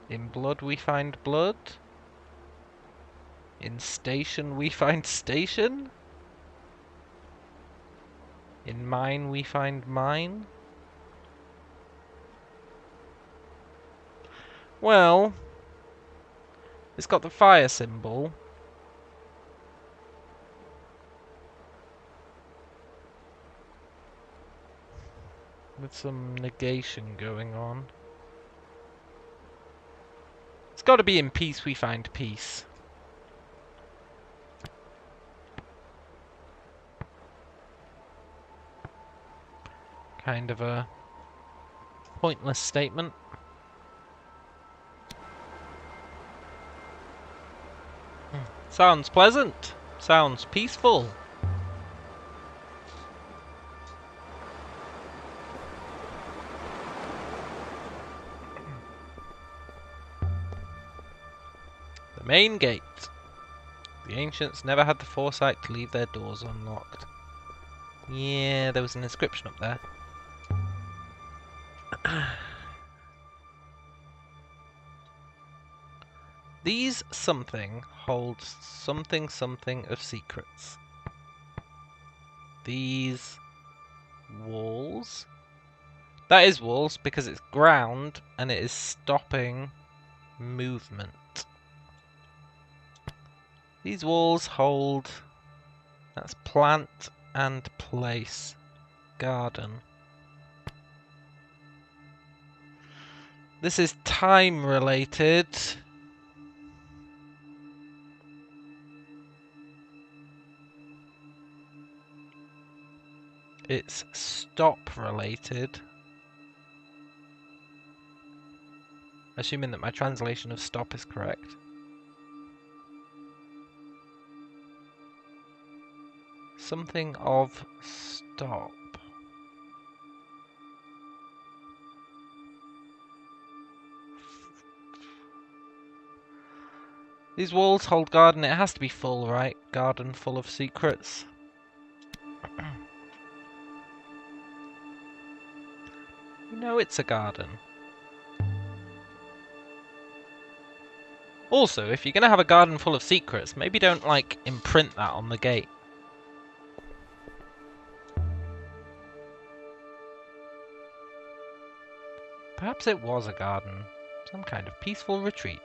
In blood we find blood. In station we find station. In mine we find mine. Well, it's got the fire symbol. With some negation going on. It's got to be in peace we find peace. Kind of a pointless statement. Sounds pleasant. Sounds peaceful. The main gate. The ancients never had the foresight to leave their doors unlocked. Yeah, there was an inscription up there. These something holds something something of secrets. These walls. That is walls because it's ground and it is stopping movement. These walls hold. That's plant and place. Garden. This is time related. It's stop related. Assuming that my translation of stop is correct. Something of stop. These walls hold garden. It has to be full, right? Garden full of secrets. You know it's a garden. Also, if you're going to have a garden full of secrets, maybe don't, like, imprint that on the gate. Perhaps it was a garden. Some kind of peaceful retreat.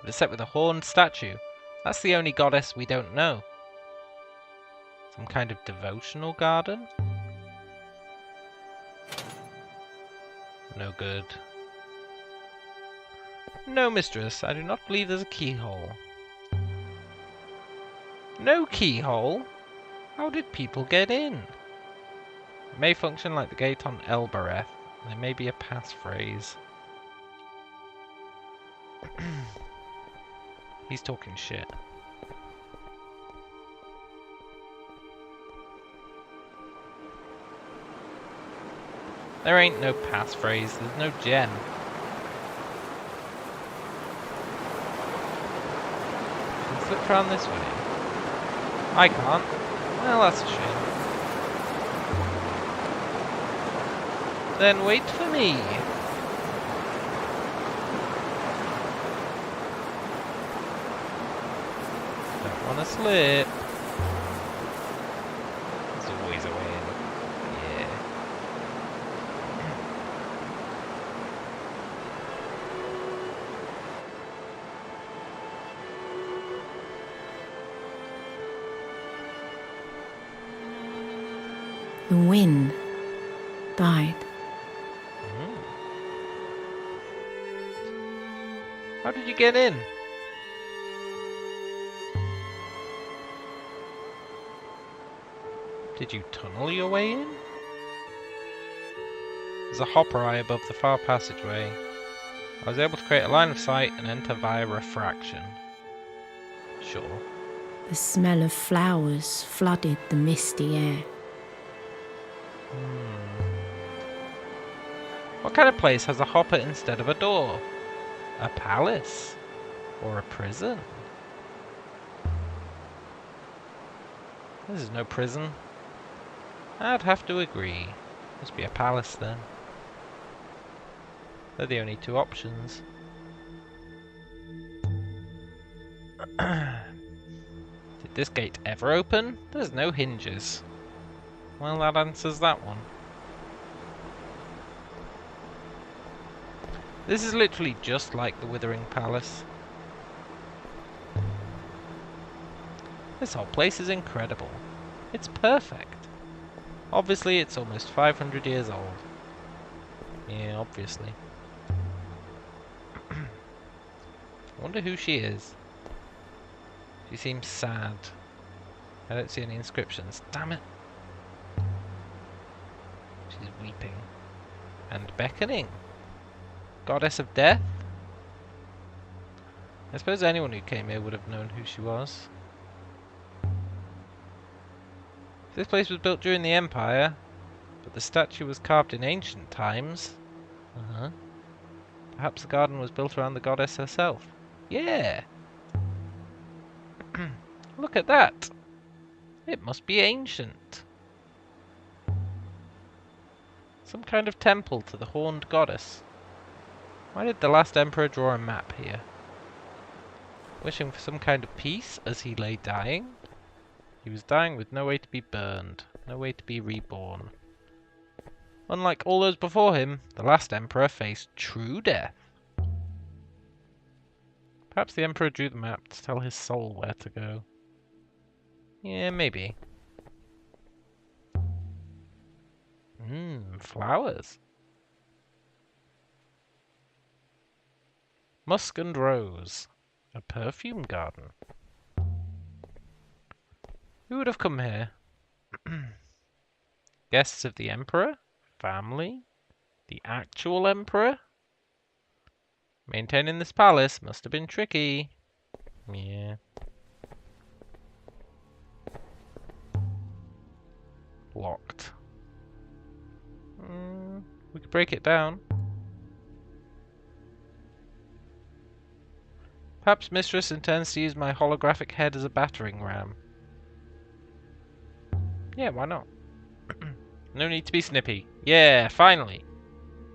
But it's set with a horned statue. That's the only goddess we don't know. Some kind of devotional garden? No good. No, mistress, I do not believe there's a keyhole. No keyhole? How did people get in? It may function like the gate on Elbereth. There may be a passphrase. He's talking shit. There ain't no passphrase, there's no gem. Can flip around this way. I can't. Well, that's a shame. Then wait for me. Don't want to slip. There's always a way in. The wind died. How did you get in? Did you tunnel your way in? There's a hopper eye above the far passageway. I was able to create a line of sight and enter via refraction. Sure. The smell of flowers flooded the misty air. What kind of place has a hopper instead of a door? A palace? Or a prison? This is no prison. I'd have to agree. Must be a palace then. They're the only two options. Did this gate ever open? There's no hinges. Well, that answers that one. This is literally just like the Withering Palace. This whole place is incredible. It's perfect. Obviously, it's almost 500 years old. Yeah, obviously. I wonder who she is. She seems sad. I don't see any inscriptions. Damn it. She's weeping. And beckoning. Goddess of Death? I suppose anyone who came here would have known who she was. This place was built during the Empire, but the statue was carved in ancient times. Perhaps the garden was built around the goddess herself. Yeah! Look at that! It must be ancient. Some kind of temple to the horned goddess. Why did the last emperor draw a map here? Wishing for some kind of peace as he lay dying? He was dying with no way to be burned, no way to be reborn. Unlike all those before him, the last emperor faced true death. Perhaps the emperor drew the map to tell his soul where to go. Yeah, maybe. Flowers. Musk and rose. A perfume garden. Who would have come here? Guests of the emperor? Family? The actual emperor? Maintaining this palace must have been tricky. Yeah. Locked. We could break it down. Perhaps Mistress intends to use my holographic head as a battering ram. Yeah, why not? No need to be snippy. Yeah, finally.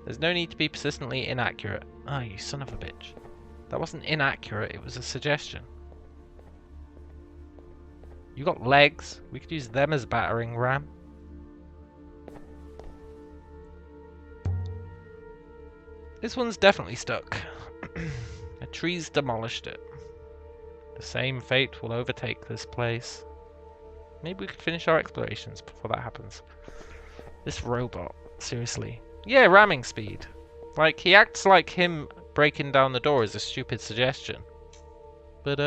There's no need to be persistently inaccurate. Ah, you son of a bitch. That wasn't inaccurate, it was a suggestion. You got legs. We could use them as a battering ram. This one's definitely stuck. A tree's demolished it. The same fate will overtake this place. Maybe we could finish our explorations before that happens. This robot, seriously. Yeah, ramming speed. Like, he acts like him breaking down the door is a stupid suggestion. But,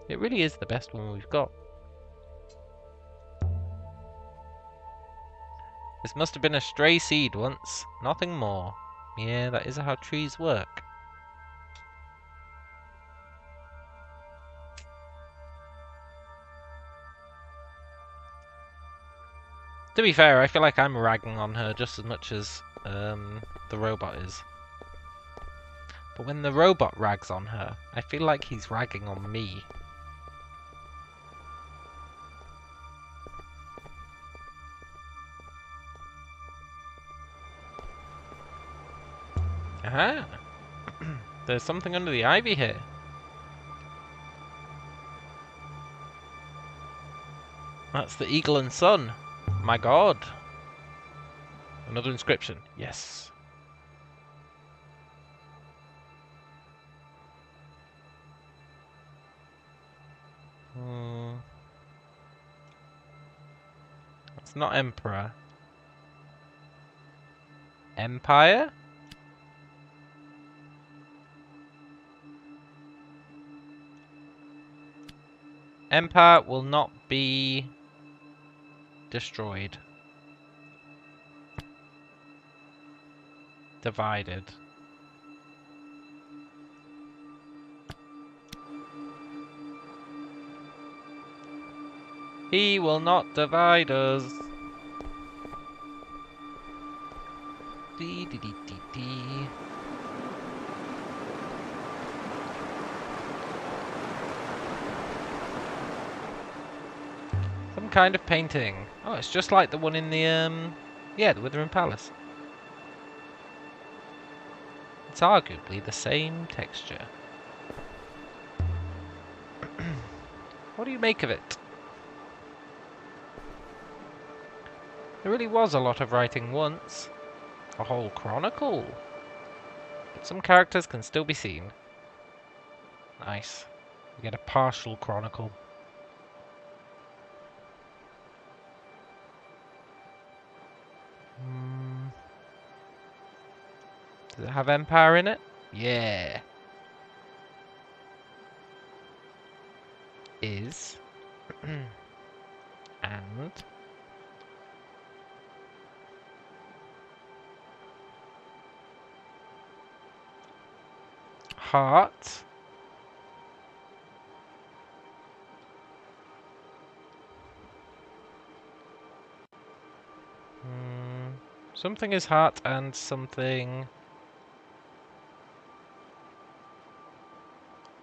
it really is the best one we've got. This must have been a stray seed once, nothing more. Yeah, that is how trees work. To be fair, I feel like I'm ragging on her just as much as the robot is. But when the robot rags on her, I feel like he's ragging on me. Aha! There's something under the ivy here. That's the eagle and sun. My god. Another inscription. Yes. It's not Emperor. Empire? Empire will not be destroyed. Divided. He will not divide us. Dee dee dee dee dee. Some kind of painting. Oh, it's just like the one in the yeah, the Withering Palace. It's arguably the same texture. What do you make of it? There really was a lot of writing once. A whole chronicle. But some characters can still be seen. Nice. We get a partial chronicle. Does it have Empire in it? Yeah. Is. And. Heart. Something is heart and something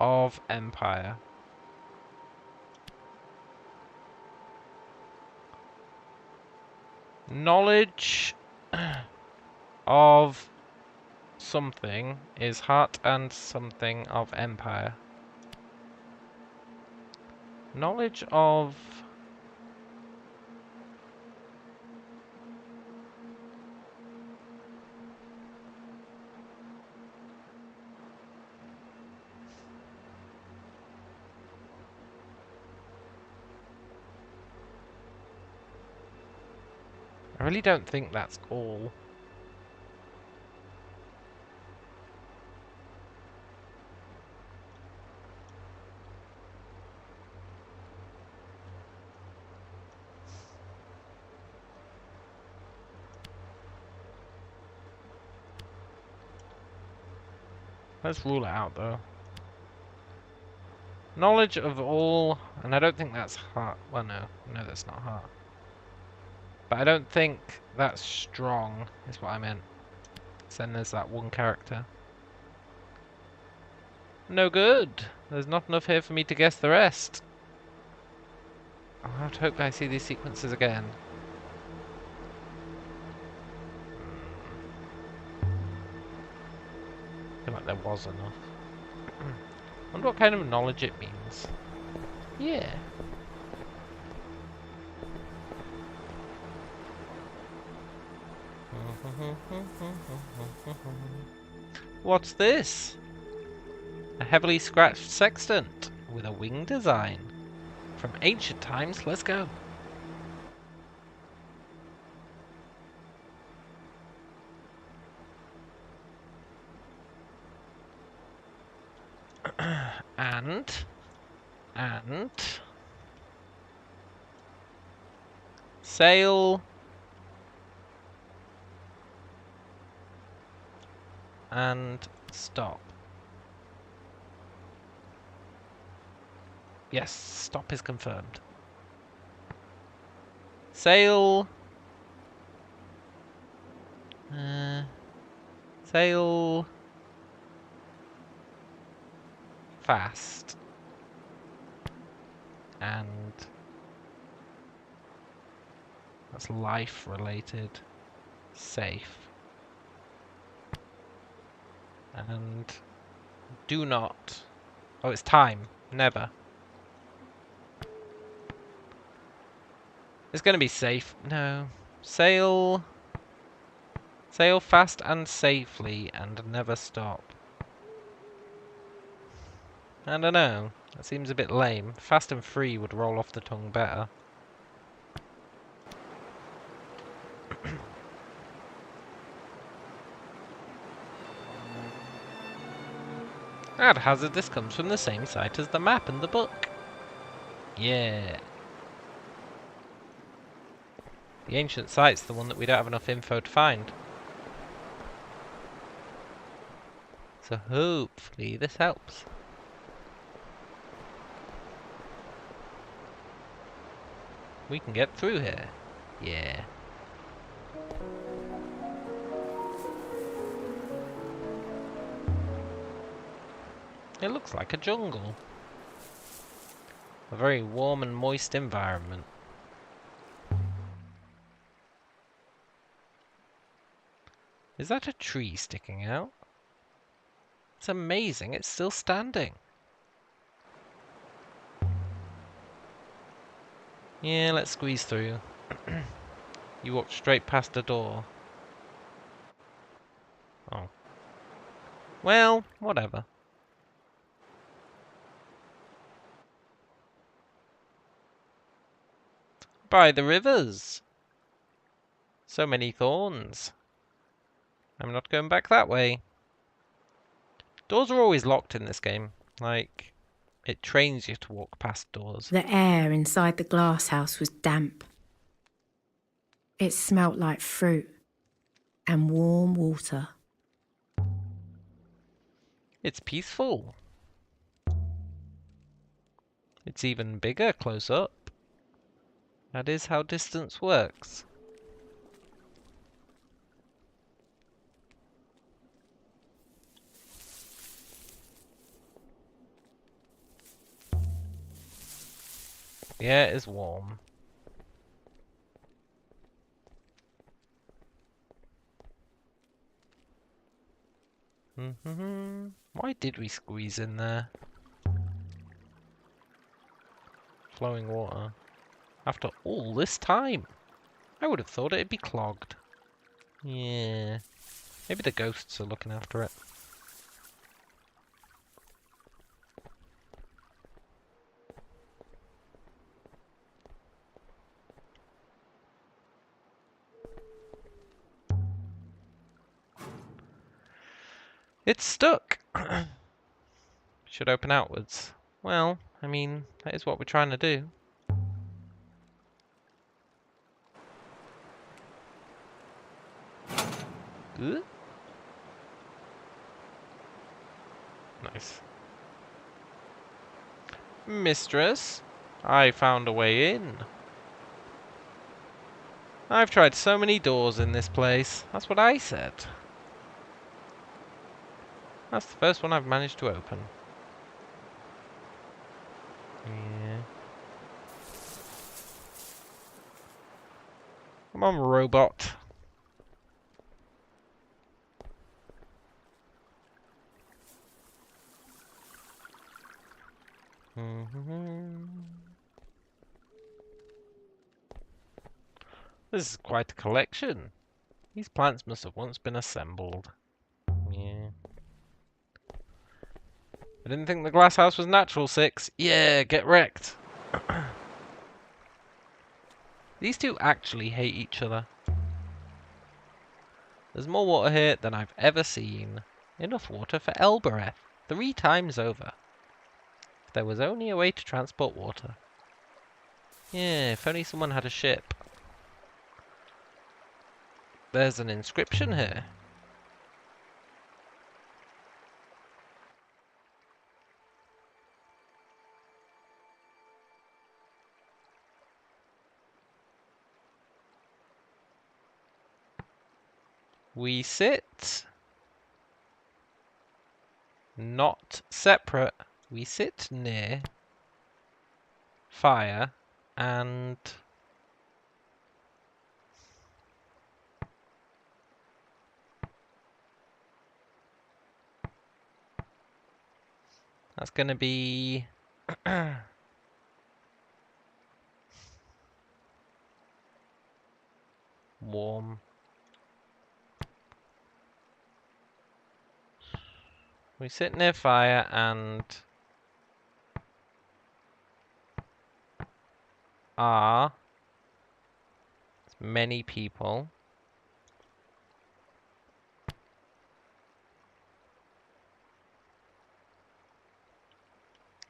of Empire. Knowledge of something is heart and something of Empire. Knowledge of... I really don't think that's all. Let's rule it out, though. Knowledge of all... And I don't think that's heart. Well, no. No, that's not heart. But I don't think that's strong, is what I meant. So then there's that one character. No good. There's not enough here for me to guess the rest. I have to hope I see these sequences again. I feel like there was enough. I wonder what kind of knowledge it means. Yeah. What's this? A heavily scratched sextant with a wing design. From ancient times, let's go. and sail and stop. Yes, stop is confirmed. Sail. Sail fast. And that's life related. Safe. And do not. Oh, it's time. Never. It's gonna be safe. No. Sail. Sail fast and safely and never stop. I don't know. That seems a bit lame. Fast and free would roll off the tongue better. Add hazard, this comes from the same site as the map and the book. Yeah. The ancient site's the one that we don't have enough info to find. So hopefully this helps. We can get through here. Yeah. It looks like a jungle. A very warm and moist environment. Is that a tree sticking out? It's amazing, it's still standing. Yeah, let's squeeze through. You walked straight past the door. Oh. Well, whatever. By the rivers. So many thorns. I'm not going back that way. Doors are always locked in this game. Like, it trains you to walk past doors. The air inside the glass house was damp. It smelt like fruit and warm water. It's peaceful. It's even bigger close up. That is how distance works. The air is warm. Why did we squeeze in there? Flowing water. After all this time, I would have thought it'd be clogged. Yeah. Maybe the ghosts are looking after it. It's stuck! Should open outwards. Well, I mean, that is what we're trying to do. Ooh. Nice. Mistress, I found a way in. I've tried so many doors in this place. That's what I said. That's the first one I've managed to open. Yeah. Come on, robot. This is quite a collection. These plants must have once been assembled. Yeah. I didn't think the glass house was natural, 6. Yeah, get wrecked. These two actually hate each other. There's more water here than I've ever seen. Enough water for Elbereth 3 times over. If there was only a way to transport water. Yeah, if only someone had a ship. There's an inscription here. We sit not separate. We sit near fire and that's going to be warm. We sit near fire and are many people.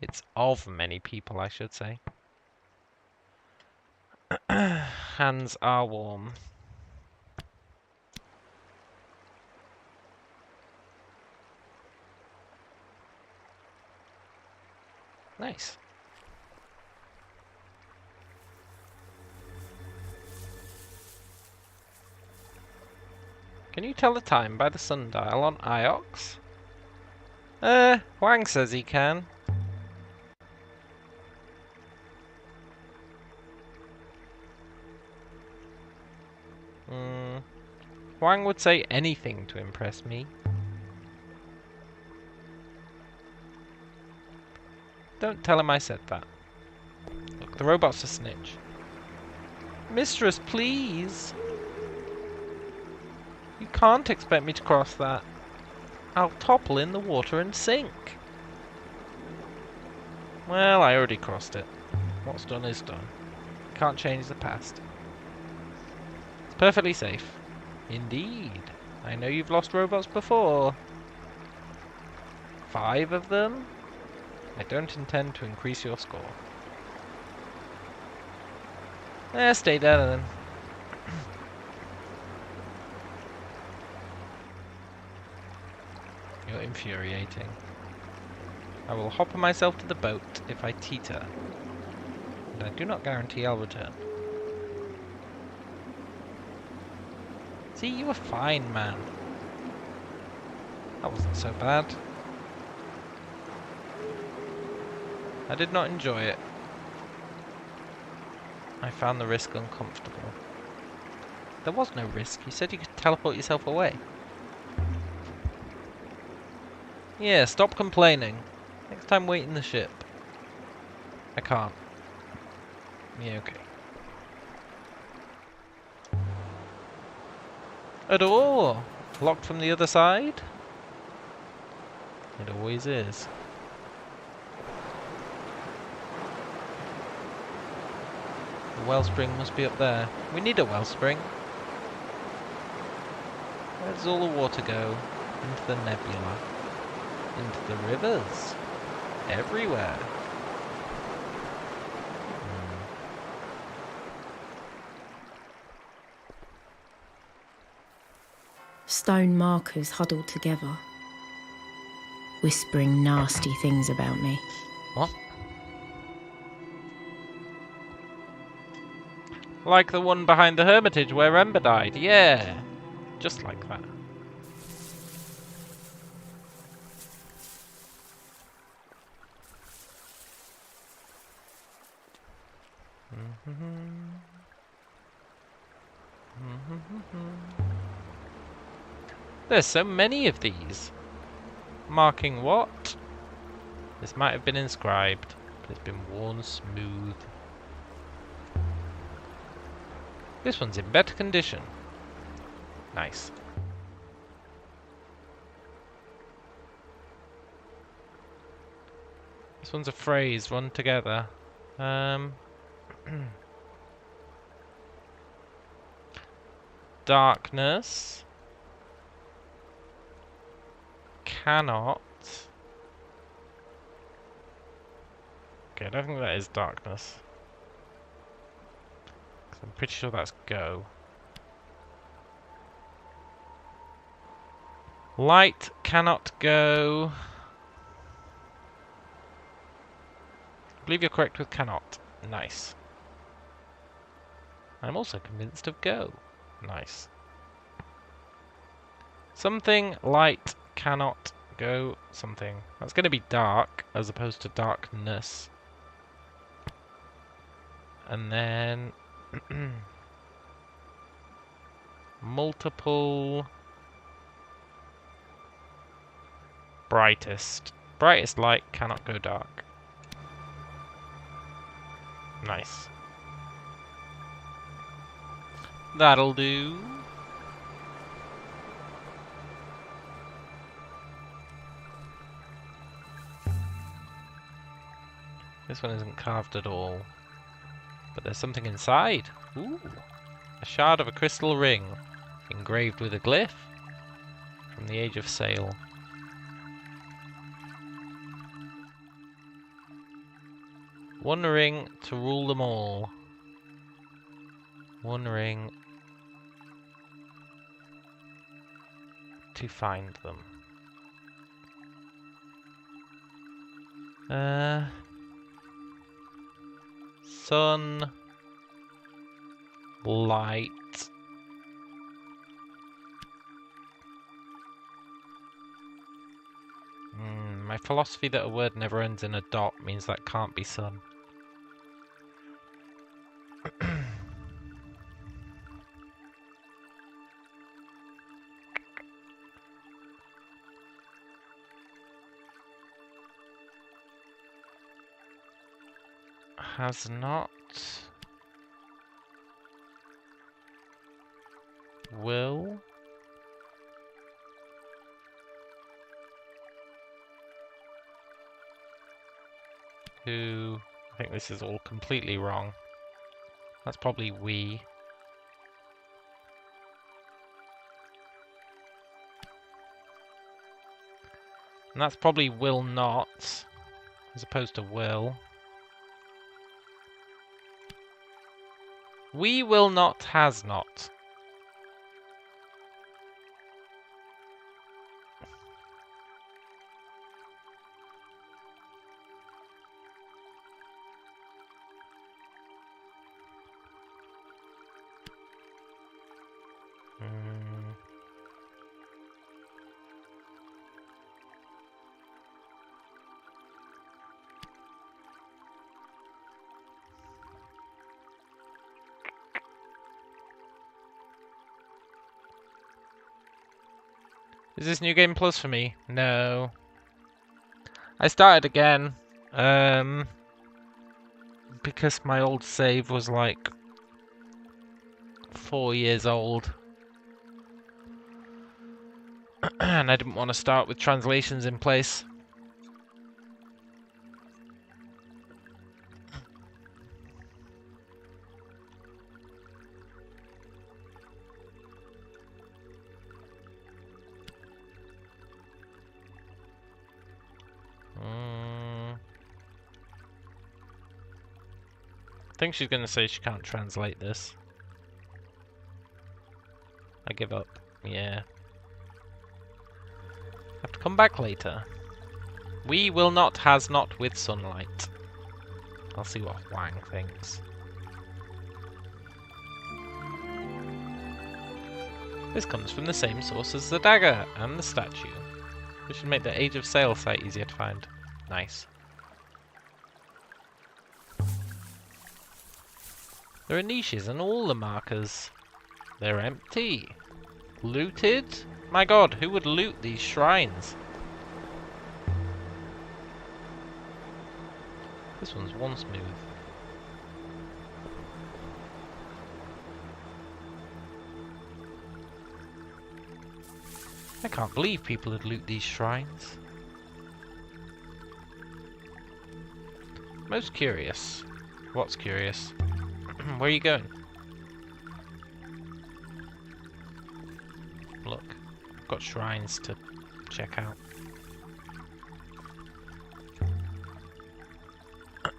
It's of many people, I should say. Hands are warm. Nice. Can you tell the time by the sundial on Iox? Huang says he can. Huang would say anything to impress me. Don't tell him I said that. Look, the robot's a snitch. Mistress, please! You can't expect me to cross that. I'll topple in the water and sink. Well, I already crossed it. What's done is done. Can't change the past. It's perfectly safe. Indeed. I know you've lost robots before. 5 of them? I don't intend to increase your score. Stay there then. You're infuriating. I will hopper myself to the boat if I teeter. And I do not guarantee I'll return. See, you were fine, man. That wasn't so bad. I did not enjoy it. I found the risk uncomfortable. There was no risk. You said you could teleport yourself away. Yeah, stop complaining. Next time wait in the ship. I can't. Yeah, okay. A door! Locked from the other side? It always is. The wellspring must be up there. We need a wellspring. Where does all the water go? Into the nebula. Into the rivers. Everywhere. Stone markers huddled together, whispering nasty things about me. What? Like the one behind the hermitage where Ember died. Yeah. Just like that. There's so many of these. Marking what? This might have been inscribed, but it's been worn smooth. This one's in better condition. Nice. This one's a phrase run together. Darkness cannot. Okay, I don't think that is darkness. 'Cause I'm pretty sure that's go. Light cannot go. I believe you're correct with cannot. Nice. I'm also convinced of go. Nice. Something light cannot go something. That's going to be dark as opposed to darkness. And then multiple brightest. Brightest light cannot go dark. Nice. That'll do. This one isn't carved at all. But there's something inside. Ooh. A shard of a crystal ring. Engraved with a glyph. From the Age of Sail. One ring to rule them all. One ring to find them. Sun, light. My philosophy that a word never ends in a dot means that can't be sun. Has not. Will. Who? I think this is all completely wrong. That's probably we. And that's probably will not, as opposed to will. We will not has not. Is this New Game Plus for me? No. I started again. Because my old save was like 4 years old. And I didn't want to start with translations in place. I think she's going to say she can't translate this. I give up. Yeah. Have to come back later. We will not has not with sunlight. I'll see what Huang thinks. This comes from the same source as the dagger and the statue. This should make the Age of Sail site easier to find. Nice. There are niches and all the markers. They're empty. Looted? My god, who would loot these shrines? This one's one smooth. I can't believe people would loot these shrines. Most curious. What's curious? Where are you going? Look, I've got shrines to check out.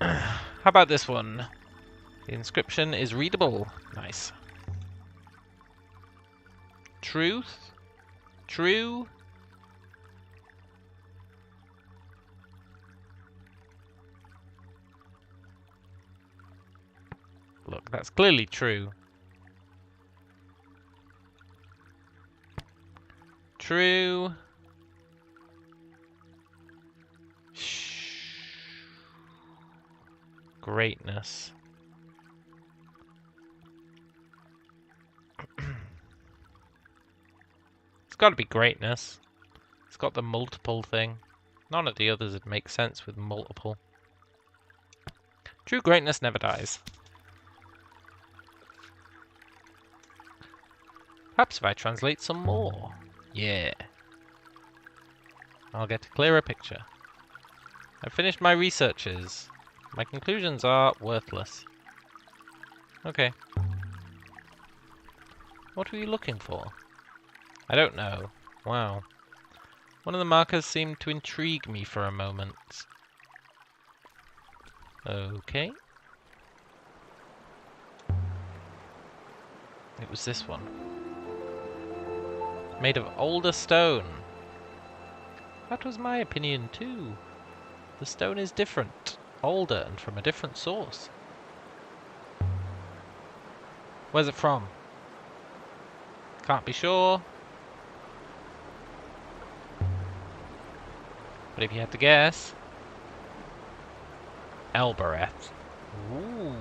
How about this one? The inscription is readable. Nice. Truth? True? Look, that's clearly true. True. Shh. Greatness. It's got to be greatness. It's got the multiple thing. None of the others would make sense with multiple. True greatness never dies. Perhaps if I translate some more. Yeah. I'll get a clearer picture. I've finished my researches. My conclusions are worthless. Okay. What were you looking for? I don't know. Wow. One of the markers seemed to intrigue me for a moment. Okay. It was this one. Made of older stone. That was my opinion too. The stone is different, older, and from a different source. Where's it from? Can't be sure. But if you had to guess... Elbereth. Ooh.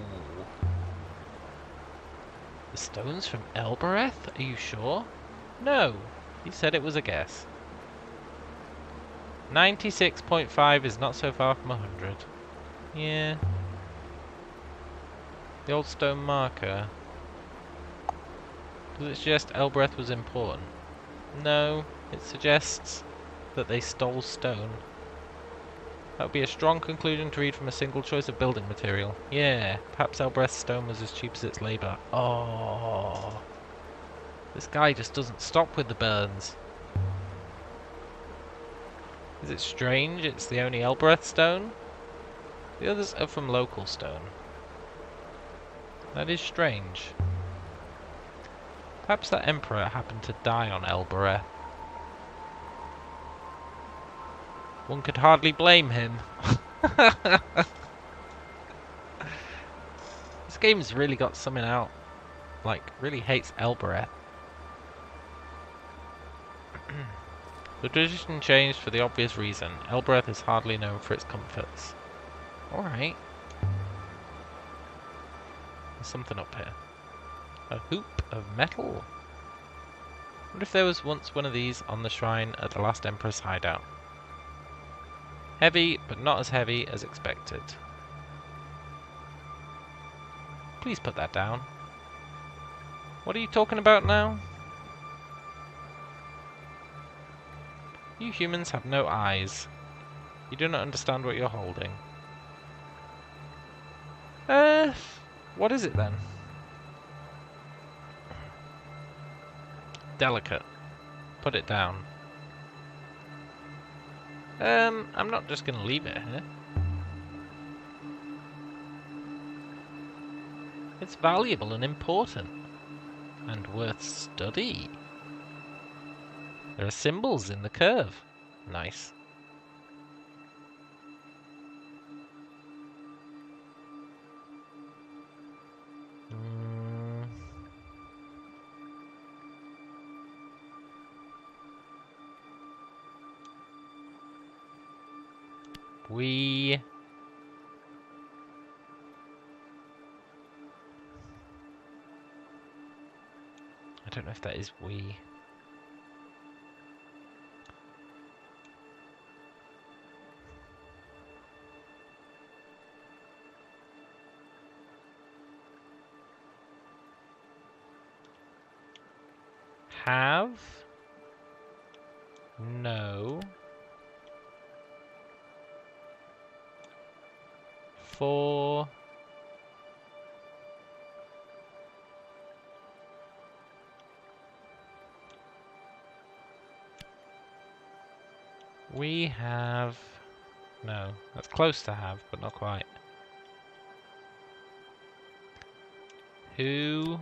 The stone's from Elbereth? Are you sure? No. He said it was a guess. 96.5 is not so far from 100. Yeah. The old stone marker. Does it suggest Elbereth was important? No. It suggests that they stole stone. That would be a strong conclusion to read from a single choice of building material. Yeah, perhaps Elbereth's stone was as cheap as its labour. Oh, this guy just doesn't stop with the burns. Is it strange it's the only Elbereth stone? The others are from local stone. That is strange. Perhaps that emperor happened to die on Elbereth. One could hardly blame him. This game's really got something out. Like, really hates Elbereth. The tradition changed for the obvious reason. Elbereth is hardly known for its comforts. Alright. There's something up here. A hoop of metal. What if there was once one of these on the shrine at the last Emperor's hideout? Heavy, but not as heavy as expected. Please put that down. What are you talking about now? You humans have no eyes. You do not understand what you're holding. What is it then? Delicate. Put it down. I'm not just gonna leave it here. It's valuable and important. And worth study. There are symbols in the curve. Nice. We... I don't know if that is we. Have? No. For? We have... No, that's close to have, but not quite. Who?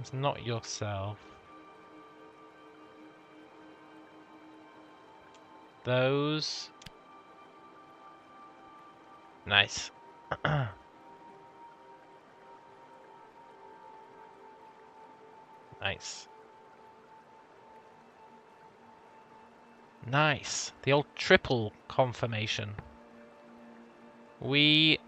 It's not yourself. Those. Nice. Nice. Nice. The old triple confirmation. We...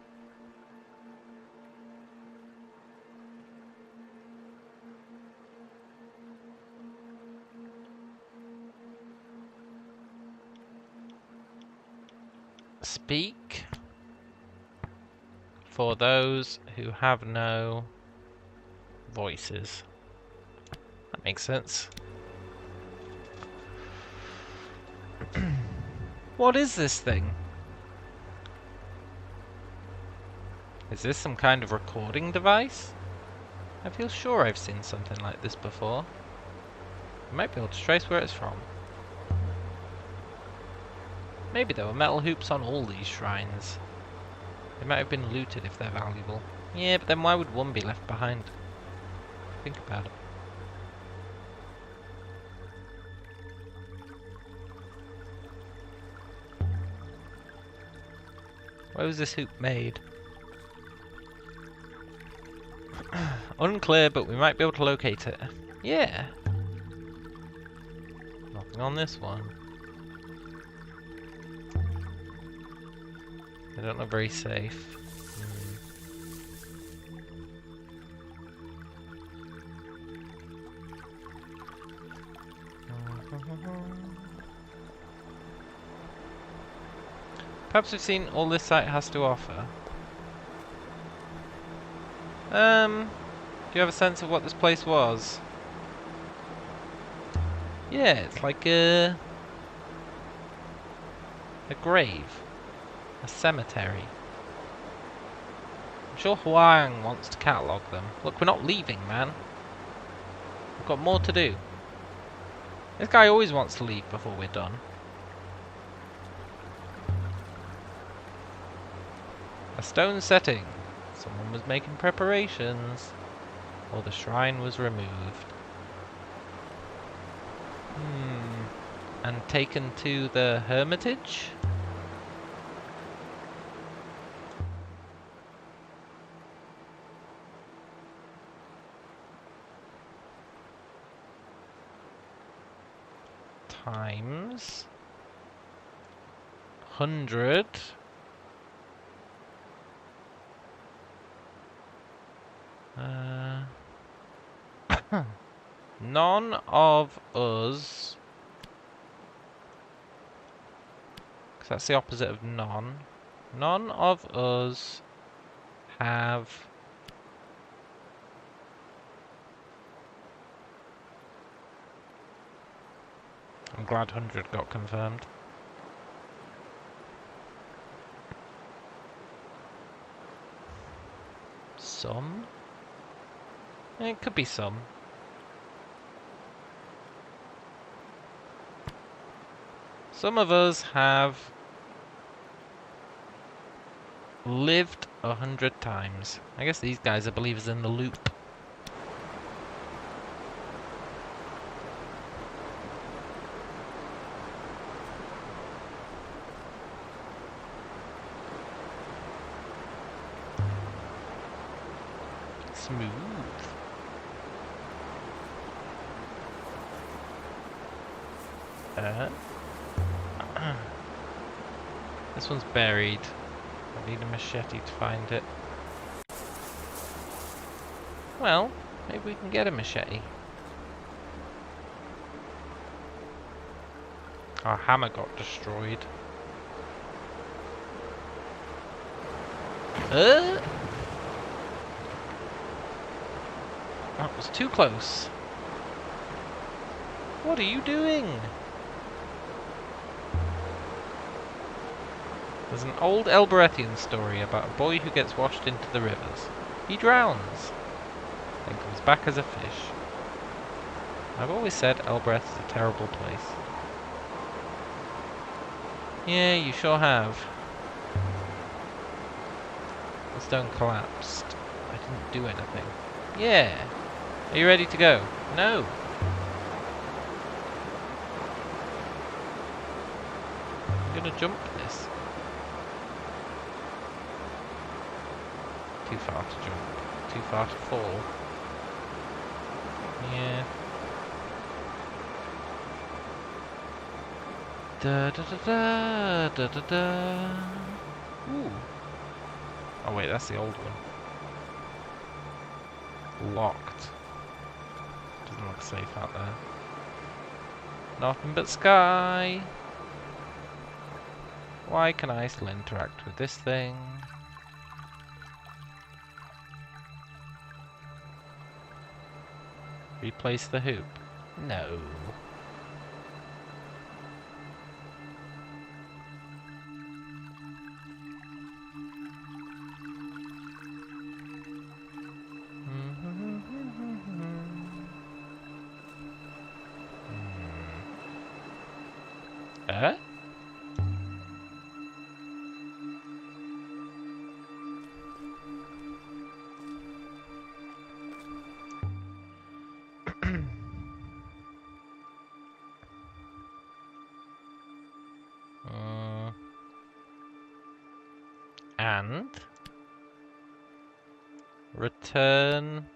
speak for those who have no voices. That makes sense. What is this thing? Is this some kind of recording device? I feel sure I've seen something like this before. I might be able to trace where it's from. Maybe there were metal hoops on all these shrines. They might have been looted if they're valuable. Yeah, but then why would one be left behind? Think about it. Where was this hoop made? Unclear, but we might be able to locate it. Yeah. Nothing on this one. They don't look very safe. Perhaps we've seen all this site has to offer. Do you have a sense of what this place was? Yeah, it's like a grave. A cemetery. I'm sure Huang wants to catalogue them. Look, we're not leaving, man. We've got more to do. This guy always wants to leave before we're done. A stone setting. Someone was making preparations. Or the shrine was removed. And taken to the hermitage? Times 100. None of us, because that's the opposite of none. None of us have I'm glad 100 got confirmed. Some? It could be some. Some of us have lived 100 times. I guess these guys are believers in the loop. Smooth. This one's buried. I need a machete to find it. Well, maybe we can get a machete. Our hammer got destroyed. That was too close. What are you doing? There's an old Elberethian story about a boy who gets washed into the rivers. He drowns, then comes back as a fish. I've always said Elbereth is a terrible place. Yeah, you sure have. The stone collapsed. I didn't do anything. Yeah. Are you ready to go? No. I'm gonna jump this. Too far to jump. Too far to fall. Yeah. Da da da da da da da. Ooh. Oh wait, that's the old one. Locked. Doesn't look safe out there. Nothing but sky. Why can I still interact with this thing? Replace the hoop. No. Huh? And return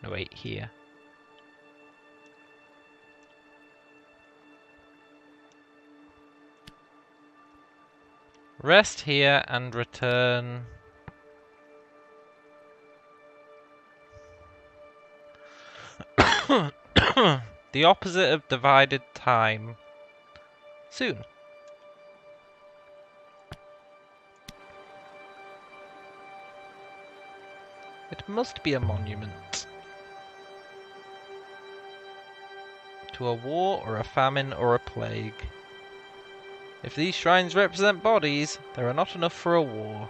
no, wait, here. Rest here and return. The opposite of divided time. Soon. It must be a monument. To a war or a famine or a plague. If these shrines represent bodies, there are not enough for a war.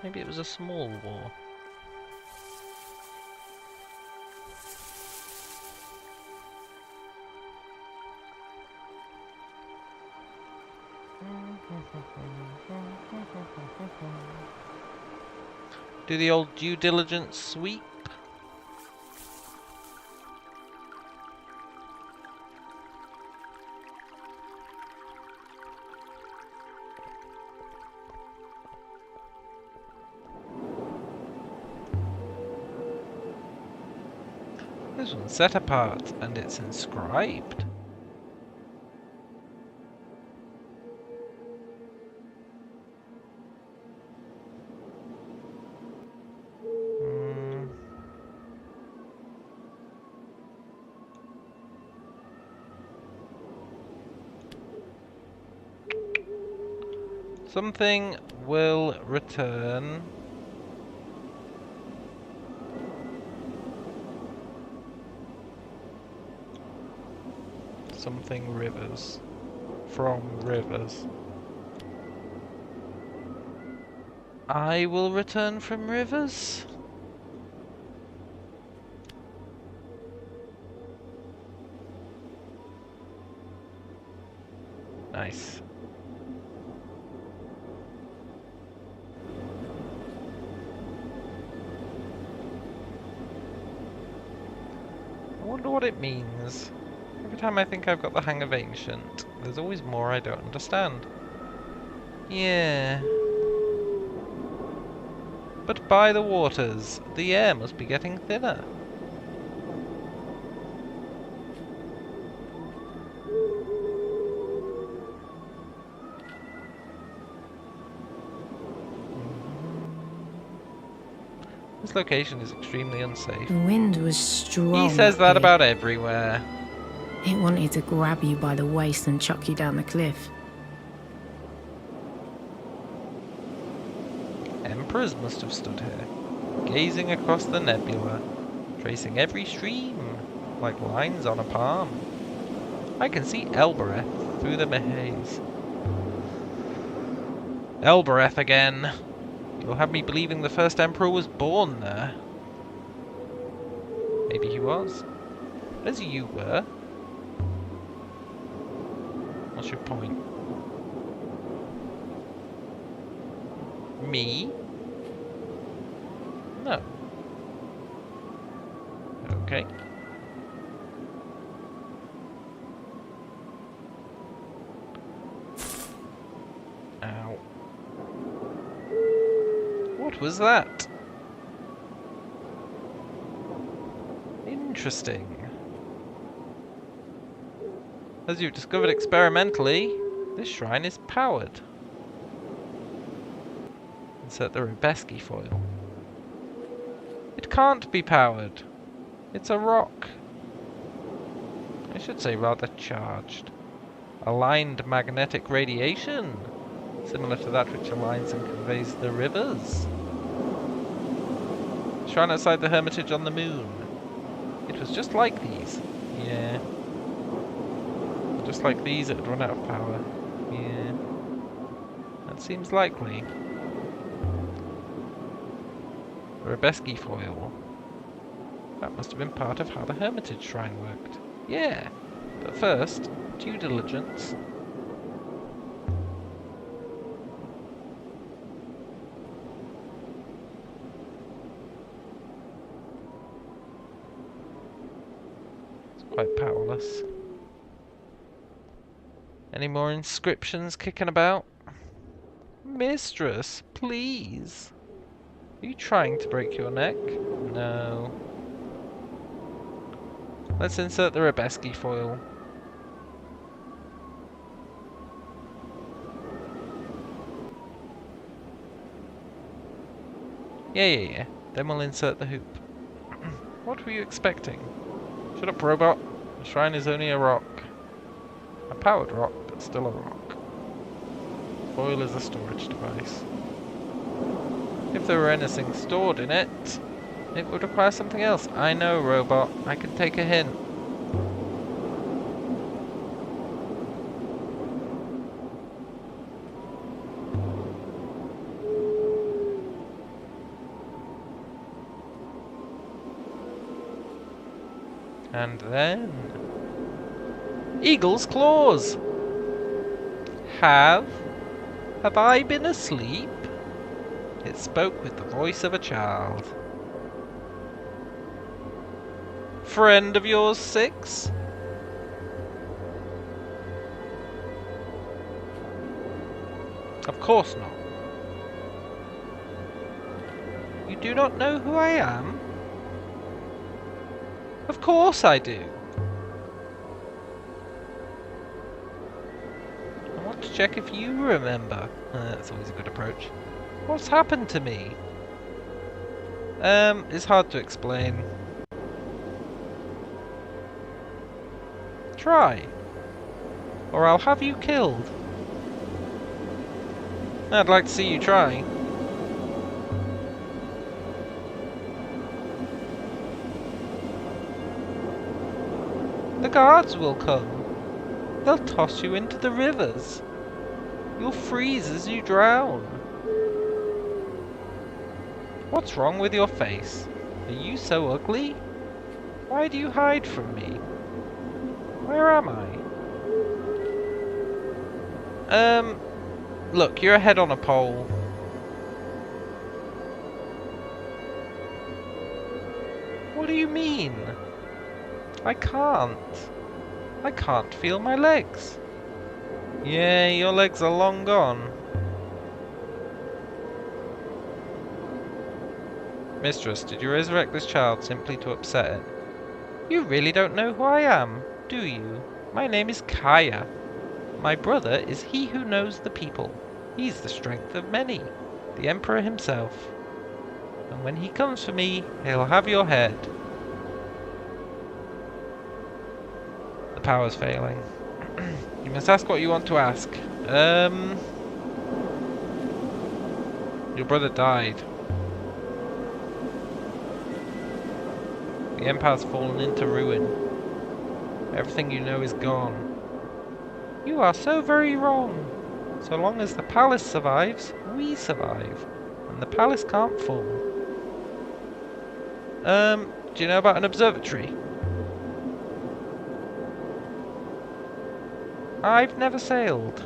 Maybe it was a small war. Do the old due diligence sweep. This one's set apart and it's inscribed. Something will return. Something rivers. From rivers. I will return from rivers. Nice. I wonder what it means. Every time I think I've got the hang of ancient, there's always more I don't understand. Yeah. But by the waters, the air must be getting thinner. This location is extremely unsafe. The wind was strong. He says that about everywhere. It wanted to grab you by the waist and chuck you down the cliff. Emperors must have stood here, gazing across the nebula, tracing every stream, like lines on a palm. I can see Elbereth through the maze. Elbereth again. You'll have me believing the first emperor was born there. Maybe he was. As you were. What's your point? Me? No. Okay. Ow. What was that? Interesting. As you've discovered experimentally, this shrine is powered. Insert the Rebeski foil. It can't be powered. It's a rock. I should say rather charged. Aligned magnetic radiation, similar to that which aligns and conveys the rivers. Shrine outside the hermitage on the moon. It was just like these. Yeah. Just like these, it would run out of power. Yeah. That seems likely. The Rebeski foil. That must have been part of how the Hermitage Shrine worked. Yeah, but first, due diligence. It's quite powerless. Any more inscriptions kicking about? Mistress, please. Are you trying to break your neck? No. Let's insert the Rebeski foil. Yeah. Then we'll insert the hoop. What were you expecting? Shut up, robot. The shrine is only a rock. A powered rock, but still a rock. Foil is a storage device. If there were anything stored in it, it would require something else. I know, robot. I can take a hint. And then... Eagle's claws! Have I been asleep? It spoke with the voice of a child. Friend of yours, Six? Of course not. You do not know who I am? Of course I do. I want to check if you remember. That's always a good approach. What's happened to me? It's hard to explain. Try. Or I'll have you killed. I'd like to see you try. The guards will come. They'll toss you into the rivers. You'll freeze as you drown. What's wrong with your face? Are you so ugly? Why do you hide from me? Where am I? Look, you're a head on a pole. What do you mean? I can't feel my legs. Yeah, your legs are long gone. Mistress, did you resurrect this child simply to upset it? You really don't know who I am, do you? My name is Kaya. My brother is he who knows the people. He's the strength of many, the Emperor himself. And when he comes for me, he'll have your head. The power's failing. You must ask what you want to ask. Your brother died. The Empire's fallen into ruin. Everything you know is gone. You are so very wrong. So long as the palace survives, we survive. And the palace can't fall. Do you know about an observatory? I've never sailed.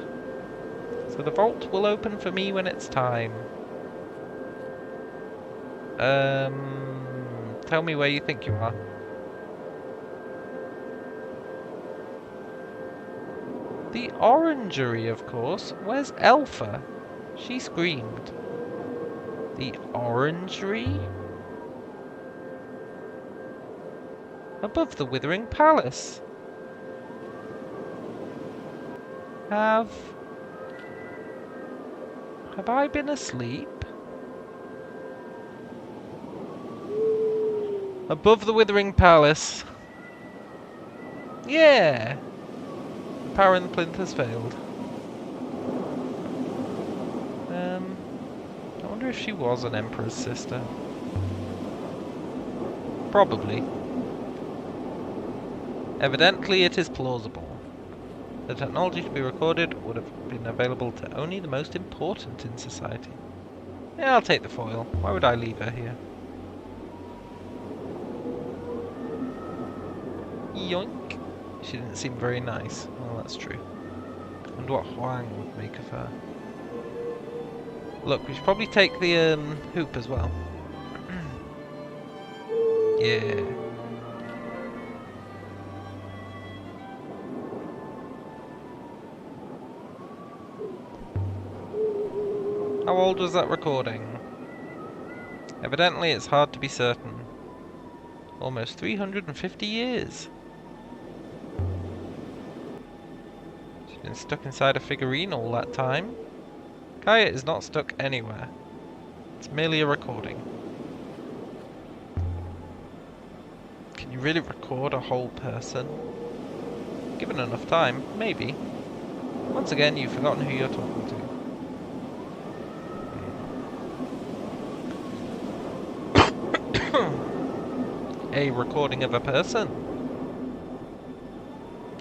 So the vault will open for me when it's time. Tell me where you think you are. The orangery, of course. Where's Elfa? She screamed. The orangery? Above the Withering Palace. Have I been asleep? Above the Withering Palace. Yeah! The power in the plinth has failed. I wonder if she was an Emperor's sister. Probably. Evidently it is plausible. The technology to be recorded would have been available to only the most important in society. Yeah, I'll take the foil. Why would I leave her here? Yoink. She didn't seem very nice. Well, that's true. And what Huang would make of her. Look, we should probably take the hoop as well. Yeah. How old was that recording? Evidently it's hard to be certain. Almost 350 years. She's been stuck inside a figurine all that time. Kaya is not stuck anywhere. It's merely a recording. Can you really record a whole person? Given enough time, maybe. Once again, you've forgotten who you're talking to. A recording of a person.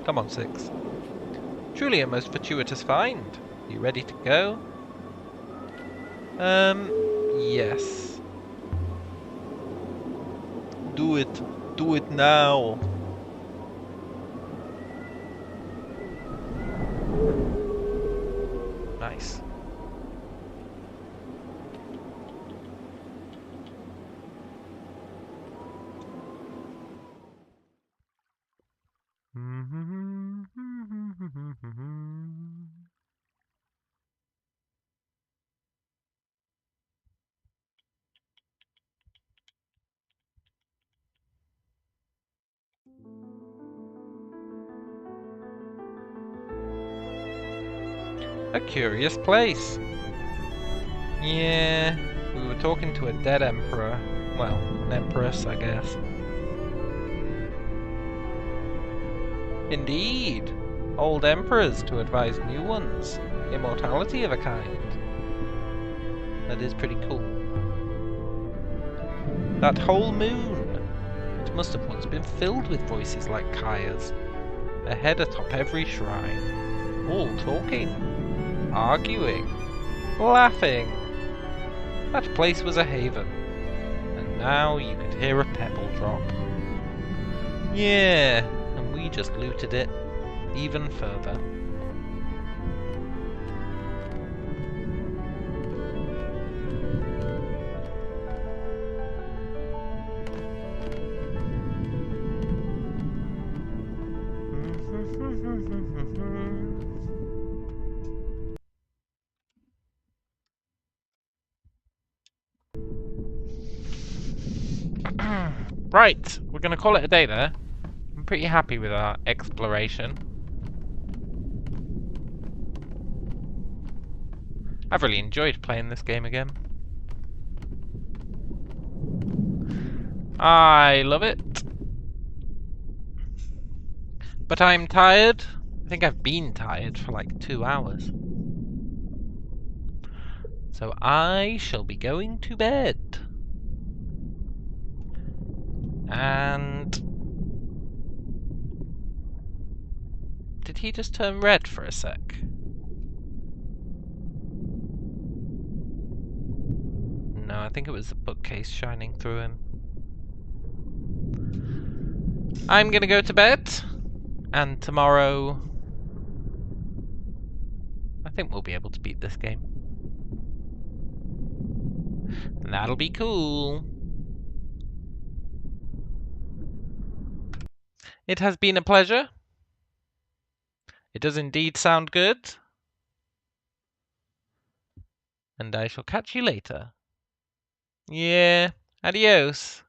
Come on, 6. Truly a most fortuitous find. You ready to go? Yes. Do it. Do it now. Nice. A curious place. Yeah, we were talking to a dead emperor. Well, an empress, I guess. Indeed. Old emperors to advise new ones. Immortality of a kind. That is pretty cool. That whole moon. It must have once been filled with voices like Kaya's. A head atop every shrine. All talking. Arguing. Laughing. That place was a haven. And now you could hear a pebble drop. Yeah, and we just looted it even further. Right, we're going to call it a day there. I'm pretty happy with our exploration. I've really enjoyed playing this game again. I love it. But I'm tired. I think I've been tired for like 2 hours. So I shall be going to bed. And... did he just turn red for a sec? No, I think it was the bookcase shining through him. I'm gonna go to bed. And tomorrow... I think we'll be able to beat this game. And that'll be cool. It has been a pleasure. It does indeed sound good. And I shall catch you later. Yeah, adios.